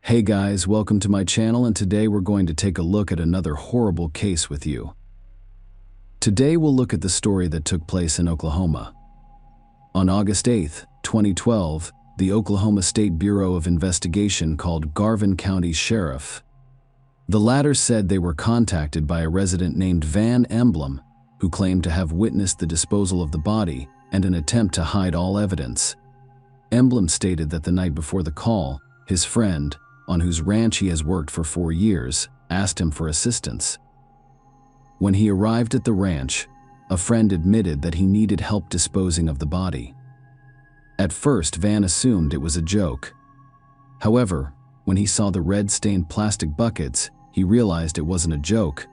Hey guys, welcome to my channel, and today we're going to take a look at another horrible case with you. Today we'll look at the story that took place in Oklahoma. On August 8, 2012, the Oklahoma State Bureau of Investigation called Garvin County's sheriff. The latter said they were contacted by a resident named Van Emblem, who claimed to have witnessed the disposal of the body and an attempt to hide all evidence. Emblem stated that the night before the call, his friend, on whose ranch he has worked for 4 years, asked him for assistance. When he arrived at the ranch, a friend admitted that he needed help disposing of the body. At first, Van assumed it was a joke. However, when he saw the red-stained plastic buckets, he realized it wasn't a joke.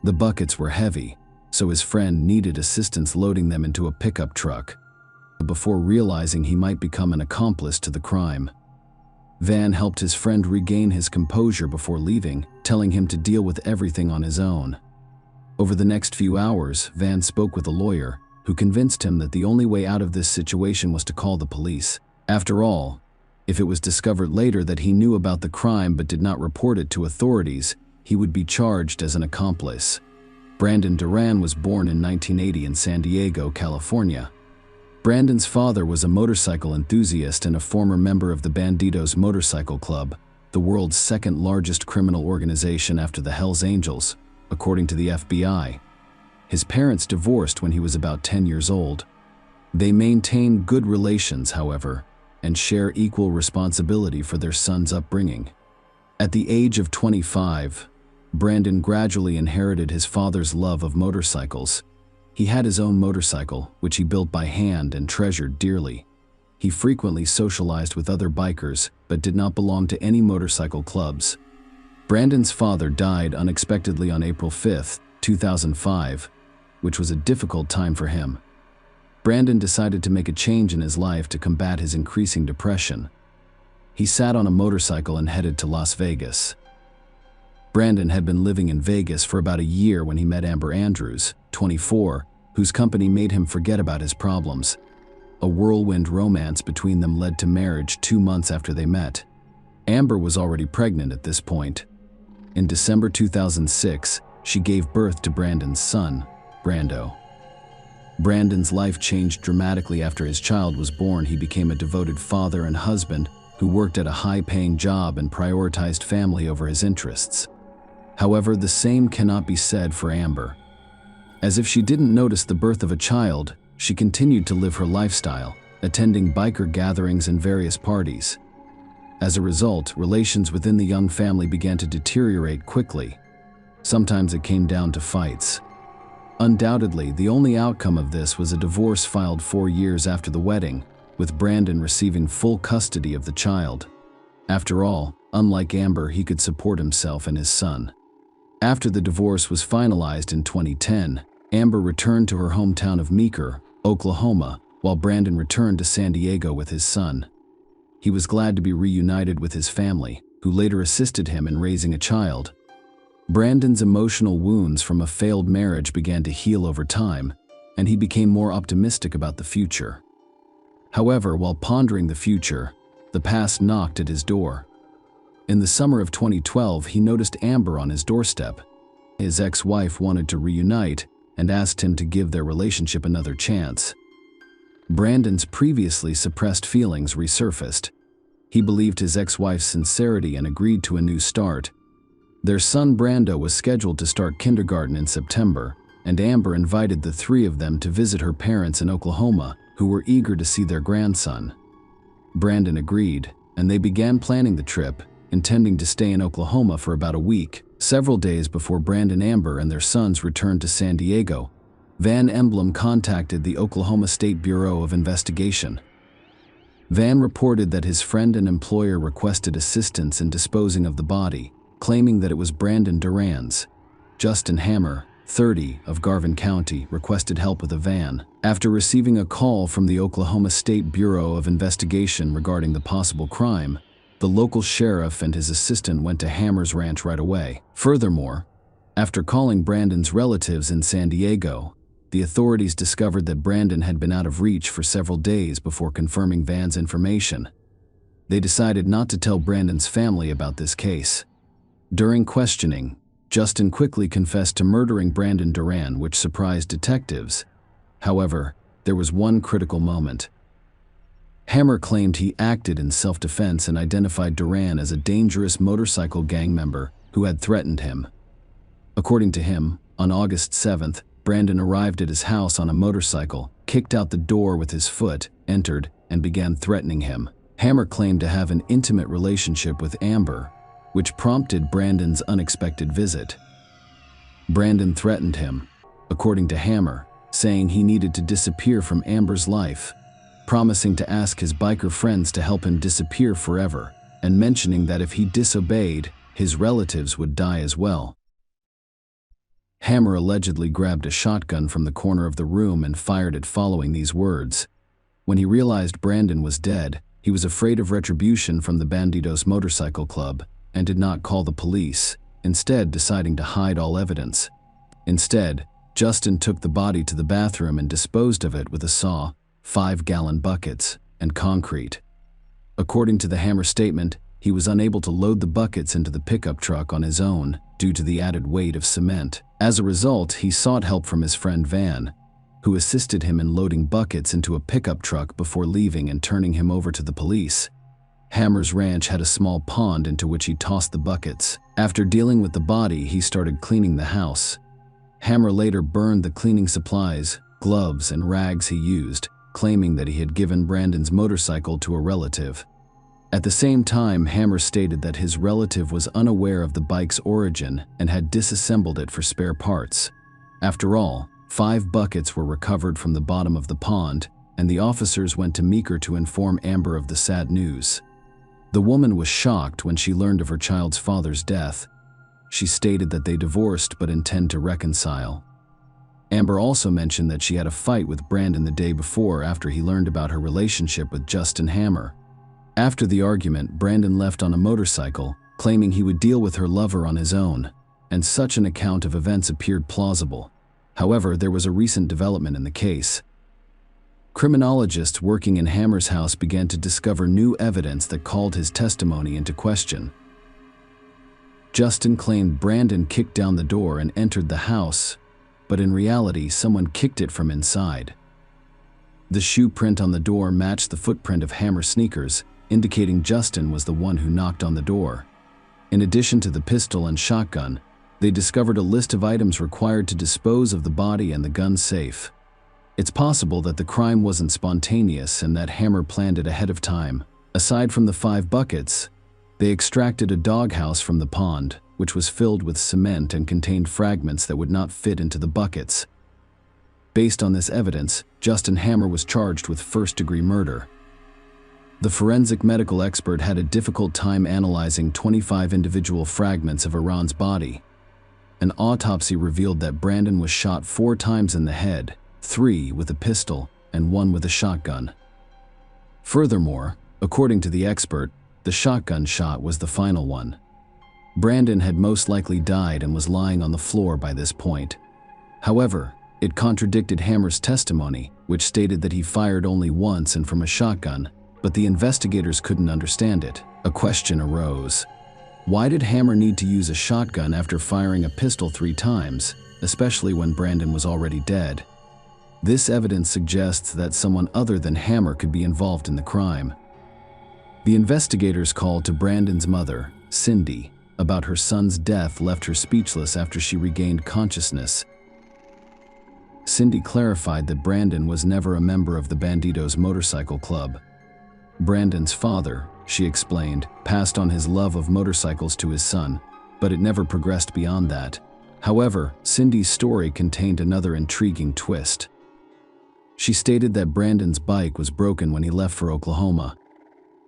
The buckets were heavy, so his friend needed assistance loading them into a pickup truck, before realizing he might become an accomplice to the crime. Van helped his friend regain his composure before leaving, telling him to deal with everything on his own. Over the next few hours, Van spoke with a lawyer, who convinced him that the only way out of this situation was to call the police. After all, if it was discovered later that he knew about the crime but did not report it to authorities, he would be charged as an accomplice. Brandon Duran was born in 1980 in San Diego, California. Brandon's father was a motorcycle enthusiast and a former member of the Bandidos Motorcycle Club, the world's second-largest criminal organization after the Hells Angels, according to the FBI. His parents divorced when he was about 10 years old. They maintain good relations, however, and share equal responsibility for their son's upbringing. At the age of 25, Brandon gradually inherited his father's love of motorcycles. He had his own motorcycle, which he built by hand and treasured dearly. He frequently socialized with other bikers, but did not belong to any motorcycle clubs. Brandon's father died unexpectedly on April 5, 2005, which was a difficult time for him. Brandon decided to make a change in his life to combat his increasing depression. He sat on a motorcycle and headed to Las Vegas. Brandon had been living in Vegas for about a year when he met Amber Andrews, 24, whose company made him forget about his problems. A whirlwind romance between them led to marriage 2 months after they met. Amber was already pregnant at this point. In December 2006, she gave birth to Brandon's son, Brando. Brandon's life changed dramatically after his child was born. He became a devoted father and husband who worked at a high-paying job and prioritized family over his interests. However, the same cannot be said for Amber. As if she didn't notice the birth of a child, she continued to live her lifestyle, attending biker gatherings and various parties. As a result, relations within the young family began to deteriorate quickly. Sometimes it came down to fights. Undoubtedly, the only outcome of this was a divorce filed 4 years after the wedding, with Brandon receiving full custody of the child. After all, unlike Amber, he could support himself and his son. After the divorce was finalized in 2010, Amber returned to her hometown of Meeker, Oklahoma, while Brandon returned to San Diego with his son. He was glad to be reunited with his family, who later assisted him in raising a child. Brandon's emotional wounds from a failed marriage began to heal over time, and he became more optimistic about the future. However, while pondering the future, the past knocked at his door. In the summer of 2012, he noticed Amber on his doorstep. His ex-wife wanted to reunite and asked him to give their relationship another chance. Brandon's previously suppressed feelings resurfaced. He believed his ex-wife's sincerity and agreed to a new start. Their son Brando was scheduled to start kindergarten in September, and Amber invited the three of them to visit her parents in Oklahoma, who were eager to see their grandson. Brandon agreed, and they began planning the trip, intending to stay in Oklahoma for about a week. Several days before Brandon, Amber, and their sons returned to San Diego, Van Emblem contacted the Oklahoma State Bureau of Investigation. Van reported that his friend and employer requested assistance in disposing of the body, claiming that it was Brandon Duran's. Justin Hammer, 30, of Garvin County, requested help with a van. After receiving a call from the Oklahoma State Bureau of Investigation regarding the possible crime, the local sheriff and his assistant went to Hammer's ranch right away. Furthermore, after calling Brandon's relatives in San Diego, the authorities discovered that Brandon had been out of reach for several days before confirming Van's information. They decided not to tell Brandon's family about this case. During questioning, Justin quickly confessed to murdering Brandon Duran, which surprised detectives. However, there was one critical moment. Hammer claimed he acted in self-defense and identified Duran as a dangerous motorcycle gang member who had threatened him. According to him, on August 7th, Brandon arrived at his house on a motorcycle, kicked out the door with his foot, entered, and began threatening him. Hammer claimed to have an intimate relationship with Amber, which prompted Brandon's unexpected visit. Brandon threatened him, according to Hammer, saying he needed to disappear from Amber's life, promising to ask his biker friends to help him disappear forever, and mentioning that if he disobeyed, his relatives would die as well. Hammer allegedly grabbed a shotgun from the corner of the room and fired it following these words. When he realized Brandon was dead, he was afraid of retribution from the Bandidos Motorcycle Club and did not call the police, instead deciding to hide all evidence. Instead, Justin took the body to the bathroom and disposed of it with a saw, 5-gallon buckets, and concrete. According to the Hammer statement, he was unable to load the buckets into the pickup truck on his own due to the added weight of cement. As a result, he sought help from his friend Van, who assisted him in loading buckets into a pickup truck before leaving and turning him over to the police. Hammer's ranch had a small pond into which he tossed the buckets. After dealing with the body, he started cleaning the house. Hammer later burned the cleaning supplies, gloves, and rags he used, claiming that he had given Brandon's motorcycle to a relative. At the same time, Hammer stated that his relative was unaware of the bike's origin and had disassembled it for spare parts. After all, 5 buckets were recovered from the bottom of the pond, and the officers went to Meeker to inform Amber of the sad news. The woman was shocked when she learned of her child's father's death. She stated that they divorced but intend to reconcile. Amber also mentioned that she had a fight with Brandon the day before after he learned about her relationship with Justin Hammer. After the argument, Brandon left on a motorcycle, claiming he would deal with her lover on his own, and such an account of events appeared plausible. However, there was a recent development in the case. Criminologists working in Hammer's house began to discover new evidence that called his testimony into question. Justin claimed Brandon kicked down the door and entered the house, but in reality, someone kicked it from inside. The shoe print on the door matched the footprint of Hammer sneakers, indicating Justin was the one who knocked on the door. In addition to the pistol and shotgun, they discovered a list of items required to dispose of the body and the gun safe. It's possible that the crime wasn't spontaneous and that Hammer planned it ahead of time. Aside from the 5 buckets, they extracted a doghouse from the pond, which was filled with cement and contained fragments that would not fit into the buckets. Based on this evidence, Justin Hammer was charged with first-degree murder. The forensic medical expert had a difficult time analyzing 25 individual fragments of Iran's body. An autopsy revealed that Brandon was shot 4 times in the head, 3 with a pistol and 1 with a shotgun. Furthermore, according to the expert, the shotgun shot was the final one. Brandon had most likely died and was lying on the floor by this point. However, it contradicted Hammer's testimony, which stated that he fired only once and from a shotgun, but the investigators couldn't understand it. A question arose. Why did Hammer need to use a shotgun after firing a pistol 3 times, especially when Brandon was already dead? This evidence suggests that someone other than Hammer could be involved in the crime. The investigators called to Brandon's mother, Cindy, about her son's death left her speechless after she regained consciousness. Cindy clarified that Brandon was never a member of the Bandidos Motorcycle Club. Brandon's father, she explained, passed on his love of motorcycles to his son, but it never progressed beyond that. However, Cindy's story contained another intriguing twist. She stated that Brandon's bike was broken when he left for Oklahoma.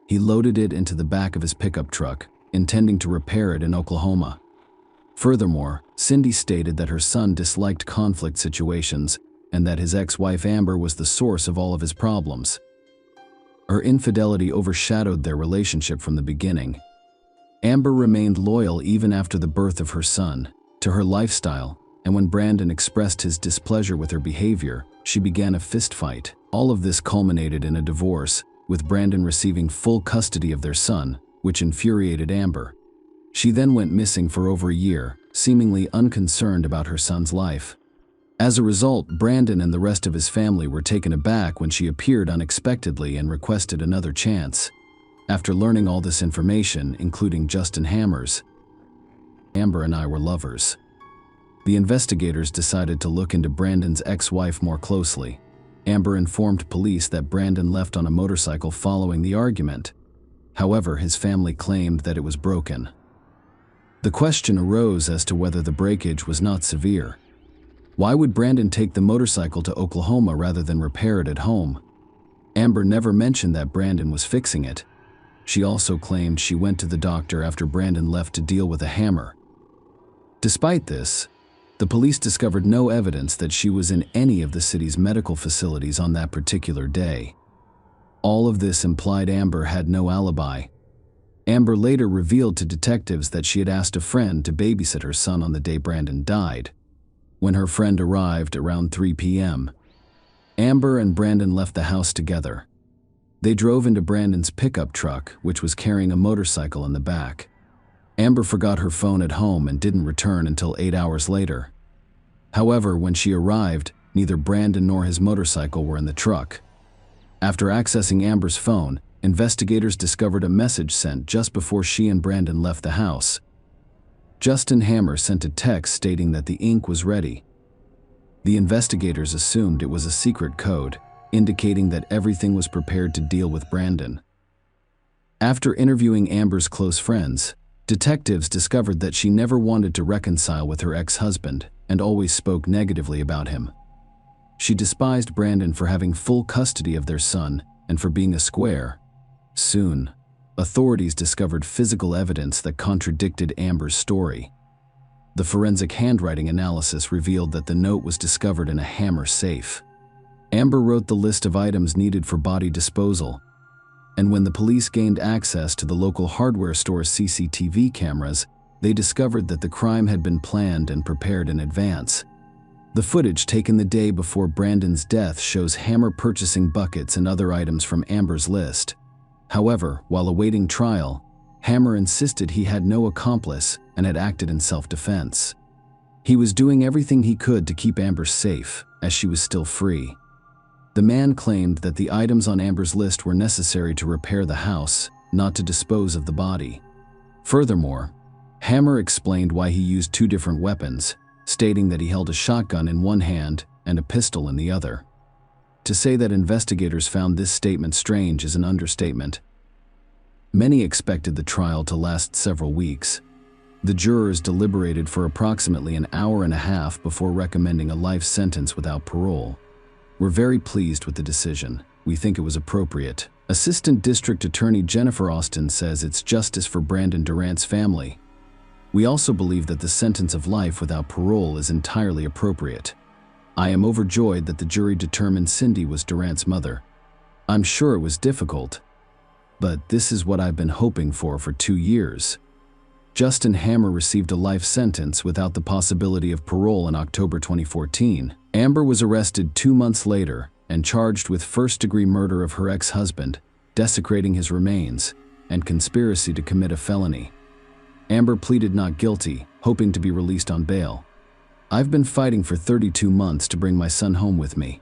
He loaded it into the back of his pickup truck, intending to repair it in Oklahoma. Furthermore, Cindy stated that her son disliked conflict situations and that his ex-wife Amber was the source of all of his problems. Her infidelity overshadowed their relationship from the beginning. Amber remained loyal even after the birth of her son, to her lifestyle, and when Brandon expressed his displeasure with her behavior, she began a fistfight. All of this culminated in a divorce, with Brandon receiving full custody of their son, which infuriated Amber. She then went missing for over a year, seemingly unconcerned about her son's life. As a result, Brandon and the rest of his family were taken aback when she appeared unexpectedly and requested another chance. After learning all this information, including Justin Hammer's, Amber and I were lovers. The investigators decided to look into Brandon's ex-wife more closely. Amber informed police that Brandon left on a motorcycle following the argument. However, his family claimed that it was broken. The question arose as to whether the breakage was not severe. Why would Brandon take the motorcycle to Oklahoma rather than repair it at home? Amber never mentioned that Brandon was fixing it. She also claimed she went to the doctor after Brandon left to deal with a hammer. Despite this, the police discovered no evidence that she was in any of the city's medical facilities on that particular day. All of this implied Amber had no alibi. Amber later revealed to detectives that she had asked a friend to babysit her son on the day Brandon died. When her friend arrived around 3 p.m., Amber and Brandon left the house together. They drove into Brandon's pickup truck, which was carrying a motorcycle in the back. Amber forgot her phone at home and didn't return until 8 hours later. However, when she arrived, neither Brandon nor his motorcycle were in the truck. After accessing Amber's phone, investigators discovered a message sent just before she and Brandon left the house. Justin Hammer sent a text stating that the ink was ready. The investigators assumed it was a secret code, indicating that everything was prepared to deal with Brandon. After interviewing Amber's close friends, detectives discovered that she never wanted to reconcile with her ex-husband and always spoke negatively about him. She despised Brandon for having full custody of their son and for being a square. Soon, authorities discovered physical evidence that contradicted Amber's story. The forensic handwriting analysis revealed that the note was discovered in a Hammer safe. Amber wrote the list of items needed for body disposal, and when the police gained access to the local hardware store's CCTV cameras, they discovered that the crime had been planned and prepared in advance. The footage taken the day before Brandon's death shows Hammer purchasing buckets and other items from Amber's list. However, while awaiting trial, Hammer insisted he had no accomplice and had acted in self-defense. He was doing everything he could to keep Amber safe, as she was still free. The man claimed that the items on Amber's list were necessary to repair the house, not to dispose of the body. Furthermore, Hammer explained why he used two different weapons, stating that he held a shotgun in one hand and a pistol in the other. To say that investigators found this statement strange is an understatement. Many expected the trial to last several weeks. The jurors deliberated for approximately an hour and a half before recommending a life sentence without parole. We're very pleased with the decision. We think it was appropriate. Assistant District Attorney Jennifer Austin says it's justice for Brandon Durant's family. We also believe that the sentence of life without parole is entirely appropriate. I am overjoyed that the jury determined Cindy was Durant's mother. I'm sure it was difficult, but this is what I've been hoping for 2 years. Justin Hammer received a life sentence without the possibility of parole in October 2014. Amber was arrested 2 months later and charged with first-degree murder of her ex-husband, desecrating his remains, and conspiracy to commit a felony. Amber pleaded not guilty, hoping to be released on bail. I've been fighting for 32 months to bring my son home with me.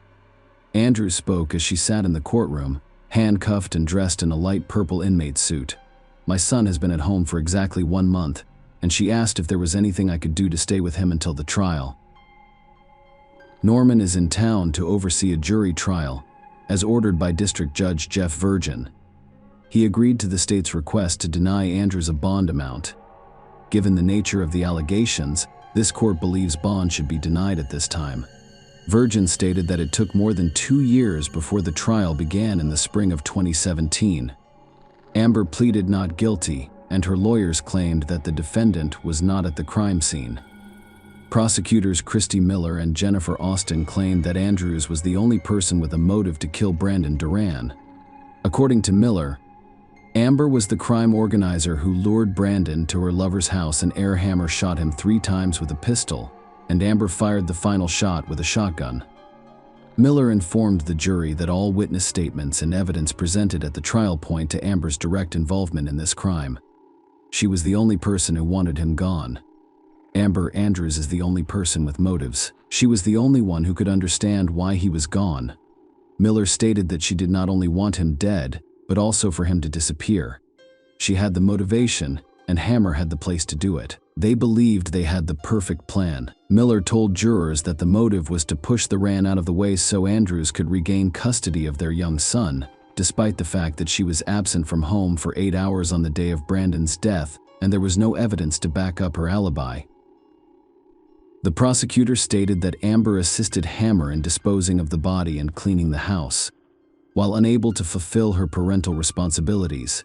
Andrew spoke as she sat in the courtroom, handcuffed and dressed in a light purple inmate suit. My son has been at home for exactly 1 month, and she asked if there was anything I could do to stay with him until the trial. Norman is in town to oversee a jury trial, as ordered by District Judge Jeff Virgin. He agreed to the state's request to deny Andrews a bond amount. Given the nature of the allegations, this court believes bond should be denied at this time. Virgin stated that it took more than 2 years before the trial began in the spring of 2017. Amber pleaded not guilty, and her lawyers claimed that the defendant was not at the crime scene. Prosecutors Christy Miller and Jennifer Austin claimed that Andrews was the only person with a motive to kill Brandon Durant. According to Miller, Amber was the crime organizer who lured Brandon to her lover's house, and Hammer shot him 3 times with a pistol, and Amber fired the final shot with a shotgun. Miller informed the jury that all witness statements and evidence presented at the trial point to Amber's direct involvement in this crime. She was the only person who wanted him gone. Amber Andrews is the only person with motives. She was the only one who could understand why he was gone. Miller stated that she did not only want him dead, but also for him to disappear. She had the motivation, and Hammer had the place to do it. They believed they had the perfect plan. Miller told jurors that the motive was to push the Ran out of the way so Andrews could regain custody of their young son, despite the fact that she was absent from home for 8 hours on the day of Brandon's death, and there was no evidence to back up her alibi. The prosecutor stated that Amber assisted Hammer in disposing of the body and cleaning the house. While unable to fulfill her parental responsibilities,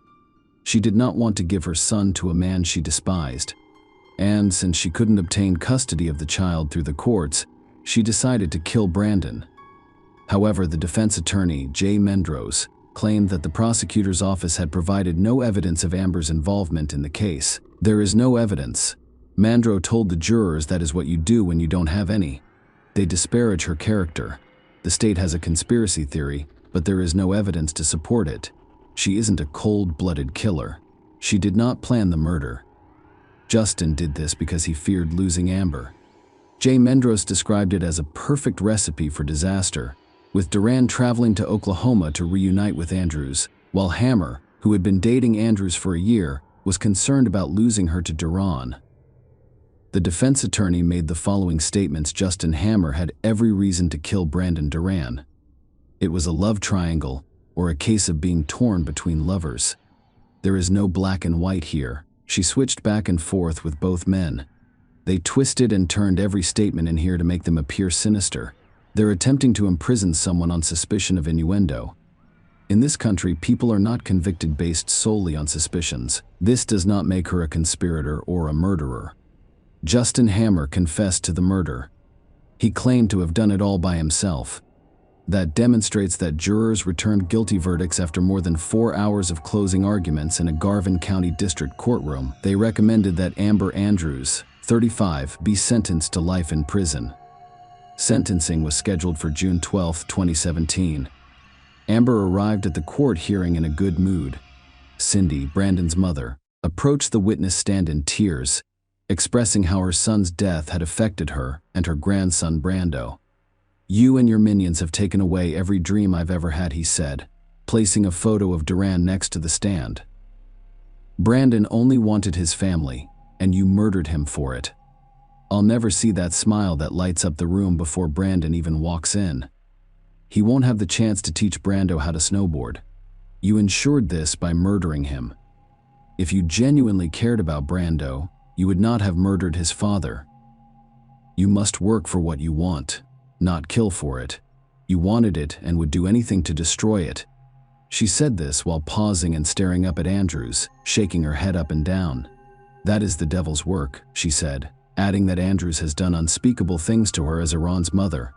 she did not want to give her son to a man she despised. And since she couldn't obtain custody of the child through the courts, she decided to kill Brandon. However, the defense attorney, Jay Mendros, claimed that the prosecutor's office had provided no evidence of Amber's involvement in the case. There is no evidence. Mandro told the jurors that is what you do when you don't have any. They disparage her character. The state has a conspiracy theory, but there is no evidence to support it. She isn't a cold-blooded killer. She did not plan the murder. Justin did this because he feared losing Amber. Jay Mendros described it as a perfect recipe for disaster, with Duran traveling to Oklahoma to reunite with Andrews, while Hammer, who had been dating Andrews for a year, was concerned about losing her to Duran. The defense attorney made the following statements: Justin Hammer had every reason to kill Brandon Duran. It was a love triangle, or a case of being torn between lovers. There is no black and white here. She switched back and forth with both men. They twisted and turned every statement in here to make them appear sinister. They're attempting to imprison someone on suspicion of innuendo. In this country, people are not convicted based solely on suspicions. This does not make her a conspirator or a murderer. Justin Hammer confessed to the murder. He claimed to have done it all by himself. That demonstrates that jurors returned guilty verdicts after more than 4 hours of closing arguments in a Garvin County District courtroom. They recommended that Amber Andrews, 35, be sentenced to life in prison. Sentencing was scheduled for June 12, 2017. Amber arrived at the court hearing in a good mood. Cindy, Brandon's mother, approached the witness stand in tears, expressing how her son's death had affected her and her grandson Brando. "You and your minions have taken away every dream I've ever had," he said, placing a photo of Duran next to the stand. "Brandon only wanted his family, and you murdered him for it. I'll never see that smile that lights up the room before Brandon even walks in. He won't have the chance to teach Brando how to snowboard. You ensured this by murdering him. If you genuinely cared about Brando, you would not have murdered his father. You must work for what you want, not kill for it. You wanted it and would do anything to destroy it." She said this while pausing and staring up at Andrews, shaking her head up and down. "That is the devil's work," she said, adding that Andrews has done unspeakable things to her as Iran's mother.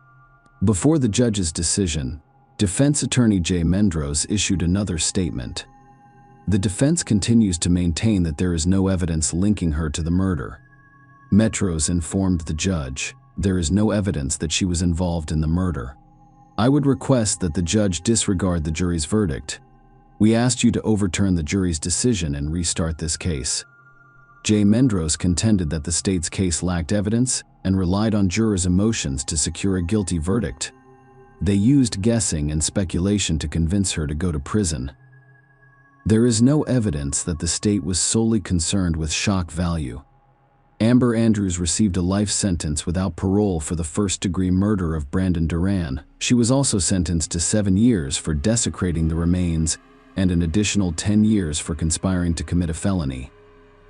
Before the judge's decision, defense attorney Jay Mendros issued another statement. The defense continues to maintain that there is no evidence linking her to the murder. Metros informed the judge, "There is no evidence that she was involved in the murder. I would request that the judge disregard the jury's verdict. We asked you to overturn the jury's decision and restart this case." Jay Mendros contended that the state's case lacked evidence and relied on jurors' emotions to secure a guilty verdict. They used guessing and speculation to convince her to go to prison. There is no evidence that the state was solely concerned with shock value. Amber Andrews received a life sentence without parole for the first-degree murder of Brandon Duran. She was also sentenced to 7 years for desecrating the remains and an additional 10 years for conspiring to commit a felony.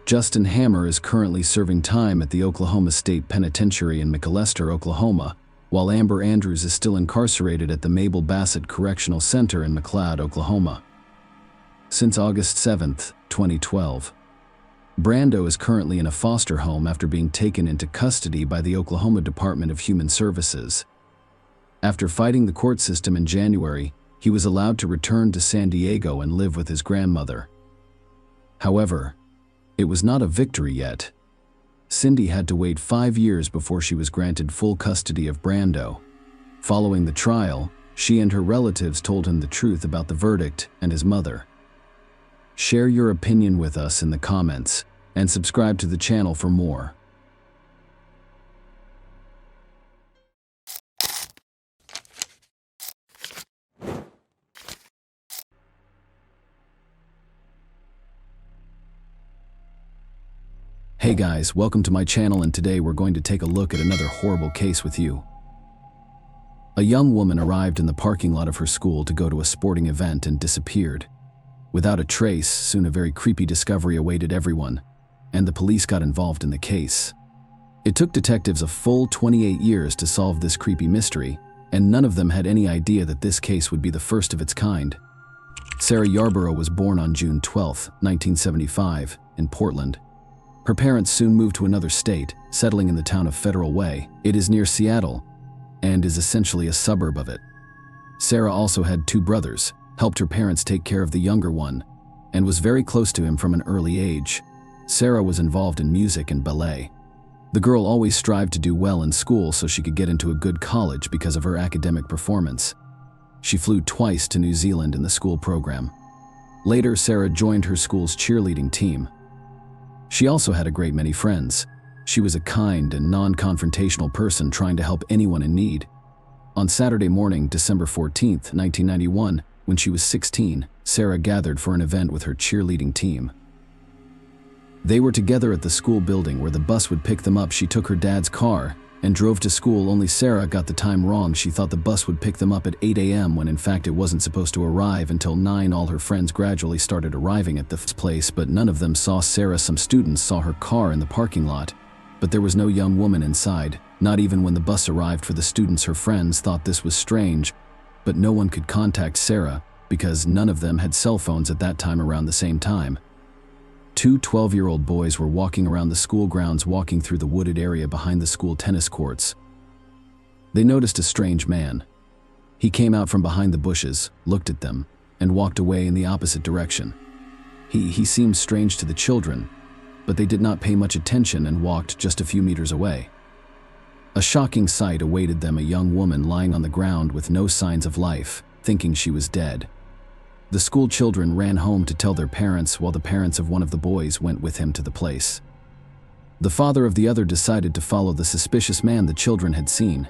Justin Hammer is currently serving time at the Oklahoma State Penitentiary in McAlester, Oklahoma, while Amber Andrews is still incarcerated at the Mabel Bassett Correctional Center in McLeod, Oklahoma. Since August 7, 2012. Brando is currently in a foster home after being taken into custody by the Oklahoma Department of Human Services. After fighting the court system in January, he was allowed to return to San Diego and live with his grandmother. However, it was not a victory yet. Cindy had to wait 5 years before she was granted full custody of Brando. Following the trial, she and her relatives told him the truth about the verdict and his mother. Share your opinion with us in the comments and subscribe to the channel for more. Hey guys, welcome to my channel, and today we're going to take a look at another horrible case with you. A young woman arrived in the parking lot of her school to go to a sporting event and disappeared. Without a trace, soon a very creepy discovery awaited everyone, and the police got involved in the case. It took detectives a full 28 years to solve this creepy mystery, and none of them had any idea that this case would be the first of its kind. Sarah Yarborough was born on June 12, 1975, in Portland. Her parents soon moved to another state, settling in the town of Federal Way. It is near Seattle and is essentially a suburb of it. Sarah also had two brothers, helped her parents take care of the younger one, and was very close to him from an early age. Sarah was involved in music and ballet. The girl always strived to do well in school so she could get into a good college because of her academic performance. She flew twice to New Zealand in the school program. Later, Sarah joined her school's cheerleading team. She also had a great many friends. She was a kind and non-confrontational person trying to help anyone in need. On Saturday morning, December 14, 1991, when she was 16, Sarah gathered for an event with her cheerleading team. They were together at the school building where the bus would pick them up. She took her dad's car and drove to school, only Sarah got the time wrong. She thought the bus would pick them up at 8 a.m. when in fact it wasn't supposed to arrive until 9. All her friends gradually started arriving at the place, but none of them saw Sarah. Some students saw her car in the parking lot, but there was no young woman inside, not even when the bus arrived for the students. Her friends thought this was strange, but no one could contact Sarah because none of them had cell phones at that time. Around the same time, two 12-year-old boys were walking around the school grounds, walking through the wooded area behind the school tennis courts. They noticed a strange man. He came out from behind the bushes, looked at them, and walked away in the opposite direction. He seemed strange to the children, but they did not pay much attention and walked just a few meters away. A shocking sight awaited them: a young woman lying on the ground with no signs of life, thinking she was dead. The school children ran home to tell their parents, while the parents of one of the boys went with him to the place. The father of the other decided to follow the suspicious man the children had seen.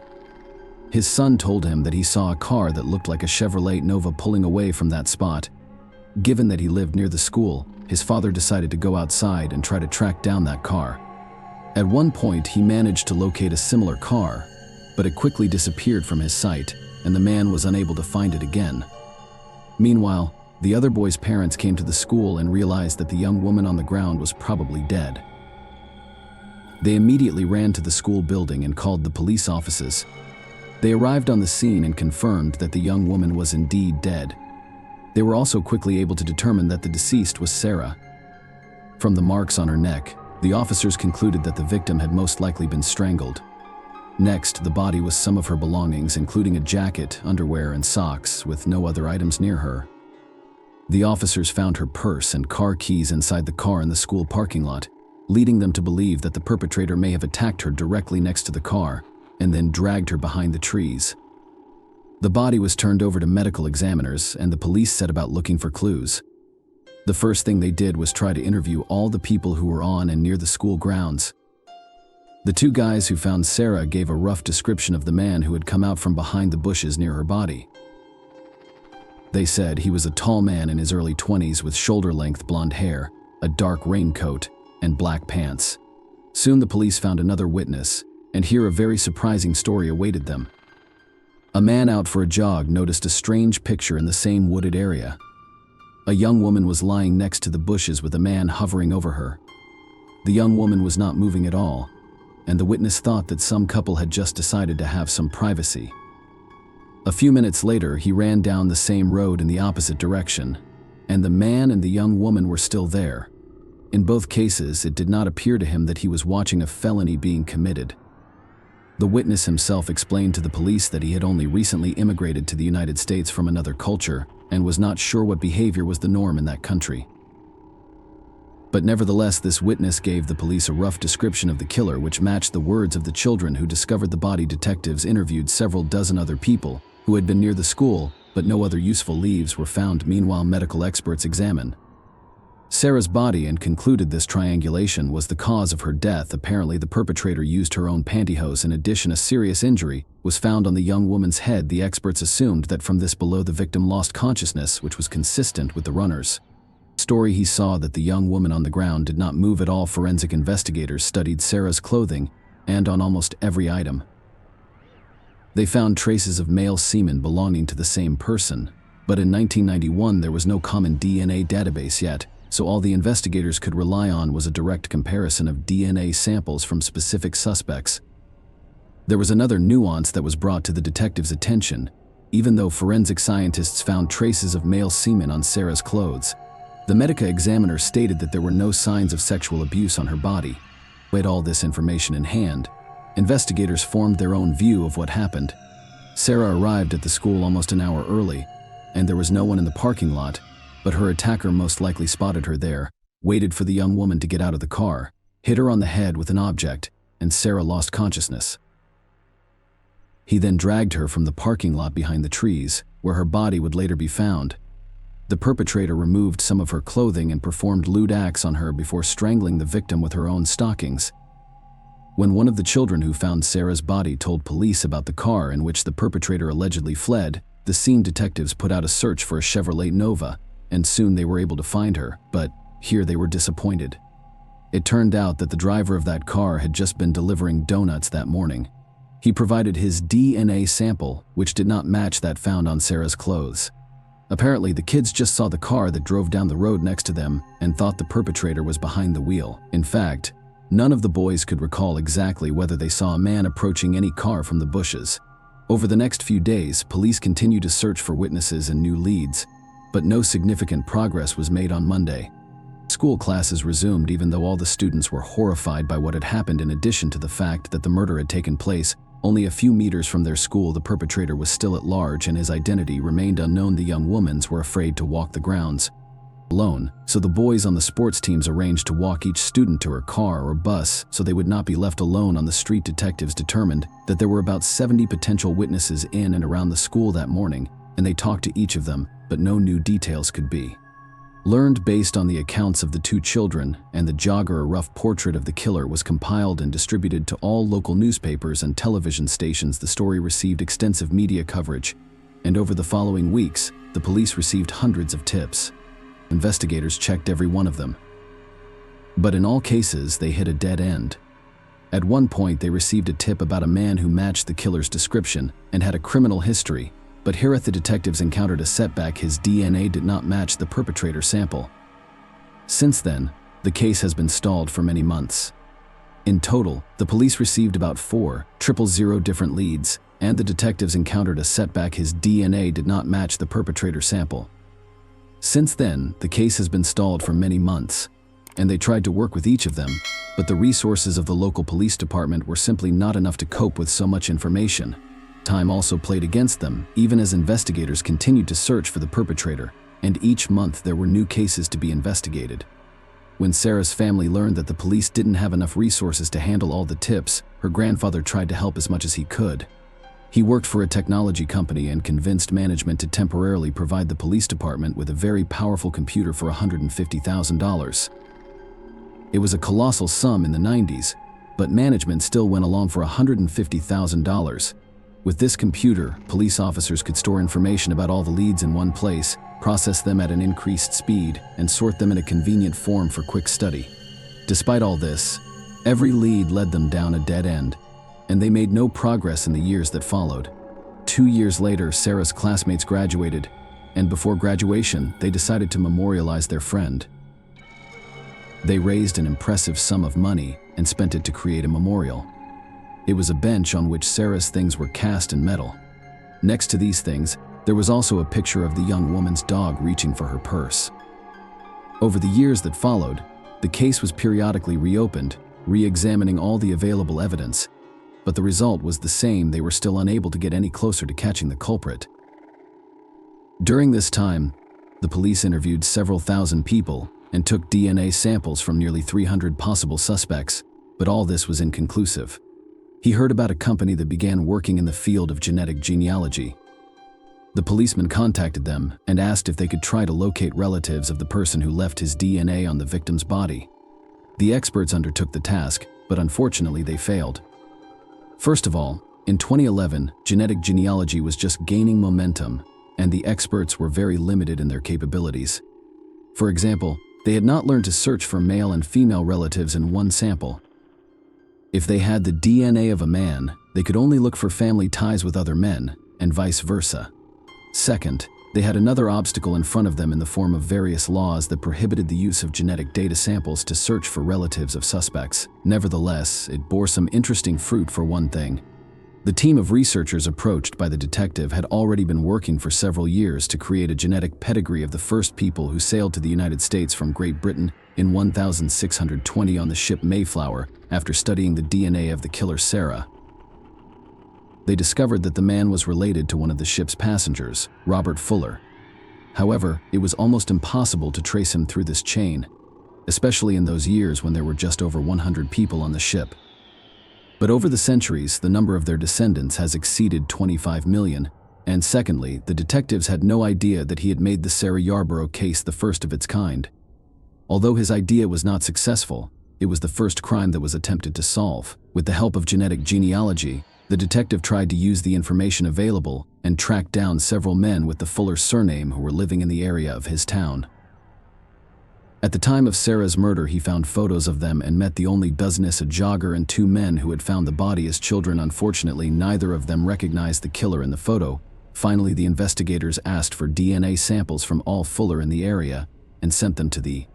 His son told him that he saw a car that looked like a Chevrolet Nova pulling away from that spot. Given that he lived near the school, his father decided to go outside and try to track down that car. At one point, he managed to locate a similar car, but it quickly disappeared from his sight, and the man was unable to find it again. Meanwhile, the other boy's parents came to the school and realized that the young woman on the ground was probably dead. They immediately ran to the school building and called the police offices. They arrived on the scene and confirmed that the young woman was indeed dead. They were also quickly able to determine that the deceased was Sarah. From the marks on her neck, the officers concluded that the victim had most likely been strangled. Next, the body was some of her belongings, including a jacket, underwear, and socks, with no other items near her. The officers found her purse and car keys inside the car in the school parking lot, leading them to believe that the perpetrator may have attacked her directly next to the car and then dragged her behind the trees. The body was turned over to medical examiners, and the police set about looking for clues. The first thing they did was try to interview all the people who were on and near the school grounds. The two guys who found Sarah gave a rough description of the man who had come out from behind the bushes near her body. They said he was a tall man in his early 20s with shoulder-length blonde hair, a dark raincoat, and black pants. Soon the police found another witness, and here a very surprising story awaited them. A man out for a jog noticed a strange picture in the same wooded area. A young woman was lying next to the bushes with a man hovering over her. The young woman was not moving at all, and the witness thought that some couple had just decided to have some privacy. A few minutes later, he ran down the same road in the opposite direction, and the man and the young woman were still there. In both cases, it did not appear to him that he was watching a felony being committed. The witness himself explained to the police that he had only recently immigrated to the United States from another culture and was not sure what behavior was the norm in that country. But nevertheless, this witness gave the police a rough description of the killer, which matched the words of the children who discovered the body. Detectives interviewed several dozen other people who had been near the school, but no other useful leads were found. Meanwhile, medical experts examined Sarah's body and concluded this triangulation was the cause of her death. Apparently, the perpetrator used her own pantyhose. In addition, a serious injury was found on the young woman's head. The experts assumed that from this below the victim lost consciousness, which was consistent with the runner's story. He saw that the young woman on the ground did not move at all. Forensic investigators studied Sarah's clothing, and on almost every item, they found traces of male semen belonging to the same person. But in 1991, there was no common DNA database yet, so all the investigators could rely on was a direct comparison of DNA samples from specific suspects. There was another nuance that was brought to the detectives' attention. Even though forensic scientists found traces of male semen on Sarah's clothes, the medical examiner stated that there were no signs of sexual abuse on her body. With all this information in hand, investigators formed their own view of what happened. Sarah arrived at the school almost an hour early, and there was no one in the parking lot, but her attacker most likely spotted her there, waited for the young woman to get out of the car, hit her on the head with an object, and Sarah lost consciousness. He then dragged her from the parking lot behind the trees, where her body would later be found. The perpetrator removed some of her clothing and performed lewd acts on her before strangling the victim with her own stockings. When one of the children who found Sarah's body told police about the car in which the perpetrator allegedly fled, the scene detectives put out a search for a Chevrolet Nova, and soon they were able to find her, but here they were disappointed. It turned out that the driver of that car had just been delivering donuts that morning. He provided his DNA sample, which did not match that found on Sarah's clothes. Apparently, the kids just saw the car that drove down the road next to them and thought the perpetrator was behind the wheel. In fact, none of the boys could recall exactly whether they saw a man approaching any car from the bushes. Over the next few days, police continued to search for witnesses and new leads, but no significant progress was made on Monday. School classes resumed even though all the students were horrified by what had happened. In addition to the fact that the murder had taken place only a few meters from their school, the perpetrator was still at large and his identity remained unknown. The young women were afraid to walk the grounds alone, so the boys on the sports teams arranged to walk each student to her car or bus so they would not be left alone on the street. Detectives determined that there were about 70 potential witnesses in and around the school that morning, and they talked to each of them, but no new details could be learned. Based on the accounts of the two children and the jogger, a rough portrait of the killer was compiled and distributed to all local newspapers and television stations. The story received extensive media coverage, and over the following weeks, the police received hundreds of tips. Investigators checked every one of them, but in all cases, they hit a dead end. At one point, they received a tip about a man who matched the killer's description and had a criminal history. But here the detectives encountered a setback. His DNA did not match the perpetrator sample. Since then, the case has been stalled for many months. In total, the police received about 4,000 different leads, and the detectives encountered a setback. His DNA did not match the perpetrator sample. Since then, the case has been stalled for many months, and they tried to work with each of them, but the resources of the local police department were simply not enough to cope with so much information. Time also played against them, even as investigators continued to search for the perpetrator, and each month there were new cases to be investigated. When Sarah's family learned that the police didn't have enough resources to handle all the tips, her grandfather tried to help as much as he could. He worked for a technology company and convinced management to temporarily provide the police department with a very powerful computer for $150,000. It was a colossal sum in the 90s, but management still went along for $150,000. With this computer, police officers could store information about all the leads in one place, process them at an increased speed, and sort them in a convenient form for quick study. Despite all this, every lead led them down a dead end, and they made no progress in the years that followed. 2 years later, Sarah's classmates graduated, and before graduation, they decided to memorialize their friend. They raised an impressive sum of money and spent it to create a memorial. It was a bench on which Sarah's things were cast in metal. Next to these things, there was also a picture of the young woman's dog reaching for her purse. Over the years that followed, the case was periodically reopened, re-examining all the available evidence, but the result was the same. They were still unable to get any closer to catching the culprit. During this time, the police interviewed several thousand people, and took DNA samples from nearly 300 possible suspects, but all this was inconclusive. He heard about a company that began working in the field of genetic genealogy. The policeman contacted them and asked if they could try to locate relatives of the person who left his DNA on the victim's body. The experts undertook the task, but unfortunately they failed. First of all, in 2011, genetic genealogy was just gaining momentum, and the experts were very limited in their capabilities. For example, they had not learned to search for male and female relatives in one sample. If they had the DNA of a man, they could only look for family ties with other men, and vice versa. Second, they had another obstacle in front of them in the form of various laws that prohibited the use of genetic data samples to search for relatives of suspects. Nevertheless, it bore some interesting fruit for one thing. The team of researchers approached by the detective had already been working for several years to create a genetic pedigree of the first people who sailed to the United States from Great Britain in 1620 on the ship Mayflower after studying the DNA of the killer Sarah. They discovered that the man was related to one of the ship's passengers, Robert Fuller. However, it was almost impossible to trace him through this chain, especially in those years when there were just over 100 people on the ship. But over the centuries, the number of their descendants has exceeded 25 million, and secondly, the detectives had no idea that he had made the Sarah Yarborough case the first of its kind. Although his idea was not successful, it was the first crime that was attempted to solve. With the help of genetic genealogy, the detective tried to use the information available and tracked down several men with the Fuller surname who were living in the area of his town. At the time of Sarah's murder, he found photos of them and met the only business, a jogger and two men who had found the body as children. Unfortunately, neither of them recognized the killer in the photo. Finally, the investigators asked for DNA samples from all Fuller in the area and sent them to the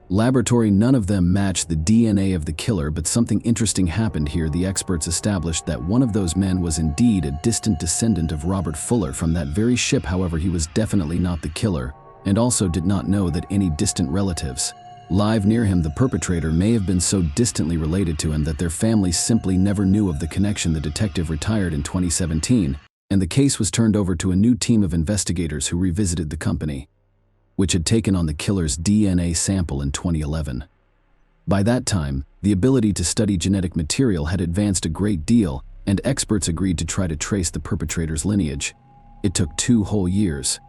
laboratory. None of them matched the DNA of the killer, but something interesting happened here. The experts established that one of those men was indeed a distant descendant of Robert Fuller from that very ship. However, he was definitely not the killer, and also did not know that any distant relatives live near him. The perpetrator may have been so distantly related to him that their families simply never knew of the connection. The detective retired in 2017, and the case was turned over to a new team of investigators who revisited the company, which had taken on the killer's DNA sample in 2011. By that time, the ability to study genetic material had advanced a great deal, and experts agreed to try to trace the perpetrator's lineage. It took 2 whole years.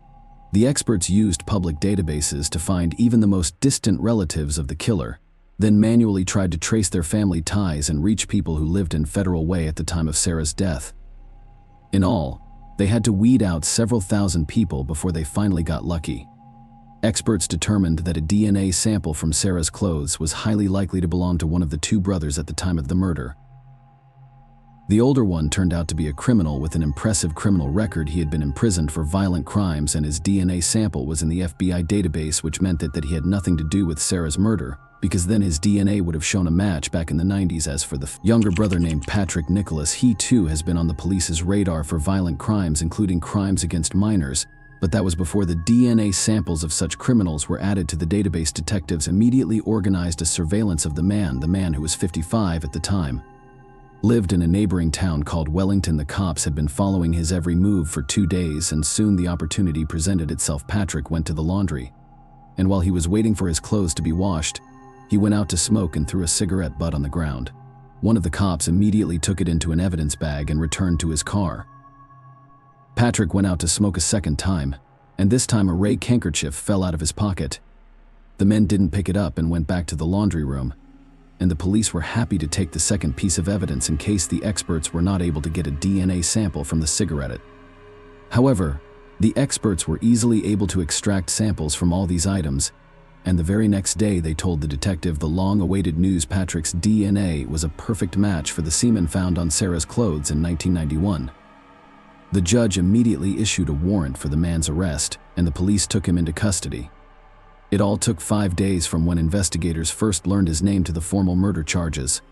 The experts used public databases to find even the most distant relatives of the killer, then manually tried to trace their family ties and reach people who lived in Federal Way at the time of Sarah's death. In all, they had to weed out several thousand people before they finally got lucky. Experts determined that a DNA sample from Sarah's clothes was highly likely to belong to one of the 2 brothers at the time of the murder. The older one turned out to be a criminal with an impressive criminal record. He had been imprisoned for violent crimes, and his DNA sample was in the FBI database, which meant that he had nothing to do with Sarah's murder, because then his DNA would have shown a match back in the 90s. As for the younger brother named Patrick Nicholas, he too has been on the police's radar for violent crimes, including crimes against minors, but that was before the DNA samples of such criminals were added to the database. Detectives immediately organized a surveillance of the man who was 55 at the time, lived in a neighboring town called Wellington. The cops had been following his every move for 2 days, and soon the opportunity presented itself. Patrick went to the laundry, and while he was waiting for his clothes to be washed, he went out to smoke and threw a cigarette butt on the ground. One of the cops immediately took it into an evidence bag and returned to his car. Patrick went out to smoke a second time, and this time a rag handkerchief fell out of his pocket. The men didn't pick it up and went back to the laundry room, and the police were happy to take the second piece of evidence in case the experts were not able to get a DNA sample from the cigarette. However, the experts were easily able to extract samples from all these items, and the very next day they told the detective the long-awaited news: Patrick's DNA was a perfect match for the semen found on Sarah's clothes in 1991. The judge immediately issued a warrant for the man's arrest, and the police took him into custody. It all took 5 days from when investigators first learned his name to the formal murder charges.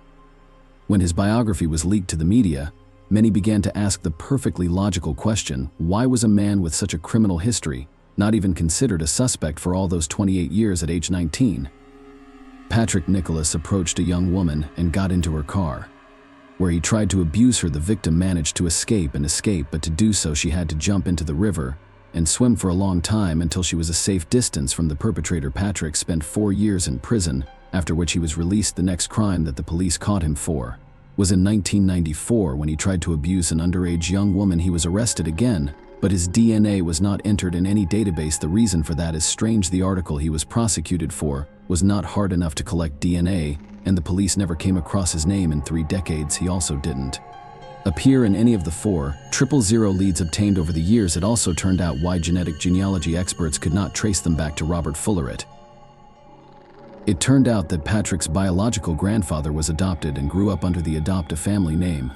When his biography was leaked to the media, many began to ask the perfectly logical question: why was a man with such a criminal history not even considered a suspect for all those 28 years at age 19? Patrick Nicholas approached a young woman and got into her car, where he tried to abuse her. The victim managed to escape, but to do so she had to jump into the river, and swim for a long time until she was a safe distance from the perpetrator. Patrick spent 4 years in prison, after which he was released. The next crime that the police caught him for was in 1994 when he tried to abuse an underage young woman. He was arrested again, but his DNA was not entered in any database. The reason for that is strange. The article he was prosecuted for was not hard enough to collect DNA, and the police never came across his name in 3 decades. He also didn't appear in any of the 4,000 leads obtained over the years. It also turned out why genetic genealogy experts could not trace them back to Robert Fuller. It turned out that Patrick's biological grandfather was adopted and grew up under the adopt-a-family name.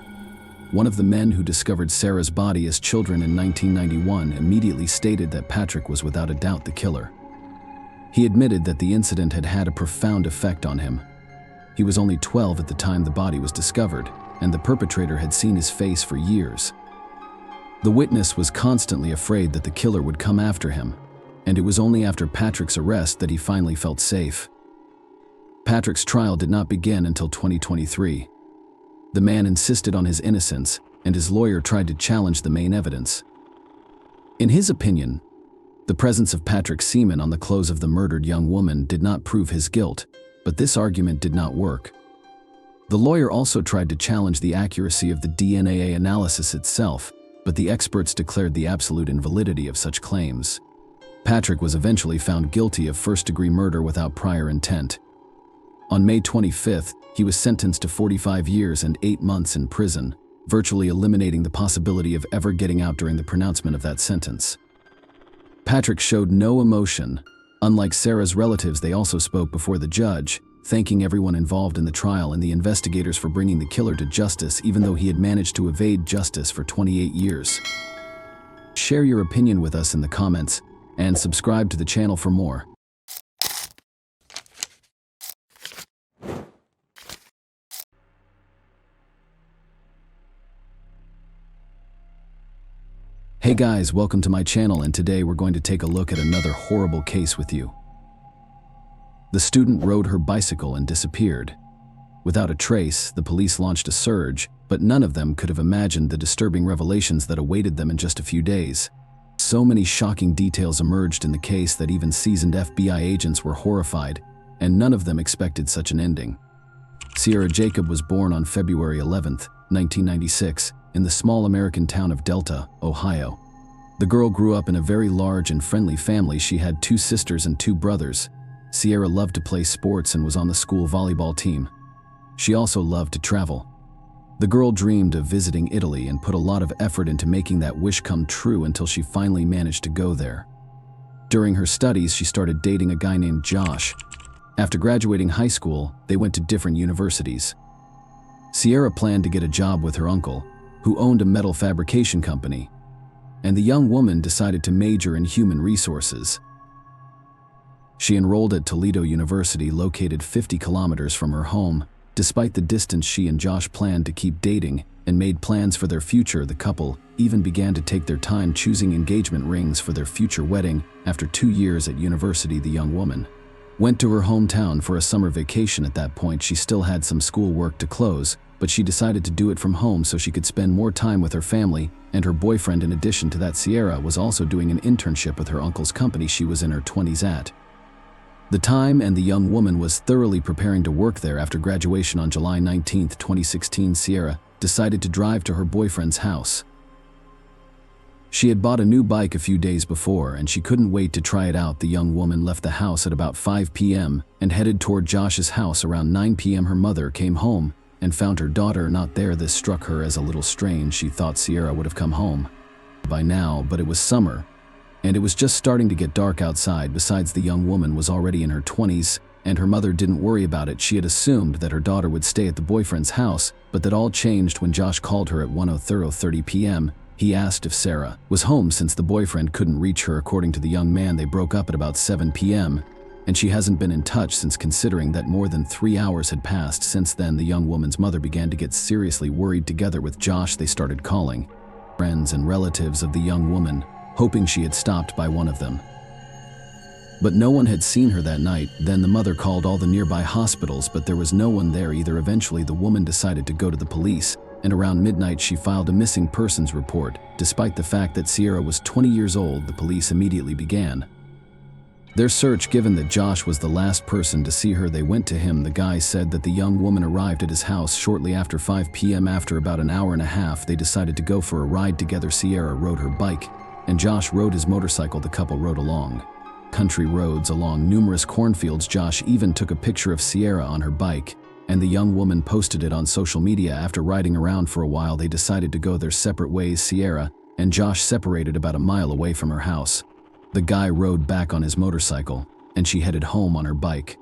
One of the men who discovered Sarah's body as children in 1991 immediately stated that Patrick was without a doubt the killer. He admitted that the incident had had a profound effect on him. He was only 12 at the time the body was discovered, and the perpetrator had seen his face for years. The witness was constantly afraid that the killer would come after him, and it was only after Patrick's arrest that he finally felt safe. Patrick's trial did not begin until 2023. The man insisted on his innocence, and his lawyer tried to challenge the main evidence. In his opinion, the presence of Patrick's semen on the clothes of the murdered young woman did not prove his guilt, but this argument did not work. The lawyer also tried to challenge the accuracy of the DNA analysis itself, but the experts declared the absolute invalidity of such claims. Patrick was eventually found guilty of first-degree murder without prior intent. On May 25th, he was sentenced to 45 years and 8 months in prison, virtually eliminating the possibility of ever getting out during the pronouncement of that sentence. Patrick showed no emotion. Unlike Sarah's relatives, they also spoke before the judge, thanking everyone involved in the trial and the investigators for bringing the killer to justice, even though he had managed to evade justice for 28 years. Share your opinion with us in the comments, and subscribe to the channel for more. Hey guys, welcome to my channel, and today we're going to take a look at another horrible case with you. The student rode her bicycle and disappeared. Without a trace, the police launched a search, but none of them could have imagined the disturbing revelations that awaited them in just a few days. So many shocking details emerged in the case that even seasoned FBI agents were horrified, and none of them expected such an ending. Sierra Jacob was born on February 11th, 1996, in the small American town of Delta, Ohio. The girl grew up in a very large and friendly family. She had 2 sisters and 2 brothers. Sierra loved to play sports and was on the school volleyball team. She also loved to travel. The girl dreamed of visiting Italy and put a lot of effort into making that wish come true until she finally managed to go there. During her studies, she started dating a guy named Josh. After graduating high school, they went to different universities. Sierra planned to get a job with her uncle, who owned a metal fabrication company, and the young woman decided to major in human resources. She enrolled at Toledo University, located 50 kilometers from her home. Despite the distance, she and Josh planned to keep dating and made plans for their future. The couple even began to take their time choosing engagement rings for their future wedding. After 2 years at university, the young woman went to her hometown for a summer vacation. At that point, she still had some school work to close, but she decided to do it from home so she could spend more time with her family and her boyfriend. In addition to that, Sierra was also doing an internship with her uncle's company she was in her 20s at the time, and the young woman was thoroughly preparing to work there. After graduation on July 19, 2016, Sierra decided to drive to her boyfriend's house. She had bought a new bike a few days before, and she couldn't wait to try it out. The young woman left the house at about 5 p.m. and headed toward Josh's house. Around 9 p.m. her mother came home and found her daughter not there. This struck her as a little strange. She thought Sierra would have come home by now, but it was summer, and it was just starting to get dark outside. Besides, the young woman was already in her 20s, and her mother didn't worry about it. She had assumed that her daughter would stay at the boyfriend's house, but that all changed when Josh called her at 1:30 p.m. He asked if Sarah was home since the boyfriend couldn't reach her. According to the young man, they broke up at about 7 p.m., and she hasn't been in touch since. Considering that more than 3 hours had passed since then, the young woman's mother began to get seriously worried. Together with Josh, they started calling friends and relatives of the young woman, hoping she had stopped by one of them. But no one had seen her that night. Then the mother called all the nearby hospitals, but there was no one there either. Eventually, the woman decided to go to the police and around midnight she filed a missing persons report. Despite the fact that Sierra was 20 years old, the police immediately began their search. Given that Josh was the last person to see her, they went to him. The guy said that the young woman arrived at his house shortly after 5 p.m. After about an hour and a half, they decided to go for a ride together. Sierra rode her bike, and Josh rode his motorcycle. The couple rode along country roads along numerous cornfields. Josh even took a picture of Sierra on her bike, and the young woman posted it on social media. After riding around for a while, they decided to go their separate ways. Sierra and Josh separated about a mile away from her house. The guy rode back on his motorcycle, and she headed home on her bike.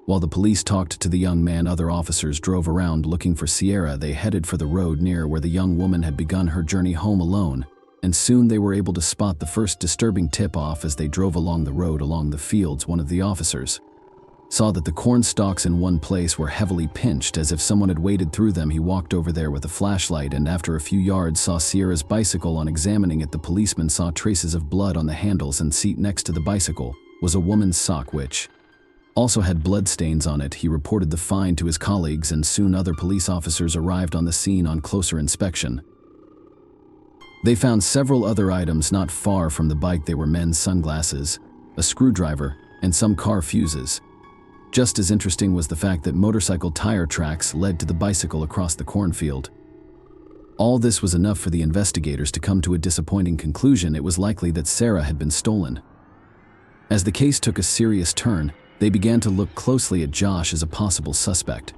While the police talked to the young man, other officers drove around looking for Sierra. They headed for the road near where the young woman had begun her journey home alone, and soon they were able to spot the first disturbing tip-off. As they drove along the road along the fields, one of the officers saw that the corn stalks in one place were heavily pinched, as if someone had waded through them. He walked over there with a flashlight, and after a few yards saw Sierra's bicycle. On examining it, the policeman saw traces of blood on the handles and seat. Next to the bicycle was a woman's sock, which also had blood stains on it. He reported the find to his colleagues, and soon other police officers arrived on the scene. On closer inspection, they found several other items not far from the bike. They were men's sunglasses, a screwdriver, and some car fuses. Just as interesting was the fact that motorcycle tire tracks led to the bicycle across the cornfield. All this was enough for the investigators to come to a disappointing conclusion. It was likely that Sarah had been stolen. As the case took a serious turn, they began to look closely at Josh as a possible suspect.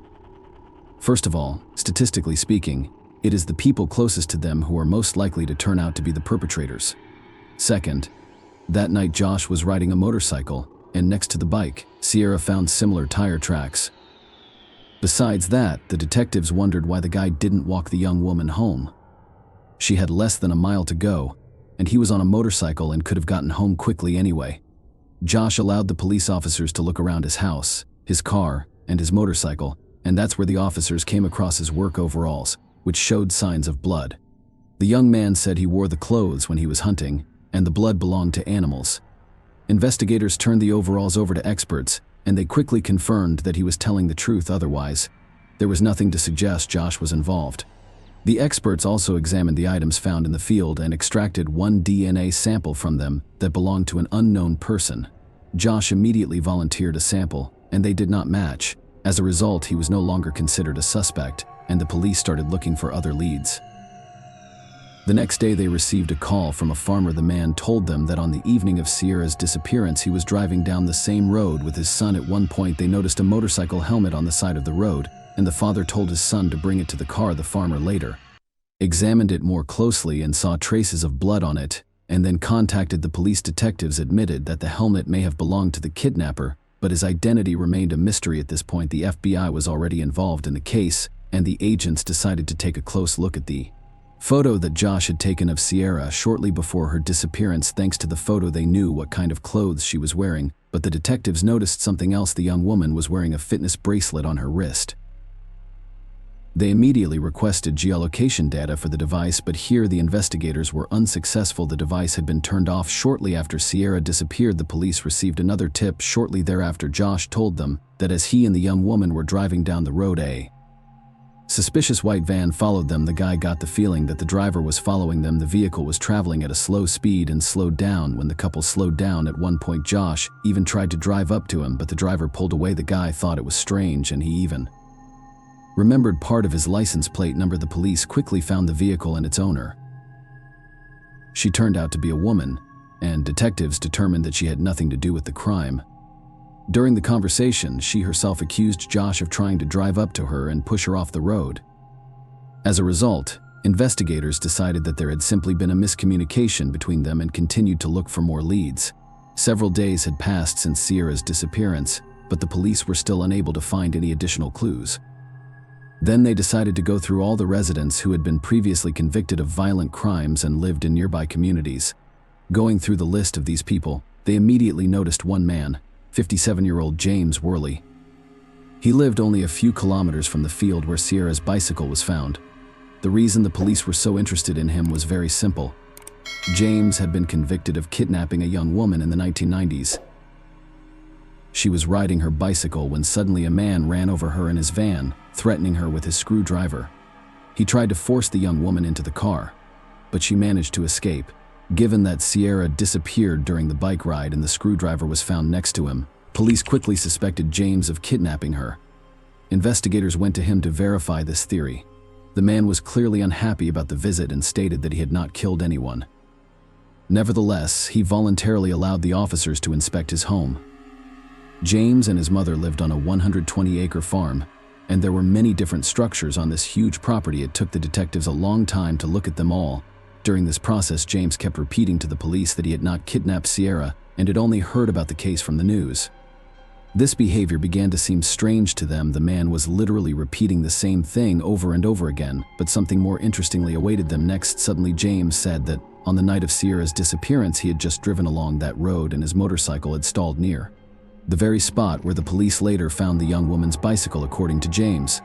First of all, statistically speaking, it is the people closest to them who are most likely to turn out to be the perpetrators. Second, that night Josh was riding a motorcycle, and next to the bike, Sierra found similar tire tracks. Besides that, the detectives wondered why the guy didn't walk the young woman home. She had less than a mile to go, and he was on a motorcycle and could have gotten home quickly anyway. Josh allowed the police officers to look around his house, his car, and his motorcycle, and that's where the officers came across his work overalls, which showed signs of blood. The young man said he wore the clothes when he was hunting, and the blood belonged to animals. Investigators turned the overalls over to experts, and they quickly confirmed that he was telling the truth. Otherwise, there was nothing to suggest Josh was involved. The experts also examined the items found in the field and extracted one DNA sample from them that belonged to an unknown person. Josh immediately volunteered a sample, and they did not match. As a result, he was no longer considered a suspect, and the police started looking for other leads. The next day, they received a call from a farmer. The man told them that on the evening of Sierra's disappearance, he was driving down the same road with his son. At one point, they noticed a motorcycle helmet on the side of the road, and the father told his son to bring it to the car. The farmer later examined it more closely and saw traces of blood on it, and then contacted the police. Detectives admitted that the helmet may have belonged to the kidnapper, but his identity remained a mystery. At this point, the FBI was already involved in the case, and the agents decided to take a close look at the photo that Josh had taken of Sierra shortly before her disappearance. Thanks to the photo, they knew what kind of clothes she was wearing, but the detectives noticed something else. The young woman was wearing a fitness bracelet on her wrist. They immediately requested geolocation data for the device, but here the investigators were unsuccessful. The device had been turned off shortly after Sierra disappeared. The police received another tip shortly thereafter. Josh told them that as he and the young woman were driving down the road, a suspicious white van followed them. The guy got the feeling that the driver was following them. The vehicle was traveling at a slow speed and slowed down. When the couple slowed down at one point, Josh even tried to drive up to him, but the driver pulled away. The guy thought it was strange, and he even remembered part of his license plate number. The police quickly found the vehicle and its owner. She turned out to be a woman, and detectives determined that she had nothing to do with the crime. During the conversation, she herself accused Josh of trying to drive up to her and push her off the road. As a result, investigators decided that there had simply been a miscommunication between them and continued to look for more leads. Several days had passed since Sierra's disappearance, but the police were still unable to find any additional clues. Then they decided to go through all the residents who had been previously convicted of violent crimes and lived in nearby communities. Going through the list of these people, they immediately noticed one man, 57-year-old James Worley. He lived only a few kilometers from the field where Sierra's bicycle was found. The reason the police were so interested in him was very simple. James had been convicted of kidnapping a young woman in the 1990s. She was riding her bicycle when suddenly a man ran over her in his van, threatening her with his screwdriver. He tried to force the young woman into the car, but she managed to escape. Given that Sierra disappeared during the bike ride and the screwdriver was found next to him, police quickly suspected James of kidnapping her. Investigators went to him to verify this theory. The man was clearly unhappy about the visit and stated that he had not killed anyone. Nevertheless, he voluntarily allowed the officers to inspect his home. James and his mother lived on a 120-acre farm, and there were many different structures on this huge property. It took the detectives a long time to look at them all. During this process, James kept repeating to the police that he had not kidnapped Sierra and had only heard about the case from the news. This behavior began to seem strange to them. The man was literally repeating the same thing over and over again, but something more interestingly awaited them next. Suddenly, James said that on the night of Sierra's disappearance, he had just driven along that road and his motorcycle had stalled near the very spot where the police later found the young woman's bicycle, according to James.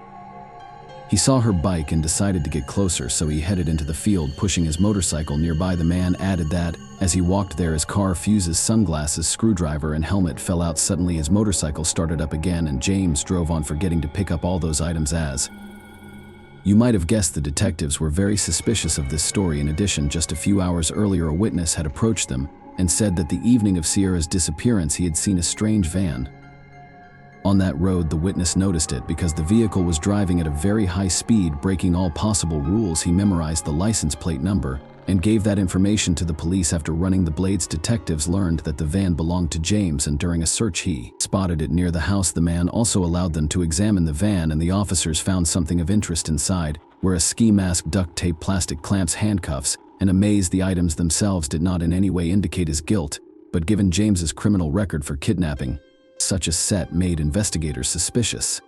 He saw her bike and decided to get closer, so he headed into the field, pushing his motorcycle nearby. The man added that, as he walked there, his car fuses, sunglasses, screwdriver, and helmet fell out. Suddenly, his motorcycle started up again, and James drove on, forgetting to pick up all those items. As you might have guessed, the detectives were very suspicious of this story. In addition, just a few hours earlier, a witness had approached them and said that the evening of Sierra's disappearance, he had seen a strange van on that road. The witness noticed it because the vehicle was driving at a very high speed, breaking all possible rules. He memorized the license plate number and gave that information to the police. After running the blades, detectives learned that the van belonged to James, and during a search he spotted it near the house. The man also allowed them to examine the van, and the officers found something of interest inside, where a ski mask, duct tape, plastic clamps, handcuffs, and amazed, the items themselves did not in any way indicate his guilt, but given James's criminal record for kidnapping, such a set made investigators suspicious.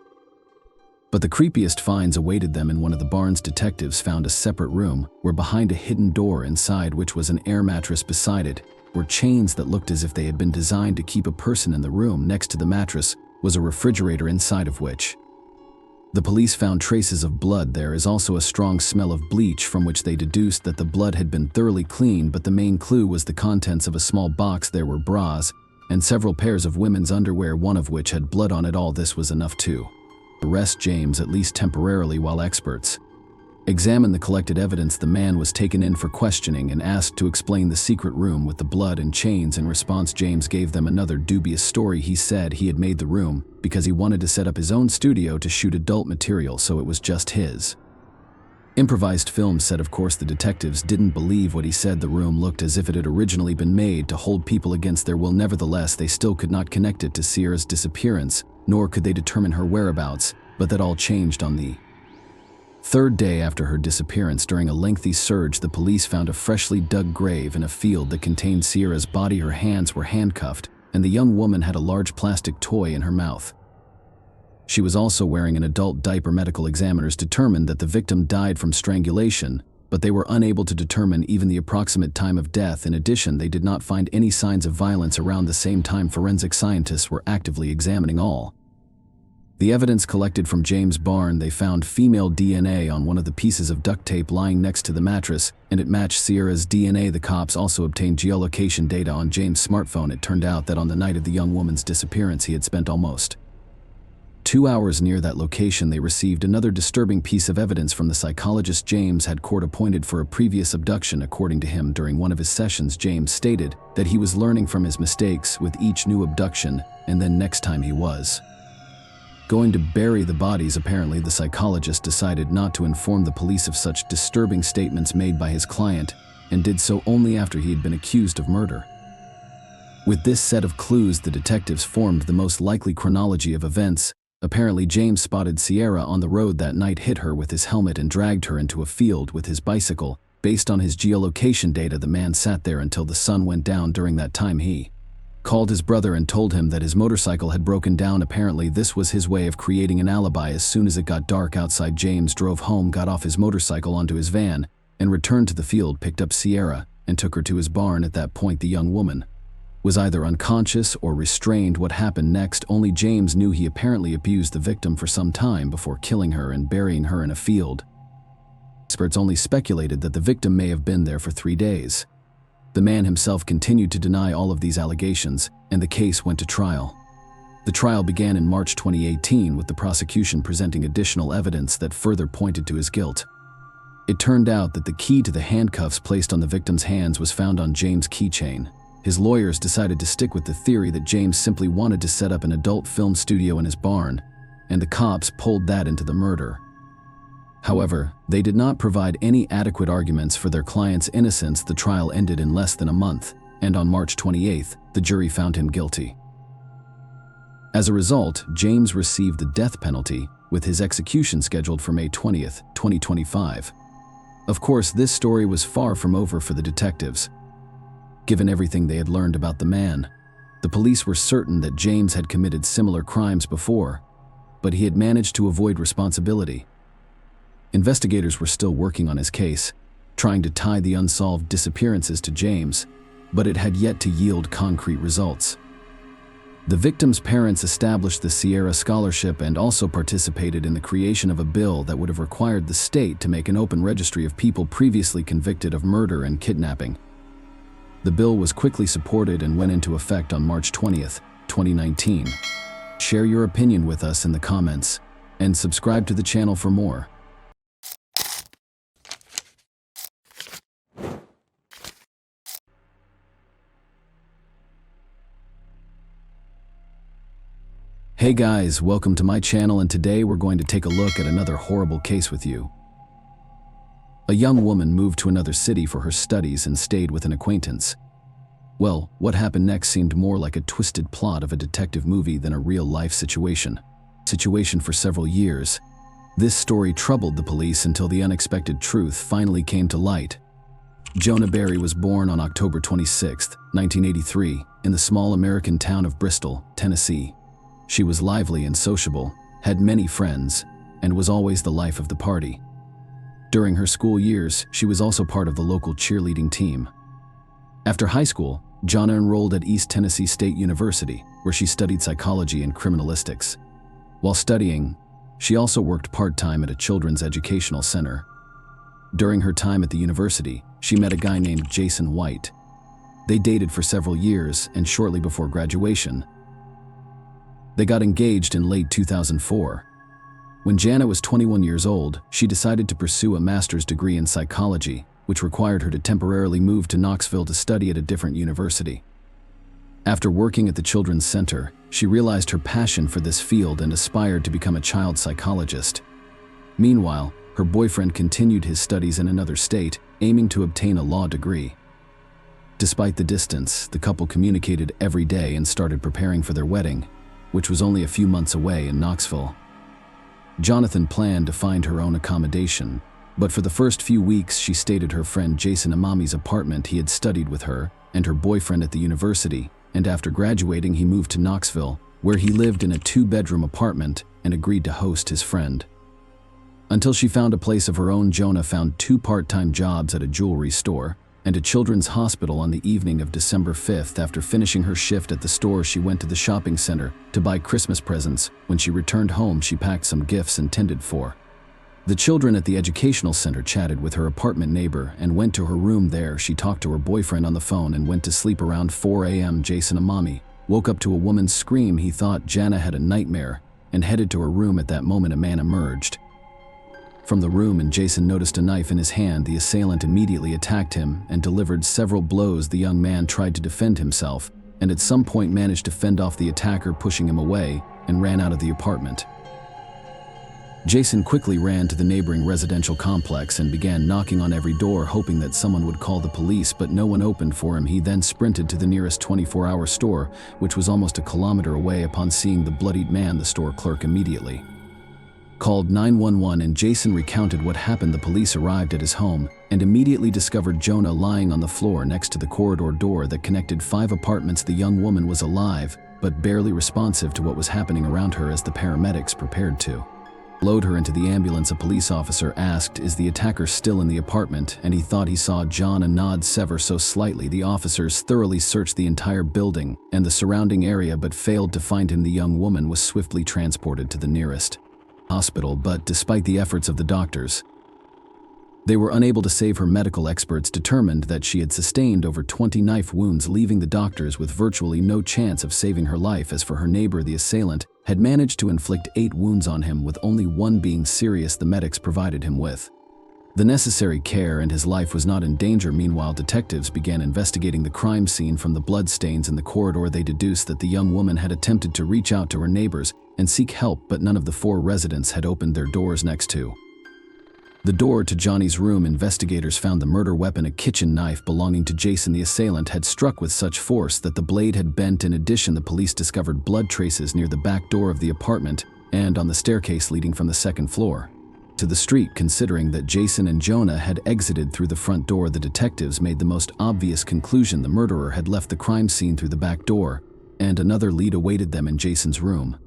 But the creepiest finds awaited them in one of the barns. Detectives found a separate room where, behind a hidden door inside which was an air mattress, beside it were chains that looked as if they had been designed to keep a person in the room. Next to the mattress was a refrigerator, inside of which the police found traces of blood. There is also a strong smell of bleach, from which they deduced that the blood had been thoroughly cleaned, but the main clue was the contents of a small box. There were bras and several pairs of women's underwear, one of which had blood on it. All this was enough to arrest James, at least temporarily, while experts examined the collected evidence. The man was taken in for questioning and asked to explain the secret room with the blood and chains. In response, James gave them another dubious story. He said he had made the room because he wanted to set up his own studio to shoot adult material, so it was just his improvised film set. Of course, the detectives didn't believe what he said. The room looked as if it had originally been made to hold people against their will. Nevertheless, they still could not connect it to Sierra's disappearance, nor could they determine her whereabouts. But that all changed on the third day after her disappearance. During a lengthy search, the police found a freshly dug grave in a field that contained Sierra's body. Her hands were handcuffed, and the young woman had a large plastic toy in her mouth. She was also wearing an adult diaper. Medical examiners determined that the victim died from strangulation, but they were unable to determine even the approximate time of death. In addition, they did not find any signs of violence. Around the same time, forensic scientists were actively examining all the evidence collected from James' barn. They found female DNA on one of the pieces of duct tape lying next to the mattress, and it matched Sierra's DNA. The cops also obtained geolocation data on James' smartphone. It turned out that on the night of the young woman's disappearance, he had spent almost 2 hours near that location. They received another disturbing piece of evidence from the psychologist James had court appointed for a previous abduction. According to him, during one of his sessions, James stated that he was learning from his mistakes with each new abduction, and then next time he was going to bury the bodies. Apparently, the psychologist decided not to inform the police of such disturbing statements made by his client, and did so only after he had been accused of murder. With this set of clues, the detectives formed the most likely chronology of events. Apparently, James spotted Sierra on the road that night, hit her with his helmet, and dragged her into a field with his bicycle. Based on his geolocation data, the man sat there until the sun went down. During that time, he called his brother and told him that his motorcycle had broken down. Apparently, this was his way of creating an alibi. As soon as it got dark outside, James drove home, got off his motorcycle onto his van, and returned to the field, picked up Sierra, and took her to his barn. At that point, the young woman was either unconscious or restrained. What happened next, only James knew. He apparently abused the victim for some time before killing her and burying her in a field. Experts only speculated that the victim may have been there for 3 days. The man himself continued to deny all of these allegations, and the case went to trial. The trial began in March 2018, with the prosecution presenting additional evidence that further pointed to his guilt. It turned out that the key to the handcuffs placed on the victim's hands was found on James' keychain. His lawyers decided to stick with the theory that James simply wanted to set up an adult film studio in his barn, and the cops pulled that into the murder. However, they did not provide any adequate arguments for their client's innocence. The trial ended in less than a month, and on March 28th, the jury found him guilty. As a result, James received the death penalty, with his execution scheduled for May 20th, 2025. Of course, this story was far from over for the detectives. Given everything they had learned about the man, the police were certain that James had committed similar crimes before, but he had managed to avoid responsibility. Investigators were still working on his case, trying to tie the unsolved disappearances to James, but it had yet to yield concrete results. The victim's parents established the Sierra Scholarship and also participated in the creation of a bill that would have required the state to make an open registry of people previously convicted of murder and kidnapping. The bill was quickly supported and went into effect on March 20th, 2019. Share your opinion with us in the comments, and subscribe to the channel for more. Hey guys, welcome to my channel, and today we're going to take a look at another horrible case with you. A young woman moved to another city for her studies and stayed with an acquaintance. Well, what happened next seemed more like a twisted plot of a detective movie than a real-life situation. For several years. This story troubled the police until the unexpected truth finally came to light. Jonah Berry was born on October 26, 1983, in the small American town of Bristol, Tennessee. She was lively and sociable, had many friends, and was always the life of the party. During her school years, she was also part of the local cheerleading team. After high school, Jonah enrolled at East Tennessee State University, where she studied psychology and criminalistics. While studying, she also worked part-time at a children's educational center. During her time at the university, she met a guy named Jason White. They dated for several years, and shortly before graduation, they got engaged in late 2004. When Jana was 21 years old, she decided to pursue a master's degree in psychology, which required her to temporarily move to Knoxville to study at a different university. After working at the Children's Center, she realized her passion for this field and aspired to become a child psychologist. Meanwhile, her boyfriend continued his studies in another state, aiming to obtain a law degree. Despite the distance, the couple communicated every day and started preparing for their wedding, which was only a few months away in Knoxville. Jonathan planned to find her own accommodation, but for the first few weeks she stayed at her friend Jason Amami's apartment. He had studied with her and her boyfriend at the university, and after graduating he moved to Knoxville, where he lived in a 2-bedroom apartment and agreed to host his friend. Until she found a place of her own, Jonah found 2 part-time jobs at a jewelry store and a children's hospital. On the evening of December 5th, after finishing her shift at the store, she went to the shopping center to buy Christmas presents. When she returned home, she packed some gifts intended for the children at the educational center, chatted with her apartment neighbor, and went to her room. There, she talked to her boyfriend on the phone and went to sleep. Around 4 a.m., Jason Amami woke up to a woman's scream. He thought Jana had a nightmare and headed to her room. At that moment, a man emerged from the room and Jason noticed a knife in his hand. The assailant immediately attacked him and delivered several blows. The young man tried to defend himself and at some point managed to fend off the attacker, pushing him away, and ran out of the apartment. Jason quickly ran to the neighboring residential complex and began knocking on every door, hoping that someone would call the police, but no one opened for him. He then sprinted to the nearest 24-hour store, which was almost a kilometer away. Upon seeing the bloodied man, the store clerk immediately called 911 and Jason recounted what happened. The police arrived at his home and immediately discovered Jonah lying on the floor next to the corridor door that connected 5 apartments. The young woman was alive, but barely responsive to what was happening around her. As the paramedics prepared to load her into the ambulance, a police officer asked, "Is the attacker still in the apartment?" and he thought he saw Jonah nod ever so slightly. The officers thoroughly searched the entire building and the surrounding area but failed to find him. The young woman was swiftly transported to the nearest hospital, but despite the efforts of the doctors, they were unable to save her. Medical experts determined that she had sustained over 20 knife wounds, leaving the doctors with virtually no chance of saving her life. As for her neighbor, the assailant had managed to inflict 8 wounds on him, with only one being serious. The medics provided him with The necessary care and his life was not in danger. Meanwhile, detectives began investigating the crime scene. From the bloodstains in the corridor, they deduced that the young woman had attempted to reach out to her neighbors and seek help, but none of the 4 residents had opened their doors. Next to the door to Johnny's room, investigators found the murder weapon, a kitchen knife belonging to Jason. The assailant had struck with such force that the blade had bent. In addition, the police discovered blood traces near the back door of the apartment and on the staircase leading from the 2nd floor to the street. Considering that Jason and Jonah had exited through the front door, the detectives made the most obvious conclusion: the murderer had left the crime scene through the back door, and another lead awaited them in Jason's room.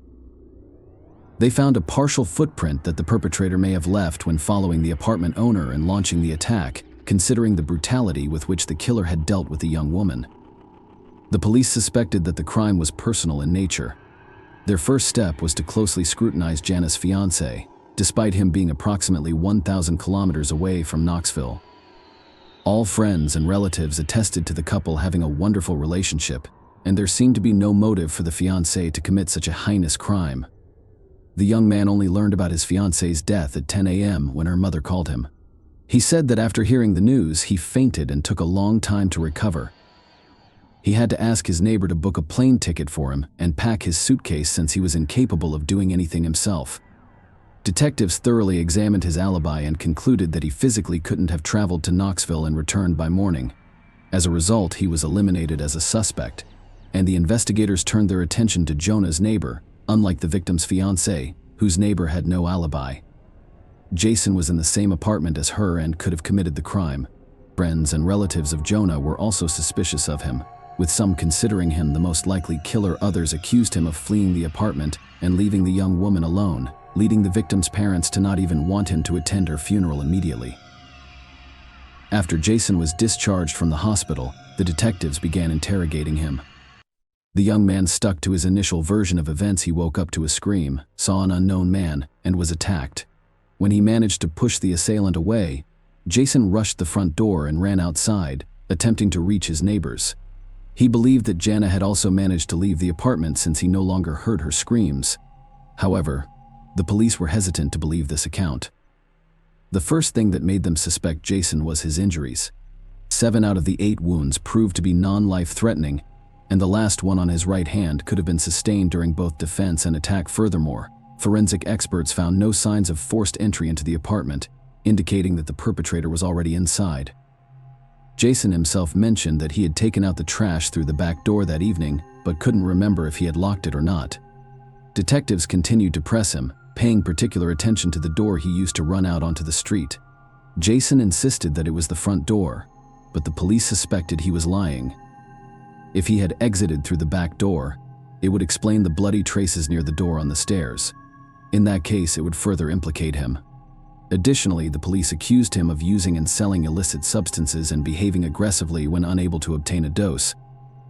They found a partial footprint that the perpetrator may have left when following the apartment owner and launching the attack, considering the brutality with which the killer had dealt with the young woman. The police suspected that the crime was personal in nature. Their first step was to closely scrutinize Jana's fiancé, despite him being approximately 1,000 kilometers away from Knoxville. All friends and relatives attested to the couple having a wonderful relationship, and there seemed to be no motive for the fiancé to commit such a heinous crime. The young man only learned about his fiancé's death at 10 a.m. when her mother called him. He said that after hearing the news, he fainted and took a long time to recover. He had to ask his neighbor to book a plane ticket for him and pack his suitcase since he was incapable of doing anything himself. Detectives thoroughly examined his alibi and concluded that he physically couldn't have traveled to Knoxville and returned by morning. As a result, he was eliminated as a suspect, and the investigators turned their attention to Jonah's neighbor, unlike the victim's fiancé, whose neighbor had no alibi. Jason was in the same apartment as her and could have committed the crime. Friends and relatives of Jonah were also suspicious of him, with some considering him the most likely killer. Others accused him of fleeing the apartment and leaving the young woman alone, leading the victim's parents to not even want him to attend her funeral immediately. After Jason was discharged from the hospital, the detectives began interrogating him. The young man stuck to his initial version of events. He woke up to a scream, saw an unknown man, and was attacked. When he managed to push the assailant away, Jason rushed the front door and ran outside, attempting to reach his neighbors. He believed that Jana had also managed to leave the apartment since he no longer heard her screams. However, the police were hesitant to believe this account. The first thing that made them suspect Jason was his injuries. 7 out of the 8 wounds proved to be non-life-threatening, and the last one on his right hand could have been sustained during both defense and attack. Furthermore, forensic experts found no signs of forced entry into the apartment, indicating that the perpetrator was already inside. Jason himself mentioned that he had taken out the trash through the back door that evening, but couldn't remember if he had locked it or not. Detectives continued to press him, paying particular attention to the door he used to run out onto the street. Jason insisted that it was the front door, but the police suspected he was lying. If he had exited through the back door, it would explain the bloody traces near the door on the stairs. In that case, it would further implicate him. Additionally, the police accused him of using and selling illicit substances and behaving aggressively when unable to obtain a dose.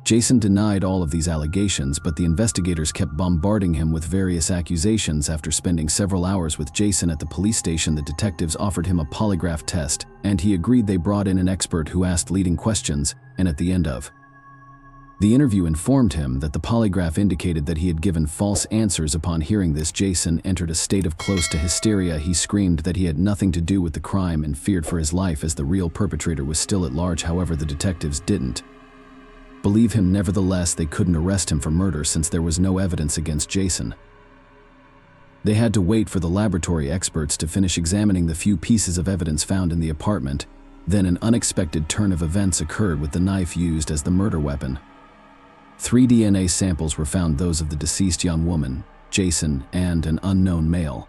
Jason denied all of these allegations, but the investigators kept bombarding him with various accusations. After spending several hours with Jason at the police station, the detectives offered him a polygraph test, and he agreed. They brought in an expert who asked leading questions, and at the end of the interview informed him that the polygraph indicated that he had given false answers. Upon hearing this, Jason entered a state of close to hysteria. He screamed that he had nothing to do with the crime and feared for his life as the real perpetrator was still at large. However, the detectives didn't believe him. Nevertheless, they couldn't arrest him for murder since there was no evidence against Jason. They had to wait for the laboratory experts to finish examining the few pieces of evidence found in the apartment. Then an unexpected turn of events occurred with the knife used as the murder weapon. 3 DNA samples were found, those of the deceased young woman, Jason, and an unknown male.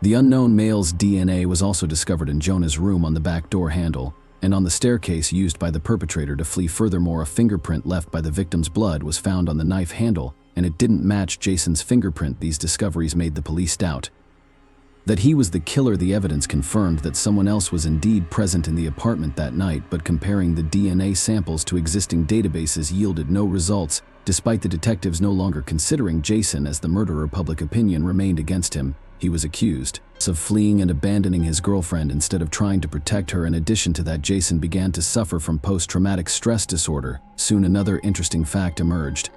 The unknown male's DNA was also discovered in Jonah's room on the back door handle and on the staircase used by the perpetrator to flee. Furthermore, a fingerprint left by the victim's blood was found on the knife handle, and it didn't match Jason's fingerprint. These discoveries made the police doubt that he was the killer. The evidence confirmed that someone else was indeed present in the apartment that night, but comparing the DNA samples to existing databases yielded no results. Despite the detectives no longer considering Jason as the murderer, public opinion remained against him. He was accused of fleeing and abandoning his girlfriend instead of trying to protect her. In addition to that, Jason began to suffer from post-traumatic stress disorder. Soon another interesting fact emerged.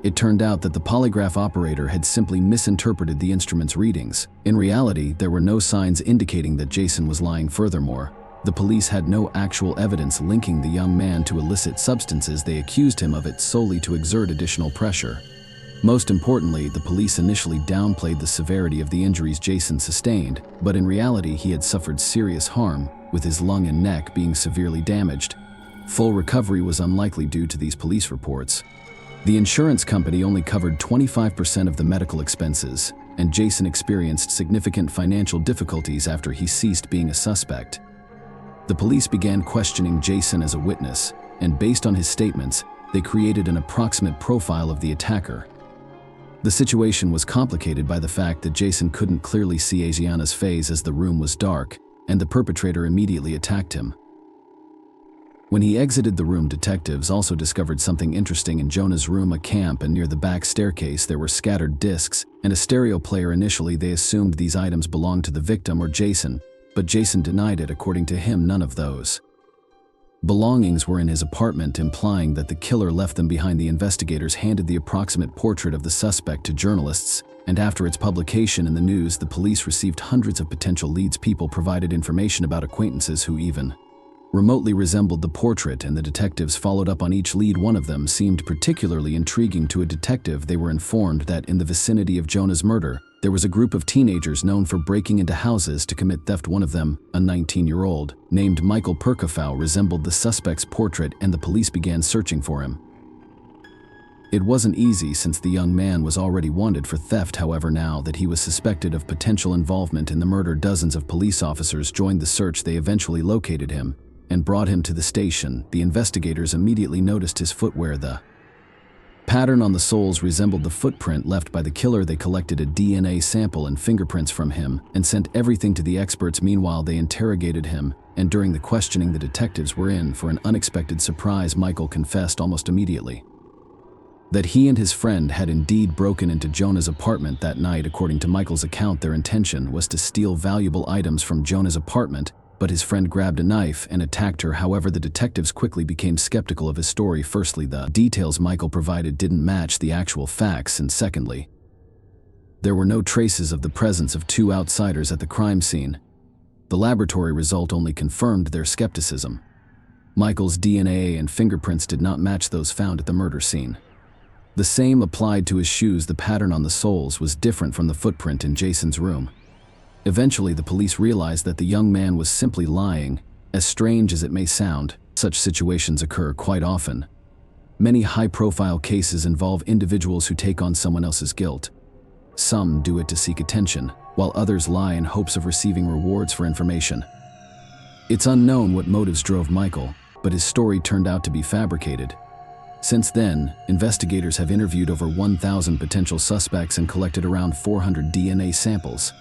It turned out that the polygraph operator had simply misinterpreted the instrument's readings. In reality, there were no signs indicating that Jason was lying. Furthermore, the police had no actual evidence linking the young man to illicit substances. They accused him of it solely to exert additional pressure. Most importantly, the police initially downplayed the severity of the injuries Jason sustained, but in reality he had suffered serious harm, with his lung and neck being severely damaged. Full recovery was unlikely due to these police reports. The insurance company only covered 25% of the medical expenses, and Jason experienced significant financial difficulties after he ceased being a suspect. The police began questioning Jason as a witness, and based on his statements, they created an approximate profile of the attacker. The situation was complicated by the fact that Jason couldn't clearly see Asiana's face as the room was dark, and the perpetrator immediately attacked him. When he exited the room, detectives also discovered something interesting in Jonah's room, a camp, and near the back staircase there were scattered discs and a stereo player. Initially they assumed these items belonged to the victim or Jason, but Jason denied it. According to him, none of those belongings were in his apartment, implying that the killer left them behind. The investigators handed the approximate portrait of the suspect to journalists, and after its publication in the news, the police received hundreds of potential leads. People provided information about acquaintances who even remotely resembled the portrait, and the detectives followed up on each lead. One of them seemed particularly intriguing to a detective. They were informed that in the vicinity of Jonah's murder, there was a group of teenagers known for breaking into houses to commit theft. One of them, a 19-year-old, named Michael Perkofow, resembled the suspect's portrait, and the police began searching for him. It wasn't easy since the young man was already wanted for theft. However, now that he was suspected of potential involvement in the murder, dozens of police officers joined the search. They eventually located him and brought him to the station. The investigators immediately noticed his footwear. The pattern on the soles resembled the footprint left by the killer. They collected a DNA sample and fingerprints from him and sent everything to the experts. Meanwhile, they interrogated him, and during the questioning, the detectives were in for an unexpected surprise. Michael confessed almost immediately that he and his friend had indeed broken into Jonah's apartment that night. According to Michael's account, their intention was to steal valuable items from Jonah's apartment, but his friend grabbed a knife and attacked her. However, the detectives quickly became skeptical of his story. Firstly, the details Michael provided didn't match the actual facts, and secondly, there were no traces of the presence of two outsiders at the crime scene. The laboratory result only confirmed their skepticism. Michael's DNA and fingerprints did not match those found at the murder scene. The same applied to his shoes. The pattern on the soles was different from the footprint in Jason's room. Eventually, the police realized that the young man was simply lying. As strange as it may sound, such situations occur quite often. Many high-profile cases involve individuals who take on someone else's guilt. Some do it to seek attention, while others lie in hopes of receiving rewards for information. It's unknown what motives drove Michael, but his story turned out to be fabricated. Since then, investigators have interviewed over 1,000 potential suspects and collected around 400 DNA samples.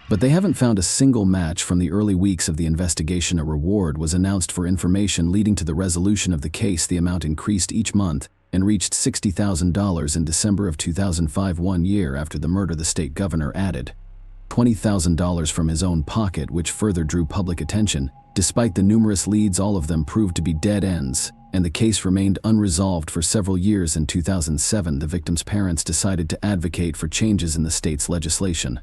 But they haven't found a single match. From the early weeks of the investigation, a reward was announced for information leading to the resolution of the case. The amount increased each month and reached $60,000 in December of 2005. 1 year after the murder, the state governor added $20,000 from his own pocket, which further drew public attention. Despite the numerous leads, all of them proved to be dead ends, and the case remained unresolved for several years. In 2007, the victim's parents decided to advocate for changes in the state's legislation.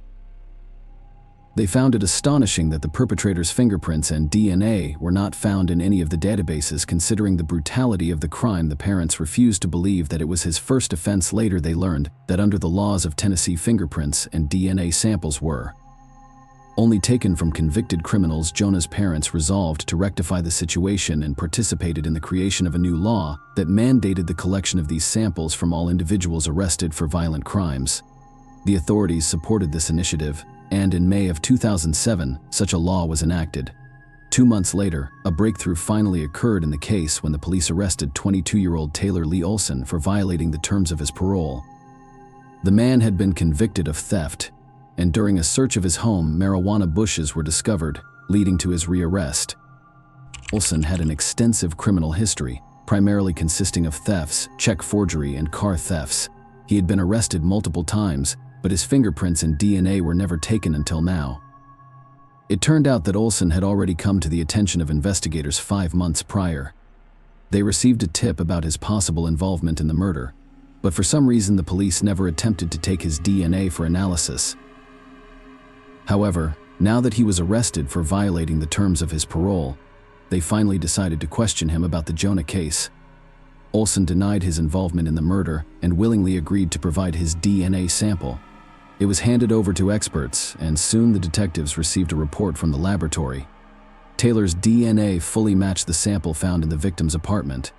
They found it astonishing that the perpetrator's fingerprints and DNA were not found in any of the databases. Considering the brutality of the crime, the parents refused to believe that it was his first offense. Later, they learned that under the laws of Tennessee, fingerprints and DNA samples were only taken from convicted criminals. Jonah's parents resolved to rectify the situation and participated in the creation of a new law that mandated the collection of these samples from all individuals arrested for violent crimes. The authorities supported this initiative, and in May of 2007, such a law was enacted. 2 months later, a breakthrough finally occurred in the case when the police arrested 22-year-old Taylor Lee Olson for violating the terms of his parole. The man had been convicted of theft, and during a search of his home, marijuana bushes were discovered, leading to his rearrest. Olson had an extensive criminal history, primarily consisting of thefts, check forgery, and car thefts. He had been arrested multiple times, but his fingerprints and DNA were never taken until now. It turned out that Olson had already come to the attention of investigators 5 months prior. They received a tip about his possible involvement in the murder, but for some reason the police never attempted to take his DNA for analysis. However, now that he was arrested for violating the terms of his parole, they finally decided to question him about the Jonah case. Olson denied his involvement in the murder and willingly agreed to provide his DNA sample. It was handed over to experts, and soon the detectives received a report from the laboratory. Taylor's DNA fully matched the sample found in the victim's apartment.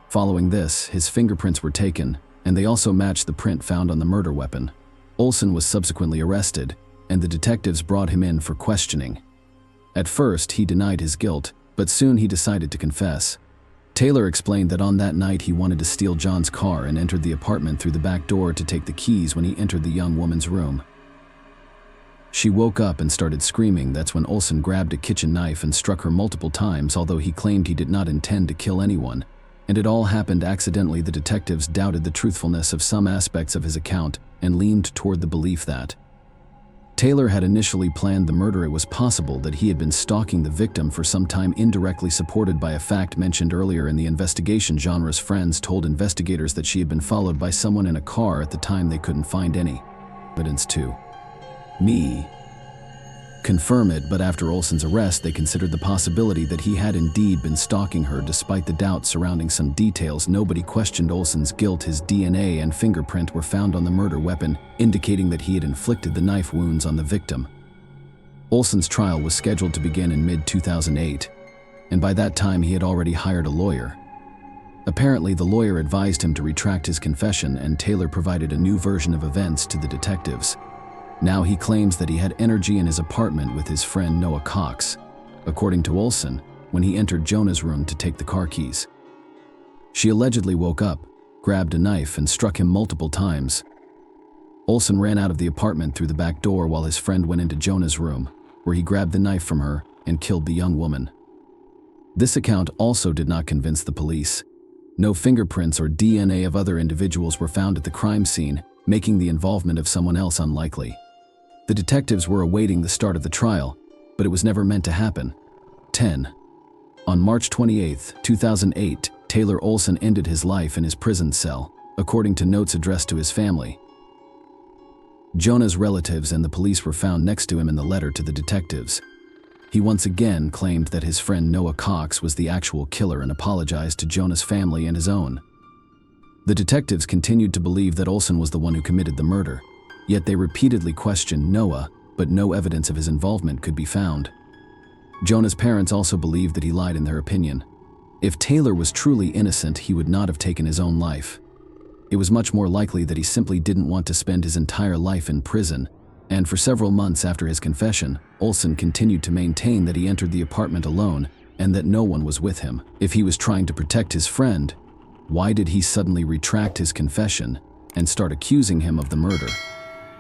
Following this, his fingerprints were taken, and they also matched the print found on the murder weapon. Olson was subsequently arrested, and the detectives brought him in for questioning. At first, he denied his guilt, but soon he decided to confess. Taylor explained that on that night he wanted to steal John's car and entered the apartment through the back door to take the keys when he entered the young woman's room. She woke up and started screaming. That's when Olson grabbed a kitchen knife and struck her multiple times, although he claimed he did not intend to kill anyone. And it all happened accidentally. The detectives doubted the truthfulness of some aspects of his account and leaned toward the belief that Taylor had initially planned the murder. It was possible that he had been stalking the victim for some time, indirectly supported by a fact mentioned earlier in the investigation. Genre's friends told investigators that she had been followed by someone in a car. At the time, they couldn't find any evidence to confirm it, but after Olson's arrest, they considered the possibility that he had indeed been stalking her. Despite the doubt surrounding some details, nobody questioned Olson's guilt. His DNA and fingerprint were found on the murder weapon, indicating that he had inflicted the knife wounds on the victim. Olson's trial was scheduled to begin in mid-2008, and by that time he had already hired a lawyer. Apparently, the lawyer advised him to retract his confession, and Taylor provided a new version of events to the detectives. Now he claims that he had energy in his apartment with his friend Noah Cox, according to Olson, when he entered Jonah's room to take the car keys. She allegedly woke up, grabbed a knife, and struck him multiple times. Olson ran out of the apartment through the back door while his friend went into Jonah's room, where he grabbed the knife from her and killed the young woman. This account also did not convince the police. No fingerprints or DNA of other individuals were found at the crime scene, making the involvement of someone else unlikely. The detectives were awaiting the start of the trial, but it was never meant to happen. 10. On March 28, 2008, Taylor Olson ended his life in his prison cell, according to notes addressed to his family. Jonah's relatives and the police were found next to him in the letter to the detectives. He once again claimed that his friend Noah Cox was the actual killer and apologized to Jonah's family and his own. The detectives continued to believe that Olson was the one who committed the murder, yet they repeatedly questioned Noah, but no evidence of his involvement could be found. Jonah's parents also believed that he lied in their opinion. If Taylor was truly innocent, he would not have taken his own life. It was much more likely that he simply didn't want to spend his entire life in prison, and for several months after his confession, Olson continued to maintain that he entered the apartment alone and that no one was with him. If he was trying to protect his friend, why did he suddenly retract his confession and start accusing him of the murder?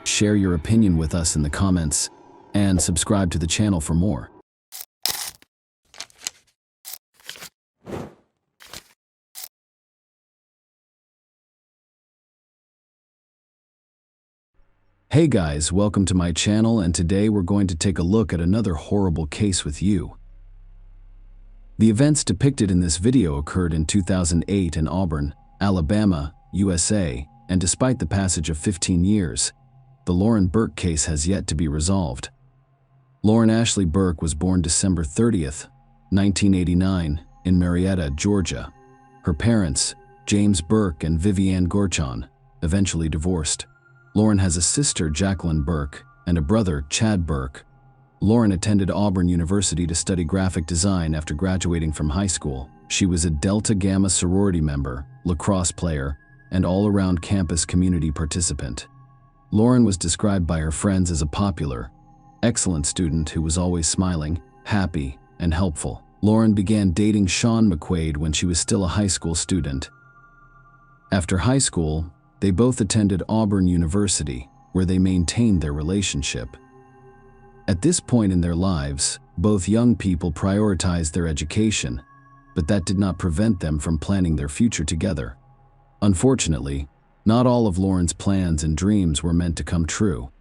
Share your opinion with us in the comments, and subscribe to the channel for more. Hey guys, welcome to my channel, and today we're going to take a look at another horrible case with you. The events depicted in this video occurred in 2008 in Auburn, Alabama, USA, and despite the passage of 15 years, the Lauren Burke case has yet to be resolved. Lauren Ashley Burke was born December 30th, 1989, in Marietta, Georgia. Her parents, James Burke and Vivian Gorchon, eventually divorced. Lauren has a sister, Jacqueline Burke, and a brother, Chad Burke. Lauren attended Auburn University to study graphic design after graduating from high school. She was a Delta Gamma sorority member, lacrosse player, and all-around campus community participant. Lauren was described by her friends as a popular, excellent student who was always smiling, happy, and helpful. Lauren began dating Sean McQuaid when she was still a high school student. After high school, they both attended Auburn University, where they maintained their relationship. At this point in their lives, both young people prioritized their education, but that did not prevent them from planning their future together. Unfortunately, not all of Lauren's plans and dreams were meant to come true.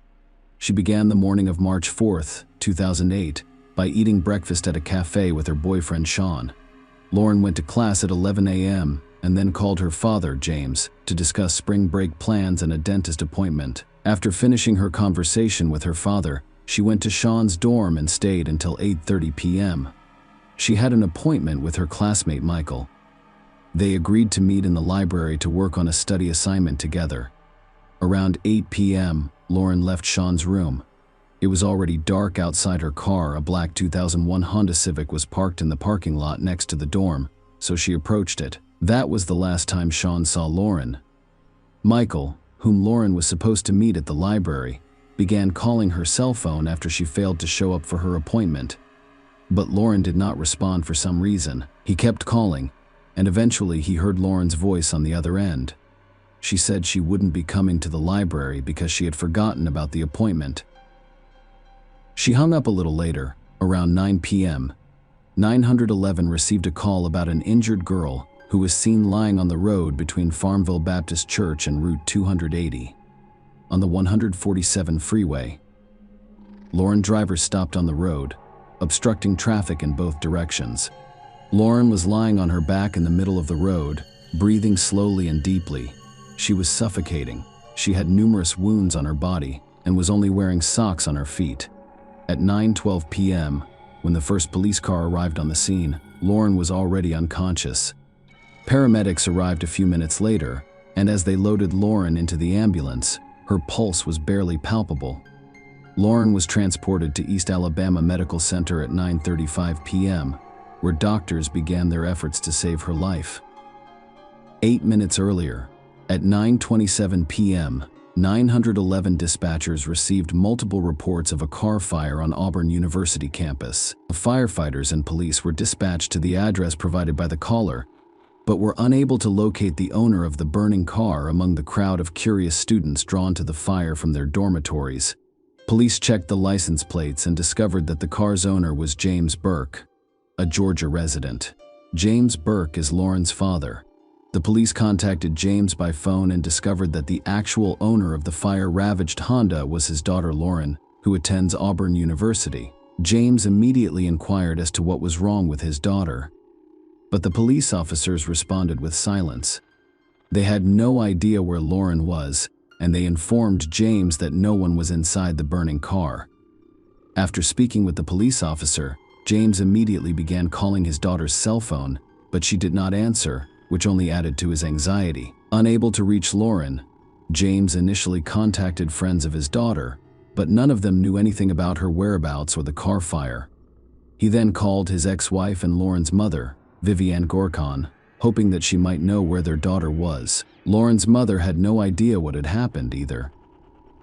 She began the morning of March 4th, 2008, by eating breakfast at a cafe with her boyfriend Sean. Lauren went to class at 11 a.m., and then called her father, James, to discuss spring break plans and a dentist appointment. After finishing her conversation with her father, she went to Sean's dorm and stayed until 8:30 p.m. She had an appointment with her classmate Michael. They agreed to meet in the library to work on a study assignment together. Around 8 p.m., Lauren left Sean's room. It was already dark outside her car. A black 2001 Honda Civic was parked in the parking lot next to the dorm, so she approached it. That was the last time Sean saw Lauren. Michael, whom Lauren was supposed to meet at the library, began calling her cell phone after she failed to show up for her appointment. But Lauren did not respond for some reason. He kept calling, and eventually he heard Lauren's voice on the other end. She said she wouldn't be coming to the library because she had forgotten about the appointment. She hung up a little later, around 9 p.m. 911 received a call about an injured girl who was seen lying on the road between Farmville Baptist Church and Route 280 on the 147 freeway. Lauren driver stopped on the road, obstructing traffic in both directions. Lauren was lying on her back in the middle of the road, breathing slowly and deeply. She was suffocating. She had numerous wounds on her body and was only wearing socks on her feet. At 9:12 p.m., when the first police car arrived on the scene, Lauren was already unconscious. Paramedics arrived a few minutes later, and as they loaded Lauren into the ambulance, her pulse was barely palpable. Lauren was transported to East Alabama Medical Center at 9:35 p.m., where doctors began their efforts to save her life. 8 minutes earlier, at 9:27 p.m., 911 dispatchers received multiple reports of a car fire on Auburn University campus. Firefighters and police were dispatched to the address provided by the caller, but were unable to locate the owner of the burning car among the crowd of curious students drawn to the fire from their dormitories. Police checked the license plates and discovered that the car's owner was James Burke, a Georgia resident. James Burke is Lauren's father. The police contacted James by phone and discovered that the actual owner of the fire-ravaged Honda was his daughter Lauren, who attends Auburn University. James immediately inquired as to what was wrong with his daughter, but the police officers responded with silence. They had no idea where Lauren was, and they informed James that no one was inside the burning car. After speaking with the police officer, James immediately began calling his daughter's cell phone, but she did not answer, which only added to his anxiety. Unable to reach Lauren, James initially contacted friends of his daughter, but none of them knew anything about her whereabouts or the car fire. He then called his ex-wife and Lauren's mother, Vivian Gorkon, hoping that she might know where their daughter was. Lauren's mother had no idea what had happened either.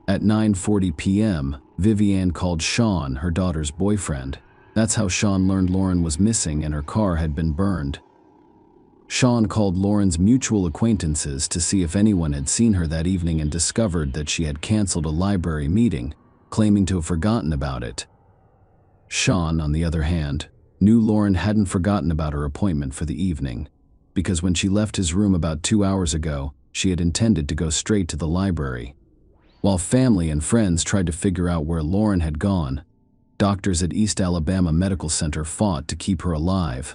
At 9:40 p.m., Vivian called Sean, her daughter's boyfriend. That's how Sean learned Lauren was missing and her car had been burned. Sean called Lauren's mutual acquaintances to see if anyone had seen her that evening and discovered that she had canceled a library meeting, claiming to have forgotten about it. Sean, on the other hand, knew Lauren hadn't forgotten about her appointment for the evening, because when she left his room about 2 hours ago, she had intended to go straight to the library. While family and friends tried to figure out where Lauren had gone, doctors at East Alabama Medical Center fought to keep her alive.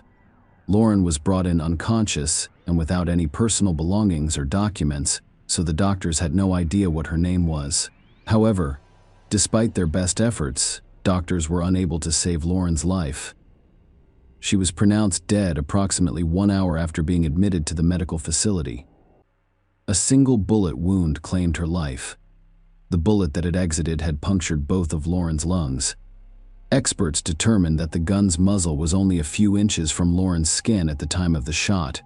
Lauren was brought in unconscious and without any personal belongings or documents, so the doctors had no idea what her name was. However, despite their best efforts, doctors were unable to save Lauren's life. She was pronounced dead approximately 1 hour after being admitted to the medical facility. A single bullet wound claimed her life. The bullet that had exited had punctured both of Lauren's lungs. Experts determined that the gun's muzzle was only a few inches from Lauren's skin at the time of the shot.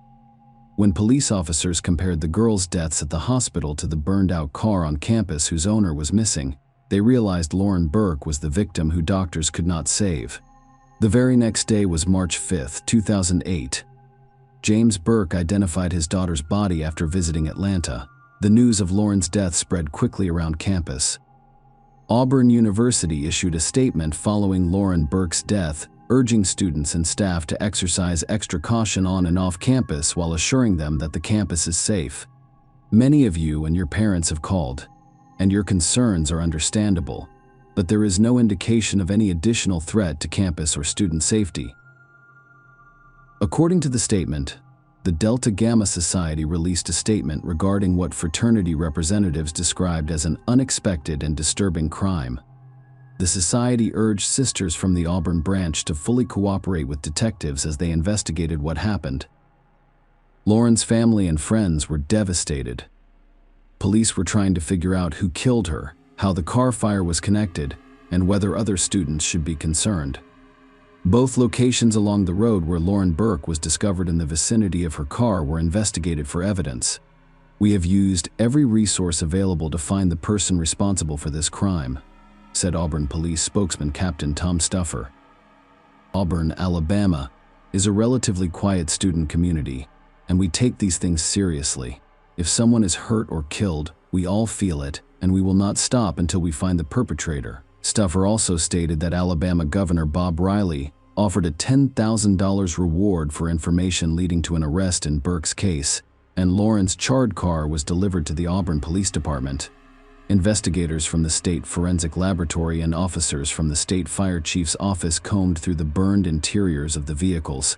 When police officers compared the girl's deaths at the hospital to the burned-out car on campus whose owner was missing, they realized Lauren Burke was the victim who doctors could not save. The very next day was March 5, 2008. James Burke identified his daughter's body after visiting Atlanta. The news of Lauren's death spread quickly around campus. Auburn University issued a statement following Lauren Burke's death, urging students and staff to exercise extra caution on and off campus while assuring them that the campus is safe. Many of you and your parents have called, and your concerns are understandable, but there is no indication of any additional threat to campus or student safety. According to the statement, the Delta Gamma Society released a statement regarding what fraternity representatives described as an unexpected and disturbing crime. The society urged sisters from the Auburn branch to fully cooperate with detectives as they investigated what happened. Lauren's family and friends were devastated. Police were trying to figure out who killed her, how the car fire was connected, and whether other students should be concerned. Both locations along the road where Lauren Burke was discovered in the vicinity of her car were investigated for evidence. "We have used every resource available to find the person responsible for this crime," said Auburn Police spokesman Captain Tom Stuffer. Auburn, Alabama, is a relatively quiet student community, and we take these things seriously. If someone is hurt or killed, we all feel it, and we will not stop until we find the perpetrator. Stuffer also stated that Alabama Governor Bob Riley offered a $10,000 reward for information leading to an arrest in Burke's case, and Lauren's charred car was delivered to the Auburn Police Department. Investigators from the State Forensic Laboratory and officers from the State Fire Chief's office combed through the burned interiors of the vehicles.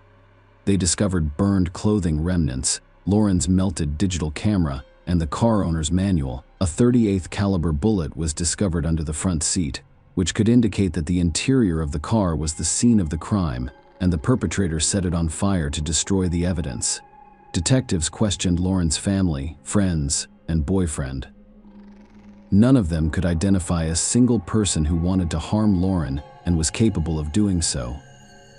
They discovered burned clothing remnants, Lauren's melted digital camera, and the car owner's manual. A .38 caliber bullet was discovered under the front seat, which could indicate that the interior of the car was the scene of the crime, and the perpetrator set it on fire to destroy the evidence. Detectives questioned Lauren's family, friends, and boyfriend. None of them could identify a single person who wanted to harm Lauren and was capable of doing so.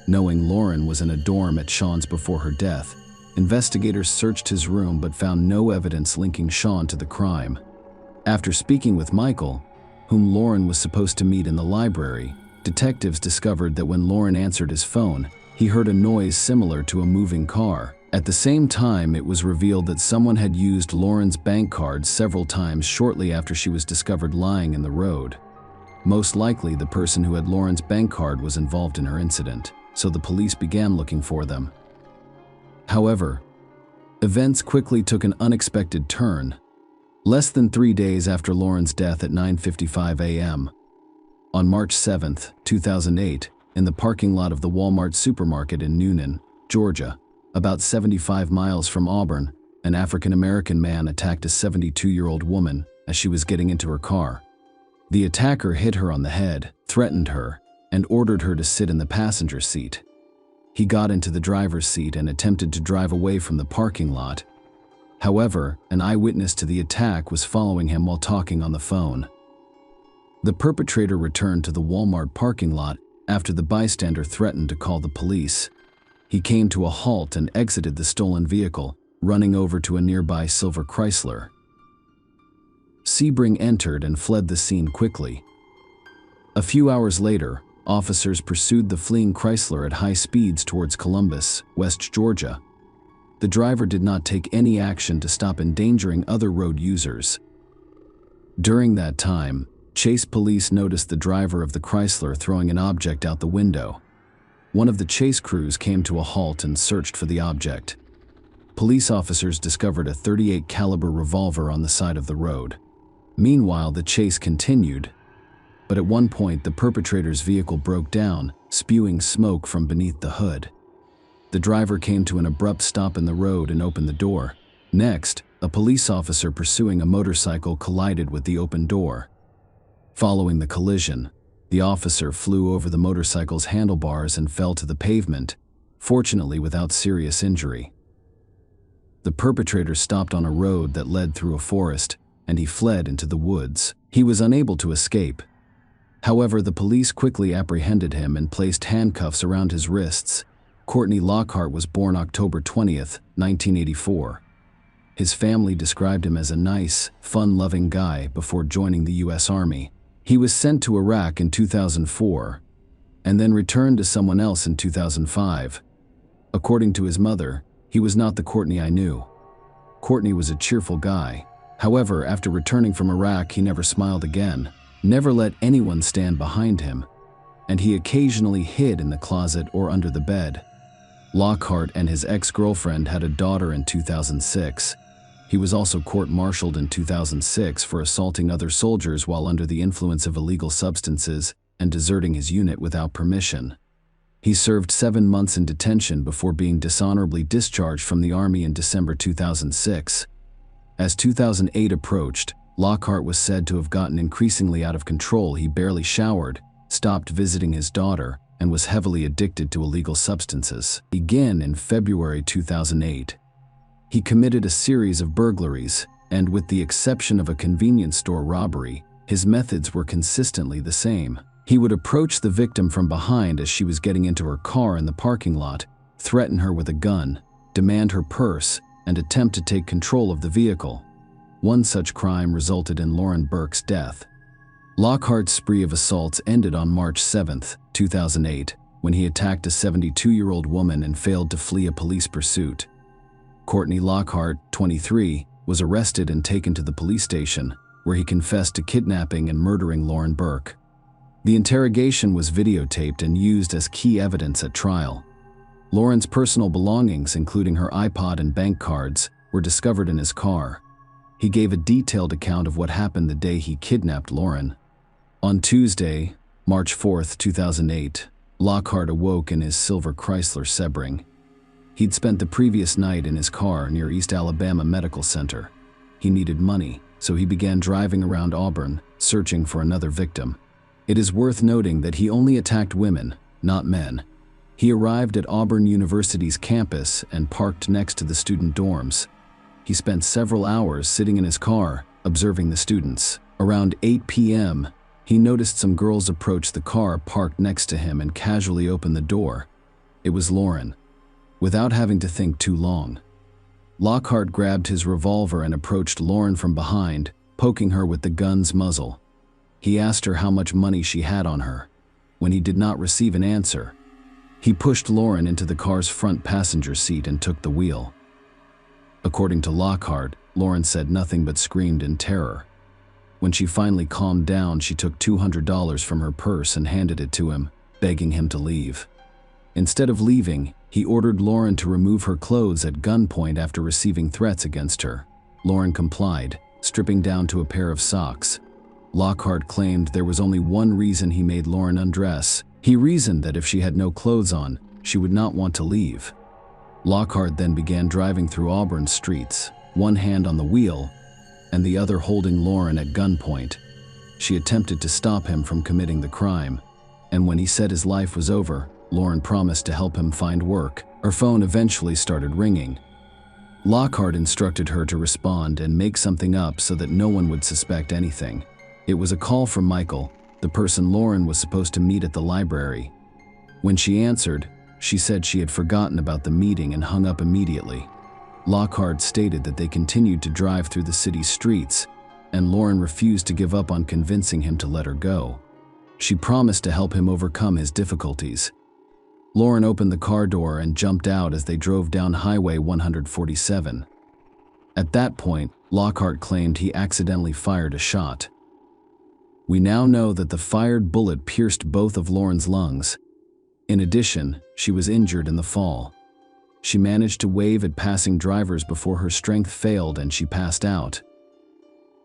Knowing Lauren was in a dorm at Sean's before her death, investigators searched his room but found no evidence linking Sean to the crime. After speaking with Michael, whom Lauren was supposed to meet in the library, detectives discovered that when Lauren answered his phone, he heard a noise similar to a moving car. At the same time, it was revealed that someone had used Lauren's bank card several times shortly after she was discovered lying in the road. Most likely, the person who had Lauren's bank card was involved in her incident, so the police began looking for them. However, events quickly took an unexpected turn. Less than 3 days after Lauren's death at 9:55 a.m., on March 7, 2008, in the parking lot of the Walmart supermarket in Newnan, Georgia, about 75 miles from Auburn, an African-American man attacked a 72-year-old woman as she was getting into her car. The attacker hit her on the head, threatened her, and ordered her to sit in the passenger seat. He got into the driver's seat and attempted to drive away from the parking lot. However, an eyewitness to the attack was following him while talking on the phone. The perpetrator returned to the Walmart parking lot after the bystander threatened to call the police. He came to a halt and exited the stolen vehicle, running over to a nearby silver Chrysler. Sebring entered and fled the scene quickly. A few hours later, officers pursued the fleeing Chrysler at high speeds towards Columbus, West Georgia. The driver did not take any action to stop endangering other road users. During that time, Chase police noticed the driver of the Chrysler throwing an object out the window. One of the chase crews came to a halt and searched for the object. Police officers discovered a .38 caliber revolver on the side of the road. Meanwhile, the chase continued, but at one point the perpetrator's vehicle broke down, spewing smoke from beneath the hood. The driver came to an abrupt stop in the road and opened the door. Next, a police officer pursuing a motorcycle collided with the open door. Following the collision, the officer flew over the motorcycle's handlebars and fell to the pavement, fortunately without serious injury. The perpetrator stopped on a road that led through a forest, and he fled into the woods. He was unable to escape. However, the police quickly apprehended him and placed handcuffs around his wrists. Courtney Lockhart was born October 20th, 1984. His family described him as a nice, fun-loving guy before joining the U.S. Army. He was sent to Iraq in 2004 and then returned to someone else in 2005. According to his mother, he was not the Courtney I knew. Courtney was a cheerful guy. However, after returning from Iraq, he never smiled again, never let anyone stand behind him, and he occasionally hid in the closet or under the bed. Lockhart and his ex-girlfriend had a daughter in 2006. He was also court-martialed in 2006 for assaulting other soldiers while under the influence of illegal substances and deserting his unit without permission. He served 7 months in detention before being dishonorably discharged from the Army in December 2006. As 2008 approached, Lockhart was said to have gotten increasingly out of control. He barely showered, stopped visiting his daughter, and was heavily addicted to illegal substances. Again in February 2008. He committed a series of burglaries, and with the exception of a convenience store robbery, his methods were consistently the same. He would approach the victim from behind as she was getting into her car in the parking lot, threaten her with a gun, demand her purse, and attempt to take control of the vehicle. One such crime resulted in Lauren Burke's death. Lockhart's spree of assaults ended on March 7, 2008, when he attacked a 72-year-old woman and failed to flee a police pursuit. Courtney Lockhart, 23, was arrested and taken to the police station, where he confessed to kidnapping and murdering Lauren Burke. The interrogation was videotaped and used as key evidence at trial. Lauren's personal belongings, including her iPod and bank cards, were discovered in his car. He gave a detailed account of what happened the day he kidnapped Lauren. On Tuesday, March 4, 2008, Lockhart awoke in his silver Chrysler Sebring. He'd spent the previous night in his car near East Alabama Medical Center. He needed money, so he began driving around Auburn, searching for another victim. It is worth noting that he only attacked women, not men. He arrived at Auburn University's campus and parked next to the student dorms. He spent several hours sitting in his car, observing the students. Around 8 p.m., he noticed some girls approach the car parked next to him and casually open the door. It was Lauren. Without having to think too long, Lockhart grabbed his revolver and approached Lauren from behind, poking her with the gun's muzzle. He asked her how much money she had on her. When he did not receive an answer, he pushed Lauren into the car's front passenger seat and took the wheel. According to Lockhart, Lauren said nothing but screamed in terror. When she finally calmed down, she took $200 from her purse and handed it to him, begging him to leave. Instead of leaving, he ordered Lauren to remove her clothes at gunpoint after receiving threats against her. Lauren complied, stripping down to a pair of socks. Lockhart claimed there was only one reason he made Lauren undress. He reasoned that if she had no clothes on, she would not want to leave. Lockhart then began driving through Auburn's streets, one hand on the wheel and the other holding Lauren at gunpoint. She attempted to stop him from committing the crime, and when he said his life was over, Lauren promised to help him find work. Her phone eventually started ringing. Lockhart instructed her to respond and make something up so that no one would suspect anything. It was a call from Michael, the person Lauren was supposed to meet at the library. When she answered, she said she had forgotten about the meeting and hung up immediately. Lockhart stated that they continued to drive through the city's streets, and Lauren refused to give up on convincing him to let her go. She promised to help him overcome his difficulties. Lauren opened the car door and jumped out as they drove down Highway 147. At that point, Lockhart claimed he accidentally fired a shot. We now know that the fired bullet pierced both of Lauren's lungs. In addition, she was injured in the fall. She managed to wave at passing drivers before her strength failed and she passed out.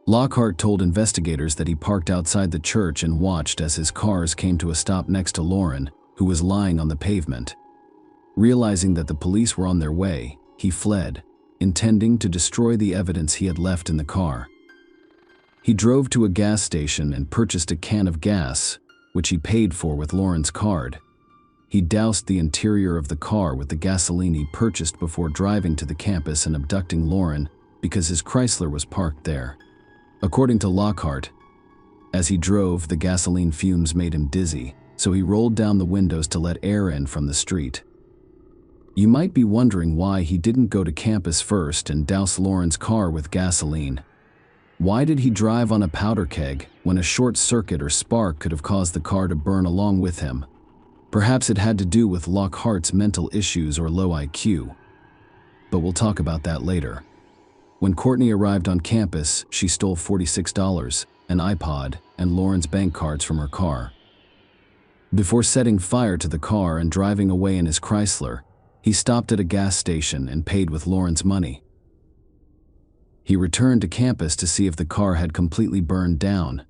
Lockhart told investigators that he parked outside the church and watched as his cars came to a stop next to Lauren, who was lying on the pavement. Realizing that the police were on their way, he fled, intending to destroy the evidence he had left in the car. He drove to a gas station and purchased a can of gas, which he paid for with Lauren's card. He doused the interior of the car with the gasoline he purchased before driving to the campus and abducting Lauren because his Chrysler was parked there. According to Lockhart, as he drove, the gasoline fumes made him dizzy, so he rolled down the windows to let air in from the street. You might be wondering why he didn't go to campus first and douse Lauren's car with gasoline. Why did he drive on a powder keg when a short circuit or spark could have caused the car to burn along with him? Perhaps it had to do with Lockhart's mental issues or low IQ. But we'll talk about that later. When Courtney arrived on campus, she stole $46, an iPod, and Lauren's bank cards from her car. Before setting fire to the car and driving away in his Chrysler, he stopped at a gas station and paid with Lauren's money. He returned to campus to see if the car had completely burned down.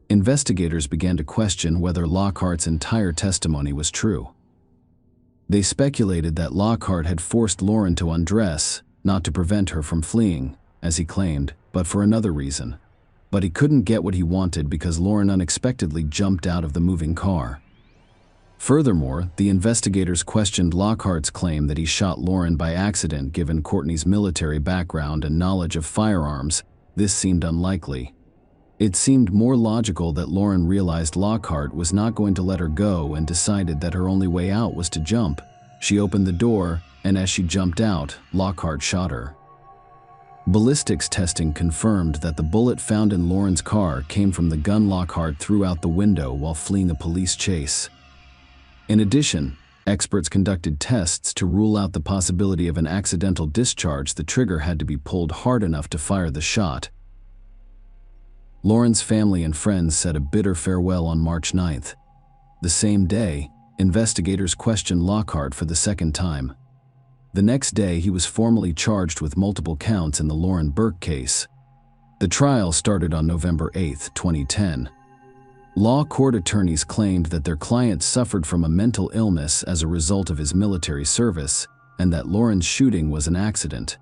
Investigators began to question whether Lockhart's entire testimony was true. They speculated that Lockhart had forced Lauren to undress, not to prevent her from fleeing, as he claimed, but for another reason. But he couldn't get what he wanted because Lauren unexpectedly jumped out of the moving car. Furthermore, the investigators questioned Lockhart's claim that he shot Lauren by accident. Given Courtney's military background and knowledge of firearms, this seemed unlikely. It seemed more logical that Lauren realized Lockhart was not going to let her go and decided that her only way out was to jump. She opened the door, and as she jumped out, Lockhart shot her. Ballistics testing confirmed that the bullet found in Lauren's car came from the gun Lockhart threw out the window while fleeing a police chase. In addition, experts conducted tests to rule out the possibility of an accidental discharge. The trigger had to be pulled hard enough to fire the shot. Lauren's family and friends said a bitter farewell on March 9th. The same day, investigators questioned Lockhart for the second time. The next day, he was formally charged with multiple counts in the Lauren Burke case. The trial started on November 8, 2010. Law court attorneys claimed that their client suffered from a mental illness as a result of his military service, and that Lauren's shooting was an accident.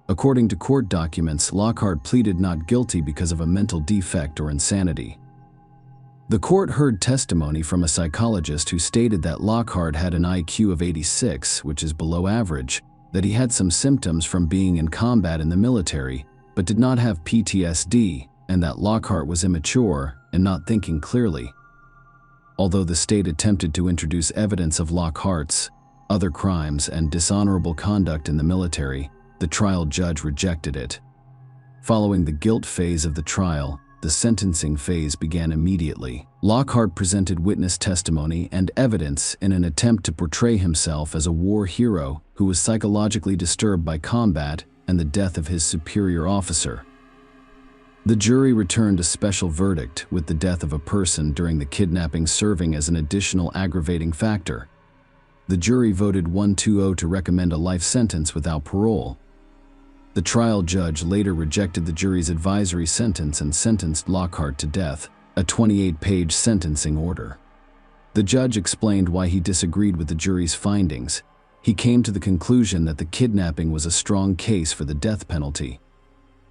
According to court documents, Lockhart pleaded not guilty because of a mental defect or insanity. The court heard testimony from a psychologist who stated that Lockhart had an IQ of 86, which is below average, that he had some symptoms from being in combat in the military, but did not have PTSD, and that Lockhart was immature and not thinking clearly. Although the state attempted to introduce evidence of Lockhart's other crimes and dishonorable conduct in the military, the trial judge rejected it. Following the guilt phase of the trial, the sentencing phase began immediately. Lockhart presented witness testimony and evidence in an attempt to portray himself as a war hero who was psychologically disturbed by combat and the death of his superior officer. The jury returned a special verdict, with the death of a person during the kidnapping serving as an additional aggravating factor. The jury voted 1-0 to recommend a life sentence without parole. The trial judge later rejected the jury's advisory sentence and sentenced Lockhart to death, a 28-page sentencing order. The judge explained why he disagreed with the jury's findings. He came to the conclusion that the kidnapping was a strong case for the death penalty.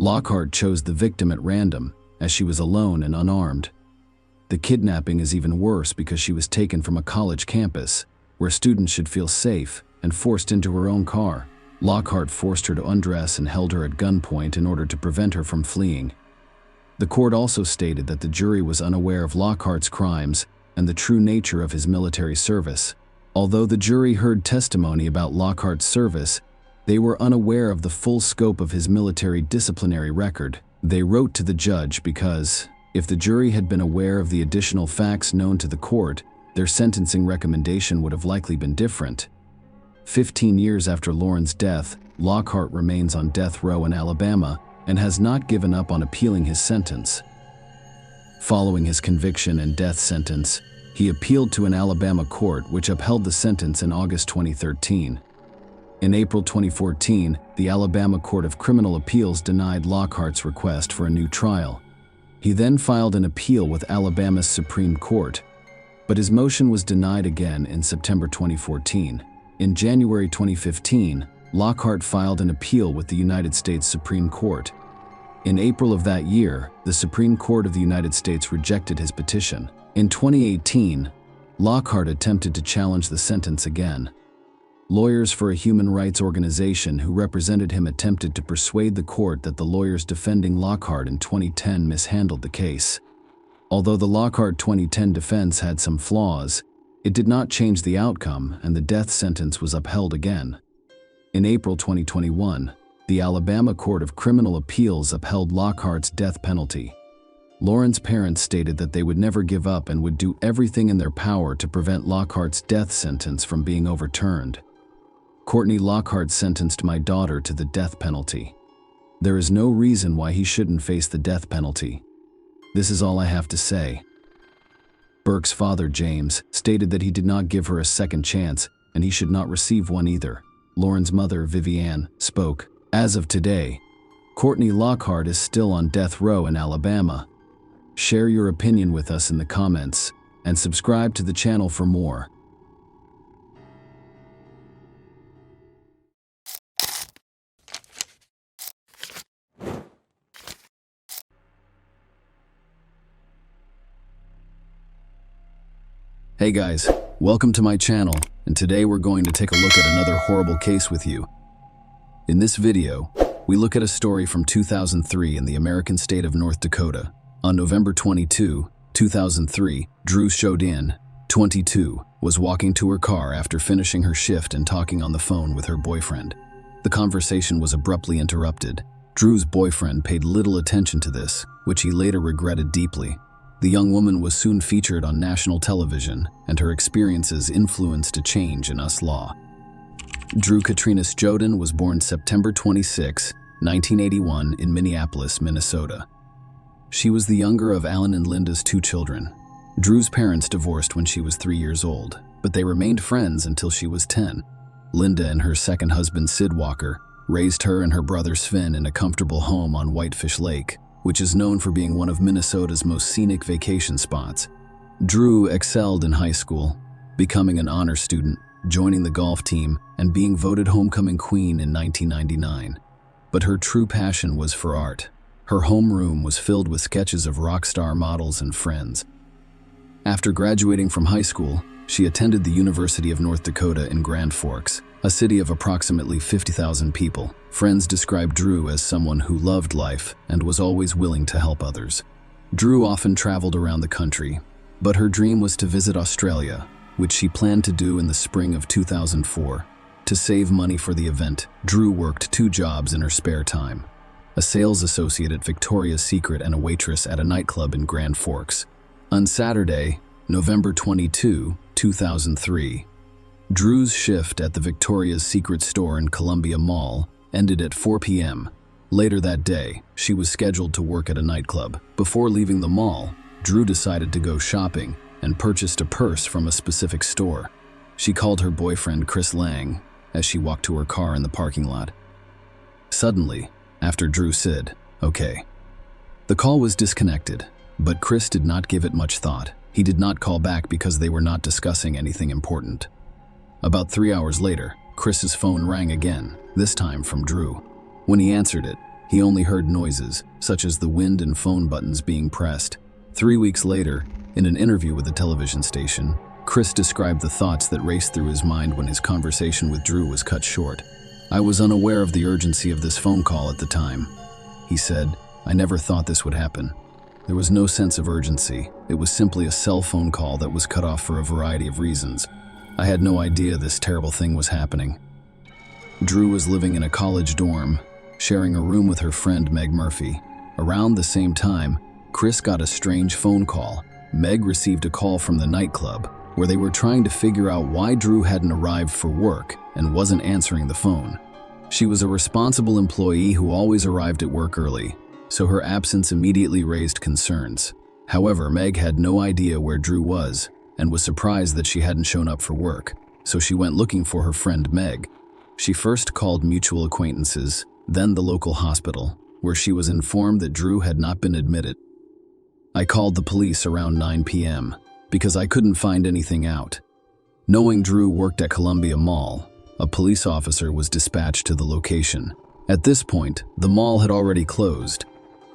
Lockhart chose the victim at random, as she was alone and unarmed. The kidnapping is even worse because she was taken from a college campus, where students should feel safe, and forced into her own car. Lockhart forced her to undress and held her at gunpoint in order to prevent her from fleeing. The court also stated that the jury was unaware of Lockhart's crimes and the true nature of his military service. Although the jury heard testimony about Lockhart's service, they were unaware of the full scope of his military disciplinary record. They wrote to the judge because, if the jury had been aware of the additional facts known to the court, their sentencing recommendation would have likely been different. 15 years after Lauren's death, Lockhart remains on death row in Alabama and has not given up on appealing his sentence. Following his conviction and death sentence, he appealed to an Alabama court which upheld the sentence in August 2013. In April 2014, the Alabama Court of Criminal Appeals denied Lockhart's request for a new trial. He then filed an appeal with Alabama's Supreme Court, but his motion was denied again in September 2014. In January 2015, Lockhart filed an appeal with the United States Supreme Court. In April of that year, the Supreme Court of the United States rejected his petition. In 2018, Lockhart attempted to challenge the sentence again. Lawyers for a human rights organization who represented him attempted to persuade the court that the lawyers defending Lockhart in 2010 mishandled the case. Although the Lockhart 2010 defense had some flaws, it did not change the outcome, and the death sentence was upheld again. In April 2021, the Alabama Court of Criminal Appeals upheld Lockhart's death penalty. Lauren's parents stated that they would never give up and would do everything in their power to prevent Lockhart's death sentence from being overturned. Courtney Lockhart sentenced my daughter to the death penalty. There is no reason why he shouldn't face the death penalty. This is all I have to say. Burke's father, James, stated that he did not give her a second chance, and he should not receive one either. Lauren's mother, Vivian, spoke. As of today, Courtney Lockhart is still on death row in Alabama. Share your opinion with us in the comments, and subscribe to the channel for more. Hey guys, welcome to my channel, and today we're going to take a look at another horrible case with you. In this video, we look at a story from 2003 in the American state of North Dakota. On November 22, 2003, Drew Shodin, 22, was walking to her car after finishing her shift and talking on the phone with her boyfriend. The conversation was abruptly interrupted. Drew's boyfriend paid little attention to this, which he later regretted deeply. The young woman was soon featured on national television, and her experiences influenced a change in US law. Drew Katrina Shodin was born September 26, 1981 in Minneapolis, Minnesota. She was the younger of Alan and Linda's two children. Drew's parents divorced when she was 3 years old, but they remained friends until she was 10. Linda and her second husband, Sid Walker, raised her and her brother Sven in a comfortable home on Whitefish Lake, which is known for being one of Minnesota's most scenic vacation spots. Drew excelled in high school, becoming an honor student, joining the golf team, and being voted homecoming queen in 1999. But her true passion was for art. Her homeroom was filled with sketches of rock star models and friends. After graduating from high school, she attended the University of North Dakota in Grand Forks, a city of approximately 50,000 people. Friends described Drew as someone who loved life and was always willing to help others. Drew often traveled around the country, but her dream was to visit Australia, which she planned to do in the spring of 2004. To save money for the event, Drew worked 2 jobs in her spare time: a sales associate at Victoria's Secret and a waitress at a nightclub in Grand Forks. On Saturday, November 22, 2003, Drew's shift at the Victoria's Secret store in Columbia Mall ended at 4 p.m. Later that day, she was scheduled to work at a nightclub. Before leaving the mall, Drew decided to go shopping and purchased a purse from a specific store. She called her boyfriend Chris Lang as she walked to her car in the parking lot. Suddenly, after Drew said, "Okay," the call was disconnected, but Chris did not give it much thought. He did not call back because they were not discussing anything important. About 3 hours later, Chris's phone rang again, this time from Drew. When he answered it, he only heard noises, such as the wind and phone buttons being pressed. 3 weeks later, in an interview with a television station, Chris described the thoughts that raced through his mind when his conversation with Drew was cut short. "I was unaware of the urgency of this phone call at the time," he said. "I never thought this would happen. There was no sense of urgency. It was simply a cell phone call that was cut off for a variety of reasons. I had no idea this terrible thing was happening." Drew was living in a college dorm, sharing a room with her friend Meg Murphy. Around the same time, Chris got a strange phone call. Meg received a call from the nightclub, where they were trying to figure out why Drew hadn't arrived for work and wasn't answering the phone. She was a responsible employee who always arrived at work early, so her absence immediately raised concerns. However, Meg had no idea where Drew was and was surprised that she hadn't shown up for work, so she went looking for her friend Meg. She first called mutual acquaintances, then the local hospital, where she was informed that Drew had not been admitted. "I called the police around 9 p.m. because I couldn't find anything out." Knowing Drew worked at Columbia Mall, a police officer was dispatched to the location. At this point, the mall had already closed.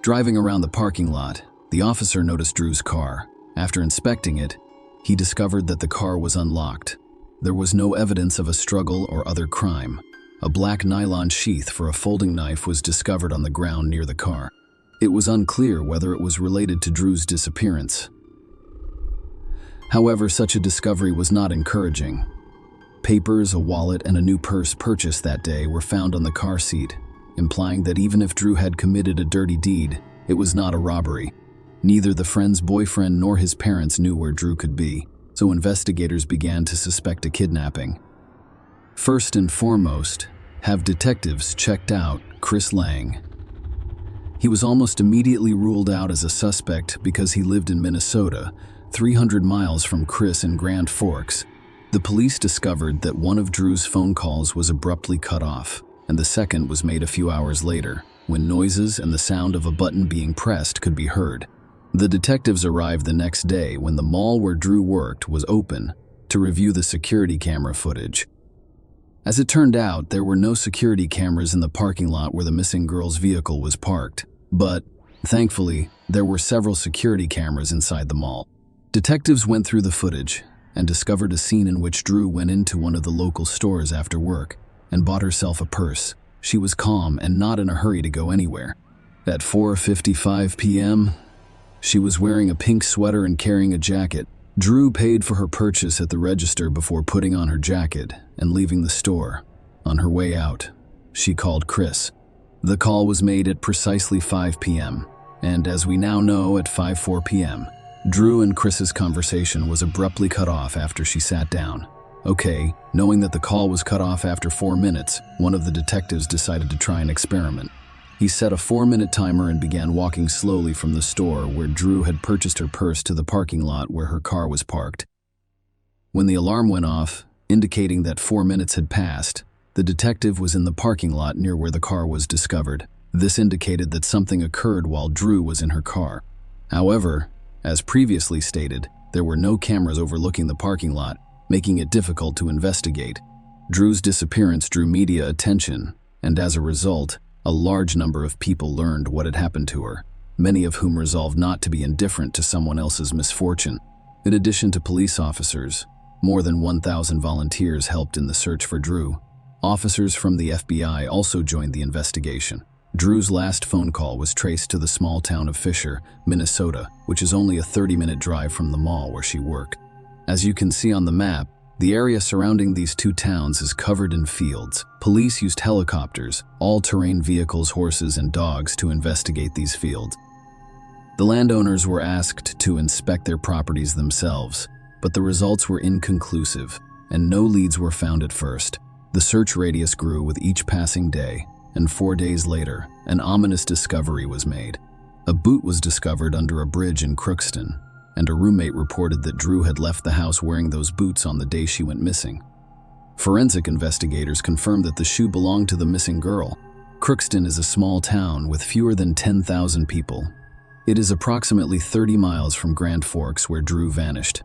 Driving around the parking lot, the officer noticed Drew's car. After inspecting it, he discovered that the car was unlocked. There was no evidence of a struggle or other crime. A black nylon sheath for a folding knife was discovered on the ground near the car. It was unclear whether it was related to Drew's disappearance. However, such a discovery was not encouraging. Papers, a wallet, and a new purse purchased that day were found on the car seat, implying that even if Drew had committed a dirty deed, it was not a robbery. Neither the friend's boyfriend nor his parents knew where Drew could be, so investigators began to suspect a kidnapping. First and foremost, have detectives checked out Chris Lang. He was almost immediately ruled out as a suspect because he lived in Minnesota, 300 miles from Chris in Grand Forks. The police discovered that one of Drew's phone calls was abruptly cut off, and the second was made a few hours later, when noises and the sound of a button being pressed could be heard. The detectives arrived the next day when the mall where Drew worked was open to review the security camera footage. As it turned out, there were no security cameras in the parking lot where the missing girl's vehicle was parked, but thankfully, there were several security cameras inside the mall. Detectives went through the footage and discovered a scene in which Drew went into one of the local stores after work and bought herself a purse. She was calm and not in a hurry to go anywhere. At 4:55 p.m., she was wearing a pink sweater and carrying a jacket. Drew paid for her purchase at the register before putting on her jacket and leaving the store. On her way out, she called Chris. The call was made at precisely 5 p.m., and as we now know, at 5:04 p.m., Drew and Chris's conversation was abruptly cut off after she sat down. Okay, knowing that the call was cut off after 4 minutes, one of the detectives decided to try an experiment. He set a 4-minute timer and began walking slowly from the store where Drew had purchased her purse to the parking lot where her car was parked. When the alarm went off, indicating that 4 minutes had passed, the detective was in the parking lot near where the car was discovered. This indicated that something occurred while Drew was in her car. However, as previously stated, there were no cameras overlooking the parking lot, making it difficult to investigate. Drew's disappearance drew media attention, and as a result, a large number of people learned what had happened to her, many of whom resolved not to be indifferent to someone else's misfortune. In addition to police officers, more than 1,000 volunteers helped in the search for Drew. Officers from the FBI also joined the investigation. Drew's last phone call was traced to the small town of Fisher, Minnesota, which is only a 30-minute drive from the mall where she worked. As you can see on the map, the area surrounding these two towns is covered in fields. Police used helicopters, all-terrain vehicles, horses, and dogs to investigate these fields. The landowners were asked to inspect their properties themselves, but the results were inconclusive, and no leads were found at first. The search radius grew with each passing day, and 4 days later, an ominous discovery was made. A boot was discovered under a bridge in Crookston, and a roommate reported that Drew had left the house wearing those boots on the day she went missing. Forensic investigators confirmed that the shoe belonged to the missing girl. Crookston is a small town with fewer than 10,000 people. It is approximately 30 miles from Grand Forks where Drew vanished.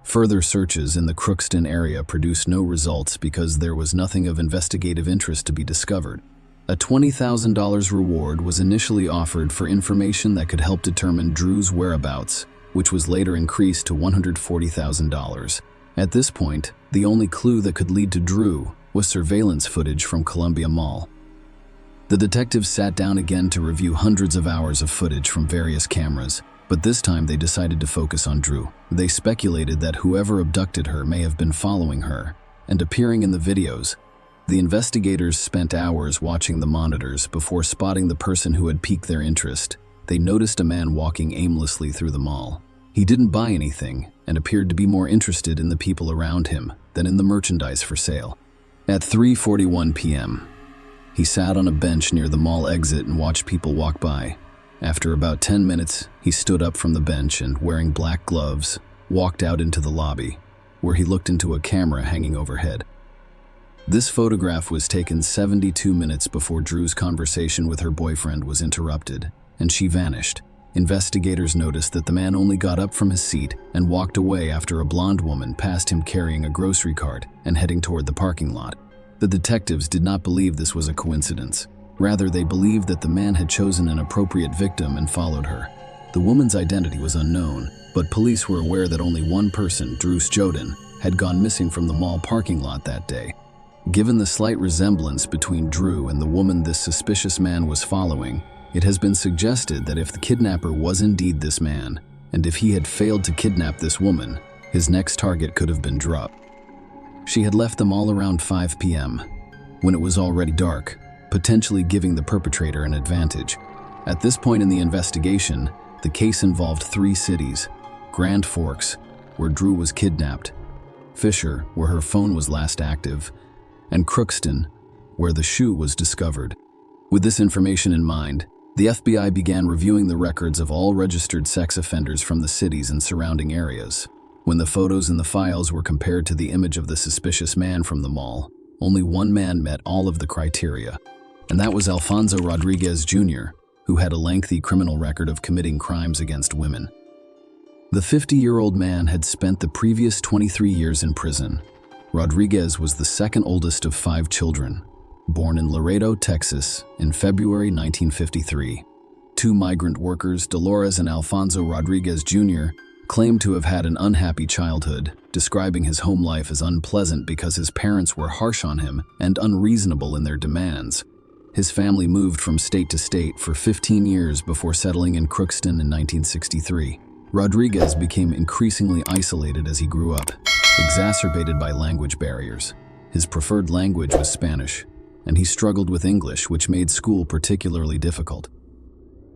Further searches in the Crookston area produced no results because there was nothing of investigative interest to be discovered. A $20,000 reward was initially offered for information that could help determine Drew's whereabouts, which was later increased to $140,000. At this point, the only clue that could lead to Drew was surveillance footage from Columbia Mall. The detectives sat down again to review hundreds of hours of footage from various cameras, but this time they decided to focus on Drew. They speculated that whoever abducted her may have been following her and appearing in the videos. The investigators spent hours watching the monitors before spotting the person who had piqued their interest. They noticed a man walking aimlessly through the mall. He didn't buy anything and appeared to be more interested in the people around him than in the merchandise for sale. At 3:41 p.m., he sat on a bench near the mall exit and watched people walk by. After about 10 minutes, he stood up from the bench and, wearing black gloves, walked out into the lobby, where he looked into a camera hanging overhead. This photograph was taken 72 minutes before Drew's conversation with her boyfriend was interrupted, and she vanished. Investigators noticed that the man only got up from his seat and walked away after a blonde woman passed him carrying a grocery cart and heading toward the parking lot. The detectives did not believe this was a coincidence. Rather, they believed that the man had chosen an appropriate victim and followed her. The woman's identity was unknown, but police were aware that only one person, Drew Stoden, had gone missing from the mall parking lot that day. Given the slight resemblance between Drew and the woman this suspicious man was following, it has been suggested that if the kidnapper was indeed this man, and if he had failed to kidnap this woman, his next target could have been Drew. She had left the mall around 5 p.m., when it was already dark, potentially giving the perpetrator an advantage. At this point in the investigation, the case involved 3 cities: Grand Forks, where Drew was kidnapped; Fisher, where her phone was last active; and Crookston, where the shoe was discovered. With this information in mind, the FBI began reviewing the records of all registered sex offenders from the cities and surrounding areas. When the photos in the files were compared to the image of the suspicious man from the mall, only one man met all of the criteria, and that was Alfonso Rodriguez Jr., who had a lengthy criminal record of committing crimes against women. The 50-year-old man had spent the previous 23 years in prison. Rodriguez was the second oldest of 5 children, born in Laredo, Texas, in February 1953. 2 migrant workers, Dolores and Alfonso Rodriguez Jr., claimed to have had an unhappy childhood, describing his home life as unpleasant because his parents were harsh on him and unreasonable in their demands. His family moved from state to state for 15 years before settling in Crookston in 1963. Rodriguez became increasingly isolated as he grew up, exacerbated by language barriers. His preferred language was Spanish, and he struggled with English, which made school particularly difficult.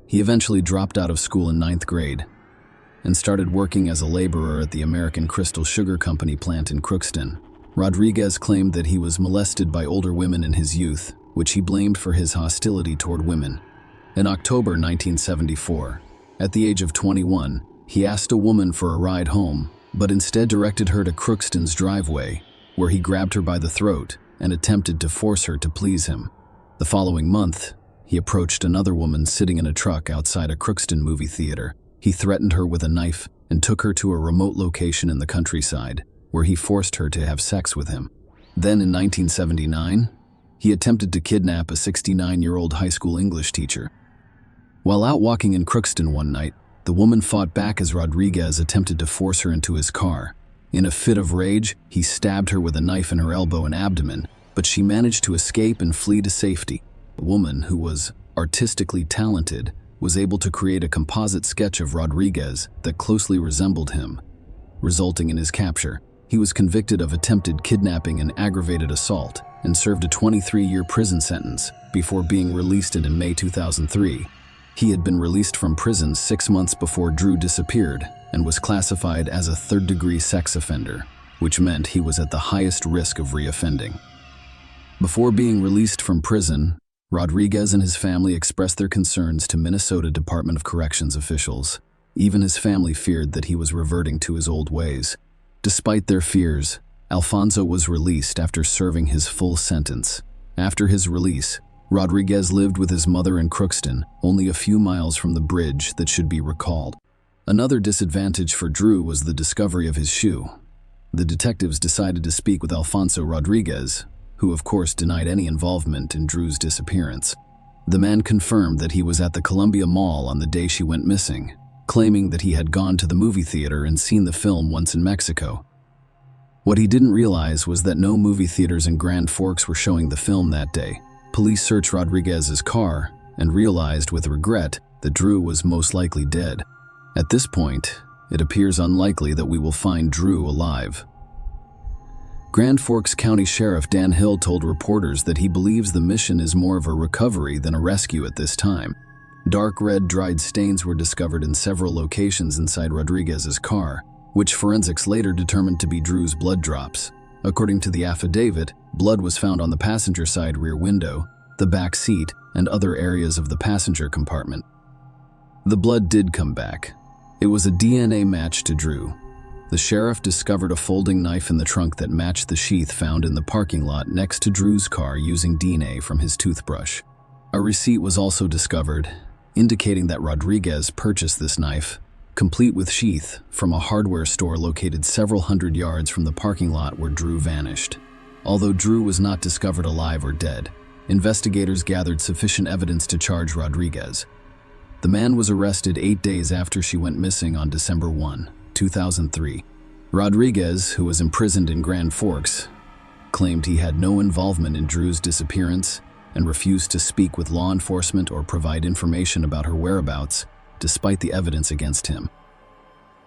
He eventually dropped out of school in 9th grade and started working as a laborer at the American Crystal Sugar Company plant in Crookston. Rodriguez claimed that he was molested by older women in his youth, which he blamed for his hostility toward women. In October 1974, at the age of 21, he asked a woman for a ride home, but instead directed her to Crookston's driveway, where he grabbed her by the throat and attempted to force her to please him. The following month, he approached another woman sitting in a truck outside a Crookston movie theater. He threatened her with a knife and took her to a remote location in the countryside, where he forced her to have sex with him. Then in 1979, he attempted to kidnap a 69-year-old high school English teacher. While out walking in Crookston one night, the woman fought back as Rodriguez attempted to force her into his car. In a fit of rage, he stabbed her with a knife in her elbow and abdomen, but she managed to escape and flee to safety. The woman, who was artistically talented, was able to create a composite sketch of Rodriguez that closely resembled him, resulting in his capture. He was convicted of attempted kidnapping and aggravated assault and served a 23-year prison sentence before being released in May 2003. He had been released from prison 6 months before Drew disappeared and was classified as a third-degree sex offender, which meant he was at the highest risk of reoffending. Before being released from prison, Rodriguez and his family expressed their concerns to Minnesota Department of Corrections officials. Even his family feared that he was reverting to his old ways. Despite their fears, Alfonso was released after serving his full sentence. After his release, Rodriguez lived with his mother in Crookston, only a few miles from the bridge that should be recalled. Another disadvantage for Drew was the discovery of his shoe. The detectives decided to speak with Alfonso Rodriguez, who of course denied any involvement in Drew's disappearance. The man confirmed that he was at the Columbia Mall on the day she went missing, claiming that he had gone to the movie theater and seen the film once in Mexico. What he didn't realize was that no movie theaters in Grand Forks were showing the film that day. Police searched Rodriguez's car and realized with regret that Drew was most likely dead. At this point, it appears unlikely that we will find Drew alive. Grand Forks County Sheriff Dan Hill told reporters that he believes the mission is more of a recovery than a rescue at this time. Dark red dried stains were discovered in several locations inside Rodriguez's car, which forensics later determined to be Drew's blood drops. According to the affidavit, blood was found on the passenger side rear window, the back seat, and other areas of the passenger compartment. The blood did come back. It was a DNA match to Drew. The sheriff discovered a folding knife in the trunk that matched the sheath found in the parking lot next to Drew's car using DNA from his toothbrush. A receipt was also discovered, indicating that Rodriguez purchased this knife, complete with sheath, from a hardware store located several hundred yards from the parking lot where Drew vanished. Although Drew was not discovered alive or dead, investigators gathered sufficient evidence to charge Rodriguez. The man was arrested 8 days after she went missing on December 1, 2003. Rodriguez, who was imprisoned in Grand Forks, claimed he had no involvement in Drew's disappearance and refused to speak with law enforcement or provide information about her whereabouts, despite the evidence against him.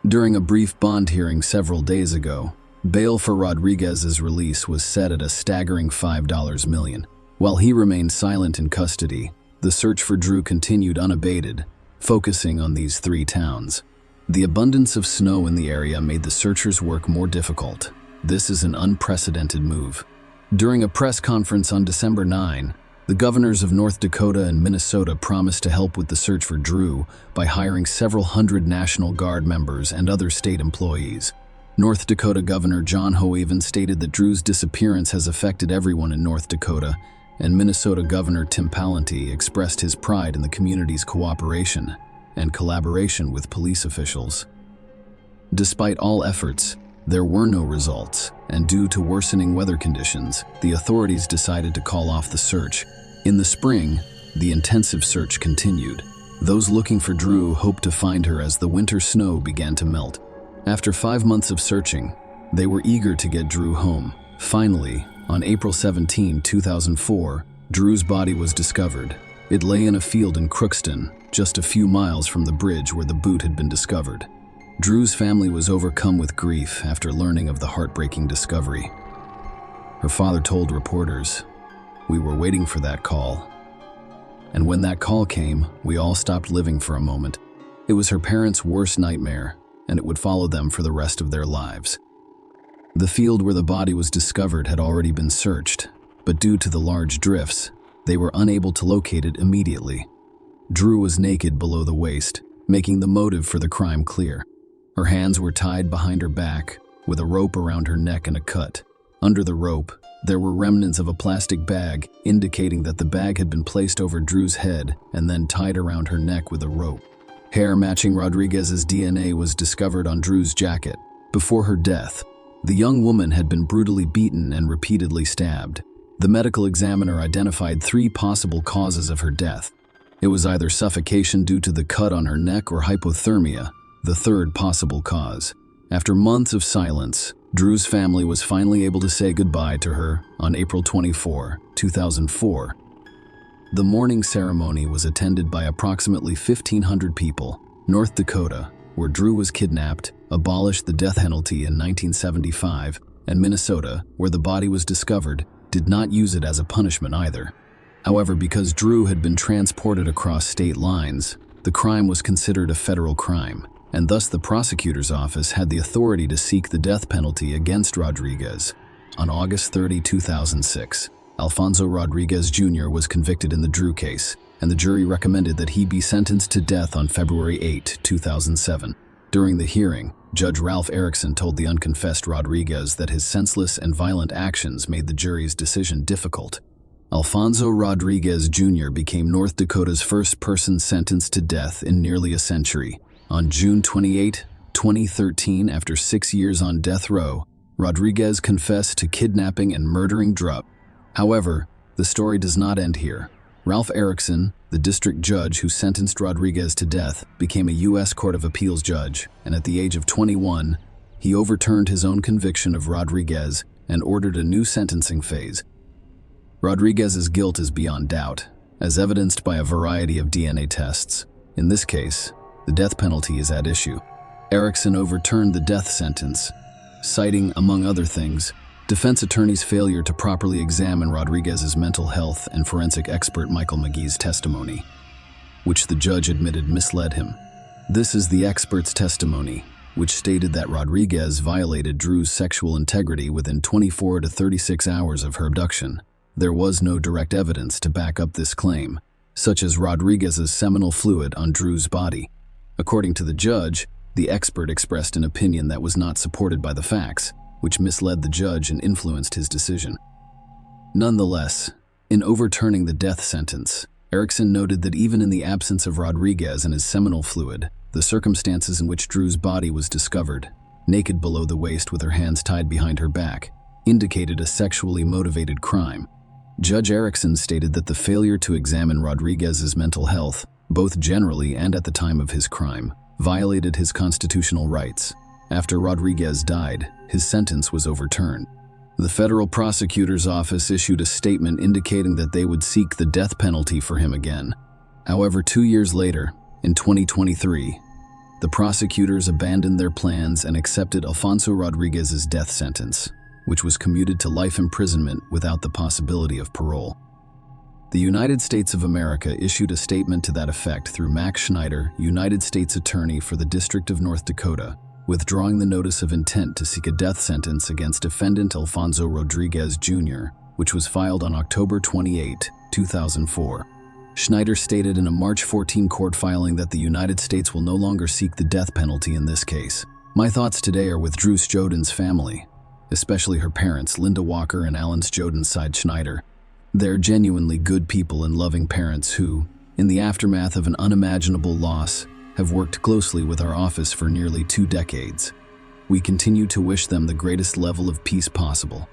During a brief bond hearing several days ago, bail for Rodriguez's release was set at a staggering $5 million. While he remained silent in custody, the search for Drew continued unabated, focusing on these 3 towns. The abundance of snow in the area made the searchers' work more difficult. This is an unprecedented move. During a press conference on December 9, the governors of North Dakota and Minnesota promised to help with the search for Drew by hiring several hundred National Guard members and other state employees. North Dakota Governor John Hoeven stated that Drew's disappearance has affected everyone in North Dakota, and Minnesota Governor Tim Pawlenty expressed his pride in the community's cooperation and collaboration with police officials. Despite all efforts, there were no results, and due to worsening weather conditions, the authorities decided to call off the search. In the spring, the intensive search continued. Those looking for Drew hoped to find her as the winter snow began to melt. After 5 months of searching, they were eager to get Drew home. Finally, on April 17, 2004, Drew's body was discovered. It lay in a field in Crookston, just a few miles from the bridge where the boot had been discovered. Drew's family was overcome with grief after learning of the heartbreaking discovery. Her father told reporters, "We were waiting for that call. And when that call came, we all stopped living for a moment. It was her parents' worst nightmare, and it would follow them for the rest of their lives." The field where the body was discovered had already been searched, but due to the large drifts, they were unable to locate it immediately. Drew was naked below the waist, making the motive for the crime clear. Her hands were tied behind her back, with a rope around her neck and a cut. Under the rope, there were remnants of a plastic bag, indicating that the bag had been placed over Drew's head and then tied around her neck with a rope. Hair matching Rodriguez's DNA was discovered on Drew's jacket. Before her death, the young woman had been brutally beaten and repeatedly stabbed. The medical examiner identified 3 possible causes of her death. It was either suffocation due to the cut on her neck or hypothermia, the third possible cause. After months of silence, Drew's family was finally able to say goodbye to her on April 24, 2004. The mourning ceremony was attended by approximately 1,500 people. North Dakota, where Drew was kidnapped, abolished the death penalty in 1975, and Minnesota, where the body was discovered, did not use it as a punishment either. However, because Drew had been transported across state lines, the crime was considered a federal crime, and thus the prosecutor's office had the authority to seek the death penalty against Rodriguez. On August 30, 2006, Alfonso Rodriguez Jr. was convicted in the Drew case, and the jury recommended that he be sentenced to death on February 8, 2007. During the hearing, Judge Ralph Erickson told the unconfessed Rodriguez that his senseless and violent actions made the jury's decision difficult. Alfonso Rodriguez Jr. became North Dakota's first person sentenced to death in nearly a century. On June 28, 2013, after 6 years on death row, Rodriguez confessed to kidnapping and murdering Drew. However, the story does not end here. Ralph Erickson, the district judge who sentenced Rodriguez to death, became a U.S. Court of Appeals judge, and at the age of 21, he overturned his own conviction of Rodriguez and ordered a new sentencing phase. Rodriguez's guilt is beyond doubt, as evidenced by a variety of DNA tests. In this case, the death penalty is at issue. Erickson overturned the death sentence, citing, among other things, defense attorney's failure to properly examine Rodriguez's mental health and forensic expert Michael McGee's testimony, which the judge admitted misled him. This is the expert's testimony, which stated that Rodriguez violated Drew's sexual integrity within 24 to 36 hours of her abduction. There was no direct evidence to back up this claim, such as Rodriguez's seminal fluid on Drew's body. According to the judge, the expert expressed an opinion that was not supported by the facts, which misled the judge and influenced his decision. Nonetheless, in overturning the death sentence, Erickson noted that even in the absence of Rodriguez and his seminal fluid, the circumstances in which Drew's body was discovered, naked below the waist with her hands tied behind her back, indicated a sexually motivated crime. Judge Erickson stated that the failure to examine Rodriguez's mental health, both generally and at the time of his crime, violated his constitutional rights. After Rodriguez died, his sentence was overturned. The federal prosecutor's office issued a statement indicating that they would seek the death penalty for him again. However, 2 years later, in 2023, the prosecutors abandoned their plans and accepted Alfonso Rodriguez's death sentence, which was commuted to life imprisonment without the possibility of parole. The United States of America issued a statement to that effect through Max Schneider, United States Attorney for the District of North Dakota, withdrawing the notice of intent to seek a death sentence against defendant Alfonso Rodriguez Jr., which was filed on October 28, 2004. Schneider stated in a March 14 court filing that the United States will no longer seek the death penalty in this case. My thoughts today are with Drew Sjoden's family, especially her parents, Linda Walker and Alan Sjoden, sighed Schneider. They're genuinely good people and loving parents who, in the aftermath of an unimaginable loss, have worked closely with our office for nearly 2 decades. We continue to wish them the greatest level of peace possible.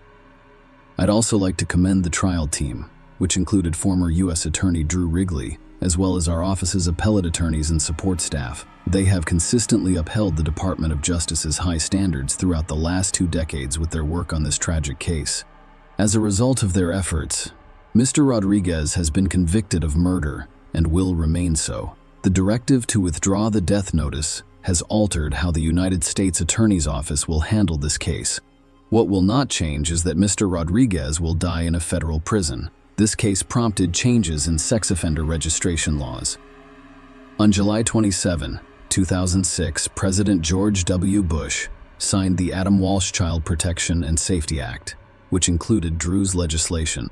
I'd also like to commend the trial team. which included former U.S. Attorney Drew Wrigley, as well as our office's appellate attorneys and support staff. They have consistently upheld the Department of Justice's high standards throughout the last 2 decades with their work on this tragic case. As a result of their efforts, Mr. Rodriguez has been convicted of murder and will remain so. The directive to withdraw the death notice has altered how the United States Attorney's Office will handle this case. What will not change is that Mr. Rodriguez will die in a federal prison. This case prompted changes in sex offender registration laws. On July 27, 2006, President George W. Bush signed the Adam Walsh Child Protection and Safety Act, which included Drew's legislation.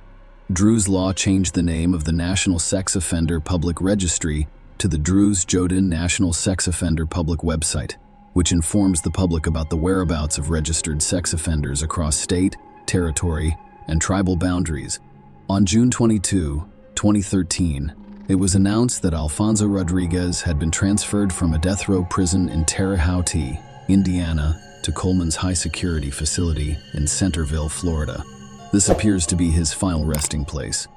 Drew's law changed the name of the National Sex Offender Public Registry to the Drew's Joden National Sex Offender Public Website, which informs the public about the whereabouts of registered sex offenders across state, territory, and tribal boundaries. On June 22, 2013, it was announced that Alfonso Rodriguez had been transferred from a death row prison in Terre Haute, Indiana, to Coleman's high-security facility in Centerville, Florida. This appears to be his final resting place.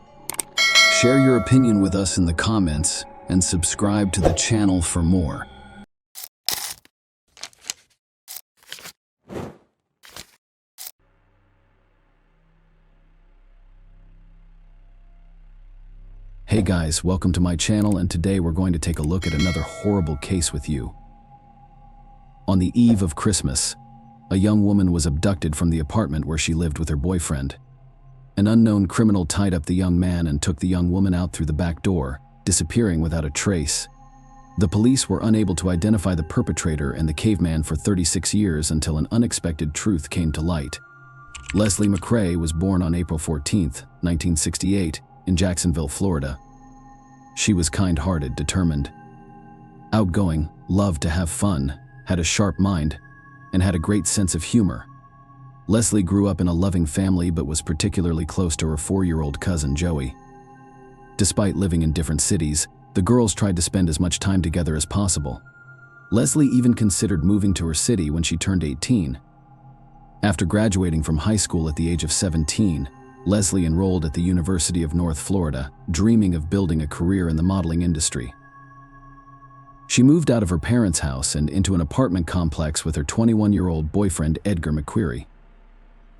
Share your opinion with us in the comments and subscribe to the channel for more. Hey guys, welcome to my channel, and today we're going to take a look at another horrible case with you. On the eve of Christmas, a young woman was abducted from the apartment where she lived with her boyfriend. An unknown criminal tied up the young man and took the young woman out through the back door, disappearing without a trace. The police were unable to identify the perpetrator and the caveman for 36 years until an unexpected truth came to light. Leslie McRae was born on April 14, 1968, in Jacksonville, Florida. She was kind-hearted, determined, outgoing, loved to have fun, had a sharp mind, and had a great sense of humor. Leslie grew up in a loving family but was particularly close to her 4-year-old cousin Joey. Despite living in different cities, the girls tried to spend as much time together as possible. Leslie even considered moving to her city when she turned 18. After graduating from high school at the age of 17, Leslie enrolled at the University of North Florida, dreaming of building a career in the modeling industry. She moved out of her parents' house and into an apartment complex with her 21-year-old boyfriend Edgar McQuarrie.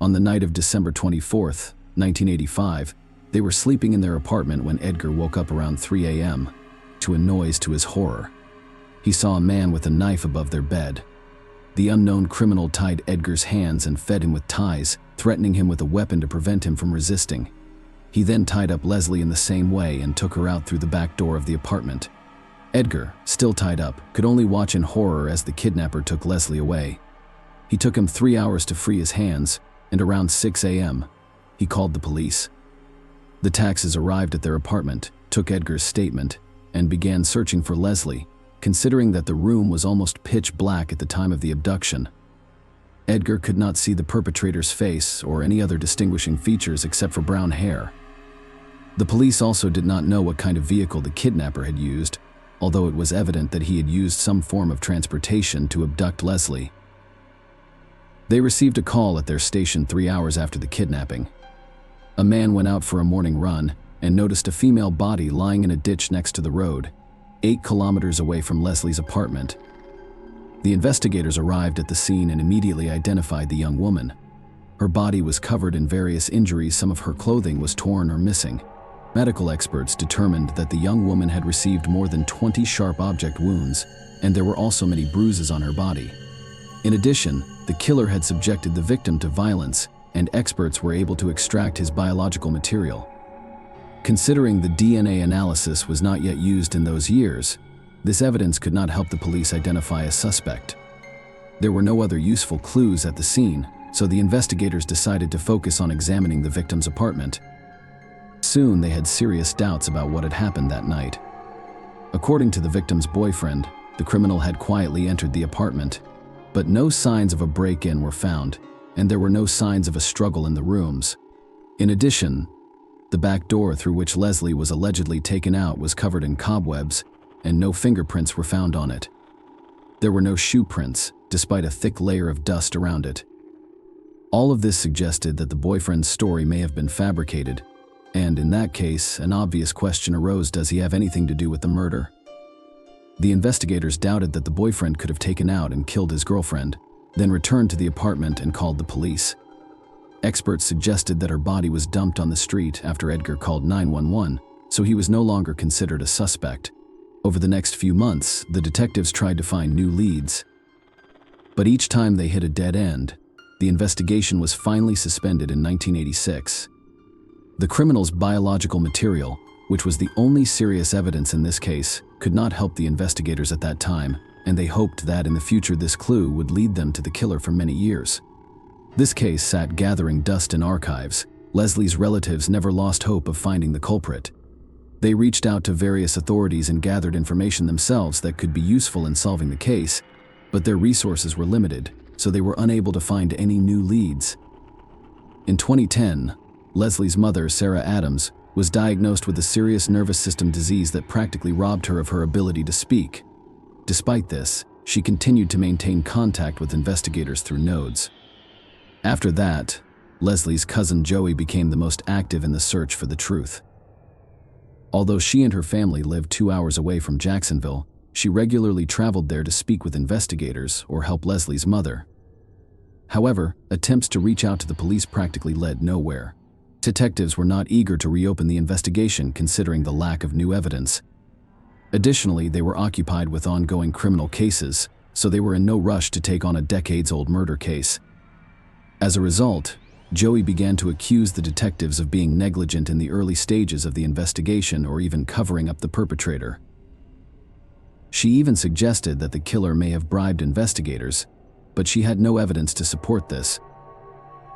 On the night of December 24, 1985, they were sleeping in their apartment when Edgar woke up around 3 a.m. to a noise. To his horror, he saw a man with a knife above their bed. The unknown criminal tied Edgar's hands and fed him with ties, threatening him with a weapon to prevent him from resisting. He then tied up Leslie in the same way and took her out through the back door of the apartment. Edgar, still tied up, could only watch in horror as the kidnapper took Leslie away. He took him 3 hours to free his hands, and around 6 a.m., he called the police. The taxis arrived at their apartment, took Edgar's statement, and began searching for Leslie, considering that the room was almost pitch black at the time of the abduction. Edgar could not see the perpetrator's face or any other distinguishing features except for brown hair. The police also did not know what kind of vehicle the kidnapper had used, although it was evident that he had used some form of transportation to abduct Leslie. They received a call at their station 3 hours after the kidnapping. A man went out for a morning run and noticed a female body lying in a ditch next to the road, 8 kilometers away from Leslie's apartment. The investigators arrived at the scene and immediately identified the young woman. Her body was covered in various injuries. Some of her clothing was torn or missing. Medical experts determined that the young woman had received more than 20 sharp object wounds, and there were also many bruises on her body. In addition, the killer had subjected the victim to violence, and experts were able to extract his biological material. Considering the DNA analysis was not yet used in those years, this evidence could not help the police identify a suspect. There were no other useful clues at the scene, so the investigators decided to focus on examining the victim's apartment. Soon they had serious doubts about what had happened that night. According to the victim's boyfriend, the criminal had quietly entered the apartment, but no signs of a break-in were found, and there were no signs of a struggle in the rooms. In addition, the back door through which Leslie was allegedly taken out was covered in cobwebs, and no fingerprints were found on it. There were no shoe prints, despite a thick layer of dust around it. All of this suggested that the boyfriend's story may have been fabricated, And in that case, an obvious question arose: does he have anything to do with the murder? The investigators doubted that the boyfriend could have taken out and killed his girlfriend, then returned to the apartment and called the police. Experts suggested that her body was dumped on the street after Edgar called 911, so he was no longer considered a suspect. Over the next few months, the detectives tried to find new leads. But each time they hit a dead end. The investigation was finally suspended in 1986. The criminal's biological material, which was the only serious evidence in this case, could not help the investigators at that time, and they hoped that in the future this clue would lead them to the killer for many years. This case sat gathering dust in archives. Leslie's relatives never lost hope of finding the culprit. They reached out to various authorities and gathered information themselves that could be useful in solving the case, but their resources were limited, so they were unable to find any new leads. In 2010, Leslie's mother, Sarah Adams, was diagnosed with a serious nervous system disease that practically robbed her of her ability to speak. Despite this, she continued to maintain contact with investigators through nodes. After that, Leslie's cousin Joey became the most active in the search for the truth. Although she and her family lived 2 hours away from Jacksonville, she regularly traveled there to speak with investigators or help Leslie's mother. However, attempts to reach out to the police practically led nowhere. Detectives were not eager to reopen the investigation considering the lack of new evidence. Additionally, they were occupied with ongoing criminal cases, so they were in no rush to take on a decades-old murder case. As a result, Joey began to accuse the detectives of being negligent in the early stages of the investigation or even covering up the perpetrator. She even suggested that the killer may have bribed investigators, but she had no evidence to support this.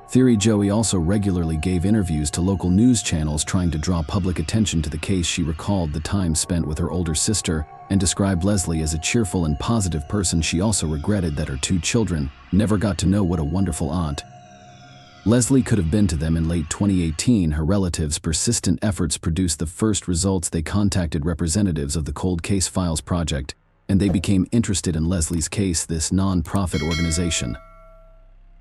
Theory Joey also regularly gave interviews to local news channels trying to draw public attention to the case. She recalled the time spent with her older sister and described Leslie as a cheerful and positive person. She also regretted that her 2 children never got to know what a wonderful aunt Leslie could have been to them. In late 2018, her relatives' persistent efforts produced the first results. They contacted representatives of the Cold Case Files Project, and they became interested in Leslie's case. This non-profit organization,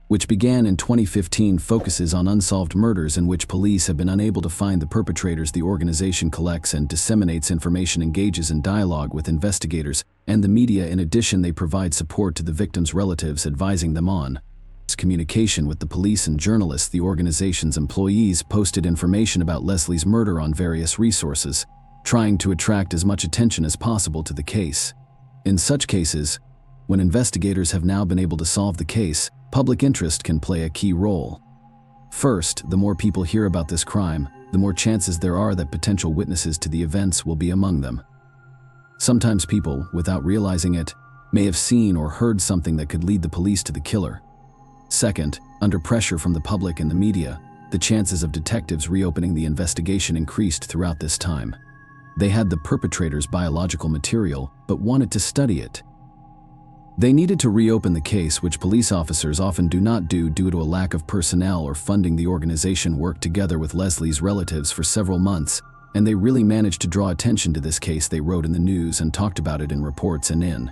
which began in 2015, focuses on unsolved murders in which police have been unable to find the perpetrators. The organization collects and disseminates information, engages in dialogue with investigators and the media. In addition, they provide support to the victims' relatives, advising them on communication with the police and journalists. The organization's employees posted information about Leslie's murder on various resources, trying to attract as much attention as possible to the case. In such cases, when investigators have now been able to solve the case, public interest can play a key role. First, the more people hear about this crime, the more chances there are that potential witnesses to the events will be among them. Sometimes people, without realizing it, may have seen or heard something that could lead the police to the killer. Second, under pressure from the public and the media, the chances of detectives reopening the investigation increased throughout this time. They had the perpetrator's biological material, but wanted to study it. They needed to reopen the case, which police officers often do not do due to a lack of personnel or funding. The organization worked together with Leslie's relatives for several months, and they really managed to draw attention to this case. They wrote in the news and talked about it in reports. And in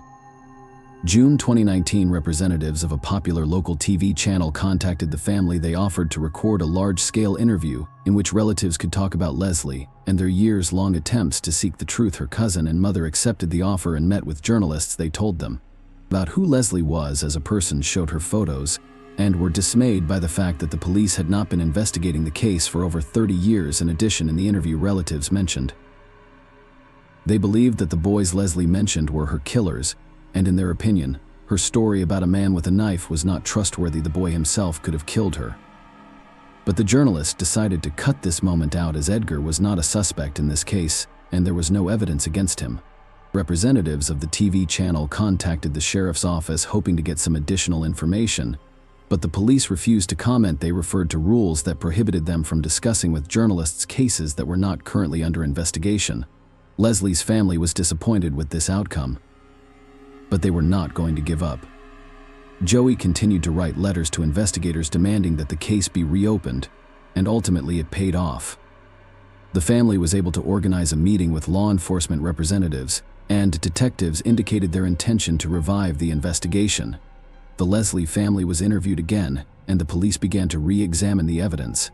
June 2019, representatives of a popular local TV channel contacted the family. They offered to record a large-scale interview in which relatives could talk about Leslie and their years-long attempts to seek the truth. Her cousin and mother accepted the offer and met with journalists. They told them about who Leslie was as a person, showed her photos, and were dismayed by the fact that the police had not been investigating the case for over 30 years. In addition, in the interview, relatives mentioned they believed that the boys Leslie mentioned were her killers, and in their opinion, her story about a man with a knife was not trustworthy. The boy himself could have killed her. But the journalist decided to cut this moment out, as Edgar was not a suspect in this case, and there was no evidence against him. Representatives of the TV channel contacted the sheriff's office hoping to get some additional information, but the police refused to comment. They referred to rules that prohibited them from discussing with journalists cases that were not currently under investigation. Leslie's family was disappointed with this outcome, but they were not going to give up. Joey continued to write letters to investigators demanding that the case be reopened, and ultimately it paid off. The family was able to organize a meeting with law enforcement representatives, and detectives indicated their intention to revive the investigation. The Leslie family was interviewed again, and the police began to re-examine the evidence.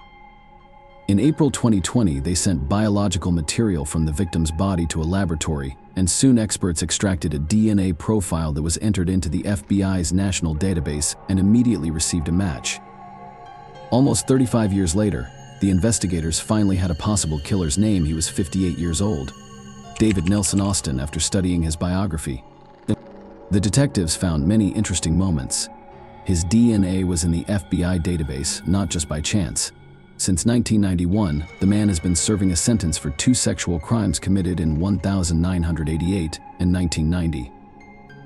In April 2020, they sent biological material from the victim's body to a laboratory, and soon experts extracted a DNA profile that was entered into the FBI's national database and immediately received a match. Almost 35 years later, the investigators finally had a possible killer's name. He was 58 years old, David Nelson Austin. After studying his biography, the detectives found many interesting moments. His DNA was in the FBI database, not just by chance. Since 1991, the man has been serving a sentence for 2 sexual crimes committed in 1988 and 1990.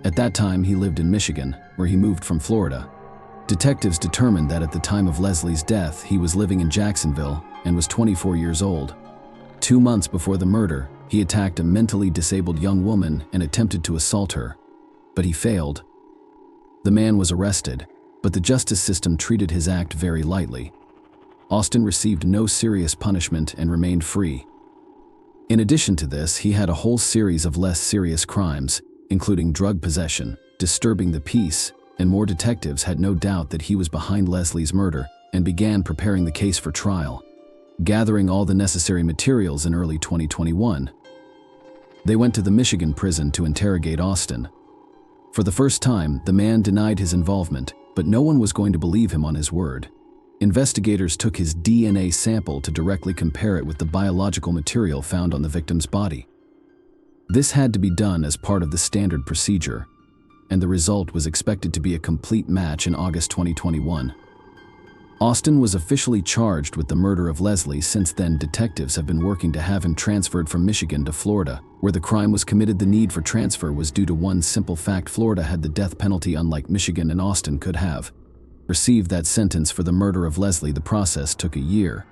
At that time, he lived in Michigan, where he moved from Florida. Detectives determined that at the time of Leslie's death, he was living in Jacksonville and was 24 years old. 2 months before the murder, he attacked a mentally disabled young woman and attempted to assault her, but he failed. The man was arrested, but the justice system treated his act very lightly. Austin received no serious punishment and remained free. In addition to this, he had a whole series of less serious crimes, including drug possession, disturbing the peace, and more. Detectives had no doubt that he was behind Leslie's murder and began preparing the case for trial, gathering all the necessary materials in early 2021. They went to the Michigan prison to interrogate Austin. For the first time, the man denied his involvement, but no one was going to believe him on his word. Investigators took his DNA sample to directly compare it with the biological material found on the victim's body. This had to be done as part of the standard procedure, and the result was expected to be a complete match in August 2021. Austin was officially charged with the murder of Leslie. Since then, detectives have been working to have him transferred from Michigan to Florida, where the crime was committed. The need for transfer was due to one simple fact: Florida had the death penalty, unlike Michigan, and Austin could have received that sentence for the murder of Leslie. The process took a year,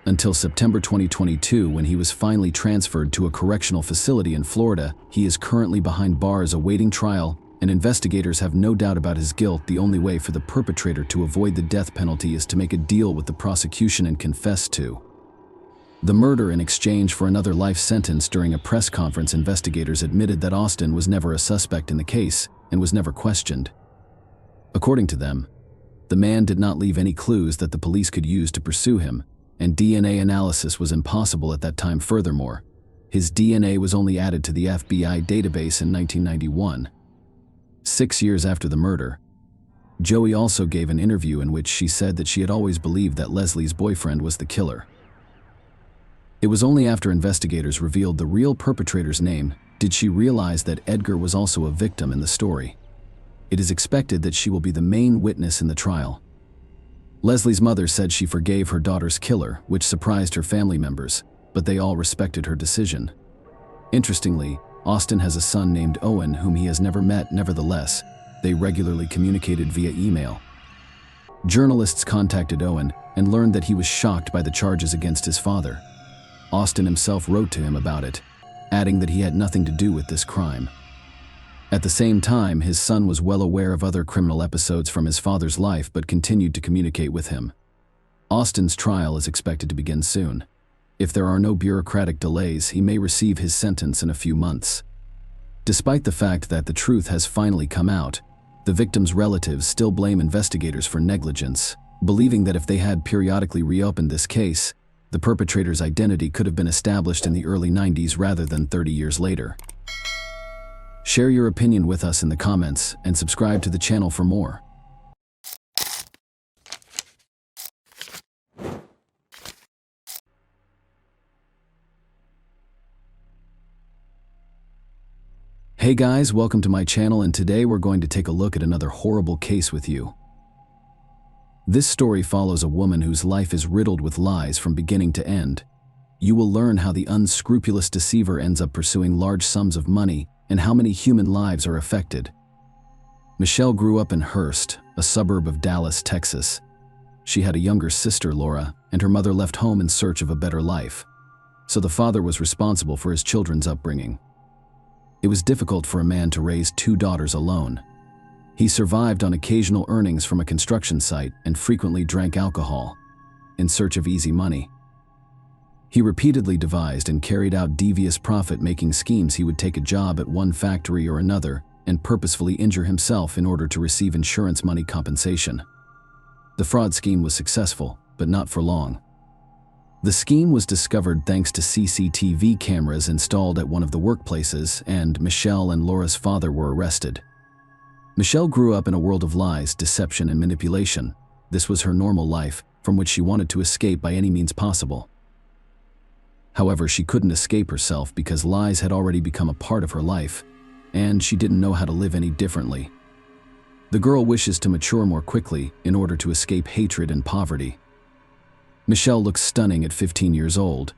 until September 2022, when he was finally transferred to a correctional facility in Florida. He is currently behind bars awaiting trial, and investigators have no doubt about his guilt. The only way for the perpetrator to avoid the death penalty is to make a deal with the prosecution and confess to the murder in exchange for another life sentence. During a press conference, investigators admitted that Austin was never a suspect in the case and was never questioned. According to them, the man did not leave any clues that the police could use to pursue him, and DNA analysis was impossible at that time. Furthermore, his DNA was only added to the FBI database in 1991. 6 years after the murder, Joey also gave an interview in which she said that she had always believed that Leslie's boyfriend was the killer. It was only after investigators revealed the real perpetrator's name did she realize that Edgar was also a victim in the story. It is expected that she will be the main witness in the trial. Leslie's mother said she forgave her daughter's killer, which surprised her family members, but they all respected her decision. Interestingly, Austin has a son named Owen whom he has never met. Nevertheless, they regularly communicated via email. Journalists contacted Owen and learned that he was shocked by the charges against his father. Austin himself wrote to him about it, adding that he had nothing to do with this crime. At the same time, his son was well aware of other criminal episodes from his father's life but continued to communicate with him. Austin's trial is expected to begin soon. If there are no bureaucratic delays, he may receive his sentence in a few months. Despite the fact that the truth has finally come out, the victim's relatives still blame investigators for negligence, believing that if they had periodically reopened this case, the perpetrator's identity could have been established in the early 90s rather than 30 years later. Share your opinion with us in the comments and subscribe to the channel for more. Hey guys, welcome to my channel, and today we're going to take a look at another horrible case with you. This story follows a woman whose life is riddled with lies from beginning to end. You will learn how the unscrupulous deceiver ends up pursuing large sums of money and how many human lives are affected. Michelle grew up in Hurst, a suburb of Dallas, Texas. She had a younger sister, Laura, and her mother left home in search of a better life, so the father was responsible for his children's upbringing. It was difficult for a man to raise 2 daughters alone. He survived on occasional earnings from a construction site and frequently drank alcohol in search of easy money. He repeatedly devised and carried out devious profit-making schemes. He would take a job at one factory or another and purposefully injure himself in order to receive insurance money compensation. The fraud scheme was successful, but not for long. The scheme was discovered thanks to CCTV cameras installed at one of the workplaces, and Michelle and Laura's father were arrested. Michelle grew up in a world of lies, deception, and manipulation. This was her normal life, from which she wanted to escape by any means possible. However, she couldn't escape herself because lies had already become a part of her life, and she didn't know how to live any differently. The girl wishes to mature more quickly in order to escape hatred and poverty. Michelle looks stunning at 15 years old.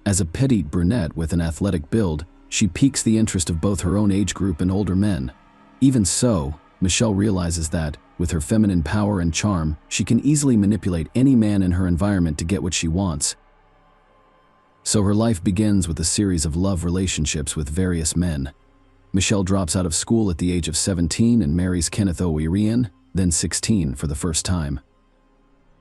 As a petite brunette with an athletic build, she piques the interest of both her own age group and older men. Even so, Michelle realizes that, with her feminine power and charm, she can easily manipulate any man in her environment to get what she wants. So her life begins with a series of love relationships with various men. Michelle drops out of school at the age of 17 and marries Kenneth O'Rian, then 16, for the first time.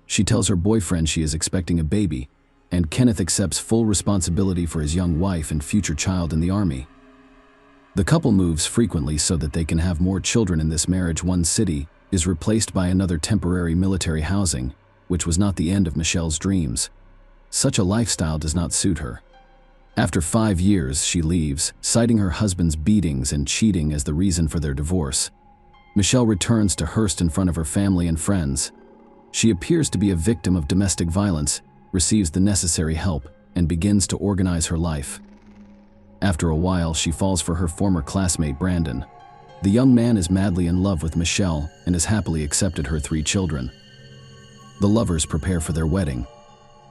She tells her boyfriend she is expecting a baby, and Kenneth accepts full responsibility for his young wife and future child in the army. The couple moves frequently so that they can have more children in this marriage. One city is replaced by another temporary military housing, which was not the end of Michelle's dreams. Such a lifestyle does not suit her. After 5 years, she leaves, citing her husband's beatings and cheating as the reason for their divorce. Michelle returns to Hearst in front of her family and friends. She appears to be a victim of domestic violence, receives the necessary help, and begins to organize her life. After a while, she falls for her former classmate Brandon. The young man is madly in love with Michelle and has happily accepted her 3 children. The lovers prepare for their wedding.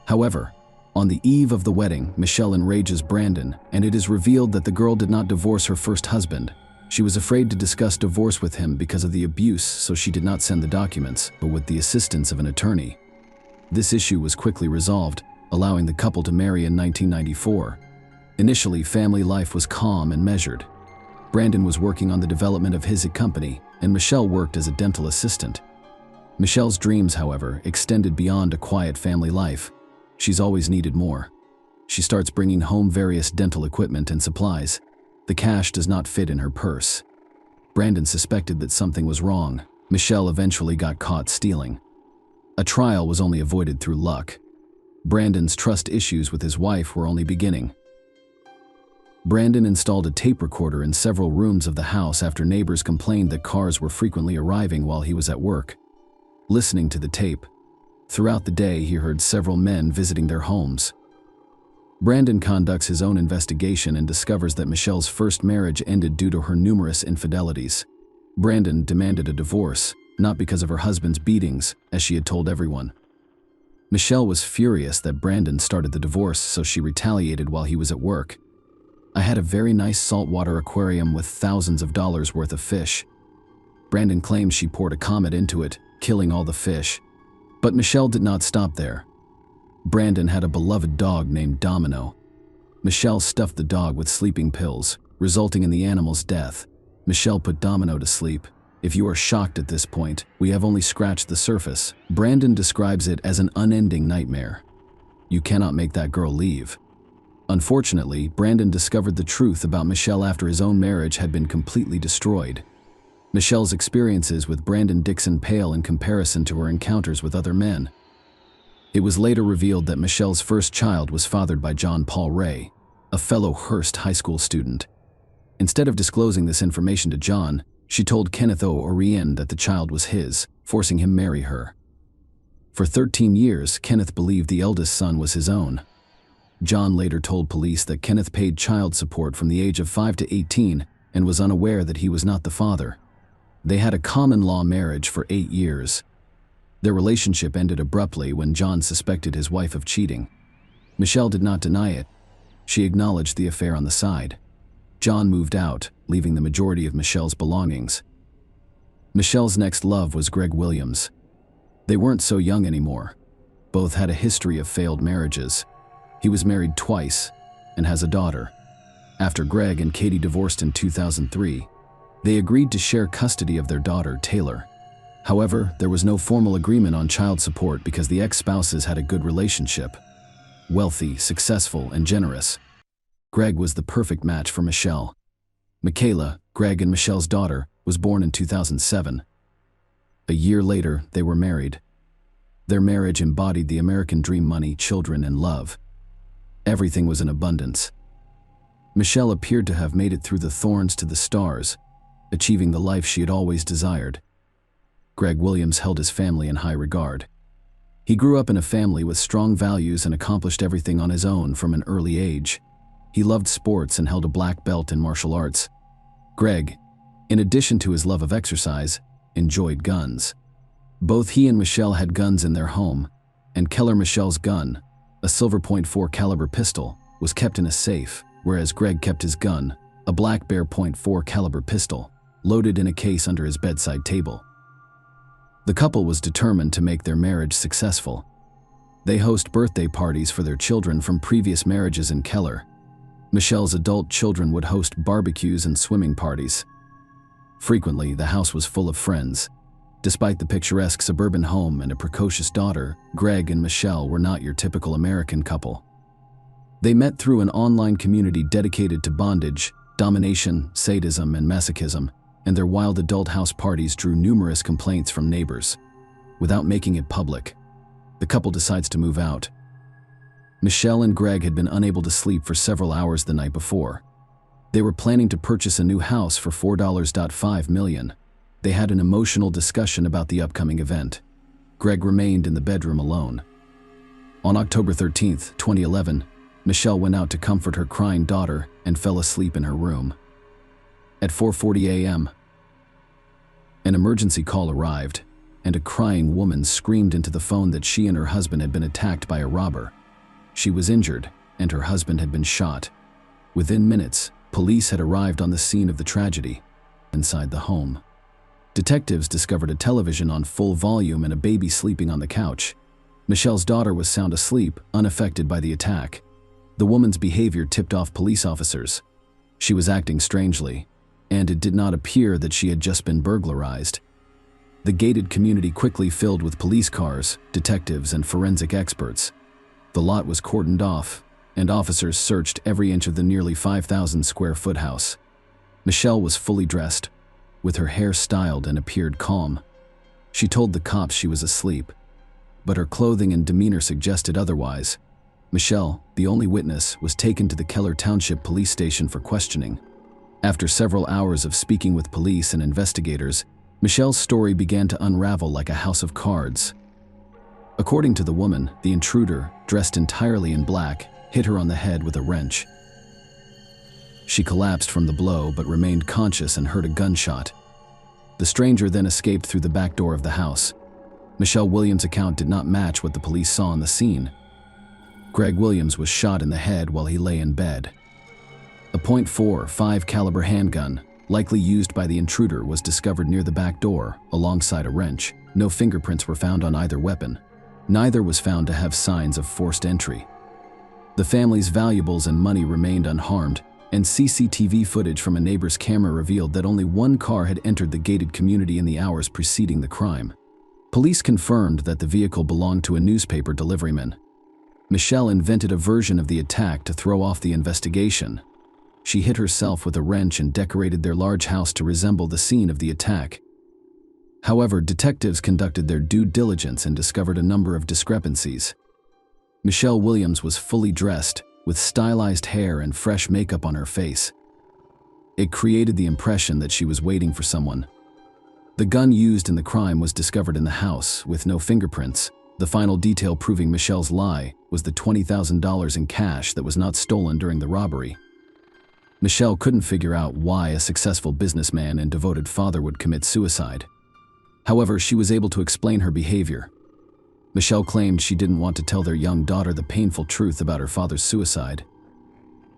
However, on the eve of the wedding, Michelle enrages Brandon, and it is revealed that the girl did not divorce her first husband. She was afraid to discuss divorce with him because of the abuse, so she did not send the documents, but with the assistance of an attorney. This issue was quickly resolved, allowing the couple to marry in 1994. Initially, family life was calm and measured. Brandon was working on the development of his company, and Michelle worked as a dental assistant. Michelle's dreams, however, extended beyond a quiet family life. She's always needed more. She starts bringing home various dental equipment and supplies. The cash does not fit in her purse. Brandon suspected that something was wrong. Michelle eventually got caught stealing. A trial was only avoided through luck. Brandon's trust issues with his wife were only beginning. Brandon installed a tape recorder in several rooms of the house after neighbors complained that cars were frequently arriving while he was at work. Listening to the tape, throughout the day he heard several men visiting their homes. Brandon conducts his own investigation and discovers that Michelle's first marriage ended due to her numerous infidelities. Brandon demanded a divorce, not because of her husband's beatings, as she had told everyone. Michelle was furious that Brandon started the divorce, so she retaliated while he was at work. "I had a very nice saltwater aquarium with thousands of dollars worth of fish." Brandon claims she poured a comet into it, killing all the fish. But Michelle did not stop there. Brandon had a beloved dog named Domino. Michelle stuffed the dog with sleeping pills, resulting in the animal's death. Michelle put Domino to sleep. "If you are shocked at this point, we have only scratched the surface." Brandon describes it as an unending nightmare. You cannot make that girl leave. Unfortunately, Brandon discovered the truth about Michelle after his own marriage had been completely destroyed. Michelle's experiences with Brandon Dixon pale in comparison to her encounters with other men. It was later revealed that Michelle's first child was fathered by John Paul Ray, a fellow Hearst high school student. Instead of disclosing this information to John, she told Kenneth O'Rian that the child was his, forcing him to marry her. For 13 years, Kenneth believed the eldest son was his own. John later told police that Kenneth paid child support from the age of 5 to 18 and was unaware that he was not the father. They had a common-law marriage for 8 years. Their relationship ended abruptly when John suspected his wife of cheating. Michelle did not deny it. She acknowledged the affair on the side. John moved out, leaving the majority of Michelle's belongings. Michelle's next love was Greg Williams. They weren't so young anymore. Both had a history of failed marriages. He was married twice and has a daughter. After Greg and Katie divorced in 2003, they agreed to share custody of their daughter, Taylor. However, there was no formal agreement on child support because the ex-spouses had a good relationship. Wealthy, successful, and generous, Greg was the perfect match for Michelle. Michaela, Greg and Michelle's daughter, was born in 2007. A year later, they were married. Their marriage embodied the American dream: money, children, and love. Everything was in abundance. Michelle appeared to have made it through the thorns to the stars, achieving the life she had always desired. Greg Williams held his family in high regard. He grew up in a family with strong values and accomplished everything on his own from an early age. He loved sports and held a black belt in martial arts. Greg, in addition to his love of exercise, enjoyed guns. Both he and Michelle had guns in their home, and Keller Michelle's gun, a silver .4 caliber pistol, was kept in a safe, whereas Greg kept his gun, a black bear .4 caliber pistol, loaded in a case under his bedside table. The couple was determined to make their marriage successful. They host birthday parties for their children from previous marriages in Keller. Michelle's adult children would host barbecues and swimming parties. Frequently, the house was full of friends. Despite the picturesque suburban home and a precocious daughter, Greg and Michelle were not your typical American couple. They met through an online community dedicated to bondage, domination, sadism, and masochism, and their wild adult house parties drew numerous complaints from neighbors. Without making it public, the couple decides to move out. Michelle and Greg had been unable to sleep for several hours the night before. They were planning to purchase a new house for $4.5 million. They had an emotional discussion about the upcoming event. Greg remained in the bedroom alone. On October 13, 2011, Michelle went out to comfort her crying daughter and fell asleep in her room. At 4:40 a.m., an emergency call arrived, and a crying woman screamed into the phone that she and her husband had been attacked by a robber. She was injured, and her husband had been shot. Within minutes, police had arrived on the scene of the tragedy. Inside the home, detectives discovered a television on full volume and a baby sleeping on the couch. Michelle's daughter was sound asleep, unaffected by the attack. The woman's behavior tipped off police officers. She was acting strangely, and it did not appear that she had just been burglarized. The gated community quickly filled with police cars, detectives, and forensic experts. The lot was cordoned off, and officers searched every inch of the nearly 5,000 square foot house. Michelle was fully dressed, with her hair styled, and appeared calm. She told the cops she was asleep, but her clothing and demeanor suggested otherwise. Michelle, the only witness, was taken to the Keller Township Police Station for questioning. After several hours of speaking with police and investigators, Michelle's story began to unravel like a house of cards. According to the woman, the intruder, dressed entirely in black, hit her on the head with a wrench. She collapsed from the blow but remained conscious and heard a gunshot. The stranger then escaped through the back door of the house. Michelle Williams' account did not match what the police saw on the scene. Greg Williams was shot in the head while he lay in bed. A .45 caliber handgun, likely used by the intruder, was discovered near the back door, alongside a wrench. No fingerprints were found on either weapon. Neither was found to have signs of forced entry. The family's valuables and money remained unharmed, and CCTV footage from a neighbor's camera revealed that only one car had entered the gated community in the hours preceding the crime. Police confirmed that the vehicle belonged to a newspaper deliveryman. Michelle invented a version of the attack to throw off the investigation. She hit herself with a wrench and decorated their large house to resemble the scene of the attack. However, detectives conducted their due diligence and discovered a number of discrepancies. Michelle Williams was fully dressed, with stylized hair and fresh makeup on her face. It created the impression that she was waiting for someone. The gun used in the crime was discovered in the house, with no fingerprints. The final detail proving Michelle's lie was the $20,000 in cash that was not stolen during the robbery. Michelle couldn't figure out why a successful businessman and devoted father would commit suicide. However, she was able to explain her behavior. Michelle claimed she didn't want to tell their young daughter the painful truth about her father's suicide.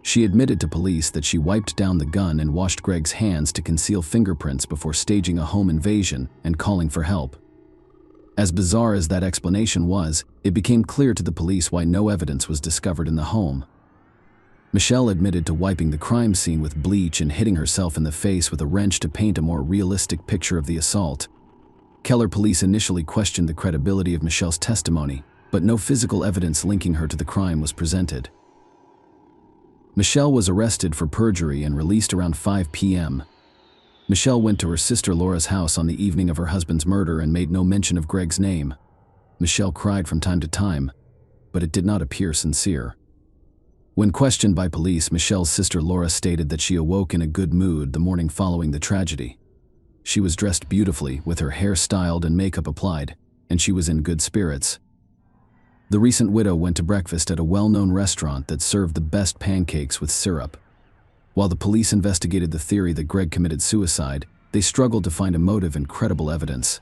She admitted to police that she wiped down the gun and washed Greg's hands to conceal fingerprints before staging a home invasion and calling for help. As bizarre as that explanation was, it became clear to the police why no evidence was discovered in the home. Michelle admitted to wiping the crime scene with bleach and hitting herself in the face with a wrench to paint a more realistic picture of the assault. Keller police initially questioned the credibility of Michelle's testimony, but no physical evidence linking her to the crime was presented. Michelle was arrested for perjury and released around 5 p.m. Michelle went to her sister Laura's house on the evening of her husband's murder and made no mention of Greg's name. Michelle cried from time to time, but it did not appear sincere. When questioned by police, Michelle's sister Laura stated that she awoke in a good mood the morning following the tragedy. She was dressed beautifully, with her hair styled and makeup applied, and she was in good spirits. The recent widow went to breakfast at a well-known restaurant that served the best pancakes with syrup. While the police investigated the theory that Greg committed suicide, they struggled to find a motive and credible evidence.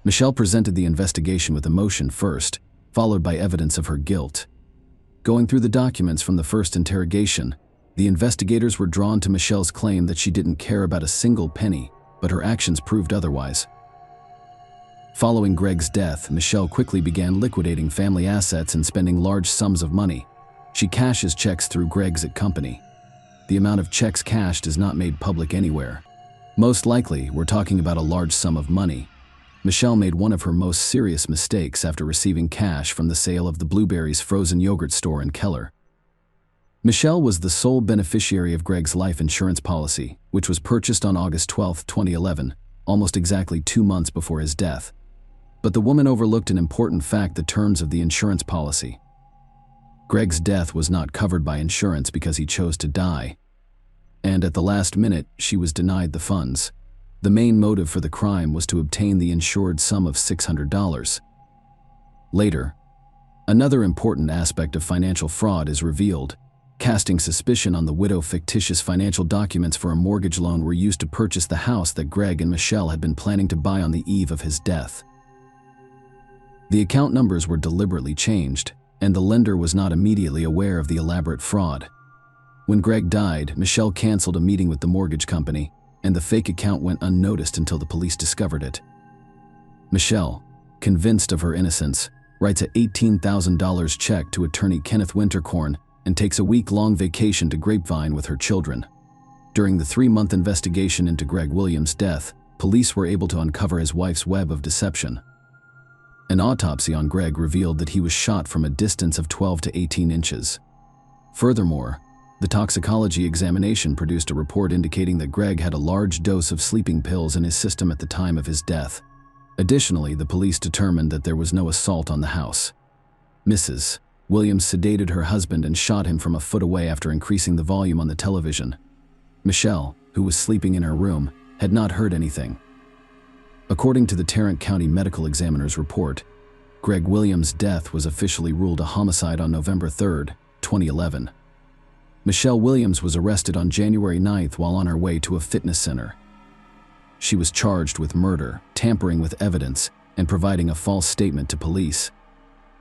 Michelle presented the investigation with emotion first, followed by evidence of her guilt. Going through the documents from the first interrogation, the investigators were drawn to Michelle's claim that she didn't care about a single penny, but her actions proved otherwise. Following Greg's death, Michelle quickly began liquidating family assets and spending large sums of money. She cashes checks through Greg's company. The amount of checks cashed is not made public anywhere. Most likely, we're talking about a large sum of money. Michelle made one of her most serious mistakes after receiving cash from the sale of the Blueberries frozen yogurt store in Keller. Michelle was the sole beneficiary of Greg's life insurance policy, which was purchased on August 12, 2011, almost exactly 2 months before his death. But the woman overlooked an important fact: the terms of the insurance policy. Greg's death was not covered by insurance because he chose to die. And at the last minute, she was denied the funds. The main motive for the crime was to obtain the insured sum of $600. Later, another important aspect of financial fraud is revealed. Casting suspicion on the widow, fictitious financial documents for a mortgage loan were used to purchase the house that Greg and Michelle had been planning to buy on the eve of his death. The account numbers were deliberately changed, and the lender was not immediately aware of the elaborate fraud. When Greg died, Michelle canceled a meeting with the mortgage company, and the fake account went unnoticed until the police discovered it. Michelle, convinced of her innocence, writes a $18,000 check to attorney Kenneth Winterkorn and takes a week-long vacation to Grapevine with her children. During the 3-month investigation into Greg Williams' death, police were able to uncover his wife's web of deception. An autopsy on Greg revealed that he was shot from a distance of 12 to 18 inches. Furthermore, the toxicology examination produced a report indicating that Greg had a large dose of sleeping pills in his system at the time of his death. Additionally, the police determined that there was no assault on the house. Mrs. Williams sedated her husband and shot him from a foot away after increasing the volume on the television. Michelle, who was sleeping in her room, had not heard anything. According to the Tarrant County Medical Examiner's report, Greg Williams' death was officially ruled a homicide on November 3, 2011. Michelle Williams was arrested on January 9th while on her way to a fitness center. She was charged with murder, tampering with evidence, and providing a false statement to police.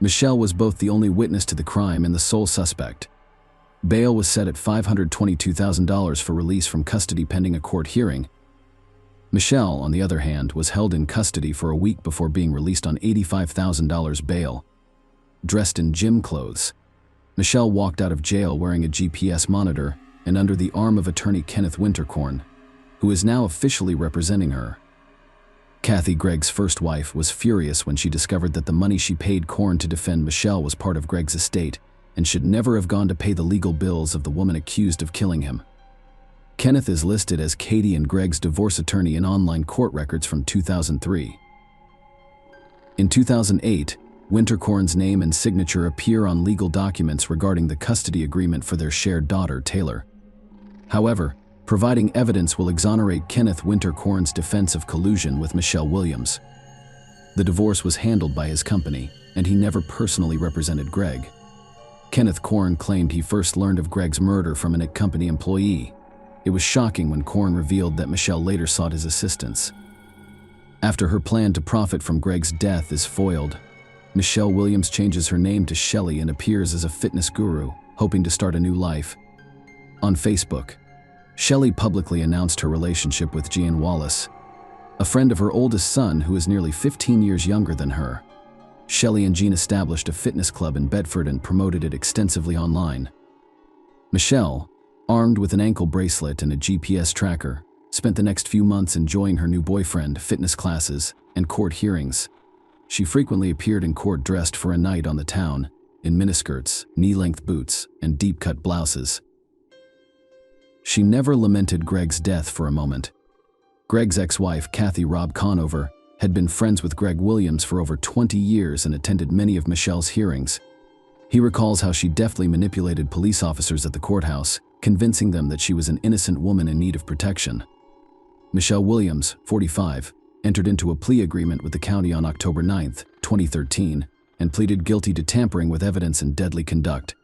Michelle was both the only witness to the crime and the sole suspect. Bail was set at $522,000 for release from custody pending a court hearing. Michelle, on the other hand, was held in custody for a week before being released on $85,000 bail. Dressed in gym clothes, Michelle walked out of jail wearing a GPS monitor and under the arm of attorney Kenneth Winterkorn, who is now officially representing her. Kathy, Greg's first wife, was furious when she discovered that the money she paid Korn to defend Michelle was part of Greg's estate and should never have gone to pay the legal bills of the woman accused of killing him. Kenneth is listed as Katie and Greg's divorce attorney in online court records from 2003. In 2008, Winterkorn's name and signature appear on legal documents regarding the custody agreement for their shared daughter, Taylor. However, providing evidence will exonerate Kenneth Winterkorn's defense of collusion with Michelle Williams. The divorce was handled by his company, and he never personally represented Greg. Kenneth Korn claimed he first learned of Greg's murder from an company employee. It was shocking when Korn revealed that Michelle later sought his assistance. After her plan to profit from Greg's death is foiled, Michelle Williams changes her name to Shelley and appears as a fitness guru, hoping to start a new life. On Facebook, Shelley publicly announced her relationship with Jean Wallace, a friend of her oldest son who is nearly 15 years younger than her. Shelley and Jean established a fitness club in Bedford and promoted it extensively online. Michelle, armed with an ankle bracelet and a GPS tracker, spent the next few months enjoying her new boyfriend, fitness classes, and court hearings. She frequently appeared in court dressed for a night on the town, in miniskirts, knee-length boots, and deep-cut blouses. She never lamented Greg's death for a moment. Greg's ex-wife, Kathy Robb Conover, had been friends with Greg Williams for over 20 years and attended many of Michelle's hearings. He recalls how she deftly manipulated police officers at the courthouse, convincing them that she was an innocent woman in need of protection. Michelle Williams, 45, entered into a plea agreement with the county on October 9, 2013, and pleaded guilty to tampering with evidence and deadly conduct.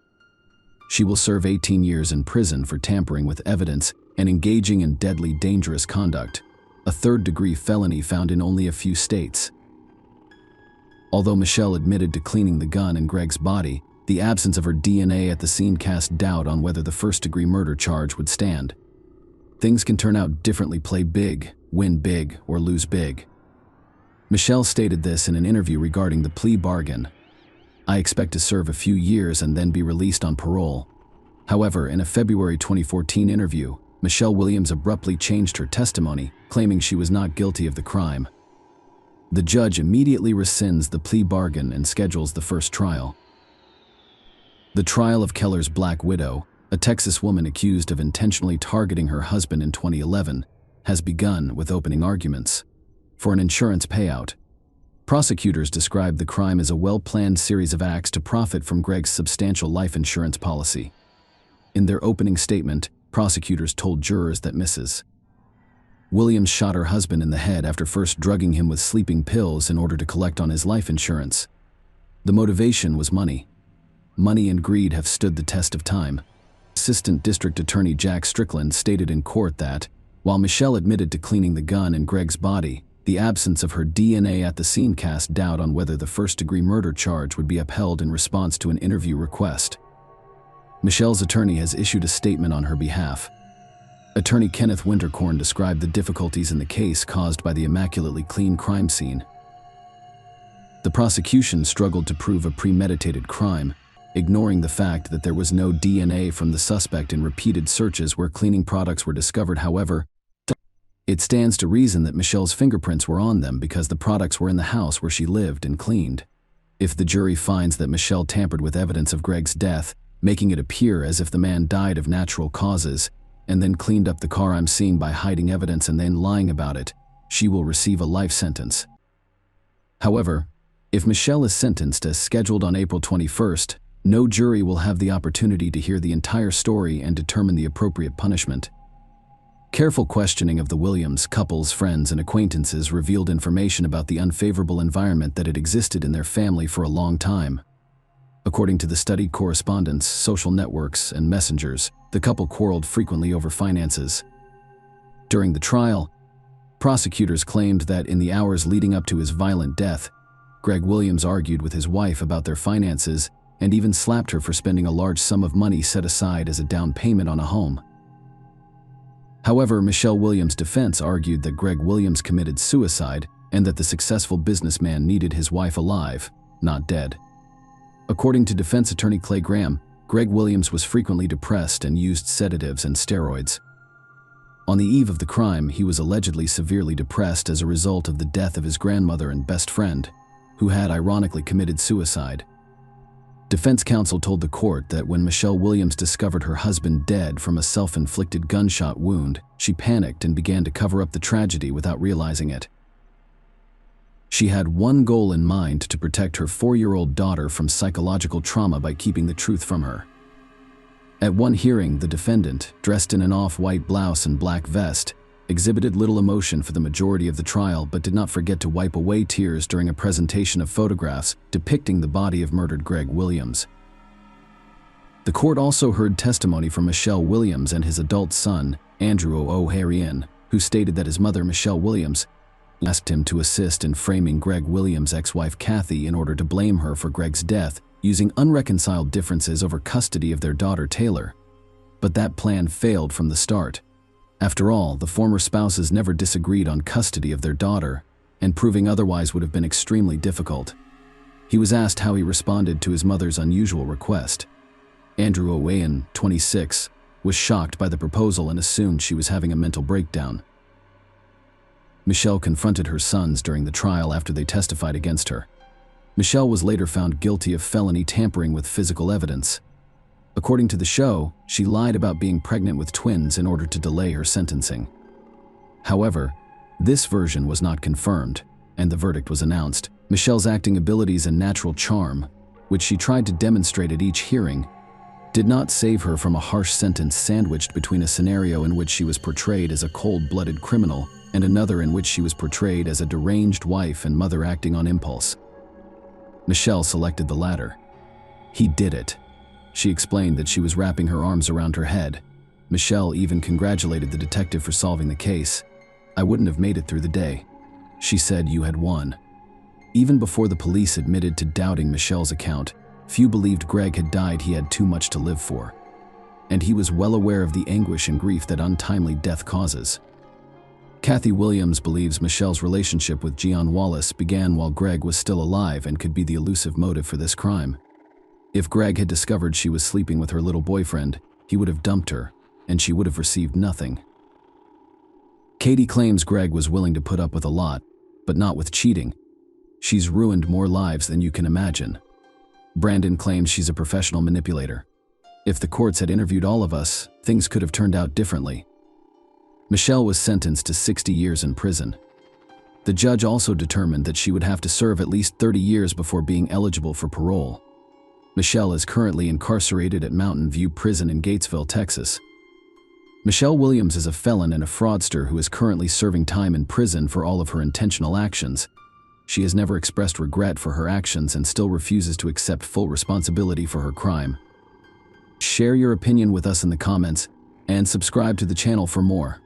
She will serve 18 years in prison for tampering with evidence and engaging in deadly dangerous conduct, a third-degree felony found in only a few states. Although Michelle admitted to cleaning the gun in Greg's body, the absence of her DNA at the scene cast doubt on whether the first-degree murder charge would stand. Things can turn out differently: play big, win big, or lose big. Michelle stated this in an interview regarding the plea bargain. "I expect to serve a few years and then be released on parole." However, in a February 2014 interview, Michelle Williams abruptly changed her testimony, claiming she was not guilty of the crime. The judge immediately rescinds the plea bargain and schedules the first trial. The trial of Keller's Black Widow, a Texas woman accused of intentionally targeting her husband in 2011, has begun with opening arguments. For an insurance payout, prosecutors described the crime as a well-planned series of acts to profit from Greg's substantial life insurance policy. In their opening statement, prosecutors told jurors that Mrs. Williams shot her husband in the head after first drugging him with sleeping pills in order to collect on his life insurance. The motivation was money. Money and greed have stood the test of time. Assistant District Attorney Jack Strickland stated in court that, while Michelle admitted to cleaning the gun in Greg's body, the absence of her DNA at the scene cast doubt on whether the first-degree murder charge would be upheld in response to an interview request. Michelle's attorney has issued a statement on her behalf. Attorney Kenneth Winterkorn described the difficulties in the case caused by the immaculately clean crime scene. The prosecution struggled to prove a premeditated crime, ignoring the fact that there was no DNA from the suspect in repeated searches where cleaning products were discovered. However, it stands to reason that Michelle's fingerprints were on them because the products were in the house where she lived and cleaned. If the jury finds that Michelle tampered with evidence of Greg's death, making it appear as if the man died of natural causes, and then cleaned up the car I'm seeing by hiding evidence and then lying about it, she will receive a life sentence. However, if Michelle is sentenced as scheduled on April 21st, no jury will have the opportunity to hear the entire story and determine the appropriate punishment. Careful questioning of the Williams couple's friends and acquaintances revealed information about the unfavorable environment that had existed in their family for a long time. According to the studied correspondence, social networks, and messengers, the couple quarreled frequently over finances. During the trial, prosecutors claimed that in the hours leading up to his violent death, Greg Williams argued with his wife about their finances and even slapped her for spending a large sum of money set aside as a down payment on a home. However, Michelle Williams' defense argued that Greg Williams committed suicide and that the successful businessman needed his wife alive, not dead. According to defense attorney Clay Graham, Greg Williams was frequently depressed and used sedatives and steroids. On the eve of the crime, he was allegedly severely depressed as a result of the death of his grandmother and best friend, who had ironically committed suicide. Defense counsel told the court that when Michelle Williams discovered her husband dead from a self-inflicted gunshot wound, she panicked and began to cover up the tragedy without realizing it. She had one goal in mind: to protect her 4-year-old daughter from psychological trauma by keeping the truth from her. At one hearing, the defendant, dressed in an off-white blouse and black vest, exhibited little emotion for the majority of the trial but did not forget to wipe away tears during a presentation of photographs depicting the body of murdered Greg Williams. The court also heard testimony from Michelle Williams and his adult son, Andrew O'Harian, who stated that his mother, Michelle Williams, asked him to assist in framing Greg Williams' ex-wife Kathy in order to blame her for Greg's death, using unreconciled differences over custody of their daughter Taylor. But that plan failed from the start. After all, the former spouses never disagreed on custody of their daughter, and proving otherwise would have been extremely difficult. He was asked how he responded to his mother's unusual request. Andrew O'Harian, 26, was shocked by the proposal and assumed she was having a mental breakdown. Michelle confronted her sons during the trial after they testified against her. Michelle was later found guilty of felony tampering with physical evidence. According to the show, she lied about being pregnant with twins in order to delay her sentencing. However, this version was not confirmed, and the verdict was announced. Michelle's acting abilities and natural charm, which she tried to demonstrate at each hearing, did not save her from a harsh sentence sandwiched between a scenario in which she was portrayed as a cold-blooded criminal and another in which she was portrayed as a deranged wife and mother acting on impulse. Michelle selected the latter. He did it. She explained that she was wrapping her arms around her head. Michelle even congratulated the detective for solving the case. "I wouldn't have made it through the day." She said, "You had won." Even before the police admitted to doubting Michelle's account, few believed Greg had died. He had too much to live for. And he was well aware of the anguish and grief that untimely death causes. Kathy Williams believes Michelle's relationship with Gian Wallace began while Greg was still alive and could be the elusive motive for this crime. If Greg had discovered she was sleeping with her little boyfriend, he would have dumped her, and she would have received nothing. Katie claims Greg was willing to put up with a lot, but not with cheating. She's ruined more lives than you can imagine. Brandon claims she's a professional manipulator. If the courts had interviewed all of us, things could have turned out differently. Michelle was sentenced to 60 years in prison. The judge also determined that she would have to serve at least 30 years before being eligible for parole. Michelle is currently incarcerated at Mountain View Prison in Gatesville, Texas. Michelle Williams is a felon and a fraudster who is currently serving time in prison for all of her intentional actions. She has never expressed regret for her actions and still refuses to accept full responsibility for her crime. Share your opinion with us in the comments and subscribe to the channel for more.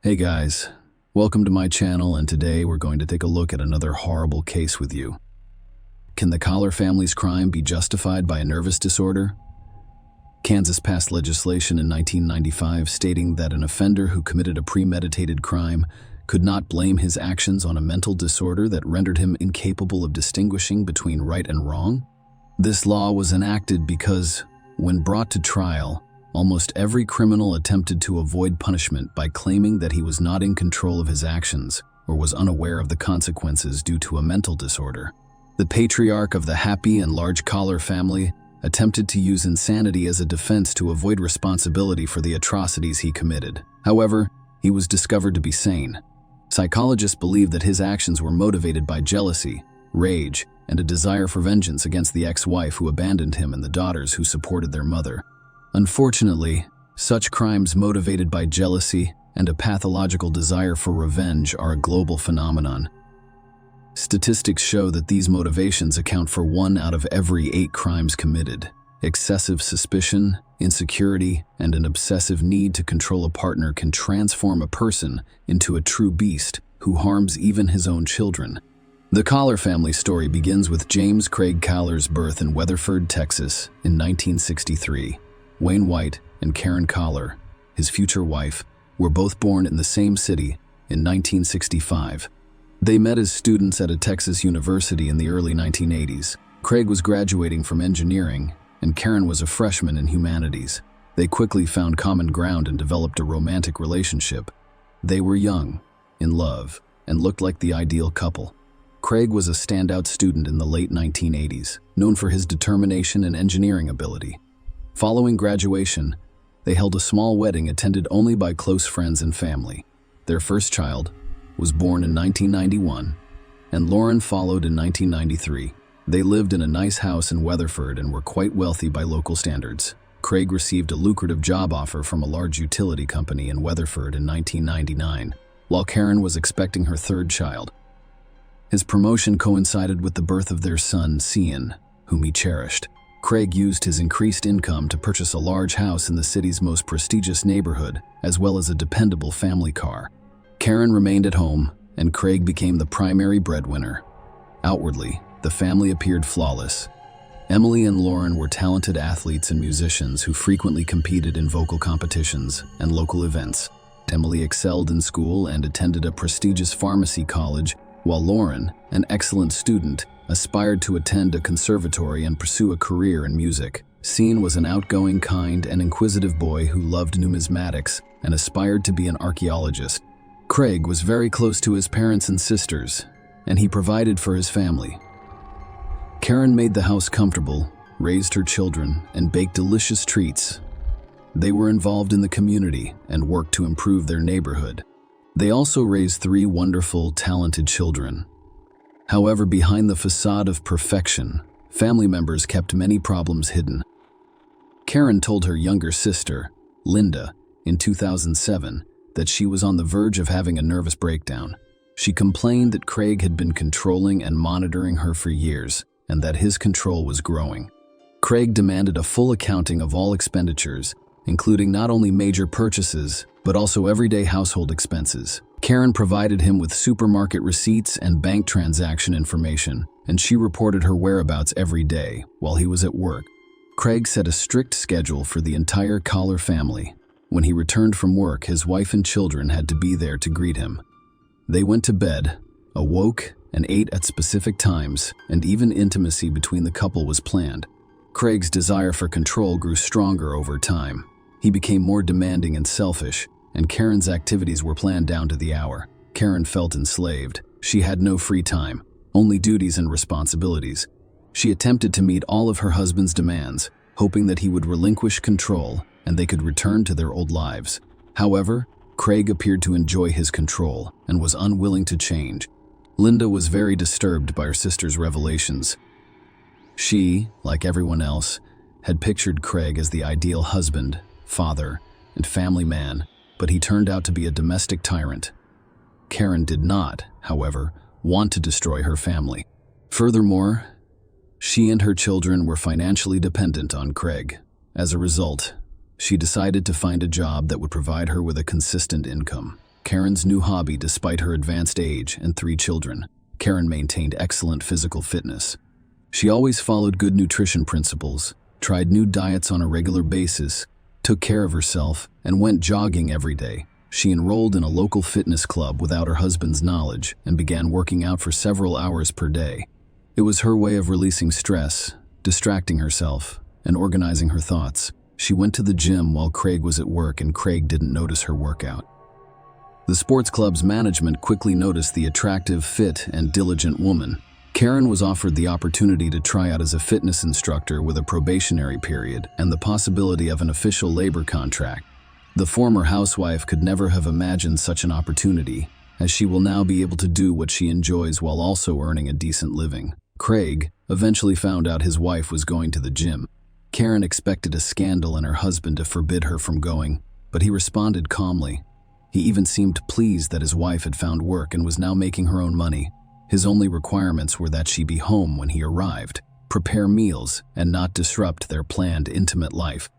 Hey guys, welcome to my channel, and today we're going to take a look at another horrible case with you. Can the Collar family's crime be justified by a nervous disorder? Kansas passed legislation in 1995 stating that an offender who committed a premeditated crime could not blame his actions on a mental disorder that rendered him incapable of distinguishing between right and wrong. This law was enacted because, when brought to trial, almost every criminal attempted to avoid punishment by claiming that he was not in control of his actions or was unaware of the consequences due to a mental disorder. The patriarch of the Happy and Large Collar family attempted to use insanity as a defense to avoid responsibility for the atrocities he committed. However, he was discovered to be sane. Psychologists believe that his actions were motivated by jealousy, rage, and a desire for vengeance against the ex-wife who abandoned him and the daughters who supported their mother. Unfortunately, such crimes motivated by jealousy and a pathological desire for revenge are a global phenomenon. Statistics show that these motivations account for 1 out of every 8 crimes committed. Excessive suspicion, insecurity, and an obsessive need to control a partner can transform a person into a true beast who harms even his own children. The Collar family story begins with James Craig Collar's birth in Weatherford, Texas, in 1963. Wayne White and Karen Collar, his future wife, were both born in the same city in 1965. They met as students at a Texas university in the early 1980s. Craig was graduating from engineering, and Karen was a freshman in humanities. They quickly found common ground and developed a romantic relationship. They were young, in love, and looked like the ideal couple. Craig was a standout student in the late 1980s, known for his determination and engineering ability. Following graduation, they held a small wedding attended only by close friends and family. Their first child was born in 1991, and Lauren followed in 1993. They lived in a nice house in Weatherford and were quite wealthy by local standards. Craig received a lucrative job offer from a large utility company in Weatherford in 1999, while Karen was expecting her third child. His promotion coincided with the birth of their son, Cian, whom he cherished. Craig used his increased income to purchase a large house in the city's most prestigious neighborhood, as well as a dependable family car. Karen remained at home, and Craig became the primary breadwinner. Outwardly, the family appeared flawless. Emily and Lauren were talented athletes and musicians who frequently competed in vocal competitions and local events. Emily excelled in school and attended a prestigious pharmacy college, while Lauren, an excellent student, aspired to attend a conservatory and pursue a career in music. Cian was an outgoing, kind, and inquisitive boy who loved numismatics and aspired to be an archaeologist. Craig was very close to his parents and sisters, and he provided for his family. Karen made the house comfortable, raised her children, and baked delicious treats. They were involved in the community and worked to improve their neighborhood. They also raised 3 wonderful, talented children. However, behind the facade of perfection, family members kept many problems hidden. Karen told her younger sister, Linda, in 2007, that she was on the verge of having a nervous breakdown. She complained that Craig had been controlling and monitoring her for years, and that his control was growing. Craig demanded a full accounting of all expenditures, including not only major purchases, but also everyday household expenses. Karen provided him with supermarket receipts and bank transaction information, and she reported her whereabouts every day while he was at work. Craig set a strict schedule for the entire Collar family. When he returned from work, his wife and children had to be there to greet him. They went to bed, awoke, and ate at specific times, and even intimacy between the couple was planned. Craig's desire for control grew stronger over time. He became more demanding and selfish, and Karen's activities were planned down to the hour. Karen felt enslaved. She had no free time, only duties and responsibilities. She attempted to meet all of her husband's demands, hoping that he would relinquish control and they could return to their old lives. However, Craig appeared to enjoy his control and was unwilling to change. Linda was very disturbed by her sister's revelations. She, like everyone else, had pictured Craig as the ideal husband, father, and family man, but he turned out to be a domestic tyrant. Karen did not, however, want to destroy her family. Furthermore, she and her children were financially dependent on Craig. As a result, she decided to find a job that would provide her with a consistent income. Karen's new hobby, despite her advanced age and 3 children, Karen maintained excellent physical fitness. She always followed good nutrition principles, tried new diets on a regular basis, took care of herself, and went jogging every day. She enrolled in a local fitness club without her husband's knowledge and began working out for several hours per day. It was her way of releasing stress, distracting herself, and organizing her thoughts. She went to the gym while Craig was at work, and Craig didn't notice her workout. The sports club's management quickly noticed the attractive, fit, and diligent woman. Karen was offered the opportunity to try out as a fitness instructor with a probationary period and the possibility of an official labor contract. The former housewife could never have imagined such an opportunity, as she will now be able to do what she enjoys while also earning a decent living. Craig eventually found out his wife was going to the gym. Karen expected a scandal and her husband to forbid her from going, but he responded calmly. He even seemed pleased that his wife had found work and was now making her own money. His only requirements were that she be home when he arrived, prepare meals, and not disrupt their planned intimate life.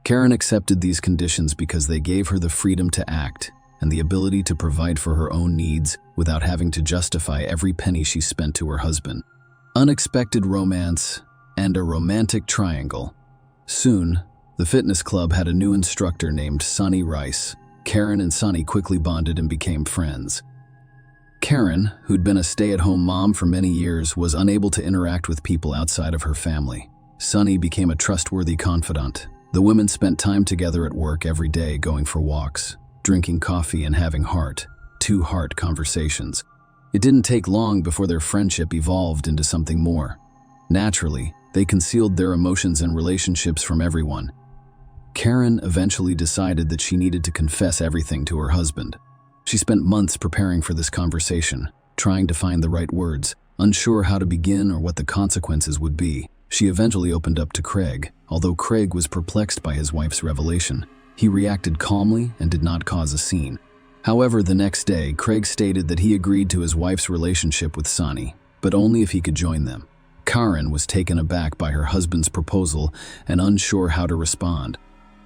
Karen accepted these conditions because they gave her the freedom to act and the ability to provide for her own needs without having to justify every penny she spent to her husband. Unexpected romance and a romantic triangle. Soon, the fitness club had a new instructor named Sonny Rice. Karen and Sonny quickly bonded and became friends. Karen, who'd been a stay-at-home mom for many years, was unable to interact with people outside of her family. Sonny became a trustworthy confidant. The women spent time together at work every day, going for walks, drinking coffee, and having heart-to-heart conversations. It didn't take long before their friendship evolved into something more. Naturally, they concealed their emotions and relationships from everyone. Karen eventually decided that she needed to confess everything to her husband. She spent months preparing for this conversation, trying to find the right words, unsure how to begin or what the consequences would be. She eventually opened up to Craig. Although Craig was perplexed by his wife's revelation, he reacted calmly and did not cause a scene. However, the next day, Craig stated that he agreed to his wife's relationship with Sonny, but only if he could join them. Karen was taken aback by her husband's proposal and unsure how to respond.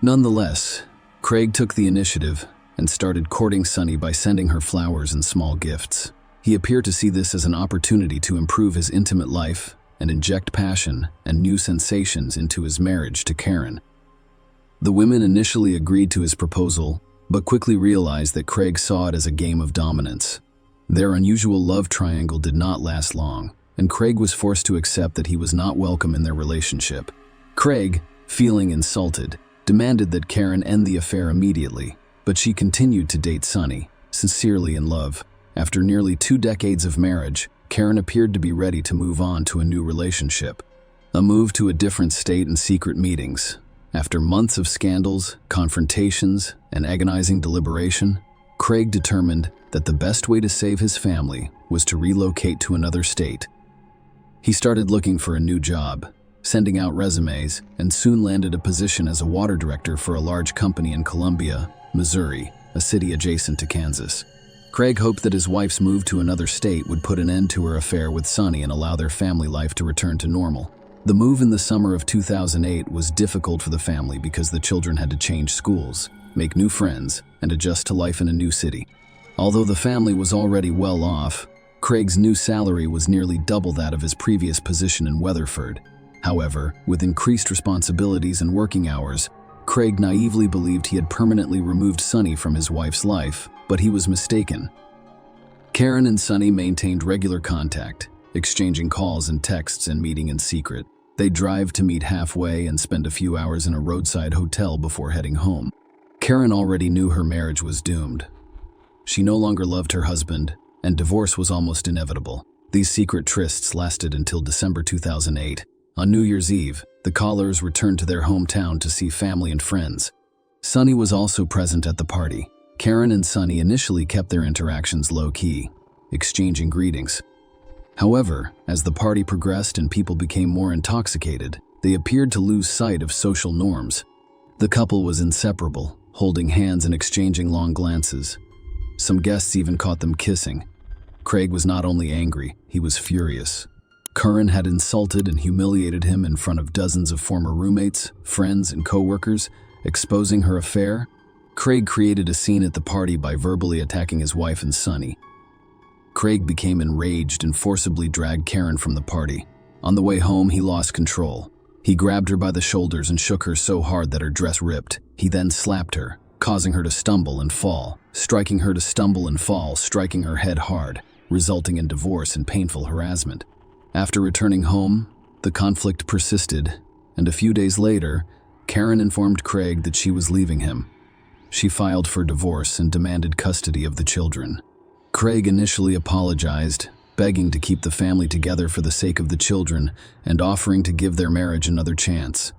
Nonetheless, Craig took the initiative and started courting Sonny by sending her flowers and small gifts. He appeared to see this as an opportunity to improve his intimate life and inject passion and new sensations into his marriage to Karen. The women initially agreed to his proposal, but quickly realized that Craig saw it as a game of dominance. Their unusual love triangle did not last long, and Craig was forced to accept that he was not welcome in their relationship. Craig, feeling insulted, demanded that Karen end the affair immediately, but she continued to date Sonny, sincerely in love. After nearly 2 decades of marriage, Karen appeared to be ready to move on to a new relationship. A move to a different state and secret meetings. After months of scandals, confrontations, and agonizing deliberation, Craig determined that the best way to save his family was to relocate to another state. He started looking for a new job, sending out resumes, and soon landed a position as a water director for a large company in Columbia, Missouri, a city adjacent to Kansas. Craig hoped that his wife's move to another state would put an end to her affair with Sonny and allow their family life to return to normal. The move in the summer of 2008 was difficult for the family because the children had to change schools, make new friends, and adjust to life in a new city. Although the family was already well off, Craig's new salary was nearly double that of his previous position in Weatherford. However, with increased responsibilities and working hours, Craig naively believed he had permanently removed Sonny from his wife's life, but he was mistaken. Karen and Sonny maintained regular contact, exchanging calls and texts and meeting in secret. They'd drive to meet halfway and spend a few hours in a roadside hotel before heading home. Karen already knew her marriage was doomed. She no longer loved her husband, and divorce was almost inevitable. These secret trysts lasted until December 2008. On New Year's Eve, the callers returned to their hometown to see family and friends. Sonny was also present at the party. Karen and Sonny initially kept their interactions low-key, exchanging greetings. However, as the party progressed and people became more intoxicated, they appeared to lose sight of social norms. The couple was inseparable, holding hands and exchanging long glances. Some guests even caught them kissing. Craig was not only angry, he was furious. Karen had insulted and humiliated him in front of dozens of former roommates, friends, and co-workers, exposing her affair. Craig created a scene at the party by verbally attacking his wife and Sonny. Craig became enraged and forcibly dragged Karen from the party. On the way home, he lost control. He grabbed her by the shoulders and shook her so hard that her dress ripped. He then slapped her, causing her to stumble and fall, striking her to stumble and fall, striking her head hard, resulting in divorce and painful harassment. After returning home, the conflict persisted, and a few days later, Karen informed Craig that she was leaving him. She filed for divorce and demanded custody of the children. Craig initially apologized, begging to keep the family together for the sake of the children and offering to give their marriage another chance.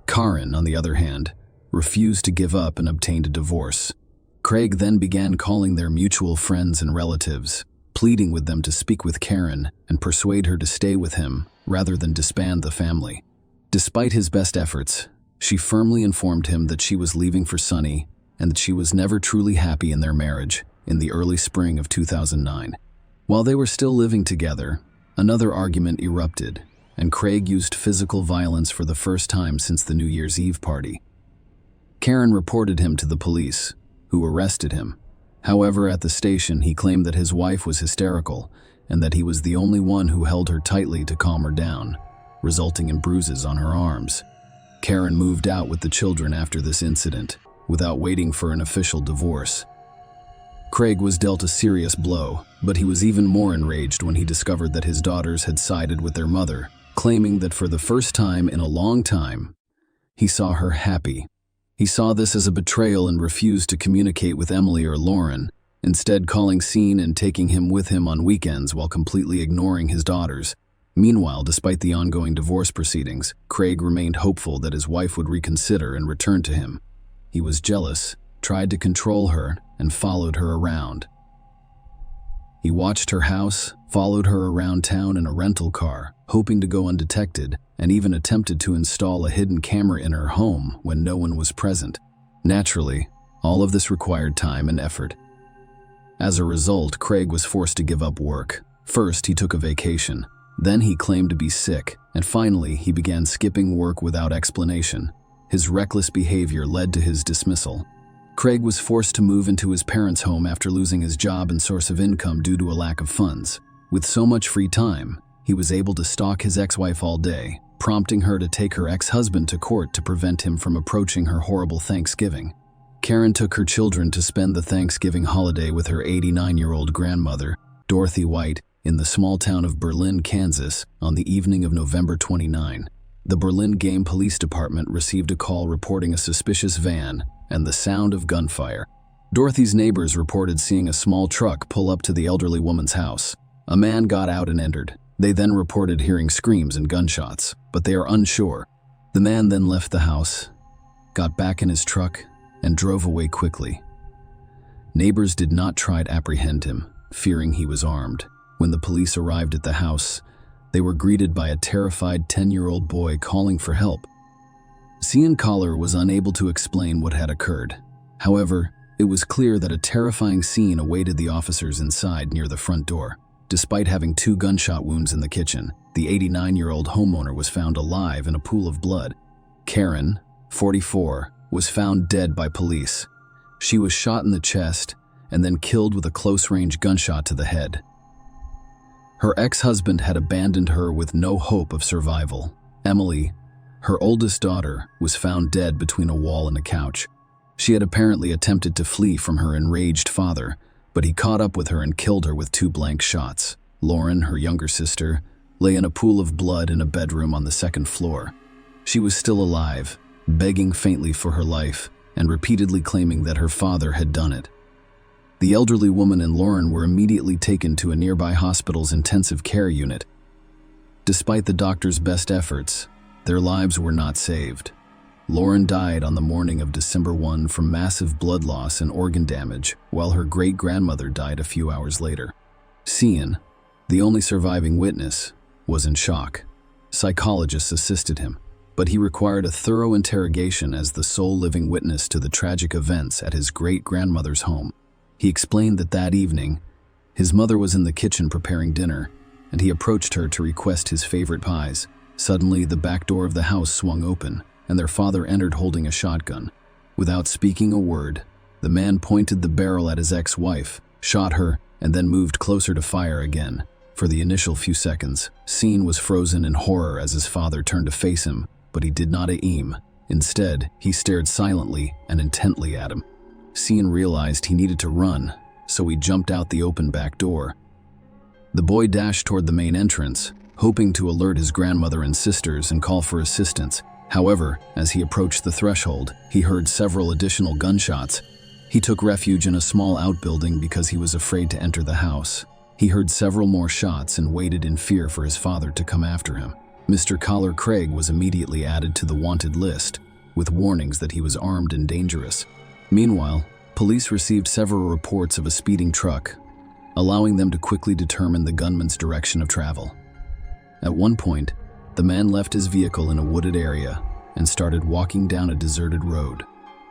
Karen, on the other hand, refused to give up and obtained a divorce. Craig then began calling their mutual friends and relatives, pleading with them to speak with Karen and persuade her to stay with him rather than disband the family. Despite his best efforts, she firmly informed him that she was leaving for Sonny and that she was never truly happy in their marriage. In the early spring of 2009. While they were still living together, another argument erupted, and Craig used physical violence for the first time since the New Year's Eve party. Karen reported him to the police, who arrested him. However, at the station, he claimed that his wife was hysterical and that he was the only one who held her tightly to calm her down, resulting in bruises on her arms. Karen moved out with the children after this incident, without waiting for an official divorce. Craig was dealt a serious blow, but he was even more enraged when he discovered that his daughters had sided with their mother, claiming that for the first time in a long time, he saw her happy. He saw this as a betrayal and refused to communicate with Emily or Lauren, instead calling Sean and taking him with him on weekends while completely ignoring his daughters. Meanwhile, despite the ongoing divorce proceedings, Craig remained hopeful that his wife would reconsider and return to him. He was jealous, tried to control her, and followed her around. He watched her house, followed her around town in a rental car, hoping to go undetected, and even attempted to install a hidden camera in her home when no one was present. Naturally, all of this required time and effort. As a result, Craig was forced to give up work. First, he took a vacation. Then he claimed to be sick, and finally, he began skipping work without explanation. His reckless behavior led to his dismissal. Craig was forced to move into his parents' home after losing his job and source of income due to a lack of funds. With so much free time, he was able to stalk his ex-wife all day, prompting her to take her ex-husband to court to prevent him from approaching her horrible Thanksgiving. Karen took her children to spend the Thanksgiving holiday with her 89-year-old grandmother, Dorothy White, in the small town of Berlin, Kansas, on the evening of November 29. The Berlin Game Police Department received a call reporting a suspicious van and the sound of gunfire. Dorothy's neighbors reported seeing a small truck pull up to the elderly woman's house. A man got out and entered. They then reported hearing screams and gunshots, but they are unsure. The man then left the house, got back in his truck, and drove away quickly. Neighbors did not try to apprehend him, fearing he was armed. When the police arrived at the house, they were greeted by a terrified 10-year-old boy calling for help. Cian Collar was unable to explain what had occurred. However, it was clear that a terrifying scene awaited the officers inside near the front door. Despite having 2 gunshot wounds in the kitchen, the 89-year-old homeowner was found alive in a pool of blood. Karen, 44, was found dead by police. She was shot in the chest and then killed with a close-range gunshot to the head. Her ex-husband had abandoned her with no hope of survival. Emily, her oldest daughter, was found dead between a wall and a couch. She had apparently attempted to flee from her enraged father, but he caught up with her and killed her with 2 blank shots. Lauren, her younger sister, lay in a pool of blood in a bedroom on the 2nd floor. She was still alive, begging faintly for her life, and repeatedly claiming that her father had done it. The elderly woman and Lauren were immediately taken to a nearby hospital's intensive care unit. Despite the doctor's best efforts, their lives were not saved. Lauren died on the morning of December 1 from massive blood loss and organ damage, while her great-grandmother died a few hours later. Cian, the only surviving witness, was in shock. Psychologists assisted him, but he required a thorough interrogation as the sole living witness to the tragic events at his great-grandmother's home. He explained that evening, his mother was in the kitchen preparing dinner, and he approached her to request his favorite pies. Suddenly, the back door of the house swung open, and their father entered holding a shotgun. Without speaking a word, the man pointed the barrel at his ex-wife, shot her, and then moved closer to fire again. For the initial few seconds, Cian was frozen in horror as his father turned to face him, but he did not aim. Instead, he stared silently and intently at him. Cian realized he needed to run, so he jumped out the open back door. The boy dashed toward the main entrance, hoping to alert his grandmother and sisters and call for assistance. However, as he approached the threshold, he heard several additional gunshots. He took refuge in a small outbuilding because he was afraid to enter the house. He heard several more shots and waited in fear for his father to come after him. Mr. Collar Craig was immediately added to the wanted list, with warnings that he was armed and dangerous. Meanwhile, police received several reports of a speeding truck, allowing them to quickly determine the gunman's direction of travel. At one point, the man left his vehicle in a wooded area and started walking down a deserted road.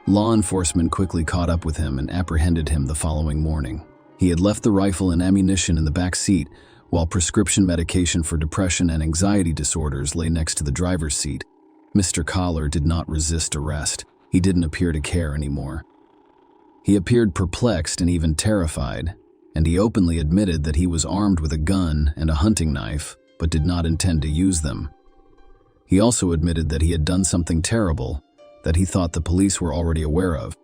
Law enforcement quickly caught up with him and apprehended him the following morning. He had left the rifle and ammunition in the back seat, while prescription medication for depression and anxiety disorders lay next to the driver's seat. Mr. Collar did not resist arrest. He didn't appear to care anymore. He appeared perplexed and even terrified, and he openly admitted that he was armed with a gun and a hunting knife, but did not intend to use them. He also admitted that he had done something terrible that he thought the police were already aware of.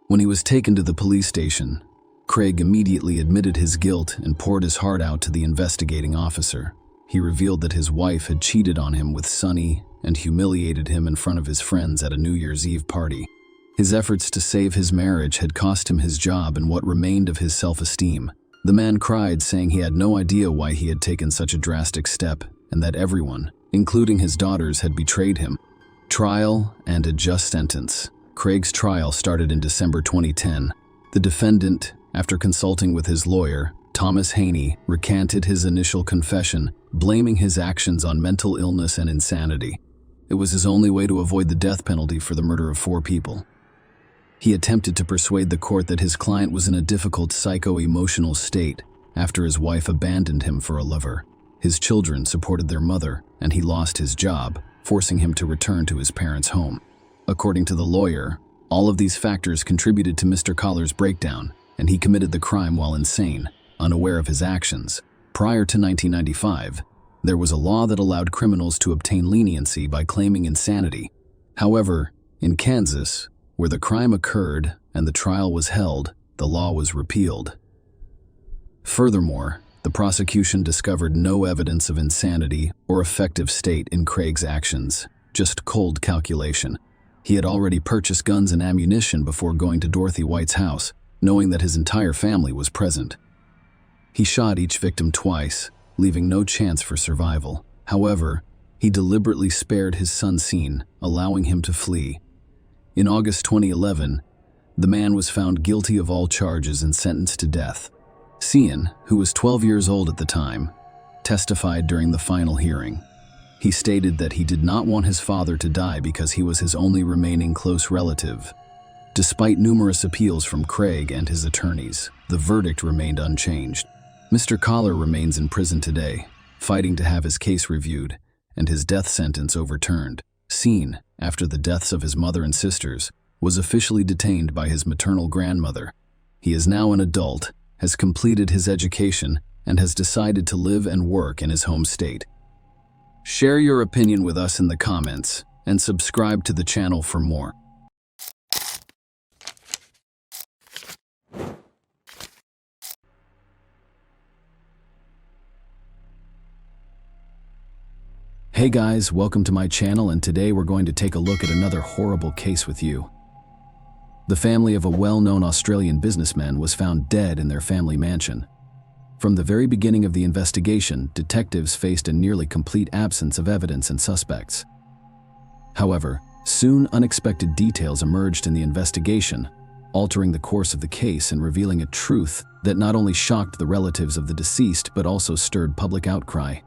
When he was taken to the police station, Craig immediately admitted his guilt and poured his heart out to the investigating officer. He revealed that his wife had cheated on him with Sonny and humiliated him in front of his friends at a New Year's Eve party. His efforts to save his marriage had cost him his job and what remained of his self-esteem. The man cried, saying he had no idea why he had taken such a drastic step and that everyone, including his daughters, had betrayed him. Trial and a just sentence. Craig's trial started in December 2010. The defendant, after consulting with his lawyer, Thomas Haney, recanted his initial confession, blaming his actions on mental illness and insanity. It was his only way to avoid the death penalty for the murder of 4 people. He attempted to persuade the court that his client was in a difficult psycho-emotional state after his wife abandoned him for a lover. His children supported their mother, and he lost his job, forcing him to return to his parents' home. According to the lawyer, all of these factors contributed to Mr. Collar's breakdown, and he committed the crime while insane, unaware of his actions. Prior to 1995, there was a law that allowed criminals to obtain leniency by claiming insanity. However, in Kansas, where the crime occurred and the trial was held, the law was repealed. Furthermore, the prosecution discovered no evidence of insanity or affective state in Craig's actions, just cold calculation. He had already purchased guns and ammunition before going to Dorothy White's house, knowing that his entire family was present. He shot each victim twice, leaving no chance for survival. However, he deliberately spared his son Sean, allowing him to flee. In August 2011, the man was found guilty of all charges and sentenced to death. Sean, who was 12 years old at the time, testified during the final hearing. He stated that he did not want his father to die because he was his only remaining close relative. Despite numerous appeals from Craig and his attorneys, the verdict remained unchanged. Mr. Collar remains in prison today, fighting to have his case reviewed and his death sentence overturned. Sean, after the deaths of his mother and sisters, was officially detained by his maternal grandmother. He is now an adult, has completed his education, and has decided to live and work in his home state. Share your opinion with us in the comments and subscribe to the channel for more. Hey guys, welcome to my channel, and today we're going to take a look at another horrible case with you. The family of a well-known Australian businessman was found dead in their family mansion. From the very beginning of the investigation, detectives faced a nearly complete absence of evidence and suspects. However, soon unexpected details emerged in the investigation, altering the course of the case and revealing a truth that not only shocked the relatives of the deceased but also stirred public outcry.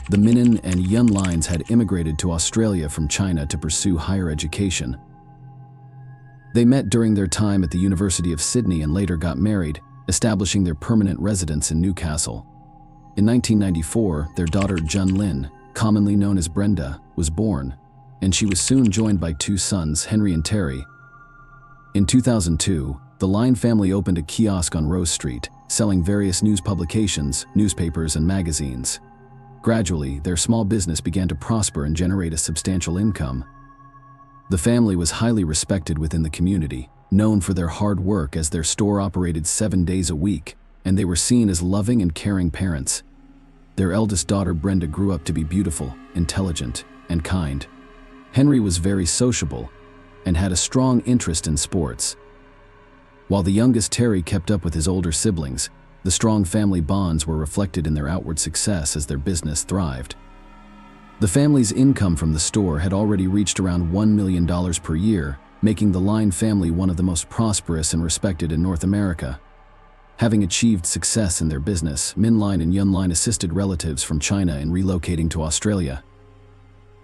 The Min and Yun lines had immigrated to Australia from China to pursue higher education. They met during their time at the University of Sydney and later got married, establishing their permanent residence in Newcastle. In 1994, their daughter Jun Lin, commonly known as Brenda, was born, and she was soon joined by two sons, Henry and Terry. In 2002, the Line family opened a kiosk on Rose Street, selling various news publications, newspapers, and magazines. Gradually, their small business began to prosper and generate a substantial income. The family was highly respected within the community, known for their hard work as their store operated 7 days a week, and they were seen as loving and caring parents. Their eldest daughter Brenda grew up to be beautiful, intelligent, and kind. Henry was very sociable and had a strong interest in sports. While the youngest Terry kept up with his older siblings, the strong family bonds were reflected in their outward success as their business thrived. The family's income from the store had already reached around $1 million per year, making the Line family one of the most prosperous and respected in North America. Having achieved success in their business, Min Line and Yun Line assisted relatives from China in relocating to Australia.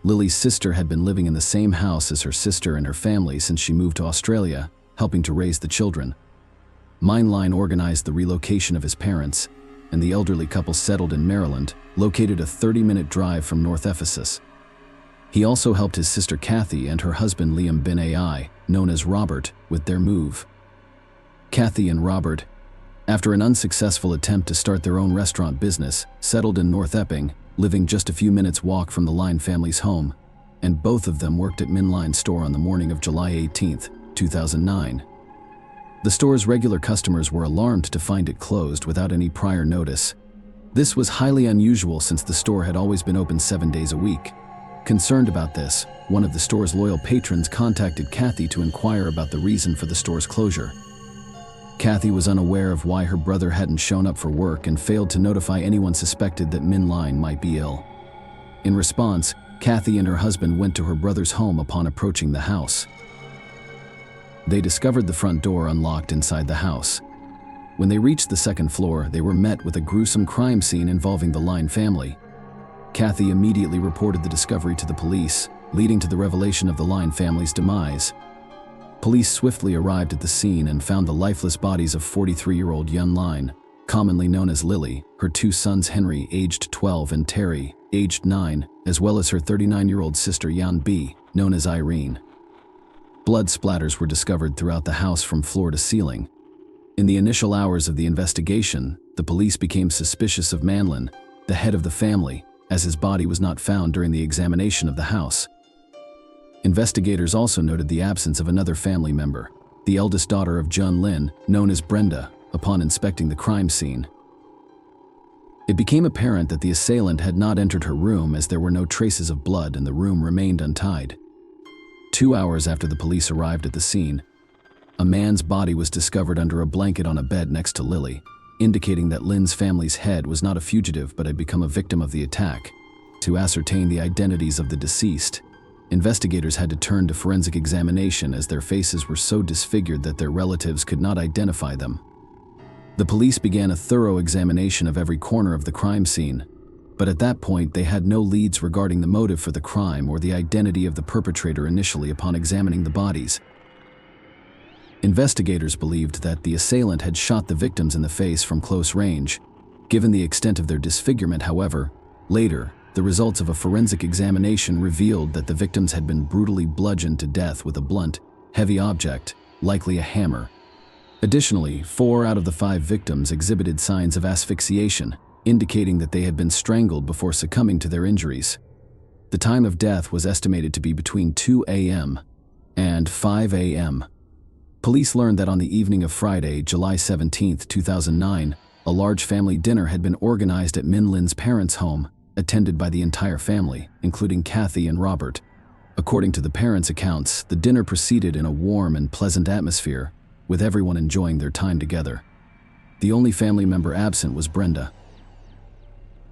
Lily's sister had been living in the same house as her sister and her family since she moved to Australia, helping to raise the children. Min Line organized the relocation of his parents, and the elderly couple settled in Maryland, located a 30-minute drive from North Ephesus. He also helped his sister Kathy and her husband Liam bin Ai, known as Robert, with their move. Kathy and Robert, after an unsuccessful attempt to start their own restaurant business, settled in North Epping, living just a few minutes' walk from the Line family's home, and both of them worked at Min Line's store on the morning of July 18, 2009. The store's regular customers were alarmed to find it closed without any prior notice. This was highly unusual since the store had always been open 7 days a week. Concerned about this, one of the store's loyal patrons contacted Kathy to inquire about the reason for the store's closure. Kathy was unaware of why her brother hadn't shown up for work and failed to notify anyone suspected that Min Line might be ill. In response, Kathy and her husband went to her brother's home upon approaching the house. They discovered the front door unlocked inside the house. When they reached the second floor, they were met with a gruesome crime scene involving the Line family. Kathy immediately reported the discovery to the police, leading to the revelation of the Line family's demise. Police swiftly arrived at the scene and found the lifeless bodies of 43-year-old Yun Line, commonly known as Lily, her two sons Henry, aged 12, and Terry, aged 9, as well as her 39-year-old sister Yan B, known as Irene. Blood splatters were discovered throughout the house from floor to ceiling. In the initial hours of the investigation, the police became suspicious of Manlin, the head of the family, as his body was not found during the examination of the house. Investigators also noted the absence of another family member, the eldest daughter of Jun Lin, known as Brenda, upon inspecting the crime scene. It became apparent that the assailant had not entered her room as there were no traces of blood and the room remained untied. 2 hours after the police arrived at the scene, a man's body was discovered under a blanket on a bed next to Lily. indicating that Lynn's family's head was not a fugitive but had become a victim of the attack. To ascertain the identities of the deceased, investigators had to turn to forensic examination as their faces were so disfigured that their relatives could not identify them. The police began a thorough examination of every corner of the crime scene, but at that point they had no leads regarding the motive for the crime or the identity of the perpetrator initially upon examining the bodies. Investigators believed that the assailant had shot the victims in the face from close range. Given the extent of their disfigurement, however, later, the results of a forensic examination revealed that the victims had been brutally bludgeoned to death with a blunt, heavy object, likely a hammer. Additionally, 4 out of the 5 victims exhibited signs of asphyxiation, indicating that they had been strangled before succumbing to their injuries. The time of death was estimated to be between 2 a.m. and 5 a.m. Police learned that on the evening of Friday, July 17, 2009, a large family dinner had been organized at Min Lin's parents' home, attended by the entire family, including Kathy and Robert. According to the parents' accounts, the dinner proceeded in a warm and pleasant atmosphere, with everyone enjoying their time together. The only family member absent was Brenda,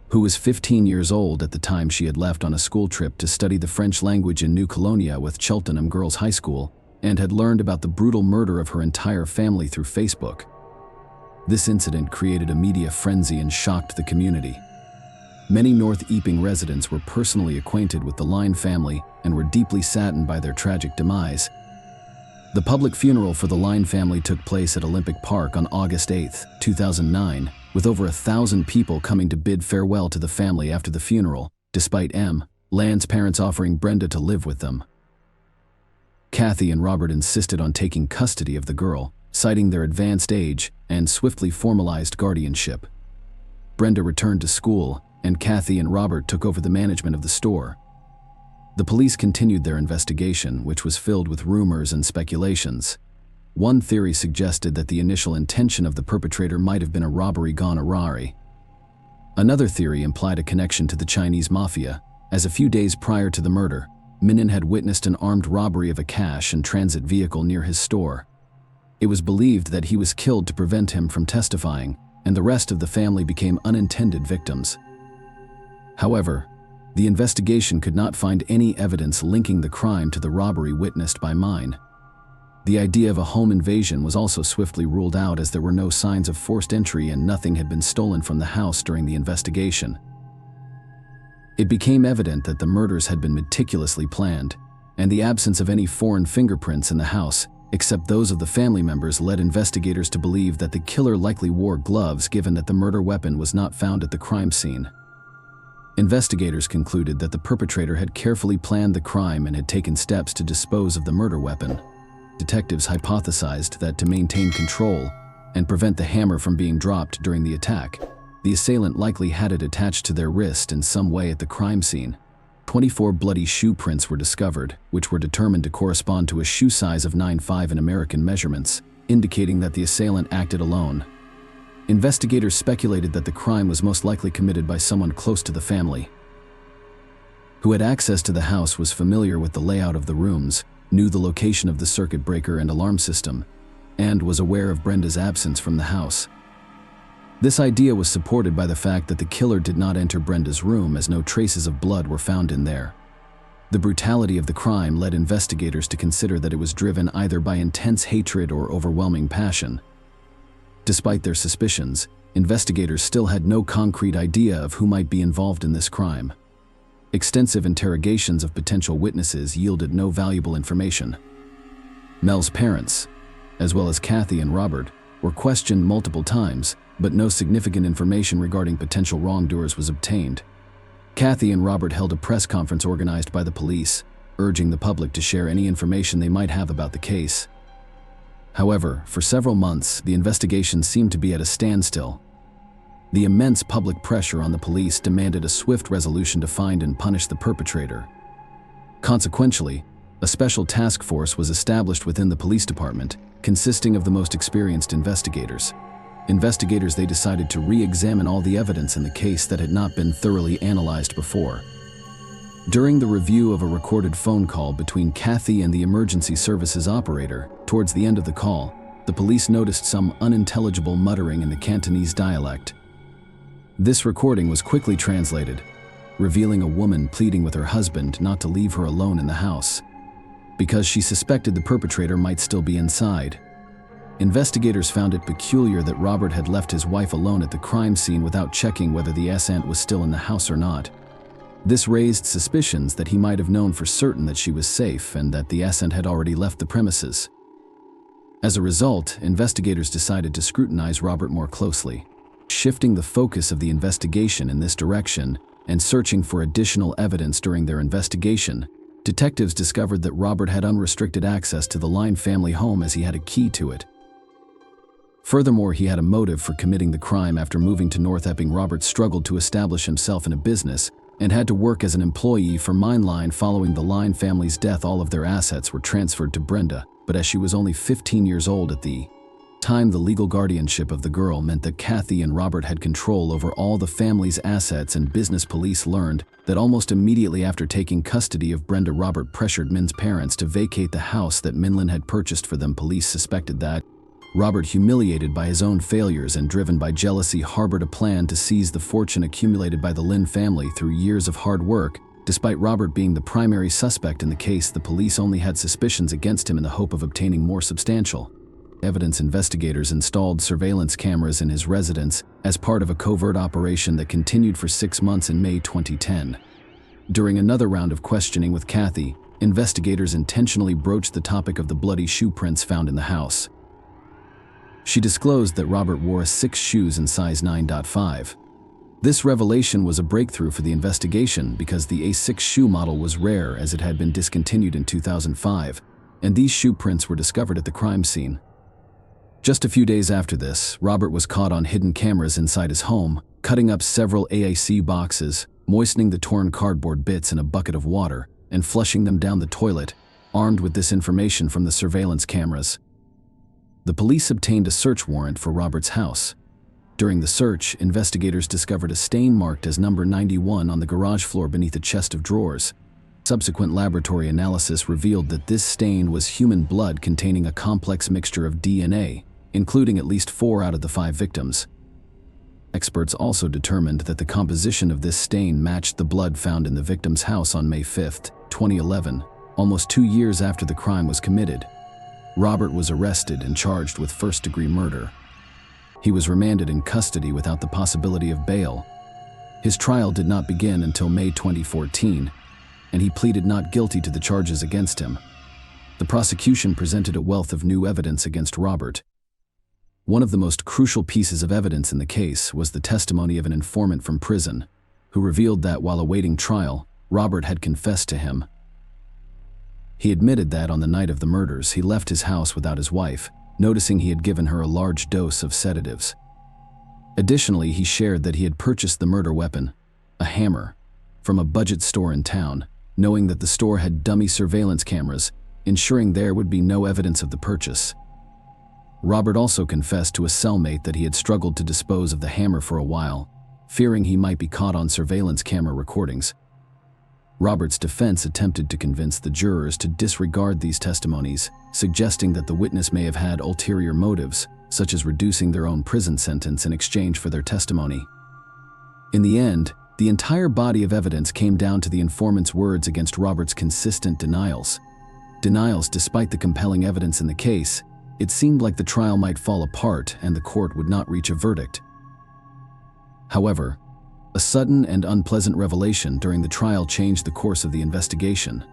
who was 15 years old at the time she had left on a school trip to study the French language in New Colonia with Cheltenham Girls High School, and had learned about the brutal murder of her entire family through Facebook. This incident created a media frenzy and shocked the community. Many North Epping residents were personally acquainted with the Line family and were deeply saddened by their tragic demise. The public funeral for the Line family took place at Olympic Park on August 8, 2009, with over 1,000 people coming to bid farewell to the family after the funeral, despite Lan's parents offering Brenda to live with them. Kathy and Robert insisted on taking custody of the girl, citing their advanced age and swiftly formalized guardianship. Brenda returned to school, and Kathy and Robert took over the management of the store. The police continued their investigation, which was filled with rumors and speculations. One theory suggested that the initial intention of the perpetrator might have been a robbery gone awry. Another theory implied a connection to the Chinese mafia, as a few days prior to the murder, Minin had witnessed an armed robbery of a cash and transit vehicle near his store. It was believed that he was killed to prevent him from testifying, and the rest of the family became unintended victims. However, the investigation could not find any evidence linking the crime to the robbery witnessed by Mine. The idea of a home invasion was also swiftly ruled out as there were no signs of forced entry and nothing had been stolen from the house during the investigation. It became evident that the murders had been meticulously planned, and the absence of any foreign fingerprints in the house, except those of the family members, led investigators to believe that the killer likely wore gloves given that the murder weapon was not found at the crime scene. Investigators concluded that the perpetrator had carefully planned the crime and had taken steps to dispose of the murder weapon. Detectives hypothesized that to maintain control and prevent the hammer from being dropped during the attack, the assailant likely had it attached to their wrist in some way at the crime scene. 24 bloody shoe prints were discovered, which were determined to correspond to a shoe size of 9.5 in American measurements, indicating that the assailant acted alone. Investigators speculated that the crime was most likely committed by someone close to the family, who had access to the house, was familiar with the layout of the rooms, knew the location of the circuit breaker and alarm system, and was aware of Brenda's absence from the house. This idea was supported by the fact that the killer did not enter Brenda's room, as no traces of blood were found in there. The brutality of the crime led investigators to consider that it was driven either by intense hatred or overwhelming passion. Despite their suspicions, investigators still had no concrete idea of who might be involved in this crime. Extensive interrogations of potential witnesses yielded no valuable information. Mel's parents, as well as Kathy and Robert, were questioned multiple times, but no significant information regarding potential wrongdoers was obtained. Kathy and Robert held a press conference organized by the police, urging the public to share any information they might have about the case. However, for several months, the investigation seemed to be at a standstill. The immense public pressure on the police demanded a swift resolution to find and punish the perpetrator. Consequently, a special task force was established within the police department, consisting of the most experienced investigators. They decided to re-examine all the evidence in the case that had not been thoroughly analyzed before. During the review of a recorded phone call between Kathy and the emergency services operator, towards the end of the call, the police noticed some unintelligible muttering in the Cantonese dialect. This recording was quickly translated, revealing a woman pleading with her husband not to leave her alone in the house, because she suspected the perpetrator might still be inside. Investigators found it peculiar that Robert had left his wife alone at the crime scene without checking whether the aunt was still in the house or not. This raised suspicions that he might have known for certain that she was safe and that the aunt had already left the premises. As a result, investigators decided to scrutinize Robert more closely, shifting the focus of the investigation in this direction and searching for additional evidence. During their investigation, detectives discovered that Robert had unrestricted access to the Line family home as he had a key to it. Furthermore, he had a motive for committing the crime. After moving to North Epping, Robert struggled to establish himself in a business and had to work as an employee for Line. Following the Line family's death, all of their assets were transferred to Brenda, but as she was only 15 years old at the time, the legal guardianship of the girl meant that Kathy and Robert had control over all the family's assets, and business police learned that almost immediately after taking custody of Brenda, Robert pressured Min's parents to vacate the house that Minlin had purchased for them. Police suspected that Robert, humiliated by his own failures and driven by jealousy, harbored a plan to seize the fortune accumulated by the Lin family through years of hard work. Despite Robert being the primary suspect in the case, the police only had suspicions against him in the hope of obtaining more substantial evidence. Investigators installed surveillance cameras in his residence as part of a covert operation that continued for 6 months. In May 2010, during another round of questioning with Kathy, investigators intentionally broached the topic of the bloody shoe prints found in the house. She disclosed that Robert wore 6 shoes in size 9.5. This revelation was a breakthrough for the investigation because the A6 shoe model was rare, as it had been discontinued in 2005, and these shoe prints were discovered at the crime scene. Just a few days after this, Robert was caught on hidden cameras inside his home, cutting up several AAC boxes, moistening the torn cardboard bits in a bucket of water, and flushing them down the toilet. Armed with this information from the surveillance cameras, the police obtained a search warrant for Robert's house. During the search, investigators discovered a stain marked as number 91 on the garage floor beneath a chest of drawers. Subsequent laboratory analysis revealed that this stain was human blood containing a complex mixture of DNA, including at least 4 out of the 5 victims. Experts also determined that the composition of this stain matched the blood found in the victim's house on May 5, 2011, almost 2 years after the crime was committed. Robert was arrested and charged with first-degree murder. He was remanded in custody without the possibility of bail. His trial did not begin until May 2014, and he pleaded not guilty to the charges against him. The prosecution presented a wealth of new evidence against Robert. One of the most crucial pieces of evidence in the case was the testimony of an informant from prison, who revealed that while awaiting trial, Robert had confessed to him. He admitted that on the night of the murders, he left his house without his wife, noticing he had given her a large dose of sedatives. Additionally, he shared that he had purchased the murder weapon, a hammer, from a budget store in town, knowing that the store had dummy surveillance cameras, ensuring there would be no evidence of the purchase. Robert also confessed to a cellmate that he had struggled to dispose of the hammer for a while, fearing he might be caught on surveillance camera recordings. Robert's defense attempted to convince the jurors to disregard these testimonies, suggesting that the witness may have had ulterior motives, such as reducing their own prison sentence in exchange for their testimony. In the end, the entire body of evidence came down to the informant's words against Robert's consistent denials. Despite the compelling evidence in the case, it seemed like the trial might fall apart and the court would not reach a verdict. However, a sudden and unpleasant revelation during the trial changed the course of the investigation.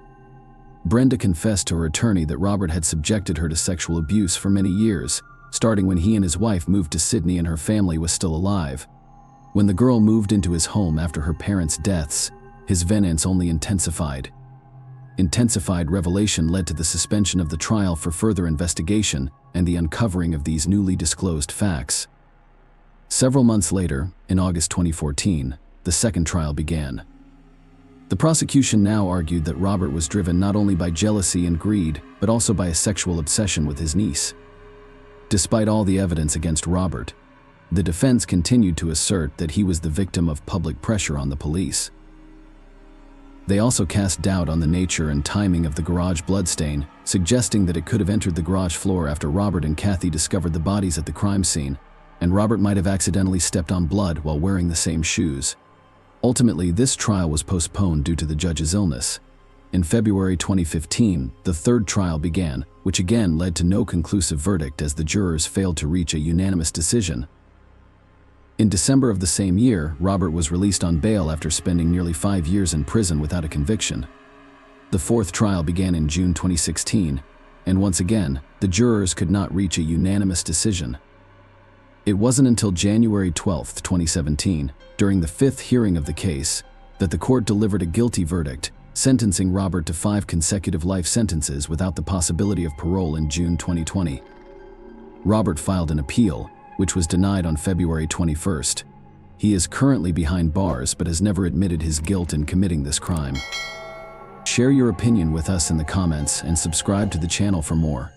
Brenda confessed to her attorney that Robert had subjected her to sexual abuse for many years, starting when he and his wife moved to Sydney and her family was still alive. When the girl moved into his home after her parents' deaths, his vengeance only intensified. Intensified revelation led to the suspension of the trial for further investigation and the uncovering of these newly disclosed facts. Several months later, in August 2014, the second trial began. The prosecution now argued that Robert was driven not only by jealousy and greed, but also by a sexual obsession with his niece. Despite all the evidence against Robert, the defense continued to assert that he was the victim of public pressure on the police. They also cast doubt on the nature and timing of the garage bloodstain, suggesting that it could have entered the garage floor after Robert and Kathy discovered the bodies at the crime scene, and Robert might have accidentally stepped on blood while wearing the same shoes. Ultimately, this trial was postponed due to the judge's illness. In February 2015, the third trial began, which again led to no conclusive verdict as the jurors failed to reach a unanimous decision. In December of the same year, Robert was released on bail after spending nearly 5 years in prison without a conviction. The fourth trial began in June 2016, and once again, the jurors could not reach a unanimous decision. It wasn't until January 12, 2017, during the fifth hearing of the case, that the court delivered a guilty verdict, sentencing Robert to 5 consecutive life sentences without the possibility of parole in June 2020. Robert filed an appeal, which was denied on February 21st. He is currently behind bars but has never admitted his guilt in committing this crime. Share your opinion with us in the comments and subscribe to the channel for more.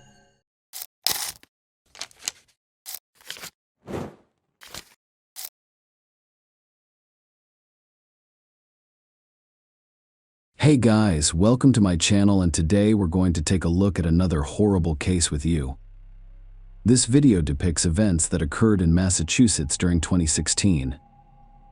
Hey guys, welcome to my channel, and today we're going to take a look at another horrible case with you. This video depicts events that occurred in Massachusetts during 2016.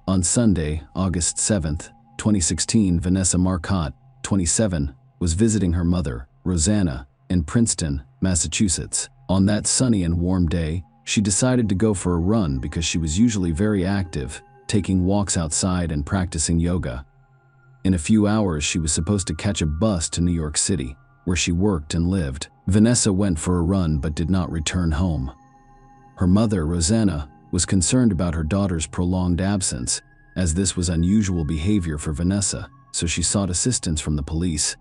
On Sunday, August 7th, 2016, Vanessa Marcotte, 27, was visiting her mother, Rosanna, in Princeton, Massachusetts. On that sunny and warm day, she decided to go for a run because she was usually very active, taking walks outside and practicing yoga. In a few hours, she was supposed to catch a bus to New York City, where she worked and lived. Vanessa went for a run but did not return home. Her mother, Rosanna, was concerned about her daughter's prolonged absence, as this was unusual behavior for Vanessa, so she sought assistance from the police.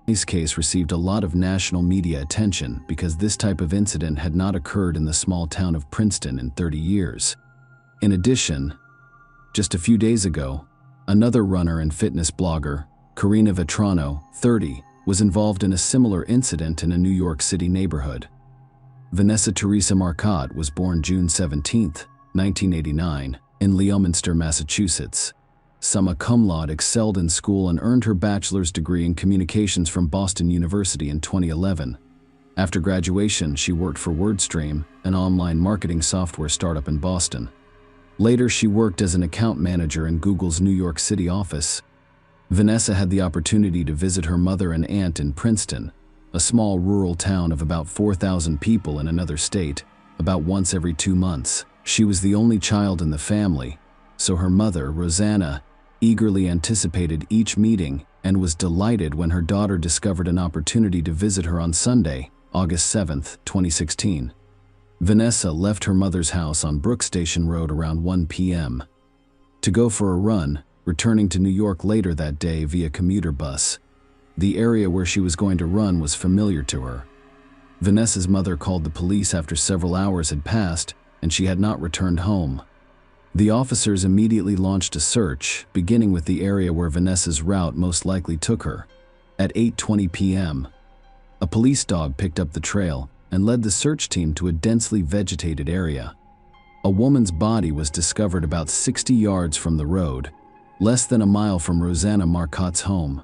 This case received a lot of national media attention because this type of incident had not occurred in the small town of Princeton in 30 years. In addition, just a few days ago, another runner and fitness blogger, Karina Vetrano, 30, was involved in a similar incident in a New York City neighborhood. Vanessa Teresa Marcotte was born June 17, 1989, in Leominster, Massachusetts. Summa cum laude, excelled in school and earned her bachelor's degree in communications from Boston University in 2011. After graduation, she worked for WordStream, an online marketing software startup in Boston. Later, she worked as an account manager in Google's New York City office. Vanessa had the opportunity to visit her mother and aunt in Princeton, a small rural town of about 4,000 people in another state, about once every 2 months. She was the only child in the family, so her mother, Rosanna, eagerly anticipated each meeting and was delighted when her daughter discovered an opportunity to visit her on Sunday, August 7, 2016. Vanessa left her mother's house on Brook Station Road around 1 p.m. to go for a run, returning to New York later that day via commuter bus. The area where she was going to run was familiar to her. Vanessa's mother called the police after several hours had passed and she had not returned home. The officers immediately launched a search, beginning with the area where Vanessa's route most likely took her. At 8:20 p.m., a police dog picked up the trail and led the search team to a densely vegetated area. A woman's body was discovered about 60 yards from the road, less than a mile from Rosanna Marcotte's home.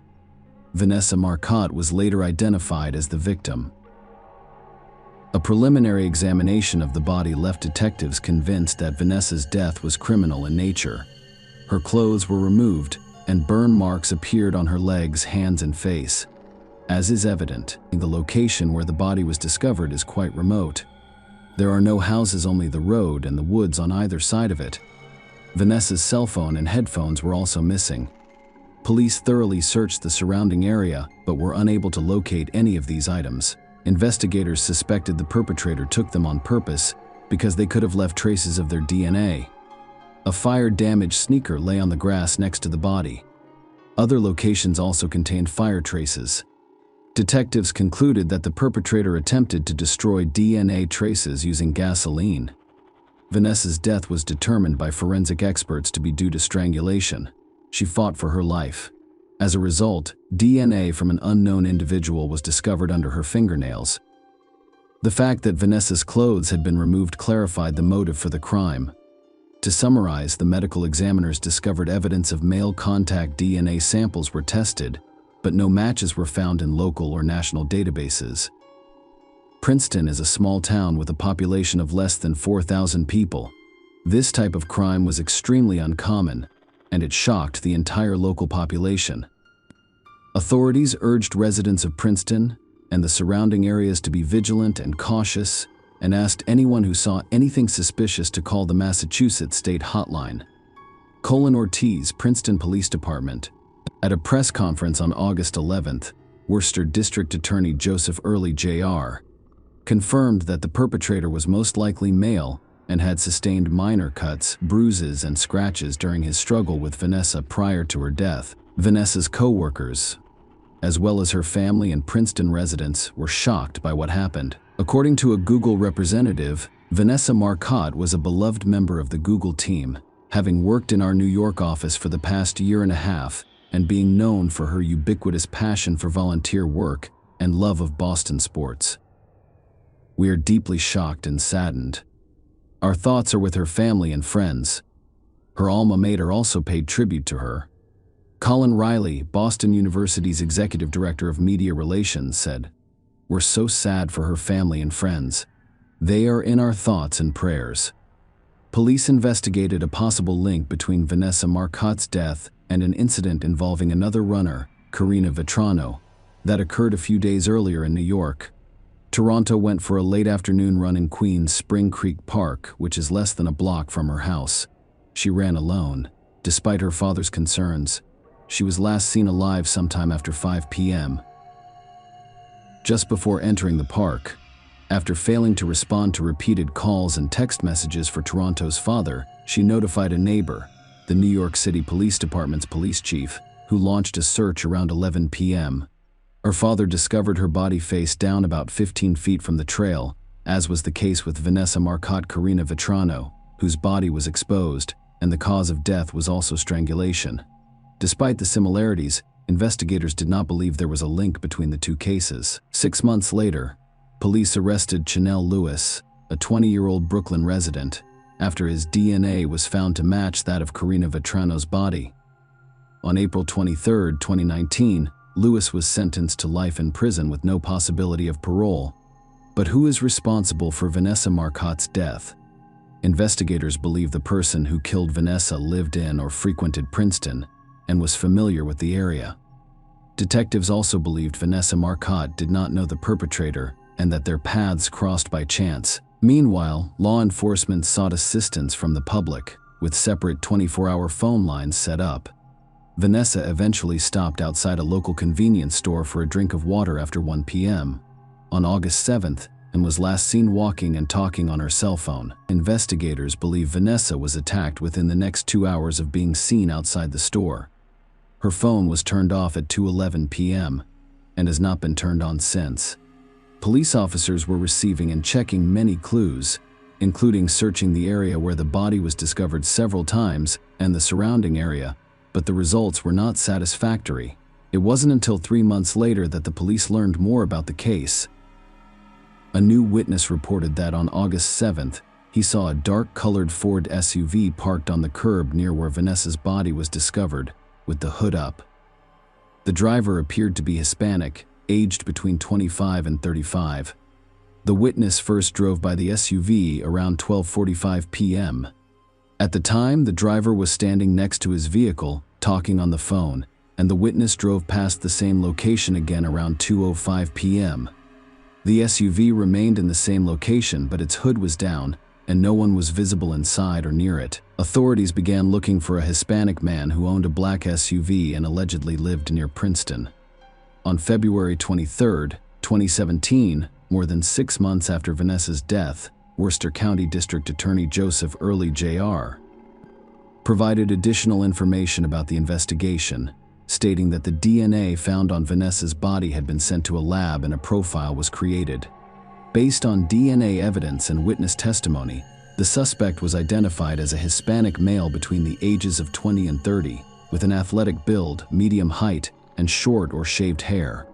Vanessa Marcotte was later identified as the victim. A preliminary examination of the body left detectives convinced that Vanessa's death was criminal in nature. Her clothes were removed, and burn marks appeared on her legs, hands, and face. As is evident, the location where the body was discovered is quite remote. There are no houses, only the road and the woods on either side of it. Vanessa's cell phone and headphones were also missing. Police thoroughly searched the surrounding area, but were unable to locate any of these items. Investigators suspected the perpetrator took them on purpose because they could have left traces of their DNA. A fire-damaged sneaker lay on the grass next to the body. Other locations also contained fire traces. Detectives concluded that the perpetrator attempted to destroy DNA traces using gasoline. Vanessa's death was determined by forensic experts to be due to strangulation. She fought for her life. As a result, DNA from an unknown individual was discovered under her fingernails. The fact that Vanessa's clothes had been removed clarified the motive for the crime. To summarize, the medical examiners discovered evidence of male contact DNA samples were tested, but no matches were found in local or national databases. Princeton is a small town with a population of less than 4,000 people. This type of crime was extremely uncommon, and it shocked the entire local population. Authorities urged residents of Princeton and the surrounding areas to be vigilant and cautious, and asked anyone who saw anything suspicious to call the Massachusetts State Hotline. Colin Ortiz, Princeton Police Department. At a press conference on August 11th, Worcester District Attorney Joseph Early Jr. confirmed that the perpetrator was most likely male and had sustained minor cuts, bruises, and scratches during his struggle with Vanessa prior to her death. Vanessa's co-workers, as well as her family and Princeton residents, were shocked by what happened. According to a Google representative, Vanessa Marcotte was a beloved member of the Google team, having worked in our New York office for the past year and a half and being known for her ubiquitous passion for volunteer work and love of Boston sports. We are deeply shocked and saddened. Our thoughts are with her family and friends. Her alma mater also paid tribute to her. Colin Riley, Boston University's executive director of media relations, said, "We're so sad for her family and friends. They are in our thoughts and prayers." Police investigated a possible link between Vanessa Marcotte's death and an incident involving another runner, Karina Vetrano, that occurred a few days earlier in New York. Toronto went for a late afternoon run in Queens Spring Creek Park, which is less than a block from her house. She ran alone, despite her father's concerns. She was last seen alive sometime after 5 p.m. Just before entering the park, after failing to respond to repeated calls and text messages for Toronto's father, she notified a neighbor, the New York City Police Department's police chief, who launched a search around 11 p.m. Her father discovered her body face down about 15 feet from the trail, as was the case with Vanessa Marcotte Karina Vetrano, whose body was exposed, and the cause of death was also strangulation. Despite the similarities, investigators did not believe there was a link between the two cases. 6 months later, police arrested Chanel Lewis, a 20-year-old Brooklyn resident, after his DNA was found to match that of Karina Vetrano's body. On April 23, 2019, Lewis was sentenced to life in prison with no possibility of parole. But who is responsible for Vanessa Marcotte's death? Investigators believe the person who killed Vanessa lived in or frequented Princeton and was familiar with the area. Detectives also believed Vanessa Marcotte did not know the perpetrator and that their paths crossed by chance. Meanwhile, law enforcement sought assistance from the public, with separate 24-hour phone lines set up. Vanessa eventually stopped outside a local convenience store for a drink of water after 1 p.m. on August 7th and was last seen walking and talking on her cell phone. Investigators believe Vanessa was attacked within the next 2 hours of being seen outside the store. Her phone was turned off at 2:11 p.m. and has not been turned on since. Police officers were receiving and checking many clues, including searching the area where the body was discovered several times and the surrounding area, but the results were not satisfactory. It wasn't until 3 months later that the police learned more about the case. A new witness reported that on August 7th, he saw a dark-colored Ford SUV parked on the curb near where Vanessa's body was discovered, with the hood up. The driver appeared to be Hispanic, aged between 25 and 35. The witness first drove by the SUV around 12:45 p.m. At the time, the driver was standing next to his vehicle, talking on the phone, and the witness drove past the same location again around 2:05 p.m. The SUV remained in the same location, but its hood was down, and no one was visible inside or near it. Authorities began looking for a Hispanic man who owned a black SUV and allegedly lived near Princeton. On February 23, 2017, more than 6 months after Vanessa's death, Worcester County District Attorney Joseph Early Jr. provided additional information about the investigation, stating that the DNA found on Vanessa's body had been sent to a lab and a profile was created. Based on DNA evidence and witness testimony, the suspect was identified as a Hispanic male between the ages of 20 and 30, with an athletic build, medium height, and short or shaved hair.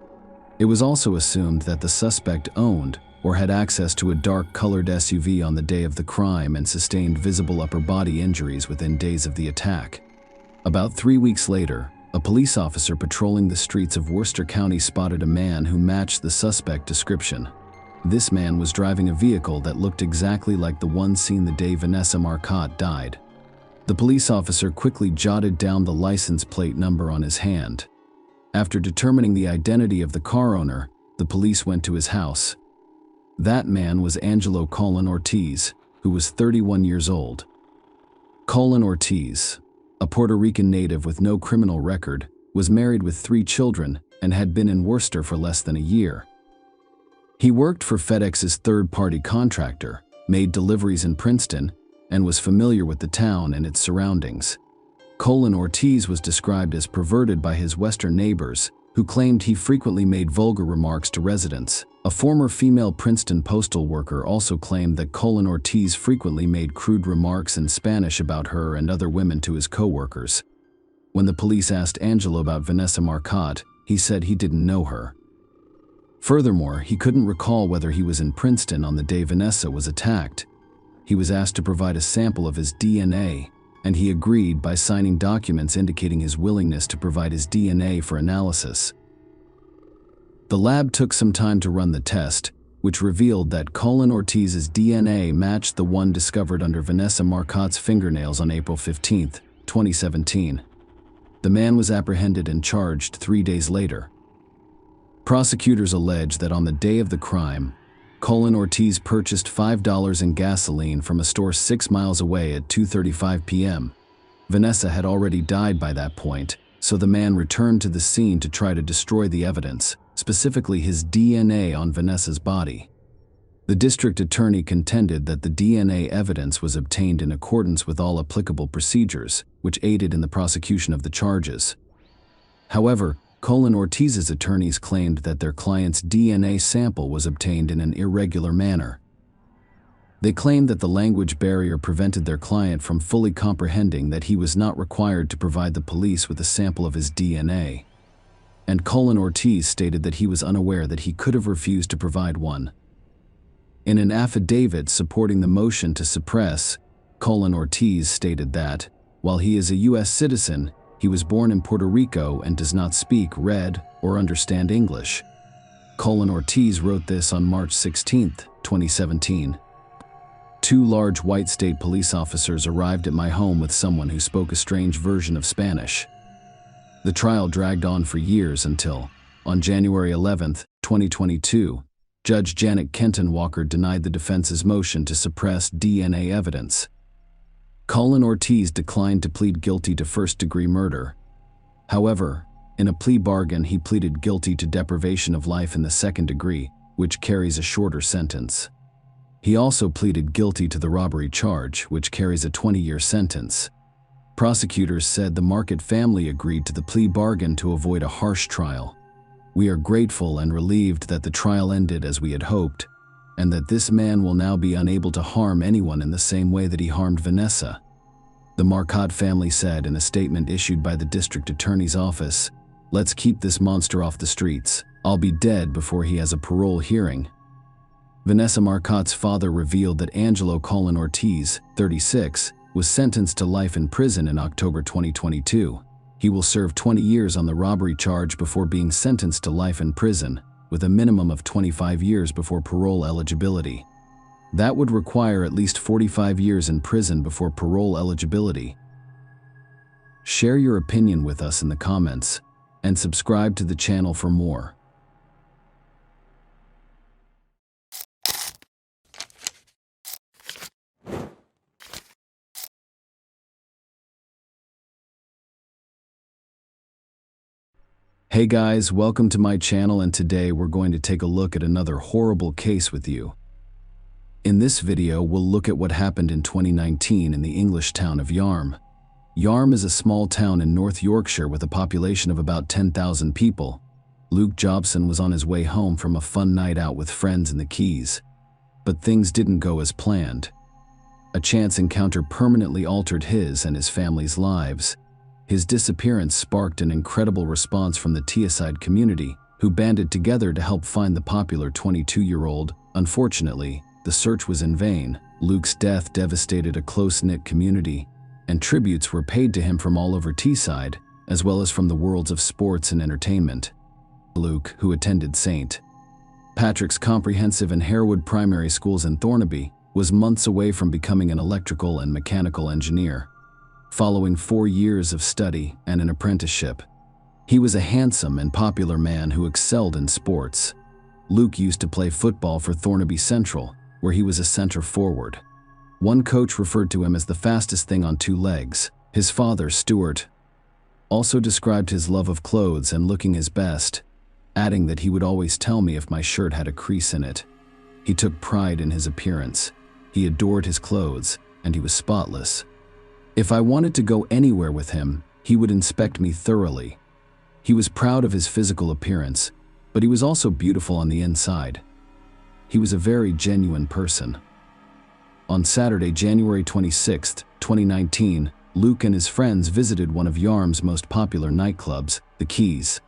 It was also assumed that the suspect owned or had access to a dark-colored SUV on the day of the crime and sustained visible upper body injuries within days of the attack. About 3 weeks later, a police officer patrolling the streets of Worcester County spotted a man who matched the suspect description. This man was driving a vehicle that looked exactly like the one seen the day Vanessa Marcotte died. The police officer quickly jotted down the license plate number on his hand. After determining the identity of the car owner, the police went to his house. That man was Angelo Colin Ortiz, who was 31 years old. Colin Ortiz, a Puerto Rican native with no criminal record, was married with 3 children and had been in Worcester for less than a year. He worked for FedEx's third-party contractor, made deliveries in Princeton, and was familiar with the town and its surroundings. Colin Ortiz was described as perverted by his Western neighbors, who claimed he frequently made vulgar remarks to residents. A former female Princeton postal worker also claimed that Colin Ortiz frequently made crude remarks in Spanish about her and other women to his co-workers. When the police asked Angelo about Vanessa Marcotte, he said he didn't know her. Furthermore, he couldn't recall whether he was in Princeton on the day Vanessa was attacked. He was asked to provide a sample of his DNA, and he agreed by signing documents indicating his willingness to provide his DNA for analysis. The lab took some time to run the test, which revealed that Colin Ortiz's DNA matched the one discovered under Vanessa Marcotte's fingernails on April 15, 2017. The man was apprehended and charged 3 days later. Prosecutors allege that on the day of the crime, Colin Ortiz purchased $5 in gasoline from a store 6 miles away at 2:35 p.m. Vanessa had already died by that point, so the man returned to the scene to try to destroy the evidence, specifically his DNA on Vanessa's body. The district attorney contended that the DNA evidence was obtained in accordance with all applicable procedures, which aided in the prosecution of the charges. However, Colin Ortiz's attorneys claimed that their client's DNA sample was obtained in an irregular manner. They claimed that the language barrier prevented their client from fully comprehending that he was not required to provide the police with a sample of his DNA. And Colin Ortiz stated that he was unaware that he could have refused to provide one. In an affidavit supporting the motion to suppress, Colin Ortiz stated that, while he is a U.S. citizen, he was born in Puerto Rico and does not speak, read, or understand English. Colin Ortiz wrote this on March 16, 2017. 2 large white state police officers arrived at my home with someone who spoke a strange version of Spanish. The trial dragged on for years until, on January 11, 2022, Judge Janet Kenton Walker denied the defense's motion to suppress DNA evidence. Colin Ortiz declined to plead guilty to first-degree murder. However, in a plea bargain he pleaded guilty to deprivation of life in the second degree, which carries a shorter sentence. He also pleaded guilty to the robbery charge, which carries a 20-year sentence. Prosecutors said the Marcotte family agreed to the plea bargain to avoid a harsh trial. We are grateful and relieved that the trial ended as we had hoped, and that this man will now be unable to harm anyone in the same way that he harmed Vanessa. The Marcotte family said in a statement issued by the district attorney's office, "Let's keep this monster off the streets. I'll be dead before he has a parole hearing." Vanessa Marcotte's father revealed that Angelo Colin Ortiz, 36, was sentenced to life in prison in October 2022. He will serve 20 years on the robbery charge before being sentenced to life in prison, with a minimum of 25 years before parole eligibility. That would require at least 45 years in prison before parole eligibility. Share your opinion with us in the comments, and subscribe to the channel for more. Hey guys, welcome to my channel, and today we're going to take a look at another horrible case with you. In this video, we'll look at what happened in 2019 in the English town of Yarm. Yarm is a small town in North Yorkshire with a population of about 10,000 people. Luke Jobson was on his way home from a fun night out with friends in the Keys. But things didn't go as planned. A chance encounter permanently altered his and his family's lives. His disappearance sparked an incredible response from the Teesside community, who banded together to help find the popular 22-year-old Unfortunately, the search was in vain. Luke's death devastated a close-knit community, and tributes were paid to him from all over Teesside, as well as from the worlds of sports and entertainment. Luke, who attended St. Patrick's Comprehensive and Harewood primary schools in Thornaby, was months away from becoming an electrical and mechanical engineer. Following 4 years of study and an apprenticeship, he was a handsome and popular man who excelled in sports. Luke used to play football for Thornaby Central, where he was a center forward. One coach referred to him as the fastest thing on 2 legs. His father, Stuart, also described his love of clothes and looking his best, adding that he would always tell me if my shirt had a crease in it. He took pride in his appearance. He adored his clothes, and he was spotless. If I wanted to go anywhere with him, he would inspect me thoroughly. He was proud of his physical appearance, but he was also beautiful on the inside. He was a very genuine person. On Saturday, January 26, 2019, Luke and his friends visited one of Yarm's most popular nightclubs, the Keys.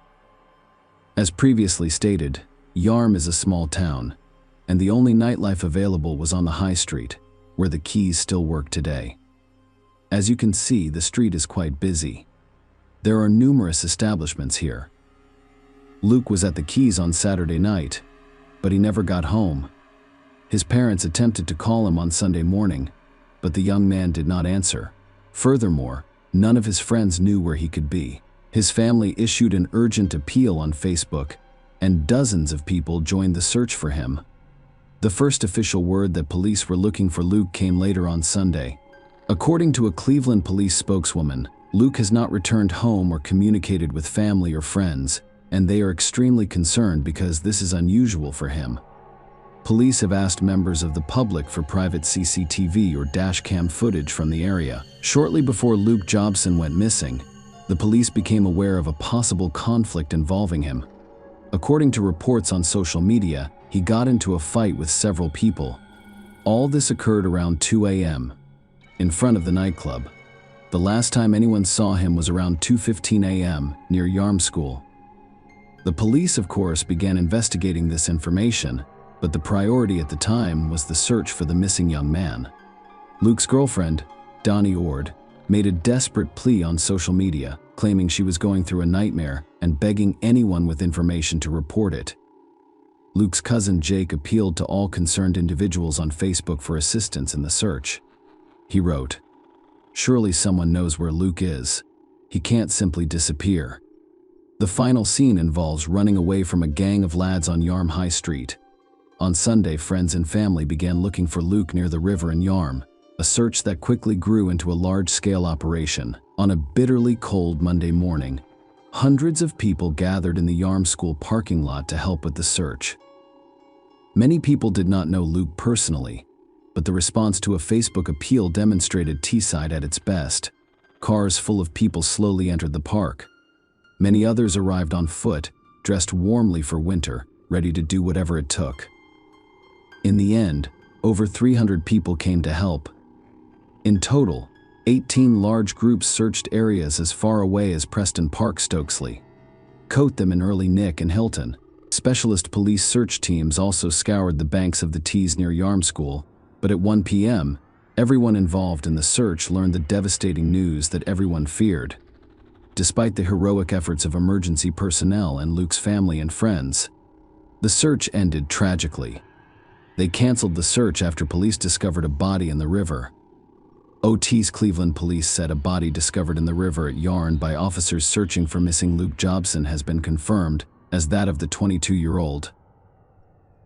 As previously stated, Yarm is a small town, and the only nightlife available was on the High Street, where the Keys still work today. As you can see, the street is quite busy. There are numerous establishments here. Luke was at the Keys on Saturday night, but he never got home. His parents attempted to call him on Sunday morning, but the young man did not answer. Furthermore, none of his friends knew where he could be. His family issued an urgent appeal on Facebook, and dozens of people joined the search for him. The first official word that police were looking for Luke came later on Sunday. According to a Cleveland police spokeswoman, Luke has not returned home or communicated with family or friends, and they are extremely concerned because this is unusual for him. Police have asked members of the public for private CCTV or dashcam footage from the area. Shortly before Luke Jobson went missing, the police became aware of a possible conflict involving him. According to reports on social media, he got into a fight with several people. All this occurred around 2 a.m. in front of the nightclub. The last time anyone saw him was around 2:15 a.m. near Yarm School. The police, of course, began investigating this information, but the priority at the time was the search for the missing young man. Luke's girlfriend, Donnie Ord, made a desperate plea on social media, claiming she was going through a nightmare and begging anyone with information to report it. Luke's cousin Jake appealed to all concerned individuals on Facebook for assistance in the search. He wrote, "Surely someone knows where Luke is. He can't simply disappear." The final scene involves running away from a gang of lads on Yarm High Street. On Sunday, friends and family began looking for Luke near the river in Yarm, a search that quickly grew into a large-scale operation. On a bitterly cold Monday morning, hundreds of people gathered in the Yarm School parking lot to help with the search. Many people did not know Luke personally, but the response to a Facebook appeal demonstrated Teesside at its best. Cars full of people slowly entered the park. Many others arrived on foot, dressed warmly for winter, ready to do whatever it took. In the end, over 300 people came to help. In total, 18 large groups searched areas as far away as Preston Park, Stokesley, Cotham and Early Nick and Hilton. Specialist police search teams also scoured the banks of the Tees near Yarm School, but at 1 p.m., everyone involved in the search learned the devastating news that everyone feared. Despite the heroic efforts of emergency personnel and Luke's family and friends, the search ended tragically. They canceled the search after police discovered a body in the river. OT's Cleveland police said a body discovered in the river at Yarm by officers searching for missing Luke Jobson has been confirmed as that of the 22-year-old.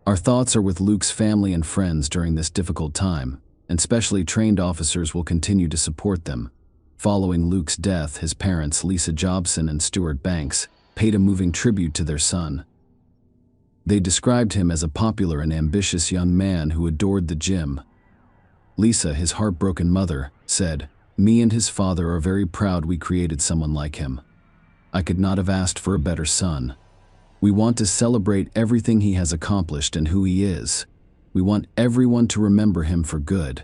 Our thoughts are with Luke's family and friends during this difficult time, and specially trained officers will continue to support them. Following Luke's death, his parents, Lisa Jobson and Stuart Banks, paid a moving tribute to their son. They described him as a popular and ambitious young man who adored the gym. Lisa, his heartbroken mother, said, "Me and his father are very proud we created someone like him. I could not have asked for a better son. We want to celebrate everything he has accomplished and who he is. We want everyone to remember him for good."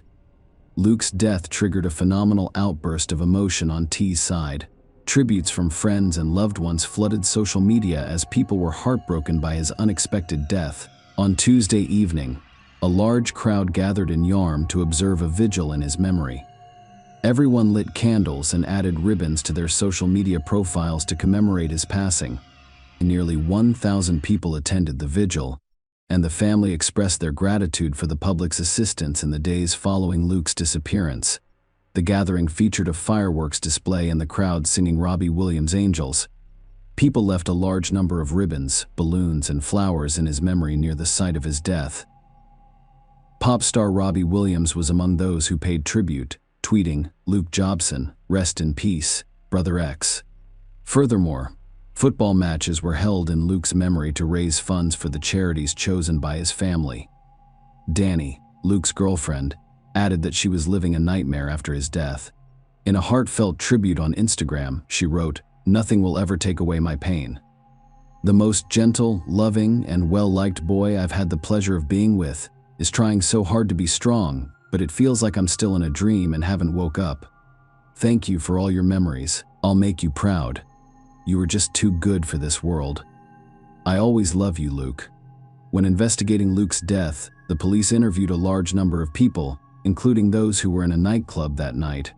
Luke's death triggered a phenomenal outburst of emotion on T's side. Tributes from friends and loved ones flooded social media as people were heartbroken by his unexpected death. On Tuesday evening, A large crowd gathered in Yarm to observe a vigil in his memory. Everyone lit candles and added ribbons to their social media profiles to commemorate his passing. Nearly 1,000 people attended the vigil, and the family expressed their gratitude for the public's assistance in the days following Luke's disappearance. The gathering featured a fireworks display and the crowd singing Robbie Williams' Angels. People left a large number of ribbons, balloons, and flowers in his memory near the site of his death. Pop star Robbie Williams was among those who paid tribute, tweeting, "Luke Jobson, rest in peace, Brother X." Furthermore, football matches were held in Luke's memory to raise funds for the charities chosen by his family. Danny, Luke's girlfriend, added that she was living a nightmare after his death. In a heartfelt tribute on Instagram, she wrote, "Nothing will ever take away my pain. The most gentle, loving, and well-liked boy I've had the pleasure of being with is trying so hard to be strong, but it feels like I'm still in a dream and haven't woke up. Thank you for all your memories. I'll make you proud. You were just too good for this world. I always love you, Luke." When investigating Luke's death, the police interviewed a large number of people, including those who were in a nightclub that night.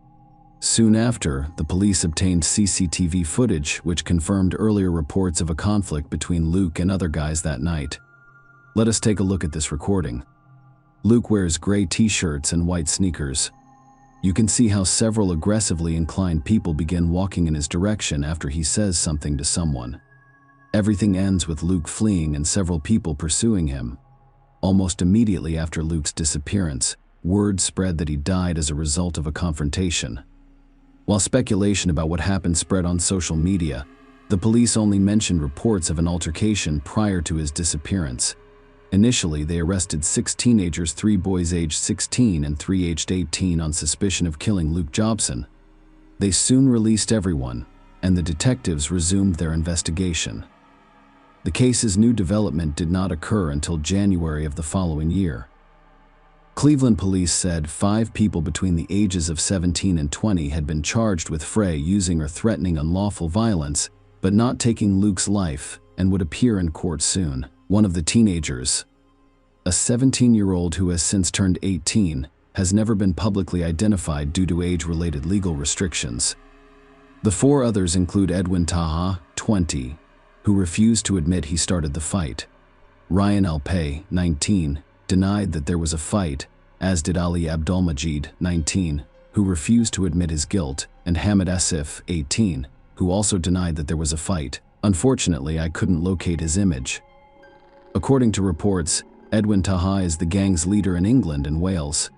Soon after, the police obtained CCTV footage which confirmed earlier reports of a conflict between Luke and other guys that night. Let us take a look at this recording. Luke wears gray t-shirts and white sneakers. You can see how several aggressively inclined people begin walking in his direction after he says something to someone. Everything ends with Luke fleeing and several people pursuing him. Almost immediately after Luke's disappearance, word spread that he died as a result of a confrontation. While speculation about what happened spread on social media, the police only mentioned reports of an altercation prior to his disappearance. Initially, they arrested 6 teenagers, 3 boys aged 16 and 3 aged 18 on suspicion of killing Luke Jobson. They soon released everyone, and the detectives resumed their investigation. The case's new development did not occur until January of the following year. Cleveland police said 5 people between the ages of 17 and 20 had been charged with using or threatening unlawful violence, but not taking Luke's life, and would appear in court soon. One of the teenagers, a 17-year-old who has since turned 18, has never been publicly identified due to age-related legal restrictions. The 4 others include Edwin Taha, 20, who refused to admit he started the fight. Ryan Alpay, 19, denied that there was a fight, as did Ali Abdulmajid, 19, who refused to admit his guilt, and Hamid Asif, 18, who also denied that there was a fight. Unfortunately, I couldn't locate his image. According to reports, Edwin Taha is the gang's leader in England and Wales.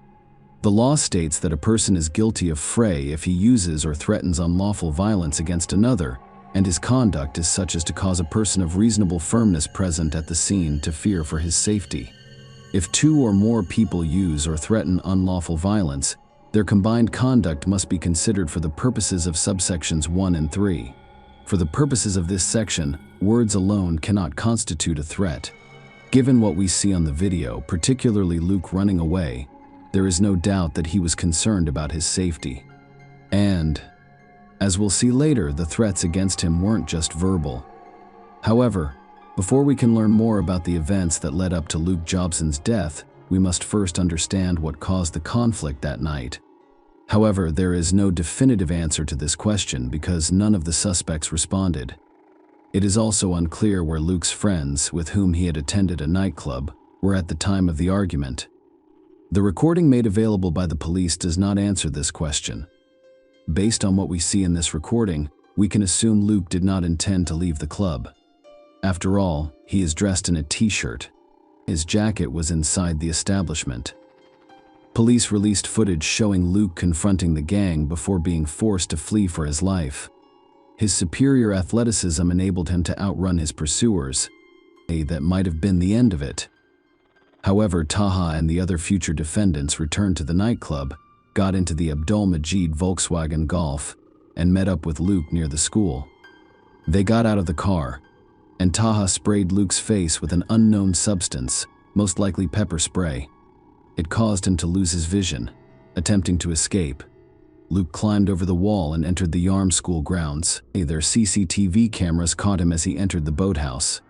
The law states that a person is guilty of fray if he uses or threatens unlawful violence against another, and his conduct is such as to cause a person of reasonable firmness present at the scene to fear for his safety. If 2 or more people use or threaten unlawful violence, their combined conduct must be considered for the purposes of subsections 1 and 3. For the purposes of this section, words alone cannot constitute a threat. Given what we see on the video, particularly Luke running away, there is no doubt that he was concerned about his safety. And, as we'll see later, the threats against him weren't just verbal. However, before we can learn more about the events that led up to Luke Jobson's death, we must first understand what caused the conflict that night. However, there is no definitive answer to this question because none of the suspects responded. It is also unclear where Luke's friends, with whom he had attended a nightclub, were at the time of the argument. The recording made available by the police does not answer this question. Based on what we see in this recording, we can assume Luke did not intend to leave the club. After all, he is dressed in a t-shirt. His jacket was inside the establishment. Police released footage showing Luke confronting the gang before being forced to flee for his life. His superior athleticism enabled him to outrun his pursuers. That might have been the end of it. However, Taha and the other future defendants returned to the nightclub, got into the Abdul-Majid Volkswagen Golf, and met up with Luke near the school. They got out of the car, and Taha sprayed Luke's face with an unknown substance, most likely pepper spray. It caused him to lose his vision. Attempting to escape, Luke climbed over the wall and entered the Yarm school grounds. Their CCTV cameras caught him as he entered the boathouse.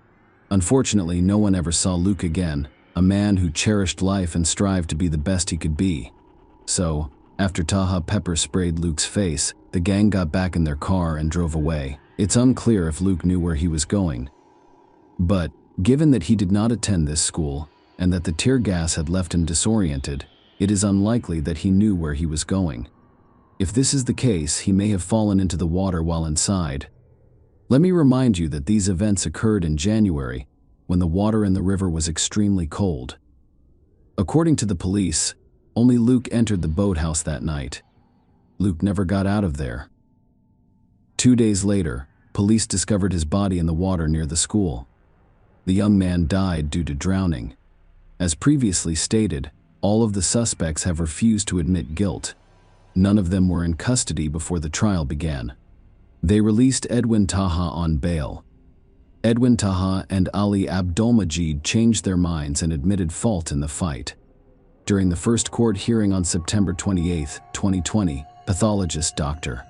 Unfortunately, no one ever saw Luke again, a man who cherished life and strived to be the best he could be. So, after Taha pepper sprayed Luke's face, the gang got back in their car and drove away. It's unclear if Luke knew where he was going. But, given that he did not attend this school, and that the tear gas had left him disoriented, it is unlikely that he knew where he was going. If this is the case, he may have fallen into the water while inside. Let me remind you that these events occurred in January, when the water in the river was extremely cold. According to the police, only Luke entered the boathouse that night. Luke never got out of there. 2 days later, police discovered his body in the water near the school. The young man died due to drowning. As previously stated, all of the suspects have refused to admit guilt. None of them were in custody before the trial began. They released Edwin Taha on bail. Edwin Taha and Ali Abdulmajid changed their minds and admitted fault in the fight. During the first court hearing on September 28, 2020, pathologist Dr.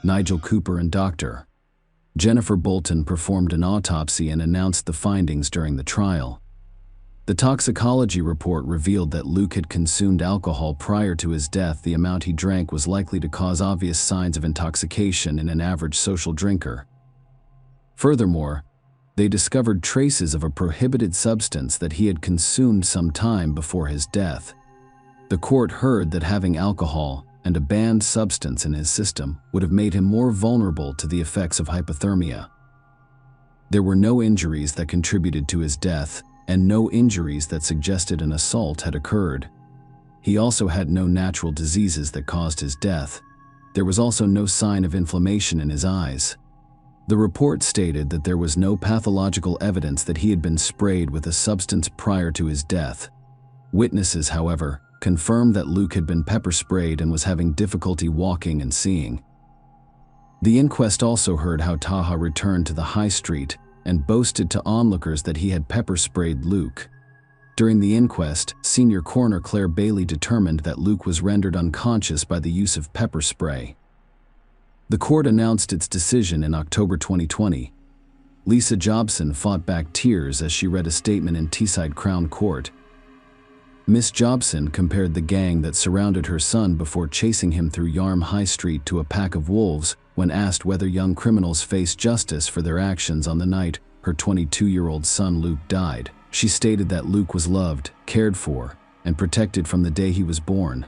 Nigel Cooper and Dr. Jennifer Bolton performed an autopsy and announced the findings during the trial. The toxicology report revealed that Luke had consumed alcohol prior to his death. The amount he drank was likely to cause obvious signs of intoxication in an average social drinker. Furthermore, they discovered traces of a prohibited substance that he had consumed some time before his death. The court heard that having alcohol and a banned substance in his system would have made him more vulnerable to the effects of hypothermia. There were no injuries that contributed to his death, and no injuries that suggested an assault had occurred. He also had no natural diseases that caused his death. There was also no sign of inflammation in his eyes. The report stated that there was no pathological evidence that he had been sprayed with a substance prior to his death. Witnesses, however, confirmed that Luke had been pepper sprayed and was having difficulty walking and seeing. The inquest also heard how Taha returned to the high street and boasted to onlookers that he had pepper sprayed Luke. During the inquest, senior coroner Claire Bailey determined that Luke was rendered unconscious by the use of pepper spray. The court announced its decision in October 2020. Lisa Jobson fought back tears as she read a statement in Teesside Crown Court. Miss Jobson compared the gang that surrounded her son before chasing him through Yarm High Street to a pack of wolves when asked whether young criminals face justice for their actions on the night her 22-year-old son Luke died. She stated that Luke was loved, cared for, and protected from the day he was born.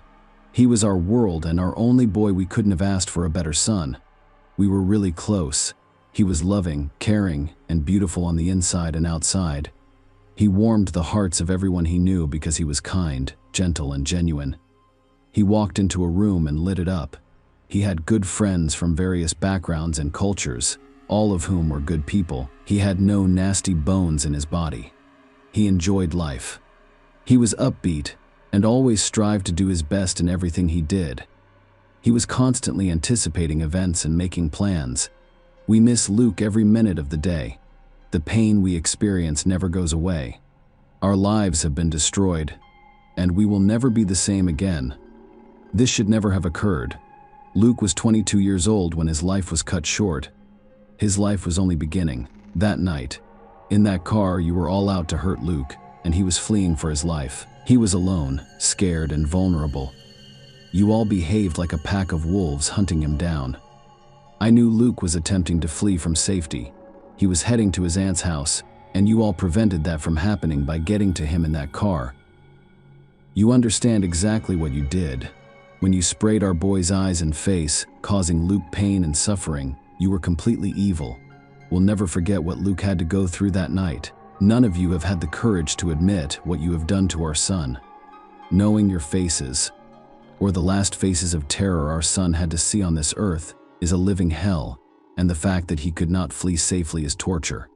He was our world and our only boy. We couldn't have asked for a better son. We were really close. He was loving, caring, and beautiful on the inside and outside. He warmed the hearts of everyone he knew because he was kind, gentle, and genuine. He walked into a room and lit it up. He had good friends from various backgrounds and cultures, all of whom were good people. He had no nasty bones in his body. He enjoyed life. He was upbeat and always strived to do his best in everything he did. He was constantly anticipating events and making plans. We miss Luke every minute of the day. The pain we experience never goes away. Our lives have been destroyed, and we will never be the same again. This should never have occurred. Luke was 22 years old when his life was cut short. His life was only beginning. That night, in that car, you were all out to hurt Luke, and he was fleeing for his life. He was alone, scared, and vulnerable. You all behaved like a pack of wolves hunting him down. I knew Luke was attempting to flee from safety. He was heading to his aunt's house, and you all prevented that from happening by getting to him in that car. You understand exactly what you did. When you sprayed our boy's eyes and face, causing Luke pain and suffering, you were completely evil. We'll never forget what Luke had to go through that night. None of you have had the courage to admit what you have done to our son. Knowing your faces, or the last faces of terror our son had to see on this earth, is a living hell, and the fact that he could not flee safely is torture.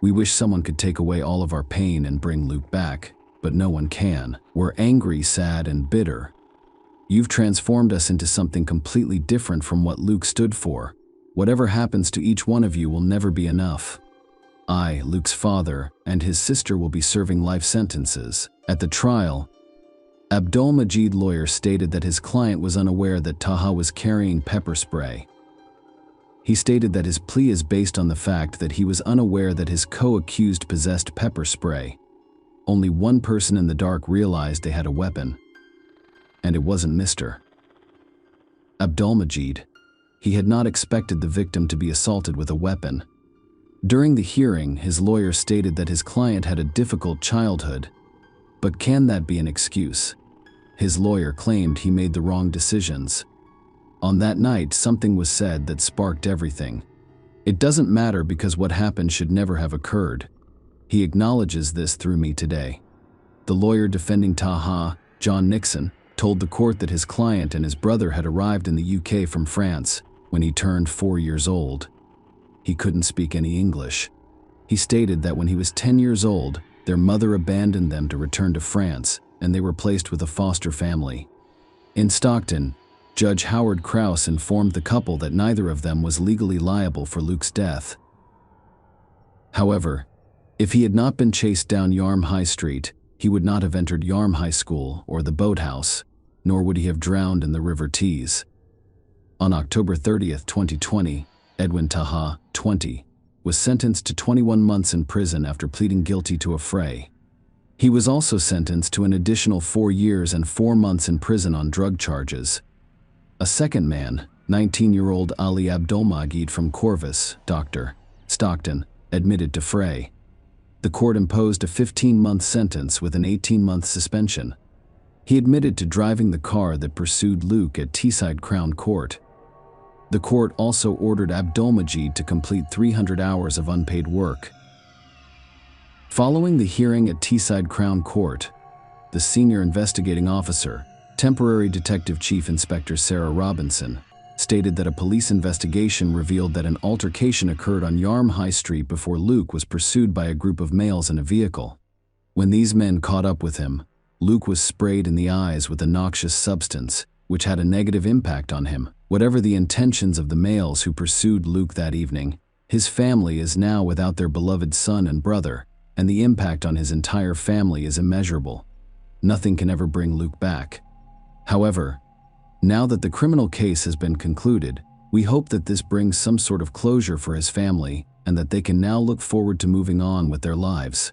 We wish someone could take away all of our pain and bring Luke back, but no one can. We're angry, sad, and bitter. You've transformed us into something completely different from what Luke stood for. Whatever happens to each one of you will never be enough. I, Luke's father, and his sister will be serving life sentences. At the trial, Abdulmajid's lawyer stated that his client was unaware that Taha was carrying pepper spray. He stated that his plea is based on the fact that he was unaware that his co-accused possessed pepper spray. Only one person in the dark realized they had a weapon, and it wasn't Mr. Abdulmajid. He had not expected the victim to be assaulted with a weapon. During the hearing, his lawyer stated that his client had a difficult childhood, but can that be an excuse? His lawyer claimed he made the wrong decisions. On that night, something was said that sparked everything. It doesn't matter because what happened should never have occurred. He acknowledges this through me today. The lawyer defending Taha, John Nixon, told the court that his client and his brother had arrived in the UK from France when he turned 4 years old. He couldn't speak any English. He stated that when he was 10 years old, their mother abandoned them to return to France, and they were placed with a foster family. In Stockton, Judge Howard Krause informed the couple that neither of them was legally liable for Luke's death. However, if he had not been chased down Yarm High Street, he would not have entered Yarm High School or the boathouse, nor would he have drowned in the River Tees. On October 30th, 2020, Edwin Taha, 20, was sentenced to 21 months in prison after pleading guilty to a fray. He was also sentenced to an additional 4 years and 4 months in prison on drug charges. A second man, 19-year-old Ali Abdulmajid from Corvus, Dr. Stockton, admitted to fray. The court imposed a 15-month sentence with an 18-month suspension. He admitted to driving the car that pursued Luke at Teesside Crown Court. The court also ordered Abdulmajid to complete 300 hours of unpaid work. Following the hearing at Teesside Crown Court, the senior investigating officer, Temporary Detective Chief Inspector Sarah Robinson, stated that a police investigation revealed that an altercation occurred on Yarm High Street before Luke was pursued by a group of males in a vehicle. When these men caught up with him, Luke was sprayed in the eyes with a noxious substance, which had a negative impact on him. Whatever the intentions of the males who pursued Luke that evening, his family is now without their beloved son and brother, and the impact on his entire family is immeasurable. Nothing can ever bring Luke back. However, now that the criminal case has been concluded, we hope that this brings some sort of closure for his family and that they can now look forward to moving on with their lives.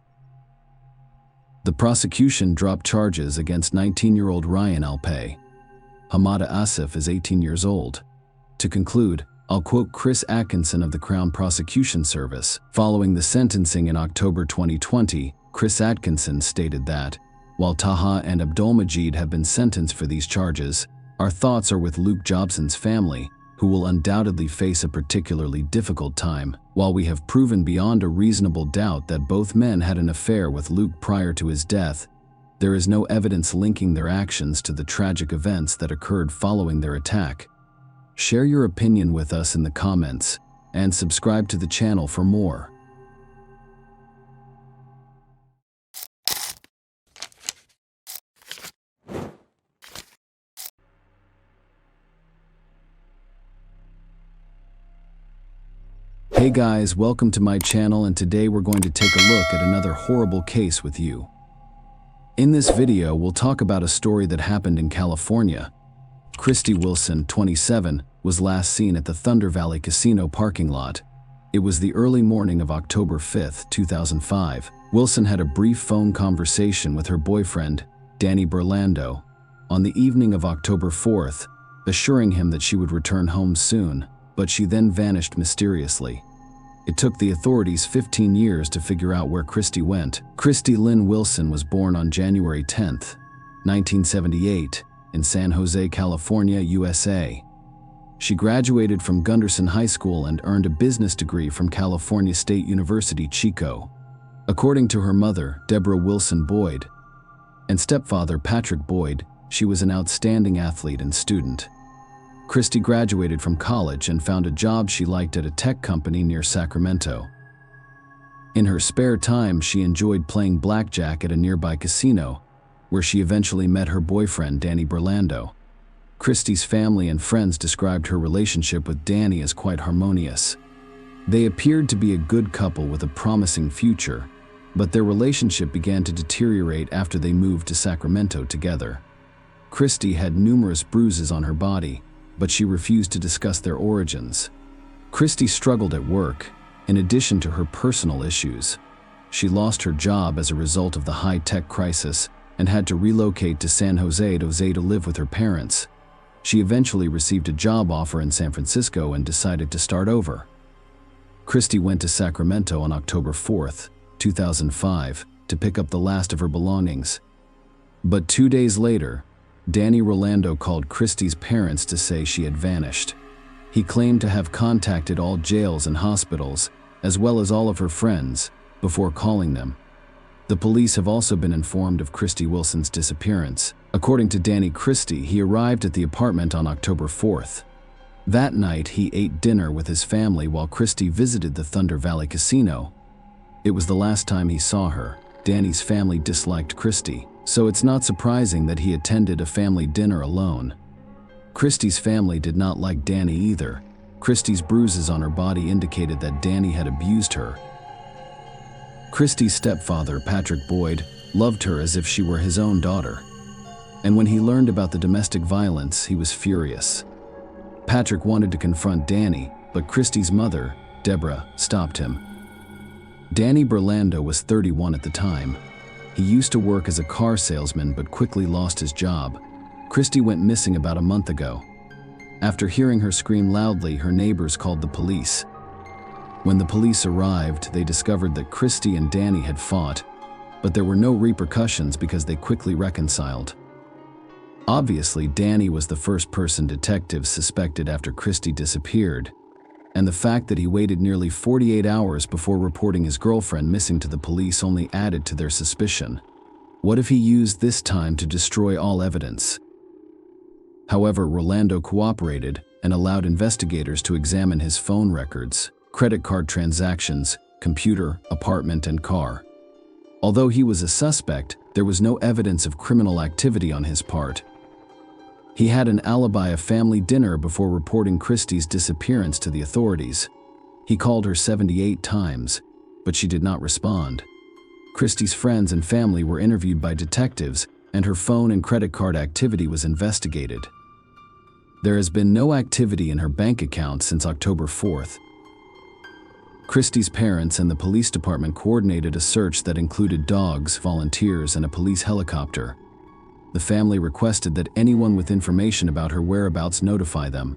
The prosecution dropped charges against 19-year-old Ryan Alpay. Hamada Asif is 18 years old. To conclude, I'll quote Chris Atkinson of the Crown Prosecution Service. Following the sentencing in October 2020, Chris Atkinson stated that, while Taha and Abdulmajid have been sentenced for these charges, our thoughts are with Luke Jobson's family, who will undoubtedly face a particularly difficult time. While we have proven beyond a reasonable doubt that both men had an affair with Luke prior to his death, there is no evidence linking their actions to the tragic events that occurred following their attack. Share your opinion with us in the comments, and subscribe to the channel for more. Hey guys, welcome to my channel, and today we're going to take a look at another horrible case with you. In this video, we'll talk about a story that happened in California. Christy Wilson, 27, was last seen at the Thunder Valley Casino parking lot. It was the early morning of October 5, 2005. Wilson had a brief phone conversation with her boyfriend, Danny Burlando, on the evening of October 4th, assuring him that she would return home soon, but she then vanished mysteriously. It took the authorities 15 years to figure out where Christy went. Christy Lynn Wilson was born on January 10, 1978, in San Jose, California, USA. She graduated from Gunderson High School and earned a business degree from California State University, Chico. According to her mother, Deborah Wilson Boyd, and stepfather, Patrick Boyd, she was an outstanding athlete and student. Christy graduated from college and found a job she liked at a tech company near Sacramento. In her spare time, she enjoyed playing blackjack at a nearby casino, where she eventually met her boyfriend, Danny Burlando. Christy's family and friends described her relationship with Danny as quite harmonious. They appeared to be a good couple with a promising future, but their relationship began to deteriorate after they moved to Sacramento together. Christy had numerous bruises on her body, but she refused to discuss their origins. Christy struggled at work, in addition to her personal issues. She lost her job as a result of the high-tech crisis and had to relocate to San Jose to live with her parents. She eventually received a job offer in San Francisco and decided to start over. Christy went to Sacramento on October 4th, 2005, to pick up the last of her belongings. But 2 days later, Danny Rolando called Christy's parents to say she had vanished. He claimed to have contacted all jails and hospitals, as well as all of her friends, before calling them. The police have also been informed of Christy Wilson's disappearance. According to Danny Christie, he arrived at the apartment on October 4th. That night, he ate dinner with his family while Christy visited the Thunder Valley Casino. It was the last time he saw her. Danny's family disliked Christy, so it's not surprising that he attended a family dinner alone. Christy's family did not like Danny either. Christy's bruises on her body indicated that Danny had abused her. Christy's stepfather, Patrick Boyd, loved her as if she were his own daughter. And when he learned about the domestic violence, he was furious. Patrick wanted to confront Danny, but Christy's mother, Deborah, stopped him. Danny Burlando was 31 at the time. He used to work as a car salesman but quickly lost his job. Christy went missing about a month ago. After hearing her scream loudly, her neighbors called the police. When the police arrived, they discovered that Christy and Danny had fought, but there were no repercussions because they quickly reconciled. Obviously, Danny was the first person detectives suspected after Christy disappeared, and the fact that he waited nearly 48 hours before reporting his girlfriend missing to the police only added to their suspicion. What if he used this time to destroy all evidence? However, Rolando cooperated and allowed investigators to examine his phone records, credit card transactions, computer, apartment, and car. Although he was a suspect, there was no evidence of criminal activity on his part. He had an alibi of family dinner before reporting Christy's disappearance to the authorities. He called her 78 times, but she did not respond. Christy's friends and family were interviewed by detectives, and her phone and credit card activity was investigated. There has been no activity in her bank account since October 4th. Christy's parents and the police department coordinated a search that included dogs, volunteers, and a police helicopter. The family requested that anyone with information about her whereabouts notify them.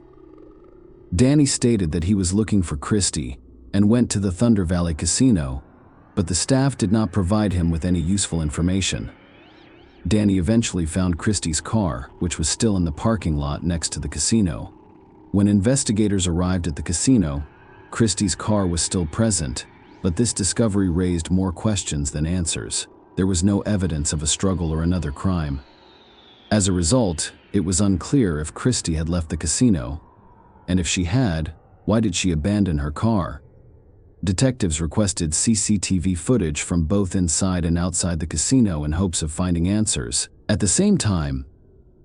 Danny stated that he was looking for Christy and went to the Thunder Valley Casino, but the staff did not provide him with any useful information. Danny eventually found Christy's car, which was still in the parking lot next to the casino. When investigators arrived at the casino, Christy's car was still present, but this discovery raised more questions than answers. There was no evidence of a struggle or another crime. As a result, it was unclear if Christy had left the casino, and if she had, why did she abandon her car? Detectives requested CCTV footage from both inside and outside the casino in hopes of finding answers. At the same time,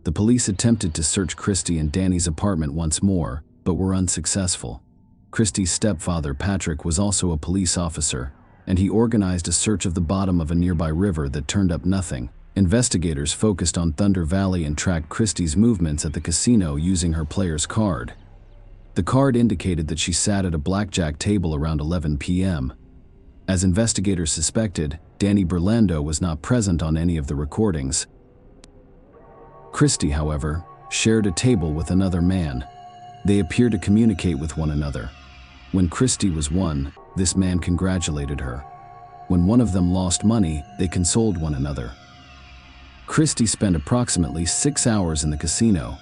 the police attempted to search Christy and Danny's apartment once more, but were unsuccessful. Christy's stepfather, Patrick, was also a police officer, and he organized a search of the bottom of a nearby river that turned up nothing. Investigators focused on Thunder Valley and tracked Christy's movements at the casino using her player's card. The card indicated that she sat at a blackjack table around 11 p.m. As investigators suspected, Danny Burlando was not present on any of the recordings. Christy, however, shared a table with another man. They appeared to communicate with one another. When Christy was won, this man congratulated her. When one of them lost money, they consoled one another. Christy spent approximately 6 hours in the casino.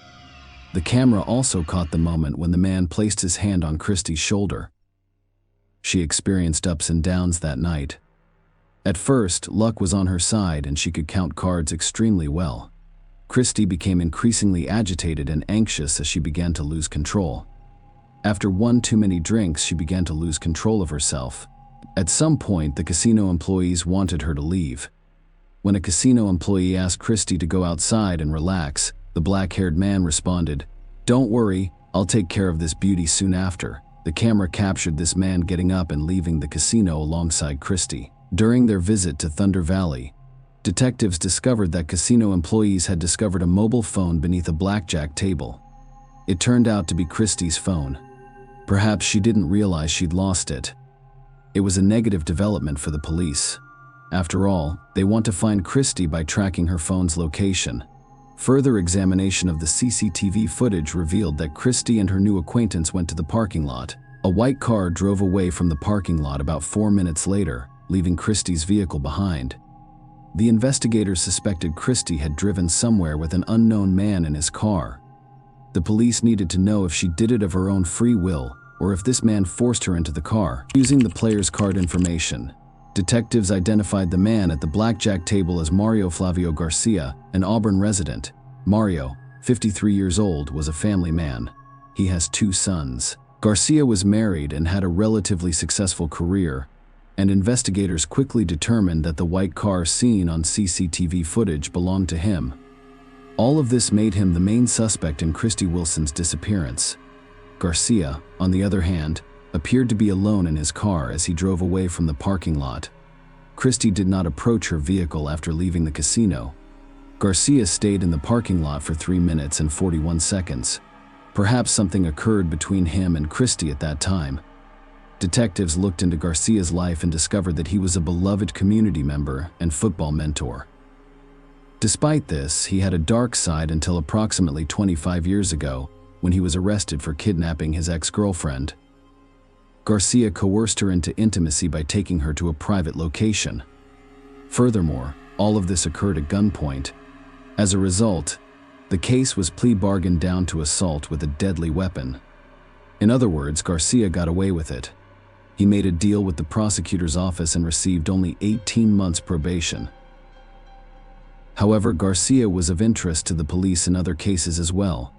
The camera also caught the moment when the man placed his hand on Christy's shoulder. She experienced ups and downs that night. At first, luck was on her side and she could count cards extremely well. Christy became increasingly agitated and anxious as she began to lose control. After one too many drinks, she began to lose control of herself. At some point, the casino employees wanted her to leave. When a casino employee asked Christy to go outside and relax, the black-haired man responded, "Don't worry, I'll take care of this beauty soon after." The camera captured this man getting up and leaving the casino alongside Christy. During their visit to Thunder Valley, detectives discovered that casino employees had discovered a mobile phone beneath a blackjack table. It turned out to be Christy's phone. Perhaps she didn't realize she'd lost it. It was a negative development for the police. After all, they want to find Christy by tracking her phone's location. Further examination of the CCTV footage revealed that Christy and her new acquaintance went to the parking lot. A white car drove away from the parking lot about 4 minutes later, leaving Christy's vehicle behind. The investigators suspected Christy had driven somewhere with an unknown man in his car. The police needed to know if she did it of her own free will, or if this man forced her into the car. Using the player's card information, detectives identified the man at the blackjack table as Mario Flavio Garcia, an Auburn resident. Mario, 53 years old, was a family man. He has 2 sons. Garcia was married and had a relatively successful career, and investigators quickly determined that the white car seen on CCTV footage belonged to him. All of this made him the main suspect in Christy Wilson's disappearance. Garcia, on the other hand, appeared to be alone in his car as he drove away from the parking lot. Christy did not approach her vehicle after leaving the casino. Garcia stayed in the parking lot for 3 minutes and 41 seconds. Perhaps something occurred between him and Christy at that time. Detectives looked into Garcia's life and discovered that he was a beloved community member and football mentor. Despite this, he had a dark side until approximately 25 years ago, when he was arrested for kidnapping his ex-girlfriend. Garcia coerced her into intimacy by taking her to a private location. Furthermore, all of this occurred at gunpoint. As a result, the case was plea bargained down to assault with a deadly weapon. In other words, Garcia got away with it. He made a deal with the prosecutor's office and received only 18 months probation. However, Garcia was of interest to the police in other cases as well.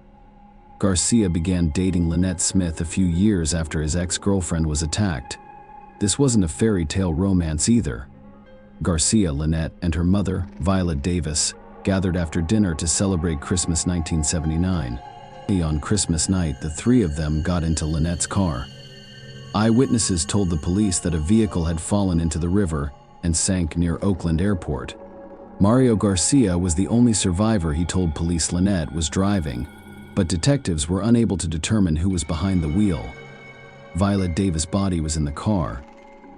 Garcia began dating Lynette Smith a few years after his ex-girlfriend was attacked. This wasn't a fairy tale romance either. Garcia, Lynette, and her mother, Violet Davis, gathered after dinner to celebrate Christmas 1979. On Christmas night, the 3 of them got into Lynette's car. Eyewitnesses told the police that a vehicle had fallen into the river and sank near Oakland Airport. Mario Garcia was the only survivor. He told police Lynette was driving, but detectives were unable to determine who was behind the wheel. Violet Davis' body was in the car.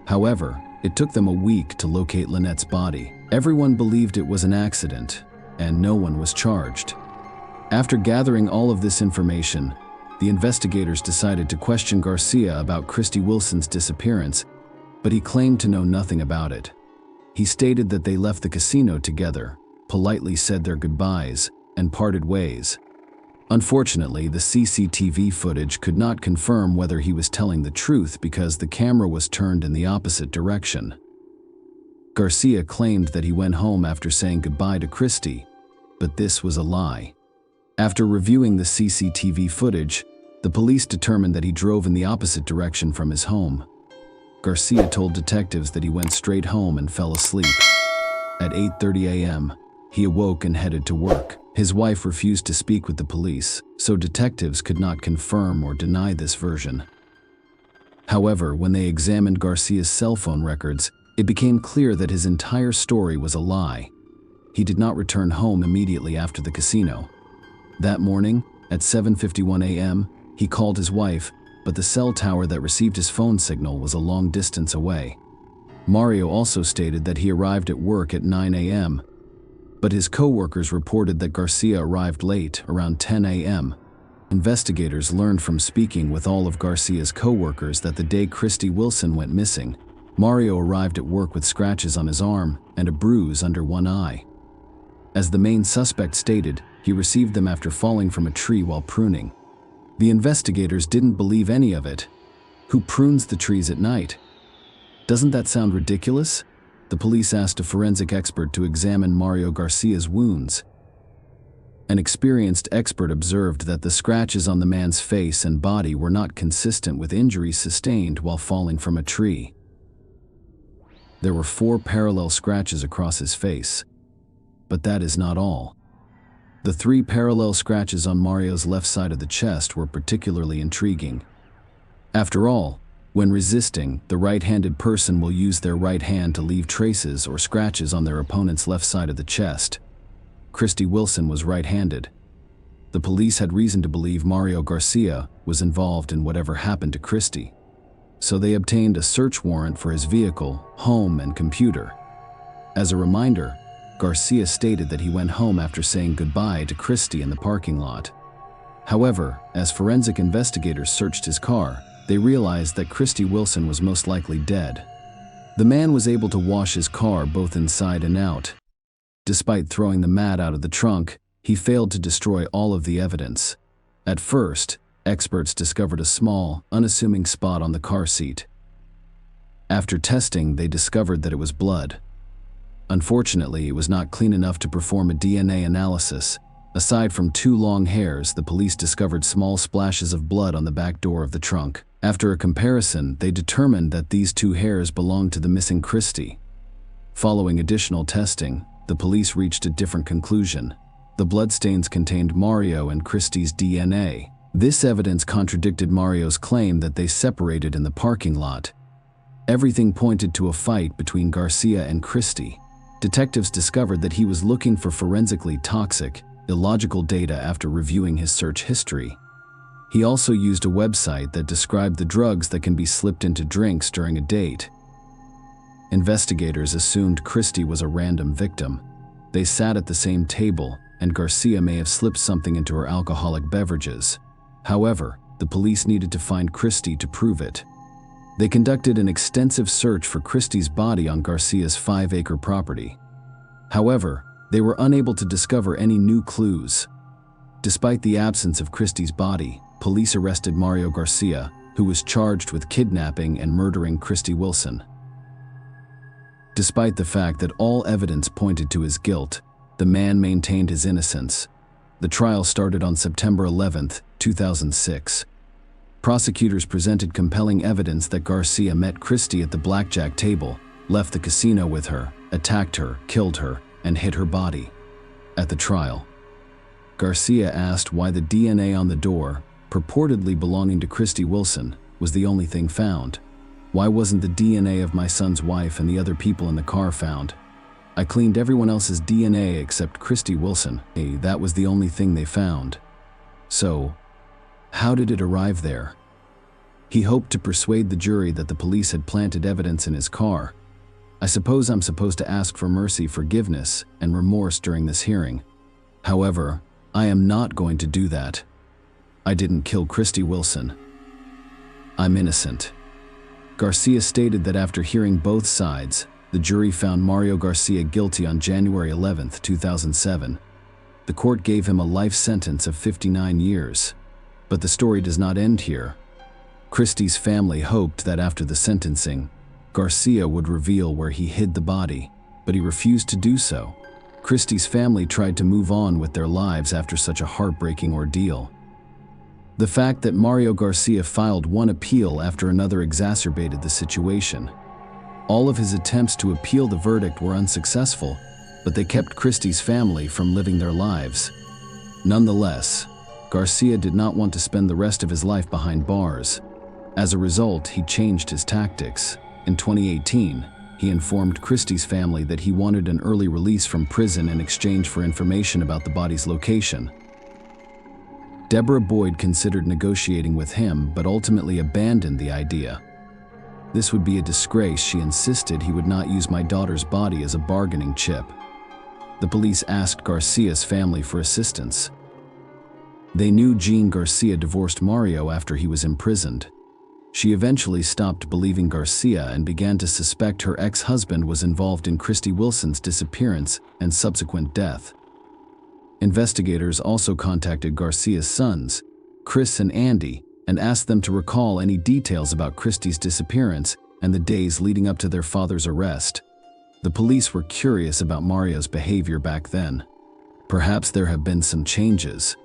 However, it took them a week to locate Lynette's body. Everyone believed it was an accident, and no one was charged. After gathering all of this information, the investigators decided to question Garcia about Christy Wilson's disappearance, but he claimed to know nothing about it. He stated that they left the casino together, politely said their goodbyes, and parted ways. Unfortunately, the CCTV footage could not confirm whether he was telling the truth because the camera was turned in the opposite direction. Garcia claimed that he went home after saying goodbye to Christy, but this was a lie. After reviewing the CCTV footage, the police determined that he drove in the opposite direction from his home. Garcia told detectives that he went straight home and fell asleep. At 8:30 a.m., he awoke and headed to work. His wife refused to speak with the police, so detectives could not confirm or deny this version. However, when they examined Garcia's cell phone records, it became clear that his entire story was a lie. He did not return home immediately after the casino. That morning, at 7:51 a.m., he called his wife, but the cell tower that received his phone signal was a long distance away. Mario also stated that he arrived at work at 9 a.m., but his co-workers reported that Garcia arrived late, around 10 a.m. Investigators learned from speaking with all of Garcia's co-workers that the day Christy Wilson went missing, Mario arrived at work with scratches on his arm and a bruise under one eye. As the main suspect stated, he received them after falling from a tree while pruning. The investigators didn't believe any of it. Who prunes the trees at night? Doesn't that sound ridiculous? The police asked a forensic expert to examine Mario Garcia's wounds. An experienced expert observed that the scratches on the man's face and body were not consistent with injuries sustained while falling from a tree. There were 4 parallel scratches across his face. But that is not all. The 3 parallel scratches on Mario's left side of the chest were particularly intriguing. After all, when resisting, the right-handed person will use their right hand to leave traces or scratches on their opponent's left side of the chest. Christy Wilson was right-handed. The police had reason to believe Mario Garcia was involved in whatever happened to Christy. so they obtained a search warrant for his vehicle, home, and computer. As a reminder, Garcia stated that he went home after saying goodbye to Christie in the parking lot. However, as forensic investigators searched his car, they realized that Christie Wilson was most likely dead. The man was able to wash his car both inside and out. Despite throwing the mat out of the trunk, he failed to destroy all of the evidence. At first, experts discovered a small, unassuming spot on the car seat. After testing, they discovered that it was blood. Unfortunately, it was not clean enough to perform a DNA analysis. Aside from 2 long hairs, the police discovered small splashes of blood on the back door of the trunk. After a comparison, they determined that these 2 hairs belonged to the missing Christie. Following additional testing, the police reached a different conclusion. The bloodstains contained Mario and Christie's DNA. This evidence contradicted Mario's claim that they separated in the parking lot. Everything pointed to a fight between Garcia and Christie. Detectives discovered that he was looking for forensically toxic, illogical data after reviewing his search history. He also used a website that described the drugs that can be slipped into drinks during a date. Investigators assumed Christie was a random victim. They sat at the same table, and Garcia may have slipped something into her alcoholic beverages. However, the police needed to find Christie to prove it. They conducted an extensive search for Christie's body on Garcia's 5-acre property. However, they were unable to discover any new clues. Despite the absence of Christie's body, police arrested Mario Garcia, who was charged with kidnapping and murdering Christie Wilson. Despite the fact that all evidence pointed to his guilt, the man maintained his innocence. The trial started on September 11, 2006. Prosecutors presented compelling evidence that Garcia met Christie at the blackjack table, left the casino with her, attacked her, killed her, and hid her body. At the trial, Garcia asked why the DNA on the door, purportedly belonging to Christie Wilson, was the only thing found. Why wasn't the DNA of my son's wife and the other people in the car found? I cleaned everyone else's DNA except Christie Wilson. Hey, that was the only thing they found. So, how did it arrive there? He hoped to persuade the jury that the police had planted evidence in his car. I suppose I'm supposed to ask for mercy, forgiveness, and remorse during this hearing. However, I am not going to do that. I didn't kill Christie Wilson. I'm innocent. Garcia stated that after hearing both sides, the jury found Mario Garcia guilty on January 11, 2007. The court gave him a life sentence of 59 years. But the story does not end here. Christie's family hoped that after the sentencing, Garcia would reveal where he hid the body, but he refused to do so. Christie's family tried to move on with their lives after such a heartbreaking ordeal. The fact that Mario Garcia filed one appeal after another exacerbated the situation. All of his attempts to appeal the verdict were unsuccessful, but they kept Christie's family from living their lives. Nonetheless, Garcia did not want to spend the rest of his life behind bars. As a result, he changed his tactics. In 2018, he informed Christie's family that he wanted an early release from prison in exchange for information about the body's location. Deborah Boyd considered negotiating with him, but ultimately abandoned the idea. This would be a disgrace. She insisted he would not use my daughter's body as a bargaining chip. The police asked Garcia's family for assistance. They knew Jean Garcia divorced Mario after he was imprisoned. She eventually stopped believing Garcia and began to suspect her ex-husband was involved in Christie Wilson's disappearance and subsequent death. Investigators also contacted Garcia's sons, Chris and Andy, and asked them to recall any details about Christie's disappearance and the days leading up to their father's arrest. The police were curious about Mario's behavior back then. Perhaps there have been some changes.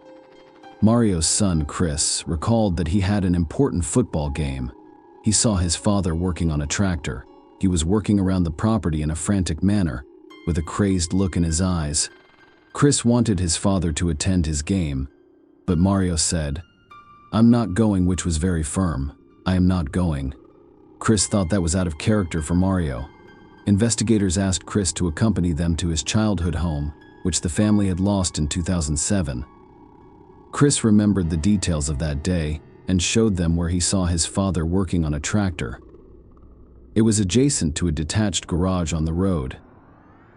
Mario's son, Chris, recalled that he had an important football game. He saw his father working on a tractor. He was working around the property in a frantic manner, with a crazed look in his eyes. Chris wanted his father to attend his game, but Mario said, "I'm not going," which was very firm. "I am not going." Chris thought that was out of character for Mario. Investigators asked Chris to accompany them to his childhood home, which the family had lost in 2007. Chris remembered the details of that day. and showed them where he saw his father working on a tractor. It was adjacent to a detached garage on the road.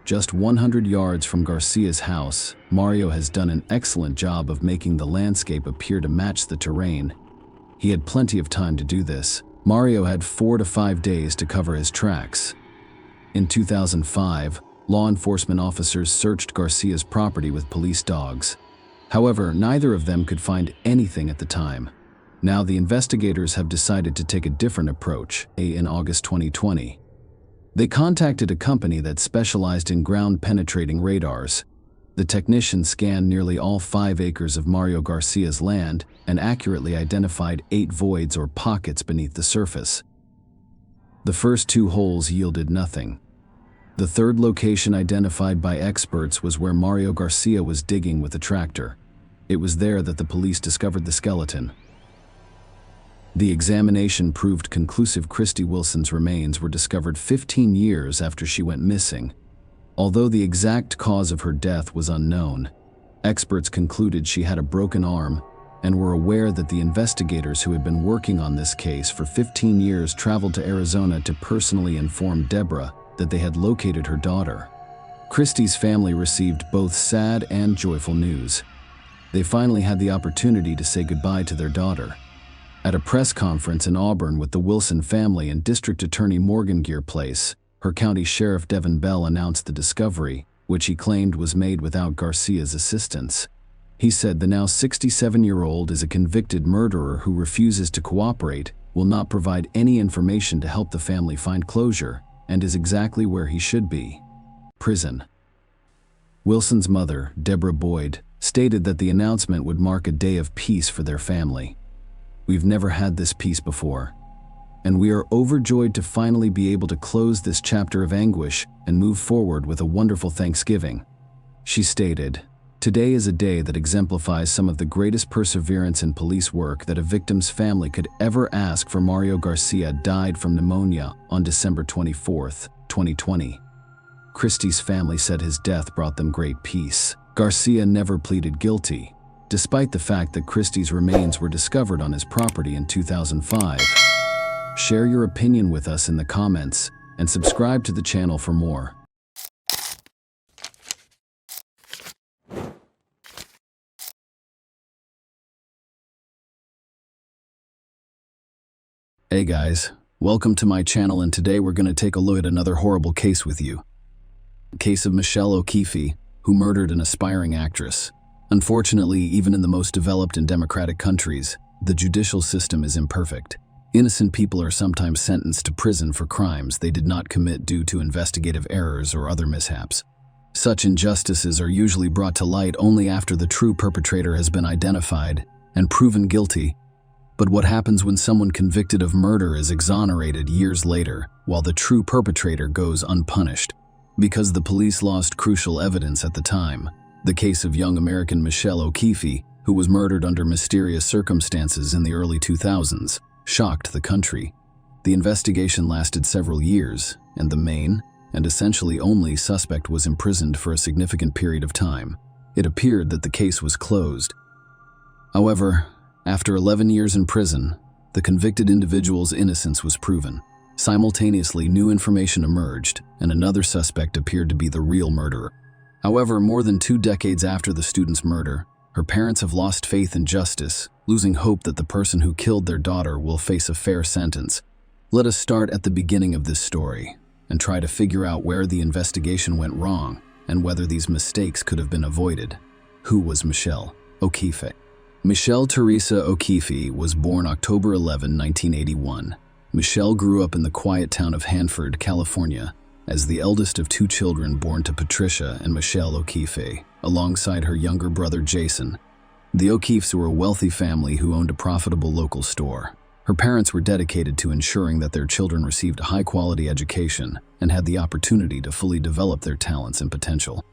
Just 100 yards from Garcia's house, Mario has done an excellent job of making the landscape appear to match the terrain. He had plenty of time to do this. Mario had 4 to 5 days to cover his tracks. In 2005, law enforcement officers searched Garcia's property with police dogs. However, neither of them could find anything at the time. Now the investigators have decided to take a different approach. In August 2020, they contacted a company that specialized in ground-penetrating radars. The technicians scanned nearly all 5 acres of Mario Garcia's land and accurately identified 8 voids or pockets beneath the surface. The first 2 holes yielded nothing. The third location identified by experts was where Mario Garcia was digging with a tractor. It was there that the police discovered the skeleton. The examination proved conclusive. Christy Wilson's remains were discovered 15 years after she went missing. Although the exact cause of her death was unknown, experts concluded she had a broken arm and were aware that the investigators who had been working on this case for 15 years traveled to Arizona to personally inform Deborah that they had located her daughter. Christy's family received both sad and joyful news. They finally had the opportunity to say goodbye to their daughter. At a press conference in Auburn with the Wilson family and District Attorney Morgan Gear Place, her County Sheriff Devin Bell announced the discovery, which he claimed was made without Garcia's assistance. He said the now 67-year-old is a convicted murderer who refuses to cooperate, will not provide any information to help the family find closure, and is exactly where he should be: prison. Wilson's mother, Deborah Boyd, stated that the announcement would mark a day of peace for their family. "We've never had this peace before, and we are overjoyed to finally be able to close this chapter of anguish and move forward with a wonderful Thanksgiving," she stated. "Today is a day that exemplifies some of the greatest perseverance in police work that a victim's family could ever ask for." Mario Garcia died from pneumonia on December 24, 2020. Christy's family said his death brought them great peace. Garcia never pleaded guilty, despite the fact that Christy's remains were discovered on his property in 2005. Share your opinion with us in the comments and subscribe to the channel for more. Hey guys, welcome to my channel, and today we're going to take a look at another horrible case with you. The case of Michelle O'Keefe, who murdered an aspiring actress. Unfortunately, even in the most developed and democratic countries, the judicial system is imperfect. Innocent people are sometimes sentenced to prison for crimes they did not commit due to investigative errors or other mishaps. Such injustices are usually brought to light only after the true perpetrator has been identified and proven guilty. But what happens when someone convicted of murder is exonerated years later, while the true perpetrator goes unpunished? Because the police lost crucial evidence at the time. The case of young American Michelle O'Keefe, who was murdered under mysterious circumstances in the early 2000s, shocked the country. The investigation lasted several years, and the main, and essentially only, suspect was imprisoned for a significant period of time. It appeared that the case was closed. However, after 11 years in prison, the convicted individual's innocence was proven. Simultaneously, new information emerged, and another suspect appeared to be the real murderer. However, more than 2 decades after the student's murder, her parents have lost faith in justice, losing hope that the person who killed their daughter will face a fair sentence. Let us start at the beginning of this story and try to figure out where the investigation went wrong and whether these mistakes could have been avoided. Who was Michelle O'Keefe? Michelle Teresa O'Keefe was born October 11, 1981. Michelle grew up in the quiet town of Hanford, California, as the eldest of 2 children born to Patricia and Michelle O'Keefe, alongside her younger brother Jason. The O'Keefes were a wealthy family who owned a profitable local store. Her parents were dedicated to ensuring that their children received a high-quality education and had the opportunity to fully develop their talents and potential.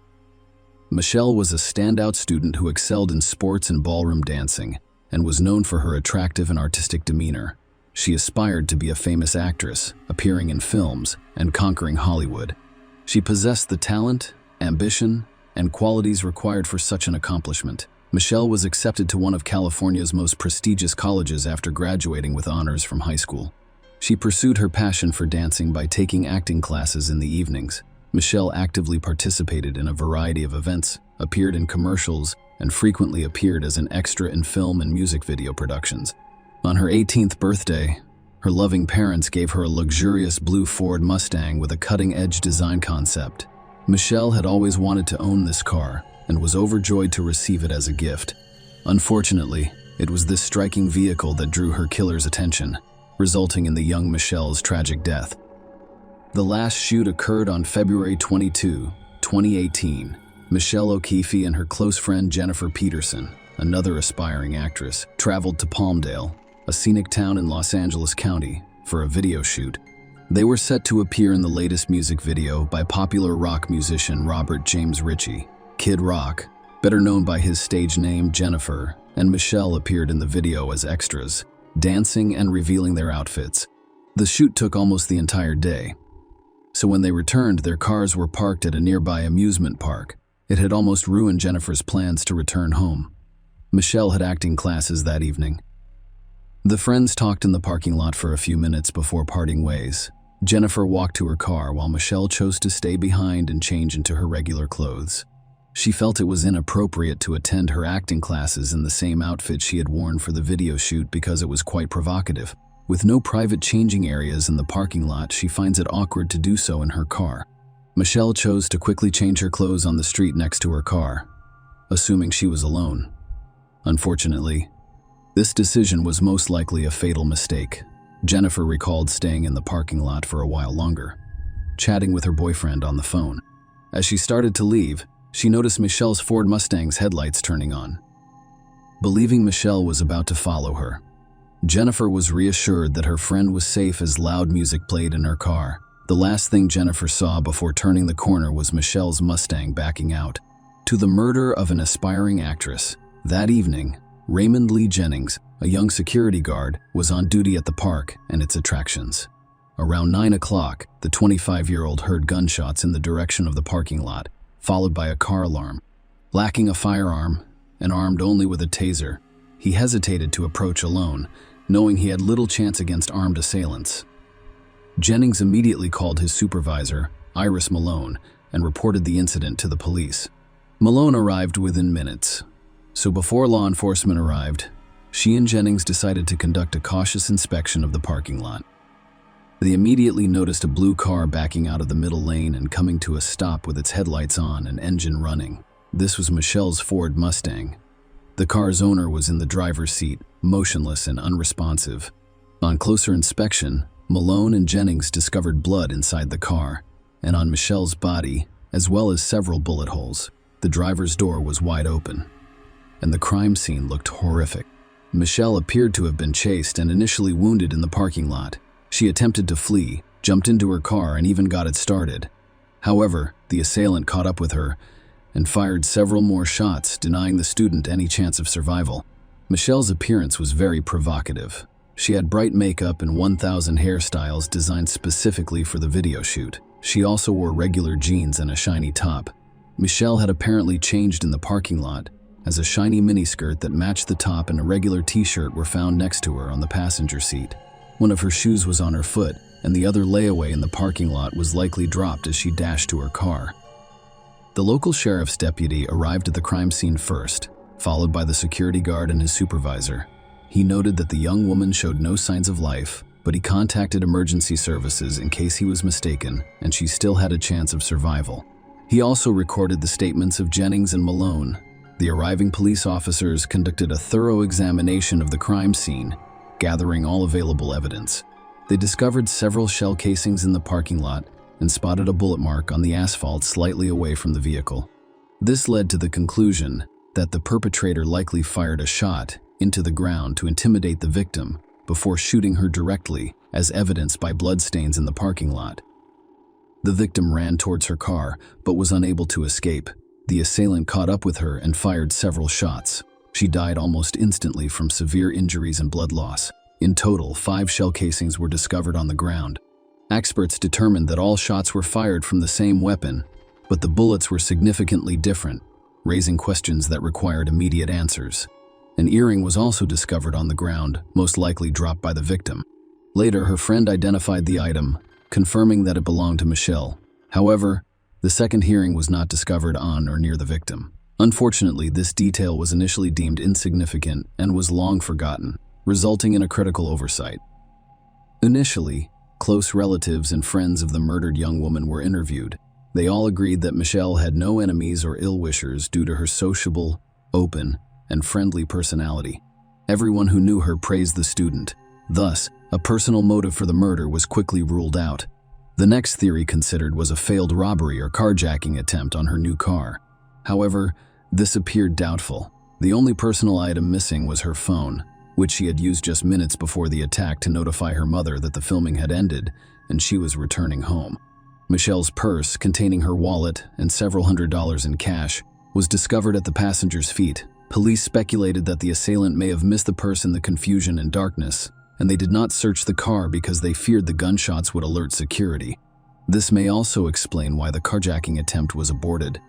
Michelle was a standout student who excelled in sports and ballroom dancing and was known for her attractive and artistic demeanor. She aspired to be a famous actress, appearing in films and conquering Hollywood. She possessed the talent, ambition, and qualities required for such an accomplishment. Michelle was accepted to one of California's most prestigious colleges after graduating with honors from high school. She pursued her passion for dancing by taking acting classes in the evenings. Michelle actively participated in a variety of events, appeared in commercials, and frequently appeared as an extra in film and music video productions. On her 18th birthday, her loving parents gave her a luxurious blue Ford Mustang with a cutting-edge design concept. Michelle had always wanted to own this car and was overjoyed to receive it as a gift. Unfortunately, it was this striking vehicle that drew her killer's attention, resulting in the young Michelle's tragic death. The last shoot occurred on February 22, 2018. Michelle O'Keefe and her close friend Jennifer Peterson, another aspiring actress, traveled to Palmdale, a scenic town in Los Angeles County, for a video shoot. They were set to appear in the latest music video by popular rock musician Robert James Ritchie. Kid Rock, better known by his stage name Jennifer, and Michelle appeared in the video as extras, dancing and revealing their outfits. The shoot took almost the entire day, so when they returned, their cars were parked at a nearby amusement park. It had almost ruined Jennifer's plans to return home. Michelle had acting classes that evening. The friends talked in the parking lot for a few minutes before parting ways. Jennifer walked to her car while Michelle chose to stay behind and change into her regular clothes. She felt it was inappropriate to attend her acting classes in the same outfit she had worn for the video shoot because it was quite provocative. With no private changing areas in the parking lot, she finds it awkward to do so in her car. Michelle chose to quickly change her clothes on the street next to her car, assuming she was alone. Unfortunately, this decision was most likely a fatal mistake. Jennifer recalled staying in the parking lot for a while longer, chatting with her boyfriend on the phone. As she started to leave, she noticed Michelle's Ford Mustang's headlights turning on. Believing Michelle was about to follow her, Jennifer was reassured that her friend was safe as loud music played in her car. The last thing Jennifer saw before turning the corner was Michelle's Mustang backing out. To the murder of an aspiring actress. That evening, Raymond Lee Jennings, a young security guard, was on duty at the park and its attractions. Around 9 o'clock, the 25-year-old heard gunshots in the direction of the parking lot, followed by a car alarm. Lacking a firearm and armed only with a taser, he hesitated to approach alone, knowing he had little chance against armed assailants. Jennings immediately called his supervisor, Iris Malone, and reported the incident to the police. Malone arrived within minutes, so before law enforcement arrived, she and Jennings decided to conduct a cautious inspection of the parking lot. They immediately noticed a blue car backing out of the middle lane and coming to a stop with its headlights on and engine running. This was Michelle's Ford Mustang. The car's owner was in the driver's seat, motionless and unresponsive. On closer inspection, Malone and Jennings discovered blood inside the car, and on Michelle's body, as well as several bullet holes. The driver's door was wide open, and the crime scene looked horrific. Michelle appeared to have been chased and initially wounded in the parking lot. She attempted to flee, jumped into her car, and even got it started. However, the assailant caught up with her and fired several more shots, denying the student any chance of survival. Michelle's appearance was very provocative. She had bright makeup and 1,000 hairstyles designed specifically for the video shoot. She also wore regular jeans and a shiny top. Michelle had apparently changed in the parking lot, as a shiny miniskirt that matched the top and a regular t-shirt were found next to her on the passenger seat. One of her shoes was on her foot, and the other layaway in the parking lot was likely dropped as she dashed to her car. The local sheriff's deputy arrived at the crime scene first, followed by the security guard and his supervisor. He noted that the young woman showed no signs of life, but he contacted emergency services in case he was mistaken, and she still had a chance of survival. He also recorded the statements of Jennings and Malone. The arriving police officers conducted a thorough examination of the crime scene, gathering all available evidence. They discovered several shell casings in the parking lot and spotted a bullet mark on the asphalt slightly away from the vehicle. This led to the conclusion that the perpetrator likely fired a shot into the ground to intimidate the victim before shooting her directly, as evidenced by bloodstains in the parking lot. The victim ran towards her car, but was unable to escape. The assailant caught up with her and fired several shots. She died almost instantly from severe injuries and blood loss. In total, 5 shell casings were discovered on the ground. Experts determined that all shots were fired from the same weapon, but the bullets were significantly different. raising questions that required immediate answers. An earring was also discovered on the ground, most likely dropped by the victim. Later, her friend identified the item, confirming that it belonged to Michelle. However, the second earring was not discovered on or near the victim. Unfortunately, this detail was initially deemed insignificant and was long forgotten, resulting in a critical oversight. Initially, close relatives and friends of the murdered young woman were interviewed. They all agreed that Michelle had no enemies or ill-wishers due to her sociable, open, and friendly personality. Everyone who knew her praised the student. Thus, a personal motive for the murder was quickly ruled out. The next theory considered was a failed robbery or carjacking attempt on her new car. However, this appeared doubtful. The only personal item missing was her phone, which she had used just minutes before the attack to notify her mother that the filming had ended and she was returning home. Michelle's purse, containing her wallet and several $100s in cash, was discovered at the passenger's feet. Police speculated that the assailant may have missed the purse in the confusion and darkness, and they did not search the car because they feared the gunshots would alert security. This may also explain why the carjacking attempt was aborted.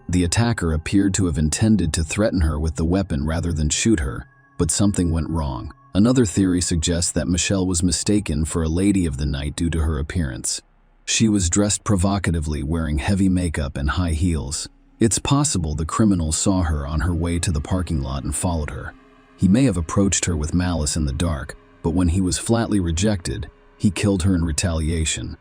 The attacker appeared to have intended to threaten her with the weapon rather than shoot her, but something went wrong. Another theory suggests that Michelle was mistaken for a lady of the night due to her appearance. She was dressed provocatively, wearing heavy makeup and high heels. It's possible the criminal saw her on her way to the parking lot and followed her. He may have approached her with malice in the dark, but when he was flatly rejected, he killed her in retaliation.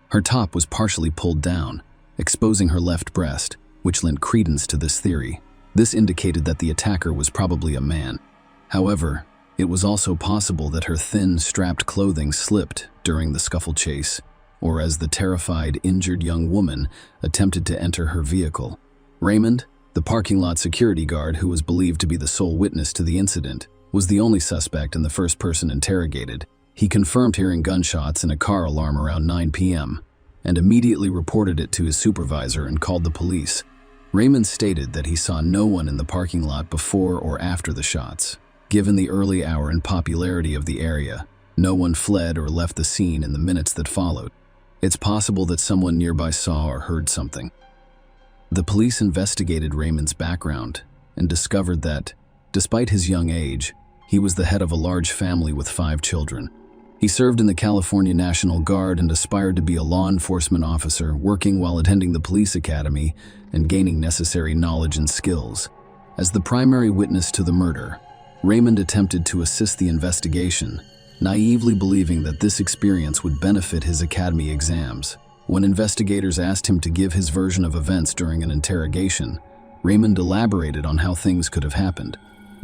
Her top was partially pulled down, exposing her left breast, which lent credence to this theory. This indicated that the attacker was probably a man. However, it was also possible that her thin, strapped clothing slipped during the scuffle chase, or as the terrified, injured young woman attempted to enter her vehicle. Raymond, the parking lot security guard who was believed to be the sole witness to the incident, was the only suspect and the first person interrogated. He confirmed hearing gunshots and a car alarm around 9 p.m., and immediately reported it to his supervisor and called the police. Raymond stated that he saw no one in the parking lot before or after the shots. Given the early hour and popularity of the area, no one fled or left the scene in the minutes that followed. It's possible that someone nearby saw or heard something. The police investigated Raymond's background and discovered that, despite his young age, he was the head of a large family with 5 children. He served in the California National Guard and aspired to be a law enforcement officer, working while attending the police academy and gaining necessary knowledge and skills. As the primary witness to the murder, Raymond attempted to assist the investigation, naively believing that this experience would benefit his academy exams. When investigators asked him to give his version of events during an interrogation, Raymond elaborated on how things could have happened.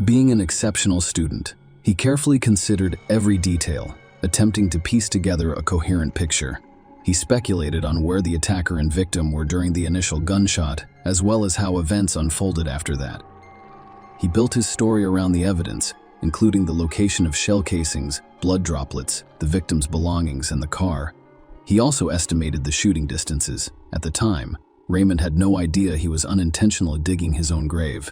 Being an exceptional student, he carefully considered every detail, attempting to piece together a coherent picture. He speculated on where the attacker and victim were during the initial gunshot, as well as how events unfolded after that. He built his story around the evidence, including the location of shell casings, blood droplets, the victim's belongings, and the car. He also estimated the shooting distances. At the time, Raymond had no idea he was unintentionally digging his own grave.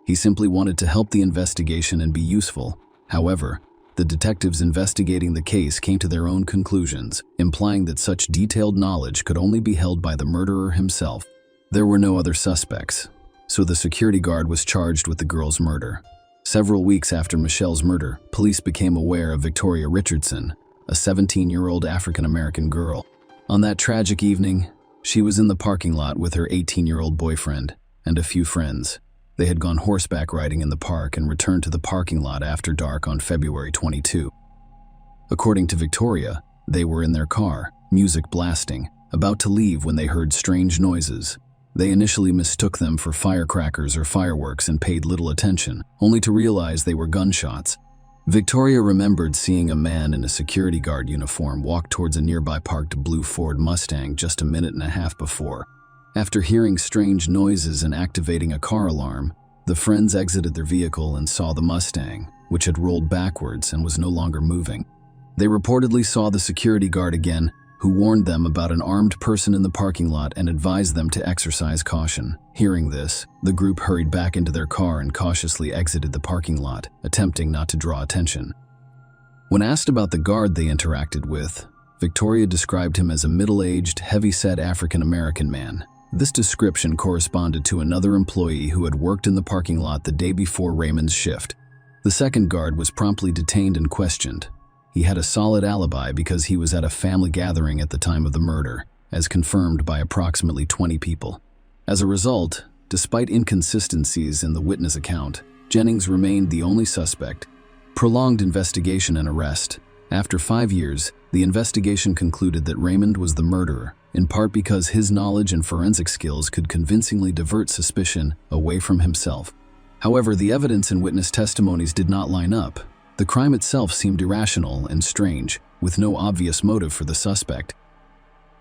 He simply wanted to help the investigation and be useful. However, the detectives investigating the case came to their own conclusions, implying that such detailed knowledge could only be held by the murderer himself. There were no other suspects, so the security guard was charged with the girl's murder. Several weeks after Michelle's murder, police became aware of Victoria Richardson, a 17-year-old African-American girl. On that tragic evening, she was in the parking lot with her 18-year-old boyfriend and a few friends. They had gone horseback riding in the park and returned to the parking lot after dark on February 22. According to Victoria, they were in their car, music blasting, about to leave when they heard strange noises. They initially mistook them for firecrackers or fireworks and paid little attention, only to realize they were gunshots. Victoria remembered seeing a man in a security guard uniform walk towards a nearby parked blue Ford Mustang just a minute and a half before. After hearing strange noises and activating a car alarm, the friends exited their vehicle and saw the Mustang, which had rolled backwards and was no longer moving. They reportedly saw the security guard again, who warned them about an armed person in the parking lot and advised them to exercise caution. Hearing this, the group hurried back into their car and cautiously exited the parking lot, attempting not to draw attention. When asked about the guard they interacted with, Victoria described him as a middle-aged, heavy-set African-American man. This description corresponded to another employee who had worked in the parking lot the day before Raymond's shift. The second guard was promptly detained and questioned. He had a solid alibi because he was at a family gathering at the time of the murder, as confirmed by approximately 20 people. As a result, despite inconsistencies in the witness account, Jennings remained the only suspect. Prolonged investigation and arrest. After 5 years, the investigation concluded that Raymond was the murderer, in part because his knowledge and forensic skills could convincingly divert suspicion away from himself. However, the evidence and witness testimonies did not line up. The crime itself seemed irrational and strange, with no obvious motive for the suspect.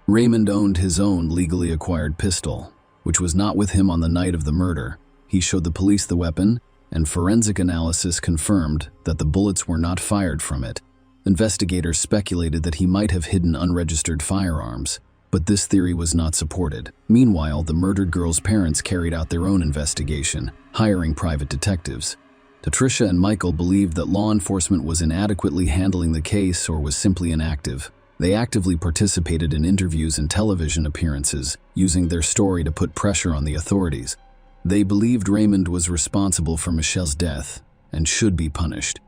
Raymond owned his own legally acquired pistol, which was not with him on the night of the murder. He showed the police the weapon, and forensic analysis confirmed that the bullets were not fired from it. Investigators speculated that he might have hidden unregistered firearms, but this theory was not supported. Meanwhile, the murdered girl's parents carried out their own investigation, hiring private detectives. Patricia and Michael believed that law enforcement was inadequately handling the case or was simply inactive. They actively participated in interviews and television appearances, using their story to put pressure on the authorities. They believed Raymond was responsible for Michelle's death and should be punished.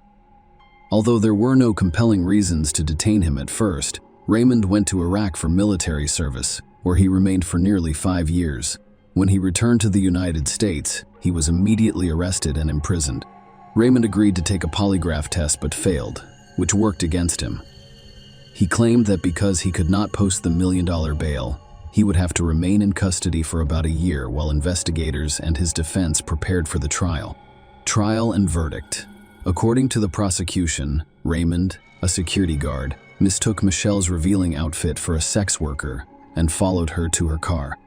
Although there were no compelling reasons to detain him at first, Raymond went to Iraq for military service, where he remained for nearly 5 years. When he returned to the United States, he was immediately arrested and imprisoned. Raymond agreed to take a polygraph test but failed, which worked against him. He claimed that because he could not post the $1 million bail, he would have to remain in custody for about a year while investigators and his defense prepared for the trial. Trial and verdict. According to the prosecution, Raymond, a security guard, mistook Michelle's revealing outfit for a sex worker and followed her to her car.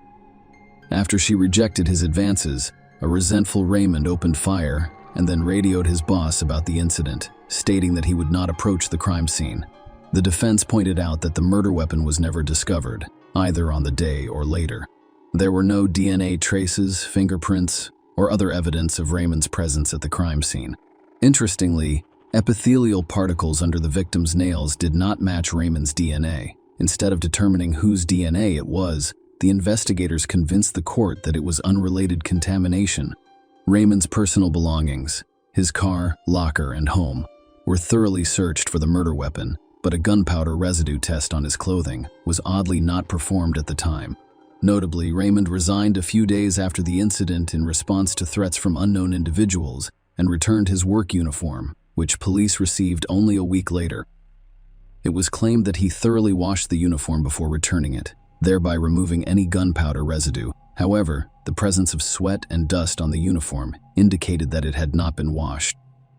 After she rejected his advances, a resentful Raymond opened fire and then radioed his boss about the incident, stating that he would not approach the crime scene. The defense pointed out that the murder weapon was never discovered, either on the day or later. There were no DNA traces, fingerprints, or other evidence of Raymond's presence at the crime scene. Interestingly, epithelial particles under the victim's nails did not match Raymond's DNA. Instead of determining whose DNA it was, the investigators convinced the court that it was unrelated contamination. Raymond's personal belongings, his car, locker, and home, were thoroughly searched for the murder weapon, but a gunpowder residue test on his clothing was oddly not performed at the time. Notably, Raymond resigned a few days after the incident in response to threats from unknown individuals and returned his work uniform, which police received only a week later. It was claimed that he thoroughly washed the uniform before returning it, thereby removing any gunpowder residue. However, the presence of sweat and dust on the uniform indicated that it had not been washed.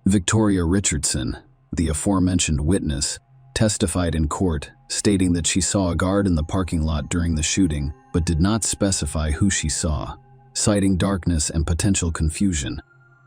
Victoria Richardson, the aforementioned witness, testified in court, stating that she saw a guard in the parking lot during the shooting, but did not specify who she saw, citing darkness and potential confusion.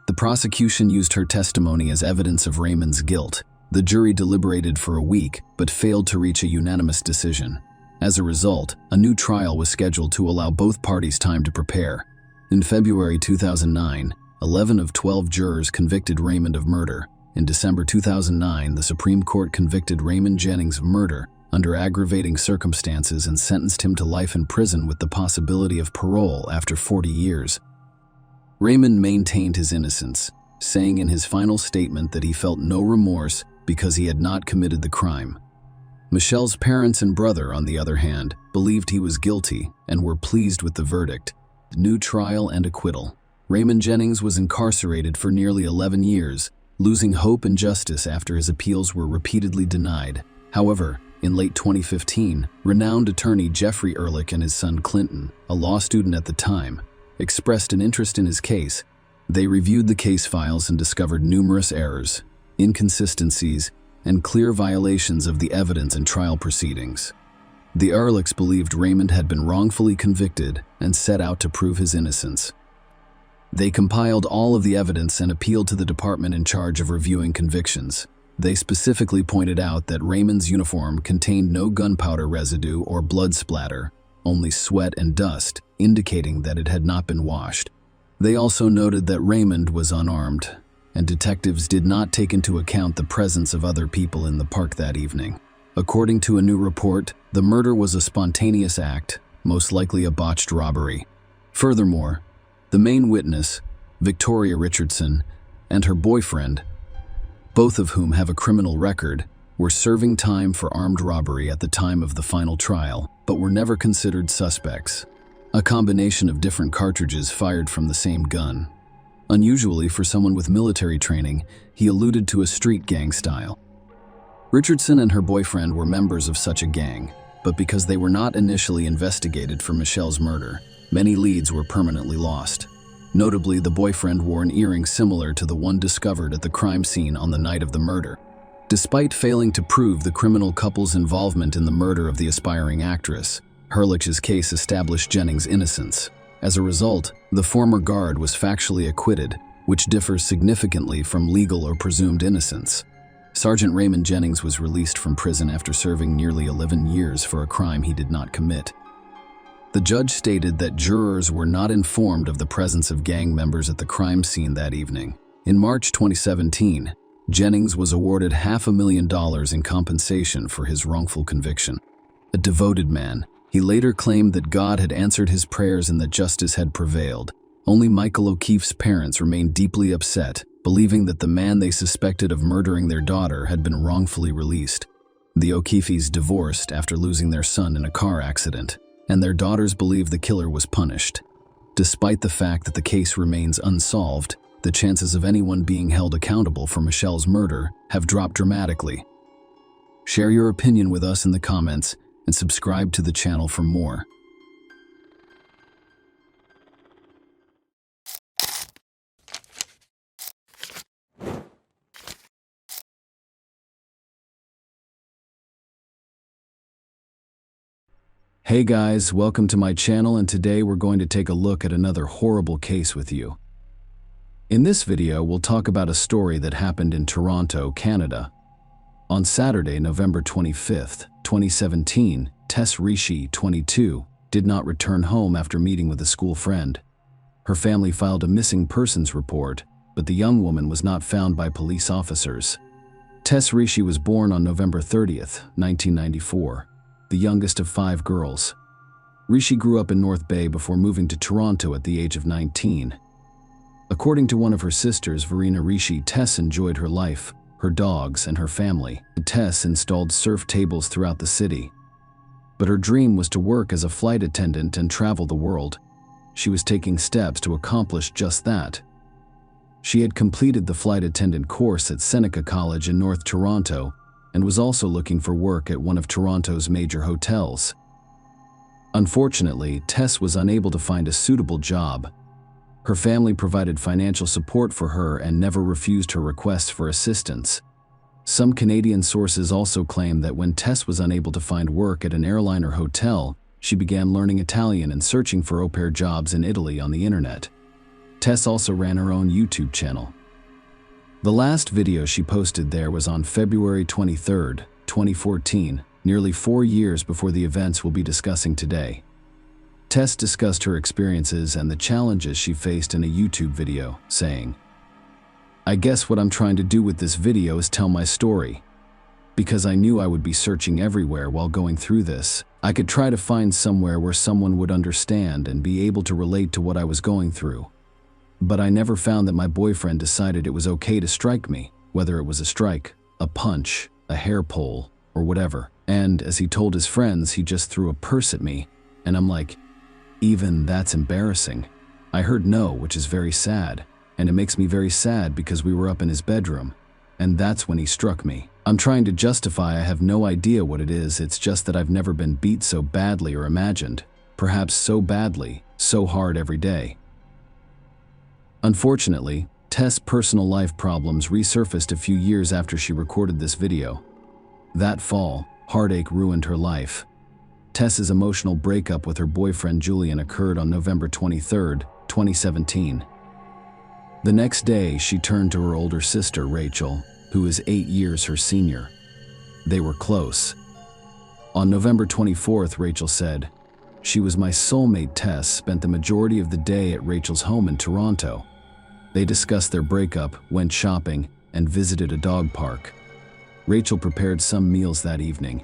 The prosecution used her testimony as evidence of Raymond's guilt. The jury deliberated for a week, but failed to reach a unanimous decision. As a result, a new trial was scheduled to allow both parties time to prepare. In February 2009, 11 of 12 jurors convicted Raymond of murder. In December 2009, the Supreme Court convicted Raymond Jennings of murder under aggravating circumstances and sentenced him to life in prison with the possibility of parole after 40 years. Raymond maintained his innocence, saying in his final statement that he felt no remorse because he had not committed the crime. Michelle's parents and brother, on the other hand, believed he was guilty and were pleased with the verdict. New trial and acquittal. Raymond Jennings was incarcerated for nearly 11 years, losing hope and justice after his appeals were repeatedly denied. However, in late 2015, renowned attorney Jeffrey Ehrlich and his son Clinton, a law student at the time, expressed an interest in his case. They reviewed the case files and discovered numerous errors, inconsistencies, and clear violations of the evidence and trial proceedings. The Ehrlichs believed Raymond had been wrongfully convicted and set out to prove his innocence. They compiled all of the evidence and appealed to the department in charge of reviewing convictions. They specifically pointed out that Raymond's uniform contained no gunpowder residue or blood splatter, only sweat and dust, indicating that it had not been washed. They also noted that Raymond was unarmed, and detectives did not take into account the presence of other people in the park that evening. According to a new report, the murder was a spontaneous act, most likely a botched robbery. Furthermore, the main witness, Victoria Richardson, and her boyfriend, both of whom have a criminal record, were serving time for armed robbery at the time of the final trial, but were never considered suspects. A combination of different cartridges fired from the same gun. Unusually for someone with military training, he alluded to a street gang style. Richardson and her boyfriend were members of such a gang, but because they were not initially investigated for Michelle's murder, many leads were permanently lost. Notably, the boyfriend wore an earring similar to the one discovered at the crime scene on the night of the murder. Despite failing to prove the criminal couple's involvement in the murder of the aspiring actress, Herlich's case established Jennings' innocence. As a result, the former guard was factually acquitted, which differs significantly from legal or presumed innocence. Sergeant Raymond Jennings was released from prison after serving nearly 11 years for a crime he did not commit. The judge stated that jurors were not informed of the presence of gang members at the crime scene that evening. In March 2017, Jennings was awarded $500,000 in compensation for his wrongful conviction. A devoted man, he later claimed that God had answered his prayers and that justice had prevailed. Only Michael O'Keefe's parents remained deeply upset, believing that the man they suspected of murdering their daughter had been wrongfully released. The O'Keefes divorced after losing their son in a car accident, and their daughters believe the killer was punished. Despite the fact that the case remains unsolved, the chances of anyone being held accountable for Michelle's murder have dropped dramatically. Share your opinion with us in the comments and subscribe to the channel for more. Hey guys, welcome to my channel, and today we're going to take a look at another horrible case with you. In this video, we'll talk about a story that happened in Toronto, Canada. On Saturday, November 25th, 2017, Tess Rishi, 22, did not return home after meeting with a school friend. Her family filed a missing persons report, but the young woman was not found by police officers. Tess Rishi was born on November 30th, 1994. The youngest of 5 girls. Rishi grew up in North Bay before moving to Toronto at the age of 19. According to one of her sisters, Verena Rishi, Tess enjoyed her life, her dogs, and her family. Tess installed surf tables throughout the city. But her dream was to work as a flight attendant and travel the world. She was taking steps to accomplish just that. She had completed the flight attendant course at Seneca College in North Toronto, and was also looking for work at one of Toronto's major hotels. Unfortunately, Tess was unable to find a suitable job. Her family provided financial support for her and never refused her requests for assistance. Some Canadian sources also claim that when Tess was unable to find work at an airline or hotel, she began learning Italian and searching for au pair jobs in Italy on the internet. Tess also ran her own YouTube channel. The last video she posted there was on February 23, 2014, nearly 4 years before the events we'll be discussing today. Tess discussed her experiences and the challenges she faced in a YouTube video, saying, "I guess what I'm trying to do with this video is tell my story. Because I knew I would be searching everywhere while going through this, I could try to find somewhere where someone would understand and be able to relate to what I was going through. But I never found that my boyfriend decided it was okay to strike me, whether it was a strike, a punch, a hair pull, or whatever. And as he told his friends, he just threw a purse at me, and I'm like, even that's embarrassing. I heard no, which is very sad, and it makes me very sad because we were up in his bedroom, and that's when he struck me. I'm trying to justify I have no idea what it is, it's just that I've never been beat so badly or imagined, perhaps so badly, so hard every day." Unfortunately, Tess' personal life problems resurfaced a few years after she recorded this video. That fall, heartache ruined her life. Tess's emotional breakup with her boyfriend Julian occurred on November 23, 2017. The next day, she turned to her older sister, Rachel, who is 8 years her senior. They were close. On November 24th, Rachel said, "She was my soulmate." Tess spent the majority of the day at Rachel's home in Toronto. They discussed their breakup, went shopping, and visited a dog park. Rachel prepared some meals that evening.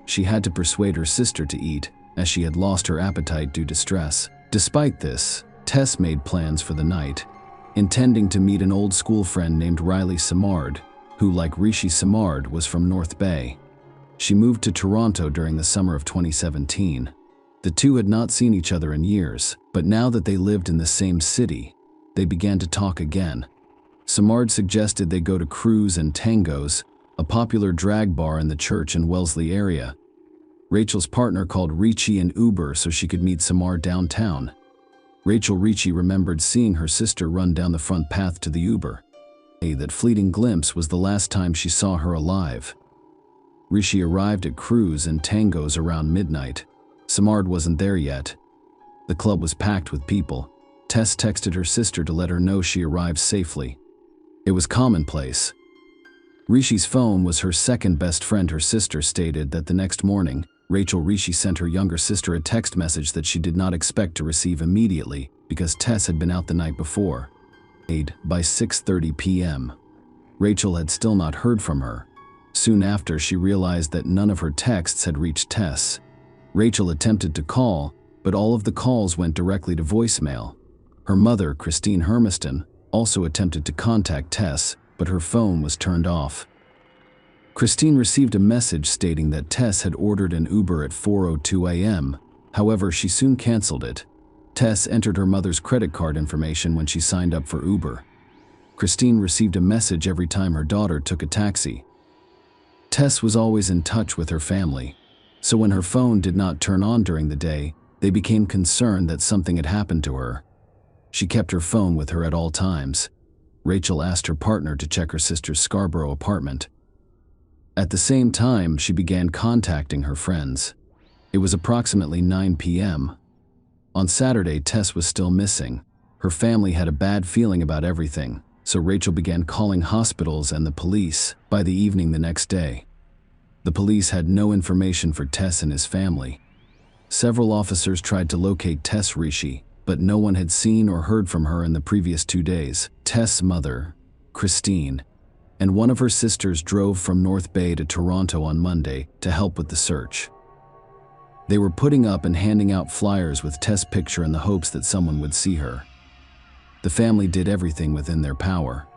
She had to persuade her sister to eat, as she had lost her appetite due to stress. Despite this, Tess made plans for the night, intending to meet an old school friend named Riley Simard, who, like Rishi Simard, was from North Bay. She moved to Toronto during the summer of 2017. The two had not seen each other in years, but now that they lived in the same city, they began to talk again. Simard suggested they go to Cruise and Tango's, a popular drag bar in the Church and Wellesley area. Rachel's partner called Ricci an Uber so she could meet Simard downtown. Ricci remembered seeing her sister run down the front path to the Uber. That fleeting glimpse was the last time she saw her alive. Ricci arrived at Cruise and Tango's around midnight. Simard wasn't there yet. The club was packed with people. Tess texted her sister to let her know she arrived safely. It was commonplace. Ricci's phone was her second best friend. Her sister stated that the next morning, Ricci sent her younger sister a text message that she did not expect to receive immediately because Tess had been out the night before. By 6:30 p.m. Rachel had still not heard from her. Soon after, she realized that none of her texts had reached Tess. Rachel attempted to call, but all of the calls went directly to voicemail. Her mother, Christine Hermiston, also attempted to contact Tess, but her phone was turned off. Christine received a message stating that Tess had ordered an Uber at 4:02 a.m., however, she soon canceled it. Tess entered her mother's credit card information when she signed up for Uber. Christine received a message every time her daughter took a taxi. Tess was always in touch with her family, so when her phone did not turn on during the day, they became concerned that something had happened to her. She kept her phone with her at all times. Rachel asked her partner to check her sister's Scarborough apartment. At the same time, she began contacting her friends. It was approximately 9 p.m. On Saturday, Tess was still missing. Her family had a bad feeling about everything, so Rachel began calling hospitals and the police by the evening the next day. The police had no information for Tess and his family. Several officers tried to locate Tess Ricci, but no one had seen or heard from her in the previous 2 days. Tess' mother, Christine, and one of her sisters drove from North Bay to Toronto on Monday to help with the search. They were putting up and handing out flyers with Tess' picture in the hopes that someone would see her. The family did everything within their power.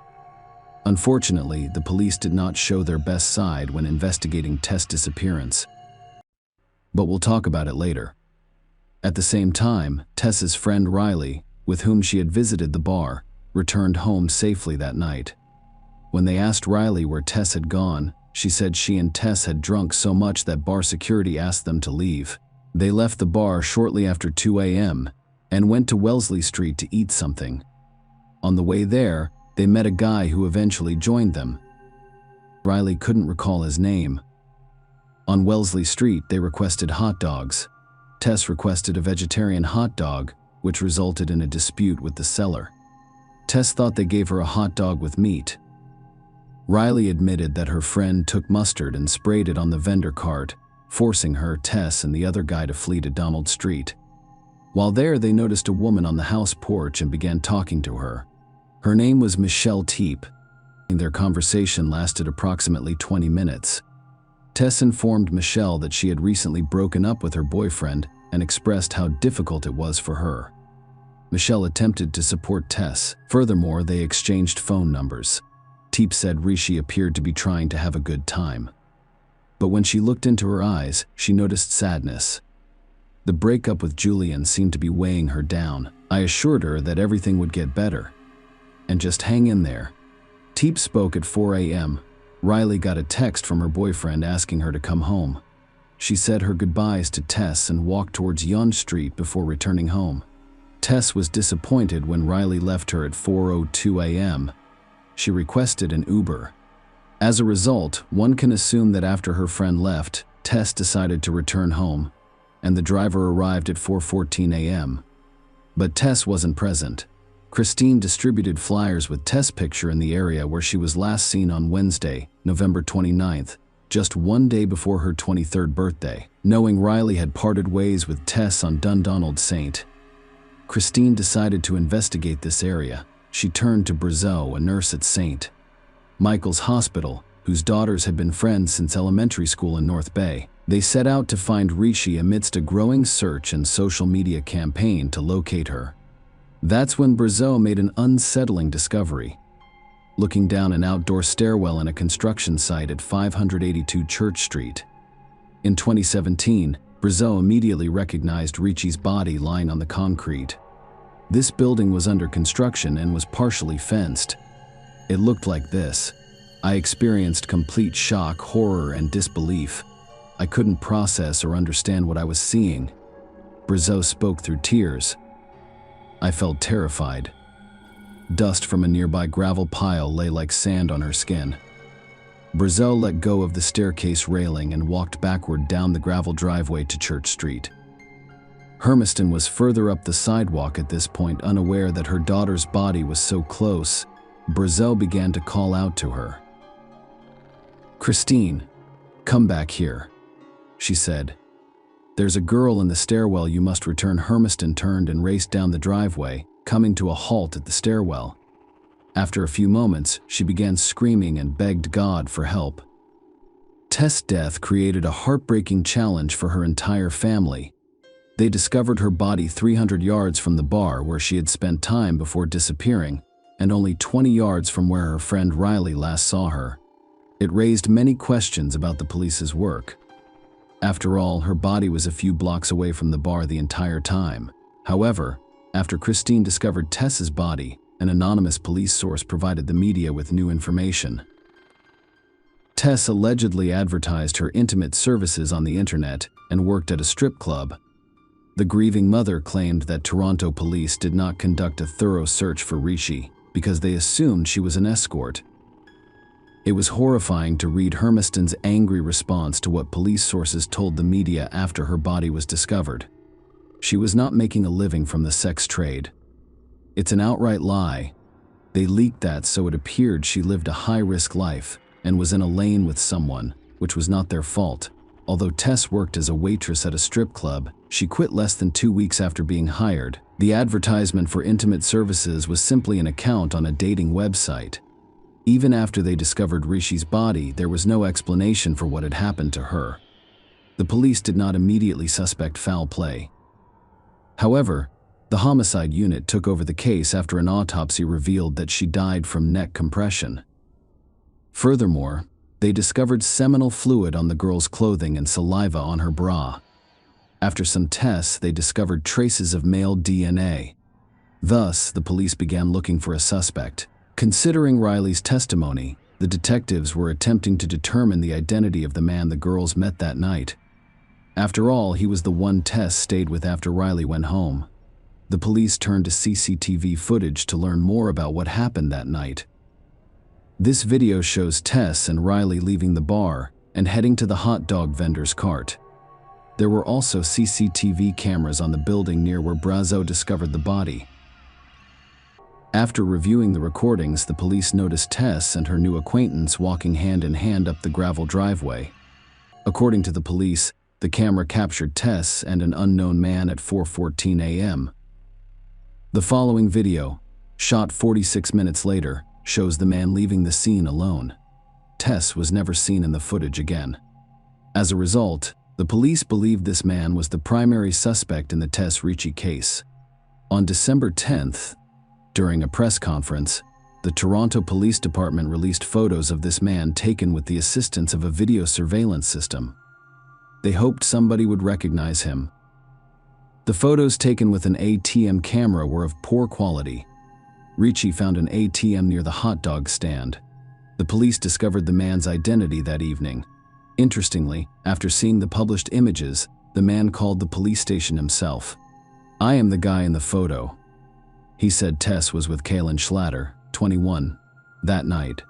Unfortunately, the police did not show their best side when investigating Tess' disappearance. But we'll talk about it later. At the same time, Tess's friend Riley, with whom she had visited the bar, returned home safely that night. When they asked Riley where Tess had gone, she said she and Tess had drunk so much that bar security asked them to leave. They left the bar shortly after 2 a.m. and went to Wellesley Street to eat something. On the way there, they met a guy who eventually joined them. Riley couldn't recall his name. On Wellesley Street, they requested hot dogs. Tess requested a vegetarian hot dog, which resulted in a dispute with the seller. Tess thought they gave her a hot dog with meat. Riley admitted that her friend took mustard and sprayed it on the vendor cart, forcing her, Tess, and the other guy to flee to Donald Street. While there, they noticed a woman on the house porch and began talking to her. Her name was Michelle Teep. Their conversation lasted approximately 20 minutes. Tess informed Michelle that she had recently broken up with her boyfriend and expressed how difficult it was for her. Michelle attempted to support Tess. Furthermore, they exchanged phone numbers. Teep said Rishi appeared to be trying to have a good time. But when she looked into her eyes, she noticed sadness. The breakup with Julian seemed to be weighing her down. I assured her that everything would get better. And just hang in there. Teep spoke at 4 a.m. Riley got a text from her boyfriend asking her to come home. She said her goodbyes to Tess and walked towards Yonge Street before returning home. Tess was disappointed when Riley left her at 4:02 a.m. She requested an Uber. As a result, one can assume that after her friend left, Tess decided to return home, and the driver arrived at 4:14 a.m. But Tess wasn't present. Christine distributed flyers with Tess' picture in the area where she was last seen on Wednesday, November 29th, just 1 day before her 23rd birthday. Knowing Riley had parted ways with Tess on Dundonald St. Christine decided to investigate this area. She turned to Brazeau, a nurse at St. Michael's Hospital, whose daughters had been friends since elementary school in North Bay. They set out to find Rishi amidst a growing search and social media campaign to locate her. That's when Brazeau made an unsettling discovery. Looking down an outdoor stairwell in a construction site at 582 Church Street. In 2017, Brazeau immediately recognized Rishi's body lying on the concrete. This building was under construction and was partially fenced. It looked like this. I experienced complete shock, horror, and disbelief. I couldn't process or understand what I was seeing. Brazeau spoke through tears. I felt terrified. Dust from a nearby gravel pile lay like sand on her skin. Brazeau let go of the staircase railing and walked backward down the gravel driveway to Church Street. Hermiston was further up the sidewalk at this point, unaware that her daughter's body was so close. Brazeau began to call out to her. "Christine, come back here," she said. "There's a girl in the stairwell you must return." Hermiston turned and raced down the driveway, coming to a halt at the stairwell. After a few moments, she began screaming and begged God for help. Tess' death created a heartbreaking challenge for her entire family. They discovered her body 300 yards from the bar where she had spent time before disappearing, and only 20 yards from where her friend Riley last saw her. It raised many questions about the police's work. After all, her body was a few blocks away from the bar the entire time. However, after Christine discovered Tess's body, an anonymous police source provided the media with new information. Tess allegedly advertised her intimate services on the internet and worked at a strip club. The grieving mother claimed that Toronto police did not conduct a thorough search for Rishi because they assumed she was an escort. It was horrifying to read Hermiston's angry response to what police sources told the media after her body was discovered. She was not making a living from the sex trade. It's an outright lie. They leaked that so it appeared she lived a high-risk life and was in a lane with someone, which was not their fault. Although Tess worked as a waitress at a strip club, she quit less than 2 weeks after being hired. The advertisement for intimate services was simply an account on a dating website. Even after they discovered Rishi's body, there was no explanation for what had happened to her. The police did not immediately suspect foul play. However, the homicide unit took over the case after an autopsy revealed that she died from neck compression. Furthermore, they discovered seminal fluid on the girl's clothing and saliva on her bra. After some tests, they discovered traces of male DNA. Thus, the police began looking for a suspect. Considering Riley's testimony, the detectives were attempting to determine the identity of the man the girls met that night. After all, he was the one Tess stayed with after Riley went home. The police turned to CCTV footage to learn more about what happened that night. This video shows Tess and Riley leaving the bar and heading to the hot dog vendor's cart. There were also CCTV cameras on the building near where Brazeau discovered the body. After reviewing the recordings, the police noticed Tess and her new acquaintance walking hand in hand up the gravel driveway. According to the police, the camera captured Tess and an unknown man at 4:14 a.m. The following video, shot 46 minutes later, shows the man leaving the scene alone. Tess was never seen in the footage again. As a result, the police believed this man was the primary suspect in the Tess Rishi case. On December 10th, during a press conference, the Toronto Police Department released photos of this man taken with the assistance of a video surveillance system. They hoped somebody would recognize him. The photos taken with an ATM camera were of poor quality. Rishi found an ATM near the hot dog stand. The police discovered the man's identity that evening. Interestingly, after seeing the published images, the man called the police station himself. "I am the guy in the photo." He said Tess was with Kaylin Schlatter, 21, that night.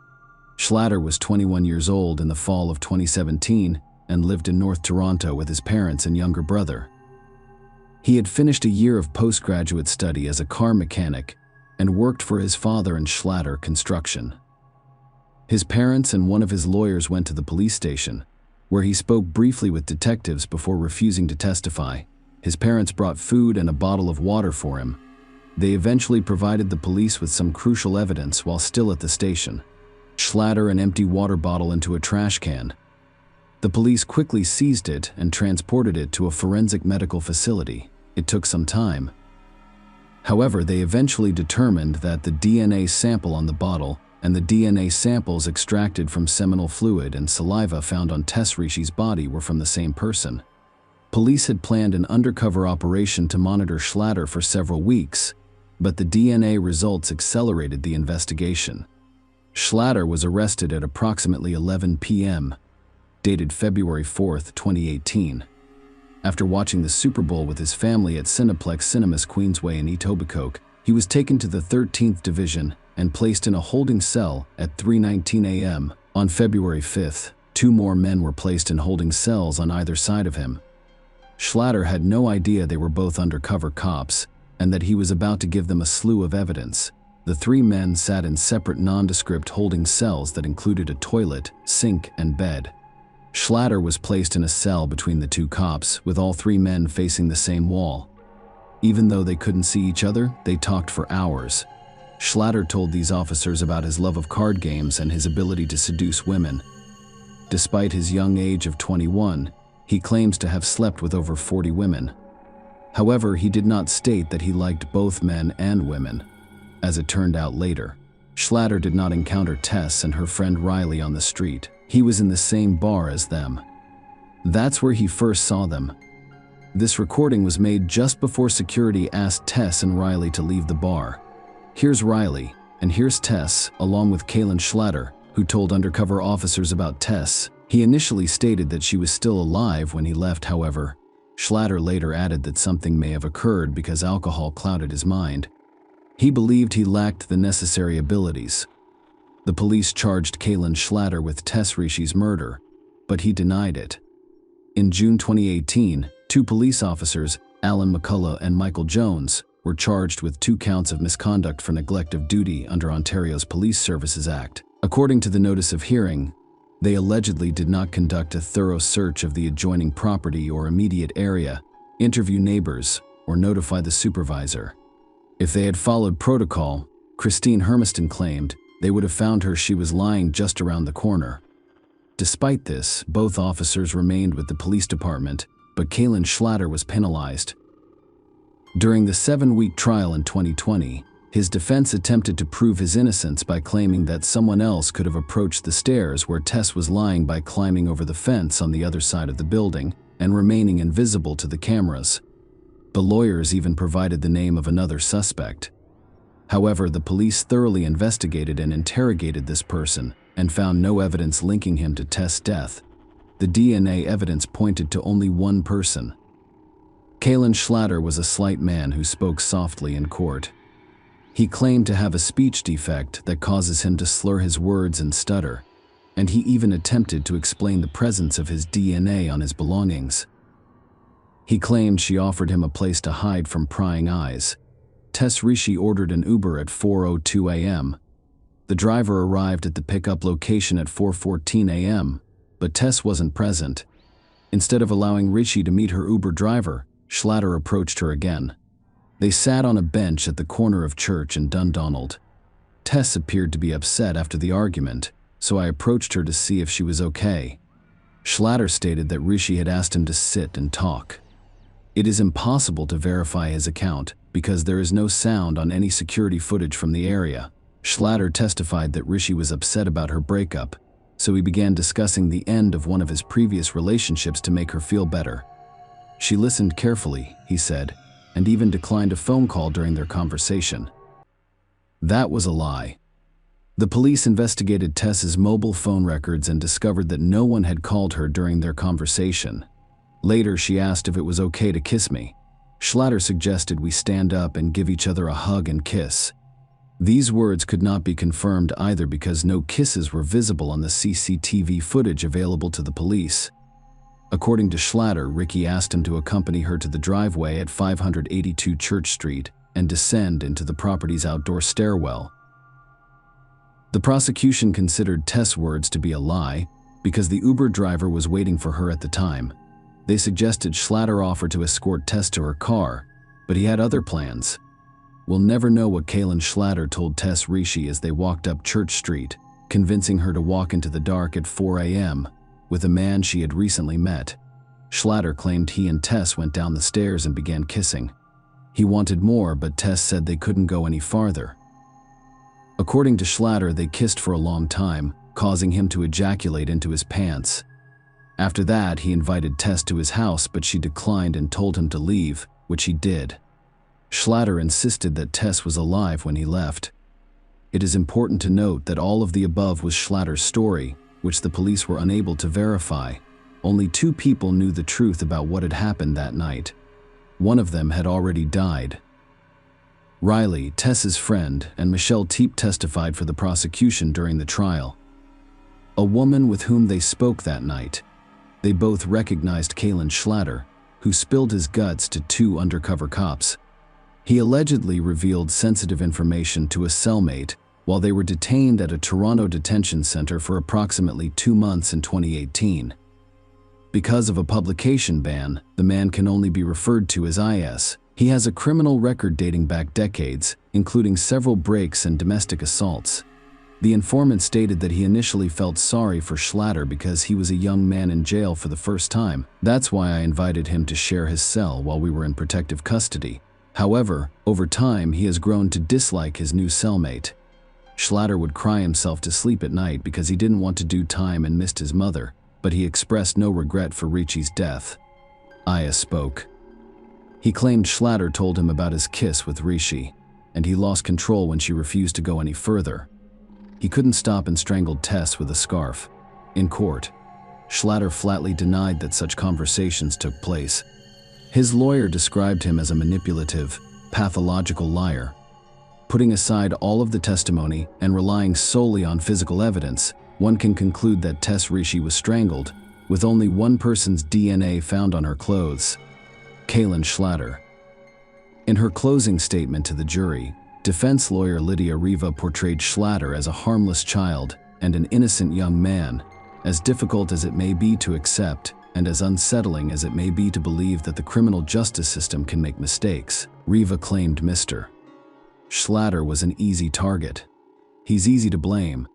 Schlatter was 21 years old in the fall of 2017 and lived in North Toronto with his parents and younger brother. He had finished a year of postgraduate study as a car mechanic and worked for his father and Schlatter Construction. His parents and one of his lawyers went to the police station, where he spoke briefly with detectives before refusing to testify. His parents brought food and a bottle of water for him. They eventually provided the police with some crucial evidence while still at the station. Schlatter an empty water bottle into a trash can. The police quickly seized it and transported it to a forensic medical facility. It took some time. However, they eventually determined that the DNA sample on the bottle and the DNA samples extracted from seminal fluid and saliva found on Tess Rishi's body were from the same person. Police had planned an undercover operation to monitor Schlatter for several weeks, but the DNA results accelerated the investigation. Schlatter was arrested at approximately 11 p.m., dated February 4, 2018. After watching the Super Bowl with his family at Cineplex Cinemas Queensway in Etobicoke, he was taken to the 13th Division and placed in a holding cell at 3:19 a.m. On February 5th, 2 more men were placed in holding cells on either side of him. Schlatter had no idea they were both undercover cops and that he was about to give them a slew of evidence. The 3 men sat in separate nondescript holding cells that included a toilet, sink, and bed. Schlatter was placed in a cell between the 2 cops, with all 3 men facing the same wall. Even though they couldn't see each other, they talked for hours. Schlatter told these officers about his love of card games and his ability to seduce women. Despite his young age of 21, he claims to have slept with over 40 women. However, he did not state that he liked both men and women. As it turned out later, Schlatter did not encounter Tess and her friend Riley on the street. He was in the same bar as them. That's where he first saw them. This recording was made just before security asked Tess and Riley to leave the bar. Here's Riley, and here's Tess, along with Kaylin Schlatter, who told undercover officers about Tess. He initially stated that she was still alive when he left, however. Schlatter later added that something may have occurred because alcohol clouded his mind. He believed he lacked the necessary abilities. The police charged Kaylin Schlatter with Tess Rishi's murder, but he denied it. In June 2018, 2 police officers, Alan McCullough and Michael Jones, were charged with 2 counts of misconduct for neglect of duty under Ontario's Police Services Act. According to the notice of hearing, they allegedly did not conduct a thorough search of the adjoining property or immediate area, interview neighbors, or notify the supervisor. If they had followed protocol, Christine Hermiston claimed, they would have found her. She was lying just around the corner. Despite this, both officers remained with the police department, but Kaylin Schlatter was penalized. During the 7-week trial in 2020, his defense attempted to prove his innocence by claiming that someone else could have approached the stairs where Tess was lying by climbing over the fence on the other side of the building and remaining invisible to the cameras. The lawyers even provided the name of another suspect. However, the police thoroughly investigated and interrogated this person and found no evidence linking him to Tess' death. The DNA evidence pointed to only one person. Kaylin Schlatter was a slight man who spoke softly in court. He claimed to have a speech defect that causes him to slur his words and stutter, and he even attempted to explain the presence of his DNA on his belongings. He claimed she offered him a place to hide from prying eyes. Tess Rishi ordered an Uber at 4:02 a.m. The driver arrived at the pickup location at 4:14 a.m., but Tess wasn't present. Instead of allowing Rishi to meet her Uber driver, Schlatter approached her again. They sat on a bench at the corner of Church and Dundonald. Tess appeared to be upset after the argument, so I approached her to see if she was okay. Schlatter stated that Rishi had asked him to sit and talk. It is impossible to verify his account because there is no sound on any security footage from the area. Schlatter testified that Rishi was upset about her breakup, so he began discussing the end of one of his previous relationships to make her feel better. She listened carefully, he said, and even declined a phone call during their conversation. That was a lie. The police investigated Tess's mobile phone records and discovered that no one had called her during their conversation. Later, she asked if it was okay to kiss me. Schlatter suggested we stand up and give each other a hug and kiss. These words could not be confirmed either because no kisses were visible on the CCTV footage available to the police. According to Schlatter, Ricky asked him to accompany her to the driveway at 582 Church Street and descend into the property's outdoor stairwell. The prosecution considered Tess' words to be a lie because the Uber driver was waiting for her at the time. They suggested Schlatter offer to escort Tess to her car, but he had other plans. We'll never know what Kaylin Schlatter told Tess Rishi as they walked up Church Street, convincing her to walk into the dark at 4 a.m. with a man she had recently met. Schlatter claimed he and Tess went down the stairs and began kissing. He wanted more, but Tess said they couldn't go any farther. According to Schlatter, they kissed for a long time, causing him to ejaculate into his pants. After that, he invited Tess to his house, but she declined and told him to leave, which he did. Schlatter insisted that Tess was alive when he left. It is important to note that all of the above was Schlatter's story, which the police were unable to verify. Only 2 people knew the truth about what had happened that night. One of them had already died. Riley, Tess's friend, and Michelle Teep testified for the prosecution during the trial. A woman with whom they spoke that night. They both recognized Kalen Schlatter, who spilled his guts to 2 undercover cops. He allegedly revealed sensitive information to a cellmate while they were detained at a Toronto detention center for approximately 2 months in 2018. Because of a publication ban, the man can only be referred to as IS. He has a criminal record dating back decades, including several breaks and domestic assaults. The informant stated that he initially felt sorry for Schlatter because he was a young man in jail for the first time. That's why I invited him to share his cell while we were in protective custody. However, over time he has grown to dislike his new cellmate. Schlatter would cry himself to sleep at night because he didn't want to do time and missed his mother, but he expressed no regret for Ricci's death. Aya spoke. He claimed Schlatter told him about his kiss with Ricci, and he lost control when she refused to go any further. He couldn't stop and strangled Tess with a scarf. In court, Schlatter flatly denied that such conversations took place. His lawyer described him as a manipulative, pathological liar. Putting aside all of the testimony and relying solely on physical evidence, one can conclude that Tess Ricci was strangled, with only one person's DNA found on her clothes: Kalen Schlatter. In her closing statement to the jury, defense lawyer Lydia Riva portrayed Schlatter as a harmless child and an innocent young man, as difficult as it may be to accept and as unsettling as it may be to believe that the criminal justice system can make mistakes. Riva claimed Mr. Schlatter was an easy target. He's easy to blame.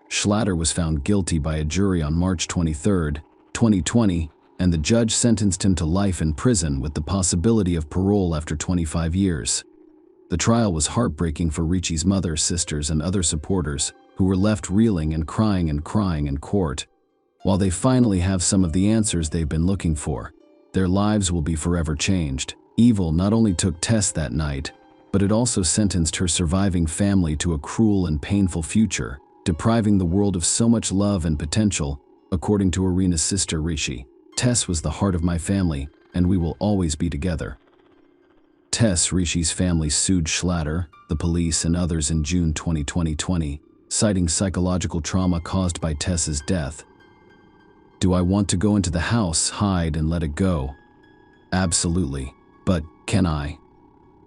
Schlatter was found guilty by a jury on March 23, 2020, and the judge sentenced him to life in prison with the possibility of parole after 25 years. The trial was heartbreaking for Ricci's mother, sisters, and other supporters, who were left reeling and crying in court. While they finally have some of the answers they've been looking for, their lives will be forever changed. Evil not only took Tess that night, but it also sentenced her surviving family to a cruel and painful future, depriving the world of so much love and potential, according to Irina's sister Ricci. Tess was the heart of my family, and we will always be together. Tess Ricci's family sued Schlatter, the police, and others in June 2020, citing psychological trauma caused by Tess's death. Do I want to go into the house, hide, and let it go? Absolutely. But can I?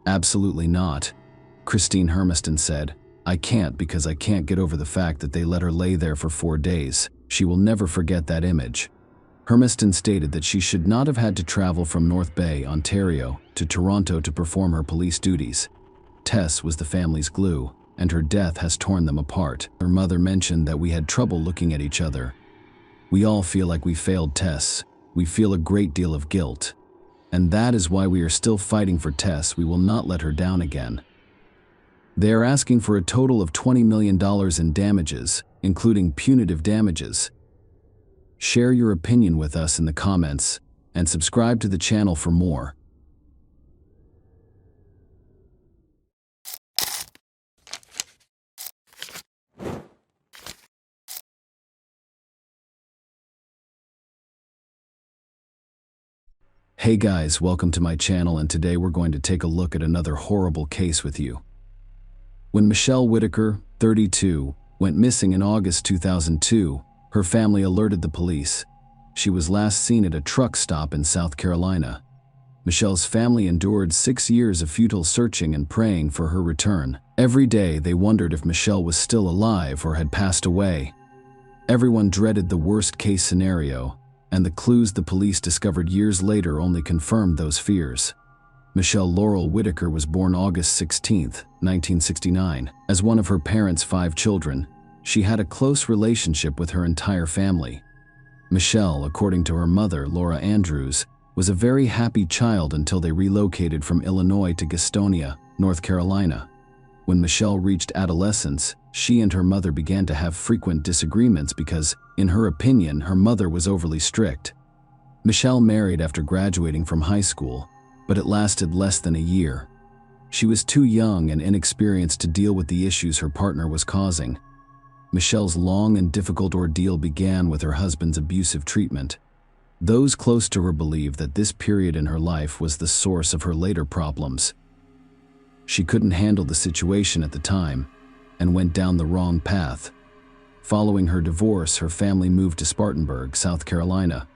Absolutely not. Christine Hermiston said, I can't because I can't get over the fact that they let her lay there for 4 days. She will never forget that image. Hermiston stated that she should not have had to travel from North Bay, Ontario, to Toronto to perform her police duties. Tess was the family's glue, and her death has torn them apart. Her mother mentioned that we had trouble looking at each other. We all feel like we failed Tess. We feel a great deal of guilt. And that is why we are still fighting for Tess. We will not let her down again. They are asking for a total of $20 million in damages, including punitive damages. Share your opinion with us in the comments, and subscribe to the channel for more. Hey guys, welcome to my channel, and today we're going to take a look at another horrible case with you. When Michelle Whitaker, 32, went missing in August 2002, her family alerted the police. She was last seen at a truck stop in South Carolina. Michelle's family endured 6 years of futile searching and praying for her return. Every day they wondered if Michelle was still alive or had passed away. Everyone dreaded the worst-case scenario, and the clues the police discovered years later only confirmed those fears. Michelle Laurel Whitaker was born August 16, 1969. As one of her parents' 5 children, she had a close relationship with her entire family. Michelle, according to her mother, Laura Andrews, was a very happy child until they relocated from Illinois to Gastonia, North Carolina. When Michelle reached adolescence, she and her mother began to have frequent disagreements because, in her opinion, her mother was overly strict. Michelle married after graduating from high school, but it lasted less than a year. She was too young and inexperienced to deal with the issues her partner was causing. Michelle's long and difficult ordeal began with her husband's abusive treatment. Those close to her believe that this period in her life was the source of her later problems. She couldn't handle the situation at the time and went down the wrong path. Following her divorce, her family moved to Spartanburg, South Carolina.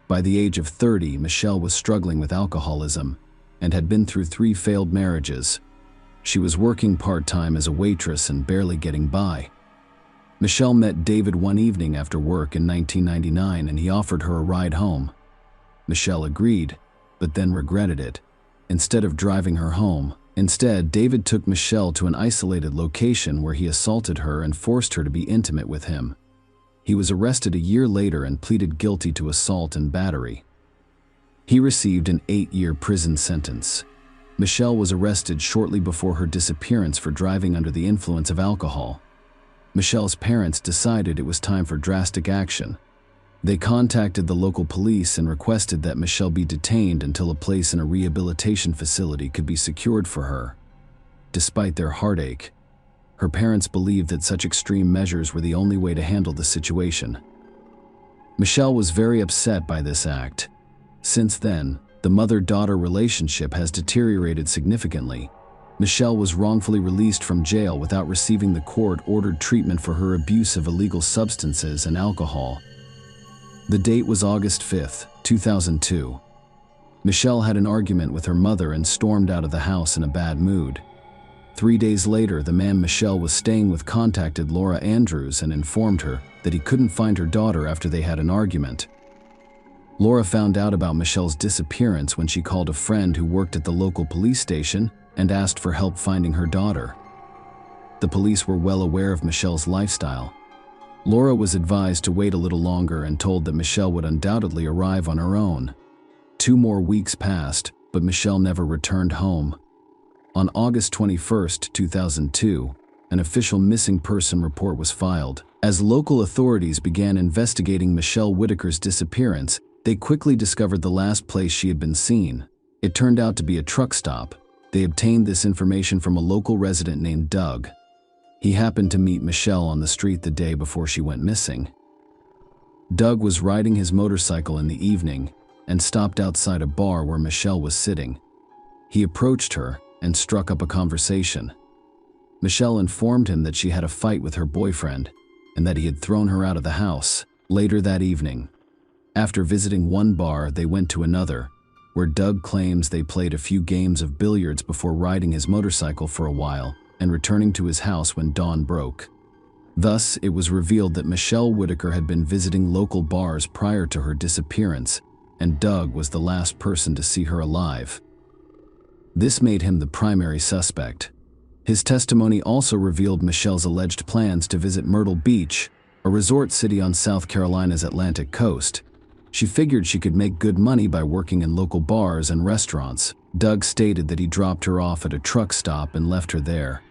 By the age of 30, Michelle was struggling with alcoholism and had been through 3 failed marriages. She was working part-time as a waitress and barely getting by. Michelle met David one evening after work in 1999 and he offered her a ride home. Michelle agreed, but then regretted it. Instead of driving her home, David took Michelle to an isolated location where he assaulted her and forced her to be intimate with him. He was arrested a year later and pleaded guilty to assault and battery. He received an 8-year prison sentence. Michelle was arrested shortly before her disappearance for driving under the influence of alcohol. Michelle's parents decided it was time for drastic action. They contacted the local police and requested that Michelle be detained until a place in a rehabilitation facility could be secured for her. Despite their heartache, her parents believed that such extreme measures were the only way to handle the situation. Michelle was very upset by this act. Since then, the mother-daughter relationship has deteriorated significantly. Michelle was wrongfully released from jail without receiving the court-ordered treatment for her abuse of illegal substances and alcohol. The date was August 5, 2002. Michelle had an argument with her mother and stormed out of the house in a bad mood. 3 days later, the man Michelle was staying with contacted Laura Andrews and informed her that he couldn't find her daughter after they had an argument. Laura found out about Michelle's disappearance when she called a friend who worked at the local police station and asked for help finding her daughter. The police were well aware of Michelle's lifestyle. Laura was advised to wait a little longer and told that Michelle would undoubtedly arrive on her own. 2 more weeks passed, but Michelle never returned home. On August 21, 2002, an official missing person report was filed. As local authorities began investigating Michelle Whitaker's disappearance, they quickly discovered the last place she had been seen. It turned out to be a truck stop. They obtained this information from a local resident named Doug. He happened to meet Michelle on the street the day before she went missing. Doug was riding his motorcycle in the evening and stopped outside a bar where Michelle was sitting. He approached her and struck up a conversation. Michelle informed him that she had a fight with her boyfriend and that he had thrown her out of the house. Later that evening, after visiting one bar, they went to another, where Doug claims they played a few games of billiards before riding his motorcycle for a while and returning to his house when dawn broke. Thus, it was revealed that Michelle Whitaker had been visiting local bars prior to her disappearance, and Doug was the last person to see her alive. This made him the primary suspect. His testimony also revealed Michelle's alleged plans to visit Myrtle Beach, a resort city on South Carolina's Atlantic coast. She figured she could make good money by working in local bars and restaurants. Doug stated that he dropped her off at a truck stop and left her there.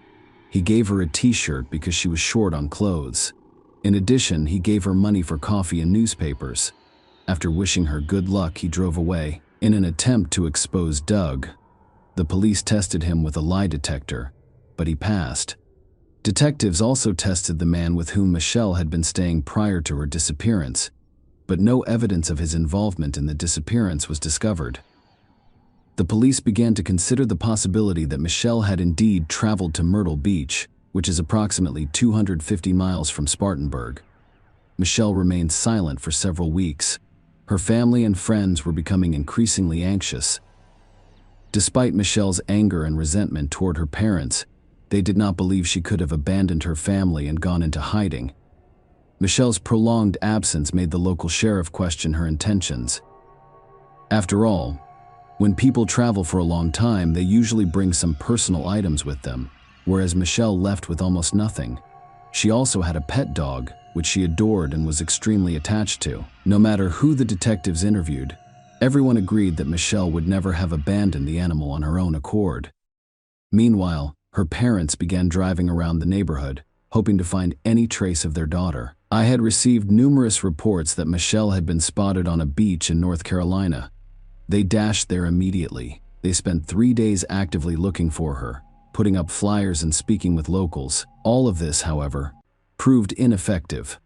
He gave her a t-shirt because she was short on clothes. In addition, he gave her money for coffee and newspapers. After wishing her good luck, he drove away. In an attempt to expose Doug, the police tested him with a lie detector, but he passed. Detectives also tested the man with whom Michelle had been staying prior to her disappearance, but no evidence of his involvement in the disappearance was discovered. The police began to consider the possibility that Michelle had indeed traveled to Myrtle Beach, which is approximately 250 miles from Spartanburg. Michelle remained silent for several weeks. Her family and friends were becoming increasingly anxious. Despite Michelle's anger and resentment toward her parents, they did not believe she could have abandoned her family and gone into hiding. Michelle's prolonged absence made the local sheriff question her intentions. After all, when people travel for a long time, they usually bring some personal items with them, whereas Michelle left with almost nothing. She also had a pet dog, which she adored and was extremely attached to. No matter who the detectives interviewed, everyone agreed that Michelle would never have abandoned the animal on her own accord. Meanwhile, her parents began driving around the neighborhood, hoping to find any trace of their daughter. I had received numerous reports that Michelle had been spotted on a beach in North Carolina. They dashed there immediately. They spent 3 days actively looking for her, putting up flyers and speaking with locals. All of this, however, proved ineffective.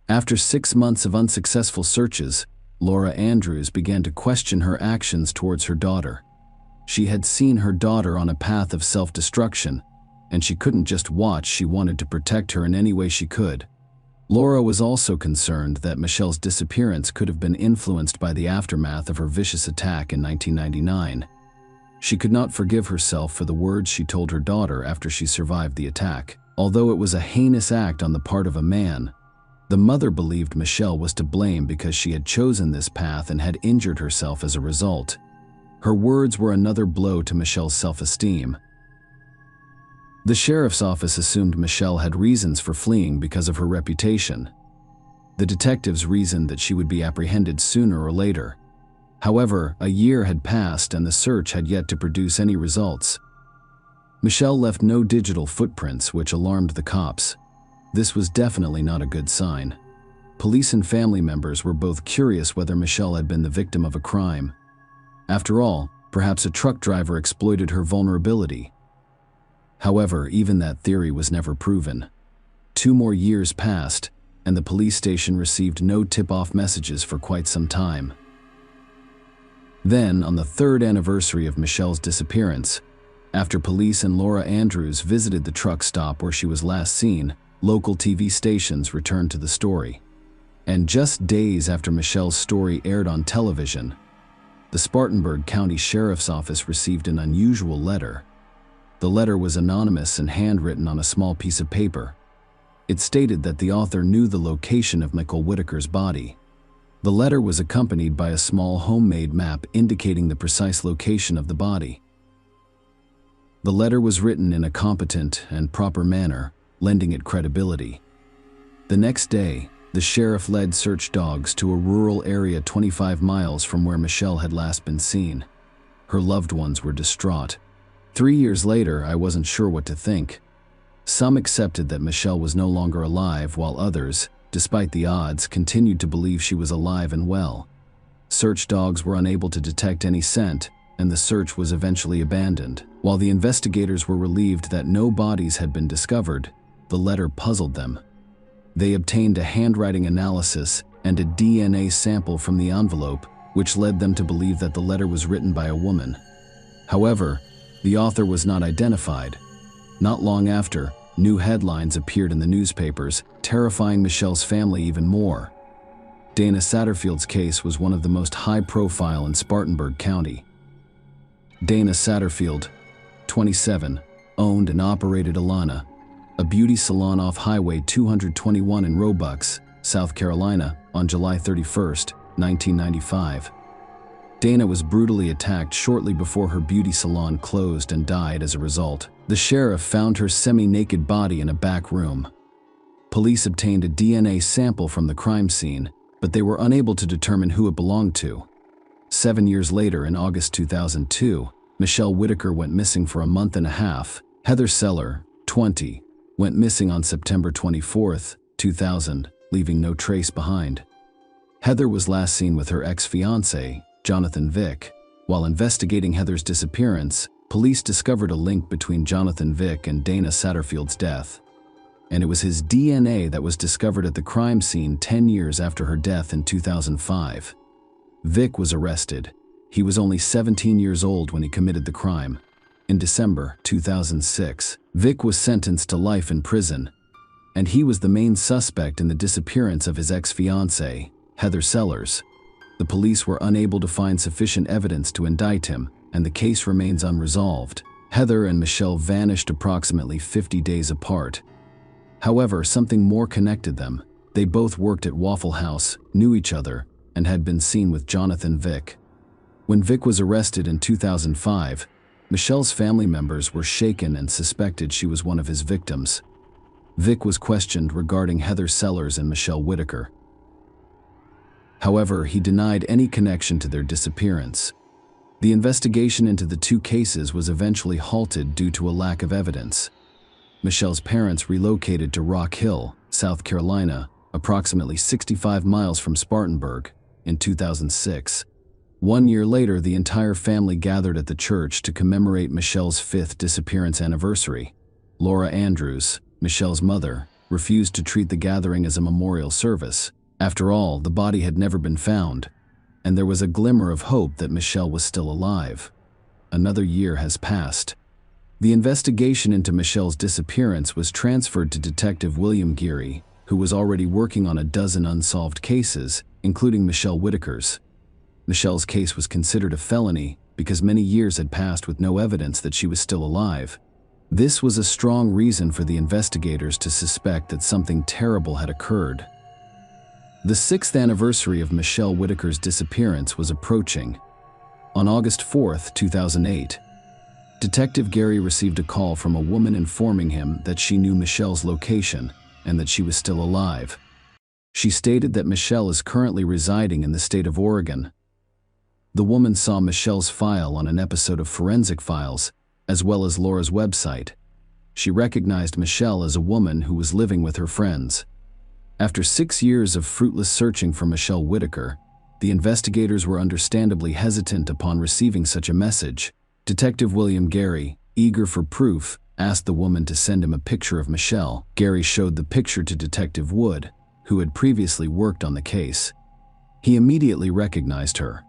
After 6 months of unsuccessful searches, Laura Andrews began to question her actions towards her daughter. She had seen her daughter on a path of self-destruction, and she couldn't just watch, she wanted to protect her in any way she could. Laura was also concerned that Michelle's disappearance could have been influenced by the aftermath of her vicious attack in 1999. She could not forgive herself for the words she told her daughter after she survived the attack. Although it was a heinous act on the part of a man, the mother believed Michelle was to blame because she had chosen this path and had injured herself as a result. Her words were another blow to Michelle's self-esteem. The sheriff's office assumed Michelle had reasons for fleeing because of her reputation. The detectives reasoned that she would be apprehended sooner or later. However, a year had passed and the search had yet to produce any results. Michelle left no digital footprints, which alarmed the cops. This was definitely not a good sign. Police and family members were both curious whether Michelle had been the victim of a crime. After all, perhaps a truck driver exploited her vulnerability. However, even that theory was never proven. 2 more years passed, and the police station received no tip-off messages for quite some time. Then, on the 3rd anniversary of Michelle's disappearance, after police and Laura Andrews visited the truck stop where she was last seen, local TV stations returned to the story. And just days after Michelle's story aired on television, the Spartanburg County Sheriff's Office received an unusual letter. The letter was anonymous and handwritten on a small piece of paper. It stated that the author knew the location of Michael Whitaker's body. The letter was accompanied by a small homemade map indicating the precise location of the body. The letter was written in a competent and proper manner, lending it credibility. The next day, the sheriff led search dogs to a rural area 25 miles from where Michelle had last been seen. Her loved ones were distraught. 3 years later, I wasn't sure what to think. Some accepted that Michelle was no longer alive, while others, despite the odds, continued to believe she was alive and well. Search dogs were unable to detect any scent, and the search was eventually abandoned. While the investigators were relieved that no bodies had been discovered, the letter puzzled them. They obtained a handwriting analysis and a DNA sample from the envelope, which led them to believe that the letter was written by a woman. However, the author was not identified. Not long after, new headlines appeared in the newspapers, terrifying Michelle's family even more. Dana Satterfield's case was one of the most high-profile in Spartanburg County. Dana Satterfield, 27, owned and operated Alana, a beauty salon off Highway 221 in Roebuck, South Carolina, on July 31, 1995. Dana was brutally attacked shortly before her beauty salon closed and died as a result. The sheriff found her semi-naked body in a back room. Police obtained a DNA sample from the crime scene, but they were unable to determine who it belonged to. 7 years later, in August 2002, Michelle Whitaker went missing for a month and a half. Heather Seller, 20, went missing on September 24, 2000, leaving no trace behind. Heather was last seen with her ex-fiancé, Jonathan Vick. While investigating Heather's disappearance, police discovered a link between Jonathan Vick and Dana Satterfield's death. And it was his DNA that was discovered at the crime scene 10 years after her death in 2005. Vick was arrested. He was only 17 years old when he committed the crime. In December 2006, Vick was sentenced to life in prison, and he was the main suspect in the disappearance of his ex-fiancée, Heather Sellers. The police were unable to find sufficient evidence to indict him, and the case remains unresolved. Heather and Michelle vanished approximately 50 days apart. However, something more connected them. They both worked at Waffle House, knew each other, and had been seen with Jonathan Vick. When Vick was arrested in 2005, Michelle's family members were shaken and suspected she was one of his victims. Vic was questioned regarding Heather Sellers and Michelle Whitaker. However, he denied any connection to their disappearance. The investigation into the two cases was eventually halted due to a lack of evidence. Michelle's parents relocated to Rock Hill, South Carolina, approximately 65 miles from Spartanburg, in 2006. 1 year later, the entire family gathered at the church to commemorate Michelle's 5th disappearance anniversary. Laura Andrews, Michelle's mother, refused to treat the gathering as a memorial service. After all, the body had never been found, and there was a glimmer of hope that Michelle was still alive. Another year has passed. The investigation into Michelle's disappearance was transferred to Detective William Geary, who was already working on a dozen unsolved cases, including Michelle Whitaker's. Michelle's case was considered a felony because many years had passed with no evidence that she was still alive. This was a strong reason for the investigators to suspect that something terrible had occurred. The 6th anniversary of Michelle Whitaker's disappearance was approaching. On August 4, 2008, Detective Geary received a call from a woman informing him that she knew Michelle's location and that she was still alive. She stated that Michelle is currently residing in the state of Oregon. The woman saw Michelle's file on an episode of Forensic Files, as well as Laura's website. She recognized Michelle as a woman who was living with her friends. After 6 years of fruitless searching for Michelle Whitaker, the investigators were understandably hesitant upon receiving such a message. Detective William Geary, eager for proof, asked the woman to send him a picture of Michelle. Geary showed the picture to Detective Wood, who had previously worked on the case. He immediately recognized her.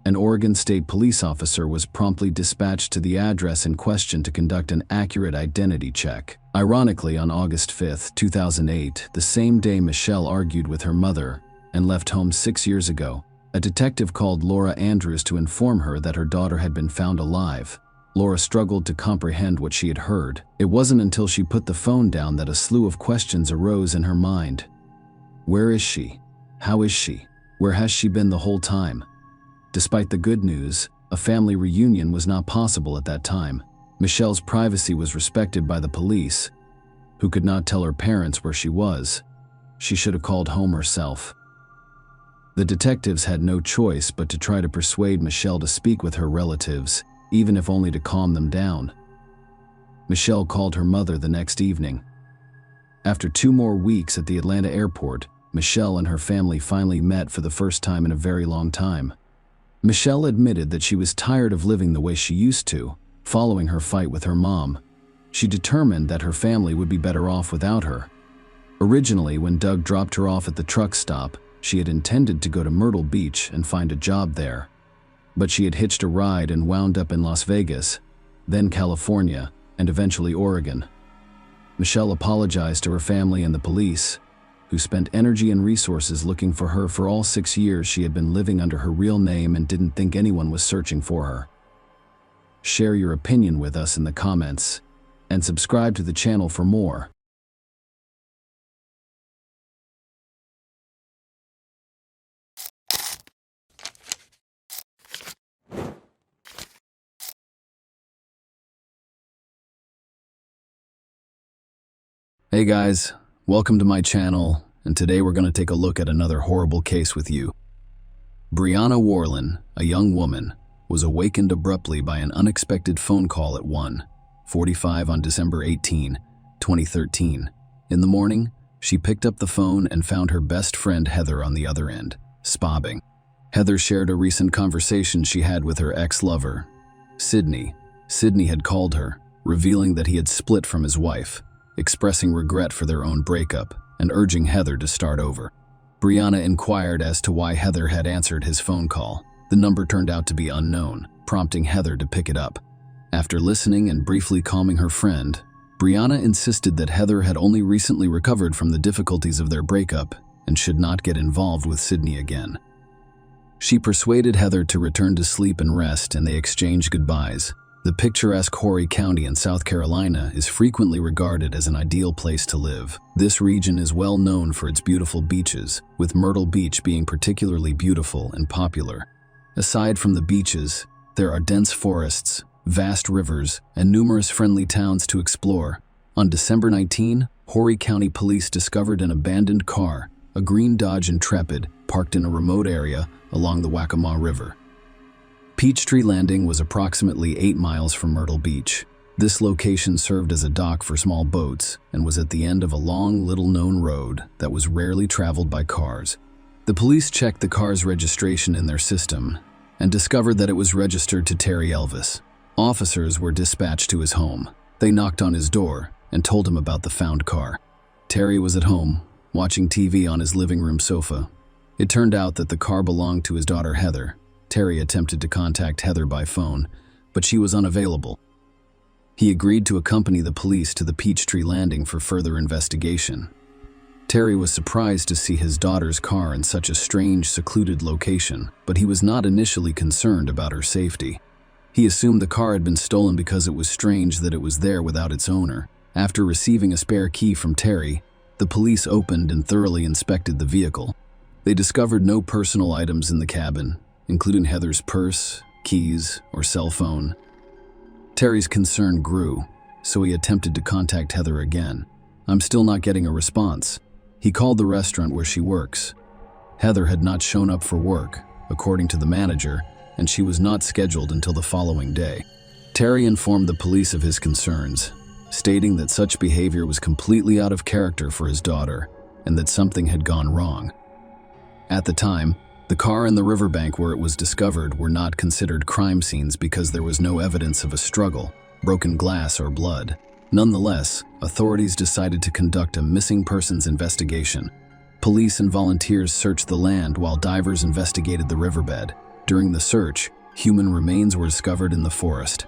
An Oregon State police officer was promptly dispatched to the address in question to conduct an accurate identity check. Ironically, on August 5, 2008, the same day Michelle argued with her mother and left home 6 years ago, a detective called Laura Andrews to inform her that her daughter had been found alive. Laura struggled to comprehend what she had heard. It wasn't until she put the phone down that a slew of questions arose in her mind. Where is she? How is she? Where has she been the whole time? Despite the good news, a family reunion was not possible at that time. Michelle's privacy was respected by the police, who could not tell her parents where she was. She should have called home herself. The detectives had no choice but to try to persuade Michelle to speak with her relatives, even if only to calm them down. Michelle called her mother the next evening. After 2 more weeks at the Atlanta airport, Michelle and her family finally met for the first time in a very long time. Michelle admitted that she was tired of living the way she used to, following her fight with her mom. She determined that her family would be better off without her. Originally, when Doug dropped her off at the truck stop, she had intended to go to Myrtle Beach and find a job there. But she had hitched a ride and wound up in Las Vegas, then California, and eventually Oregon. Michelle apologized to her family and the police, who spent energy and resources looking for her for all 6 years she had been living under her real name and didn't think anyone was searching for her. Share your opinion with us in the comments, and subscribe to the channel for more. Hey guys, welcome to my channel, and today we're going to take a look at another horrible case with you. Brianna Warren, a young woman, was awakened abruptly by an unexpected phone call at 1:45 on December 18, 2013. In the morning, she picked up the phone and found her best friend Heather on the other end, sobbing. Heather shared a recent conversation she had with her ex-lover, Sydney. Sydney had called her, revealing that he had split from his wife, expressing regret for their own breakup and urging Heather to start over. Brianna inquired as to why Heather had answered his phone call. The number turned out to be unknown, prompting Heather to pick it up. After listening and briefly calming her friend, Brianna insisted that Heather had only recently recovered from the difficulties of their breakup and should not get involved with Sydney again. She persuaded Heather to return to sleep and rest, and they exchanged goodbyes. The picturesque Horry County in South Carolina is frequently regarded as an ideal place to live. This region is well known for its beautiful beaches, with Myrtle Beach being particularly beautiful and popular. Aside from the beaches, there are dense forests, vast rivers, and numerous friendly towns to explore. On December 19, Horry County Police discovered an abandoned car, a green Dodge Intrepid, parked in a remote area along the Waccamaw River. Peachtree Landing was approximately 8 miles from Myrtle Beach. This location served as a dock for small boats and was at the end of a long, little-known road that was rarely traveled by cars. The police checked the car's registration in their system and discovered that it was registered to Terry Elvis. Officers were dispatched to his home. They knocked on his door and told him about the found car. Terry was at home, watching TV on his living room sofa. It turned out that the car belonged to his daughter Heather. Terry attempted to contact Heather by phone, but she was unavailable. He agreed to accompany the police to the Peachtree Landing for further investigation. Terry was surprised to see his daughter's car in such a strange, secluded location, but he was not initially concerned about her safety. He assumed the car had been stolen because it was strange that it was there without its owner. After receiving a spare key from Terry, the police opened and thoroughly inspected the vehicle. They discovered no personal items in the cabin, including Heather's purse, keys, or cell phone. Terry's concern grew, so he attempted to contact Heather again. "I'm still not getting a response." He called the restaurant where she works. Heather had not shown up for work, according to the manager, and she was not scheduled until the following day. Terry informed the police of his concerns, stating that such behavior was completely out of character for his daughter and that something had gone wrong. At the time, the car and the riverbank where it was discovered were not considered crime scenes because there was no evidence of a struggle, broken glass, or blood. Nonetheless, authorities decided to conduct a missing persons investigation. Police and volunteers searched the land while divers investigated the riverbed. During the search, human remains were discovered in the forest.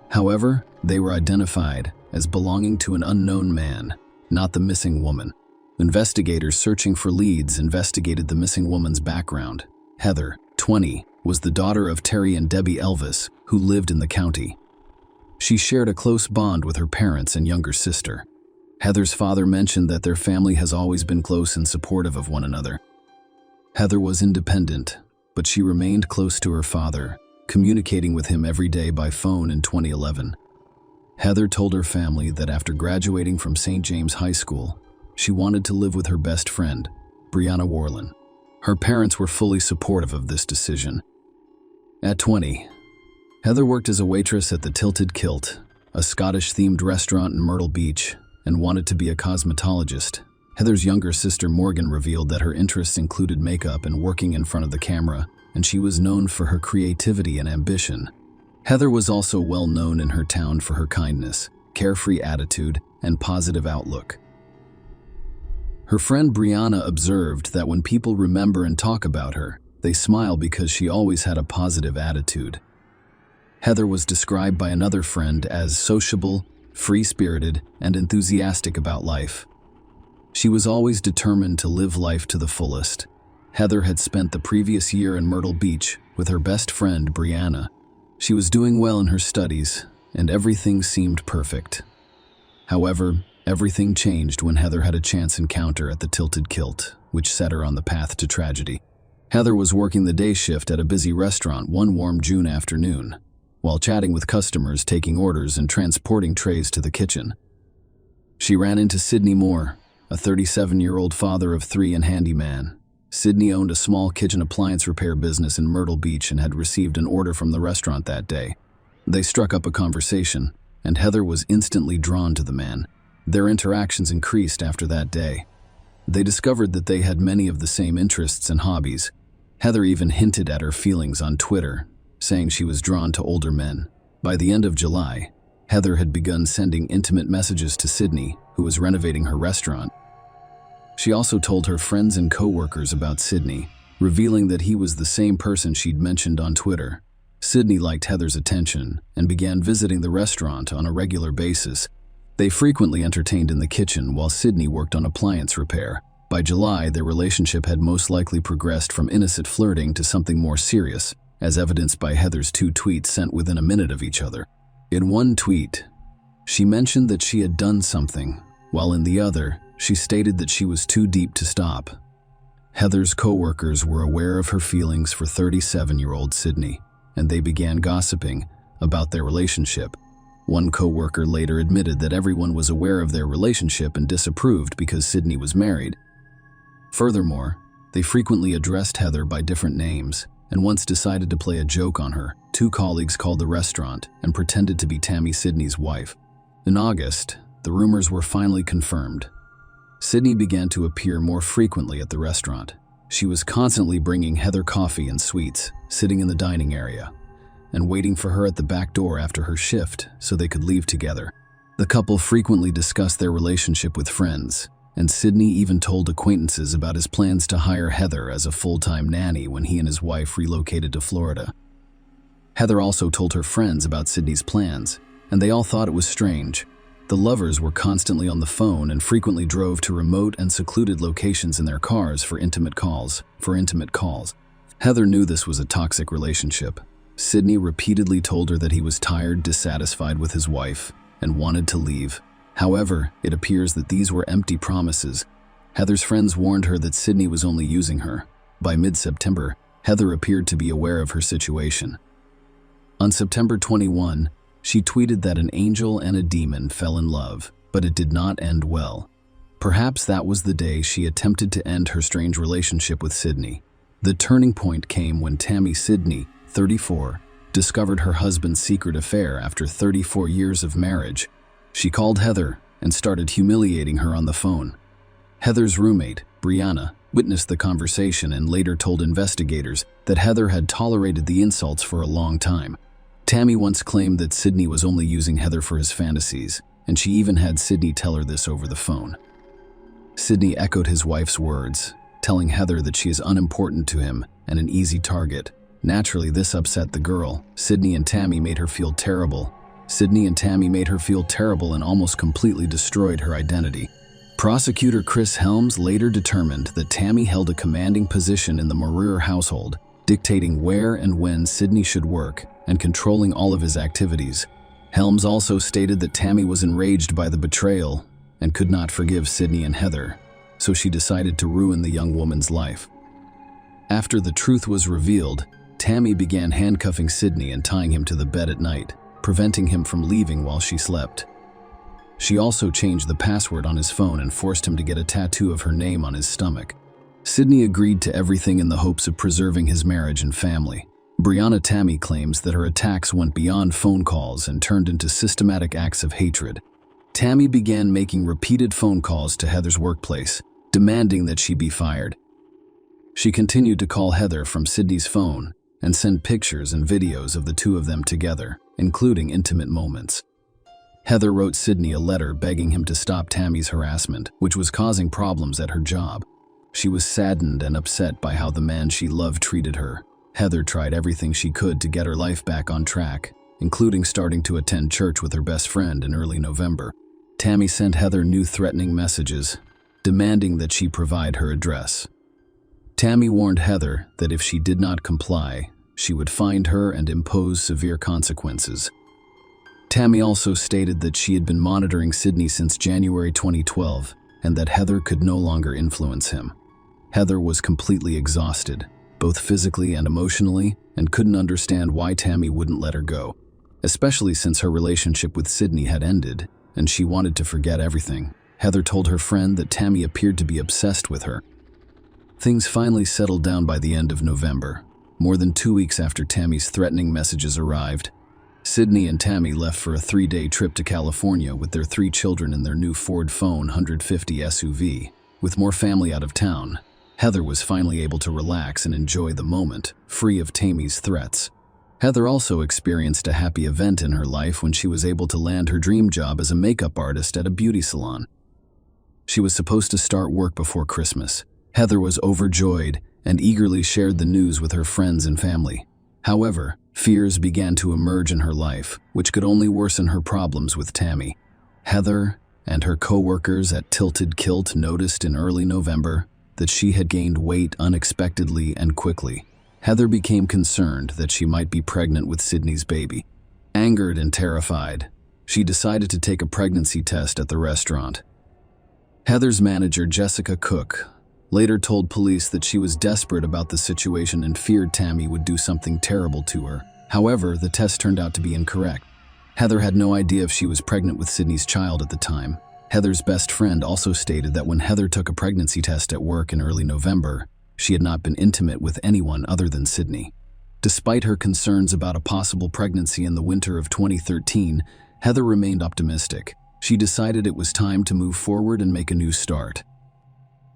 However, they were identified as belonging to an unknown man, not the missing woman. Investigators searching for leads investigated the missing woman's background. Heather, 20, was the daughter of Terry and Debbie Elvis, who lived in the county. She shared a close bond with her parents and younger sister. Heather's father mentioned that their family has always been close and supportive of one another. Heather was independent, but she remained close to her father, communicating with him every day by phone in 2011. Heather told her family that after graduating from St. James High School, she wanted to live with her best friend, Brianna Warland. Her parents were fully supportive of this decision. At 20, Heather worked as a waitress at the Tilted Kilt, a Scottish-themed restaurant in Myrtle Beach, and wanted to be a cosmetologist. Heather's younger sister Morgan revealed that her interests included makeup and working in front of the camera, and she was known for her creativity and ambition. Heather was also well known in her town for her kindness, carefree attitude, and positive outlook. Her friend Brianna observed that when people remember and talk about her, they smile because she always had a positive attitude. Heather was described by another friend as sociable, free-spirited, and enthusiastic about life. She was always determined to live life to the fullest. Heather had spent the previous year in Myrtle Beach with her best friend Brianna. She was doing well in her studies, and everything seemed perfect. However, everything changed when Heather had a chance encounter at the Tilted Kilt, which set her on the path to tragedy. Heather was working the day shift at a busy restaurant one warm June afternoon, while chatting with customers, taking orders, and transporting trays to the kitchen. She ran into Sidney Moore, a 37-year-old father of 3 and handyman. Sidney owned a small kitchen appliance repair business in Myrtle Beach and had received an order from the restaurant that day. They struck up a conversation, and Heather was instantly drawn to the man. Their interactions increased after that day. They discovered that they had many of the same interests and hobbies. Heather even hinted at her feelings on Twitter, saying she was drawn to older men. By the end of July, Heather had begun sending intimate messages to Sidney, who was renovating her restaurant. She also told her friends and co-workers about Sidney, revealing that he was the same person she'd mentioned on Twitter. Sidney liked Heather's attention and began visiting the restaurant on a regular basis. They frequently entertained in the kitchen while Sidney worked on appliance repair. By July, their relationship had most likely progressed from innocent flirting to something more serious, as evidenced by Heather's 2 tweets sent within a minute of each other. In one tweet, she mentioned that she had done something, while in the other, she stated that she was too deep to stop. Heather's co-workers were aware of her feelings for 37-year-old Sidney, and they began gossiping about their relationship. One co-worker later admitted that everyone was aware of their relationship and disapproved because Sydney was married. Furthermore, they frequently addressed Heather by different names, and once decided to play a joke on her. Two colleagues called the restaurant and pretended to be Tammy Sydney's wife. In August, the rumors were finally confirmed. Sydney began to appear more frequently at the restaurant. She was constantly bringing Heather coffee and sweets, sitting in the dining area, and waiting for her at the back door after her shift so they could leave together. The couple frequently discussed their relationship with friends, and Sydney even told acquaintances about his plans to hire Heather as a full-time nanny when he and his wife relocated to Florida. Heather also told her friends about Sydney's plans, and they all thought it was strange. The lovers were constantly on the phone and frequently drove to remote and secluded locations in their cars for intimate calls. Heather knew this was a toxic relationship. Sydney repeatedly told her that he was tired, dissatisfied with his wife, and wanted to leave. However, it appears that these were empty promises. Heather's friends warned her that Sydney was only using her. By mid-September, Heather appeared to be aware of her situation. On September 21, she tweeted that an angel and a demon fell in love, but it did not end well. Perhaps that was the day she attempted to end her strange relationship with Sydney. The turning point came when Tammy Sydney, 34, discovered her husband's secret affair after 34 years of marriage. She called Heather and started humiliating her on the phone. Heather's roommate, Brianna, witnessed the conversation and later told investigators that Heather had tolerated the insults for a long time. Tammy once claimed that Sydney was only using Heather for his fantasies, and she even had Sydney tell her this over the phone. Sydney echoed his wife's words, telling Heather that she is unimportant to him and an easy target. Naturally, this upset the girl. Sydney and Tammy made her feel terrible and almost completely destroyed her identity. Prosecutor Chris Helms later determined that Tammy held a commanding position in the Moreira household, dictating where and when Sydney should work and controlling all of his activities. Helms also stated that Tammy was enraged by the betrayal and could not forgive Sydney and Heather, so she decided to ruin the young woman's life. After the truth was revealed, Tammy began handcuffing Sydney and tying him to the bed at night, preventing him from leaving while she slept. She also changed the password on his phone and forced him to get a tattoo of her name on his stomach. Sydney agreed to everything in the hopes of preserving his marriage and family. Brianna Tammy claims that her attacks went beyond phone calls and turned into systematic acts of hatred. Tammy began making repeated phone calls to Heather's workplace, demanding that she be fired. She continued to call Heather from Sydney's phone and send pictures and videos of the two of them together, including intimate moments. Heather wrote Sydney a letter begging him to stop Tammy's harassment, which was causing problems at her job. She was saddened and upset by how the man she loved treated her. Heather tried everything she could to get her life back on track, including starting to attend church with her best friend in early November. Tammy sent Heather new threatening messages, demanding that she provide her address. Tammy warned Heather that if she did not comply, she would find her and impose severe consequences. Tammy also stated that she had been monitoring Sydney since January 2012 and that Heather could no longer influence him. Heather was completely exhausted, both physically and emotionally, and couldn't understand why Tammy wouldn't let her go, especially since her relationship with Sydney had ended and she wanted to forget everything. Heather told her friend that Tammy appeared to be obsessed with her. Things finally settled down by the end of November. More than 2 weeks after Tammy's threatening messages arrived, Sydney and Tammy left for a 3-day trip to California with their 3 children in their new Ford Phone 150 SUV. With more family out of town, Heather was finally able to relax and enjoy the moment, free of Tammy's threats. Heather also experienced a happy event in her life when she was able to land her dream job as a makeup artist at a beauty salon. She was supposed to start work before Christmas. Heather was overjoyed and eagerly shared the news with her friends and family. However, fears began to emerge in her life, which could only worsen her problems with Tammy. Heather and her co-workers at Tilted Kilt noticed in early November that she had gained weight unexpectedly and quickly. Heather became concerned that she might be pregnant with Sydney's baby. Angered and terrified, she decided to take a pregnancy test at the restaurant. Heather's manager, Jessica Cook, later told police that she was desperate about the situation and feared Tammy would do something terrible to her. However, the test turned out to be incorrect. Heather had no idea if she was pregnant with Sydney's child at the time. Heather's best friend also stated that when Heather took a pregnancy test at work in early November, she had not been intimate with anyone other than Sydney. Despite her concerns about a possible pregnancy in the winter of 2013, Heather remained optimistic. She decided it was time to move forward and make a new start.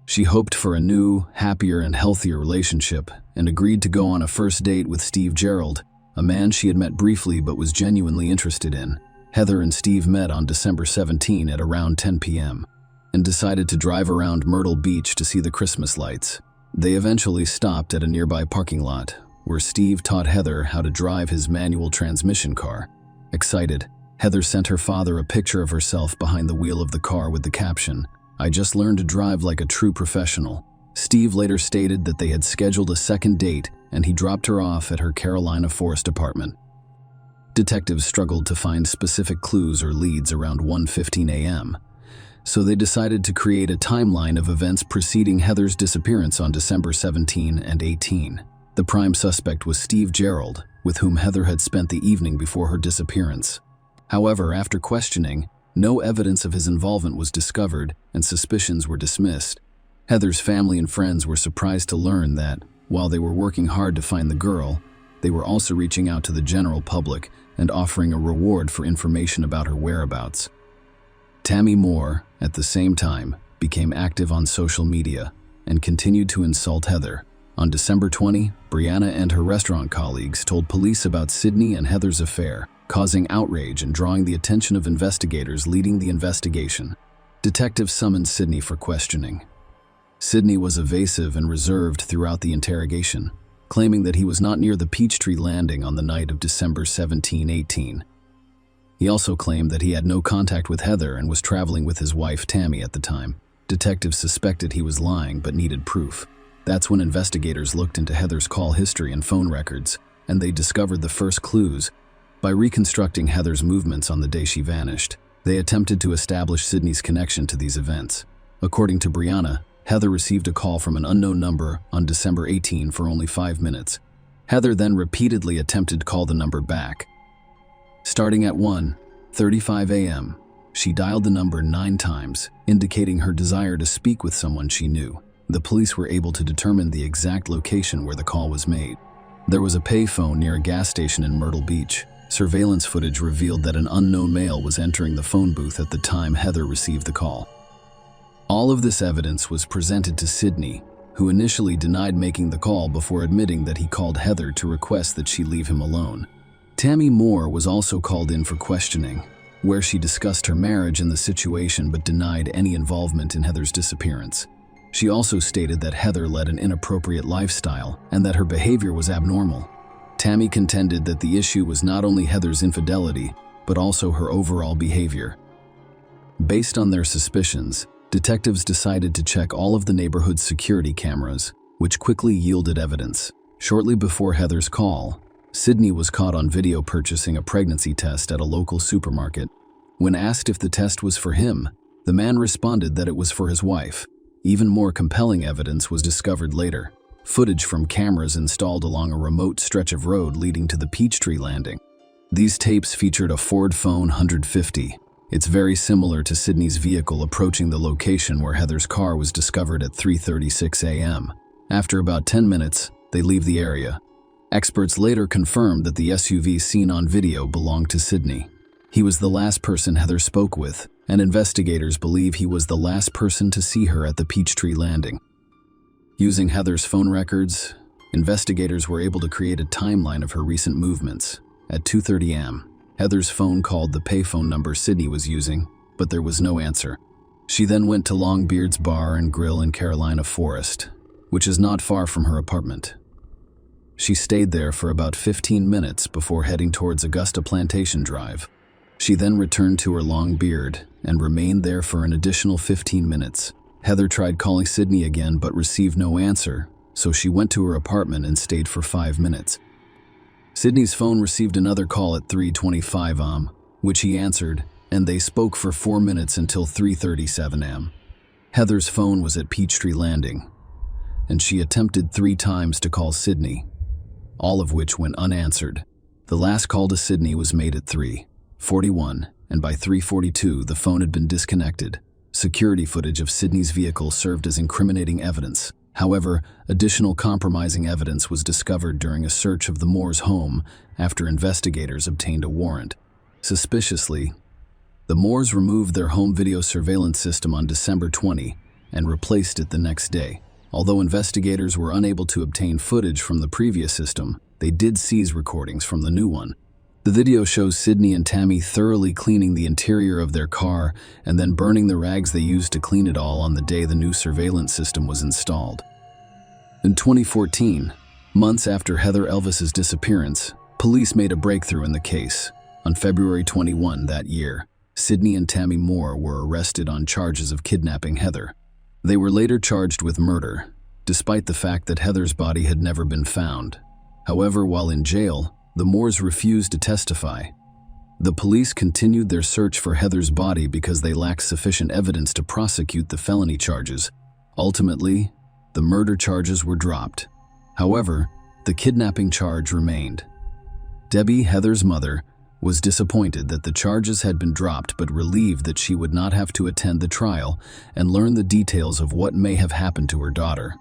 She hoped for a new, happier, and healthier relationship and agreed to go on a first date with Steve Gerald, a man she had met briefly but was genuinely interested in. Heather and Steve met on December 17 at around 10 p.m. and decided to drive around Myrtle Beach to see the Christmas lights. They eventually stopped at a nearby parking lot, where Steve taught Heather how to drive his manual transmission car. Excited, Heather sent her father a picture of herself behind the wheel of the car with the caption, "I just learned to drive like a true professional." Steve later stated that they had scheduled a second date and he dropped her off at her Carolina Forest apartment. Detectives struggled to find specific clues or leads around 1:15 a.m., so they decided to create a timeline of events preceding Heather's disappearance on December 17 and 18. The prime suspect was Steve Gerald, with whom Heather had spent the evening before her disappearance. However, after questioning, no evidence of his involvement was discovered and suspicions were dismissed. Heather's family and friends were surprised to learn that, while they were working hard to find the girl, they were also reaching out to the general public and offering a reward for information about her whereabouts. Tammy Moore, at the same time, became active on social media and continued to insult Heather. On December 20, Brianna and her restaurant colleagues told police about Sydney and Heather's affair, causing outrage and drawing the attention of investigators leading the investigation. Detectives summoned Sydney for questioning. Sydney was evasive and reserved throughout the interrogation, claiming that he was not near the Peachtree Landing on the night of December 17-18. He also claimed that he had no contact with Heather and was traveling with his wife Tammy at the time. Detectives suspected he was lying but needed proof. That's when investigators looked into Heather's call history and phone records, and they discovered the first clues. By reconstructing Heather's movements on the day she vanished, they attempted to establish Sydney's connection to these events. According to Brianna, Heather received a call from an unknown number on December 18 for only 5 minutes. Heather then repeatedly attempted to call the number back. Starting at 1:35 a.m., she dialed the number 9 times, indicating her desire to speak with someone she knew. The police were able to determine the exact location where the call was made. There was a payphone near a gas station in Myrtle Beach. Surveillance footage revealed that an unknown male was entering the phone booth at the time Heather received the call. All of this evidence was presented to Sydney, who initially denied making the call before admitting that he called Heather to request that she leave him alone. Tammy Moore was also called in for questioning, where she discussed her marriage and the situation but denied any involvement in Heather's disappearance. She also stated that Heather led an inappropriate lifestyle and that her behavior was abnormal. Tammy contended that the issue was not only Heather's infidelity, but also her overall behavior. Based on their suspicions, detectives decided to check all of the neighborhood's security cameras, which quickly yielded evidence. Shortly before Heather's call, Sydney was caught on video purchasing a pregnancy test at a local supermarket. When asked if the test was for him, the man responded that it was for his wife. Even more compelling evidence was discovered later: footage from cameras installed along a remote stretch of road leading to the Peachtree Landing. These tapes featured a Ford Phone 150. It's very similar to Sydney's vehicle approaching the location where Heather's car was discovered at 3:36 a.m. After about 10 minutes, they leave the area. Experts later confirmed that the SUV seen on video belonged to Sydney. He was the last person Heather spoke with, and investigators believe he was the last person to see her at the Peachtree Landing. Using Heather's phone records, investigators were able to create a timeline of her recent movements. At 2:30 a.m., Heather's phone called the payphone number Sydney was using, but there was no answer. She then went to Longbeard's Bar and Grill in Carolina Forest, which is not far from her apartment. She stayed there for about 15 minutes before heading towards Augusta Plantation Drive. She then returned to her Longbeard and remained there for an additional 15 minutes. Heather tried calling Sydney again but received no answer, so she went to her apartment and stayed for 5 minutes. Sydney's phone received another call at 3:25 am, which he answered, and they spoke for 4 minutes until 3:37 am. Heather's phone was at Peachtree Landing, and she attempted 3 times to call Sydney, all of which went unanswered. The last call to Sydney was made at 3. 41, and by 3:42 the phone had been disconnected. Security footage of Sydney's vehicle served as incriminating evidence. However, additional compromising evidence was discovered during a search of the Moore's home after investigators obtained a warrant. Suspiciously, the Moores removed their home video surveillance system on December 20 and replaced it the next day. Although investigators were unable to obtain footage from the previous system, they did seize recordings from the new one. The video shows Sydney and Tammy thoroughly cleaning the interior of their car and then burning the rags they used to clean it all on the day the new surveillance system was installed. In 2014, months after Heather Elvis's disappearance, police made a breakthrough in the case. On February 21 that year, Sydney and Tammy Moore were arrested on charges of kidnapping Heather. They were later charged with murder, despite the fact that Heather's body had never been found. However, while in jail, the Moores refused to testify. The police continued their search for Heather's body because they lacked sufficient evidence to prosecute the felony charges. Ultimately, the murder charges were dropped. However, the kidnapping charge remained. Debbie, Heather's mother, was disappointed that the charges had been dropped but relieved that she would not have to attend the trial and learn the details of what may have happened to her daughter.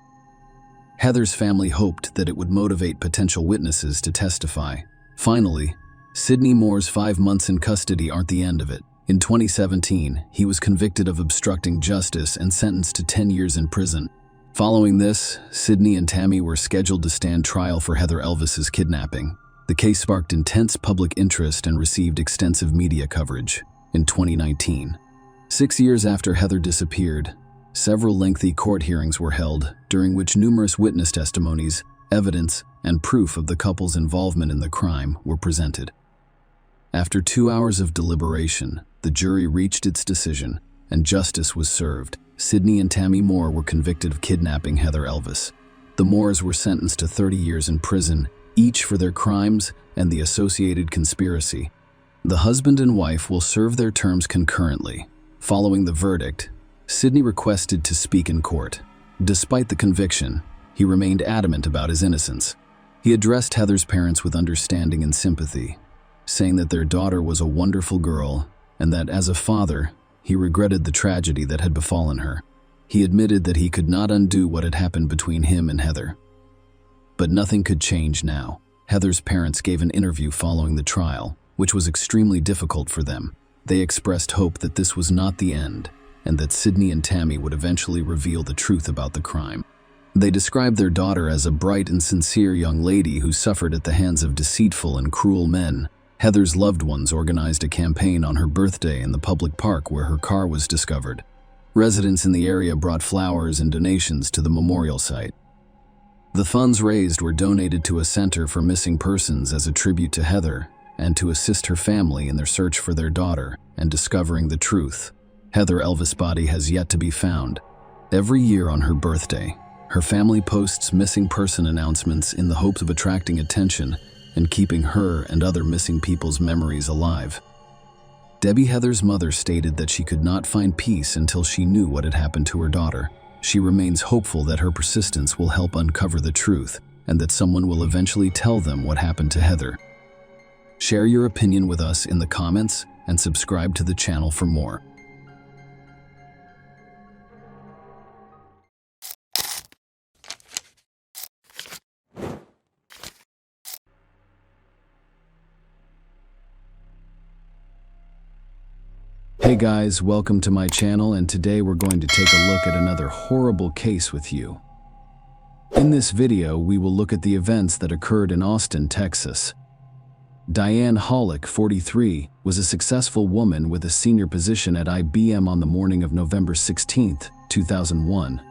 Heather's family hoped that it would motivate potential witnesses to testify. Finally, Sydney Moore's 5 months in custody aren't the end of it. In 2017, he was convicted of obstructing justice and sentenced to 10 years in prison. Following this, Sydney and Tammy were scheduled to stand trial for Heather Elvis's kidnapping. The case sparked intense public interest and received extensive media coverage. In 2019, 6 years after Heather disappeared, several lengthy court hearings were held, during which numerous witness testimonies, evidence, and proof of the couple's involvement in the crime were presented. After 2 hours of deliberation, the jury reached its decision, and justice was served. Sydney and Tammy Moore were convicted of kidnapping Heather Elvis. The Moores were sentenced to 30 years in prison, each for their crimes and the associated conspiracy. The husband and wife will serve their terms concurrently. Following the verdict, Sydney requested to speak in court. Despite the conviction, he remained adamant about his innocence. He addressed Heather's parents with understanding and sympathy, saying that their daughter was a wonderful girl and that as a father, he regretted the tragedy that had befallen her. He admitted that he could not undo what had happened between him and Heather. But nothing could change now. Heather's parents gave an interview following the trial, which was extremely difficult for them. They expressed hope that this was not the end, and that Sydney and Tammy would eventually reveal the truth about the crime. They described their daughter as a bright and sincere young lady who suffered at the hands of deceitful and cruel men. Heather's loved ones organized a campaign on her birthday in the public park where her car was discovered. Residents in the area brought flowers and donations to the memorial site. The funds raised were donated to a center for missing persons as a tribute to Heather and to assist her family in their search for their daughter and discovering the truth. Heather Elvis' body has yet to be found. Every year on her birthday, her family posts missing person announcements in the hopes of attracting attention and keeping her and other missing people's memories alive. Debbie, Heather's mother, stated that she could not find peace until she knew what had happened to her daughter. She remains hopeful that her persistence will help uncover the truth and that someone will eventually tell them what happened to Heather. Share your opinion with us in the comments and subscribe to the channel for more. Hey guys, welcome to my channel, and today we're going to take a look at another horrible case with you. In this video, we will look at the events that occurred in Austin, Texas. Diane Hollick, 43, was a successful woman with a senior position at IBM on the morning of November 16, 2001.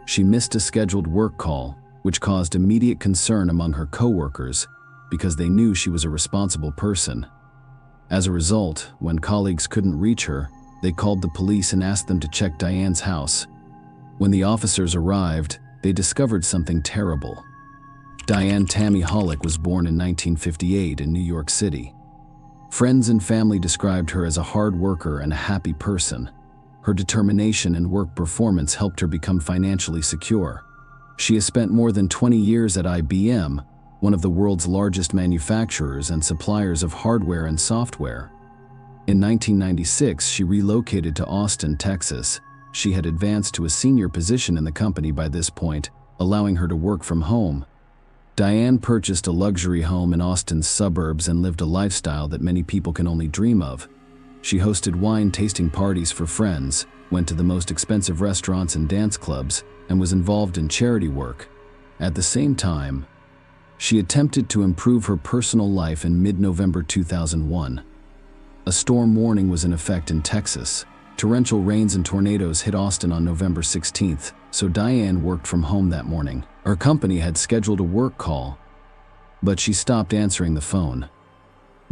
She missed a scheduled work call, which caused immediate concern among her coworkers because they knew she was a responsible person. As a result, when colleagues couldn't reach her, they called the police and asked them to check Diane's house. When the officers arrived, they discovered something terrible. Diane Tammy Hollick was born in 1958 in New York City. Friends and family described her as a hard worker and a happy person. Her determination and work performance helped her become financially secure. She has spent more than 20 years at IBM, one of the world's largest manufacturers and suppliers of hardware and software. In 1996, she relocated to Austin, Texas. She had advanced to a senior position in the company by this point, allowing her to work from home. Diane purchased a luxury home in Austin's suburbs and lived a lifestyle that many people can only dream of. She hosted wine-tasting parties for friends, went to the most expensive restaurants and dance clubs, and was involved in charity work. At the same time, she attempted to improve her personal life in mid-November 2001. A storm warning was in effect in Texas. Torrential rains and tornadoes hit Austin on November 16th, so Diane worked from home that morning. Her company had scheduled a work call, but she stopped answering the phone.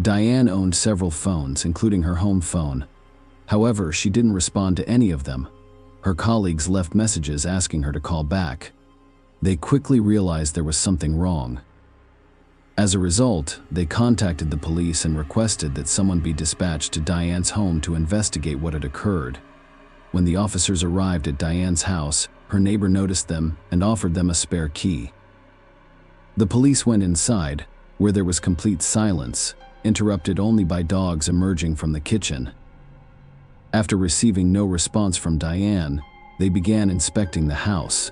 Diane owned several phones, including her home phone. However, she didn't respond to any of them. Her colleagues left messages asking her to call back. They quickly realized there was something wrong. As a result, they contacted the police and requested that someone be dispatched to Diane's home to investigate what had occurred. When the officers arrived at Diane's house, her neighbor noticed them and offered them a spare key. The police went inside, where there was complete silence, interrupted only by dogs emerging from the kitchen. After receiving no response from Diane, they began inspecting the house.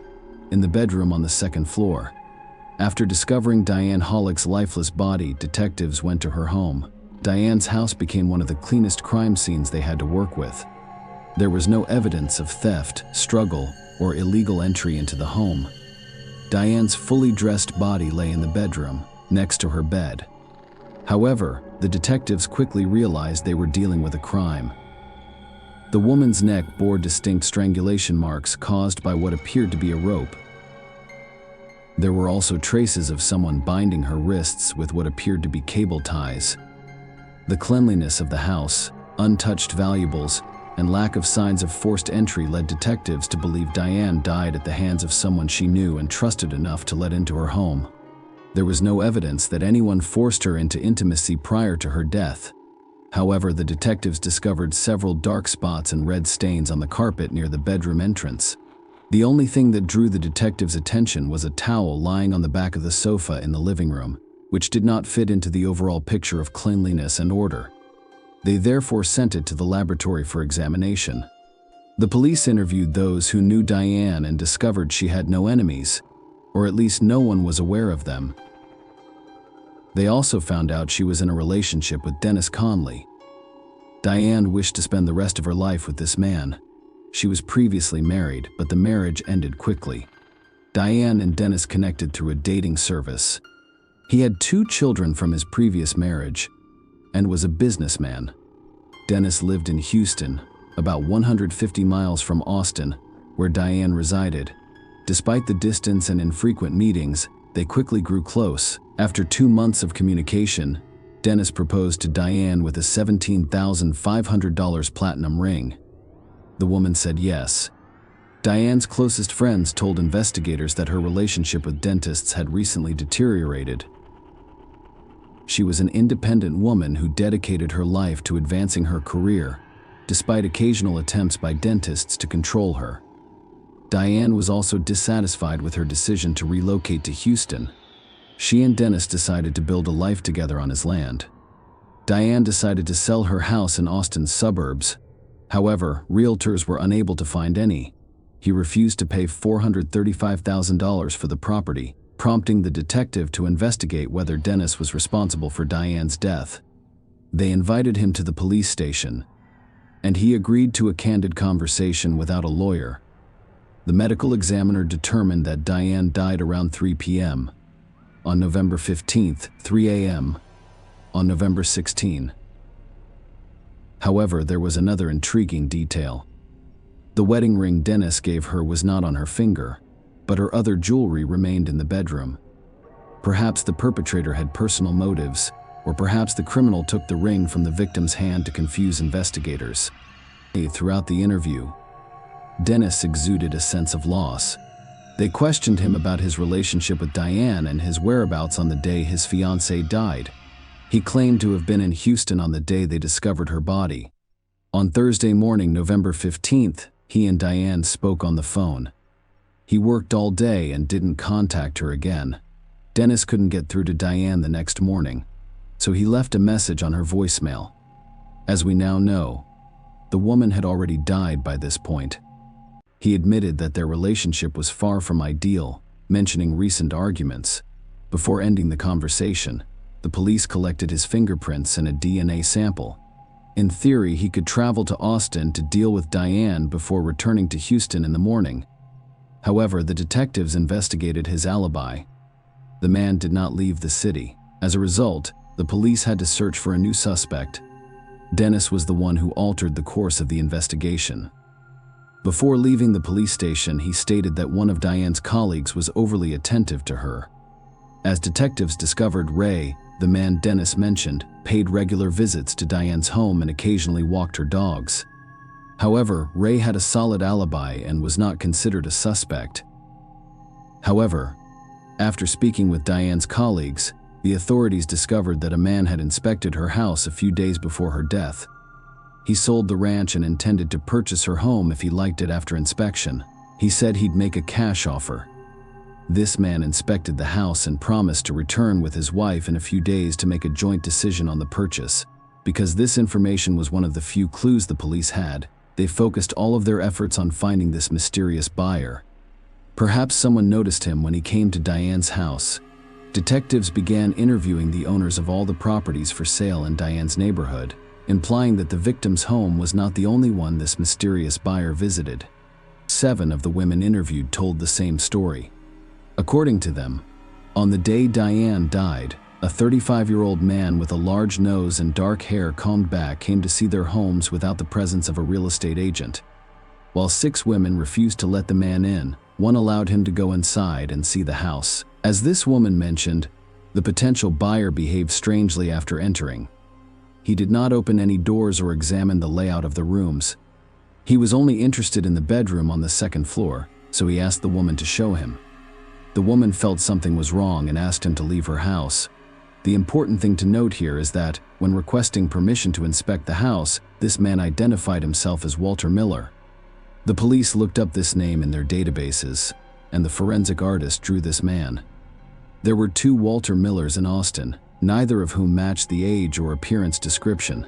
In the bedroom on the second floor, after discovering Diane Hollick's lifeless body, detectives went to her home. Diane's house became one of the cleanest crime scenes they had to work with. There was no evidence of theft, struggle, or illegal entry into the home. Diane's fully dressed body lay in the bedroom, next to her bed. However, the detectives quickly realized they were dealing with a crime. The woman's neck bore distinct strangulation marks caused by what appeared to be a rope. There were also traces of someone binding her wrists with what appeared to be cable ties. The cleanliness of the house, untouched valuables, and lack of signs of forced entry led detectives to believe Diane died at the hands of someone she knew and trusted enough to let into her home. There was no evidence that anyone forced her into intimacy prior to her death. However, the detectives discovered several dark spots and red stains on the carpet near the bedroom entrance. The only thing that drew the detectives' attention was a towel lying on the back of the sofa in the living room, which did not fit into the overall picture of cleanliness and order. They therefore sent it to the laboratory for examination. The police interviewed those who knew Diane and discovered she had no enemies, or at least no one was aware of them. They also found out she was in a relationship with Dennis Conley. Diane wished to spend the rest of her life with this man. She was previously married, but the marriage ended quickly. Diane and Dennis connected through a dating service. He had 2 children from his previous marriage and was a businessman. Dennis lived in Houston, about 150 miles from Austin, where Diane resided. Despite the distance and infrequent meetings, they quickly grew close. After 2 months of communication, Dennis proposed to Diane with a $17,500 platinum ring. The woman said yes. Diane's closest friends told investigators that her relationship with dentists had recently deteriorated. She was an independent woman who dedicated her life to advancing her career, despite occasional attempts by dentists to control her. Diane was also dissatisfied with her decision to relocate to Houston. She and Dennis decided to build a life together on his land. Diane decided to sell her house in Austin's suburbs. However, realtors were unable to find any. He refused to pay $435,000 for the property, prompting the detective to investigate whether Dennis was responsible for Diane's death. They invited him to the police station, and he agreed to a candid conversation without a lawyer. The medical examiner determined that Diane died around 3 p.m. on November 15th, 3 a.m. on November 16. However, there was another intriguing detail. The wedding ring Dennis gave her was not on her finger, but her other jewelry remained in the bedroom. Perhaps the perpetrator had personal motives, or perhaps the criminal took the ring from the victim's hand to confuse investigators. Throughout the interview, Dennis exuded a sense of loss. They questioned him about his relationship with Diane and his whereabouts on the day his fiancée died. He claimed to have been in Houston on the day they discovered her body. On Thursday morning, November 15th, he and Diane spoke on the phone. He worked all day and didn't contact her again. Dennis couldn't get through to Diane the next morning, so he left a message on her voicemail. As we now know, the woman had already died by this point. He admitted that their relationship was far from ideal, mentioning recent arguments. Before ending the conversation, the police collected his fingerprints and a DNA sample. In theory, he could travel to Austin to deal with Diane before returning to Houston in the morning. However, the detectives investigated his alibi. The man did not leave the city. As a result, the police had to search for a new suspect. Dennis was the one who altered the course of the investigation. Before leaving the police station, he stated that one of Diane's colleagues was overly attentive to her. As detectives discovered, Ray, the man Dennis mentioned, paid regular visits to Diane's home and occasionally walked her dogs. However, Ray had a solid alibi and was not considered a suspect. However, after speaking with Diane's colleagues, the authorities discovered that a man had inspected her house a few days before her death. He sold the ranch and intended to purchase her home if he liked it after inspection. He said he'd make a cash offer. This man inspected the house and promised to return with his wife in a few days to make a joint decision on the purchase. Because this information was one of the few clues the police had, they focused all of their efforts on finding this mysterious buyer. Perhaps someone noticed him when he came to Diane's house. Detectives began interviewing the owners of all the properties for sale in Diane's neighborhood, implying that the victim's home was not the only one this mysterious buyer visited. 7 of the women interviewed told the same story. According to them, on the day Diane died, a 35-year-old man with a large nose and dark hair combed back came to see their homes without the presence of a real estate agent. While 6 women refused to let the man in, one allowed him to go inside and see the house. As this woman mentioned, the potential buyer behaved strangely after entering. He did not open any doors or examine the layout of the rooms. He was only interested in the bedroom on the 2nd floor, so he asked the woman to show him. The woman felt something was wrong and asked him to leave her house. The important thing to note here is that, when requesting permission to inspect the house, this man identified himself as Walter Miller. The police looked up this name in their databases, and the forensic artist drew this man. There were 2 Walter Millers in Austin, neither of whom matched the age or appearance description.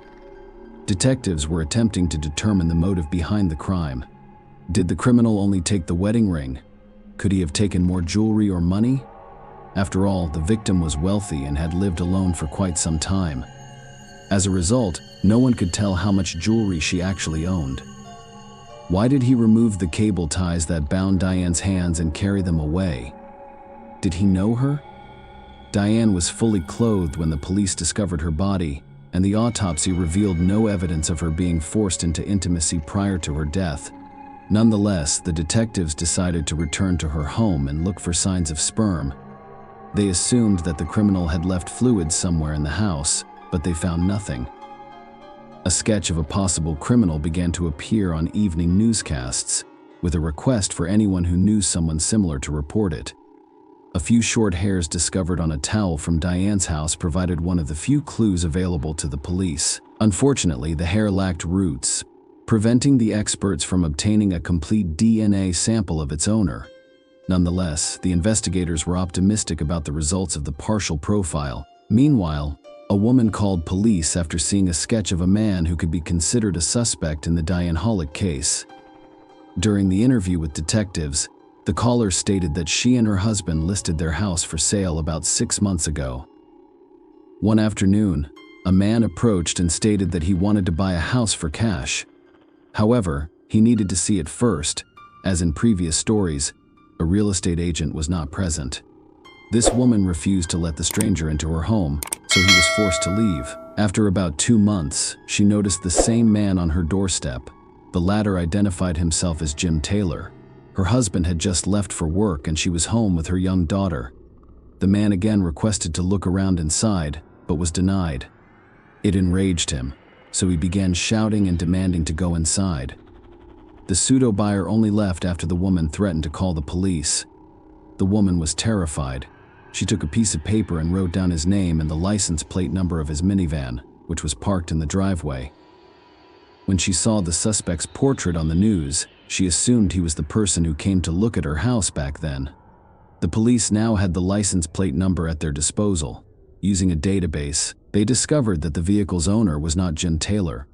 Detectives were attempting to determine the motive behind the crime. Did the criminal only take the wedding ring? Could he have taken more jewelry or money? After all, the victim was wealthy and had lived alone for quite some time. As a result, no one could tell how much jewelry she actually owned. Why did he remove the cable ties that bound Diane's hands and carry them away? Did he know her? Diane was fully clothed when the police discovered her body, and the autopsy revealed no evidence of her being forced into intimacy prior to her death. Nonetheless, the detectives decided to return to her home and look for signs of sperm. They assumed that the criminal had left fluids somewhere in the house, but they found nothing. A sketch of a possible criminal began to appear on evening newscasts, with a request for anyone who knew someone similar to report it. A few short hairs discovered on a towel from Diane's house provided one of the few clues available to the police. Unfortunately, the hair lacked roots, preventing the experts from obtaining a complete DNA sample of its owner. Nonetheless, the investigators were optimistic about the results of the partial profile. Meanwhile, a woman called police after seeing a sketch of a man who could be considered a suspect in the Diane Hollick case. During the interview with detectives, the caller stated that she and her husband listed their house for sale about 6 months ago. One afternoon, a man approached and stated that he wanted to buy a house for cash. However, he needed to see it first, as in previous stories, a real estate agent was not present. This woman refused to let the stranger into her home, so he was forced to leave. After about 2 months, she noticed the same man on her doorstep. The latter identified himself as Jim Taylor. Her husband had just left for work and she was home with her young daughter. The man again requested to look around inside, but was denied. It enraged him, so he began shouting and demanding to go inside. The pseudo-buyer only left after the woman threatened to call the police. The woman was terrified. She took a piece of paper and wrote down his name and the license plate number of his minivan, which was parked in the driveway. When she saw the suspect's portrait on the news, she assumed he was the person who came to look at her house back then. The police now had the license plate number at their disposal. Using a database, they discovered that the vehicle's owner was not Jim Taylor,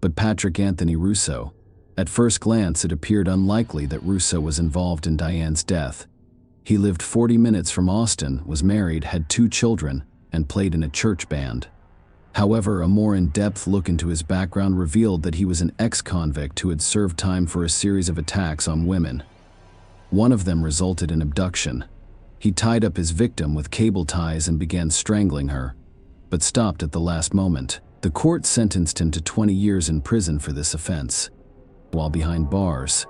but Patrick Anthony Russo. At first glance, it appeared unlikely that Russo was involved in Diane's death. He lived 40 minutes from Austin, was married, had 2 children, and played in a church band. However, a more in-depth look into his background revealed that he was an ex-convict who had served time for a series of attacks on women. One of them resulted in abduction. He tied up his victim with cable ties and began strangling her, but stopped at the last moment. The court sentenced him to 20 years in prison for this offense. While behind bars,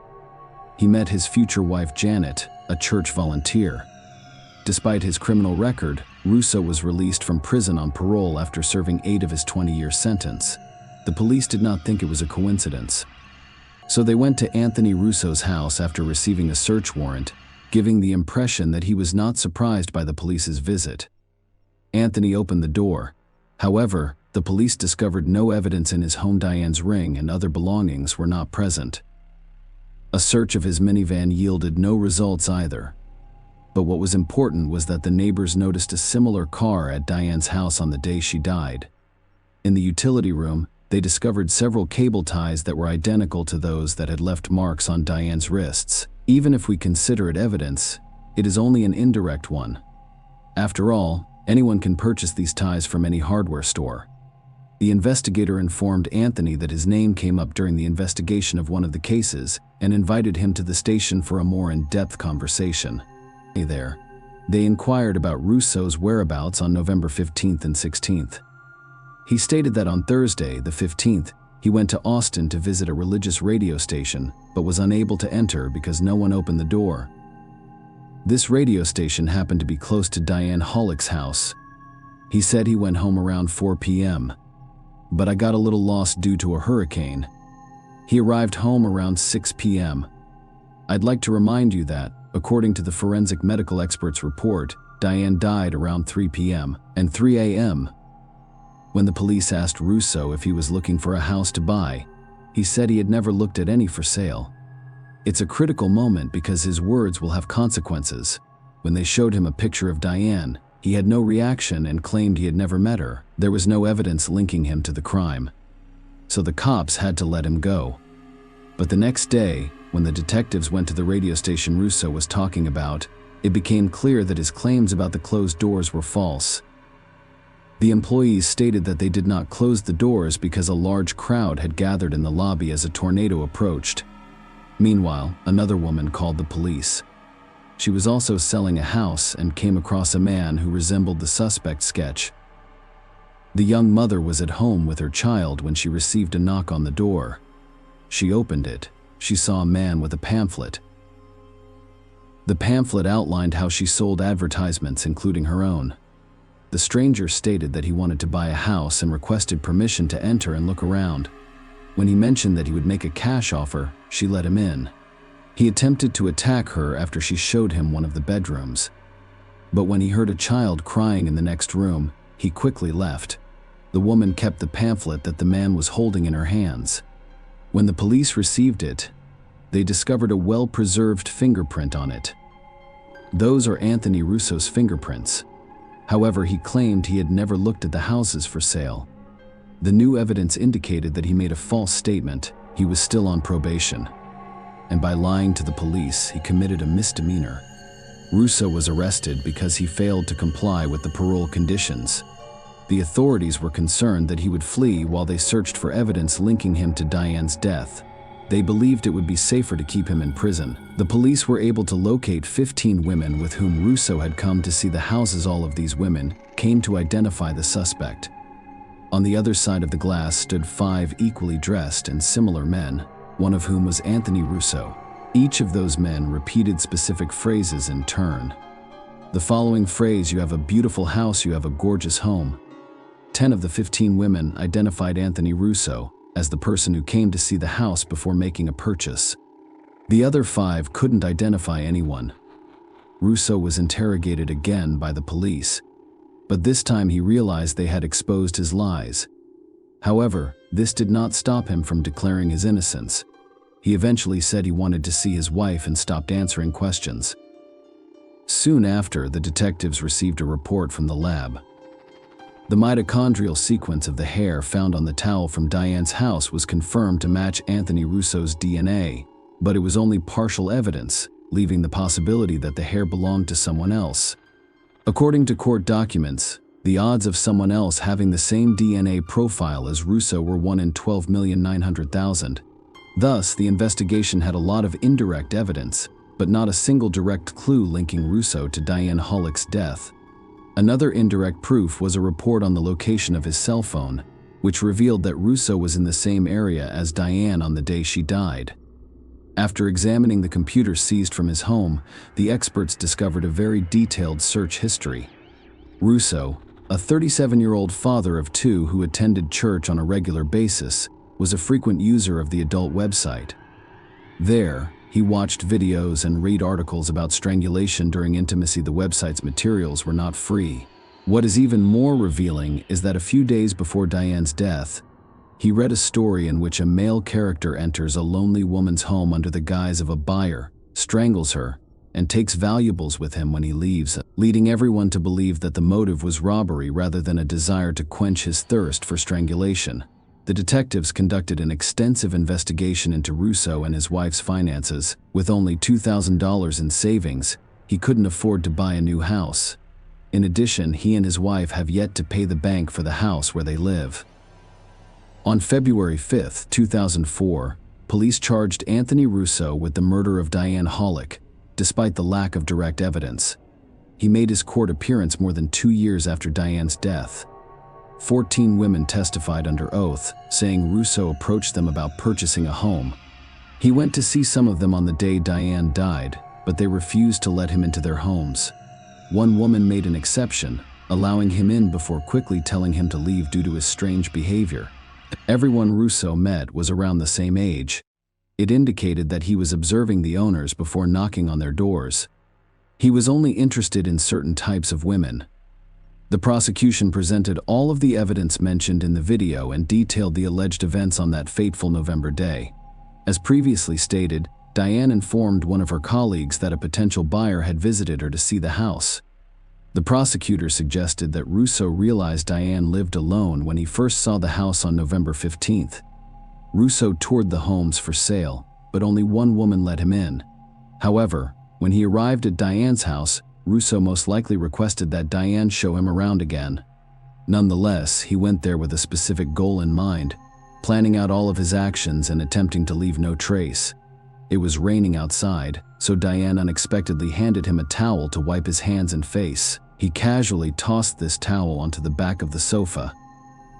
he met his future wife Janet, a church volunteer. Despite his criminal record, Russo was released from prison on parole after serving 8 of his 20-year sentence. The police did not think it was a coincidence. So they went to Anthony Russo's house after receiving a search warrant, giving the impression that he was not surprised by the police's visit. Anthony opened the door. However, the police discovered no evidence in his home. Diane's ring and other belongings were not present. A search of his minivan yielded no results either. But what was important was that the neighbors noticed a similar car at Diane's house on the day she died. In the utility room, they discovered several cable ties that were identical to those that had left marks on Diane's wrists. Even if we consider it evidence, it is only an indirect one. After all, anyone can purchase these ties from any hardware store. The investigator informed Anthony that his name came up during the investigation of one of the cases and invited him to the station for a more in-depth conversation. There, they inquired about Russo's whereabouts on November 15th and 16th. He stated that on Thursday, the 15th, he went to Austin to visit a religious radio station, but was unable to enter because no one opened the door. This radio station happened to be close to Diane Hollick's house. He said he went home around 4 p.m., but I got a little lost due to a hurricane. He arrived home around 6 p.m. I'd like to remind you that, according to the forensic medical expert's report, Diane died around 3 p.m. and 3 a.m. When the police asked Russo if he was looking for a house to buy, he said he had never looked at any for sale. It's a critical moment because his words will have consequences. When they showed him a picture of Diane, he had no reaction and claimed he had never met her. There was no evidence linking him to the crime, so the cops had to let him go. But the next day, when the detectives went to the radio station Russo was talking about, it became clear that his claims about the closed doors were false. The employees stated that they did not close the doors because a large crowd had gathered in the lobby as a tornado approached. Meanwhile, another woman called the police. She was also selling a house and came across a man who resembled the suspect's sketch. The young mother was at home with her child when she received a knock on the door. She opened it. She saw a man with a pamphlet. The pamphlet outlined how she sold advertisements, including her own. The stranger stated that he wanted to buy a house and requested permission to enter and look around. When he mentioned that he would make a cash offer, she let him in. He attempted to attack her after she showed him one of the bedrooms. But when he heard a child crying in the next room, he quickly left. The woman kept the pamphlet that the man was holding in her hands. When the police received it, they discovered a well-preserved fingerprint on it. Those are Anthony Russo's fingerprints. However, he claimed he had never looked at the houses for sale. The new evidence indicated that he made a false statement. He was still on probation. And by lying to the police, he committed a misdemeanor. Russo was arrested because he failed to comply with the parole conditions. The authorities were concerned that he would flee while they searched for evidence linking him to Diane's death. They believed it would be safer to keep him in prison. The police were able to locate 15 women with whom Russo had come to see the houses. All of these women came to identify the suspect. On the other side of the glass stood 5 equally dressed and similar men, one of whom was Anthony Russo. Each of those men repeated specific phrases in turn. The following phrase: "You have a beautiful house, you have a gorgeous home." 10 of the 15 women identified Anthony Russo as the person who came to see the house before making a purchase. The other 5 couldn't identify anyone. Russo was interrogated again by the police, but this time he realized they had exposed his lies. However, this did not stop him from declaring his innocence. He eventually said he wanted to see his wife and stopped answering questions. Soon after, the detectives received a report from the lab. The mitochondrial sequence of the hair found on the towel from Diane's house was confirmed to match Anthony Russo's DNA, but it was only partial evidence, leaving the possibility that the hair belonged to someone else. According to court documents, the odds of someone else having the same DNA profile as Russo were 1 in 12,900,000. Thus, the investigation had a lot of indirect evidence, but not a single direct clue linking Russo to Diane Hollick's death. Another indirect proof was a report on the location of his cell phone, which revealed that Russo was in the same area as Diane on the day she died. After examining the computer seized from his home, the experts discovered a very detailed search history. Russo, a 37-year-old father of 2 who attended church on a regular basis, was a frequent user of the adult website. There, he watched videos and read articles about strangulation during intimacy. The website's materials were not free. What is even more revealing is that a few days before Diane's death, he read a story in which a male character enters a lonely woman's home under the guise of a buyer, strangles her, and takes valuables with him when he leaves, leading everyone to believe that the motive was robbery rather than a desire to quench his thirst for strangulation. The detectives conducted an extensive investigation into Russo and his wife's finances. With only $2,000 in savings, he couldn't afford to buy a new house. In addition, he and his wife have yet to pay the bank for the house where they live. On February 5, 2004, police charged Anthony Russo with the murder of Diane Hollick, despite the lack of direct evidence. He made his court appearance more than 2 years after Diane's death. 14 women testified under oath, saying Russo approached them about purchasing a home. He went to see some of them on the day Diane died, but they refused to let him into their homes. One woman made an exception, allowing him in before quickly telling him to leave due to his strange behavior. Everyone Russo met was around the same age. It indicated that he was observing the owners before knocking on their doors. He was only interested in certain types of women. The prosecution presented all of the evidence mentioned in the video and detailed the alleged events on that fateful November day. As previously stated, Diane informed one of her colleagues that a potential buyer had visited her to see the house. The prosecutor suggested that Russo realized Diane lived alone when he first saw the house on November 15th. Russo toured the homes for sale, but only one woman let him in. However, when he arrived at Diane's house, Russo most likely requested that Diane show him around again. Nonetheless, he went there with a specific goal in mind, planning out all of his actions and attempting to leave no trace. It was raining outside, so Diane unexpectedly handed him a towel to wipe his hands and face. He casually tossed this towel onto the back of the sofa.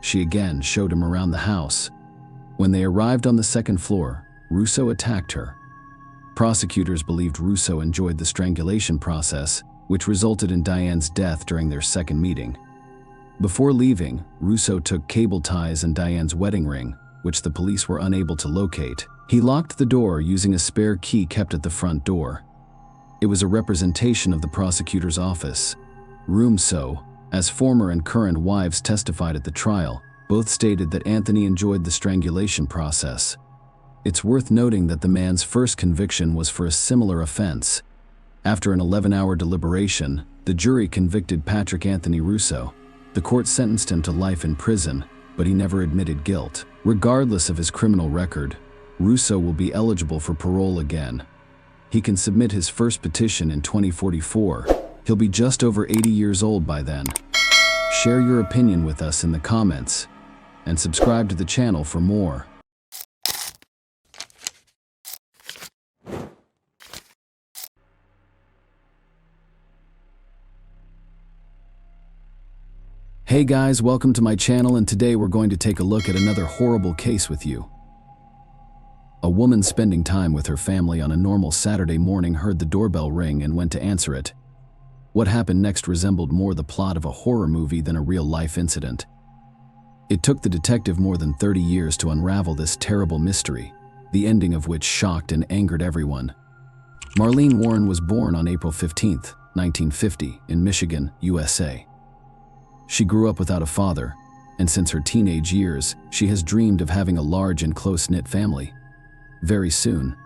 She again showed him around the house. When they arrived on the second floor, Russo attacked her. Prosecutors believed Russo enjoyed the strangulation process, which resulted in Diane's death during their second meeting. Before leaving, Russo took cable ties and Diane's wedding ring, which the police were unable to locate. He locked the door using a spare key kept at the front door. It was a representation of the prosecutor's office. Russo, as former and current wives testified at the trial, both stated that Anthony enjoyed the strangulation process. It's worth noting that the man's first conviction was for a similar offense. After an 11-hour deliberation, the jury convicted Patrick Anthony Russo. The court sentenced him to life in prison, but he never admitted guilt. Regardless of his criminal record, Russo will be eligible for parole again. He can submit his first petition in 2044. He'll be just over 80 years old by then. Share your opinion with us in the comments, and subscribe to the channel for more. Hey guys, welcome to my channel, and today we're going to take a look at another horrible case with you. A woman spending time with her family on a normal Saturday morning heard the doorbell ring and went to answer it. What happened next resembled more the plot of a horror movie than a real-life incident. It took the detective more than 30 years to unravel this terrible mystery, the ending of which shocked and angered everyone. Marlene Warren was born on April 15, 1950, in Michigan, USA. She grew up without a father, and since her teenage years, she has dreamed of having a large and close-knit family. Very soon,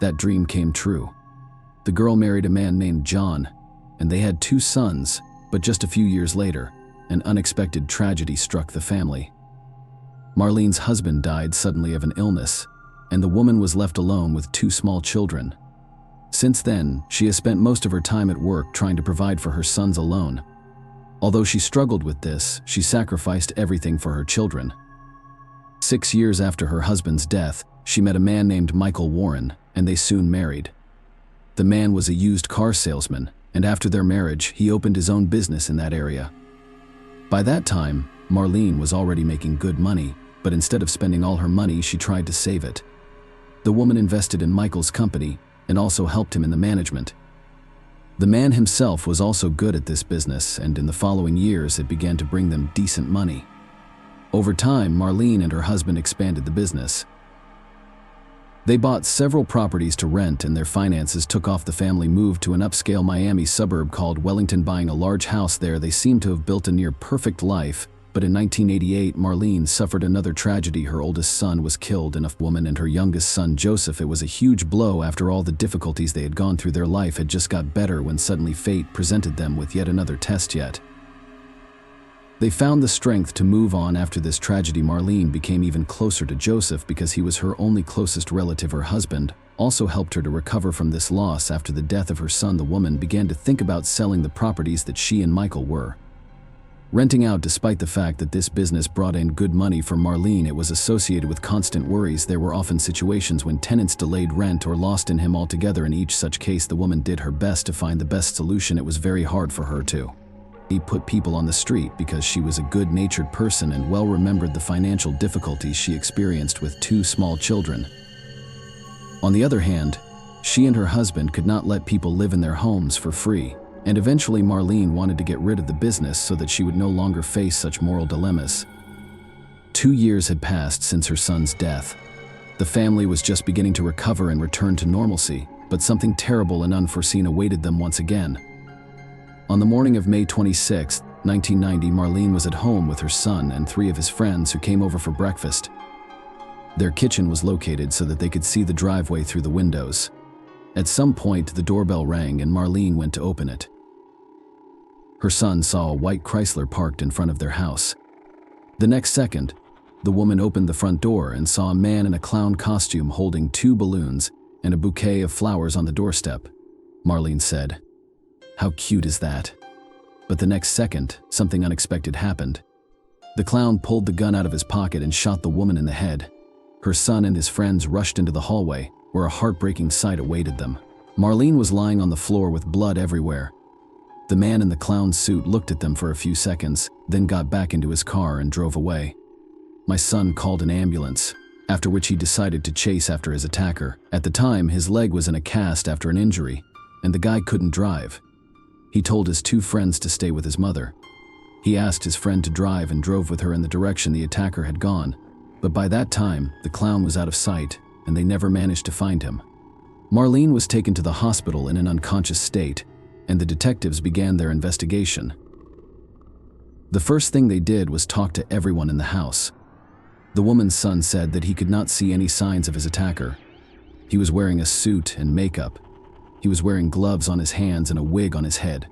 that dream came true. The girl married a man named John, and they had 2 sons, but just a few years later, an unexpected tragedy struck the family. Marlene's husband died suddenly of an illness, and the woman was left alone with 2 small children. Since then, she has spent most of her time at work trying to provide for her sons alone. Although she struggled with this, she sacrificed everything for her children. 6 years after her husband's death, she met a man named Michael Warren, and they soon married. The man was a used car salesman, and after their marriage, he opened his own business in that area. By that time, Marlene was already making good money, but instead of spending all her money, she tried to save it. The woman invested in Michael's company and also helped him in the management. The man himself was also good at this business, and in the following years, it began to bring them decent money. Over time, Marlene and her husband expanded the business. They bought several properties to rent, and their finances took off. The family moved to an upscale Miami suburb called Wellington. Buying a large house there, they seemed to have built a near-perfect life. But in 1988, Marlene suffered another tragedy. Her oldest son was killed, and a woman and her youngest son, Joseph. It was a huge blow. After all the difficulties they had gone through, their life had just got better when suddenly fate presented them with yet another test. They found the strength to move on after this tragedy. Marlene became even closer to Joseph because he was her only closest relative. Her husband also helped her to recover from this loss. After the death of her son, the woman began to think about selling the properties that she and Michael were renting out. Despite the fact that this business brought in good money for Marlene, it was associated with constant worries. There were often situations when tenants delayed rent or lost in him altogether. In each such case, the woman did her best to find the best solution. It was very hard for her to put people on the street because she was a good-natured person and well remembered the financial difficulties she experienced with 2 small children. On the other hand, she and her husband could not let people live in their homes for free. And eventually Marlene wanted to get rid of the business so that she would no longer face such moral dilemmas. 2 years had passed since her son's death. The family was just beginning to recover and return to normalcy, but something terrible and unforeseen awaited them once again. On the morning of May 26, 1990, Marlene was at home with her son and 3 of his friends who came over for breakfast. Their kitchen was located so that they could see the driveway through the windows. At some point, the doorbell rang and Marlene went to open it. Her son saw a white Chrysler parked in front of their house. The next second, the woman opened the front door and saw a man in a clown costume holding 2 balloons and a bouquet of flowers on the doorstep. Marlene said, "How cute is that?" But the next second, something unexpected happened. The clown pulled the gun out of his pocket and shot the woman in the head. Her son and his friends rushed into the hallway, where a heartbreaking sight awaited them. Marlene was lying on the floor with blood everywhere. The man in the clown suit looked at them for a few seconds, then got back into his car and drove away. My son called an ambulance, after which he decided to chase after his attacker. At the time, his leg was in a cast after an injury, and the guy couldn't drive. He told his 2 friends to stay with his mother. He asked his friend to drive and drove with her in the direction the attacker had gone, but by that time, the clown was out of sight, and they never managed to find him. Marlene was taken to the hospital in an unconscious state, and the detectives began their investigation. The first thing they did was talk to everyone in the house. The woman's son said that he could not see any signs of his attacker. He was wearing a suit and makeup. He was wearing gloves on his hands and a wig on his head.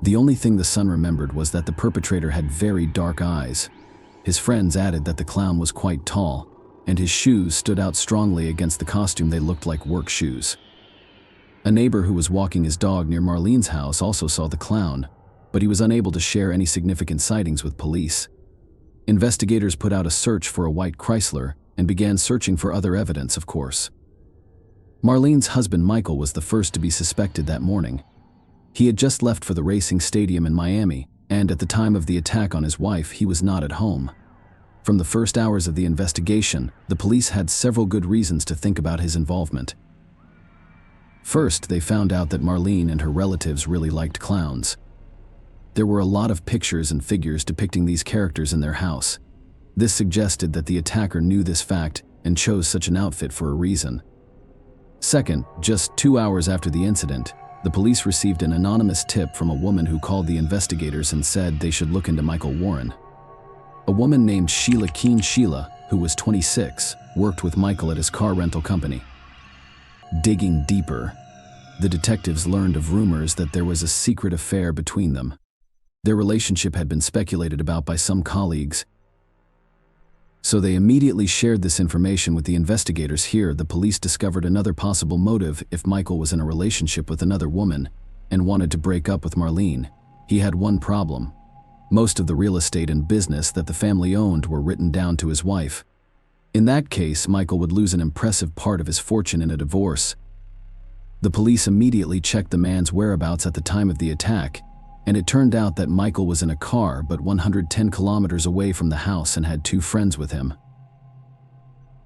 The only thing the son remembered was that the perpetrator had very dark eyes. His friends added that the clown was quite tall, and his shoes stood out strongly against the costume. They looked like work shoes. A neighbor who was walking his dog near Marlene's house also saw the clown, but he was unable to share any significant sightings with police. Investigators put out a search for a white Chrysler and began searching for other evidence, of course. Marlene's husband Michael was the first to be suspected that morning. He had just left for the racing stadium in Miami, and at the time of the attack on his wife, he was not at home. From the first hours of the investigation, the police had several good reasons to think about his involvement. First, they found out that Marlene and her relatives really liked clowns. There were a lot of pictures and figures depicting these characters in their house. This suggested that the attacker knew this fact and chose such an outfit for a reason. Second, just 2 hours after the incident, the police received an anonymous tip from a woman who called the investigators and said they should look into Michael Warren. A woman named Sheila Keen. Sheila, who was 26, worked with Michael at his car rental company. Digging deeper, the detectives learned of rumors that there was a secret affair between them. Their relationship had been speculated about by some colleagues, so they immediately shared this information with the investigators. Here, the police discovered another possible motive. If Michael was in a relationship with another woman and wanted to break up with Marlene, he had one problem. Most of the real estate and business that the family owned were written down to his wife. In that case, Michael would lose an impressive part of his fortune in a divorce. The police immediately checked the man's whereabouts at the time of the attack, and it turned out that Michael was in a car but 110 kilometers away from the house and had 2 friends with him.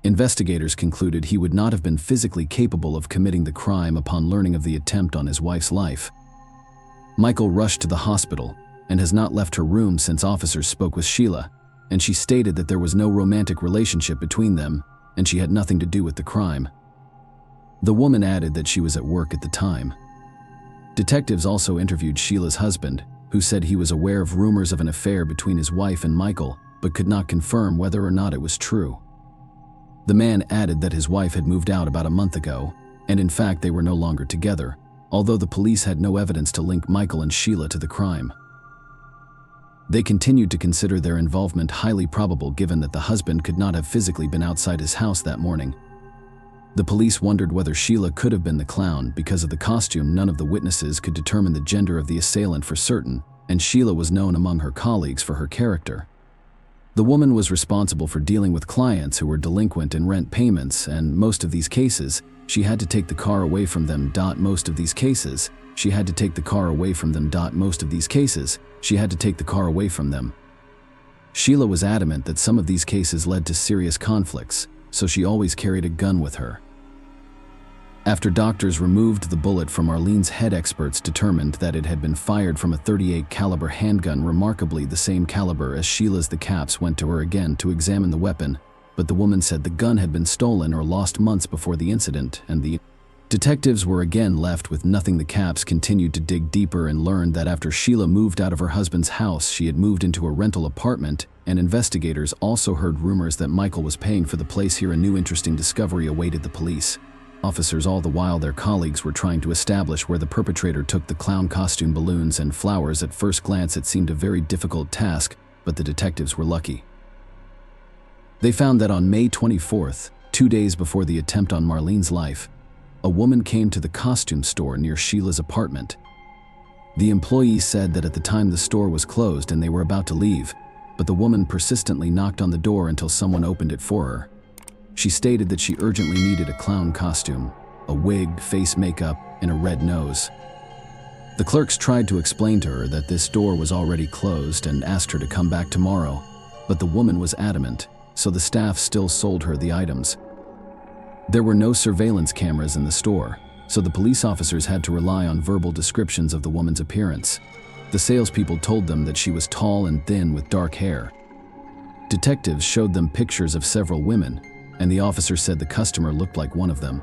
Investigators concluded he would not have been physically capable of committing the crime upon learning of the attempt on his wife's life. Michael rushed to the hospital and has not left her room since officers spoke with Sheila, and she stated that there was no romantic relationship between them and she had nothing to do with the crime. The woman added that she was at work at the time. Detectives also interviewed Sheila's husband, who said he was aware of rumors of an affair between his wife and Michael, but could not confirm whether or not it was true. The man added that his wife had moved out about a month ago, and in fact they were no longer together, although the police had no evidence to link Michael and Sheila to the crime. They continued to consider their involvement highly probable given that the husband could not have physically been outside his house that morning. The police wondered whether Sheila could have been the clown. Because of the costume, none of the witnesses could determine the gender of the assailant for certain, and Sheila was known among her colleagues for her character. The woman was responsible for dealing with clients who were delinquent in rent payments, and most of these cases, she had to take the car away from them. Most of these cases, she had to take the car away from them. Most of these cases, she had to take the car away from them. Sheila was adamant that some of these cases led to serious conflicts, so she always carried a gun with her. After doctors removed the bullet from Marlene's head, experts determined that it had been fired from a .38 caliber handgun, remarkably the same caliber as Sheila's. The cops went to her again to examine the weapon, but the woman said the gun had been stolen or lost months before the incident, and the detectives were again left with nothing. The cops continued to dig deeper and learned that after Sheila moved out of her husband's house, she had moved into a rental apartment, and investigators also heard rumors that Michael was paying for the place. Here, a new interesting discovery awaited the police officers. All the while, their colleagues were trying to establish where the perpetrator took the clown costume, balloons, and flowers. At first glance, it seemed a very difficult task, but the detectives were lucky. They found that on May 24th, 2 days before the attempt on Marlene's life, a woman came to the costume store near Sheila's apartment. The employee said that at the time the store was closed and they were about to leave, but the woman persistently knocked on the door until someone opened it for her. She stated that she urgently needed a clown costume, a wig, face makeup, and a red nose. The clerks tried to explain to her that this store was already closed and asked her to come back tomorrow, but the woman was adamant, so the staff still sold her the items. There were no surveillance cameras in the store, so the police officers had to rely on verbal descriptions of the woman's appearance. The salespeople told them that she was tall and thin with dark hair. Detectives showed them pictures of several women, and the officer said the customer looked like one of them,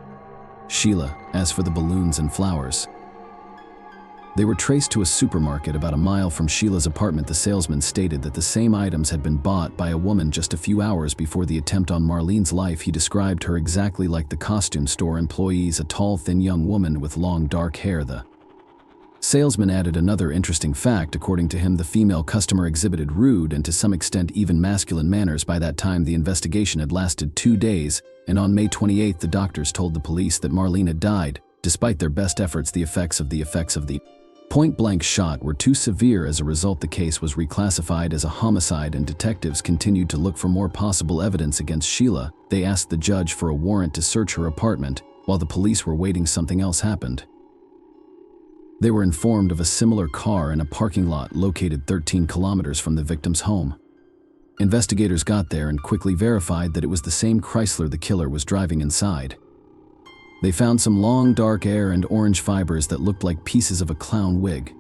Sheila. As for the balloons and flowers, they were traced to a supermarket about a mile from Sheila's apartment. The salesman stated that the same items had been bought by a woman just a few hours before the attempt on Marlene's life. He described her exactly like the costume store employees, a tall, thin young woman with long dark hair. The salesman added another interesting fact. According to him, the female customer exhibited rude and to some extent even masculine manners. By that time, the investigation had lasted 2 days, and on May 28th, the doctors told the police that Marlene had died. Despite their best efforts, the effects of the point-blank shot were too severe. As a result, the case was reclassified as a homicide, and detectives continued to look for more possible evidence against Sheila. They asked the judge for a warrant to search her apartment. While the police were waiting, something else happened. They were informed of a similar car in a parking lot located 13 kilometers from the victim's home. Investigators got there and quickly verified that it was the same Chrysler the killer was driving inside. They found some long dark hair and orange fibers that looked like pieces of a clown wig.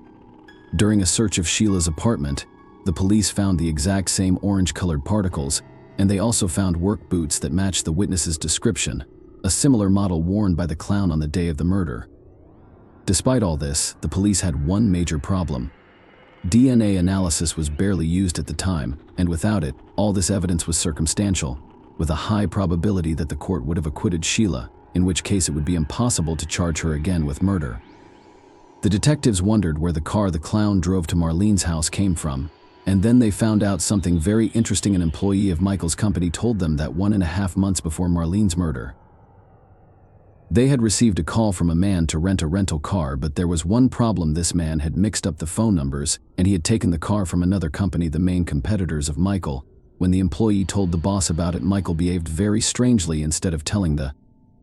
During a search of Sheila's apartment, the police found the exact same orange-colored particles, and they also found work boots that matched the witness's description, a similar model worn by the clown on the day of the murder. Despite all this, the police had one major problem. DNA analysis was barely used at the time, and without it, all this evidence was circumstantial, with a high probability that the court would have acquitted Sheila, in which case it would be impossible to charge her again with murder. The detectives wondered where the car the clown drove to Marlene's house came from, and then they found out something very interesting. An employee of Michael's company told them that 1.5 months before Marlene's murder, they had received a call from a man to rent a rental car, but there was one problem. This man had mixed up the phone numbers, and he had taken the car from another company, the main competitors of Michael. When the employee told the boss about it, Michael behaved very strangely. Instead of telling the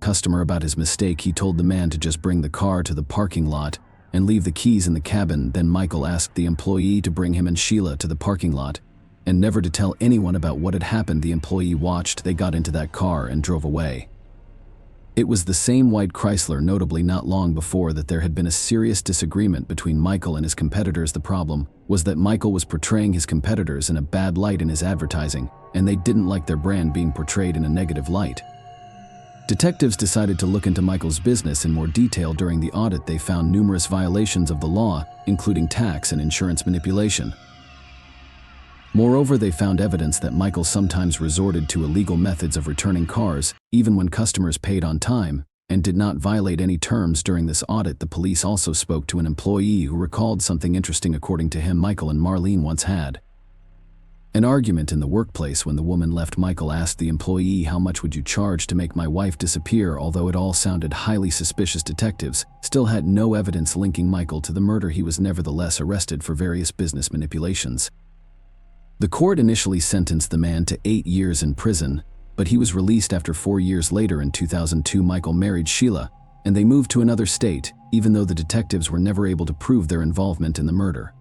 customer about his mistake, he told the man to just bring the car to the parking lot and leave the keys in the cabin. Then Michael asked the employee to bring him and Sheila to the parking lot and never to tell anyone about what had happened. The employee watched. They got into that car and drove away. It was the same white Chrysler. Notably, not long before that, there had been a serious disagreement between Michael and his competitors. The problem was that Michael was portraying his competitors in a bad light in his advertising, and they didn't like their brand being portrayed in a negative light. Detectives decided to look into Michael's business in more detail. During the audit, they found numerous violations of the law, including tax and insurance manipulation. Moreover, they found evidence that Michael sometimes resorted to illegal methods of returning cars, even when customers paid on time, and did not violate any terms. During this audit, the police also spoke to an employee who recalled something interesting. According to him, Michael and Marlene once had an argument in the workplace. When the woman left, Michael asked the employee, "How much would you charge to make my wife disappear?" Although it all sounded highly suspicious, detectives still had no evidence linking Michael to the murder. He was nevertheless arrested for various business manipulations. The court initially sentenced the man to 8 years in prison, but he was released after 4 years. Later, in 2002, Michael married Sheila, and they moved to another state, even though the detectives were never able to prove their involvement in the murder.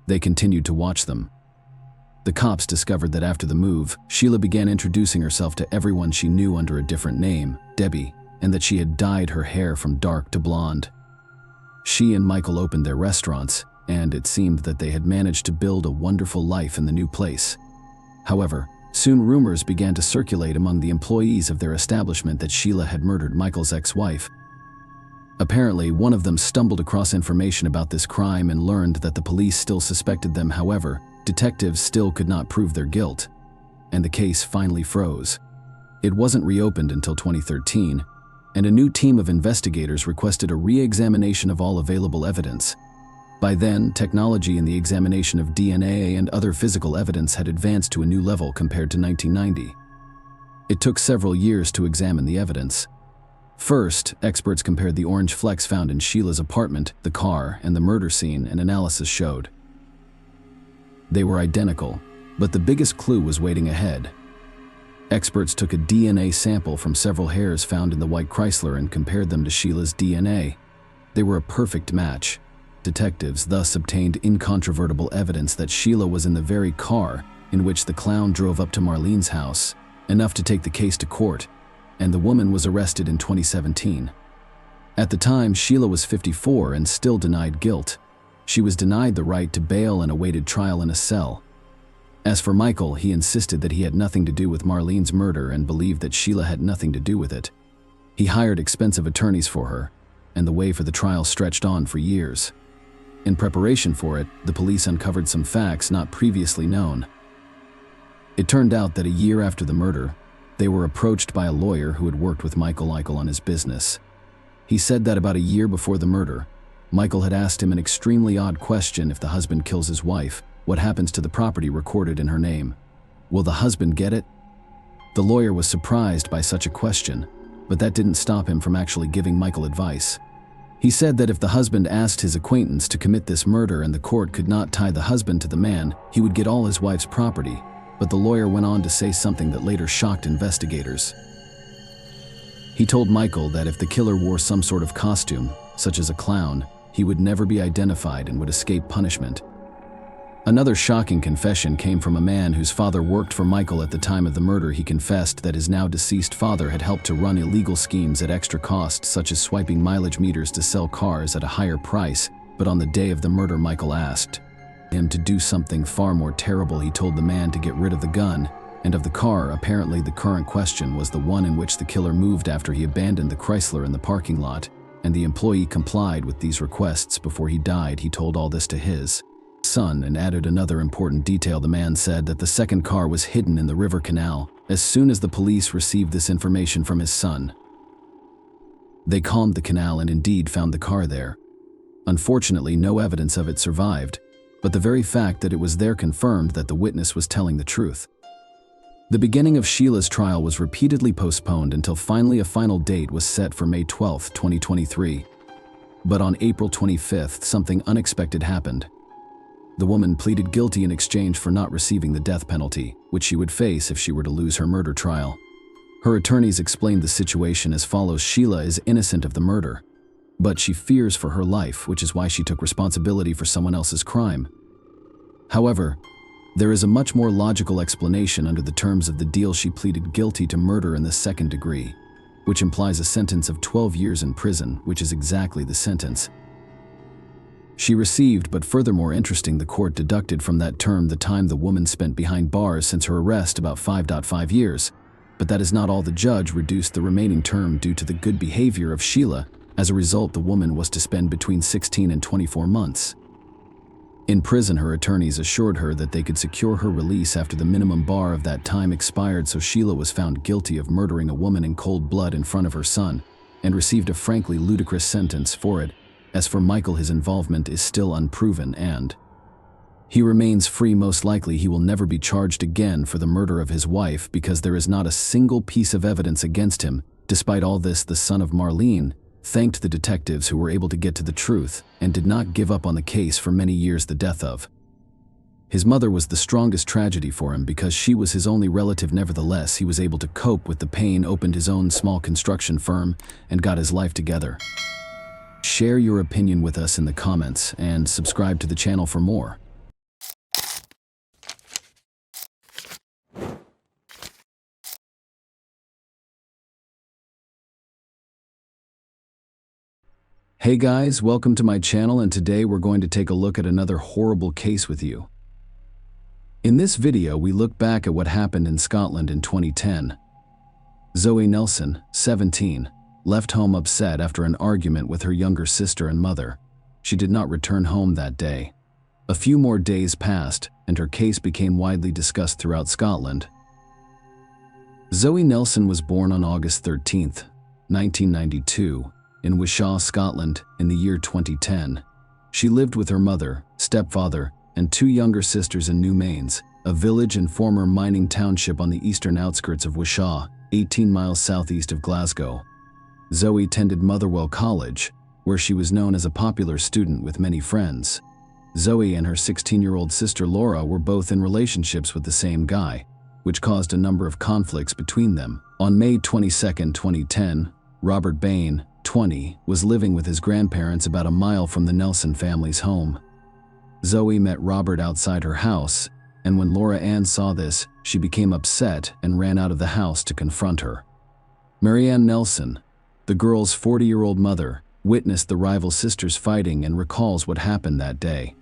They continued to watch them. The cops discovered that after the move, Sheila began introducing herself to everyone she knew under a different name, Debbie, and that she had dyed her hair from dark to blonde. She and Michael opened their restaurants, and it seemed that they had managed to build a wonderful life in the new place. However, soon rumors began to circulate among the employees of their establishment that Sheila had murdered Michael's ex-wife. Apparently, one of them stumbled across information about this crime and learned that the police still suspected them. However, detectives still could not prove their guilt, and the case finally froze. It wasn't reopened until 2013, and a new team of investigators requested a re-examination of all available evidence. By then, technology in the examination of DNA and other physical evidence had advanced to a new level compared to 1990. It took several years to examine the evidence. First, experts compared the orange flecks found in Sheila's apartment, the car, and the murder scene, and analysis showed they were identical, but the biggest clue was waiting ahead. Experts took a DNA sample from several hairs found in the white Chrysler and compared them to Sheila's DNA. They were a perfect match. Detectives thus obtained incontrovertible evidence that Sheila was in the very car in which the clown drove up to Marlene's house, enough to take the case to court, and the woman was arrested in 2017. At the time, Sheila was 54 and still denied guilt. She was denied the right to bail and awaited trial in a cell. As for Michael, he insisted that he had nothing to do with Marlene's murder and believed that Sheila had nothing to do with it. He hired expensive attorneys for her, and the way for the trial stretched on for years. In preparation for it, the police uncovered some facts not previously known. It turned out that a year after the murder, they were approached by a lawyer who had worked with Michael on his business. He said that about a year before the murder, Michael had asked him an extremely odd question: if the husband kills his wife, what happens to the property recorded in her name? Will the husband get it? The lawyer was surprised by such a question, but that didn't stop him from actually giving Michael advice. He said that if the husband asked his acquaintance to commit this murder and the court could not tie the husband to the man, he would get all his wife's property. But the lawyer went on to say something that later shocked investigators. He told Michael that if the killer wore some sort of costume, such as a clown, he would never be identified and would escape punishment. Another shocking confession came from a man whose father worked for Michael at the time of the murder. He confessed that his now deceased father had helped to run illegal schemes at extra cost, such as swiping mileage meters to sell cars at a higher price. But on the day of the murder, Michael asked him to do something far more terrible. He told the man to get rid of the gun and of the car. Apparently, the current question was the one in which the killer moved after he abandoned the Chrysler in the parking lot, and the employee complied with these requests before he died. He told all this to his son and added another important detail. The man said that the second car was hidden in the river canal. As soon as the police received this information from his son, they combed the canal and indeed found the car there. Unfortunately, no evidence of it survived, but the very fact that it was there confirmed that the witness was telling the truth. The beginning of Sheila's trial was repeatedly postponed until finally a final date was set for May 12, 2023. But on April 25th, something unexpected happened. The woman pleaded guilty in exchange for not receiving the death penalty, which she would face if she were to lose her murder trial. Her attorneys explained the situation as follows: Sheila is innocent of the murder, but she fears for her life, which is why she took responsibility for someone else's crime. However, there is a much more logical explanation under the terms of the deal. She pleaded guilty to murder in the second degree, which implies a sentence of 12 years in prison, which is exactly the sentence she received. But furthermore interesting, the court deducted from that term the time the woman spent behind bars since her arrest, about 5.5 years. But that is not all. The judge reduced the remaining term due to the good behavior of Sheila. As a result, the woman was to spend between 16 and 24 months in prison. Her attorneys assured her that they could secure her release after the minimum bar of that time expired. So Sheila was found guilty of murdering a woman in cold blood in front of her son, and received a frankly ludicrous sentence for it. As for Michael, his involvement is still unproven and he remains free. Most likely he will never be charged again for the murder of his wife because there is not a single piece of evidence against him. Despite all this, the son of Marlene thanked the detectives who were able to get to the truth and did not give up on the case for many years. The death of his mother was the strongest tragedy for him because she was his only relative. Nevertheless, he was able to cope with the pain, opened his own small construction firm, and got his life together. Share your opinion with us in the comments and subscribe to the channel for more. Hey guys, welcome to my channel, and today we're going to take a look at another horrible case with you. In this video, we look back at what happened in Scotland in 2010. Zoe Nelson, 17, left home upset after an argument with her younger sister and mother. She did not return home that day. A few more days passed, and her case became widely discussed throughout Scotland. Zoe Nelson was born on August 13, 1992, in Wishaw, Scotland, in the year 2010. She lived with her mother, stepfather, and two younger sisters in New Mains, a village and former mining township on the eastern outskirts of Wishaw, 18 miles southeast of Glasgow. Zoe attended Motherwell College, where she was known as a popular student with many friends. Zoe and her 16-year-old sister Laura were both in relationships with the same guy, which caused a number of conflicts between them. On May 22, 2010, Robert Bain, 20, was living with his grandparents about a mile from the Nelson family's home. Zoe met Robert outside her house, and when Laura Ann saw this, she became upset and ran out of the house to confront her. Marianne Nelson, the girl's 40-year-old mother, witnessed the rival sisters fighting and recalls what happened that day.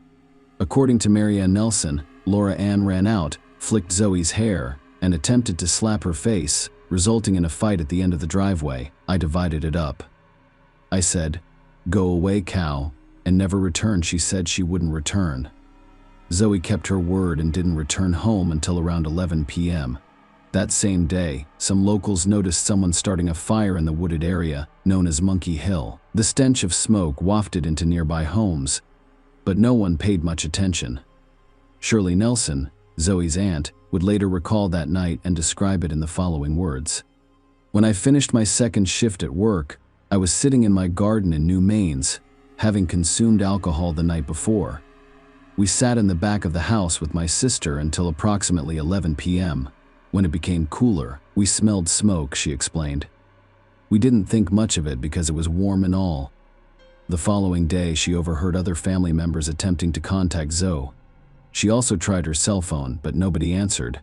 According to Marianne Nelson, Laura Ann ran out, flicked Zoe's hair, and attempted to slap her face, resulting in a fight at the end of the driveway. I divided it up. I said, "Go away, cow," and never return. She said she wouldn't return. Zoe kept her word and didn't return home until around 11 p.m. That same day, some locals noticed someone starting a fire in the wooded area known as Monkey Hill. The stench of smoke wafted into nearby homes, but no one paid much attention. Shirley Nelson, Zoe's aunt, would later recall that night and describe it in the following words. "When I finished my second shift at work, I was sitting in my garden in New Mains, having consumed alcohol the night before. We sat in the back of the house with my sister until approximately 11 p.m. When it became cooler, we smelled smoke," she explained. "We didn't think much of it because it was warm and all." The following day, she overheard other family members attempting to contact Zoe. She also tried her cell phone, but nobody answered.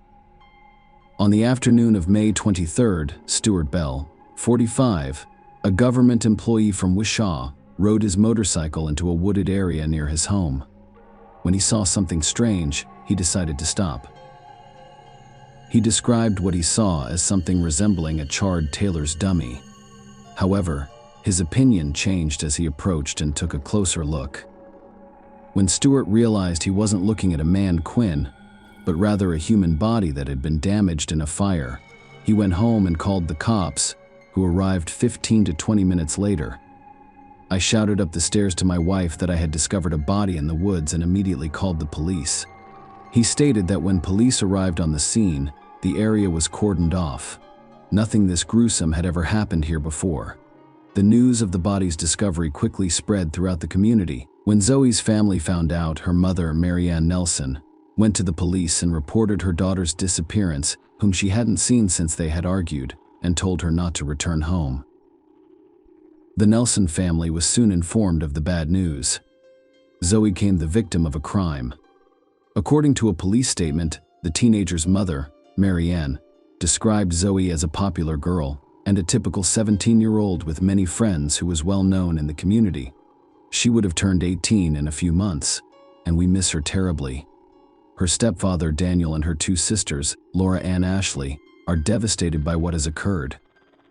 On the afternoon of May 23rd, Stuart Bell, 45, a government employee from Wishaw, rode his motorcycle into a wooded area near his home. When he saw something strange, he decided to stop. He described what he saw as something resembling a charred tailor's dummy. However, his opinion changed as he approached and took a closer look. When Stuart realized he wasn't looking at a mannequin, but rather a human body that had been damaged in a fire, he went home and called the cops, who arrived 15 to 20 minutes later. I shouted up the stairs to my wife that I had discovered a body in the woods and immediately called the police. He stated that when police arrived on the scene, the area was cordoned off. Nothing this gruesome had ever happened here before. The news of the body's discovery quickly spread throughout the community. When Zoe's family found out, her mother, Marianne Nelson, went to the police and reported her daughter's disappearance, whom she hadn't seen since they had argued, and told her not to return home. The Nelson family was soon informed of the bad news. Zoe became the victim of a crime. According to a police statement, the teenager's mother, Marianne, described Zoe as a popular girl and a typical 17-year-old with many friends who was well known in the community. She would have turned 18 in a few months, and we miss her terribly. Her stepfather, Daniel, and her two sisters, Laura and Ashley, are devastated by what has occurred.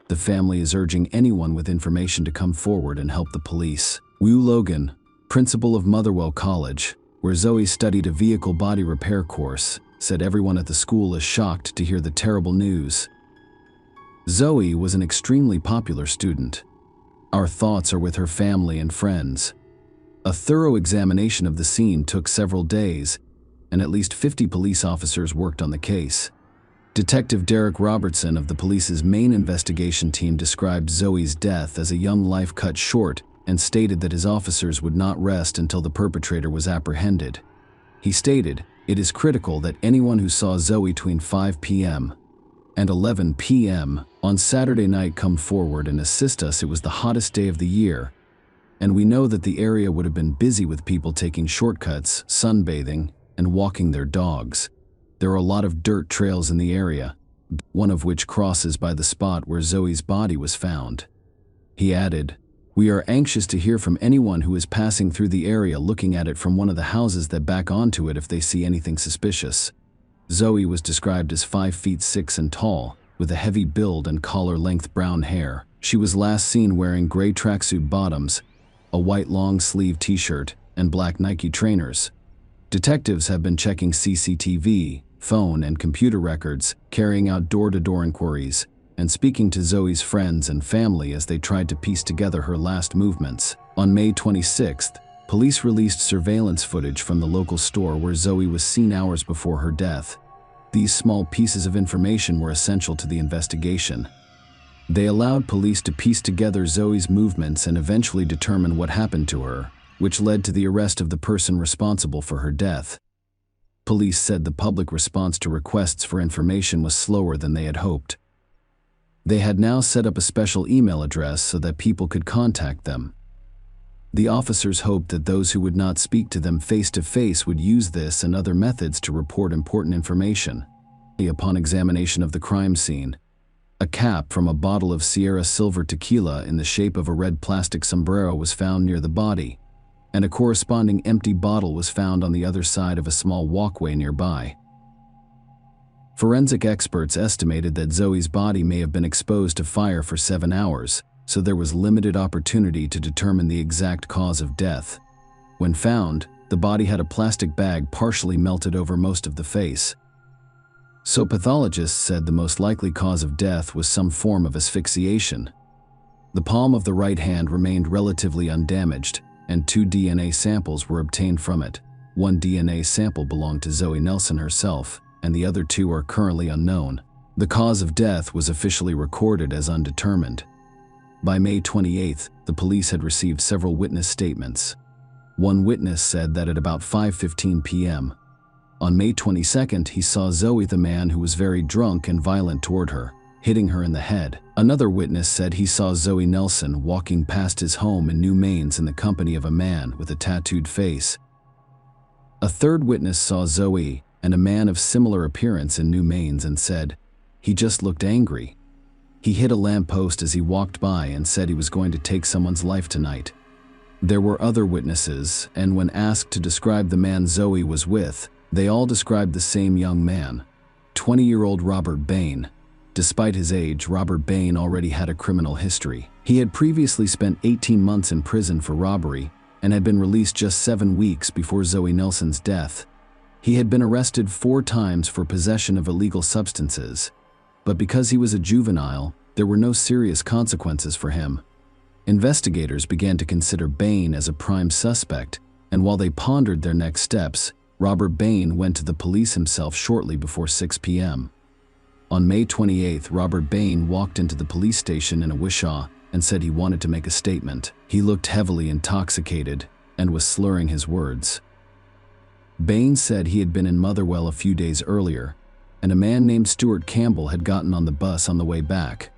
The family is urging anyone with information to come forward and help the police. Wu Logan, principal of Motherwell College, where Zoe studied a vehicle body repair course, said everyone at the school is shocked to hear the terrible news. Zoe was an extremely popular student. Our thoughts are with her family and friends. A thorough examination of the scene took several days, and at least 50 police officers worked on the case. Detective Derek Robertson of the police's main investigation team described Zoe's death as a young life cut short and stated that his officers would not rest until the perpetrator was apprehended. He stated, "It is critical that anyone who saw Zoe between 5 p.m. and 11 p.m. on Saturday night come forward and assist us. It was the hottest day of the year, and we know that the area would have been busy with people taking shortcuts, sunbathing, and walking their dogs. There are a lot of dirt trails in the area, one of which crosses by the spot where Zoe's body was found." He added, "We are anxious to hear from anyone who is passing through the area looking at it from one of the houses that back onto it if they see anything suspicious." Zoe was described as 5 feet 6 and tall, with a heavy build and collar-length brown hair. She was last seen wearing gray tracksuit bottoms, a white long-sleeve t-shirt, and black Nike trainers. Detectives have been checking CCTV, phone, and computer records, carrying out door-to-door inquiries, and speaking to Zoe's friends and family as they tried to piece together her last movements. On May 26th, police released surveillance footage from the local store where Zoe was seen hours before her death. These small pieces of information were essential to the investigation. They allowed police to piece together Zoe's movements and eventually determine what happened to her, which led to the arrest of the person responsible for her death. Police said the public response to requests for information was slower than they had hoped. They had now set up a special email address so that people could contact them. The officers hoped that those who would not speak to them face-to-face would use this and other methods to report important information. Upon examination of the crime scene, a cap from a bottle of Sierra Silver tequila in the shape of a red plastic sombrero was found near the body, and a corresponding empty bottle was found on the other side of a small walkway nearby. Forensic experts estimated that Zoe's body may have been exposed to fire for 7 hours, so there was limited opportunity to determine the exact cause of death. When found, the body had a plastic bag partially melted over most of the face. So pathologists said the most likely cause of death was some form of asphyxiation. The palm of the right hand remained relatively undamaged, and 2 DNA samples were obtained from it. 1 DNA sample belonged to Zoe Nelson herself, and the other 2 are currently unknown. The cause of death was officially recorded as undetermined. By May 28th, the police had received several witness statements. One witness said that at about 5:15 p.m. on May 22nd, he saw Zoe, the man who was very drunk and violent toward her, hitting her in the head. Another witness said he saw Zoe Nelson walking past his home in New Mains in the company of a man with a tattooed face. A third witness saw Zoe and a man of similar appearance in New Mains and said, "He just looked angry. He hit a lamppost as he walked by and said he was going to take someone's life tonight." There were other witnesses, and when asked to describe the man Zoe was with, they all described the same young man, 20-year-old Robert Bain. Despite his age, Robert Bain already had a criminal history. He had previously spent 18 months in prison for robbery and had been released just 7 weeks before Zoe Nelson's death. He had been arrested 4 times for possession of illegal substances, but because he was a juvenile, there were no serious consequences for him. Investigators began to consider Bain as a prime suspect, and while they pondered their next steps, Robert Bain went to the police himself shortly before 6 p.m. On May 28th, Robert Bain walked into the police station in Wishaw and said he wanted to make a statement. He looked heavily intoxicated and was slurring his words. Bain said he had been in Motherwell a few days earlier, and a man named Stuart Campbell had gotten on the bus on the way back.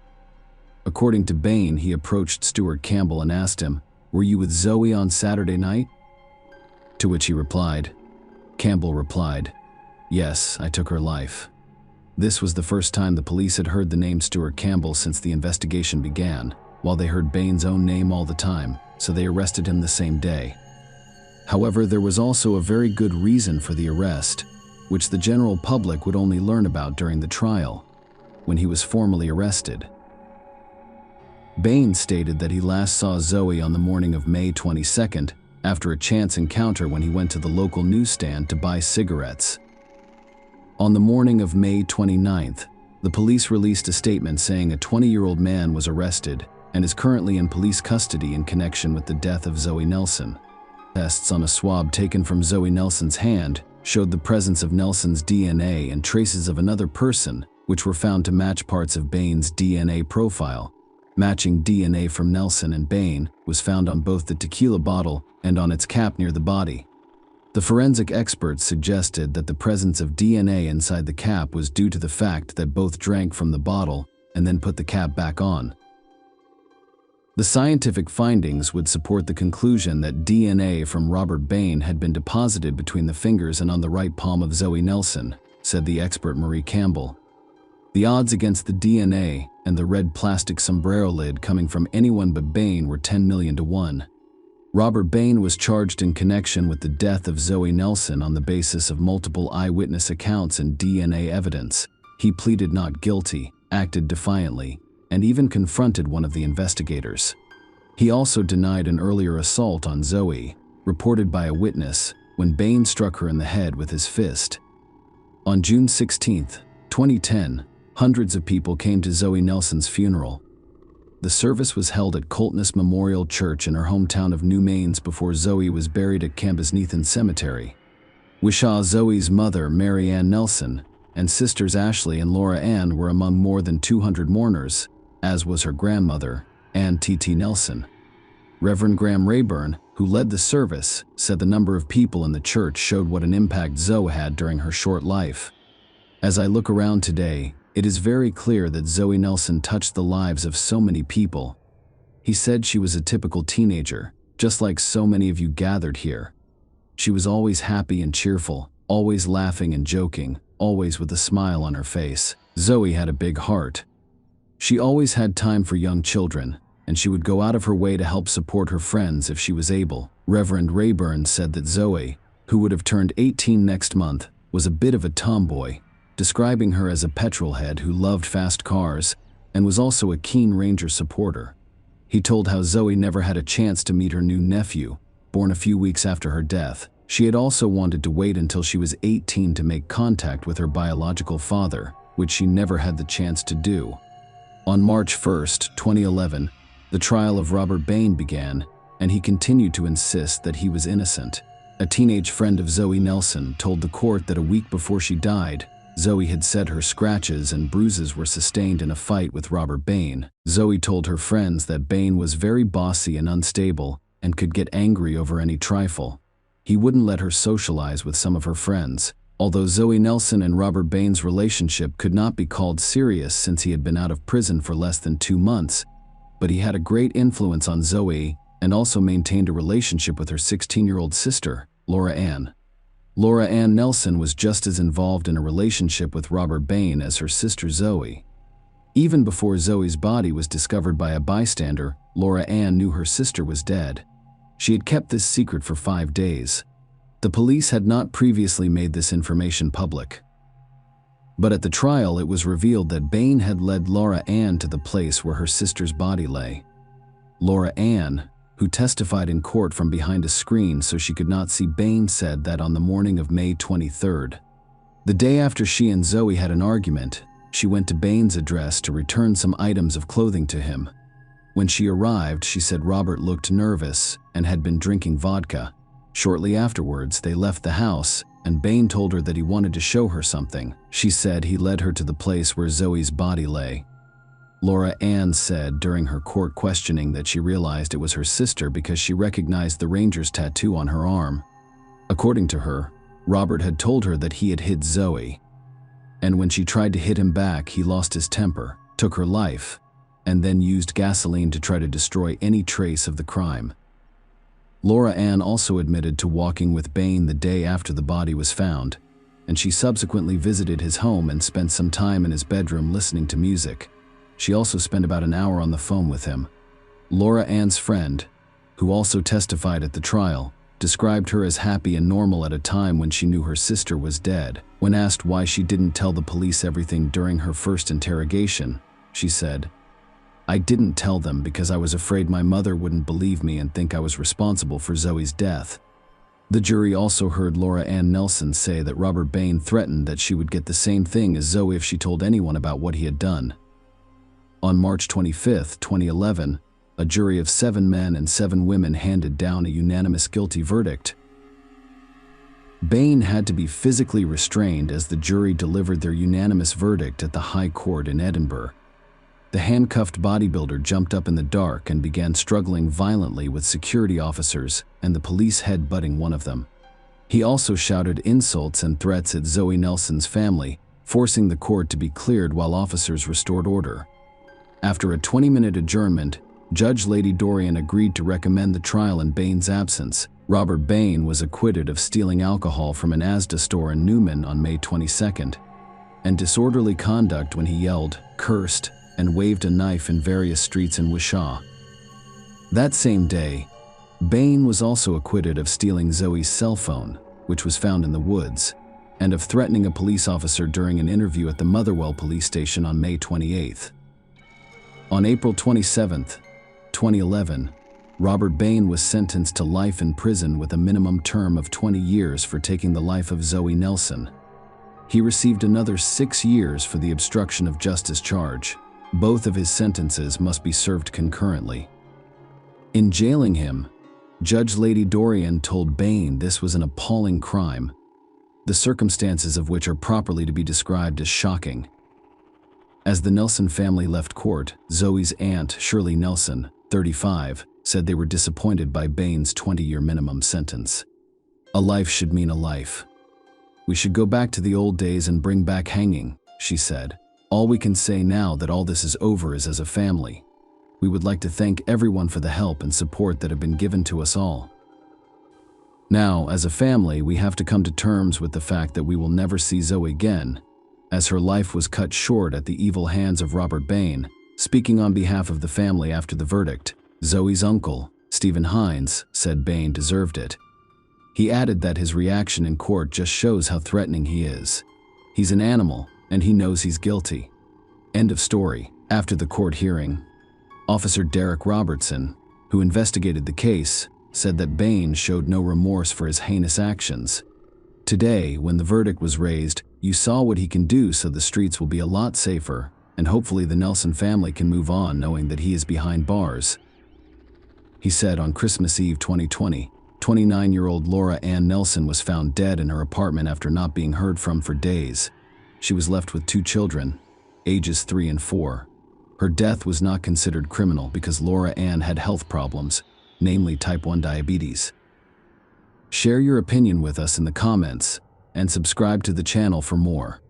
According to Bain, he approached Stuart Campbell and asked him, "Were you with Zoe on Saturday night?" To which he replied. Campbell replied, "Yes, I took her life." This was the first time the police had heard the name Stuart Campbell since the investigation began, while they heard Bain's own name all the time, so they arrested him the same day. However, there was also a very good reason for the arrest, which the general public would only learn about during the trial, when he was formally arrested. Bain stated that he last saw Zoe on the morning of May 22nd after a chance encounter when he went to the local newsstand to buy cigarettes. On the morning of May 29th, the police released a statement saying a 20-year-old man was arrested and is currently in police custody in connection with the death of Zoe Nelson. Tests on a swab taken from Zoe Nelson's hand showed the presence of Nelson's DNA and traces of another person, which were found to match parts of Bain's DNA profile. Matching DNA from Nelson and Bain was found on both the tequila bottle and on its cap near the body. The forensic experts suggested that the presence of DNA inside the cap was due to the fact that both drank from the bottle and then put the cap back on. The scientific findings would support the conclusion that DNA from Robert Bain had been deposited between the fingers and on the right palm of Zoe Nelson, said the expert Marie Campbell. The odds against the DNA and the red plastic sombrero lid coming from anyone but Bain were 10 million to 1. Robert Bain was charged in connection with the death of Zoe Nelson on the basis of multiple eyewitness accounts and DNA evidence. He pleaded not guilty, acted defiantly, and even confronted one of the investigators. He also denied an earlier assault on Zoe, reported by a witness, when Bain struck her in the head with his fist. On June 16, 2010, hundreds of people came to Zoe Nelson's funeral. The service was held at Coltness Memorial Church in her hometown of New Mains before Zoe was buried at Cambusnethan Cemetery. Wishaw Zoe's mother, Mary Ann Nelson, and sisters Ashley and Laura Ann were among more than 200 mourners, as was her grandmother, Ann T.T. Nelson. Reverend Graham Rayburn, who led the service, said the number of people in the church showed what an impact Zoe had during her short life. "As I look around today, it is very clear that Zoe Nelson touched the lives of so many people." He said she was a typical teenager, just like so many of you gathered here. She was always happy and cheerful, always laughing and joking, always with a smile on her face. Zoe had a big heart. She always had time for young children, and she would go out of her way to help support her friends if she was able. Reverend Rayburn said that Zoe, who would have turned 18 next month, was a bit of a tomboy, describing her as a petrolhead who loved fast cars and was also a keen Ranger supporter. He told how Zoe never had a chance to meet her new nephew, born a few weeks after her death. She had also wanted to wait until she was 18 to make contact with her biological father, which she never had the chance to do. On March 1, 2011, the trial of Robert Bain began, and he continued to insist that he was innocent. A teenage friend of Zoe Nelson told the court that a week before she died, Zoe had said her scratches and bruises were sustained in a fight with Robert Bain. Zoe told her friends that Bain was very bossy and unstable and could get angry over any trifle. He wouldn't let her socialize with some of her friends. Although Zoe Nelson and Robert Bain's relationship could not be called serious since he had been out of prison for less than 2 months, but he had a great influence on Zoe and also maintained a relationship with her 16-year-old sister, Laura Ann. Laura Ann Nelson was just as involved in a relationship with Robert Bain as her sister Zoe. Even before Zoe's body was discovered by a bystander, Laura Ann knew her sister was dead. She had kept this secret for 5 days. The police had not previously made this information public. But at the trial, it was revealed that Bain had led Laura Ann to the place where her sister's body lay. Laura Ann, who testified in court from behind a screen so she could not see Bain, said that on the morning of May 23rd, the day after she and Zoe had an argument, she went to Bain's address to return some items of clothing to him. When she arrived, she said Robert looked nervous and had been drinking vodka. Shortly afterwards, they left the house, and Bain told her that he wanted to show her something. She said he led her to the place where Zoe's body lay. Laura Ann said during her court questioning that she realized it was her sister because she recognized the Ranger's tattoo on her arm. According to her, Robert had told her that he had hit Zoe, and when she tried to hit him back, he lost his temper, took her life, and then used gasoline to try to destroy any trace of the crime. Laura Ann also admitted to walking with Bain the day after the body was found, and she subsequently visited his home and spent some time in his bedroom listening to music. She also spent about an hour on the phone with him. Laura Ann's friend, who also testified at the trial, described her as happy and normal at a time when she knew her sister was dead. When asked why she didn't tell the police everything during her first interrogation, she said, "I didn't tell them because I was afraid my mother wouldn't believe me and think I was responsible for Zoe's death." The jury also heard Laura Ann Nelson say that Robert Bain threatened that she would get the same thing as Zoe if she told anyone about what he had done. On March 25, 2011, a jury of 7 men and 7 women handed down a unanimous guilty verdict. Bain had to be physically restrained as the jury delivered their unanimous verdict at the High Court in Edinburgh. The handcuffed bodybuilder jumped up in the dark and began struggling violently with security officers and the police head-butting one of them. He also shouted insults and threats at Zoe Nelson's family, forcing the court to be cleared while officers restored order. After a 20-minute adjournment, Judge Lady Dorian agreed to recommend the trial in Bain's absence. Robert Bain was acquitted of stealing alcohol from an Asda store in Newman on May 22nd, and disorderly conduct when he yelled, cursed, and waved a knife in various streets in Wishaw. That same day, Bain was also acquitted of stealing Zoe's cell phone, which was found in the woods, and of threatening a police officer during an interview at the Motherwell police station on May 28th. On April 27, 2011, Robert Bain was sentenced to life in prison with a minimum term of 20 years for taking the life of Zoe Nelson. He received another 6 years for the obstruction of justice charge. Both of his sentences must be served concurrently. In jailing him, Judge Lady Dorian told Bain this was an appalling crime, the circumstances of which are properly to be described as shocking. As the Nelson family left court, Zoe's aunt, Shirley Nelson, 35, said they were disappointed by Bain's 20-year minimum sentence. "A life should mean a life. We should go back to the old days and bring back hanging," she said. "All we can say now that all this is over is as a family. We would like to thank everyone for the help and support that have been given to us all. Now, as a family, we have to come to terms with the fact that we will never see Zoe again, as her life was cut short at the evil hands of Robert Bain." Speaking on behalf of the family after the verdict, Zoe's uncle, Stephen Hines, said Bain deserved it. He added that his reaction in court just shows how threatening he is. "He's an animal, and he knows he's guilty." End of story. After the court hearing, Officer Derek Robertson, who investigated the case, said that Bain showed no remorse for his heinous actions. "Today, when the verdict was raised, you saw what he can do, so the streets will be a lot safer, and hopefully the Nelson family can move on knowing that he is behind bars," he said. On Christmas Eve 2020, 29-year-old Laura Ann Nelson was found dead in her apartment after not being heard from for days. She was left with 2 children, ages 3 and 4. Her death was not considered criminal because Laura Ann had health problems, namely type 1 diabetes. Share your opinion with us in the comments and subscribe to the channel for more.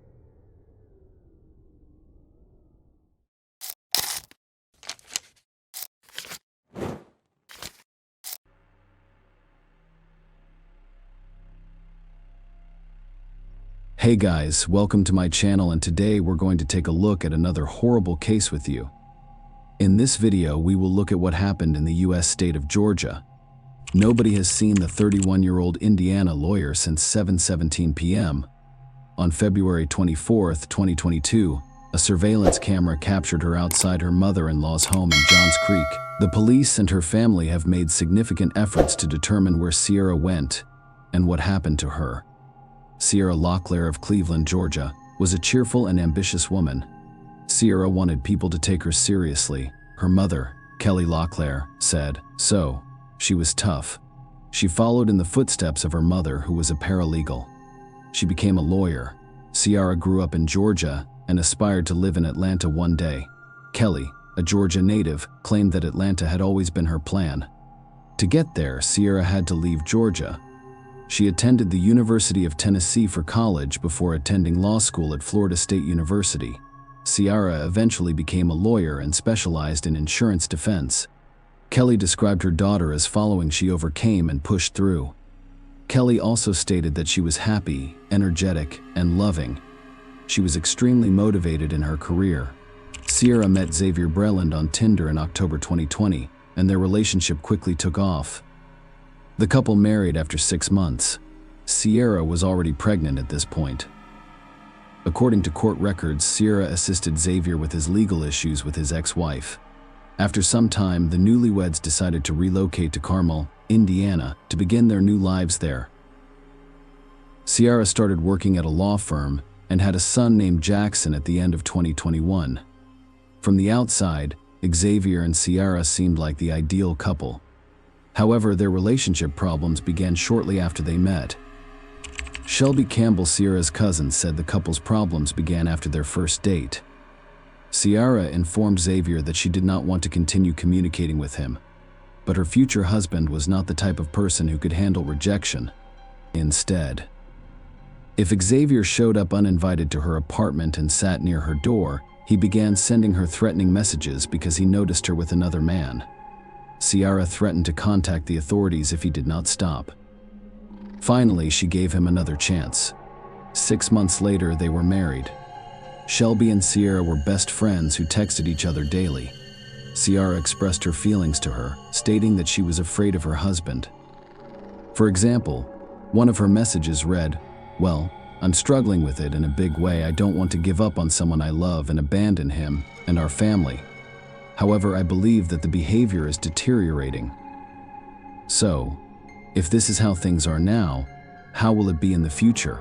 Hey guys, welcome to my channel, and today we're going to take a look at another horrible case with you. In this video, we will look at what happened in the US state of Georgia. Nobody has seen the 31-year-old Indiana lawyer since 7:17 p.m. On February 24, 2022, a surveillance camera captured her outside her mother-in-law's home in Johns Creek. The police and her family have made significant efforts to determine where Sierra went and what happened to her. Sierra Locklear of Cleveland, Georgia, was a cheerful and ambitious woman. Sierra wanted people to take her seriously. Her mother, Kelly Locklear said. So, she was tough. She followed in the footsteps of her mother, who was a paralegal. She became a lawyer. Ciara grew up in Georgia and aspired to live in Atlanta one day. Kelly, a Georgia native, claimed that Atlanta had always been her plan. To get there, Ciara had to leave Georgia. She attended the University of Tennessee for college before attending law school at Florida State University. Ciara eventually became a lawyer and specialized in insurance defense. Kelly described her daughter as following: she overcame and pushed through. Kelly also stated that she was happy, energetic, and loving. She was extremely motivated in her career. Ciara met Xavier Breland on Tinder in October 2020, and their relationship quickly took off. The couple married after 6 months. Ciara was already pregnant at this point. According to court records, Ciara assisted Xavier with his legal issues with his ex-wife. After some time, the newlyweds decided to relocate to Carmel, Indiana, to begin their new lives there. Ciara started working at a law firm and had a son named Jackson at the end of 2021. From the outside, Xavier and Ciara seemed like the ideal couple. However, their relationship problems began shortly after they met. Shelby Campbell, Ciara's cousin, said the couple's problems began after their first date. Ciara informed Xavier that she did not want to continue communicating with him, but her future husband was not the type of person who could handle rejection. Instead, if Xavier showed up uninvited to her apartment and sat near her door, he began sending her threatening messages because he noticed her with another man. Ciara threatened to contact the authorities if he did not stop. Finally, she gave him another chance. 6 months later, they were married. Shelby and Ciara were best friends who texted each other daily. Ciara expressed her feelings to her, stating that she was afraid of her husband. For example, one of her messages read, "Well, I'm struggling with it in a big way. I don't want to give up on someone I love and abandon him and our family. However, I believe that the behavior is deteriorating. So, if this is how things are now, how will it be in the future?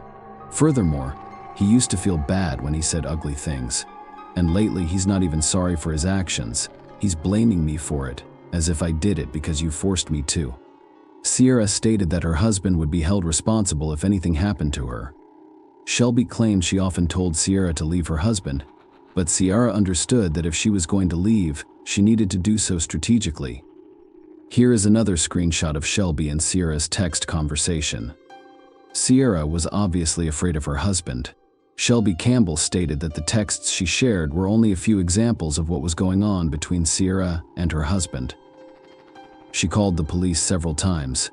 Furthermore, he used to feel bad when he said ugly things, and lately he's not even sorry for his actions. He's blaming me for it, as if I did it because you forced me to." Ciara stated that her husband would be held responsible if anything happened to her. Shelby claimed she often told Ciara to leave her husband, but Ciara understood that if she was going to leave, she needed to do so strategically. Here is another screenshot of Shelby and Ciara's text conversation. Ciara was obviously afraid of her husband. Shelby Campbell stated that the texts she shared were only a few examples of what was going on between Ciara and her husband. She called the police several times.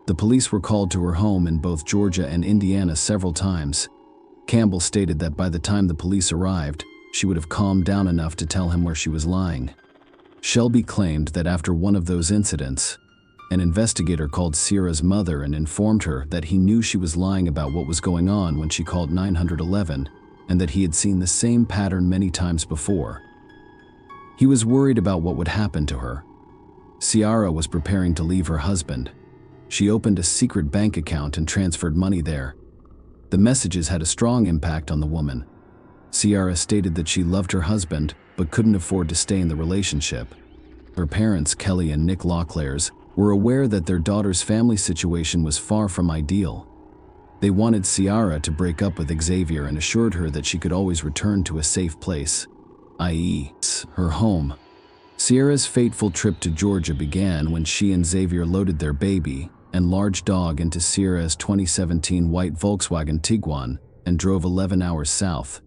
The police were called to her home in both Georgia and Indiana several times. Campbell stated that by the time the police arrived, she would have calmed down enough to tell him where she was lying. Shelby claimed that after one of those incidents, an investigator called Ciara's mother and informed her that he knew she was lying about what was going on when she called 911, and that he had seen the same pattern many times before. He was worried about what would happen to her. Ciara was preparing to leave her husband. She opened a secret bank account and transferred money there. The messages had a strong impact on the woman. Ciara stated that she loved her husband, but couldn't afford to stay in the relationship. Her parents, Kelly and Nick Locklears, were aware that their daughter's family situation was far from ideal. They wanted Ciara to break up with Xavier and assured her that she could always return to a safe place, i.e., her home. Ciara's fateful trip to Georgia began when she and Xavier loaded their baby and large dog into Ciara's 2017 white Volkswagen Tiguan and drove 11 hours south.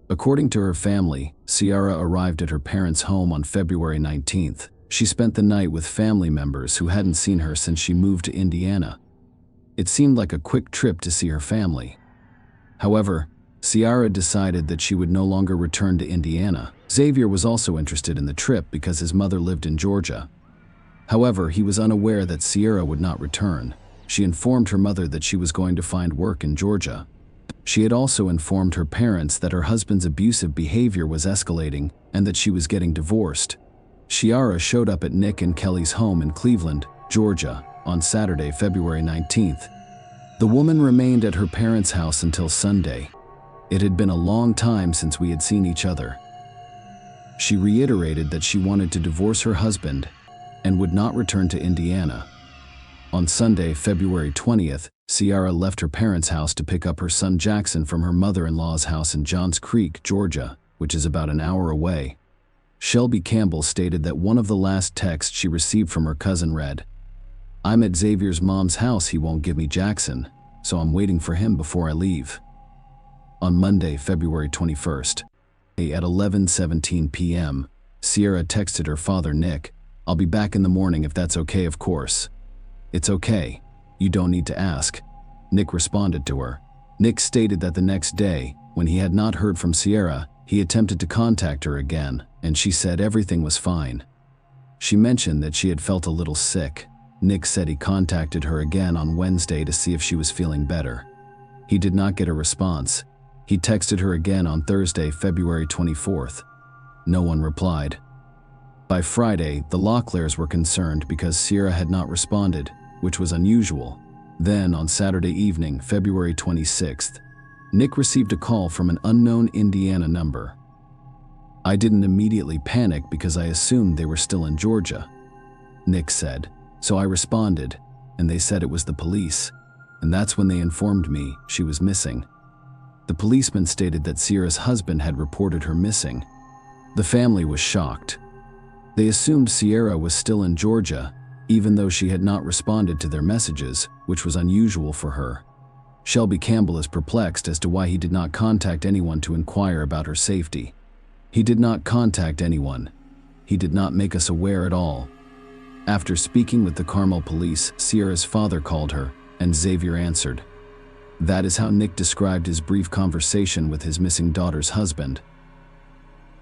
According to her family, Ciara arrived at her parents' home on February 19th. She spent the night with family members who hadn't seen her since she moved to Indiana. It seemed like a quick trip to see her family. However, Ciara decided that she would no longer return to Indiana. Xavier was also interested in the trip because his mother lived in Georgia. However, he was unaware that Ciara would not return. She informed her mother that she was going to find work in Georgia. She had also informed her parents that her husband's abusive behavior was escalating and that she was getting divorced. Ciara showed up at Nick and Kelly's home in Cleveland, Georgia, on Saturday, February 19th. The woman remained at her parents' house until Sunday. It had been a long time since we had seen each other. She reiterated that she wanted to divorce her husband and would not return to Indiana. On Sunday, February 20th, Ciara left her parents' house to pick up her son Jackson from her mother-in-law's house in Johns Creek, Georgia, which is about an hour away. Shelby Campbell stated that one of the last texts she received from her cousin read, "I'm at Xavier's mom's house, he won't give me Jackson, so I'm waiting for him before I leave." On Monday, February 21st, at 11:17 p.m., Ciara texted her father Nick, "I'll be back in the morning if that's okay, of course." "It's okay. You don't need to ask," Nick responded to her. Nick stated that the next day, when he had not heard from Ciara, he attempted to contact her again, and she said everything was fine. She mentioned that she had felt a little sick. Nick said he contacted her again on Wednesday to see if she was feeling better. He did not get a response. He texted her again on Thursday, February 24th. No one replied. By Friday, the Locklairs were concerned because Ciara had not responded, which was unusual. Then, on Saturday evening, February 26th, Nick received a call from an unknown Indiana number. "I didn't immediately panic because I assumed they were still in Georgia," Nick said. "So I responded, and they said it was the police, and that's when they informed me she was missing." The policeman stated that Ciara's husband had reported her missing. The family was shocked. They assumed Ciara was still in Georgia, even though she had not responded to their messages, which was unusual for her. Shelby Campbell is perplexed as to why he did not contact anyone to inquire about her safety. "He did not contact anyone. He did not make us aware at all." After speaking with the Carmel police, Ciara's father called her, and Xavier answered. That is how Nick described his brief conversation with his missing daughter's husband.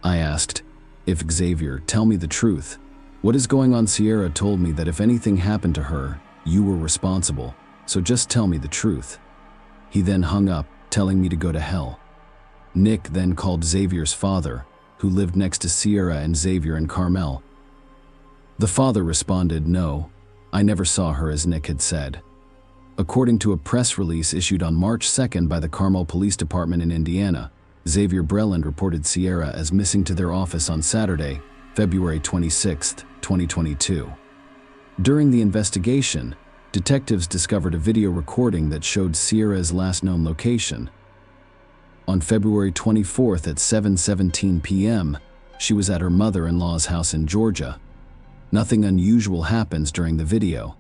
I asked, "If Xavier, tell me the truth. What is going on?" Ciara told me that if anything happened to her, you were responsible, so just tell me the truth. He then hung up, telling me to go to hell. Nick then called Xavier's father, who lived next to Ciara and Xavier in Carmel. The father responded, "No, I never saw her," as Nick had said. According to a press release issued on March 2nd by the Carmel Police Department in Indiana, Xavier Breland reported Ciara as missing to their office on Saturday, February 26, 2022. During the investigation, detectives discovered a video recording that showed Ciara's last known location. On February 24th at 7:17 p.m., she was at her mother-in-law's house in Georgia. Nothing unusual happens during the video.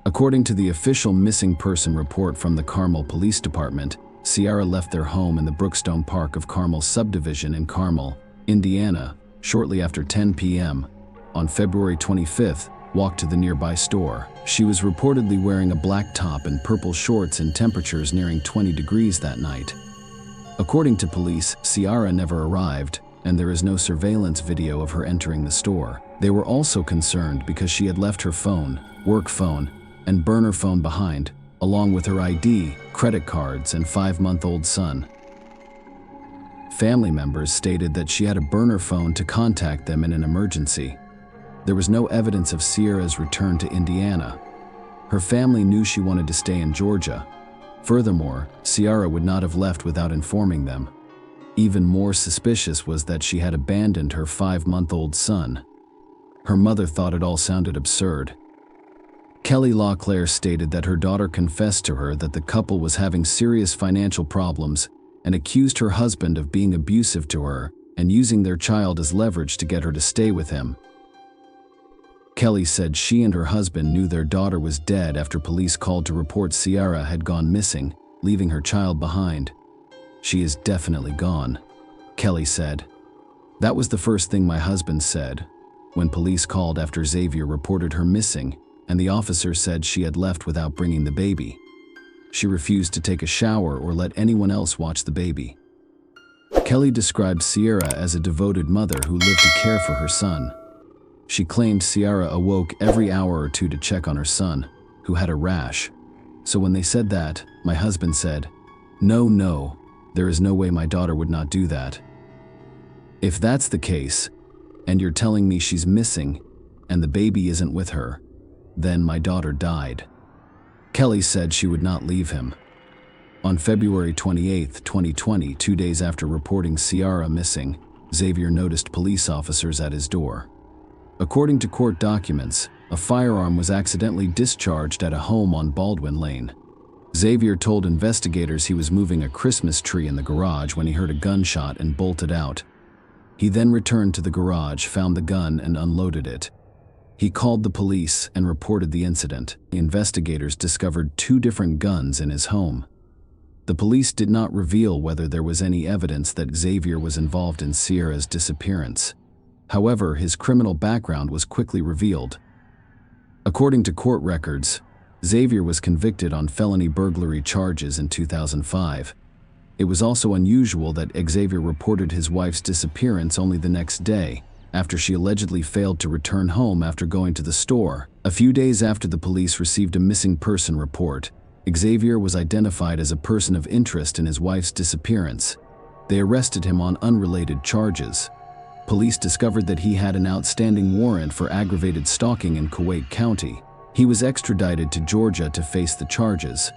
According to the official missing person report from the Carmel Police Department, Ciara left their home in the Brookstone Park of Carmel subdivision in Carmel, Indiana, shortly after 10 p.m. On February 25th, walked to the nearby store. She was reportedly wearing a black top and purple shorts in temperatures nearing 20 degrees that night. According to police, Ciara never arrived, and there is no surveillance video of her entering the store. They were also concerned because she had left her phone, work phone, and burner phone behind, along with her ID, credit cards, and 5-month-old son. Family members stated that she had a burner phone to contact them in an emergency. There was no evidence of Ciara's return to Indiana. Her family knew she wanted to stay in Georgia. Furthermore, Ciara would not have left without informing them. Even more suspicious was that she had abandoned her 5-month-old son. Her mother thought it all sounded absurd. Kelly Locklear stated that her daughter confessed to her that the couple was having serious financial problems and accused her husband of being abusive to her and using their child as leverage to get her to stay with him. Kelly said she and her husband knew their daughter was dead after police called to report Ciara had gone missing, leaving her child behind. "She is definitely gone," Kelly said. "That was the first thing my husband said when police called after Xavier reported her missing, and the officer said she had left without bringing the baby. She refused to take a shower or let anyone else watch the baby." Kelly described Ciara as a devoted mother who lived to care for her son. She claimed Ciara awoke every hour or two to check on her son, who had a rash. "So when they said that, my husband said, 'No, there is no way my daughter would not do that.' If that's the case, and you're telling me she's missing, and the baby isn't with her, then my daughter died." Kelly said she would not leave him. On February 28, 2020, 2 days after reporting Ciara missing, Xavier noticed police officers at his door. According to court documents, a firearm was accidentally discharged at a home on Baldwin Lane. Xavier told investigators he was moving a Christmas tree in the garage when he heard a gunshot and bolted out. He then returned to the garage, found the gun, and unloaded it. He called the police and reported the incident. The investigators discovered 2 different guns in his home. The police did not reveal whether there was any evidence that Xavier was involved in Sierra's disappearance. However, his criminal background was quickly revealed. According to court records, Xavier was convicted on felony burglary charges in 2005. It was also unusual that Xavier reported his wife's disappearance only the next day, after she allegedly failed to return home after going to the store. A few days after the police received a missing person report, Xavier was identified as a person of interest in his wife's disappearance. They arrested him on unrelated charges. Police discovered that he had an outstanding warrant for aggravated stalking in Kuwait County. He was extradited to Georgia to face the charges.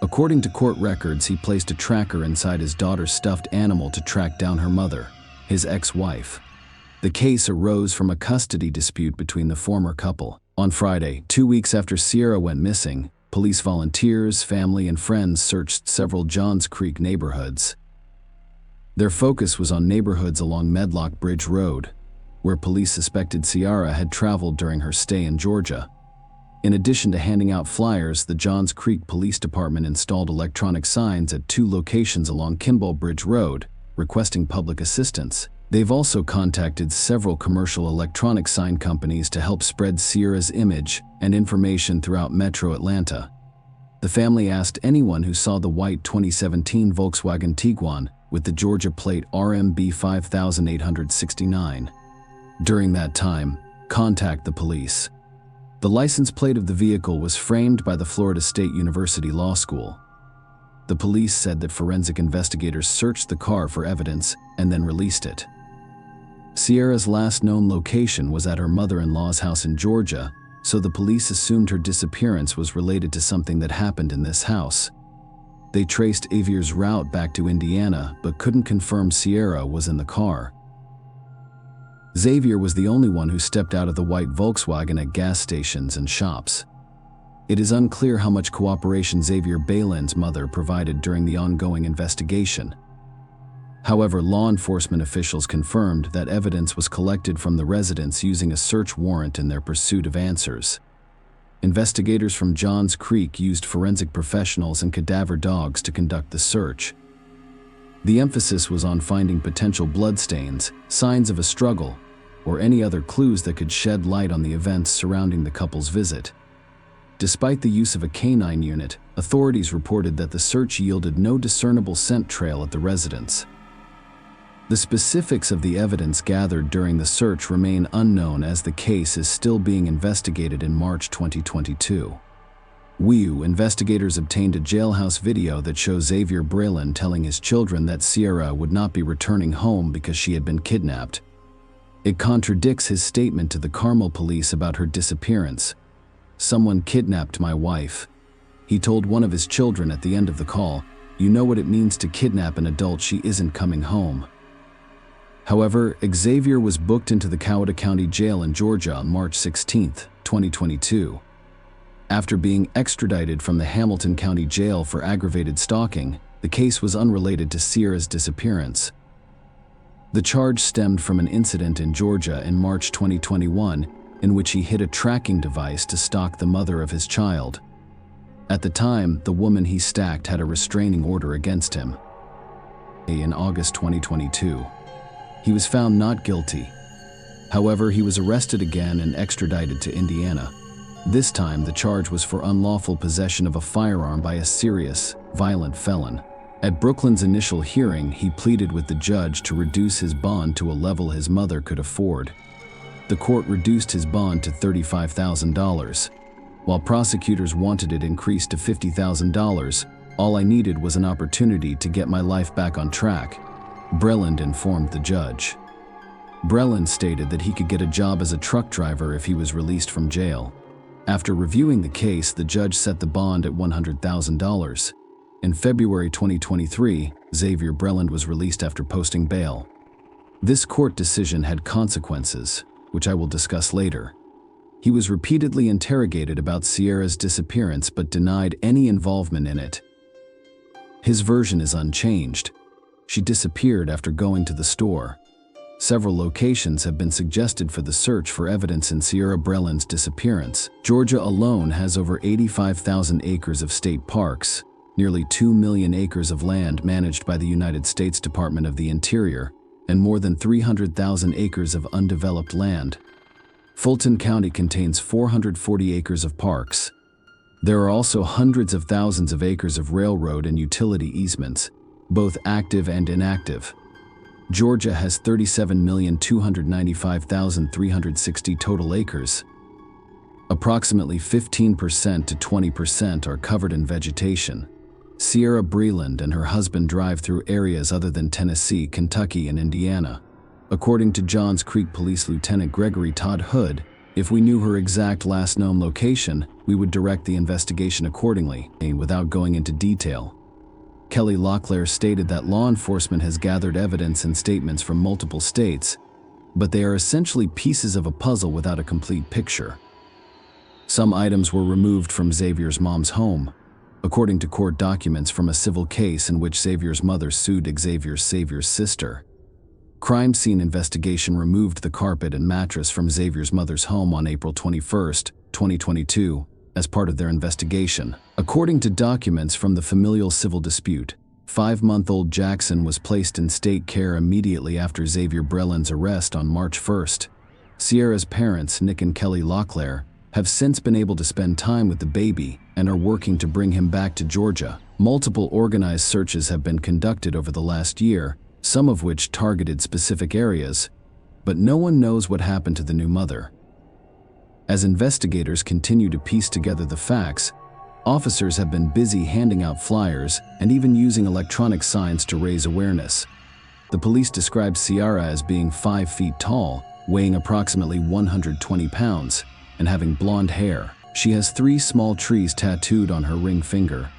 According to court records, he placed a tracker inside his daughter's stuffed animal to track down her mother, his ex-wife. The case arose from a custody dispute between the former couple. On Friday, 2 weeks after Sierra went missing, police volunteers, family, and friends searched several Johns Creek neighborhoods. Their focus was on neighborhoods along Medlock Bridge Road, where police suspected Sierra had traveled during her stay in Georgia. In addition to handing out flyers, the Johns Creek Police Department installed electronic signs at 2 locations along Kimball Bridge Road, requesting public assistance. They've also contacted several commercial electronic sign companies to help spread Sierra's image and information throughout Metro Atlanta. The family asked anyone who saw the white 2017 Volkswagen Tiguan with the Georgia plate RMB 5869. During that time, contact the police. The license plate of the vehicle was framed by the Florida State University Law School. The police said that forensic investigators searched the car for evidence and then released it. Sierra's last known location was at her mother-in-law's house in Georgia, so the police assumed her disappearance was related to something that happened in this house. They traced Xavier's route back to Indiana, but couldn't confirm Sierra was in the car. Xavier was the only one who stepped out of the white Volkswagen at gas stations and shops. It is unclear how much cooperation Xavier Balin's mother provided during the ongoing investigation. However, law enforcement officials confirmed that evidence was collected from the residence using a search warrant in their pursuit of answers. Investigators from Johns Creek used forensic professionals and cadaver dogs to conduct the search. The emphasis was on finding potential bloodstains, signs of a struggle, or any other clues that could shed light on the events surrounding the couple's visit. Despite the use of a canine unit, authorities reported that the search yielded no discernible scent trail at the residence. The specifics of the evidence gathered during the search remain unknown, as the case is still being investigated. In March 2022. Investigators obtained a jailhouse video that shows Xavier Braylon telling his children that Sierra would not be returning home because she had been kidnapped. It contradicts his statement to the Carmel police about her disappearance. "Someone kidnapped my wife." He told one of his children at the end of the call, "You know what it means to kidnap an adult, she isn't coming home." However, Xavier was booked into the Coweta County Jail in Georgia on March 16, 2022. After being extradited from the Hamilton County Jail for aggravated stalking, the case was unrelated to Sierra's disappearance. The charge stemmed from an incident in Georgia in March 2021 in which he hid a tracking device to stalk the mother of his child. At the time, the woman he stalked had a restraining order against him. In August 2022, he was found not guilty. However, he was arrested again and extradited to Indiana. This time, the charge was for unlawful possession of a firearm by a serious, violent felon. At Brooklyn's initial hearing, he pleaded with the judge to reduce his bond to a level his mother could afford. The court reduced his bond to $35,000. While prosecutors wanted it increased to $50,000, all I needed was an opportunity to get my life back on track, Breland informed the judge. Breland stated that he could get a job as a truck driver if he was released from jail. After reviewing the case, the judge set the bond at $100,000. In February 2023, Xavier Breland was released after posting bail. This court decision had consequences, which I will discuss later. He was repeatedly interrogated about Sierra's disappearance but denied any involvement in it. His version is unchanged. She disappeared after going to the store. Several locations have been suggested for the search for evidence in Sierra Breland's disappearance. Georgia alone has over 85,000 acres of state parks, nearly 2 million acres of land managed by the United States Department of the Interior, and more than 300,000 acres of undeveloped land. Fulton County contains 440 acres of parks. There are also hundreds of thousands of acres of railroad and utility easements, both active and inactive. Georgia has 37,295,360 total acres. Approximately 15% to 20% are covered in vegetation. Sierra Breland and her husband drive through areas other than Tennessee, Kentucky, and Indiana. According to Johns Creek Police Lieutenant Gregory Todd Hood, if we knew her exact last known location, we would direct the investigation accordingly, without going into detail. Kelly Locklear stated that law enforcement has gathered evidence and statements from multiple states, but they are essentially pieces of a puzzle without a complete picture. Some items were removed from Xavier's mom's home, according to court documents from a civil case in which Xavier's mother sued Xavier's sister. Crime scene investigation removed the carpet and mattress from Xavier's mother's home on April 21, 2022, as part of their investigation. According to documents from the familial civil dispute, 5-month-old Jackson was placed in state care immediately after Xavier Breland's arrest on March 1. Sierra's parents, Nick and Kelly Locklear, have since been able to spend time with the baby and are working to bring him back to Georgia. Multiple organized searches have been conducted over the last year, some of which targeted specific areas, but no one knows what happened to the new mother. As investigators continue to piece together the facts, officers have been busy handing out flyers and even using electronic signs to raise awareness. The police describe Sierra as being 5 feet tall, weighing approximately 120 pounds, and having blonde hair. She has 3 small trees tattooed on her ring finger,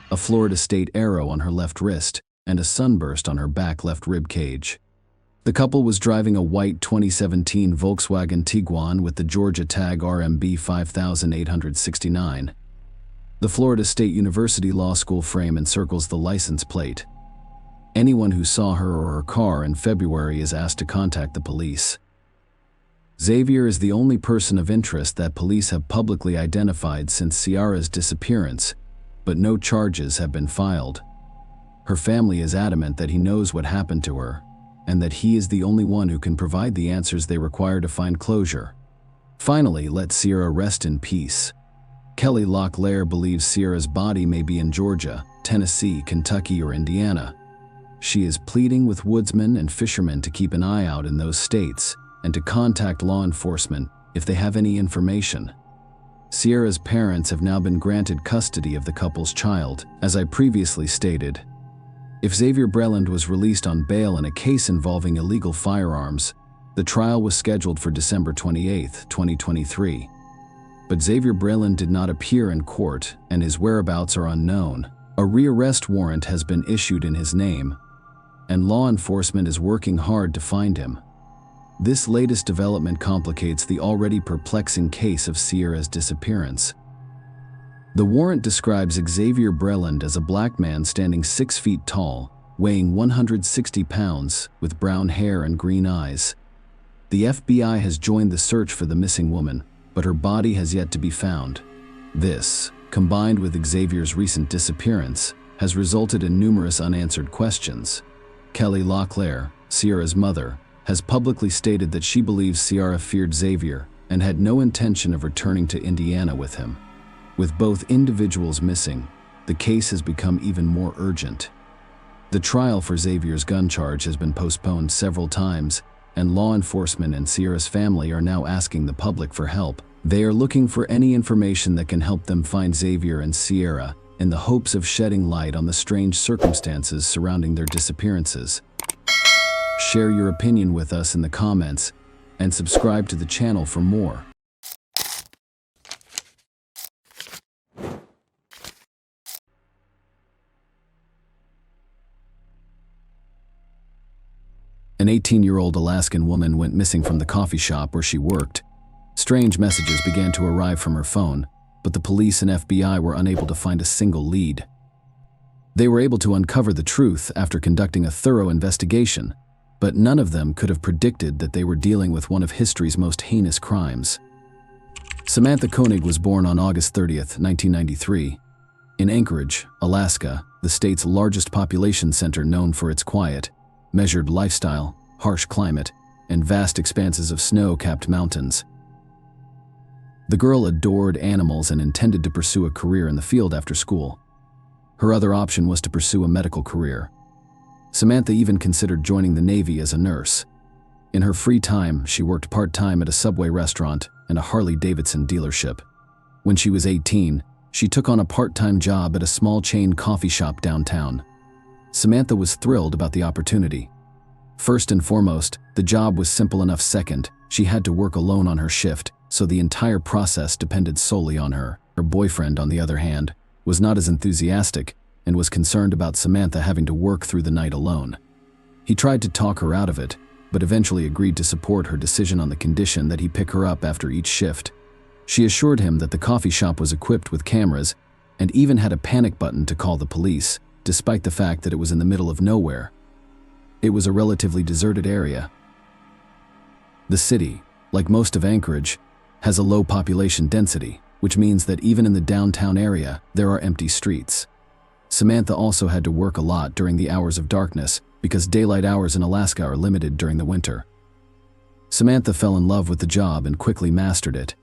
a Florida State arrow on her left wrist, and a sunburst on her back left rib cage. The couple was driving a white 2017 Volkswagen Tiguan with the Georgia tag RMB 5869. The Florida State University Law School frame encircles the license plate. Anyone who saw her or her car in February is asked to contact the police. Xavier is the only person of interest that police have publicly identified since Sierra's disappearance, but no charges have been filed. Her family is adamant that he knows what happened to her, and that he is the only one who can provide the answers they require to find closure. Finally, let Sierra rest in peace. Kelly Locklear believes Sierra's body may be in Georgia, Tennessee, Kentucky, or Indiana. She is pleading with woodsmen and fishermen to keep an eye out in those states and to contact law enforcement if they have any information. Sierra's parents have now been granted custody of the couple's child, as I previously stated. If Xavier Breland was released on bail in a case involving illegal firearms, the trial was scheduled for December 28, 2023. But Xavier Breland did not appear in court, and his whereabouts are unknown. A rearrest warrant has been issued in his name, and law enforcement is working hard to find him. This latest development complicates the already perplexing case of Sierra's disappearance. The warrant describes Xavier Breland as a black man standing 6 feet tall, weighing 160 pounds, with brown hair and green eyes. The FBI has joined the search for the missing woman, but her body has yet to be found. This, combined with Xavier's recent disappearance, has resulted in numerous unanswered questions. Kelly Locklear, Sierra's mother, has publicly stated that she believes Sierra feared Xavier and had no intention of returning to Indiana with him. With both individuals missing, the case has become even more urgent. The trial for Xavier's gun charge has been postponed several times, and law enforcement and Sierra's family are now asking the public for help. They are looking for any information that can help them find Xavier and Sierra in the hopes of shedding light on the strange circumstances surrounding their disappearances. Share your opinion with us in the comments and subscribe to the channel for more. An 18-year-old Alaskan woman went missing from the coffee shop where she worked. Strange messages began to arrive from her phone, but the police and FBI were unable to find a single lead. They were able to uncover the truth after conducting a thorough investigation, but none of them could have predicted that they were dealing with one of history's most heinous crimes. Samantha Koenig was born on August 30th, 1993, in Anchorage, Alaska, the state's largest population center known for its quiet, measured lifestyle, harsh climate, and vast expanses of snow-capped mountains. The girl adored animals and intended to pursue a career in the field after school. Her other option was to pursue a medical career. Samantha even considered joining the Navy as a nurse. In her free time, she worked part-time at a Subway restaurant and a Harley-Davidson dealership. When she was 18, she took on a part-time job at a small chain coffee shop downtown. Samantha was thrilled about the opportunity. First and foremost, the job was simple enough. Second, she had to work alone on her shift, so the entire process depended solely on her. Her boyfriend, on the other hand, was not as enthusiastic and was concerned about Samantha having to work through the night alone. He tried to talk her out of it, but eventually agreed to support her decision on the condition that he pick her up after each shift. She assured him that the coffee shop was equipped with cameras and even had a panic button to call the police, despite the fact that it was in the middle of nowhere. It was a relatively deserted area. The city, like most of Anchorage, has a low population density, which means that even in the downtown area, there are empty streets. Samantha also had to work a lot during the hours of darkness because daylight hours in Alaska are limited during the winter. Samantha fell in love with the job and quickly mastered it.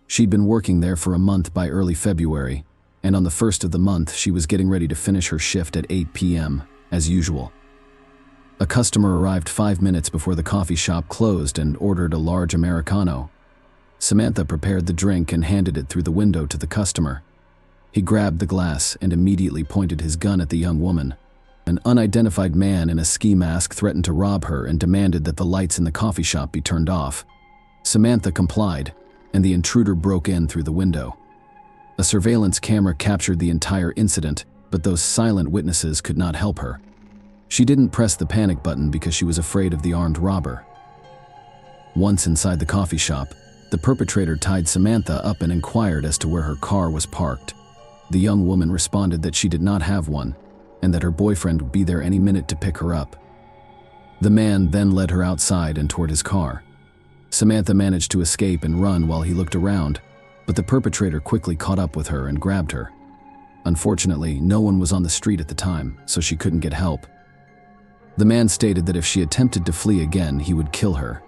She'd been working there for a month by early February, and on the first of the month she was getting ready to finish her shift at 8 p.m., as usual. A customer arrived 5 minutes before the coffee shop closed and ordered a large Americano. Samantha prepared the drink and handed it through the window to the customer. He grabbed the glass and immediately pointed his gun at the young woman. An unidentified man in a ski mask threatened to rob her and demanded that the lights in the coffee shop be turned off. Samantha complied, and the intruder broke in through the window. A surveillance camera captured the entire incident, but those silent witnesses could not help her. She didn't press the panic button because she was afraid of the armed robber. Once inside the coffee shop, the perpetrator tied Samantha up and inquired as to where her car was parked. The young woman responded that she did not have one, and that her boyfriend would be there any minute to pick her up. The man then led her outside and toward his car. Samantha managed to escape and run while he looked around, but the perpetrator quickly caught up with her and grabbed her. Unfortunately, no one was on the street at the time, so she couldn't get help. The man stated that if she attempted to flee again, he would kill her.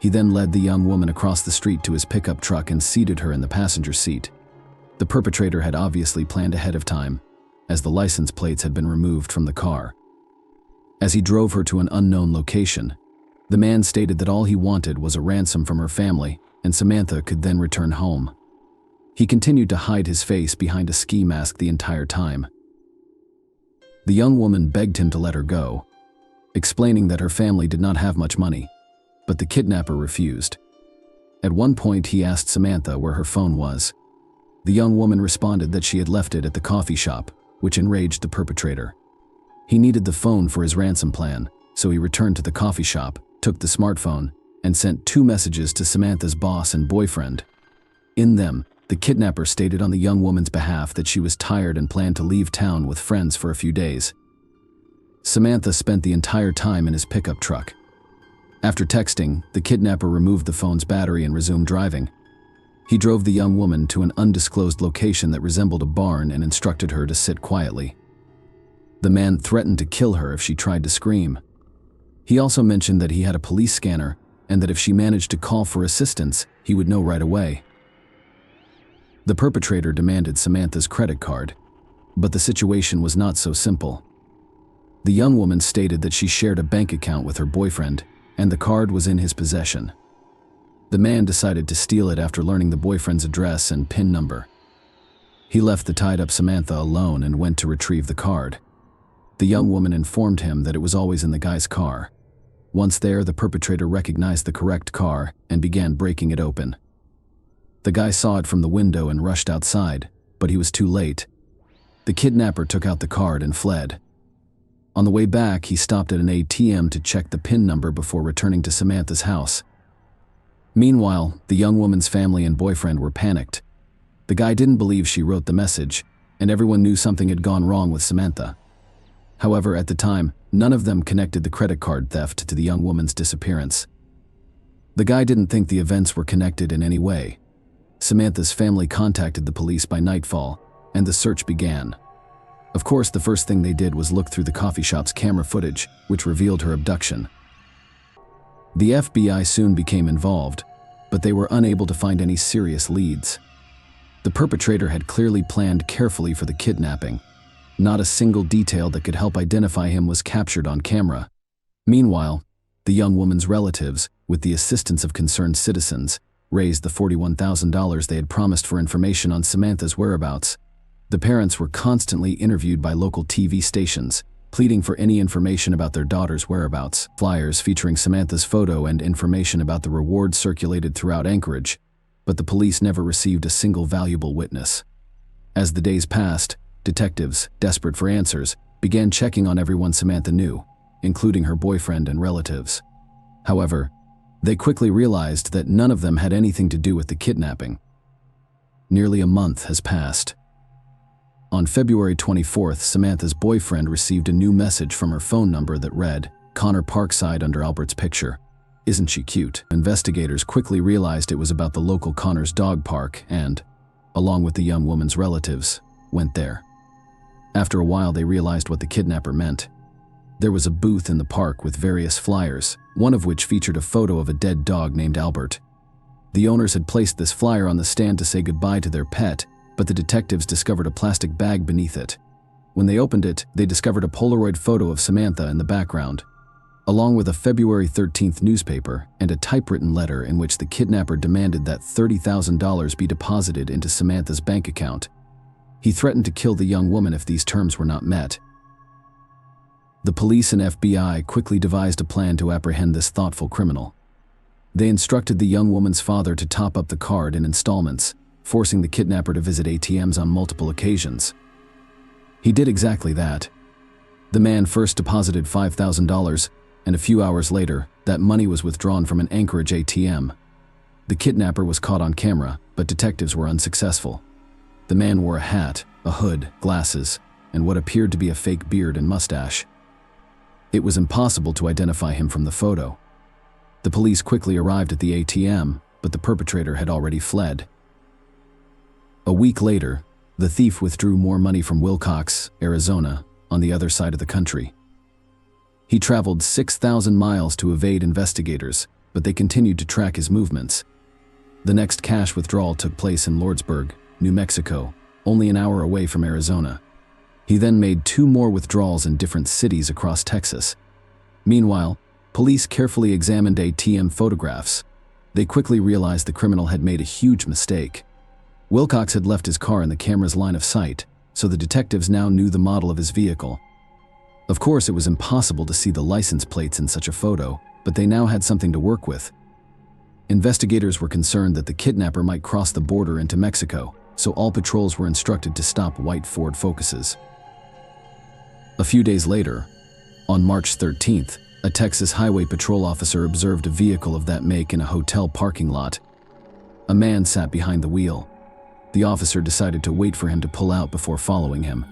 He then led the young woman across the street to his pickup truck and seated her in the passenger seat. The perpetrator had obviously planned ahead of time, as the license plates had been removed from the car. As he drove her to an unknown location, the man stated that all he wanted was a ransom from her family, and Samantha could then return home. He continued to hide his face behind a ski mask the entire time. The young woman begged him to let her go, explaining that her family did not have much money, but the kidnapper refused. At one point, he asked Samantha where her phone was. The young woman responded that she had left it at the coffee shop, which enraged the perpetrator. He needed the phone for his ransom plan, so he returned to the coffee shop, took the smartphone, and sent 2 messages to Samantha's boss and boyfriend. In them, the kidnapper stated on the young woman's behalf that she was tired and planned to leave town with friends for a few days. Samantha spent the entire time in his pickup truck. After texting, the kidnapper removed the phone's battery and resumed driving. He drove the young woman to an undisclosed location that resembled a barn and instructed her to sit quietly. The man threatened to kill her if she tried to scream. He also mentioned that he had a police scanner and that if she managed to call for assistance, he would know right away. The perpetrator demanded Samantha's credit card, but the situation was not so simple. The young woman stated that she shared a bank account with her boyfriend, and the card was in his possession. The man decided to steal it after learning the boyfriend's address and PIN number. He left the tied-up Samantha alone and went to retrieve the card. The young woman informed him that it was always in the guy's car. Once there, the perpetrator recognized the correct car and began breaking it open. The guy saw it from the window and rushed outside, but he was too late. The kidnapper took out the card and fled. On the way back, he stopped at an ATM to check the PIN number before returning to Samantha's house. Meanwhile, the young woman's family and boyfriend were panicked. The guy didn't believe she wrote the message, and everyone knew something had gone wrong with Samantha. However, at the time, none of them connected the credit card theft to the young woman's disappearance. The guy didn't think the events were connected in any way. Samantha's family contacted the police by nightfall, and the search began. Of course, the first thing they did was look through the coffee shop's camera footage, which revealed her abduction. The FBI soon became involved, but they were unable to find any serious leads. The perpetrator had clearly planned carefully for the kidnapping. Not a single detail that could help identify him was captured on camera. Meanwhile, the young woman's relatives, with the assistance of concerned citizens, raised the $41,000 they had promised for information on Samantha's whereabouts. The parents were constantly interviewed by local TV stations, pleading for any information about their daughter's whereabouts. Flyers featuring Samantha's photo and information about the reward circulated throughout Anchorage, but the police never received a single valuable witness. As the days passed, detectives, desperate for answers, began checking on everyone Samantha knew, including her boyfriend and relatives. However, they quickly realized that none of them had anything to do with the kidnapping. Nearly a month has passed. On February 24th, Samantha's boyfriend received a new message from her phone number that read, "Connor Parkside," under Albert's picture. "Isn't she cute?" Investigators quickly realized it was about the local Connor's dog park and, along with the young woman's relatives, went there. After a while, they realized what the kidnapper meant. There was a booth in the park with various flyers, one of which featured a photo of a dead dog named Albert. The owners had placed this flyer on the stand to say goodbye to their pet, but the detectives discovered a plastic bag beneath it. When they opened it, they discovered a Polaroid photo of Samantha in the background, along with a February 13th newspaper and a typewritten letter in which the kidnapper demanded that $30,000 be deposited into Samantha's bank account. He threatened to kill the young woman if these terms were not met. The police and FBI quickly devised a plan to apprehend this thoughtful criminal. They instructed the young woman's father to top up the card in installments, forcing the kidnapper to visit ATMs on multiple occasions. He did exactly that. The man first deposited $5,000, and a few hours later, that money was withdrawn from an Anchorage ATM. The kidnapper was caught on camera, but detectives were unsuccessful. The man wore a hat, a hood, glasses, and what appeared to be a fake beard and mustache. It was impossible to identify him from the photo. The police quickly arrived at the ATM, but the perpetrator had already fled. A week later, the thief withdrew more money from Wilcox, Arizona, on the other side of the country. He traveled 6,000 miles to evade investigators, but they continued to track his movements. The next cash withdrawal took place in Lordsburg, New Mexico, only an hour away from Arizona. He then made 2 more withdrawals in different cities across Texas. Meanwhile, police carefully examined ATM photographs. They quickly realized the criminal had made a huge mistake. Wilcox had left his car in the camera's line of sight, so the detectives now knew the model of his vehicle. Of course, it was impossible to see the license plates in such a photo, but they now had something to work with. Investigators were concerned that the kidnapper might cross the border into Mexico, so all patrols were instructed to stop white Ford Focuses. A few days later, on March 13th, a Texas Highway Patrol officer observed a vehicle of that make in a hotel parking lot. A man sat behind the wheel. The officer decided to wait for him to pull out before following him.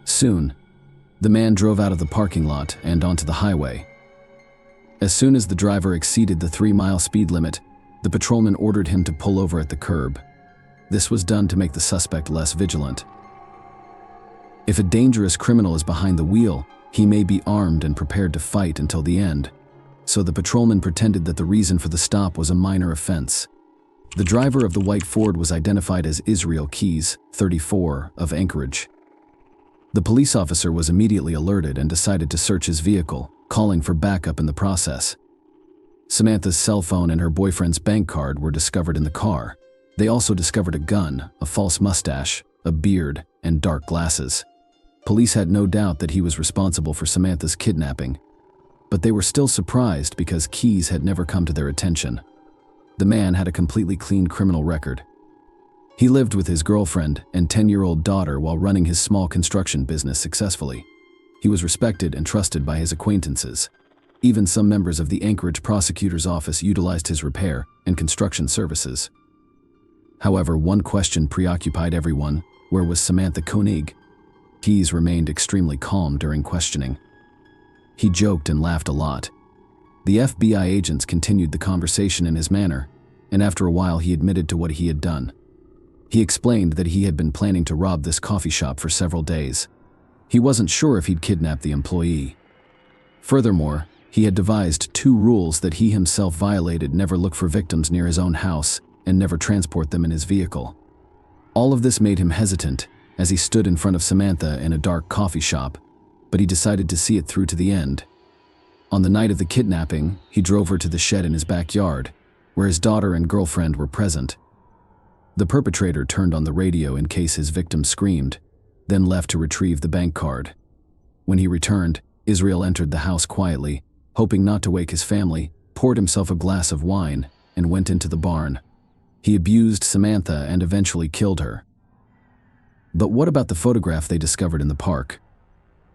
Soon, the man drove out of the parking lot and onto the highway. As soon as the driver exceeded the 3-mile speed limit, the patrolman ordered him to pull over at the curb. This was done to make the suspect less vigilant. If a dangerous criminal is behind the wheel, he may be armed and prepared to fight until the end. So the patrolman pretended that the reason for the stop was a minor offense. The driver of the white Ford was identified as Israel Keys, 34, of Anchorage. The police officer was immediately alerted and decided to search his vehicle, calling for backup in the process. Samantha's cell phone and her boyfriend's bank card were discovered in the car. They also discovered a gun, a false mustache, a beard, and dark glasses. Police had no doubt that he was responsible for Samantha's kidnapping, but they were still surprised because Keys had never come to their attention. The man had a completely clean criminal record. He lived with his girlfriend and 10-year-old daughter while running his small construction business successfully. He was respected and trusted by his acquaintances. Even some members of the Anchorage prosecutor's office utilized his repair and construction services. However, one question preoccupied everyone: where was Samantha Koenig? Keyes remained extremely calm during questioning. He joked and laughed a lot. The FBI agents continued the conversation in his manner, and after a while he admitted to what he had done. He explained that he had been planning to rob this coffee shop for several days. He wasn't sure if he'd kidnapped the employee. Furthermore, he had devised 2 rules that he himself violated: never look for victims near his own house and never transport them in his vehicle. All of this made him hesitant as he stood in front of Samantha in a dark coffee shop, but he decided to see it through to the end. On the night of the kidnapping, he drove her to the shed in his backyard, where his daughter and girlfriend were present. The perpetrator turned on the radio in case his victim screamed, then left to retrieve the bank card. When he returned, Israel entered the house quietly, hoping not to wake his family, poured himself a glass of wine, and went into the barn. He abused Samantha and eventually killed her. But what about the photograph they discovered in the park?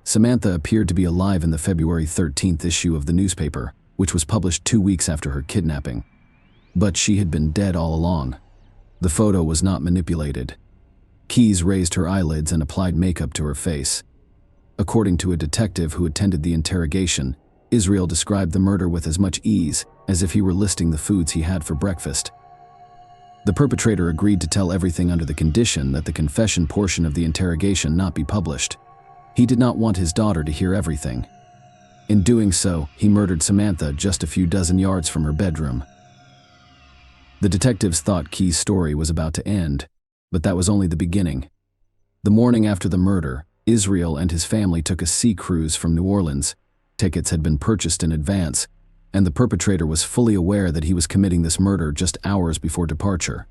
Samantha appeared to be alive in the February 13th issue of the newspaper, which was published 2 weeks after her kidnapping. But she had been dead all along. The photo was not manipulated. Keyes raised her eyelids and applied makeup to her face. According to a detective who attended the interrogation, Israel described the murder with as much ease as if he were listing the foods he had for breakfast. The perpetrator agreed to tell everything under the condition that the confession portion of the interrogation not be published. He did not want his daughter to hear everything. In doing so, he murdered Samantha just a few dozen yards from her bedroom. The detectives thought Keyes' story was about to end, but that was only the beginning. The morning after the murder, Israel and his family took a sea cruise from New Orleans. Tickets had been purchased in advance, and the perpetrator was fully aware that he was committing this murder just hours before departure.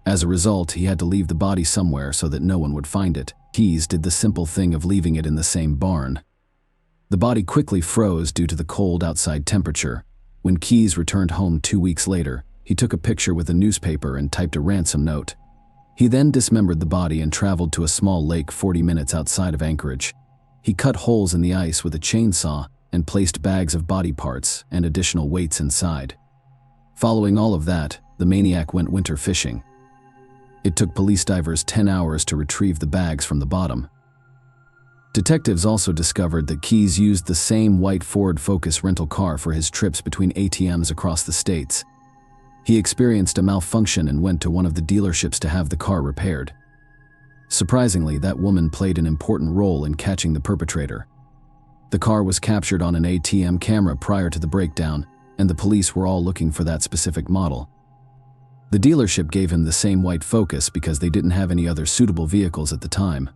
As a result, he had to leave the body somewhere so that no one would find it. Keyes did the simple thing of leaving it in the same barn. The body quickly froze due to the cold outside temperature. When Keyes returned home 2 weeks later, he took a picture with a newspaper and typed a ransom note. He then dismembered the body and traveled to a small lake 40 minutes outside of Anchorage. He cut holes in the ice with a chainsaw and placed bags of body parts and additional weights inside. Following all of that, the maniac went winter fishing. It took police divers 10 hours to retrieve the bags from the bottom. Detectives also discovered that Keyes used the same white Ford Focus rental car for his trips between ATMs across the states. He experienced a malfunction and went to one of the dealerships to have the car repaired. Surprisingly, that woman played an important role in catching the perpetrator. The car was captured on an ATM camera prior to the breakdown, and the police were all looking for that specific model. The dealership gave him the same white Focus because they didn't have any other suitable vehicles at the time.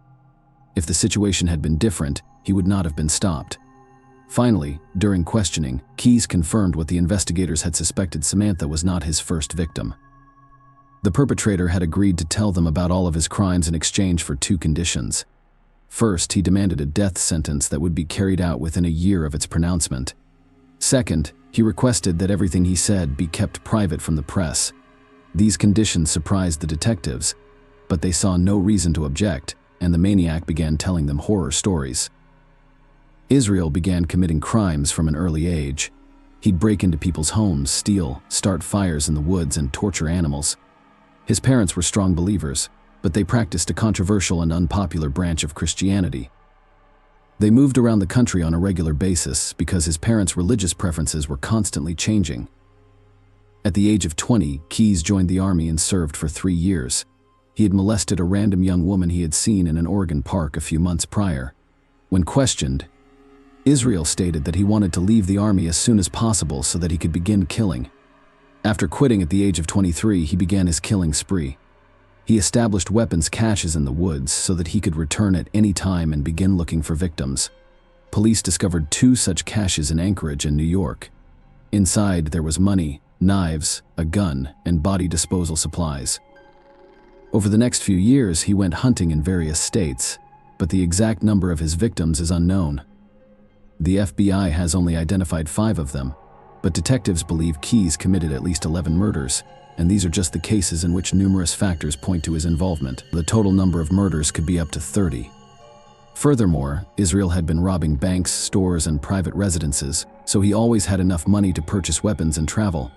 If the situation had been different, he would not have been stopped. Finally, during questioning, Keyes confirmed what the investigators had suspected: Samantha was not his first victim. The perpetrator had agreed to tell them about all of his crimes in exchange for 2 conditions. First, he demanded a death sentence that would be carried out within a year of its pronouncement. Second, he requested that everything he said be kept private from the press. These conditions surprised the detectives, but they saw no reason to object, and the maniac began telling them horror stories. Israel began committing crimes from an early age. He'd break into people's homes, steal, start fires in the woods, and torture animals. His parents were strong believers, but they practiced a controversial and unpopular branch of Christianity. They moved around the country on a regular basis because his parents' religious preferences were constantly changing. At the age of 20, Keyes joined the army and served for 3 years. He had molested a random young woman he had seen in an Oregon park a few months prior. When questioned, Israel stated that he wanted to leave the army as soon as possible so that he could begin killing. After quitting at the age of 23, he began his killing spree. He established weapons caches in the woods so that he could return at any time and begin looking for victims. Police discovered 2 such caches in Anchorage and New York. Inside, there was money, knives, a gun, and body disposal supplies. Over the next few years, he went hunting in various states, but the exact number of his victims is unknown. The FBI has only identified 5 of them, but detectives believe Keyes committed at least 11 murders, and these are just the cases in which numerous factors point to his involvement. The total number of murders could be up to 30. Furthermore, Israel had been robbing banks, stores, and private residences, so he always had enough money to purchase weapons and travel.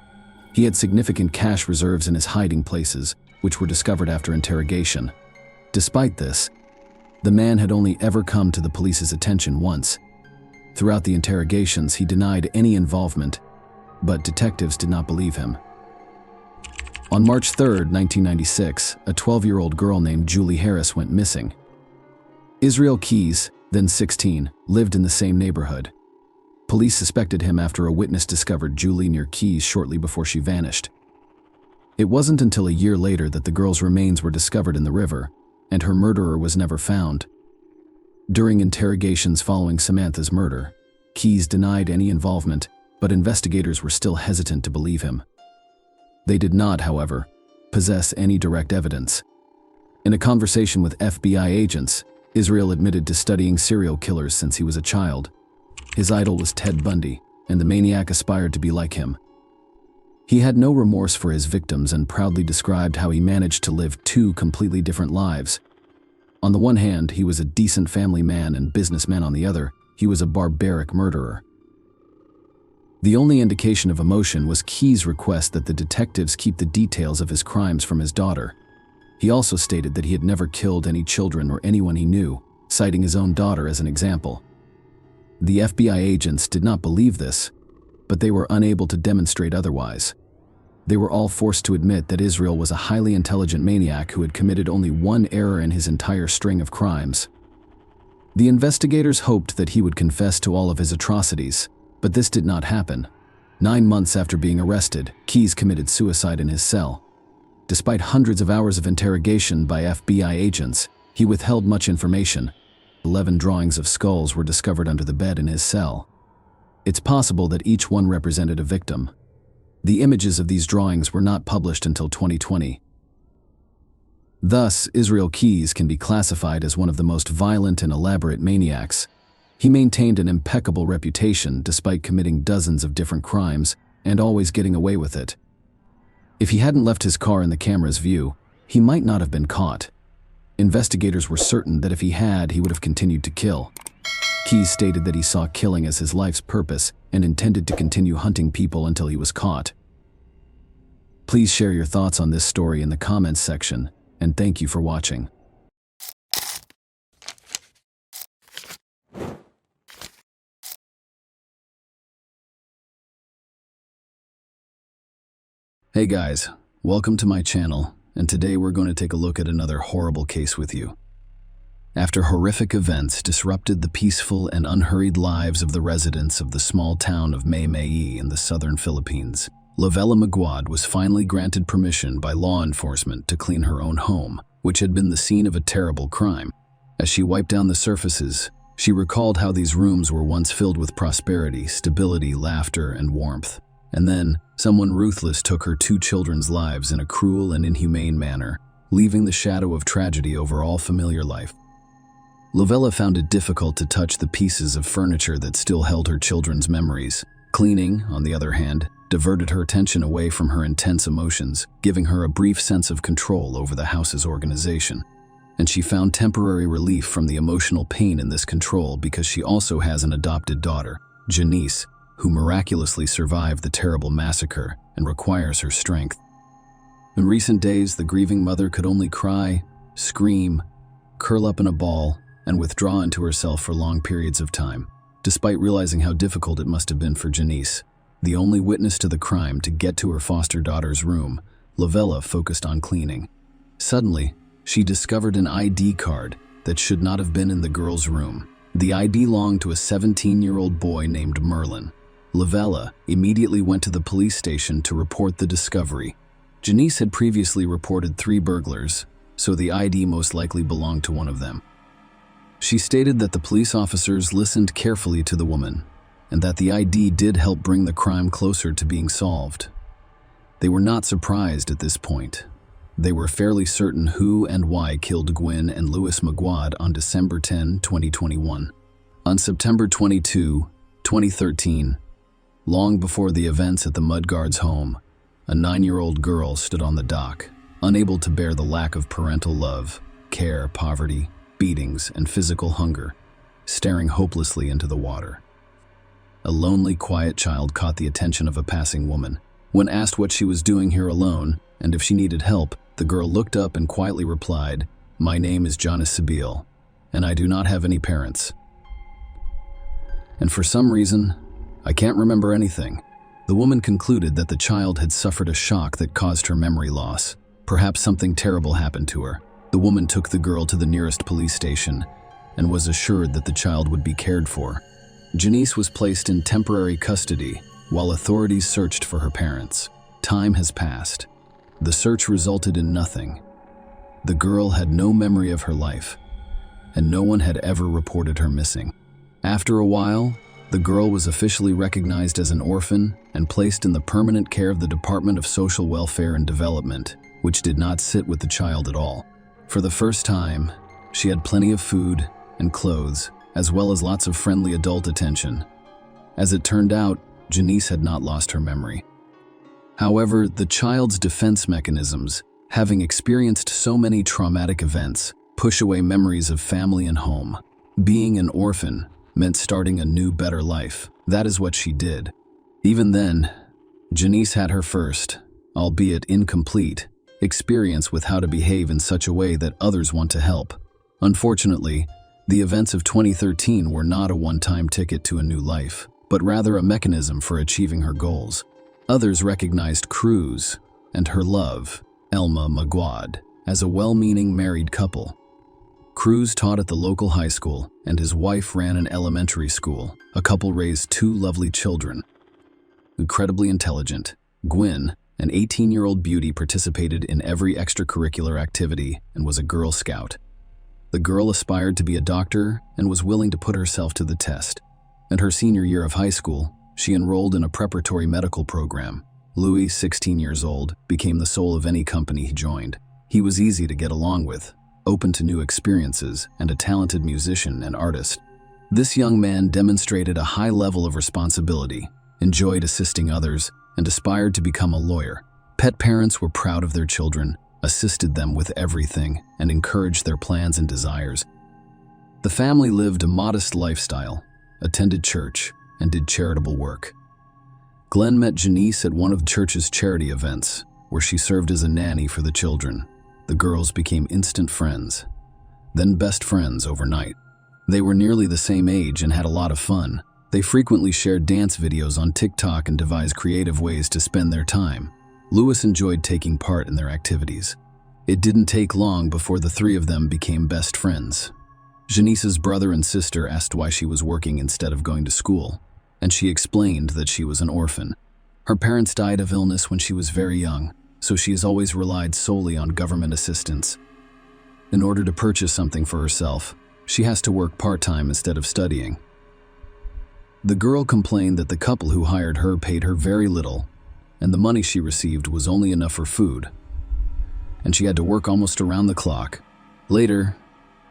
He had significant cash reserves in his hiding places, which were discovered after interrogation. Despite this, the man had only ever come to the police's attention once. Throughout the interrogations, he denied any involvement, but detectives did not believe him. On March 3, 1996, a 12-year-old girl named Julie Harris went missing. Israel Keyes, then 16, lived in the same neighborhood. Police suspected him after a witness discovered Julie near Keyes shortly before she vanished. It wasn't until a year later that the girl's remains were discovered in the river, and her murderer was never found. During interrogations following Samantha's murder, Keyes denied any involvement, but investigators were still hesitant to believe him. They did not, however, possess any direct evidence. In a conversation with FBI agents, Israel admitted to studying serial killers since he was a child. His idol was Ted Bundy, and the maniac aspired to be like him. He had no remorse for his victims and proudly described how he managed to live two completely different lives. On the one hand, he was a decent family man and businessman. On the other, he was a barbaric murderer. The only indication of emotion was Keyes' request that the detectives keep the details of his crimes from his daughter. He also stated that he had never killed any children or anyone he knew, citing his own daughter as an example. The FBI agents did not believe this, but they were unable to demonstrate otherwise. They were all forced to admit that Israel was a highly intelligent maniac who had committed only one error in his entire string of crimes. The investigators hoped that he would confess to all of his atrocities, but this did not happen. 9 months after being arrested, Keyes committed suicide in his cell. Despite hundreds of hours of interrogation by FBI agents, he withheld much information. 11 drawings of skulls were discovered under the bed in his cell. It's possible that each one represented a victim. The images of these drawings were not published until 2020. Thus, Israel Keyes can be classified as one of the most violent and elaborate maniacs. He maintained an impeccable reputation despite committing dozens of different crimes and always getting away with it. If he hadn't left his car in the camera's view, he might not have been caught. Investigators were certain that if he had, he would have continued to kill. Keyes stated that he saw killing as his life's purpose and intended to continue hunting people until he was caught. Please share your thoughts on this story in the comments section, and thank you for watching. Hey guys, welcome to my channel, and today we're going to take a look at another horrible case with you. After horrific events disrupted the peaceful and unhurried lives of the residents of the small town of Maymay in the southern Philippines, Lovella Magwad was finally granted permission by law enforcement to clean her own home, which had been the scene of a terrible crime. As she wiped down the surfaces, she recalled how these rooms were once filled with prosperity, stability, laughter, and warmth. And then, someone ruthless took her 2 children's lives in a cruel and inhumane manner, leaving the shadow of tragedy over all familiar life. Lovella found it difficult to touch the pieces of furniture that still held her children's memories. Cleaning, on the other hand, diverted her attention away from her intense emotions, giving her a brief sense of control over the house's organization. And she found temporary relief from the emotional pain in this control because she also has an adopted daughter, Janice, who miraculously survived the terrible massacre and requires her strength. In recent days, the grieving mother could only cry, scream, curl up in a ball, and withdraw into herself for long periods of time, despite realizing how difficult it must have been for Janice, the only witness to the crime, to get to her foster daughter's room. Lovella focused on cleaning. Suddenly, she discovered an ID card that should not have been in the girl's room. The ID belonged to a 17-year-old boy named Merlin. Lovella immediately went to the police station to report the discovery. Janice had previously reported 3 burglars, so the ID most likely belonged to one of them. She stated that the police officers listened carefully to the woman, and that the ID did help bring the crime closer to being solved. They were not surprised at this point. They were fairly certain who and why killed Gwen and Louis Magwad on December 10, 2021. On September 22, 2013, long before the events at the Mudguard's home, a 9-year-old girl stood on the dock, unable to bear the lack of parental love, care, poverty, beatings, and physical hunger, staring hopelessly into the water. A lonely, quiet child caught the attention of a passing woman. When asked what she was doing here alone and if she needed help, the girl looked up and quietly replied, "My name is Janice Sabile, and I do not have any parents. And for some reason, I can't remember anything." The woman concluded that the child had suffered a shock that caused her memory loss. Perhaps something terrible happened to her. The woman took the girl to the nearest police station and was assured that the child would be cared for. Janice was placed in temporary custody while authorities searched for her parents. Time has passed. The search resulted in nothing. The girl had no memory of her life, and no one had ever reported her missing. After a while, the girl was officially recognized as an orphan and placed in the permanent care of the Department of Social Welfare and Development, which did not sit with the child at all. For the first time, she had plenty of food and clothes, as well as lots of friendly adult attention. As it turned out, Janice had not lost her memory. However, the child's defense mechanisms, having experienced so many traumatic events, push away memories of family and home. Being an orphan meant starting a new, better life. That is what she did. Even then, Janice had her first, albeit incomplete, experience with how to behave in such a way that others want to help. Unfortunately, the events of 2013 were not a one-time ticket to a new life, but rather a mechanism for achieving her goals. Others recognized Cruz and her love, Elma Maguad, as a well-meaning married couple. Cruz taught at the local high school, and his wife ran an elementary school. A couple raised two lovely children. Incredibly intelligent, Gwen, an 18-year-old beauty, participated in every extracurricular activity and was a Girl Scout. The girl aspired to be a doctor and was willing to put herself to the test. In her senior year of high school, she enrolled in a preparatory medical program. Louis, 16 years old, became the soul of any company he joined. He was easy to get along with, open to new experiences, and a talented musician and artist. This young man demonstrated a high level of responsibility, enjoyed assisting others, and aspired to become a lawyer. Pet parents were proud of their children, assisted them with everything, and encouraged their plans and desires. The family lived a modest lifestyle, attended church, and did charitable work. Glenn met Janice at one of the church's charity events, where she served as a nanny for the children. The girls became instant friends, then best friends overnight. They were nearly the same age and had a lot of fun. They frequently shared dance videos on TikTok and devised creative ways to spend their time. Louis enjoyed taking part in their activities. It didn't take long before the three of them became best friends. Janice's brother and sister asked why she was working instead of going to school, and she explained that she was an orphan. Her parents died of illness when she was very young, so she has always relied solely on government assistance. In order to purchase something for herself, she has to work part-time instead of studying. The girl complained that the couple who hired her paid her very little, and the money she received was only enough for food, and she had to work almost around the clock. Later,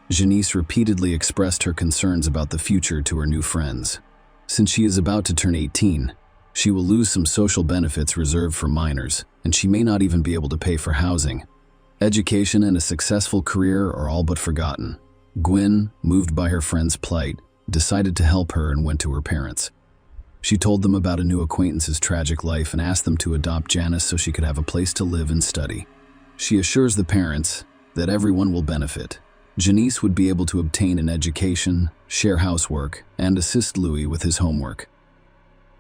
Janice repeatedly expressed her concerns about the future to her new friends. Since she is about to turn 18, she will lose some social benefits reserved for minors, and she may not even be able to pay for housing. Education and a successful career are all but forgotten. Gwen, moved by her friend's plight, decided to help her and went to her parents. She told them about a new acquaintance's tragic life and asked them to adopt Janice so she could have a place to live and study. She assures the parents that everyone will benefit. Janice would be able to obtain an education, share housework, and assist Louis with his homework.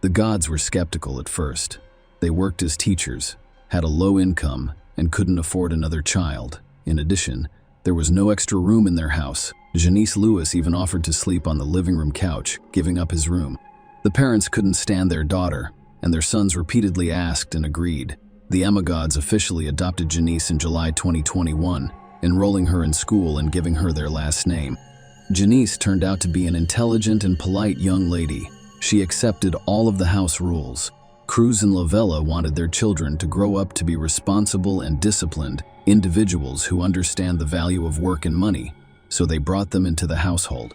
The gods were skeptical at first. They worked as teachers, had a low income, and couldn't afford another child. In addition, there was no extra room in their house. Janice Louis even offered to sleep on the living room couch, giving up his room. The parents couldn't stand their daughter, and their sons repeatedly asked and agreed. The Emagods officially adopted Janice in July 2021, enrolling her in school and giving her their last name. Janice turned out to be an intelligent and polite young lady. She accepted all of the house rules. Cruz and Lavella wanted their children to grow up to be responsible and disciplined individuals who understand the value of work and money, so they brought them into the household.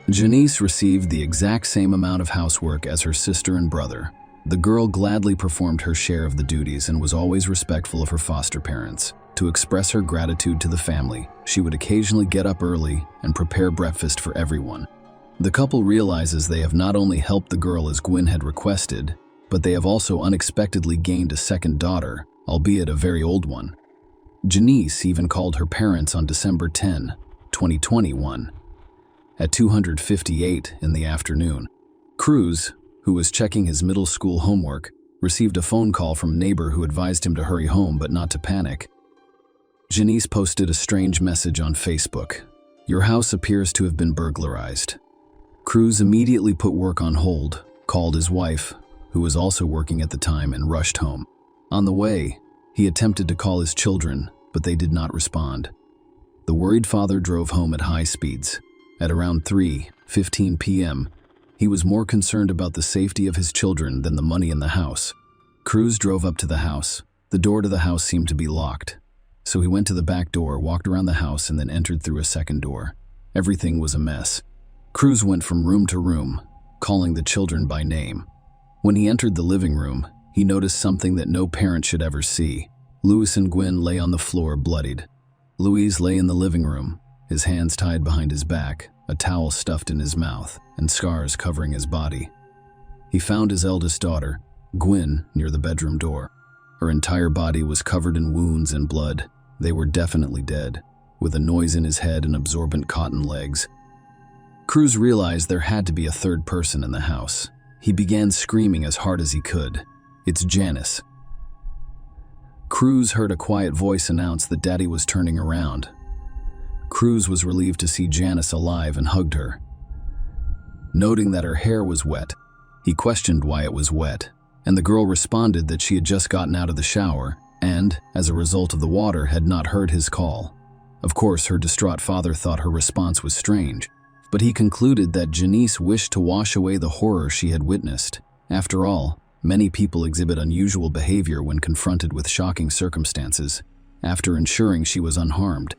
Janice received the exact same amount of housework as her sister and brother. The girl gladly performed her share of the duties and was always respectful of her foster parents. To express her gratitude to the family, she would occasionally get up early and prepare breakfast for everyone. The couple realizes they have not only helped the girl as Gwyn had requested, but they have also unexpectedly gained a second daughter, albeit a very old one. Janice even called her parents on December 10, 2021, at 2:58 in the afternoon. Cruz, who was checking his middle school homework, received a phone call from a neighbor who advised him to hurry home but not to panic. Janice posted a strange message on Facebook. "Your house appears to have been burglarized." Cruz immediately put work on hold, called his wife, who was also working at the time, and rushed home. On the way, he attempted to call his children, but they did not respond. The worried father drove home at high speeds. At around 3:15 p.m., he was more concerned about the safety of his children than the money in the house. Cruz drove up to the house. The door to the house seemed to be locked, so he went to the back door, walked around the house, and then entered through a second door. Everything was a mess. Cruz went from room to room, calling the children by name. When he entered the living room, he noticed something that no parent should ever see. Louis and Gwyn lay on the floor, bloodied. Louis lay in the living room, his hands tied behind his back, a towel stuffed in his mouth, and scars covering his body. He found his eldest daughter, Gwyn, near the bedroom door. Her entire body was covered in wounds and blood. They were definitely dead, with a noise in his head and absorbent cotton legs. Cruz realized there had to be a third person in the house. He began screaming as hard as he could. "It's Janice." Cruz heard a quiet voice announce that Daddy was turning around. Cruz was relieved to see Janice alive and hugged her. Noting that her hair was wet, he questioned why it was wet, and the girl responded that she had just gotten out of the shower and, as a result of the water, had not heard his call. Of course, her distraught father thought her response was strange, but he concluded that Janice wished to wash away the horror she had witnessed. After all, many people exhibit unusual behavior when confronted with shocking circumstances. After ensuring she was unharmed,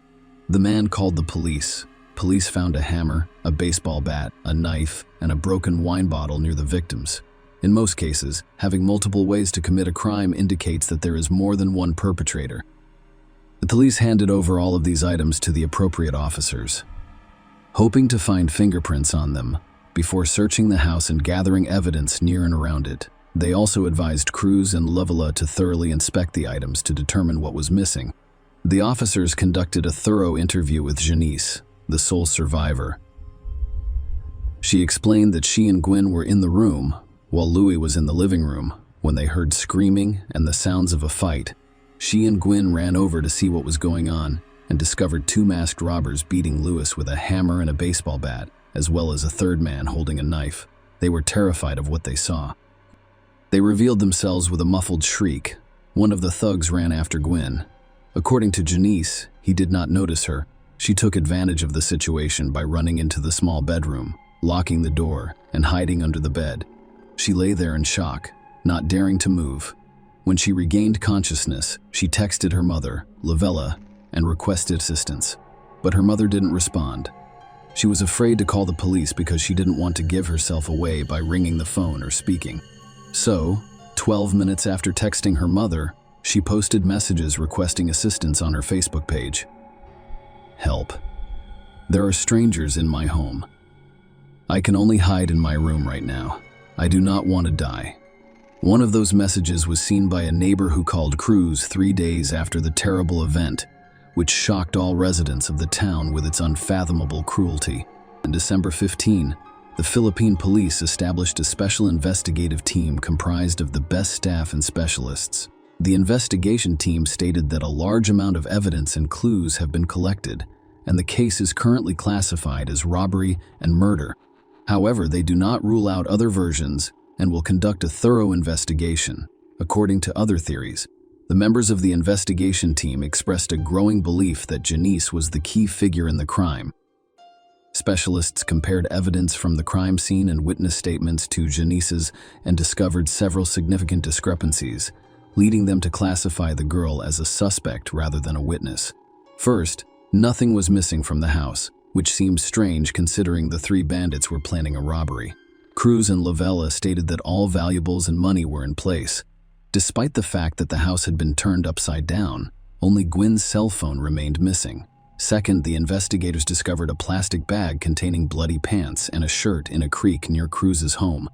the man called the police. Police found a hammer, a baseball bat, a knife, and a broken wine bottle near the victims. In most cases, having multiple ways to commit a crime indicates that there is more than one perpetrator. The police handed over all of these items to the appropriate officers, hoping to find fingerprints on them before searching the house and gathering evidence near and around it. They also advised Cruz and Lovala to thoroughly inspect the items to determine what was missing. The officers conducted a thorough interview with Janice, the sole survivor. She explained that she and Gwyn were in the room while Louis was in the living room when they heard screaming and the sounds of a fight. She and Gwyn ran over to see what was going on and discovered two masked robbers beating Louis with a hammer and a baseball bat, as well as a third man holding a knife. They were terrified of what they saw. They revealed themselves with a muffled shriek. One of the thugs ran after Gwyn. According to Janice, he did not notice her. She took advantage of the situation by running into the small bedroom, locking the door, and hiding under the bed. She lay there in shock, not daring to move. When she regained consciousness, she texted her mother, Lovala, and requested assistance, but her mother didn't respond. She was afraid to call the police because she didn't want to give herself away by ringing the phone or speaking. So, 12 minutes after texting her mother, she posted messages requesting assistance on her Facebook page. "Help. There are strangers in my home. I can only hide in my room right now. I do not want to die." One of those messages was seen by a neighbor who called Cruz 3 days after the terrible event, which shocked all residents of the town with its unfathomable cruelty. On December 15, the Philippine police established a special investigative team comprised of the best staff and specialists. The investigation team stated that a large amount of evidence and clues have been collected, and the case is currently classified as robbery and murder. However, they do not rule out other versions and will conduct a thorough investigation. According to other theories, the members of the investigation team expressed a growing belief that Janice was the key figure in the crime. Specialists compared evidence from the crime scene and witness statements to Janice's and discovered several significant discrepancies, leading them to classify the girl as a suspect rather than a witness. First, nothing was missing from the house, which seems strange considering the 3 bandits were planning a robbery. Cruz and Lovala stated that all valuables and money were in place. Despite the fact that the house had been turned upside down, only Gwyn's cell phone remained missing. Second, the investigators discovered a plastic bag containing bloody pants and a shirt in a creek near Cruz's home.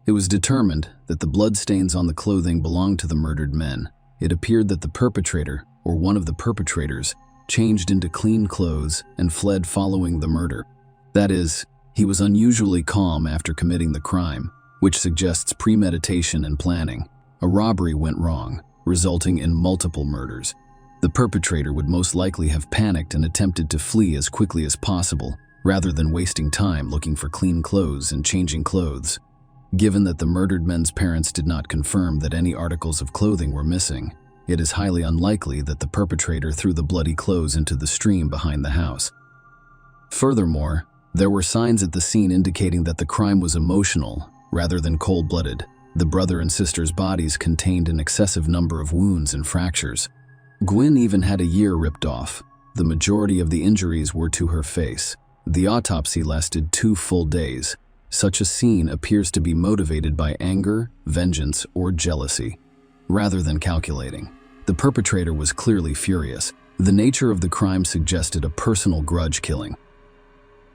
It was determined that the bloodstains on the clothing belonged to the murdered men. It appeared that the perpetrator, or one of the perpetrators, changed into clean clothes and fled following the murder. That is, he was unusually calm after committing the crime, which suggests premeditation and planning. A robbery went wrong, resulting in multiple murders. The perpetrator would most likely have panicked and attempted to flee as quickly as possible, rather than wasting time looking for clean clothes and changing clothes. Given that the murdered men's parents did not confirm that any articles of clothing were missing, it is highly unlikely that the perpetrator threw the bloody clothes into the stream behind the house. Furthermore, there were signs at the scene indicating that the crime was emotional rather than cold-blooded. The brother and sister's bodies contained an excessive number of wounds and fractures. Gwyn even had a ear ripped off. The majority of the injuries were to her face. The autopsy lasted 2 full days. Such a scene appears to be motivated by anger, vengeance, or jealousy, rather than calculating. The perpetrator was clearly furious. The nature of the crime suggested a personal grudge killing.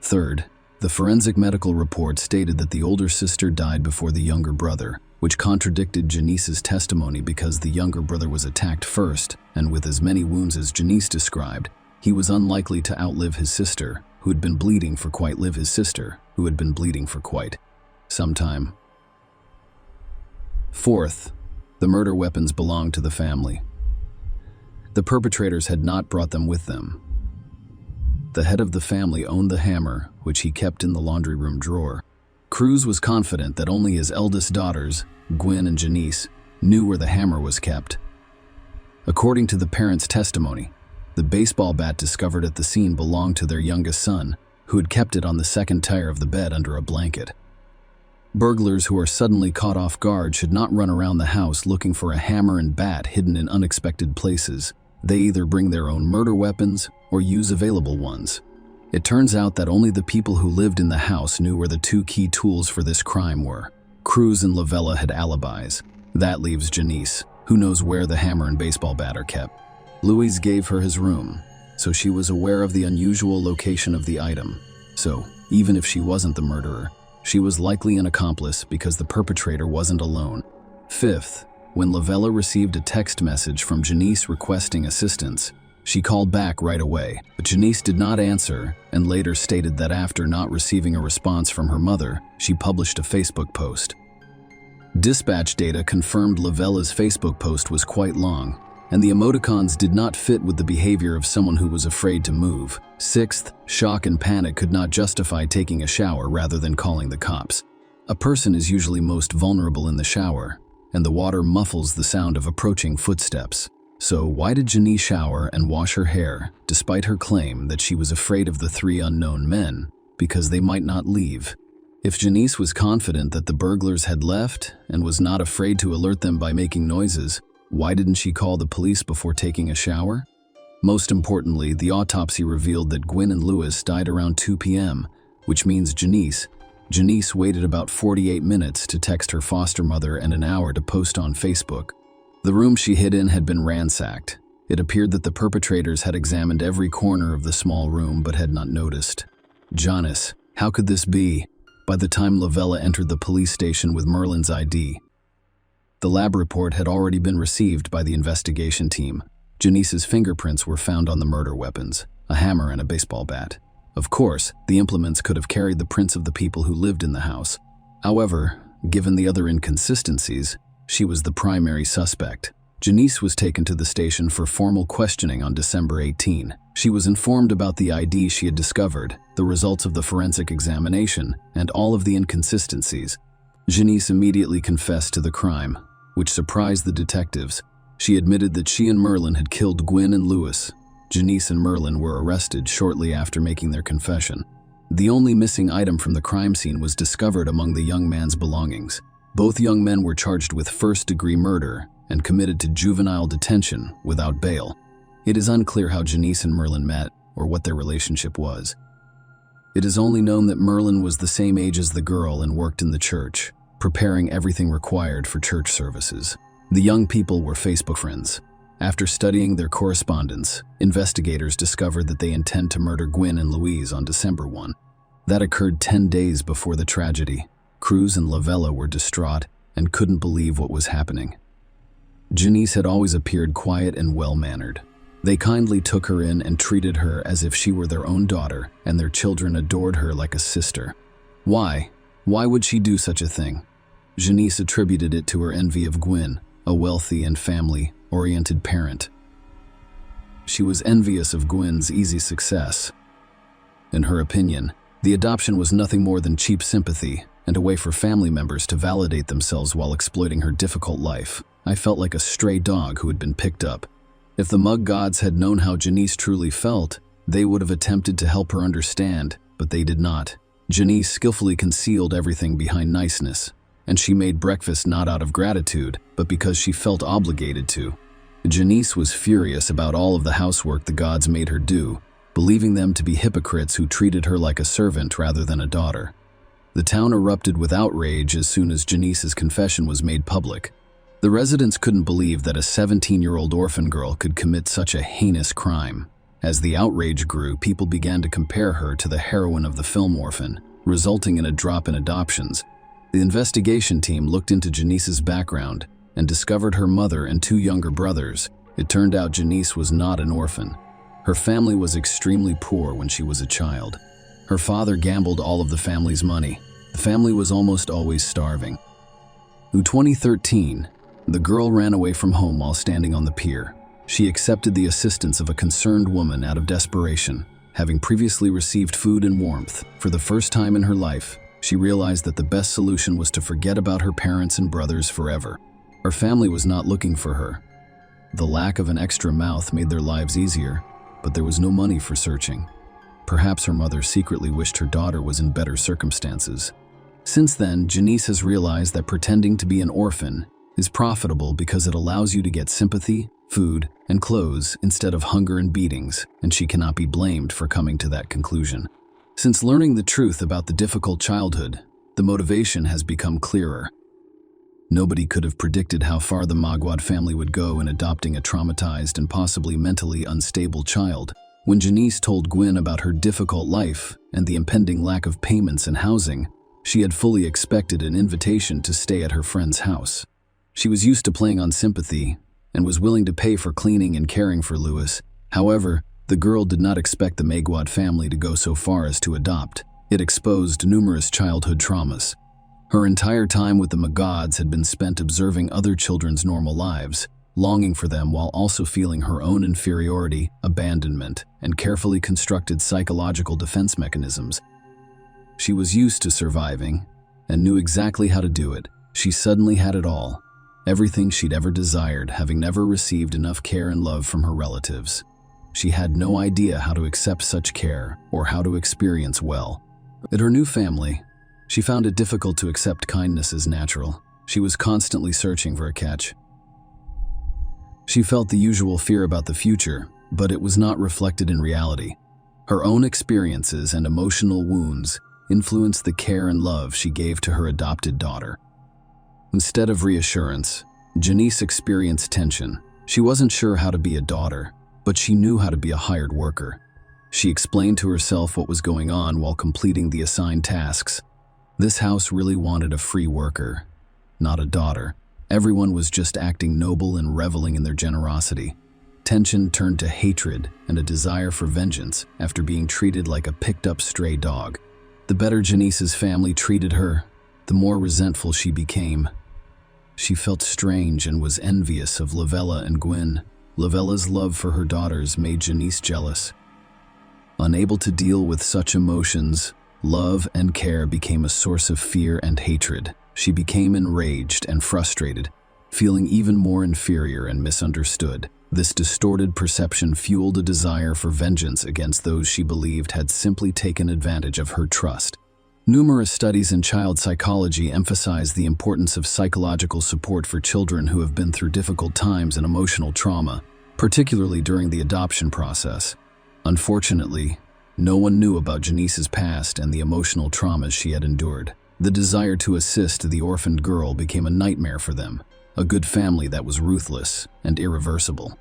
Third, the forensic medical report stated that the older sister died before the younger brother, which contradicted Janice's testimony because the younger brother was attacked first, and with as many wounds as Janice described, he was unlikely to outlive his sister, who had been bleeding for quite some time. Fourth, the murder weapons belonged to the family. The perpetrators had not brought them with them. The head of the family owned the hammer, which he kept in the laundry room drawer. Cruz was confident that only his eldest daughters, Gwyn and Janice, knew where the hammer was kept. According to the parents' testimony, the baseball bat discovered at the scene belonged to their youngest son, who had kept it on the second tier of the bed under a blanket. Burglars who are suddenly caught off guard should not run around the house looking for a hammer and bat hidden in unexpected places. They either bring their own murder weapons or use available ones. It turns out that only the people who lived in the house knew where the 2 key tools for this crime were. Cruz and Lavella had alibis. That leaves Janice, who knows where the hammer and baseball bat are kept. Louise gave her his room, so she was aware of the unusual location of the item. So, even if she wasn't the murderer, she was likely an accomplice because the perpetrator wasn't alone. Fifth, when Lavella received a text message from Janice requesting assistance, she called back right away, but Janice did not answer and later stated that after not receiving a response from her mother, she published a Facebook post. Dispatch data confirmed Lavella's Facebook post was quite long, and the emoticons did not fit with the behavior of someone who was afraid to move. Sixth, shock and panic could not justify taking a shower rather than calling the cops. A person is usually most vulnerable in the shower, and the water muffles the sound of approaching footsteps. So why did Janice shower and wash her hair, despite her claim that she was afraid of the 3 unknown men, because they might not leave? If Janice was confident that the burglars had left and was not afraid to alert them by making noises, why didn't she call the police before taking a shower? Most importantly, the autopsy revealed that Gwyn and Lewis died around 2 p.m., which means Janice waited about 48 minutes to text her foster mother and an hour to post on Facebook. The room she hid in had been ransacked. It appeared that the perpetrators had examined every corner of the small room but had not noticed. Janice, how could this be? By the time Lavella entered the police station with Merlin's ID, the lab report had already been received by the investigation team. Janice's fingerprints were found on the murder weapons, a hammer and a baseball bat. Of course, the implements could have carried the prints of the people who lived in the house. However, given the other inconsistencies, she was the primary suspect. Janice was taken to the station for formal questioning on December 18. She was informed about the ID she had discovered, the results of the forensic examination, and all of the inconsistencies. Janice immediately confessed to the crime, which surprised the detectives. She admitted that she and Merlin had killed Gwyn and Lewis. Janice and Merlin were arrested shortly after making their confession. The only missing item from the crime scene was discovered among the young man's belongings. Both young men were charged with first-degree murder and committed to juvenile detention without bail. It is unclear how Janice and Merlin met or what their relationship was. It is only known that Merlin was the same age as the girl and worked in the church, preparing everything required for church services. The young people were Facebook friends. After studying their correspondence, investigators discovered that they intend to murder Gwen and Louise on December 1. That occurred 10 days before the tragedy. Cruz and Lavella were distraught and couldn't believe what was happening. Janice had always appeared quiet and well-mannered. They kindly took her in and treated her as if she were their own daughter, and their children adored her like a sister. Why? Why would she do such a thing? Janice attributed it to her envy of Gwen, a wealthy and family-oriented parent. She was envious of Gwen's easy success. In her opinion, the adoption was nothing more than cheap sympathy and a way for family members to validate themselves while exploiting her difficult life. I felt like a stray dog who had been picked up. If the mug gods had known how Janice truly felt, they would have attempted to help her understand, but they did not. Janice skillfully concealed everything behind niceness, and she made breakfast not out of gratitude, but because she felt obligated to. Janice was furious about all of the housework the gods made her do, believing them to be hypocrites who treated her like a servant rather than a daughter. The town erupted with outrage as soon as Janice's confession was made public. The residents couldn't believe that a 17-year-old orphan girl could commit such a heinous crime. As the outrage grew, people began to compare her to the heroine of the film Orphan, resulting in a drop in adoptions. The investigation team looked into Janice's background and discovered her mother and 2 younger brothers. It turned out Janice was not an orphan. Her family was extremely poor when she was a child. Her father gambled all of the family's money. The family was almost always starving. In 2013, the girl ran away from home while standing on the pier. She accepted the assistance of a concerned woman out of desperation. Having previously received food and warmth, for the first time in her life, she realized that the best solution was to forget about her parents and brothers forever. Her family was not looking for her. The lack of an extra mouth made their lives easier, but there was no money for searching. Perhaps her mother secretly wished her daughter was in better circumstances. Since then, Janice has realized that pretending to be an orphan is profitable because it allows you to get sympathy, food, and clothes instead of hunger and beatings, and she cannot be blamed for coming to that conclusion. Since learning the truth about the difficult childhood, the motivation has become clearer. Nobody could have predicted how far the Magwad family would go in adopting a traumatized and possibly mentally unstable child. When Janice told Gwen about her difficult life and the impending lack of payments and housing, she had fully expected an invitation to stay at her friend's house. She was used to playing on sympathy and was willing to pay for cleaning and caring for Louis. However, the girl did not expect the Magwad family to go so far as to adopt. It exposed numerous childhood traumas. Her entire time with the Magads had been spent observing other children's normal lives, longing for them while also feeling her own inferiority, abandonment, and carefully constructed psychological defense mechanisms. She was used to surviving and knew exactly how to do it. She suddenly had it all. Everything she'd ever desired, having never received enough care and love from her relatives. She had no idea how to accept such care or how to experience well. At her new family, she found it difficult to accept kindness as natural. She was constantly searching for a catch. She felt the usual fear about the future, but it was not reflected in reality. Her own experiences and emotional wounds influenced the care and love she gave to her adopted daughter. Instead of reassurance, Janice experienced tension. She wasn't sure how to be a daughter, but she knew how to be a hired worker. She explained to herself what was going on while completing the assigned tasks. This house really wanted a free worker, not a daughter. Everyone was just acting noble and reveling in their generosity. Tension turned to hatred and a desire for vengeance after being treated like a picked-up stray dog. The better Janice's family treated her, the more resentful she became. She felt strange and was envious of Lavella and Gwen. Lavella's love for her daughters made Janice jealous. Unable to deal with such emotions, love and care became a source of fear and hatred. She became enraged and frustrated, feeling even more inferior and misunderstood. This distorted perception fueled a desire for vengeance against those she believed had simply taken advantage of her trust. Numerous studies in child psychology emphasize the importance of psychological support for children who have been through difficult times and emotional trauma, particularly during the adoption process. Unfortunately, no one knew about Janice's past and the emotional traumas she had endured. The desire to assist the orphaned girl became a nightmare for them, a good family that was ruthless and irreversible.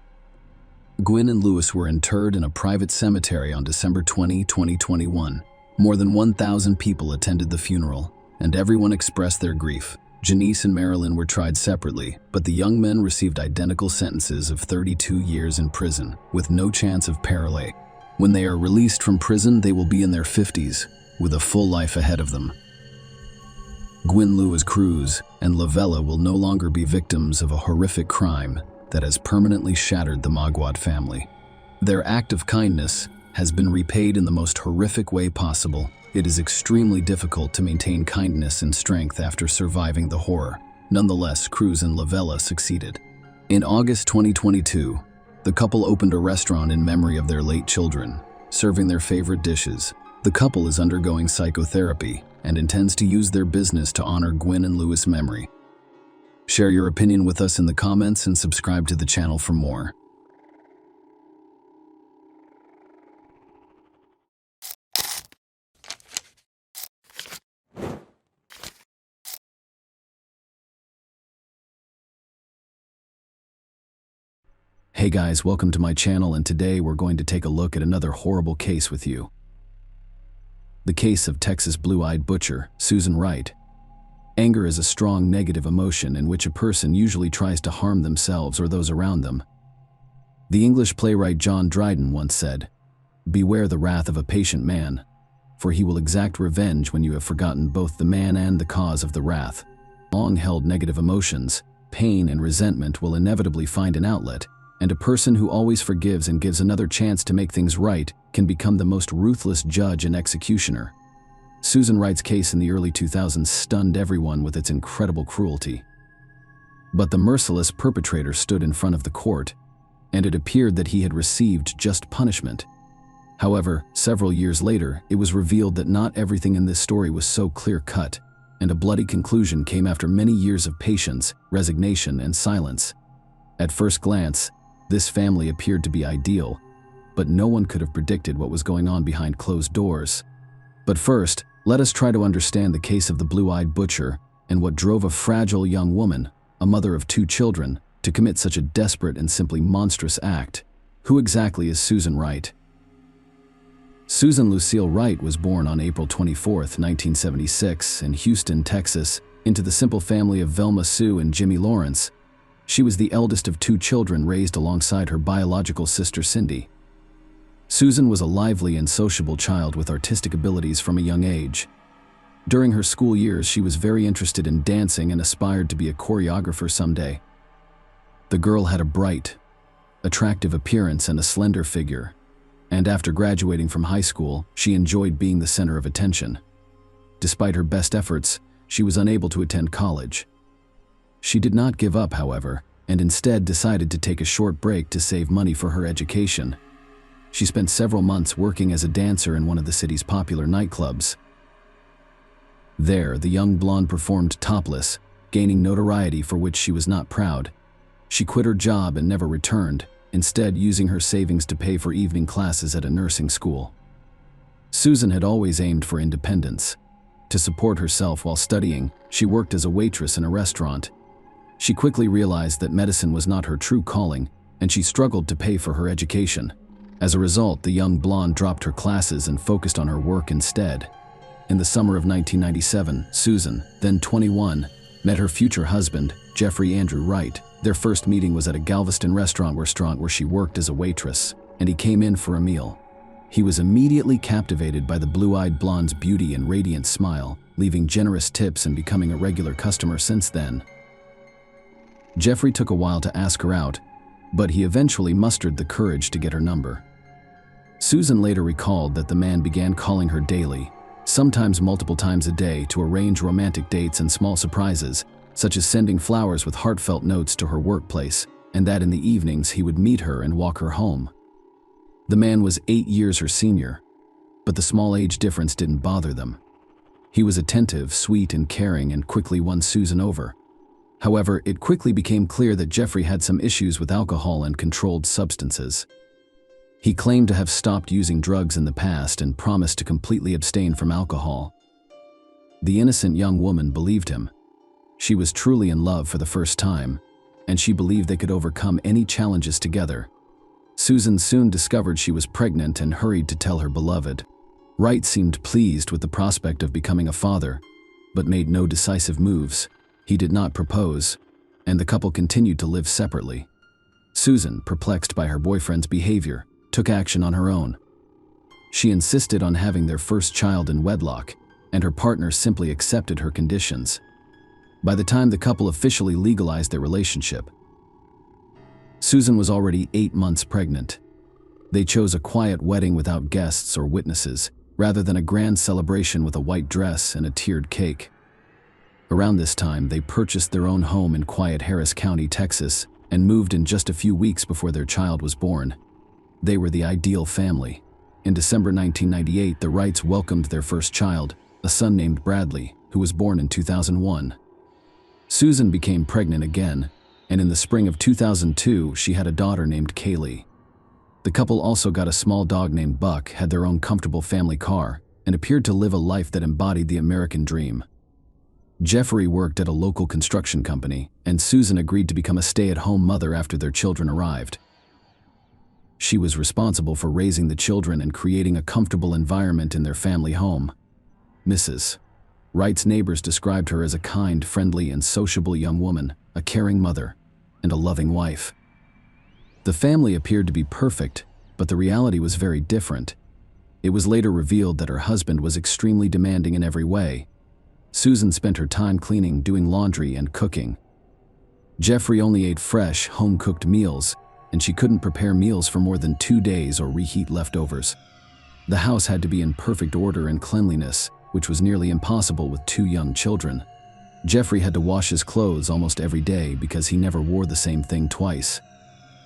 Gwyn and Lewis were interred in a private cemetery on December 20, 2021. More than 1,000 people attended the funeral, and everyone expressed their grief. Janice and Marilyn were tried separately, but the young men received identical sentences of 32 years in prison, with no chance of parole. When they are released from prison, they will be in their 50s, with a full life ahead of them. Gwyn Lewis Cruz and Lavella will no longer be victims of a horrific crime that has permanently shattered the Magwad family. Their act of kindness has been repaid in the most horrific way possible. It is extremely difficult to maintain kindness and strength after surviving the horror. Nonetheless, Cruz and Lavella succeeded. In August 2022, the couple opened a restaurant in memory of their late children, serving their favorite dishes. The couple is undergoing psychotherapy and intends to use their business to honor Gwyn and Lewis' memory. Share your opinion with us in the comments and subscribe to the channel for more. Hey guys, welcome to my channel, and today we're going to take a look at another horrible case with you. The case of Texas blue-eyed butcher, Susan Wright. Anger is a strong negative emotion in which a person usually tries to harm themselves or those around them. The English playwright John Dryden once said, "Beware the wrath of a patient man, for he will exact revenge when you have forgotten both the man and the cause of the wrath." Long-held negative emotions, pain and resentment will inevitably find an outlet, and a person who always forgives and gives another chance to make things right can become the most ruthless judge and executioner. Susan Wright's case in the early 2000s stunned everyone with its incredible cruelty. But the merciless perpetrator stood in front of the court, and it appeared that he had received just punishment. However, several years later, it was revealed that not everything in this story was so clear-cut, and a bloody conclusion came after many years of patience, resignation, and silence. At first glance, this family appeared to be ideal, but no one could have predicted what was going on behind closed doors. But first, let us try to understand the case of the blue-eyed butcher and what drove a fragile young woman, a mother of 2 children, to commit such a desperate and simply monstrous act. Who exactly is Susan Wright? Susan Lucille Wright was born on April 24, 1976, in Houston, Texas, into the simple family of Velma Sue and Jimmy Lawrence. She was the eldest of 2 children raised alongside her biological sister Cindy. Susan was a lively and sociable child with artistic abilities from a young age. During her school years, she was very interested in dancing and aspired to be a choreographer someday. The girl had a bright, attractive appearance and a slender figure, and after graduating from high school, she enjoyed being the center of attention. Despite her best efforts, she was unable to attend college. She did not give up, however, and instead decided to take a short break to save money for her education. She spent several months working as a dancer in one of the city's popular nightclubs. There, the young blonde performed topless, gaining notoriety for which she was not proud. She quit her job and never returned, instead using her savings to pay for evening classes at a nursing school. Susan had always aimed for independence. To support herself while studying, she worked as a waitress in a restaurant. She quickly realized that medicine was not her true calling, and she struggled to pay for her education. As a result, the young blonde dropped her classes and focused on her work instead. In the summer of 1997, Susan, then 21, met her future husband, Jeffrey Andrew Wright. Their first meeting was at a Galveston restaurant where she worked as a waitress, and he came in for a meal. He was immediately captivated by the blue-eyed blonde's beauty and radiant smile, leaving generous tips and becoming a regular customer since then. Jeffrey took a while to ask her out, but he eventually mustered the courage to get her number. Susan later recalled that the man began calling her daily, sometimes multiple times a day, to arrange romantic dates and small surprises, such as sending flowers with heartfelt notes to her workplace, and that in the evenings he would meet her and walk her home. The man was 8 years her senior, but the small age difference didn't bother them. He was attentive, sweet, and caring, and quickly won Susan over. However, it quickly became clear that Jeffrey had some issues with alcohol and controlled substances. He claimed to have stopped using drugs in the past and promised to completely abstain from alcohol. The innocent young woman believed him. She was truly in love for the first time, and she believed they could overcome any challenges together. Susan soon discovered she was pregnant and hurried to tell her beloved. Wright seemed pleased with the prospect of becoming a father, but made no decisive moves. He did not propose, and the couple continued to live separately. Susan, perplexed by her boyfriend's behavior, took action on her own. She insisted on having their first child in wedlock, and her partner simply accepted her conditions. By the time the couple officially legalized their relationship, Susan was already 8 months pregnant. They chose a quiet wedding without guests or witnesses, rather than a grand celebration with a white dress and a tiered cake. Around this time, they purchased their own home in quiet Harris County, Texas, and moved in just a few weeks before their child was born. They were the ideal family. In December 1998, the Wrights welcomed their first child, a son named Bradley, who was born in 2001. Susan became pregnant again, and in the spring of 2002, she had a daughter named Kaylee. The couple also got a small dog named Buck, had their own comfortable family car, and appeared to live a life that embodied the American dream. Jeffrey worked at a local construction company, and Susan agreed to become a stay-at-home mother after their children arrived. She was responsible for raising the children and creating a comfortable environment in their family home. Mrs. Wright's neighbors described her as a kind, friendly, and sociable young woman, a caring mother, and a loving wife. The family appeared to be perfect, but the reality was very different. It was later revealed that her husband was extremely demanding in every way. Susan spent her time cleaning, doing laundry, and cooking. Jeffrey only ate fresh, home-cooked meals, and she couldn't prepare meals for more than 2 days or reheat leftovers. The house had to be in perfect order and cleanliness, which was nearly impossible with 2 young children. Jeffrey had to wash his clothes almost every day because he never wore the same thing twice.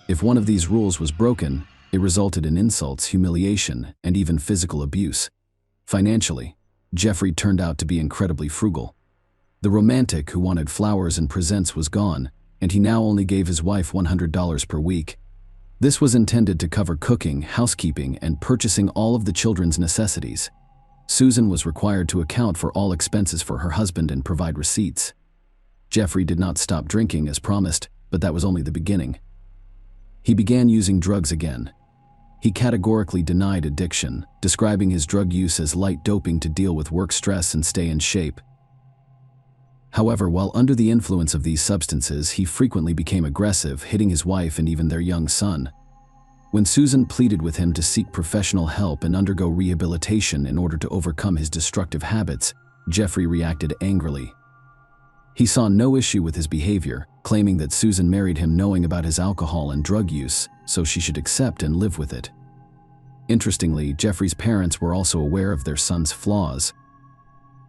If one of these rules was broken, it resulted in insults, humiliation, and even physical abuse. Financially, Jeffrey turned out to be incredibly frugal. The romantic who wanted flowers and presents was gone, and he now only gave his wife $100 per week. This was intended to cover cooking, housekeeping, and purchasing all of the children's necessities. Susan was required to account for all expenses for her husband and provide receipts. Jeffrey did not stop drinking as promised, but that was only the beginning. He began using drugs again. He categorically denied addiction, describing his drug use as light doping to deal with work stress and stay in shape. However, while under the influence of these substances, he frequently became aggressive, hitting his wife and even their young son. When Susan pleaded with him to seek professional help and undergo rehabilitation in order to overcome his destructive habits, Jeffrey reacted angrily. He saw no issue with his behavior, claiming that Susan married him knowing about his alcohol and drug use, so she should accept and live with it. Interestingly, Jeffrey's parents were also aware of their son's flaws.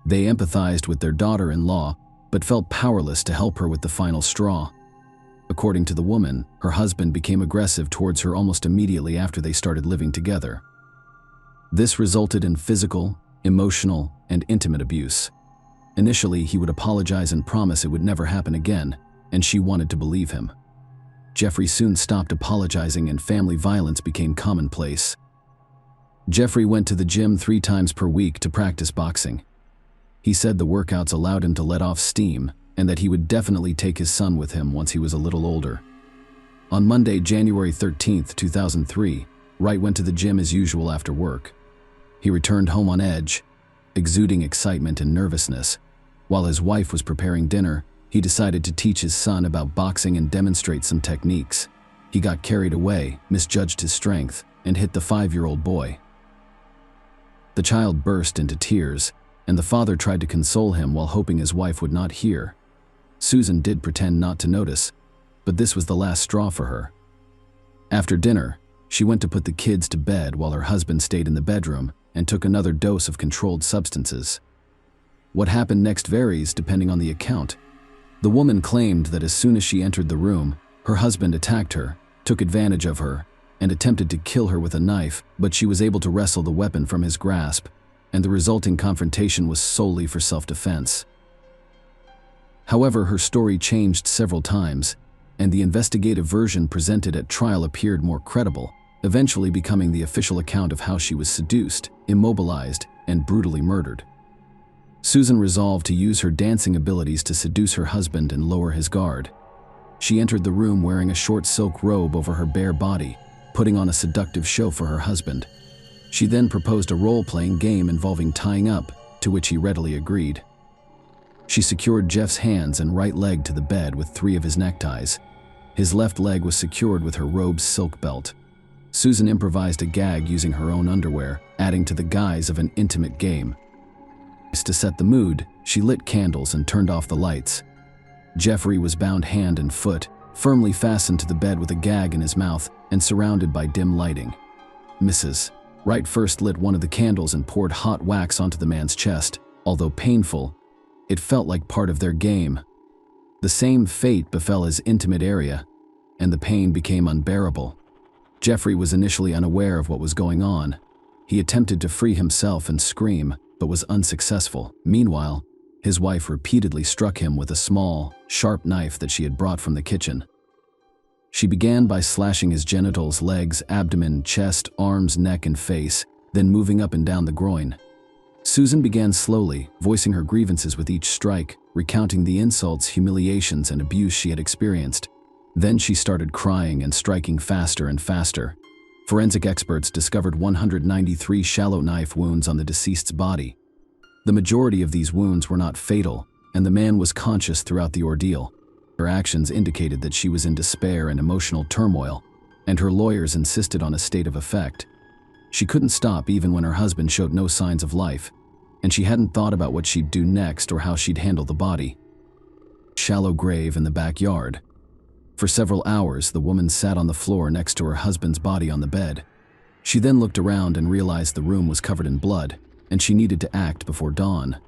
They empathized with their daughter-in-law, but felt powerless to help her with the final straw. According to the woman, her husband became aggressive towards her almost immediately after they started living together. This resulted in physical, emotional, and intimate abuse. Initially, he would apologize and promise it would never happen again, and she wanted to believe him. Jeffrey soon stopped apologizing and family violence became commonplace. Jeffrey went to the gym 3 times per week to practice boxing. He said the workouts allowed him to let off steam and that he would definitely take his son with him once he was a little older. On Monday, January 13, 2003, Wright went to the gym as usual after work. He returned home on edge, exuding excitement and nervousness. While his wife was preparing dinner, he decided to teach his son about boxing and demonstrate some techniques. He got carried away, misjudged his strength, and hit the 5-year-old boy. The child burst into tears, and the father tried to console him while hoping his wife would not hear. Susan did pretend not to notice, but this was the last straw for her. After dinner, she went to put the kids to bed while her husband stayed in the bedroom and took another dose of controlled substances. What happened next varies depending on the account. The woman claimed that as soon as she entered the room, her husband attacked her, took advantage of her, and attempted to kill her with a knife, but she was able to wrestle the weapon from his grasp, and the resulting confrontation was solely for self-defense. However, her story changed several times, and the investigative version presented at trial appeared more credible, eventually becoming the official account of how she was seduced, immobilized, and brutally murdered. Susan resolved to use her dancing abilities to seduce her husband and lower his guard. She entered the room wearing a short silk robe over her bare body, putting on a seductive show for her husband. She then proposed a role-playing game involving tying up, to which he readily agreed. She secured Jeff's hands and right leg to the bed with 3 of his neckties. His left leg was secured with her robe's silk belt. Susan improvised a gag using her own underwear, adding to the guise of an intimate game. To set the mood, she lit candles and turned off the lights. Jeffrey was bound hand and foot, firmly fastened to the bed with a gag in his mouth and surrounded by dim lighting. Mrs. Wright first lit one of the candles and poured hot wax onto the man's chest. Although painful, it felt like part of their game. The same fate befell his intimate area, and the pain became unbearable. Jeffrey was initially unaware of what was going on. He attempted to free himself and scream, but was unsuccessful. Meanwhile, his wife repeatedly struck him with a small, sharp knife that she had brought from the kitchen. She began by slashing his genitals, legs, abdomen, chest, arms, neck, and face, then moving up and down the groin. Susan began slowly, voicing her grievances with each strike, recounting the insults, humiliations, and abuse she had experienced. Then she started crying and striking faster and faster. Forensic experts discovered 193 shallow knife wounds on the deceased's body. The majority of these wounds were not fatal, and the man was conscious throughout the ordeal. Her actions indicated that she was in despair and emotional turmoil, and her lawyers insisted on a state of effect. She couldn't stop even when her husband showed no signs of life, and she hadn't thought about what she'd do next or how she'd handle the body. Shallow grave in the backyard. For several hours, the woman sat on the floor next to her husband's body on the bed. She then looked around and realized the room was covered in blood, and she needed to act before dawn.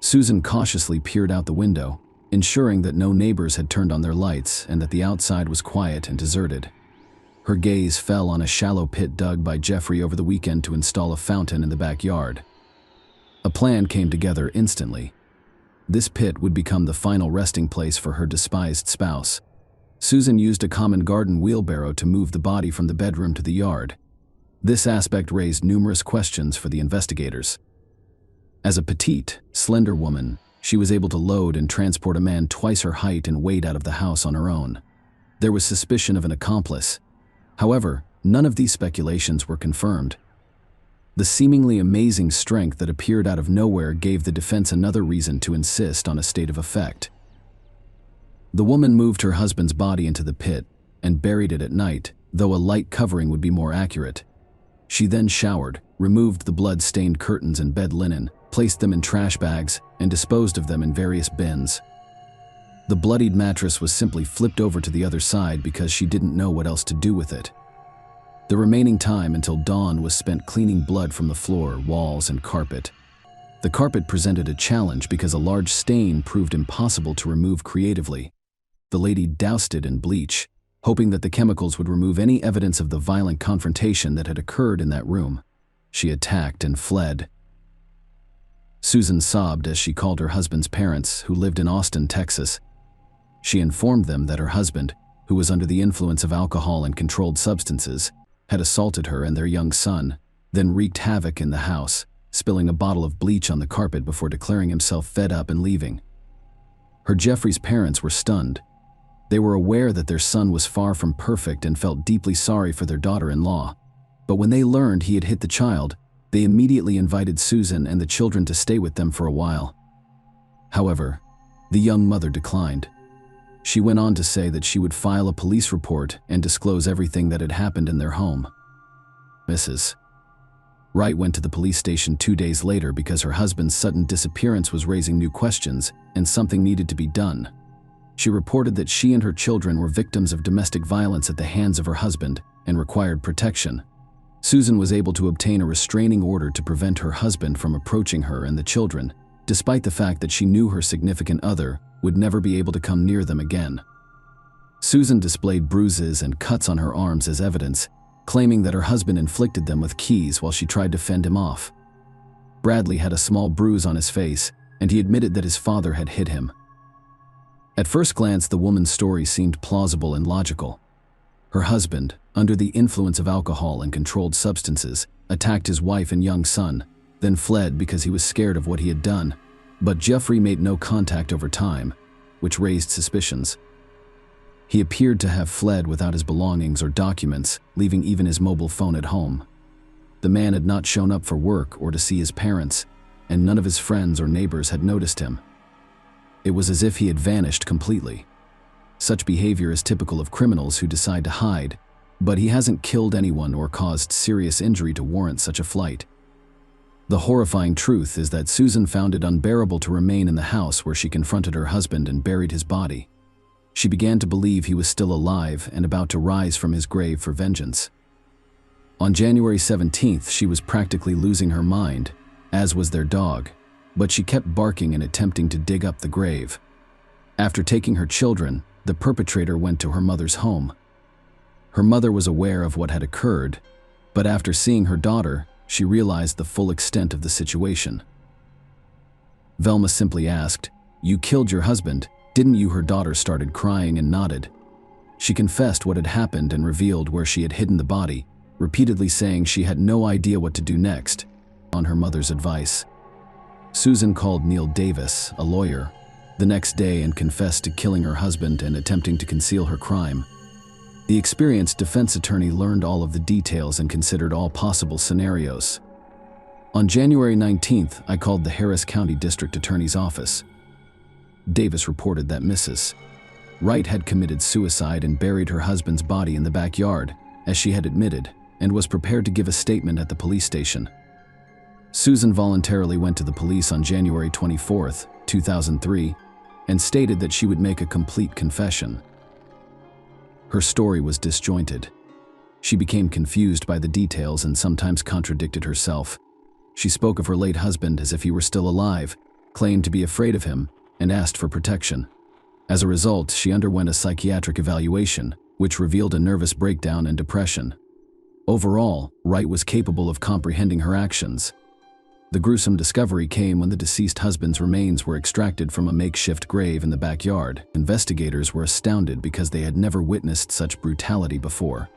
Susan cautiously peered out the window, ensuring that no neighbors had turned on their lights and that the outside was quiet and deserted. Her gaze fell on a shallow pit dug by Jeffrey over the weekend to install a fountain in the backyard. A plan came together instantly. This pit would become the final resting place for her despised spouse. Susan used a common garden wheelbarrow to move the body from the bedroom to the yard. This aspect raised numerous questions for the investigators. As a petite, slender woman, she was able to load and transport a man twice her height and weight out of the house on her own. There was suspicion of an accomplice. However, none of these speculations were confirmed. The seemingly amazing strength that appeared out of nowhere gave the defense another reason to insist on a state of effect. The woman moved her husband's body into the pit and buried it at night, though a light covering would be more accurate. She then showered, removed the blood-stained curtains and bed linen, placed them in trash bags, and disposed of them in various bins. The bloodied mattress was simply flipped over to the other side because she didn't know what else to do with it. The remaining time until dawn was spent cleaning blood from the floor, walls, and carpet. The carpet presented a challenge because a large stain proved impossible to remove creatively. The lady doused it in bleach, hoping that the chemicals would remove any evidence of the violent confrontation that had occurred in that room. She attacked and fled. Susan sobbed as she called her husband's parents, who lived in Austin, Texas. She informed them that her husband, who was under the influence of alcohol and controlled substances, had assaulted her and their young son, then wreaked havoc in the house, spilling a bottle of bleach on the carpet before declaring himself fed up and leaving. Her Jeffrey's parents were stunned. They were aware that their son was far from perfect and felt deeply sorry for their daughter-in-law. But when they learned he had hit the child, they immediately invited Susan and the children to stay with them for a while. However, the young mother declined. She went on to say that she would file a police report and disclose everything that had happened in their home. Mrs. Wright went to the police station 2 days later because her husband's sudden disappearance was raising new questions and something needed to be done. She reported that she and her children were victims of domestic violence at the hands of her husband and required protection. Susan was able to obtain a restraining order to prevent her husband from approaching her and the children, despite the fact that she knew her significant other would never be able to come near them again. Susan displayed bruises and cuts on her arms as evidence, claiming that her husband inflicted them with keys while she tried to fend him off. Bradley had a small bruise on his face, and he admitted that his father had hit him. At first glance, the woman's story seemed plausible and logical. Her husband, under the influence of alcohol and controlled substances, attacked his wife and young son, then fled because he was scared of what he had done. But Jeffrey made no contact over time, which raised suspicions. He appeared to have fled without his belongings or documents, leaving even his mobile phone at home. The man had not shown up for work or to see his parents, and none of his friends or neighbors had noticed him. It was as if he had vanished completely. Such behavior is typical of criminals who decide to hide, but he hasn't killed anyone or caused serious injury to warrant such a flight. The horrifying truth is that Susan found it unbearable to remain in the house where she confronted her husband and buried his body. She began to believe he was still alive and about to rise from his grave for vengeance. On January 17th, she was practically losing her mind, as was their dog, but she kept barking and attempting to dig up the grave. After taking her children, the perpetrator went to her mother's home. Her mother was aware of what had occurred, but after seeing her daughter, she realized the full extent of the situation. Velma simply asked, "You killed your husband, didn't you?" Her daughter started crying and nodded. She confessed what had happened and revealed where she had hidden the body, repeatedly saying she had no idea what to do next, on her mother's advice. Susan called Neil Davis, a lawyer, the next day and confessed to killing her husband and attempting to conceal her crime. The experienced defense attorney learned all of the details and considered all possible scenarios. On January 19th, I called the Harris County District Attorney's office. Davis reported that Mrs. Wright had committed suicide and buried her husband's body in the backyard, as she had admitted, and was prepared to give a statement at the police station. Susan voluntarily went to the police on January 24th, 2003, and stated that she would make a complete confession. Her story was disjointed. She became confused by the details and sometimes contradicted herself. She spoke of her late husband as if he were still alive, claimed to be afraid of him, and asked for protection. As a result, she underwent a psychiatric evaluation, which revealed a nervous breakdown and depression. Overall, Wright was capable of comprehending her actions. The gruesome discovery came when the deceased husband's remains were extracted from a makeshift grave in the backyard. Investigators were astounded because they had never witnessed such brutality before.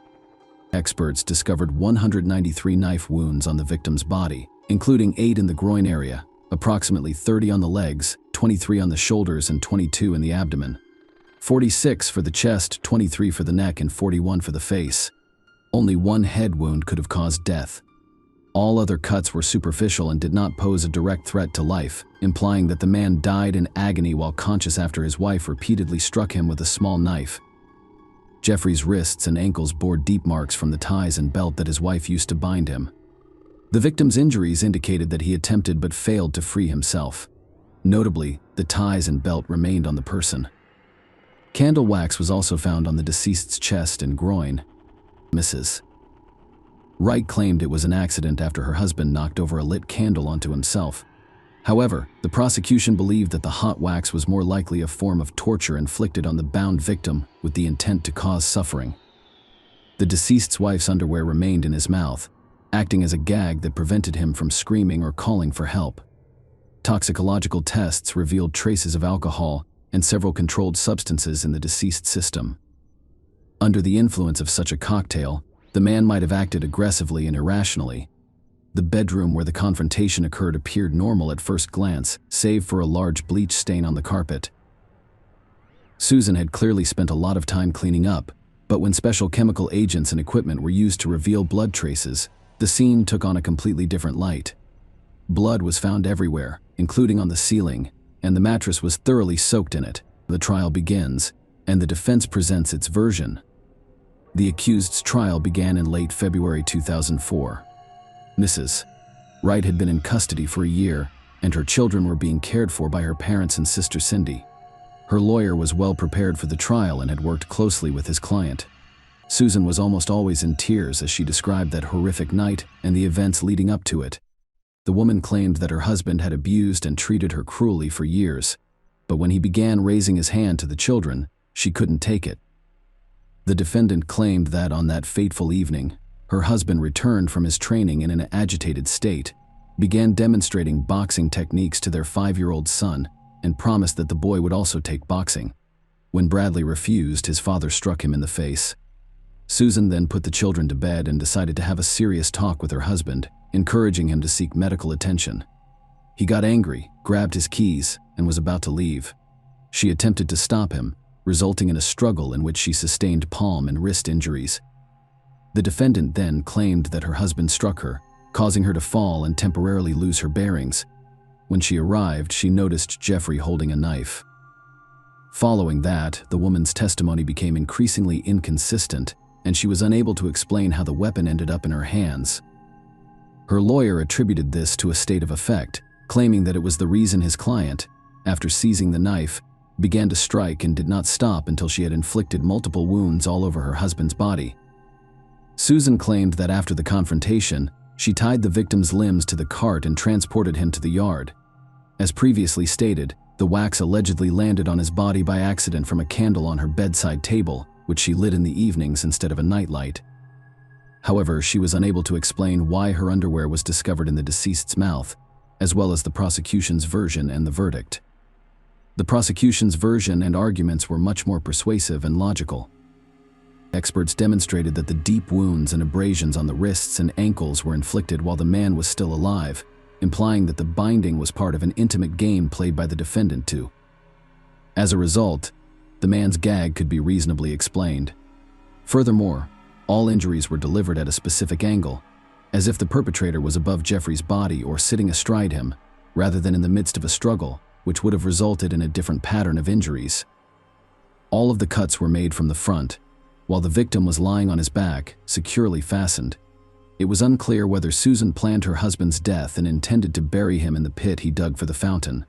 Experts discovered 193 knife wounds on the victim's body, including 8 in the groin area, approximately 30 on the legs, 23 on the shoulders, and 22 in the abdomen. 46 for the chest, 23 for the neck, and 41 for the face. Only one head wound could have caused death. All other cuts were superficial and did not pose a direct threat to life, implying that the man died in agony while conscious after his wife repeatedly struck him with a small knife. Jeffrey's wrists and ankles bore deep marks from the ties and belt that his wife used to bind him. The victim's injuries indicated that he attempted but failed to free himself. Notably, the ties and belt remained on the person. Candle wax was also found on the deceased's chest and groin. Mrs. Wright claimed it was an accident after her husband knocked over a lit candle onto himself. However, the prosecution believed that the hot wax was more likely a form of torture inflicted on the bound victim with the intent to cause suffering. The deceased's wife's underwear remained in his mouth, acting as a gag that prevented him from screaming or calling for help. Toxicological tests revealed traces of alcohol and several controlled substances in the deceased's system. Under the influence of such a cocktail, the man might have acted aggressively and irrationally. The bedroom where the confrontation occurred appeared normal at first glance, save for a large bleach stain on the carpet. Susan had clearly spent a lot of time cleaning up, but when special chemical agents and equipment were used to reveal blood traces, the scene took on a completely different light. Blood was found everywhere, including on the ceiling, and the mattress was thoroughly soaked in it. The trial begins, and the defense presents its version. The accused's trial began in late February 2004. Mrs. Wright had been in custody for a year, and her children were being cared for by her parents and sister Cindy. Her lawyer was well prepared for the trial and had worked closely with his client. Susan was almost always in tears as she described that horrific night and the events leading up to it. The woman claimed that her husband had abused and treated her cruelly for years, but when he began raising his hand to the children, she couldn't take it. The defendant claimed that on that fateful evening, her husband returned from his training in an agitated state, began demonstrating boxing techniques to their 5-year-old son, and promised that the boy would also take boxing. When Bradley refused, his father struck him in the face. Susan then put the children to bed and decided to have a serious talk with her husband, encouraging him to seek medical attention. He got angry, grabbed his keys, and was about to leave. She attempted to stop him, resulting in a struggle in which she sustained palm and wrist injuries. The defendant then claimed that her husband struck her, causing her to fall and temporarily lose her bearings. When she arrived, she noticed Jeffrey holding a knife. Following that, the woman's testimony became increasingly inconsistent, and she was unable to explain how the weapon ended up in her hands. Her lawyer attributed this to a state of affect, claiming that it was the reason his client, after seizing the knife, began to strike and did not stop until she had inflicted multiple wounds all over her husband's body. Susan claimed that after the confrontation, she tied the victim's limbs to the cart and transported him to the yard. As previously stated, the wax allegedly landed on his body by accident from a candle on her bedside table, which she lit in the evenings instead of a nightlight. However, she was unable to explain why her underwear was discovered in the deceased's mouth, as well as the prosecution's version and the verdict. The prosecution's version and arguments were much more persuasive and logical. Experts demonstrated that the deep wounds and abrasions on the wrists and ankles were inflicted while the man was still alive, implying that the binding was part of an intimate game played by the defendant too. As a result, the man's gag could be reasonably explained. Furthermore, all injuries were delivered at a specific angle, as if the perpetrator was above Jeffrey's body or sitting astride him, rather than in the midst of a struggle, which would have resulted in a different pattern of injuries. All of the cuts were made from the front, while the victim was lying on his back, securely fastened. It was unclear whether Susan planned her husband's death and intended to bury him in the pit he dug for the fountain.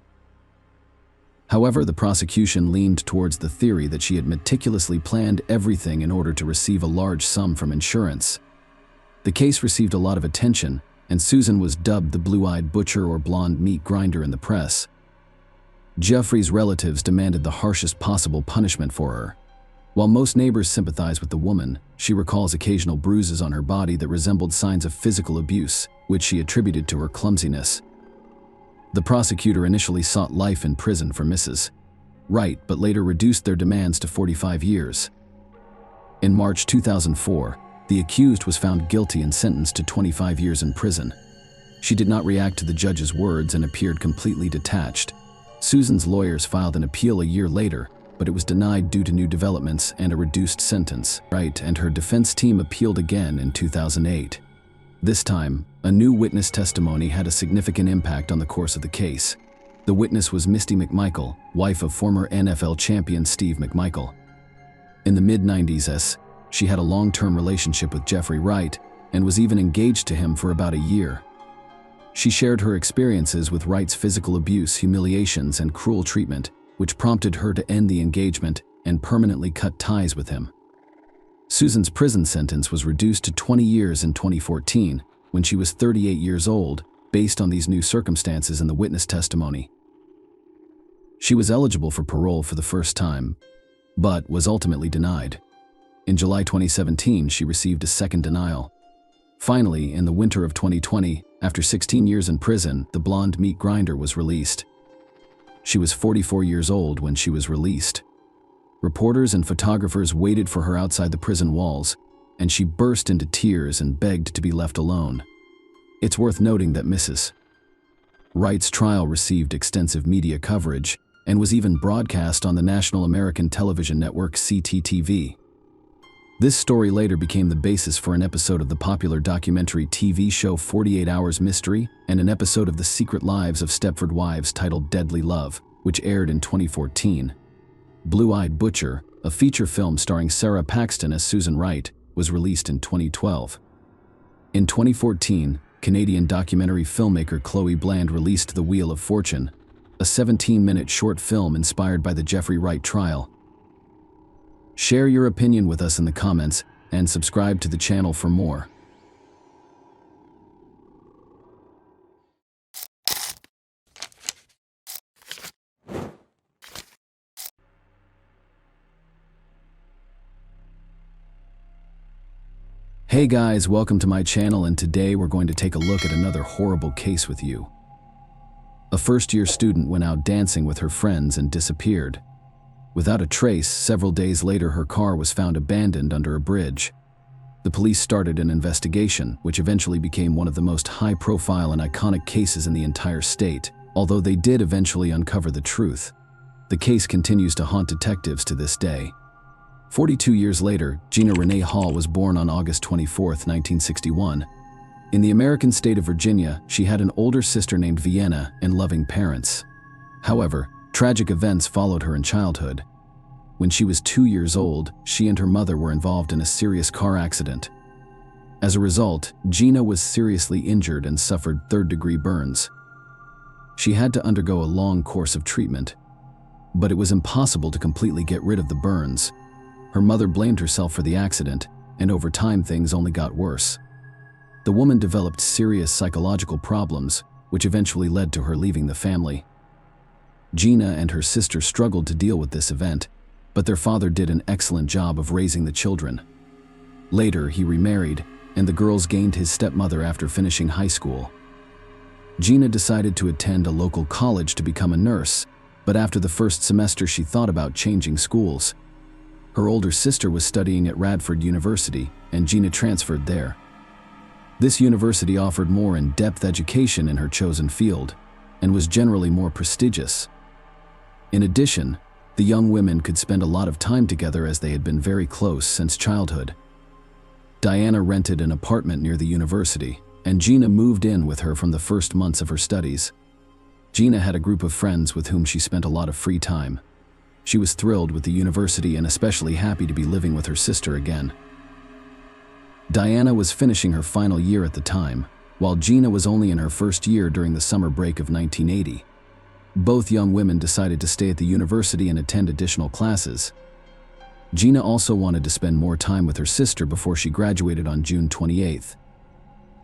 However, the prosecution leaned towards the theory that she had meticulously planned everything in order to receive a large sum from insurance. The case received a lot of attention, and Susan was dubbed the blue-eyed butcher or blonde meat grinder in the press. Jeffrey's relatives demanded the harshest possible punishment for her. While most neighbors sympathize with the woman, she recalls occasional bruises on her body that resembled signs of physical abuse, which she attributed to her clumsiness. The prosecutor initially sought life in prison for Mrs. Wright, but later reduced their demands to 45 years. In March 2004, the accused was found guilty and sentenced to 25 years in prison. She did not react to the judge's words and appeared completely detached. Susan's lawyers filed an appeal a year later, but it was denied due to new developments and a reduced sentence. Wright and her defense team appealed again in 2008. This time, a new witness testimony had a significant impact on the course of the case. The witness was Misty McMichael, wife of former NFL champion Steve McMichael. In the mid-90s, she had a long-term relationship with Jeffrey Wright and was even engaged to him for about a year. She shared her experiences with Wright's physical abuse, humiliations, and cruel treatment, which prompted her to end the engagement and permanently cut ties with him. Susan's prison sentence was reduced to 20 years in 2014, when she was 38 years old, based on these new circumstances in the witness testimony. She was eligible for parole for the first time, but was ultimately denied. In July 2017, she received a second denial. Finally, in the winter of 2020, after 16 years in prison, the blonde meat grinder was released. She was 44 years old when she was released. Reporters and photographers waited for her outside the prison walls, and she burst into tears and begged to be left alone. It's worth noting that Mrs. Wright's trial received extensive media coverage and was even broadcast on the National American Television Network CTTV. This story later became the basis for an episode of the popular documentary TV show 48 Hours Mystery and an episode of The Secret Lives of Stepford Wives titled Deadly Love, which aired in 2014. Blue-Eyed Butcher, a feature film starring Sarah Paxton as Susan Wright, was released in 2012. In 2014, Canadian documentary filmmaker Chloe Bland released The Wheel of Fortune, a 17-minute short film inspired by the Jeffrey Wright trial. Share your opinion with us in the comments and subscribe to the channel for more. Hey guys, welcome to my channel, and today we're going to take a look at another horrible case with you. A first-year student went out dancing with her friends and disappeared. Without a trace, several days later her car was found abandoned under a bridge. The police started an investigation, which eventually became one of the most high-profile and iconic cases in the entire state, although they did eventually uncover the truth. The case continues to haunt detectives to this day. 42 years later, Gina Renee Hall was born on August 24, 1961. In the American state of Virginia, she had an older sister named Vienna and loving parents. However, tragic events followed her in childhood. When she was 2 years old, she and her mother were involved in a serious car accident. As a result, Gina was seriously injured and suffered third-degree burns. She had to undergo a long course of treatment, but it was impossible to completely get rid of the burns. Her mother blamed herself for the accident, and over time things only got worse. The woman developed serious psychological problems, which eventually led to her leaving the family. Gina and her sister struggled to deal with this event, but their father did an excellent job of raising the children. Later, he remarried, and the girls gained his stepmother after finishing high school. Gina decided to attend a local college to become a nurse, but after the first semester she thought about changing schools. Her older sister was studying at Radford University, and Gina transferred there. This university offered more in-depth education in her chosen field, and was generally more prestigious. In addition, the young women could spend a lot of time together as they had been very close since childhood. Diana rented an apartment near the university, and Gina moved in with her from the first months of her studies. Gina had a group of friends with whom she spent a lot of free time. She was thrilled with the university and especially happy to be living with her sister again. Diana was finishing her final year at the time, while Gina was only in her first year during the summer break of 1980. Both young women decided to stay at the university and attend additional classes. Gina also wanted to spend more time with her sister before she graduated on June 28th.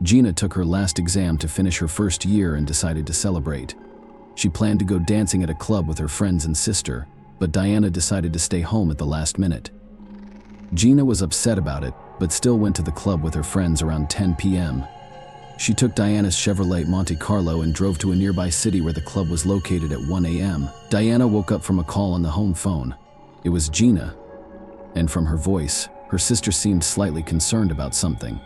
Gina took her last exam to finish her first year and decided to celebrate. She planned to go dancing at a club with her friends and sister, but Diana decided to stay home at the last minute. Gina was upset about it, but still went to the club with her friends around 10 p.m. She took Diana's Chevrolet Monte Carlo and drove to a nearby city where the club was located at 1 a.m. Diana woke up from a call on the home phone. It was Gina, and from her voice, her sister seemed slightly concerned about something.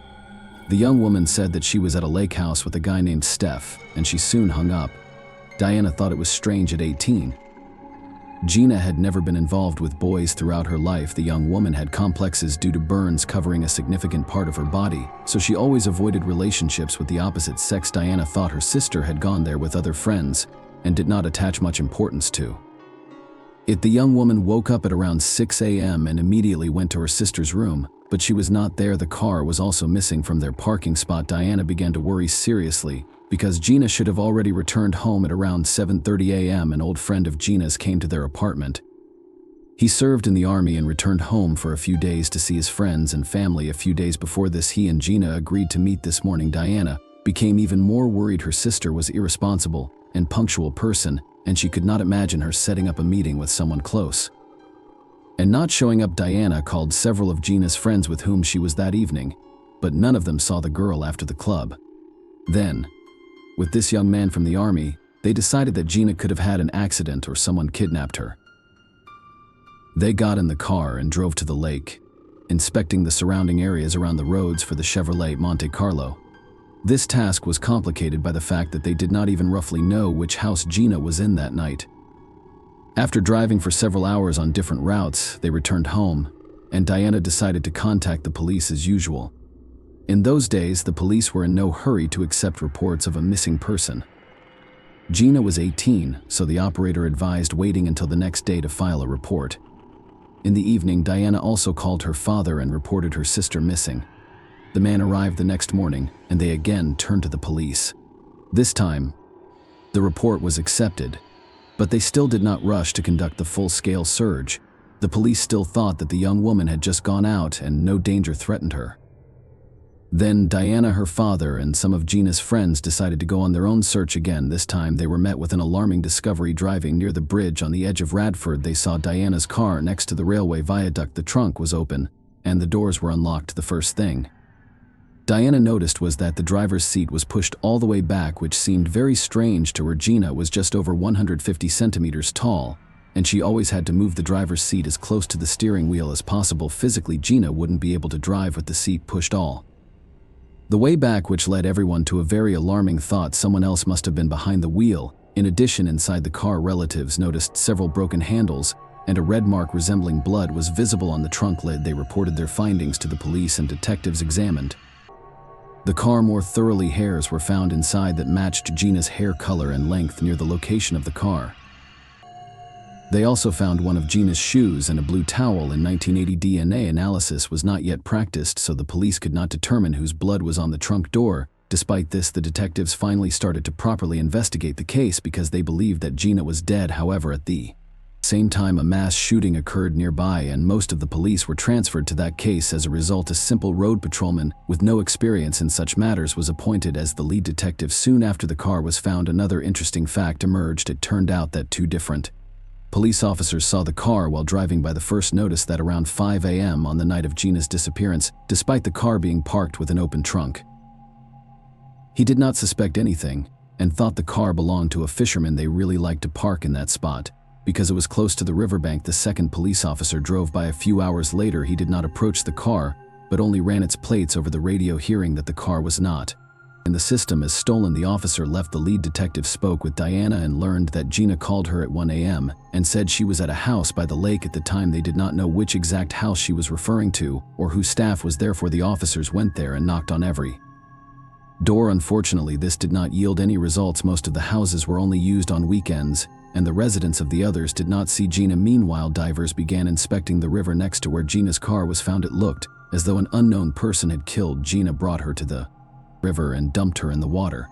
The young woman said that she was at a lake house with a guy named Steph, and she soon hung up. Diana thought it was strange at 18. Gina had never been involved with boys throughout her life. The young woman had complexes due to burns covering a significant part of her body, so she always avoided relationships with the opposite sex. Diana thought her sister had gone there with other friends and did not attach much importance to it. The young woman woke up at around 6 a.m. and immediately went to her sister's room, but she was not there. The car was also missing from their parking spot. Diana began to worry seriously, because Gina should have already returned home at around 7:30 a.m. An old friend of Gina's came to their apartment. He served in the army and returned home for a few days to see his friends and family. A few days before this, he and Gina agreed to meet this morning. Diana became even more worried. Her sister was irresponsible and punctual person, and she could not imagine her setting up a meeting with someone close and not showing up. Diana called several of Gina's friends with whom she was that evening, but none of them saw the girl after the club. Then, with this young man from the army, they decided that Gina could have had an accident or someone kidnapped her. They got in the car and drove to the lake, inspecting the surrounding areas around the roads for the Chevrolet Monte Carlo. This task was complicated by the fact that they did not even roughly know which house Gina was in that night. After driving for several hours on different routes, they returned home, and Diana decided to contact the police as usual. In those days, the police were in no hurry to accept reports of a missing person. Gina was 18, so the operator advised waiting until the next day to file a report. In the evening, Diana also called her father and reported her sister missing. The man arrived the next morning, and they again turned to the police. This time, the report was accepted, but they still did not rush to conduct the full-scale search. The police still thought that the young woman had just gone out and no danger threatened her. Then Diana, her father, and some of Gina's friends decided to go on their own search again. This time they were met with an alarming discovery. Driving near the bridge on the edge of Radford, they saw Diana's car next to the railway viaduct. The trunk was open, and the doors were unlocked. The first thing Diana noticed was that the driver's seat was pushed all the way back, which seemed very strange to her. Gina was just over 150 centimeters tall, and she always had to move the driver's seat as close to the steering wheel as possible. Physically, Gina wouldn't be able to drive with the seat pushed all the way back, which led everyone to a very alarming thought: someone else must have been behind the wheel. In addition, inside the car, relatives noticed several broken handles, and a red mark resembling blood was visible on the trunk lid. They reported their findings to the police, and detectives examined the car more thoroughly. Hairs were found inside that matched Gina's hair color and length near the location of the car. They also found one of Gina's shoes and a blue towel. In 1980, DNA analysis was not yet practiced, so the police could not determine whose blood was on the trunk door. Despite this, the detectives finally started to properly investigate the case because they believed that Gina was dead. However, at the same time, a mass shooting occurred nearby, and most of the police were transferred to that case. As a result, a simple road patrolman with no experience in such matters was appointed as the lead detective. Soon after the car was found, another interesting fact emerged. It turned out that two different police officers saw the car while driving by. The first noticed that around 5 a.m. on the night of Gina's disappearance, despite the car being parked with an open trunk, he did not suspect anything and thought the car belonged to a fisherman. They really liked to park in that spot because it was close to the riverbank. The second police officer drove by a few hours later. He did not approach the car, but only ran its plates over the radio, hearing that the car was not in the system as stolen. The officer left. The lead detective spoke with Diana and learned that Gina called her at 1 a.m. and said she was at a house by the lake. At the time, they did not know which exact house she was referring to or whose staff was there. The officers went there and knocked on every door. Unfortunately, this did not yield any results. Most of the houses were only used on weekends, and the residents of the others did not see Gina. Meanwhile, divers began inspecting the river next to where Gina's car was found. It looked as though an unknown person had killed Gina, brought her to the river, and dumped her in the water.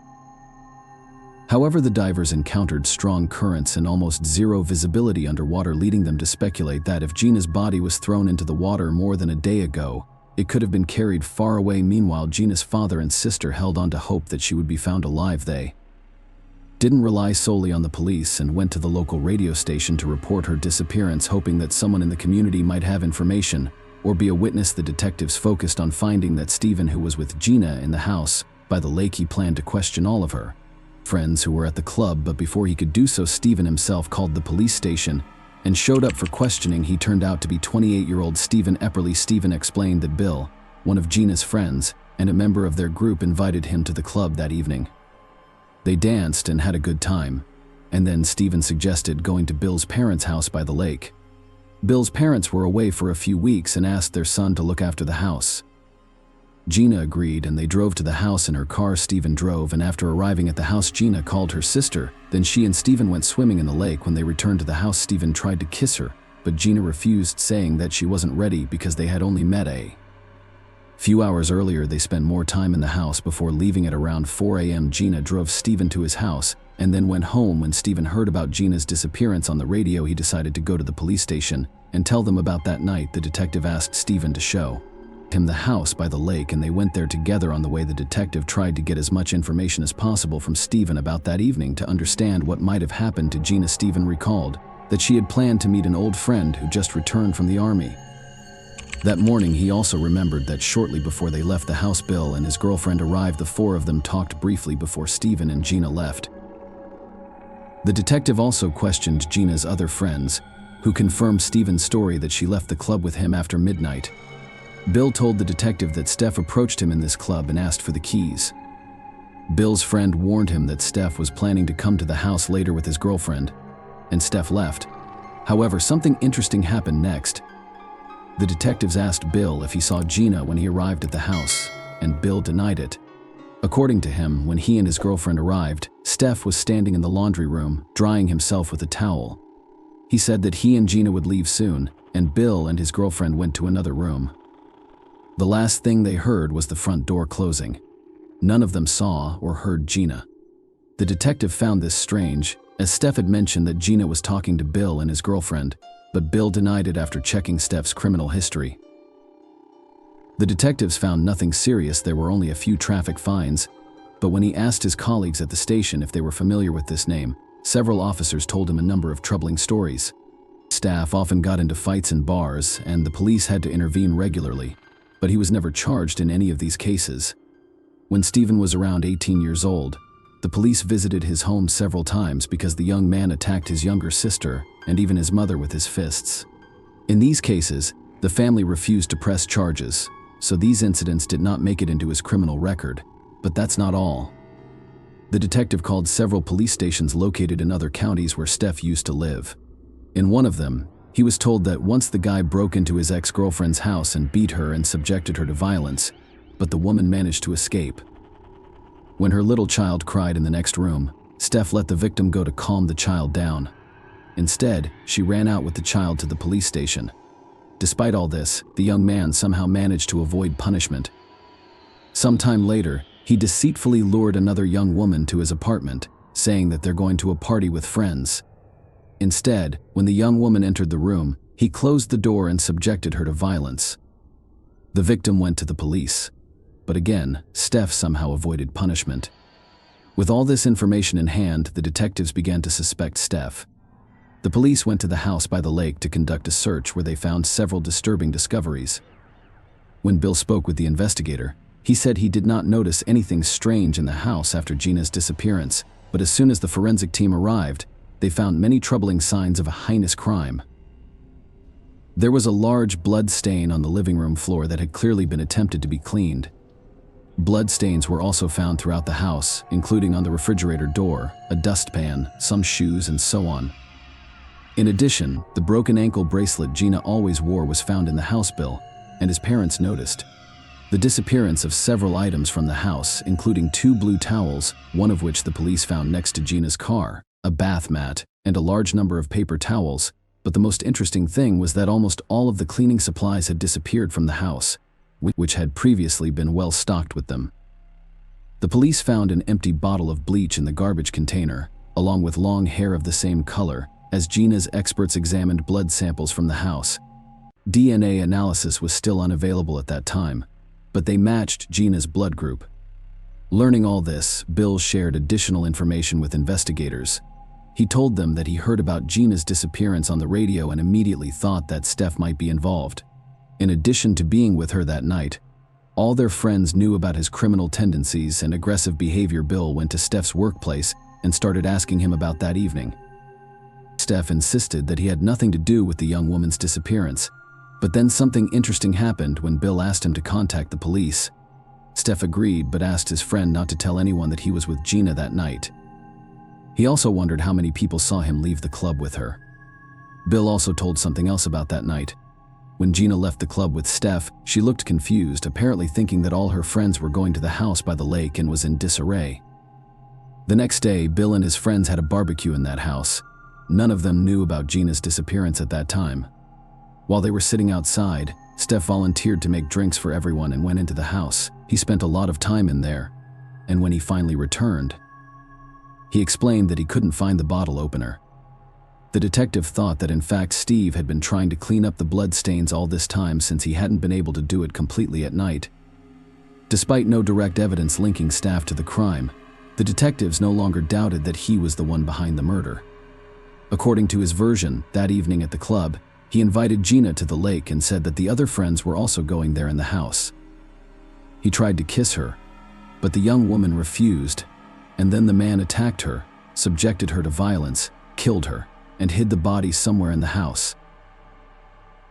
However, the divers encountered strong currents and almost zero visibility underwater, leading them to speculate that if Gina's body was thrown into the water more than a day ago, it could have been carried far away. Meanwhile, Gina's father and sister held on to hope that she would be found alive. They didn't rely solely on the police and went to the local radio station to report her disappearance, hoping that someone in the community might have information or be a witness. The detectives focused on finding that Stephen, who was with Gina in the house by the lake, he planned to question all of her friends who were at the club, but before he could do so, Stephen himself called the police station and showed up for questioning. He turned out to be 28-year-old Stephen Epperly. Stephen explained that Bill, one of Gina's friends and a member of their group, invited him to the club that evening. They danced and had a good time, and then Stephen suggested going to Bill's parents' house by the lake. Bill's parents were away for a few weeks and asked their son to look after the house. Gina agreed, and they drove to the house in her car. Stephen drove, and after arriving at the house, Gina called her sister. Then she and Stephen went swimming in the lake. When they returned to the house, Stephen tried to kiss her, but Gina refused, saying that she wasn't ready because they had only met a few hours earlier. They spent more time in the house before leaving at around 4 a.m. Gina drove Stephen to his house and then went home. When Stephen heard about Gina's disappearance on the radio, he decided to go to the police station and tell them about that night. The detective asked Stephen to show him the house by the lake, and they went there together. On the way, the detective tried to get as much information as possible from Stephen about that evening to understand what might have happened to Gina. Stephen recalled that she had planned to meet an old friend who just returned from the army that morning. He also remembered that shortly before they left the house, Bill and his girlfriend arrived. The four of them talked briefly before Stephen and Gina left. The detective also questioned Gina's other friends, who confirmed Stephen's story that she left the club with him after midnight. Bill told the detective that Steph approached him in this club and asked for the keys. Bill's friend warned him that Steph was planning to come to the house later with his girlfriend, and Steph left. However, something interesting happened next. The detectives asked Bill if he saw Gina when he arrived at the house, and Bill denied it. According to him, when he and his girlfriend arrived, Steph was standing in the laundry room, drying himself with a towel. He said that he and Gina would leave soon, and Bill and his girlfriend went to another room. The last thing they heard was the front door closing. None of them saw or heard Gina. The detective found this strange, as Steph had mentioned that Gina was talking to Bill and his girlfriend, but Bill denied it after checking Steph's criminal history. The detectives found nothing serious. There were only a few traffic fines, but when he asked his colleagues at the station if they were familiar with this name, several officers told him a number of troubling stories. Staff often got into fights in bars, and the police had to intervene regularly, but he was never charged in any of these cases. When Stephen was around 18 years old, the police visited his home several times because the young man attacked his younger sister and even his mother with his fists. In these cases, the family refused to press charges, so these incidents did not make it into his criminal record. But that's not all. The detective called several police stations located in other counties where Steph used to live. In one of them, he was told that once the guy broke into his ex-girlfriend's house and beat her and subjected her to violence, but the woman managed to escape. When her little child cried in the next room, Steph let the victim go to calm the child down. Instead, she ran out with the child to the police station. Despite all this, the young man somehow managed to avoid punishment. Sometime later, he deceitfully lured another young woman to his apartment, saying that they're going to a party with friends. Instead, when the young woman entered the room, he closed the door and subjected her to violence. The victim went to the police. But again, Steph somehow avoided punishment. With all this information in hand, the detectives began to suspect Steph. The police went to the house by the lake to conduct a search where they found several disturbing discoveries. When Bill spoke with the investigator, he said he did not notice anything strange in the house after Gina's disappearance, but as soon as the forensic team arrived, they found many troubling signs of a heinous crime. There was a large blood stain on the living room floor that had clearly been attempted to be cleaned. Blood stains were also found throughout the house, including on the refrigerator door, a dustpan, some shoes, and so on. In addition, the broken ankle bracelet Gina always wore was found in the house bill, and his parents noticed. The disappearance of several items from the house, including 2 blue towels, one of which the police found next to Gina's car, a bath mat, and a large number of paper towels, but the most interesting thing was that almost all of the cleaning supplies had disappeared from the house, which had previously been well stocked with them. The police found an empty bottle of bleach in the garbage container, along with long hair of the same color, as Gina's experts examined blood samples from the house. DNA analysis was still unavailable at that time, but they matched Gina's blood group. Learning all this, Bill shared additional information with investigators. He told them that he heard about Gina's disappearance on the radio and immediately thought that Steph might be involved. In addition to being with her that night, all their friends knew about his criminal tendencies and aggressive behavior. Bill went to Steph's workplace and started asking him about that evening. Steph insisted that he had nothing to do with the young woman's disappearance, but then something interesting happened when Bill asked him to contact the police. Steph agreed but asked his friend not to tell anyone that he was with Gina that night. He also wondered how many people saw him leave the club with her. Bill also told something else about that night. When Gina left the club with Steph, she looked confused, apparently thinking that all her friends were going to the house by the lake and was in disarray. The next day, Bill and his friends had a barbecue in that house. None of them knew about Gina's disappearance at that time. While they were sitting outside, Steph volunteered to make drinks for everyone and went into the house. He spent a lot of time in there, and when he finally returned, he explained that he couldn't find the bottle opener. The detective thought that in fact Steve had been trying to clean up the blood stains all this time since he hadn't been able to do it completely at night. Despite no direct evidence linking Steph to the crime, the detectives no longer doubted that he was the one behind the murder. According to his version, that evening at the club, he invited Gina to the lake and said that the other friends were also going there in the house. He tried to kiss her, but the young woman refused, and then the man attacked her, subjected her to violence, killed her, and hid the body somewhere in the house.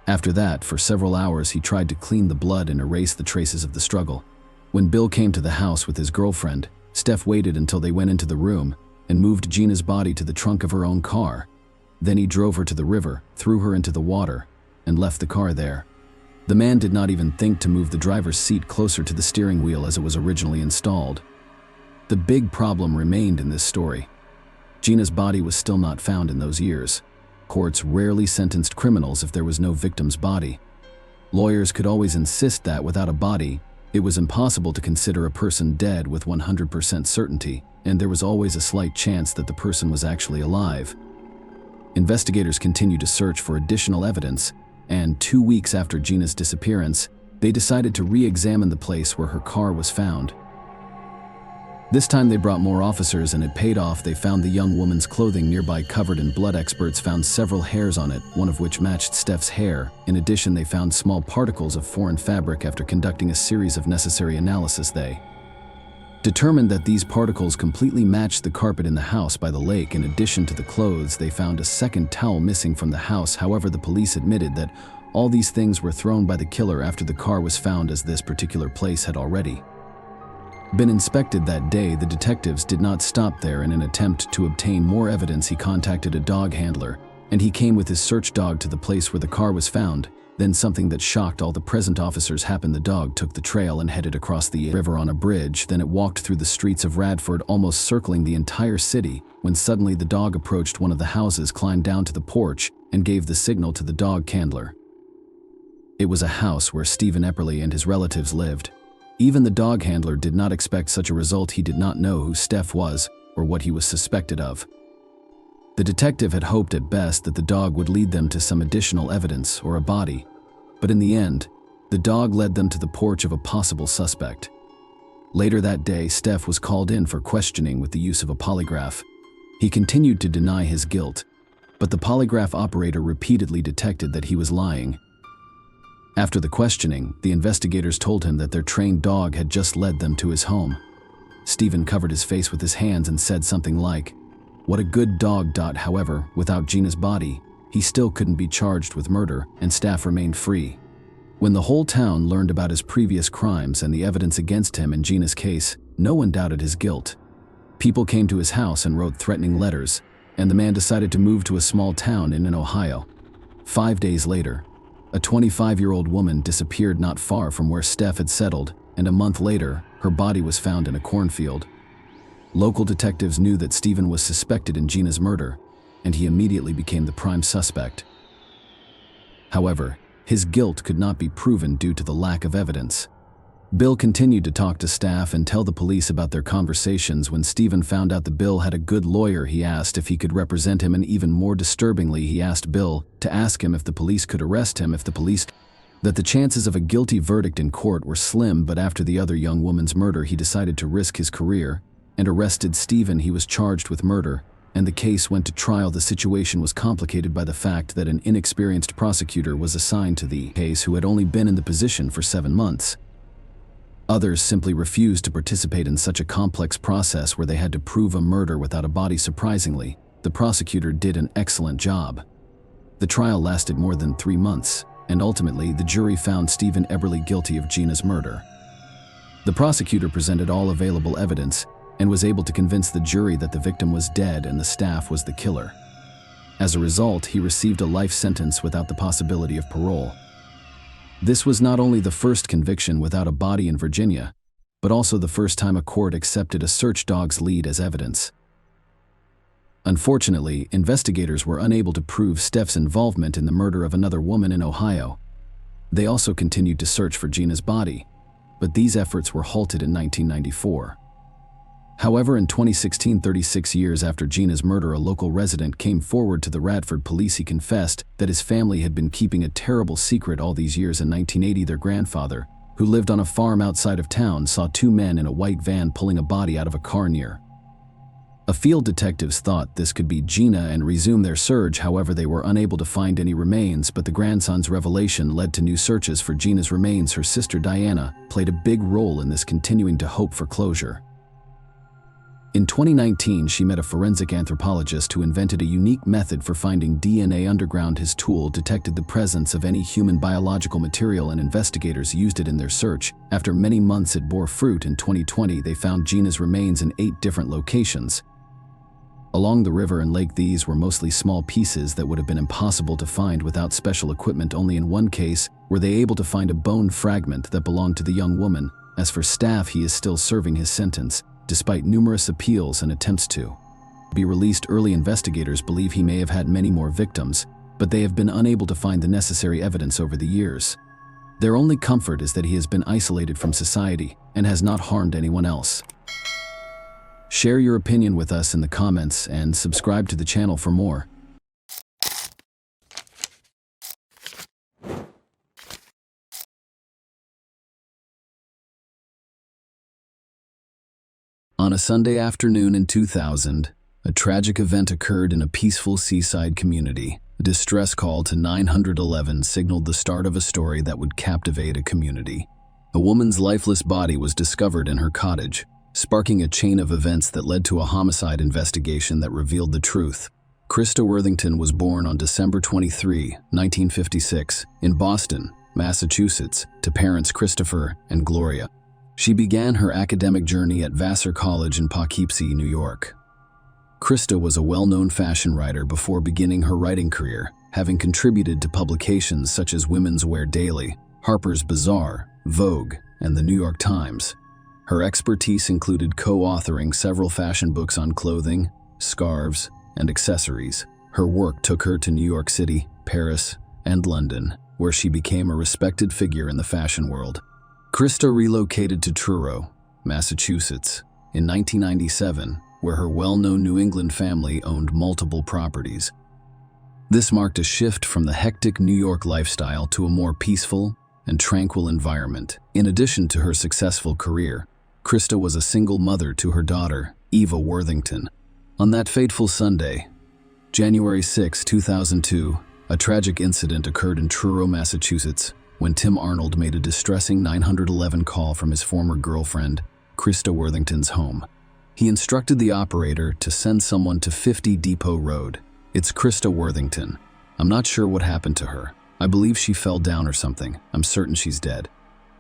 After that, for several hours, he tried to clean the blood and erase the traces of the struggle. When Bill came to the house with his girlfriend, Steph waited until they went into the room and moved Gina's body to the trunk of her own car. Then he drove her to the river, threw her into the water, and left the car there. The man did not even think to move the driver's seat closer to the steering wheel as it was originally installed. The big problem remained in this story. Gina's body was still not found in those years. Courts rarely sentenced criminals if there was no victim's body. Lawyers could always insist that without a body, it was impossible to consider a person dead with 100% certainty, and there was always a slight chance that the person was actually alive. Investigators continued to search for additional evidence, and 2 weeks after Gina's disappearance, they decided to re-examine the place where her car was found. This time they brought more officers and it paid off. They found the young woman's clothing nearby covered in blood. Experts found several hairs on it, one of which matched Steph's hair. In addition, they found small particles of foreign fabric. After conducting a series of necessary analysis, they determined that these particles completely matched the carpet in the house by the lake. In addition to the clothes, they found a second towel missing from the house. However, the police admitted that all these things were thrown by the killer after the car was found, as this particular place had already been inspected that day, the detectives did not stop there. In an attempt to obtain more evidence, he contacted a dog handler, and he came with his search dog to the place where the car was found. Then something that shocked all the present officers happened. The dog took the trail and headed across the river on a bridge. Then it walked through the streets of Radford, almost circling the entire city, when suddenly the dog approached one of the houses, climbed down to the porch, and gave the signal to the dog handler. It was a house where Stephen Epperly and his relatives lived. Even the dog handler did not expect such a result. He did not know who Steph was or what he was suspected of. The detective had hoped at best that the dog would lead them to some additional evidence or a body, but in the end, the dog led them to the porch of a possible suspect. Later that day, Steph was called in for questioning with the use of a polygraph. He continued to deny his guilt, but the polygraph operator repeatedly detected that he was lying. After the questioning, the investigators told him that their trained dog had just led them to his home. Stephen covered his face with his hands and said something like, "What a good dog." However, without Gina's body, he still couldn't be charged with murder, and Steph remained free. When the whole town learned about his previous crimes and the evidence against him in Gina's case, no one doubted his guilt. People came to his house and wrote threatening letters, and the man decided to move to a small town in Ohio. 5 days later, a 25-year-old woman disappeared not far from where Steph had settled, and a month later, her body was found in a cornfield. Local detectives knew that Stephen was suspected in Gina's murder, and he immediately became the prime suspect. However, his guilt could not be proven due to the lack of evidence. Bill continued to talk to staff and tell the police about their conversations. When Stephen found out that Bill had a good lawyer, he asked if he could represent him, and even more disturbingly, he asked Bill to ask him if the police could arrest him. That the chances of a guilty verdict in court were slim, but after the other young woman's murder, he decided to risk his career and arrested Stephen. He was charged with murder, and the case went to trial. The situation was complicated by the fact that an inexperienced prosecutor was assigned to the case who had only been in the position for 7 months. Others simply refused to participate in such a complex process where they had to prove a murder without a body. Surprisingly, the prosecutor did an excellent job. The trial lasted more than 3 months, and ultimately the jury found Stephen Epperly guilty of Gina's murder. The prosecutor presented all available evidence and was able to convince the jury that the victim was dead and the staff was the killer. As a result, he received a life sentence without the possibility of parole. This was not only the first conviction without a body in Virginia, but also the first time a court accepted a search dog's lead as evidence. Unfortunately, investigators were unable to prove Steph's involvement in the murder of another woman in Ohio. They also continued to search for Gina's body, but these efforts were halted in 1994. However, in 2016, 36 years after Gina's murder, a local resident came forward to the Radford police. He confessed that his family had been keeping a terrible secret all these years. In 1980, their grandfather, who lived on a farm outside of town, saw 2 men in a white van pulling a body out of a car near. A field detectives thought this could be Gina and resumed their search. However, they were unable to find any remains, but the grandson's revelation led to new searches for Gina's remains. Her sister Diana played a big role in this, continuing to hope for closure. In 2019, she met a forensic anthropologist who invented a unique method for finding DNA underground. His tool detected the presence of any human biological material, and investigators used it in their search. After many months, it bore fruit. In 2020, they found Gina's remains in 8 different locations along the river and lake. These were mostly small pieces that would have been impossible to find without special equipment. Only in one case were they able to find a bone fragment that belonged to the young woman. As for Staff, he is still serving his sentence, despite numerous appeals and attempts to be released. Early investigators believe he may have had many more victims, but they have been unable to find the necessary evidence over the years. Their only comfort is that he has been isolated from society and has not harmed anyone else. Share your opinion with us in the comments and subscribe to the channel for more. On a Sunday afternoon in 2000, a tragic event occurred in a peaceful seaside community. A distress call to 911 signaled the start of a story that would captivate a community. A woman's lifeless body was discovered in her cottage, sparking a chain of events that led to a homicide investigation that revealed the truth. Krista Worthington was born on December 23, 1956, in Boston, Massachusetts, to parents Christopher and Gloria. She began her academic journey at Vassar College in Poughkeepsie, New York. Krista was a well-known fashion writer before beginning her writing career, having contributed to publications such as Women's Wear Daily, Harper's Bazaar, Vogue, and the New York Times. Her expertise included co-authoring several fashion books on clothing, scarves, and accessories. Her work took her to New York City, Paris, and London, where she became a respected figure in the fashion world. Krista relocated to Truro, Massachusetts, in 1997, where her well-known New England family owned multiple properties. This marked a shift from the hectic New York lifestyle to a more peaceful and tranquil environment. In addition to her successful career, Krista was a single mother to her daughter, Eva Worthington. On that fateful Sunday, January 6, 2002, a tragic incident occurred in Truro, Massachusetts, when Tim Arnold made a distressing 911 call from his former girlfriend, Krista Worthington's home. He instructed the operator to send someone to 50 Depot Road. "It's Krista Worthington. I'm not sure what happened to her. I believe she fell down or something. I'm certain she's dead."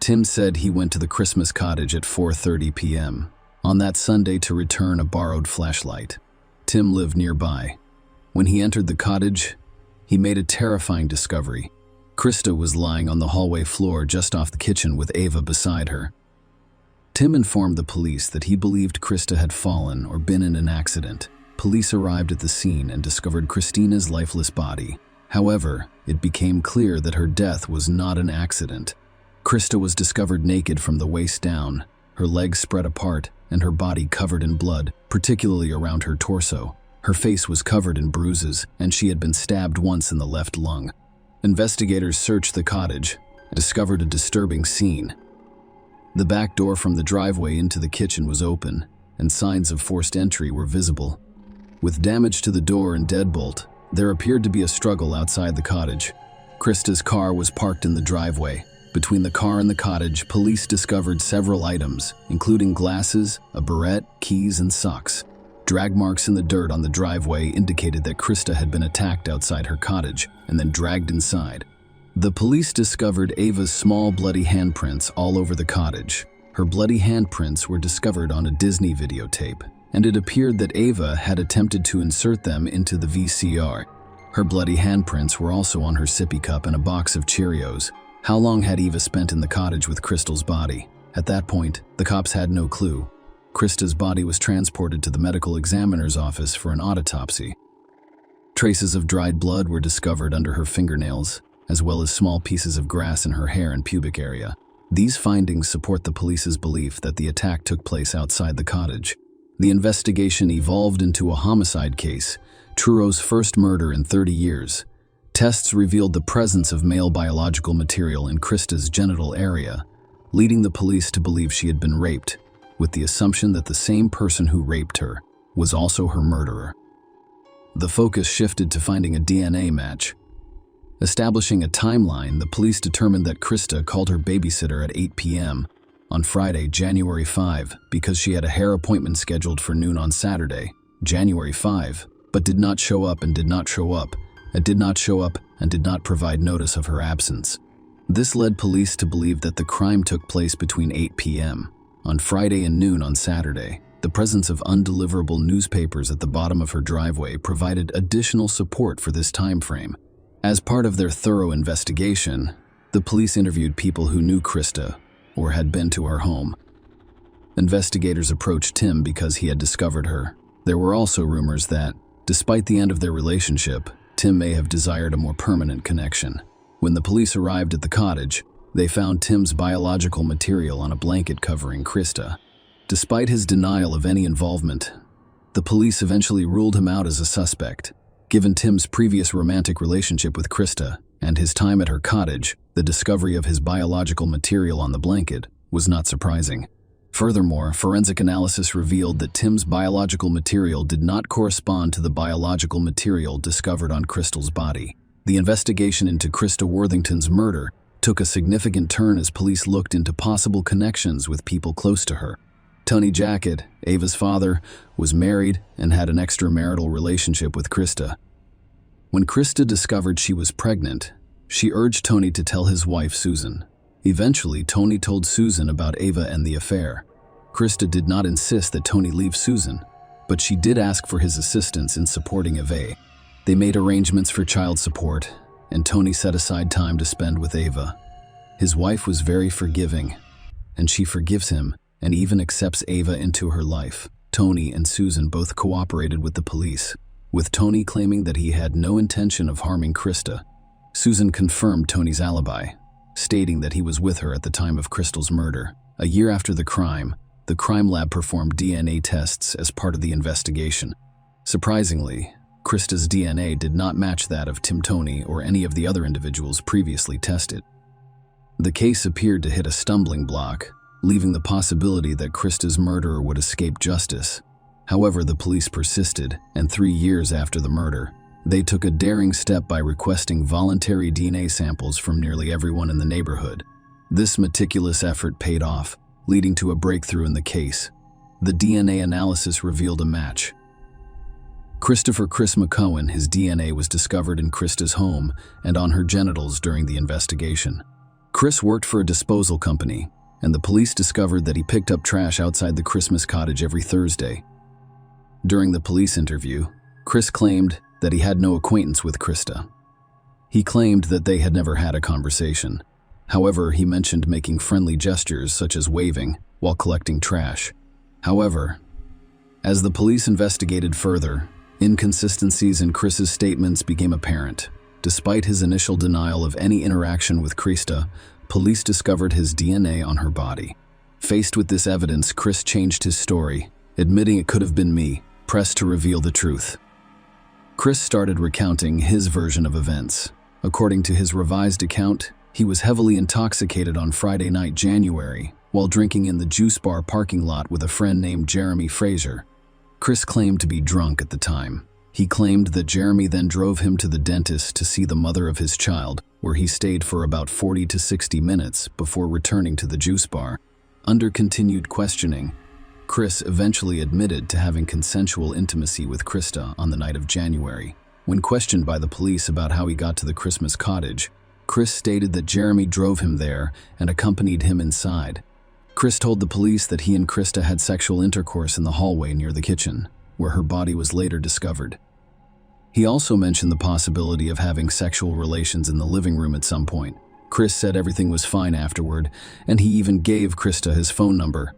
Tim said he went to the Christmas cottage at 4:30 p.m. on that Sunday to return a borrowed flashlight. Tim lived nearby. When he entered the cottage, he made a terrifying discovery. Krista was lying on the hallway floor just off the kitchen with Ava beside her. Tim informed the police that he believed Krista had fallen or been in an accident. Police arrived at the scene and discovered Christina's lifeless body. However, it became clear that her death was not an accident. Krista was discovered naked from the waist down, her legs spread apart, and her body covered in blood, particularly around her torso. Her face was covered in bruises, and she had been stabbed once in the left lung. Investigators searched the cottage and discovered a disturbing scene. The back door from the driveway into the kitchen was open, and signs of forced entry were visible. With damage to the door and deadbolt, there appeared to be a struggle outside the cottage. Krista's car was parked in the driveway. Between the car and the cottage, police discovered several items, including glasses, a barrette, keys, and socks. Drag marks in the dirt on the driveway indicated that Krista had been attacked outside her cottage and then dragged inside. The police discovered Ava's small bloody handprints all over the cottage. Her bloody handprints were discovered on a Disney videotape, and it appeared that Ava had attempted to insert them into the VCR. Her bloody handprints were also on her sippy cup and a box of Cheerios. How long had Eva spent in the cottage with Crystal's body? At that point, the cops had no clue. Krista's body was transported to the medical examiner's office for an autopsy. Traces of dried blood were discovered under her fingernails, as well as small pieces of grass in her hair and pubic area. These findings support the police's belief that the attack took place outside the cottage. The investigation evolved into a homicide case, Truro's first murder in 30 years. Tests revealed the presence of male biological material in Krista's genital area, leading the police to believe she had been raped, with the assumption that the same person who raped her was also her murderer. The focus shifted to finding a DNA match. Establishing a timeline, the police determined that Krista called her babysitter at 8 p.m. on Friday, January 5, because she had a hair appointment scheduled for noon on Saturday, January 5, but did not show up and did not show up, and did not show up and did not provide notice of her absence. This led police to believe that the crime took place between 8 p.m. on Friday and noon on Saturday. The presence of undeliverable newspapers at the bottom of her driveway provided additional support for this time frame. As part of their thorough investigation, the police interviewed people who knew Krista or had been to her home. Investigators approached Tim because he had discovered her. There were also rumors that, despite the end of their relationship, Tim may have desired a more permanent connection. When the police arrived at the cottage, they found Tim's biological material on a blanket covering Krista. Despite his denial of any involvement, the police eventually ruled him out as a suspect. Given Tim's previous romantic relationship with Krista and his time at her cottage, the discovery of his biological material on the blanket was not surprising. Furthermore, forensic analysis revealed that Tim's biological material did not correspond to the biological material discovered on Crystal's body. The investigation into Krista Worthington's murder took a significant turn as police looked into possible connections with people close to her. Tony Jackett, Ava's father, was married and had an extramarital relationship with Krista. When Krista discovered she was pregnant, she urged Tony to tell his wife, Susan. Eventually, Tony told Susan about Ava and the affair. Krista did not insist that Tony leave Susan, but she did ask for his assistance in supporting Ava. They made arrangements for child support, and Tony set aside time to spend with Ava. His wife was very forgiving, and she forgives him and even accepts Ava into her life. Tony and Susan both cooperated with the police, with Tony claiming that he had no intention of harming Krista. Susan confirmed Tony's alibi, stating that he was with her at the time of Crystal's murder. A year after the crime lab performed DNA tests as part of the investigation. Surprisingly, Krista's DNA did not match that of Tim Tony or any of the other individuals previously tested. The case appeared to hit a stumbling block, leaving the possibility that Krista's murderer would escape justice. However, the police persisted, and 3 years after the murder, they took a daring step by requesting voluntary DNA samples from nearly everyone in the neighborhood. This meticulous effort paid off, leading to a breakthrough in the case. The DNA analysis revealed a match. Christopher Chris McCohen, his DNA was discovered in Krista's home and on her genitals during the investigation. Chris worked for a disposal company, and the police discovered that he picked up trash outside the Christmas cottage every Thursday. During the police interview, Chris claimed that he had no acquaintance with Krista. He claimed that they had never had a conversation. However, he mentioned making friendly gestures such as waving while collecting trash. However, as the police investigated further, inconsistencies in Chris's statements became apparent. Despite his initial denial of any interaction with Krista, police discovered his DNA on her body. Faced with this evidence, Chris changed his story, admitting it could have been me, pressed to reveal the truth. Chris started recounting his version of events. According to his revised account, he was heavily intoxicated on Friday night, January, while drinking in the juice bar parking lot with a friend named Jeremy Fraser. Chris claimed to be drunk at the time. He claimed that Jeremy then drove him to the dentist to see the mother of his child, where he stayed for about 40 to 60 minutes before returning to the juice bar. Under continued questioning, Chris eventually admitted to having consensual intimacy with Krista on the night of January. When questioned by the police about how he got to the Christmas cottage, Chris stated that Jeremy drove him there and accompanied him inside. Chris told the police that he and Krista had sexual intercourse in the hallway near the kitchen, where her body was later discovered. He also mentioned the possibility of having sexual relations in the living room at some point. Chris said everything was fine afterward, and he even gave Krista his phone number.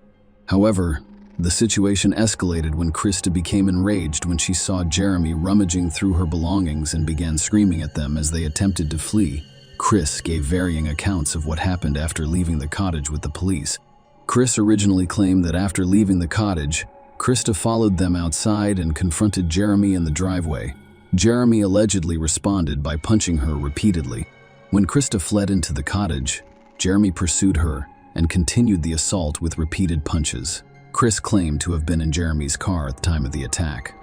However, the situation escalated when Krista became enraged when she saw Jeremy rummaging through her belongings and began screaming at them as they attempted to flee. Chris gave varying accounts of what happened after leaving the cottage with the police. Chris originally claimed that after leaving the cottage, Krista followed them outside and confronted Jeremy in the driveway. Jeremy allegedly responded by punching her repeatedly. When Krista fled into the cottage, Jeremy pursued her and continued the assault with repeated punches. Chris claimed to have been in Jeremy's car at the time of the attack.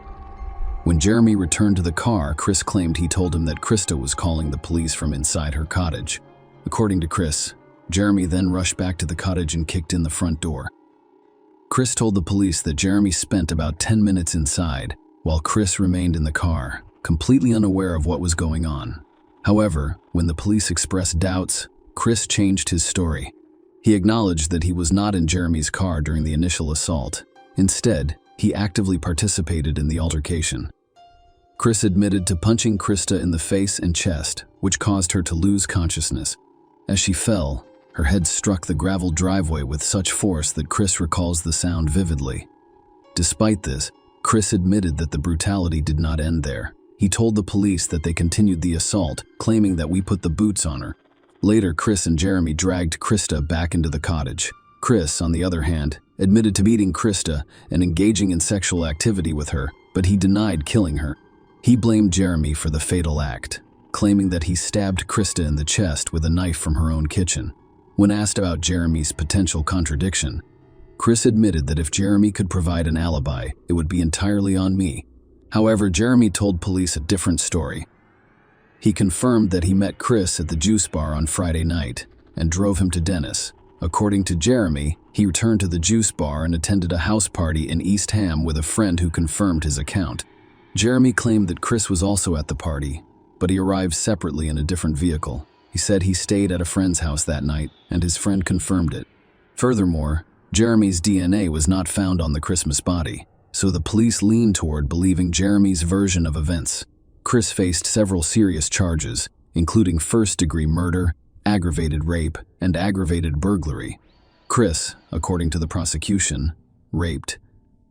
When Jeremy returned to the car, Chris claimed he told him that Krista was calling the police from inside her cottage. According to Chris, Jeremy then rushed back to the cottage and kicked in the front door. Chris told the police that Jeremy spent about 10 minutes inside, while Chris remained in the car, completely unaware of what was going on. However, when the police expressed doubts, Chris changed his story. He acknowledged that he was not in Jeremy's car during the initial assault. Instead, he actively participated in the altercation. Chris admitted to punching Krista in the face and chest, which caused her to lose consciousness. As she fell, her head struck the gravel driveway with such force that Chris recalls the sound vividly. Despite this, Chris admitted that the brutality did not end there. He told the police that they continued the assault, claiming that we put the boots on her. Later, Chris and Jeremy dragged Krista back into the cottage. Chris, on the other hand, admitted to beating Krista and engaging in sexual activity with her, but he denied killing her. He blamed Jeremy for the fatal act, claiming that he stabbed Krista in the chest with a knife from her own kitchen. When asked about Jeremy's potential contradiction, Chris admitted that if Jeremy could provide an alibi, it would be entirely on me. However, Jeremy told police a different story. He confirmed that he met Chris at the juice bar on Friday night and drove him to Dennis. According to Jeremy, he returned to the juice bar and attended a house party in East Ham with a friend who confirmed his account. Jeremy claimed that Chris was also at the party, but he arrived separately in a different vehicle. He He said he stayed at a friend's house that night, and his friend confirmed it. Furthermore, Jeremy's DNA was not found on the Christmas body, so the police leaned toward believing Jeremy's version of events. Chris faced several serious charges, including first-degree murder, aggravated rape, and aggravated burglary. Chris, according to the prosecution, raped,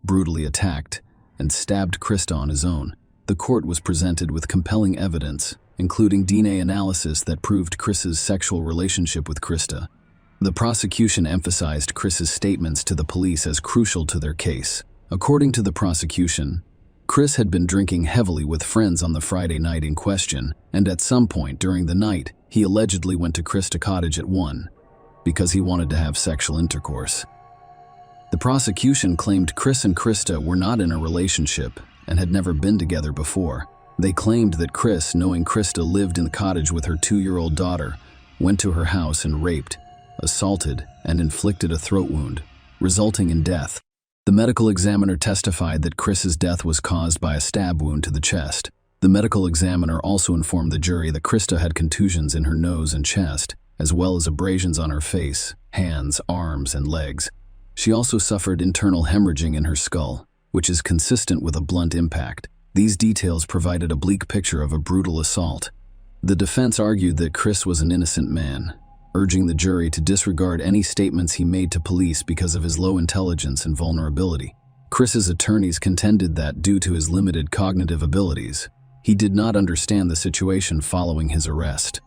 brutally attacked, and stabbed Krista on his own. The court was presented with compelling evidence, including DNA analysis that proved Chris's sexual relationship with Krista. The prosecution emphasized Chris's statements to the police as crucial to their case. According to the prosecution, Chris had been drinking heavily with friends on the Friday night in question, and at some point during the night, he allegedly went to Krista Cottage at 1 because he wanted to have sexual intercourse. The prosecution claimed Chris and Krista were not in a relationship and had never been together before. They claimed that Chris, knowing Krista lived in the cottage with her 2-year-old daughter, went to her house and raped, assaulted, and inflicted a throat wound, resulting in death. The medical examiner testified that Chris's death was caused by a stab wound to the chest. The medical examiner also informed the jury that Krista had contusions in her nose and chest, as well as abrasions on her face, hands, arms, and legs. She also suffered internal hemorrhaging in her skull, which is consistent with a blunt impact. These details provided a bleak picture of a brutal assault. The defense argued that Chris was an innocent man, urging the jury to disregard any statements he made to police because of his low intelligence and vulnerability. Chris's attorneys contended that, due to his limited cognitive abilities, he did not understand the situation following his arrest.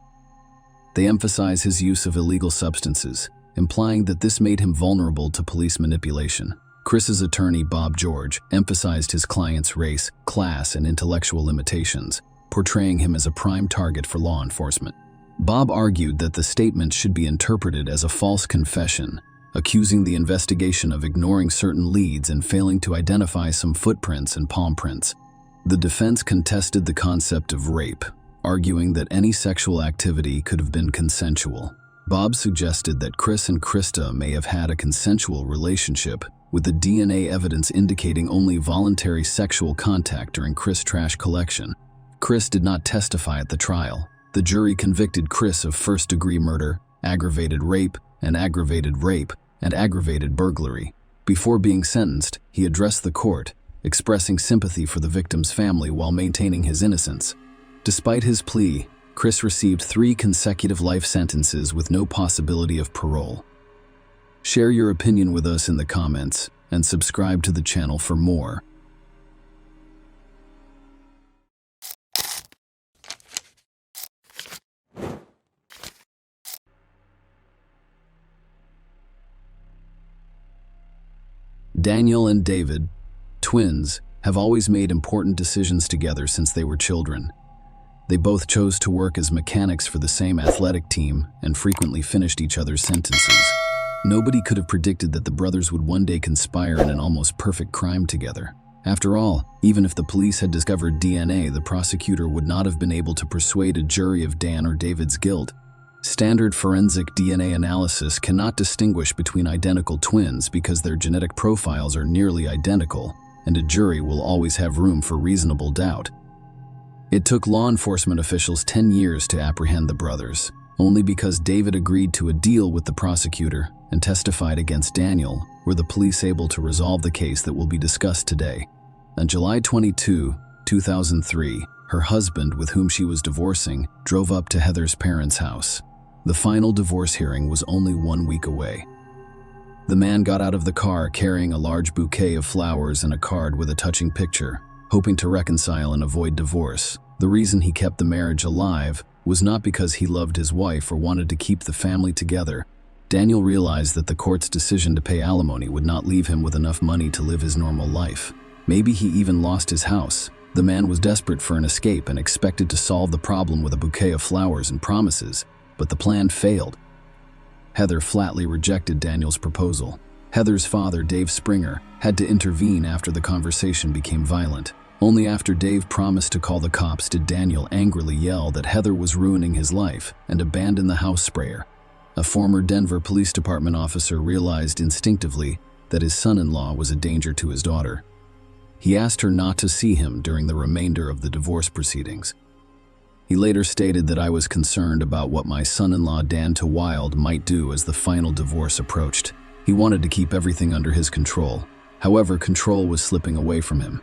They emphasize his use of illegal substances, implying that this made him vulnerable to police manipulation. Chris's attorney, Bob George, emphasized his client's race, class, and intellectual limitations, portraying him as a prime target for law enforcement. Bob argued that the statement should be interpreted as a false confession, accusing the investigation of ignoring certain leads and failing to identify some footprints and palm prints. The defense contested the concept of rape, arguing that any sexual activity could have been consensual. Bob suggested that Chris and Krista may have had a consensual relationship, with the DNA evidence indicating only voluntary sexual contact during Chris' trash collection. Chris did not testify at the trial. The jury convicted Chris of first-degree murder, aggravated rape, and aggravated burglary. Before being sentenced, he addressed the court, expressing sympathy for the victim's family while maintaining his innocence. Despite his plea, Chris received 3 consecutive life sentences with no possibility of parole. Share your opinion with us in the comments and subscribe to the channel for more. Daniel and David, twins, have always made important decisions together since they were children. They both chose to work as mechanics for the same athletic team and frequently finished each other's sentences. Nobody could have predicted that the brothers would one day conspire in an almost perfect crime together. After all, even if the police had discovered DNA, the prosecutor would not have been able to persuade a jury of Dan or David's guilt. Standard forensic DNA analysis cannot distinguish between identical twins because their genetic profiles are nearly identical, and a jury will always have room for reasonable doubt. It took law enforcement officials 10 years to apprehend the brothers. Only because David agreed to a deal with the prosecutor and testified against Daniel were the police able to resolve the case that will be discussed today. On July 22, 2003, her husband, with whom she was divorcing, drove up to Heather's parents' house. The final divorce hearing was only 1 week away. The man got out of the car carrying a large bouquet of flowers and a card with a touching picture, hoping to reconcile and avoid divorce. The reason he kept the marriage alive was not because he loved his wife or wanted to keep the family together. Daniel realized that the court's decision to pay alimony would not leave him with enough money to live his normal life. Maybe he even lost his house. The man was desperate for an escape and expected to solve the problem with a bouquet of flowers and promises, but the plan failed. Heather flatly rejected Daniel's proposal. Heather's father, Dave Springer, had to intervene after the conversation became violent. Only after Dave promised to call the cops did Daniel angrily yell that Heather was ruining his life and abandon the house sprayer. A former Denver Police Department officer realized instinctively that his son-in-law was a danger to his daughter. He asked her not to see him during the remainder of the divorce proceedings. He later stated that I was concerned about what my son-in-law Dan Wild might do as the final divorce approached. He wanted to keep everything under his control. However, control was slipping away from him.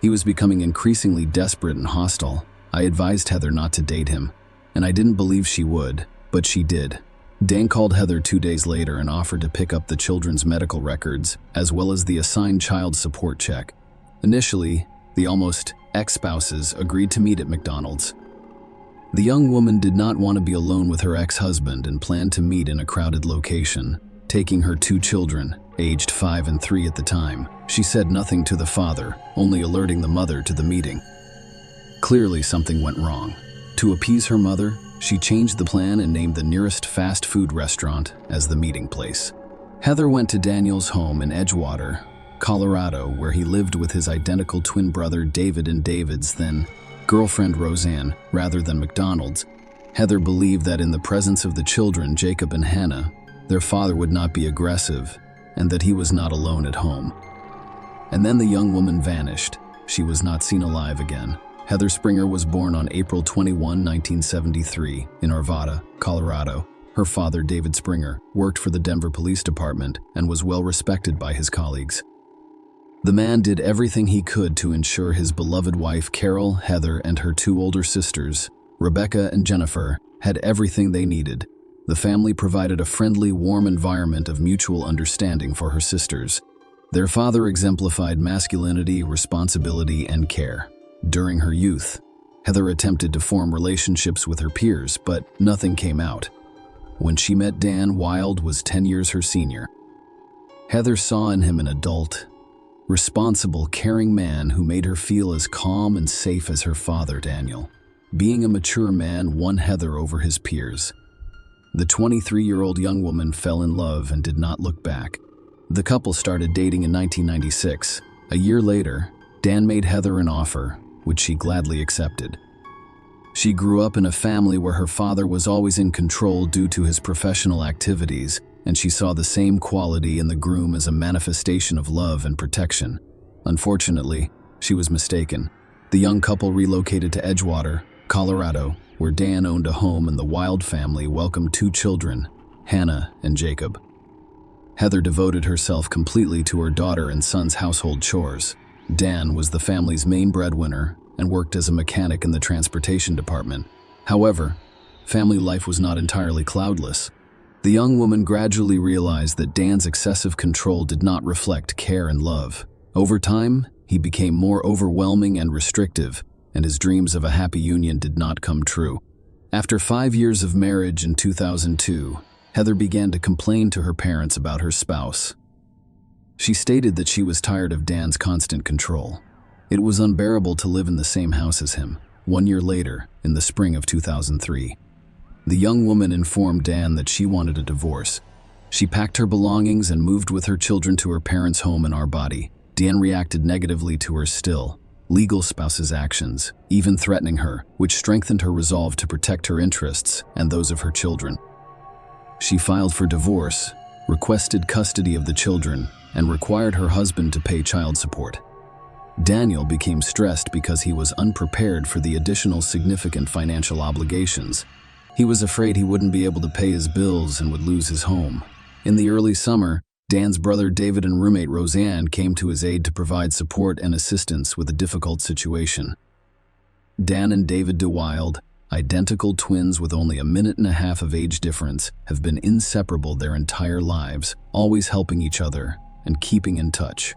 He was becoming increasingly desperate and hostile. I advised Heather not to date him, and I didn't believe she would, but she did. Dan called Heather 2 days later and offered to pick up the children's medical records, as well as the assigned child support check. Initially, the almost ex-spouses agreed to meet at McDonald's. The young woman did not want to be alone with her ex-husband and planned to meet in a crowded location, taking her 2 children, aged 5 and 3 at the time. She said nothing to the father, only alerting the mother to the meeting. Clearly, something went wrong. To appease her mother, she changed the plan and named the nearest fast food restaurant as the meeting place. Heather went to Daniel's home in Edgewater, Colorado, where he lived with his identical twin brother David and David's then girlfriend Roseanne, rather than McDonald's. Heather believed that in the presence of the children, Jacob and Hannah, their father would not be aggressive and that he was not alone at home. And then the young woman vanished. She was not seen alive again. Heather Springer was born on April 21, 1973, in Arvada, Colorado. Her father, David Springer, worked for the Denver Police Department and was well respected by his colleagues. The man did everything he could to ensure his beloved wife, Carol, Heather, and her 2 older sisters, Rebecca and Jennifer, had everything they needed. The family provided a friendly, warm environment of mutual understanding for her sisters. Their father exemplified masculinity, responsibility, and care. During her youth, Heather attempted to form relationships with her peers, but nothing came out. When she met Dan, Wild was 10 years her senior. Heather saw in him an adult, responsible, caring man who made her feel as calm and safe as her father, Daniel. Being a mature man won Heather over his peers. The 23-year-old young woman fell in love and did not look back. The couple started dating in 1996. A year later, Dan made Heather an offer, which she gladly accepted. She grew up in a family where her father was always in control due to his professional activities, and she saw the same quality in the groom as a manifestation of love and protection. Unfortunately, she was mistaken. The young couple relocated to Edgewater, Colorado, where Dan owned a home and the Wild family welcomed 2 children, Hannah and Jacob. Heather devoted herself completely to her daughter and son's household chores. Dan was the family's main breadwinner and worked as a mechanic in the transportation department. However, family life was not entirely cloudless. The young woman gradually realized that Dan's excessive control did not reflect care and love. Over time, he became more overwhelming and restrictive, and his dreams of a happy union did not come true. After 5 years of marriage in 2002, Heather began to complain to her parents about her spouse. She stated that she was tired of Dan's constant control. It was unbearable to live in the same house as him. 1 year later, in the spring of 2003, the young woman informed Dan that she wanted a divorce. She packed her belongings and moved with her children to her parents' home in Arvada. Dan reacted negatively to her still legal spouse's actions, even threatening her, which strengthened her resolve to protect her interests and those of her children. She filed for divorce, requested custody of the children, and required her husband to pay child support. Daniel became stressed because he was unprepared for the additional significant financial obligations. He was afraid he wouldn't be able to pay his bills and would lose his home. In the early summer, Dan's brother David and roommate Roseanne came to his aid to provide support and assistance with a difficult situation. Dan and David DeWild, identical twins with only 1.5 minutes of age difference, have been inseparable their entire lives, always helping each other and keeping in touch.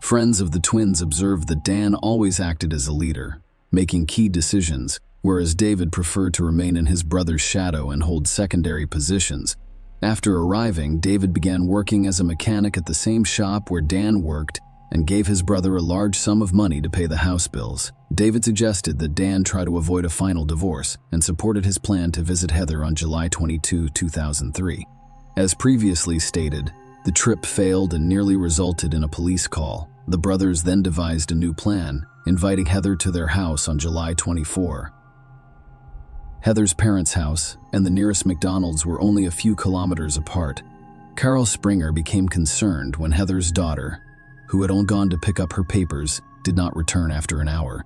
Friends of the twins observed that Dan always acted as a leader, making key decisions, whereas David preferred to remain in his brother's shadow and hold secondary positions. After arriving, David began working as a mechanic at the same shop where Dan worked and gave his brother a large sum of money to pay the house bills. David suggested that Dan try to avoid a final divorce and supported his plan to visit Heather on July 22, 2003. As previously stated, the trip failed and nearly resulted in a police call. The brothers then devised a new plan, inviting Heather to their house on July 24. Heather's parents' house and the nearest McDonald's were only a few kilometers apart. Carol Springer became concerned when Heather's daughter, who had only gone to pick up her papers, did not return after an hour.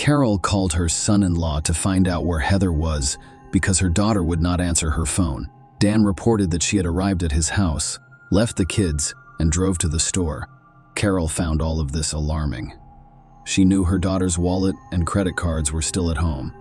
Carol called her son-in-law to find out where Heather was because her daughter would not answer her phone. Dan reported that she had arrived at his house, left the kids, and drove to the store. Carol found all of this alarming. She knew her daughter's wallet and credit cards were still at home.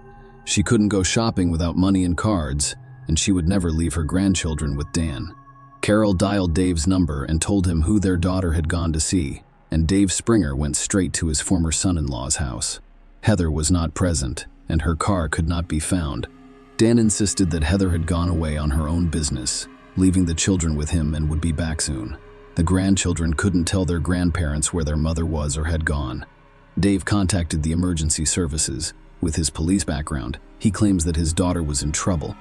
She couldn't go shopping without money and cards, and she would never leave her grandchildren with Dan. Carol dialed Dave's number and told him who their daughter had gone to see, and Dave Springer went straight to his former son-in-law's house. Heather was not present, and her car could not be found. Dan insisted that Heather had gone away on her own business, leaving the children with him and would be back soon. The grandchildren couldn't tell their grandparents where their mother was or had gone. Dave contacted the emergency services. With his police background, he claims that his daughter was in trouble.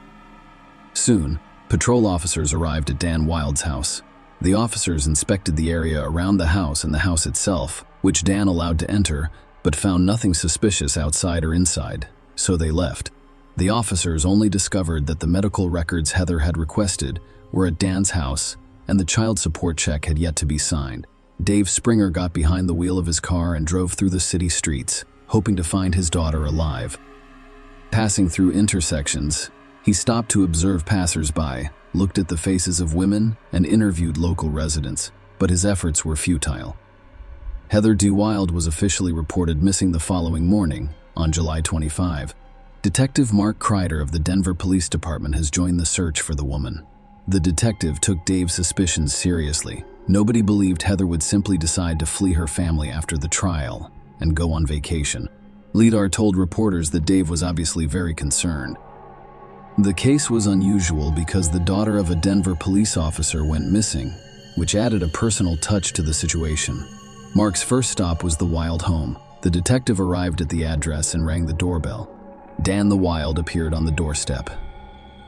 Soon, patrol officers arrived at Dan Wild's house. The officers inspected the area around the house and the house itself, which Dan allowed to enter, but found nothing suspicious outside or inside, so they left. The officers only discovered that the medical records Heather had requested were at Dan's house, and the child support check had yet to be signed. Dave Springer got behind the wheel of his car and drove through the city streets, hoping to find his daughter alive. Passing through intersections, he stopped to observe passers-by, looked at the faces of women, and interviewed local residents, but his efforts were futile. Heather D. Wild was officially reported missing the following morning, on July 25. Detective Mark Kreider of the Denver Police Department has joined the search for the woman. The detective took Dave's suspicions seriously. Nobody believed Heather would simply decide to flee her family after the trial and go on vacation. Lidar told reporters that Dave was obviously very concerned. The case was unusual because the daughter of a Denver police officer went missing, which added a personal touch to the situation. Mark's first stop was the Wild home. The detective arrived at the address and rang the doorbell. Dan the Wild appeared on the doorstep.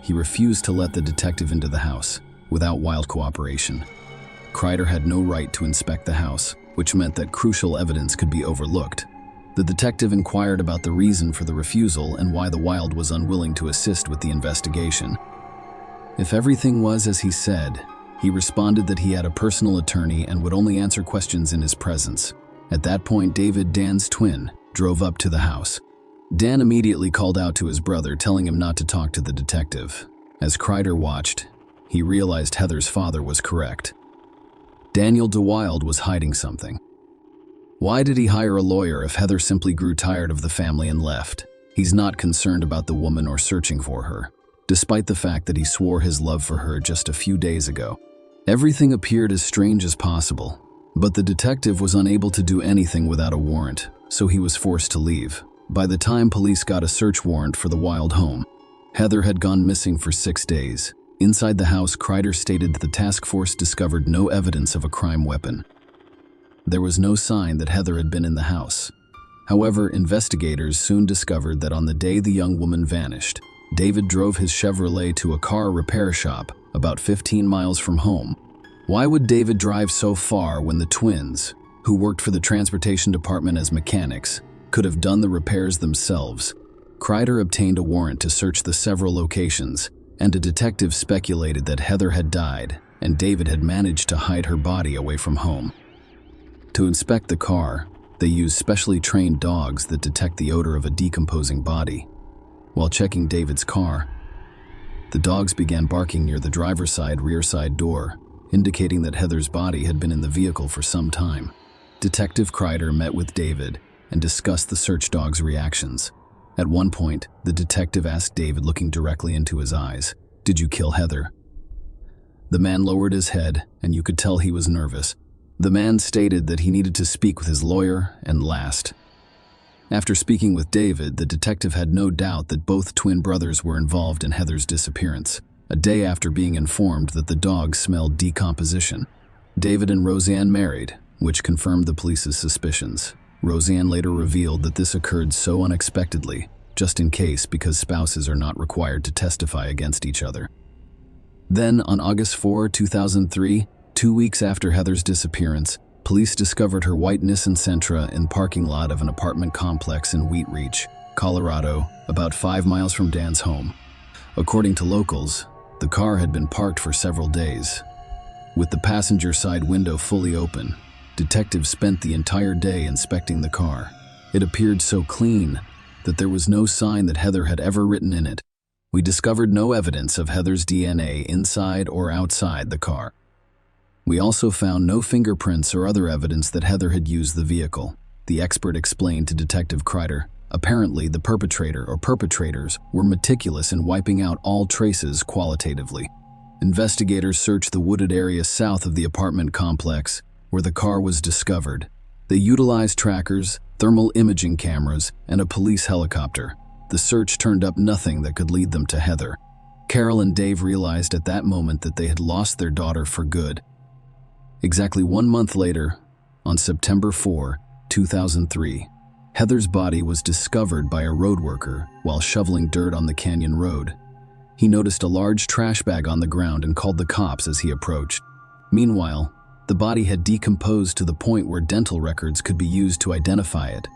He refused to let the detective into the house, without Wild cooperation. Kreider had no right to inspect the house, which meant that crucial evidence could be overlooked. The detective inquired about the reason for the refusal and why the Wild was unwilling to assist with the investigation. If everything was as he said, he responded that he had a personal attorney and would only answer questions in his presence. At that point, David, Dan's twin, drove up to the house. Dan immediately called out to his brother, telling him not to talk to the detective. As Kreider watched, he realized Heather's father was correct. Daniel DeWild was hiding something. Why did he hire a lawyer if Heather simply grew tired of the family and left? He's not concerned about the woman or searching for her, despite the fact that he swore his love for her just a few days ago. Everything appeared as strange as possible, but the detective was unable to do anything without a warrant, so he was forced to leave. By the time police got a search warrant for the Wild home, Heather had gone missing for 6 days. Inside the house, Kreider stated that the task force discovered no evidence of a crime weapon. There was no sign that Heather had been in the house. However, investigators soon discovered that on the day the young woman vanished, David drove his Chevrolet to a car repair shop about 15 miles from home. Why would David drive so far when the twins, who worked for the transportation department as mechanics, could have done the repairs themselves? Kreider obtained a warrant to search the several locations, and a detective speculated that Heather had died and David had managed to hide her body away from home. To inspect the car, they used specially trained dogs that detect the odor of a decomposing body. While checking David's car, the dogs began barking near the driver's side rear side door, indicating that Heather's body had been in the vehicle for some time. Detective Kreider met with David and discussed the search dog's reactions. At one point, the detective asked David, looking directly into his eyes, "Did you kill Heather?" The man lowered his head, and you could tell he was nervous. The man stated that he needed to speak with his lawyer and last. After speaking with David, the detective had no doubt that both twin brothers were involved in Heather's disappearance, a day after being informed that the dog smelled decomposition. David and Roseanne married, which confirmed the police's suspicions. Roseanne later revealed that this occurred so unexpectedly, just in case, because spouses are not required to testify against each other. Then, on August 4, 2003, 2 weeks after Heather's disappearance, police discovered her white Nissan Sentra in the parking lot of an apartment complex in Wheat Ridge, Colorado, about 5 miles from Dan's home. According to locals, the car had been parked for several days. With the passenger side window fully open, detectives spent the entire day inspecting the car. It appeared so clean that there was no sign that Heather had ever written in it. We discovered no evidence of Heather's DNA inside or outside the car. We also found no fingerprints or other evidence that Heather had used the vehicle. The expert explained to Detective Kreider, apparently the perpetrator or perpetrators were meticulous in wiping out all traces qualitatively. Investigators searched the wooded area south of the apartment complex where the car was discovered. They utilized trackers, thermal imaging cameras, and a police helicopter. The search turned up nothing that could lead them to Heather. Carol and Dave realized at that moment that they had lost their daughter for good. Exactly 1 month later, on September 4, 2003, Heather's body was discovered by a road worker while shoveling dirt on the canyon road. He noticed a large trash bag on the ground and called the cops as he approached. Meanwhile, the body had decomposed to the point where dental records could be used to identify it.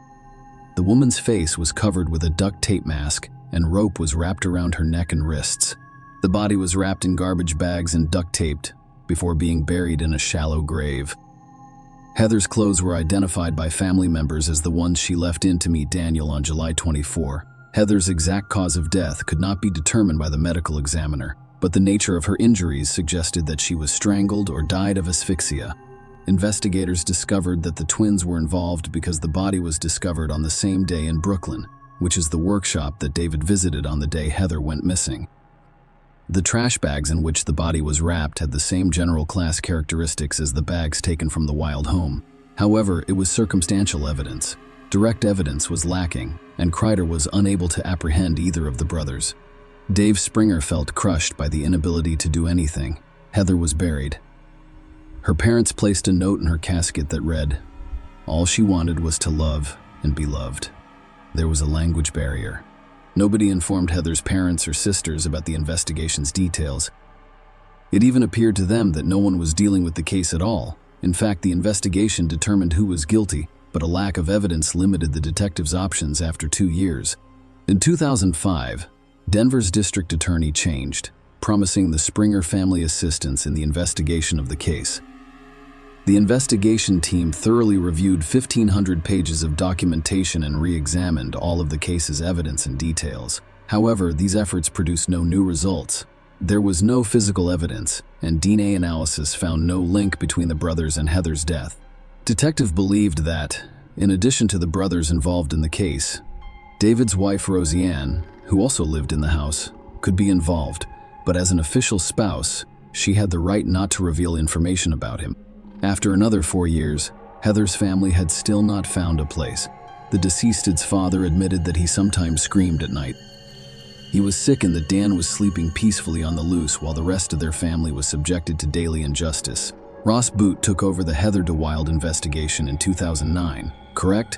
The woman's face was covered with a duct tape mask, and rope was wrapped around her neck and wrists. The body was wrapped in garbage bags and duct taped before being buried in a shallow grave. Heather's clothes were identified by family members as the ones she left in to meet Daniel on July 24. Heather's exact cause of death could not be determined by the medical examiner, but the nature of her injuries suggested that she was strangled or died of asphyxia. Investigators discovered that the twins were involved because the body was discovered on the same day in Brooklyn, which is the workshop that David visited on the day Heather went missing. The trash bags in which the body was wrapped had the same general class characteristics as the bags taken from the wild home. However, it was circumstantial evidence. Direct evidence was lacking, and Kreider was unable to apprehend either of the brothers. Dave Springer felt crushed by the inability to do anything. Heather was buried. Her parents placed a note in her casket that read, "All she wanted was to love and be loved." There was a language barrier. Nobody informed Heather's parents or sisters about the investigation's details. It even appeared to them that no one was dealing with the case at all. In fact, the investigation determined who was guilty, but a lack of evidence limited the detectives' options after 2 years. In 2005, Denver's district attorney changed, promising the Springer family assistance in the investigation of the case. The investigation team thoroughly reviewed 1,500 pages of documentation and re-examined all of the case's evidence and details. However, these efforts produced no new results. There was no physical evidence, and DNA analysis found no link between the brothers and Heather's death. Detective believed that, in addition to the brothers involved in the case, David's wife Roseanne, who also lived in the house, could be involved, but as an official spouse, she had the right not to reveal information about him. After another 4 years, Heather's family had still not found a place. The deceased's father admitted that he sometimes screamed at night. He was sick and that Dan was sleeping peacefully on the loose while the rest of their family was subjected to daily injustice. Ross Boot took over the Heather DeWild investigation in 2009, correct?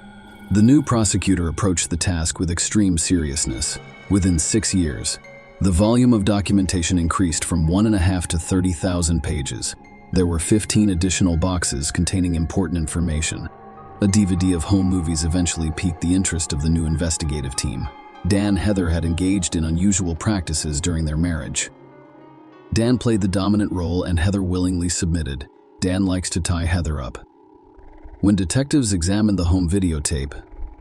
The new prosecutor approached the task with extreme seriousness. Within 6 years, the volume of documentation increased from 1.5 to 30,000 pages. There were 15 additional boxes containing important information. A DVD of home movies eventually piqued the interest of the new investigative team. Dan and Heather had engaged in unusual practices during their marriage. Dan played the dominant role and Heather willingly submitted. Dan likes to tie Heather up. When detectives examined the home videotape,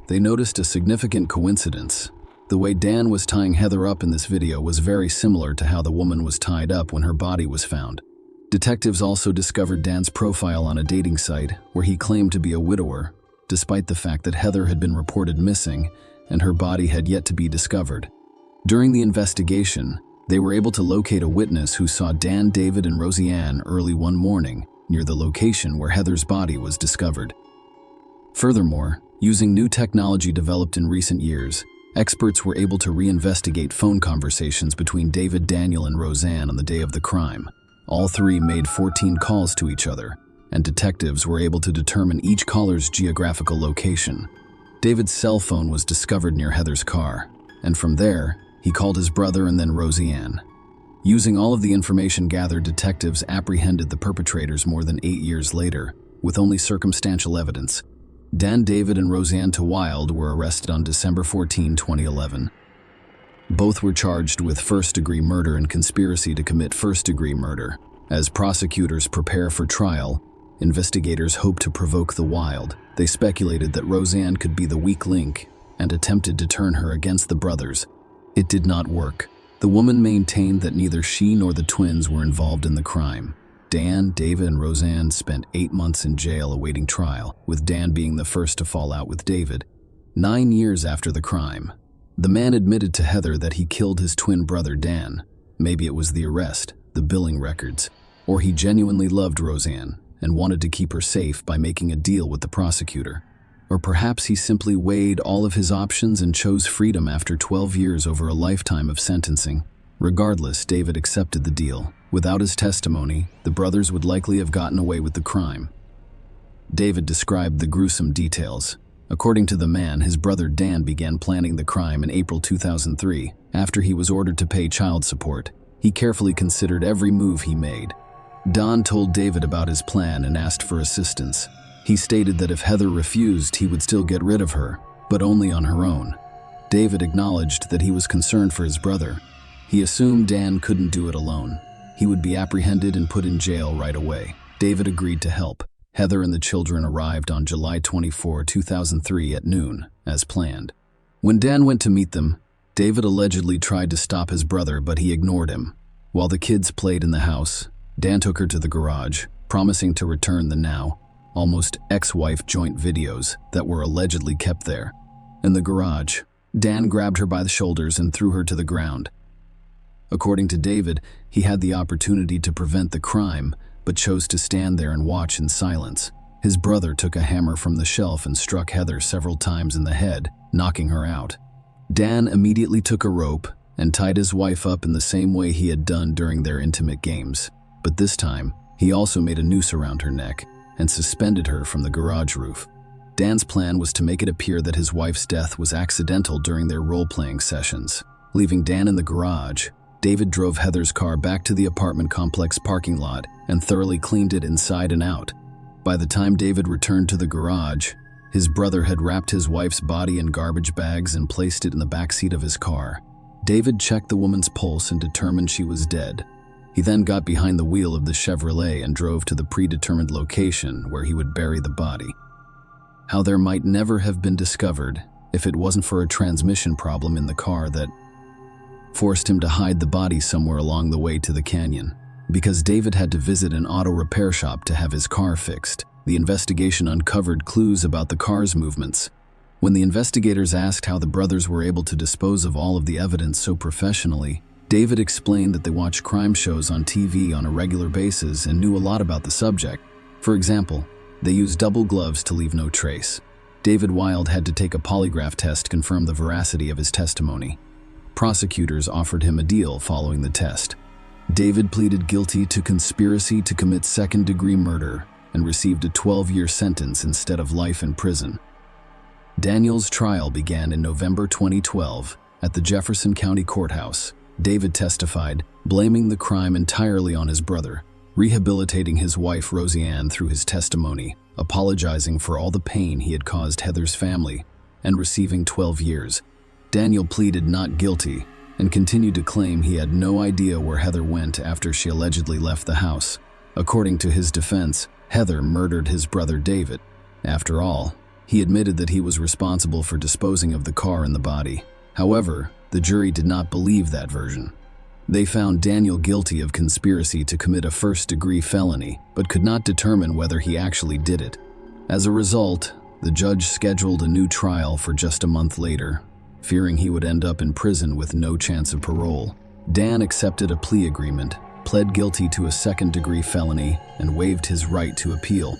they noticed a significant coincidence. The way Dan was tying Heather up in this video was very similar to how the woman was tied up when her body was found. Detectives also discovered Dan's profile on a dating site where he claimed to be a widower, despite the fact that Heather had been reported missing and her body had yet to be discovered. During the investigation, they were able to locate a witness who saw Dan, David, and Roseanne early one morning near the location where Heather's body was discovered. Furthermore, using new technology developed in recent years, experts were able to reinvestigate phone conversations between David, Daniel, and Roseanne on the day of the crime. All three made 14 calls to each other, and detectives were able to determine each caller's geographical location. David's cell phone was discovered near Heather's car, and from there, he called his brother and then Roseanne. Using all of the information gathered, detectives apprehended the perpetrators more than 8 years later, with only circumstantial evidence. Dan, David, and Roseanne DeWild were arrested on December 14, 2011. Both were charged with first-degree murder and conspiracy to commit first-degree murder. As prosecutors prepare for trial, investigators hoped to provoke the wild. They speculated that Roseanne could be the weak link and attempted to turn her against the brothers. It did not work. The woman maintained that neither she nor the twins were involved in the crime. Dan, David, and Roseanne spent 8 months in jail awaiting trial, with Dan being the first to fall out with David. 9 years after the crime, the man admitted to Heather that he killed his twin brother Dan. Maybe it was the arrest, the billing records, or he genuinely loved Roseanne and wanted to keep her safe by making a deal with the prosecutor. Or perhaps he simply weighed all of his options and chose freedom after 12 years over a lifetime of sentencing. Regardless, David accepted the deal. Without his testimony, the brothers would likely have gotten away with the crime. David described the gruesome details. According to the man, his brother Dan began planning the crime in April 2003. After he was ordered to pay child support, he carefully considered every move he made. Don told David about his plan and asked for assistance. He stated that if Heather refused, he would still get rid of her, but only on her own. David acknowledged that he was concerned for his brother. He assumed Dan couldn't do it alone. He would be apprehended and put in jail right away. David agreed to help. Heather and the children arrived on July 24, 2003 at noon, as planned. When Dan went to meet them, David allegedly tried to stop his brother, but he ignored him. While the kids played in the house, Dan took her to the garage, promising to return the now almost ex-wife joint videos that were allegedly kept there. In the garage, Dan grabbed her by the shoulders and threw her to the ground. According to David, he had the opportunity to prevent the crime, but chose to stand there and watch in silence. His brother took a hammer from the shelf and struck Heather several times in the head, knocking her out. Dan immediately took a rope and tied his wife up in the same way he had done during their intimate games. But this time, he also made a noose around her neck and suspended her from the garage roof. Dan's plan was to make it appear that his wife's death was accidental during their role-playing sessions. Leaving Dan in the garage, David drove Heather's car back to the apartment complex parking lot and thoroughly cleaned it inside and out. By the time David returned to the garage, his brother had wrapped his wife's body in garbage bags and placed it in the backseat of his car. David checked the woman's pulse and determined she was dead. He then got behind the wheel of the Chevrolet and drove to the predetermined location where he would bury the body. How there might never have been discovered if it wasn't for a transmission problem in the car that forced him to hide the body somewhere along the way to the canyon. Because David had to visit an auto repair shop to have his car fixed, the investigation uncovered clues about the car's movements. When the investigators asked how the brothers were able to dispose of all of the evidence so professionally, David explained that they watched crime shows on TV on a regular basis and knew a lot about the subject. For example, they used double gloves to leave no trace. David Wild had to take a polygraph test to confirm the veracity of his testimony. Prosecutors offered him a deal following the test. David pleaded guilty to conspiracy to commit second-degree murder and received a 12-year sentence instead of life in prison. Daniel's trial began in November 2012 at the Jefferson County Courthouse. David testified, blaming the crime entirely on his brother, rehabilitating his wife Roseanne through his testimony, apologizing for all the pain he had caused Heather's family, and receiving 12 years. Daniel pleaded not guilty and continued to claim he had no idea where Heather went after she allegedly left the house. According to his defense, Heather murdered his brother David. After all, he admitted that he was responsible for disposing of the car and the body. However, the jury did not believe that version. They found Daniel guilty of conspiracy to commit a first-degree felony, but could not determine whether he actually did it. As a result, the judge scheduled a new trial for just a month later, fearing he would end up in prison with no chance of parole. Dan accepted a plea agreement, pled guilty to a second-degree felony, and waived his right to appeal.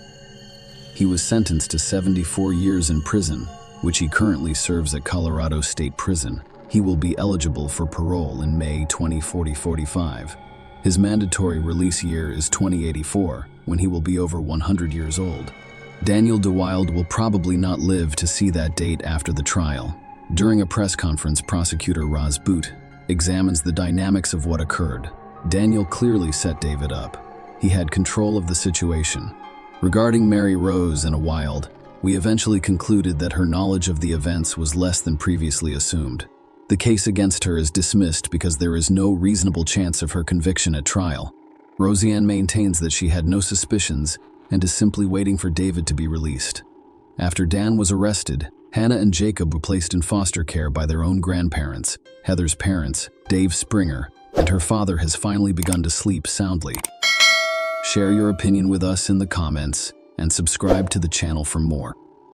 He was sentenced to 74 years in prison, which he currently serves at Colorado State Prison. He will be eligible for parole in May 2045. His mandatory release year is 2084, when he will be over 100 years old. Daniel DeWild will probably not live to see that date after the trial. During a press conference, prosecutor Roz Boot examines the dynamics of what occurred. Daniel clearly set David up. He had control of the situation. Regarding Mary Rose and Wild, we eventually concluded that her knowledge of the events was less than previously assumed. The case against her is dismissed because there is no reasonable chance of her conviction at trial. Roseanne maintains that she had no suspicions and is simply waiting for David to be released. After Dan was arrested, Hannah and Jacob were placed in foster care by their own grandparents, Heather's parents, Dave Springer, and her father has finally begun to sleep soundly. Share your opinion with us in the comments and subscribe to the channel for more.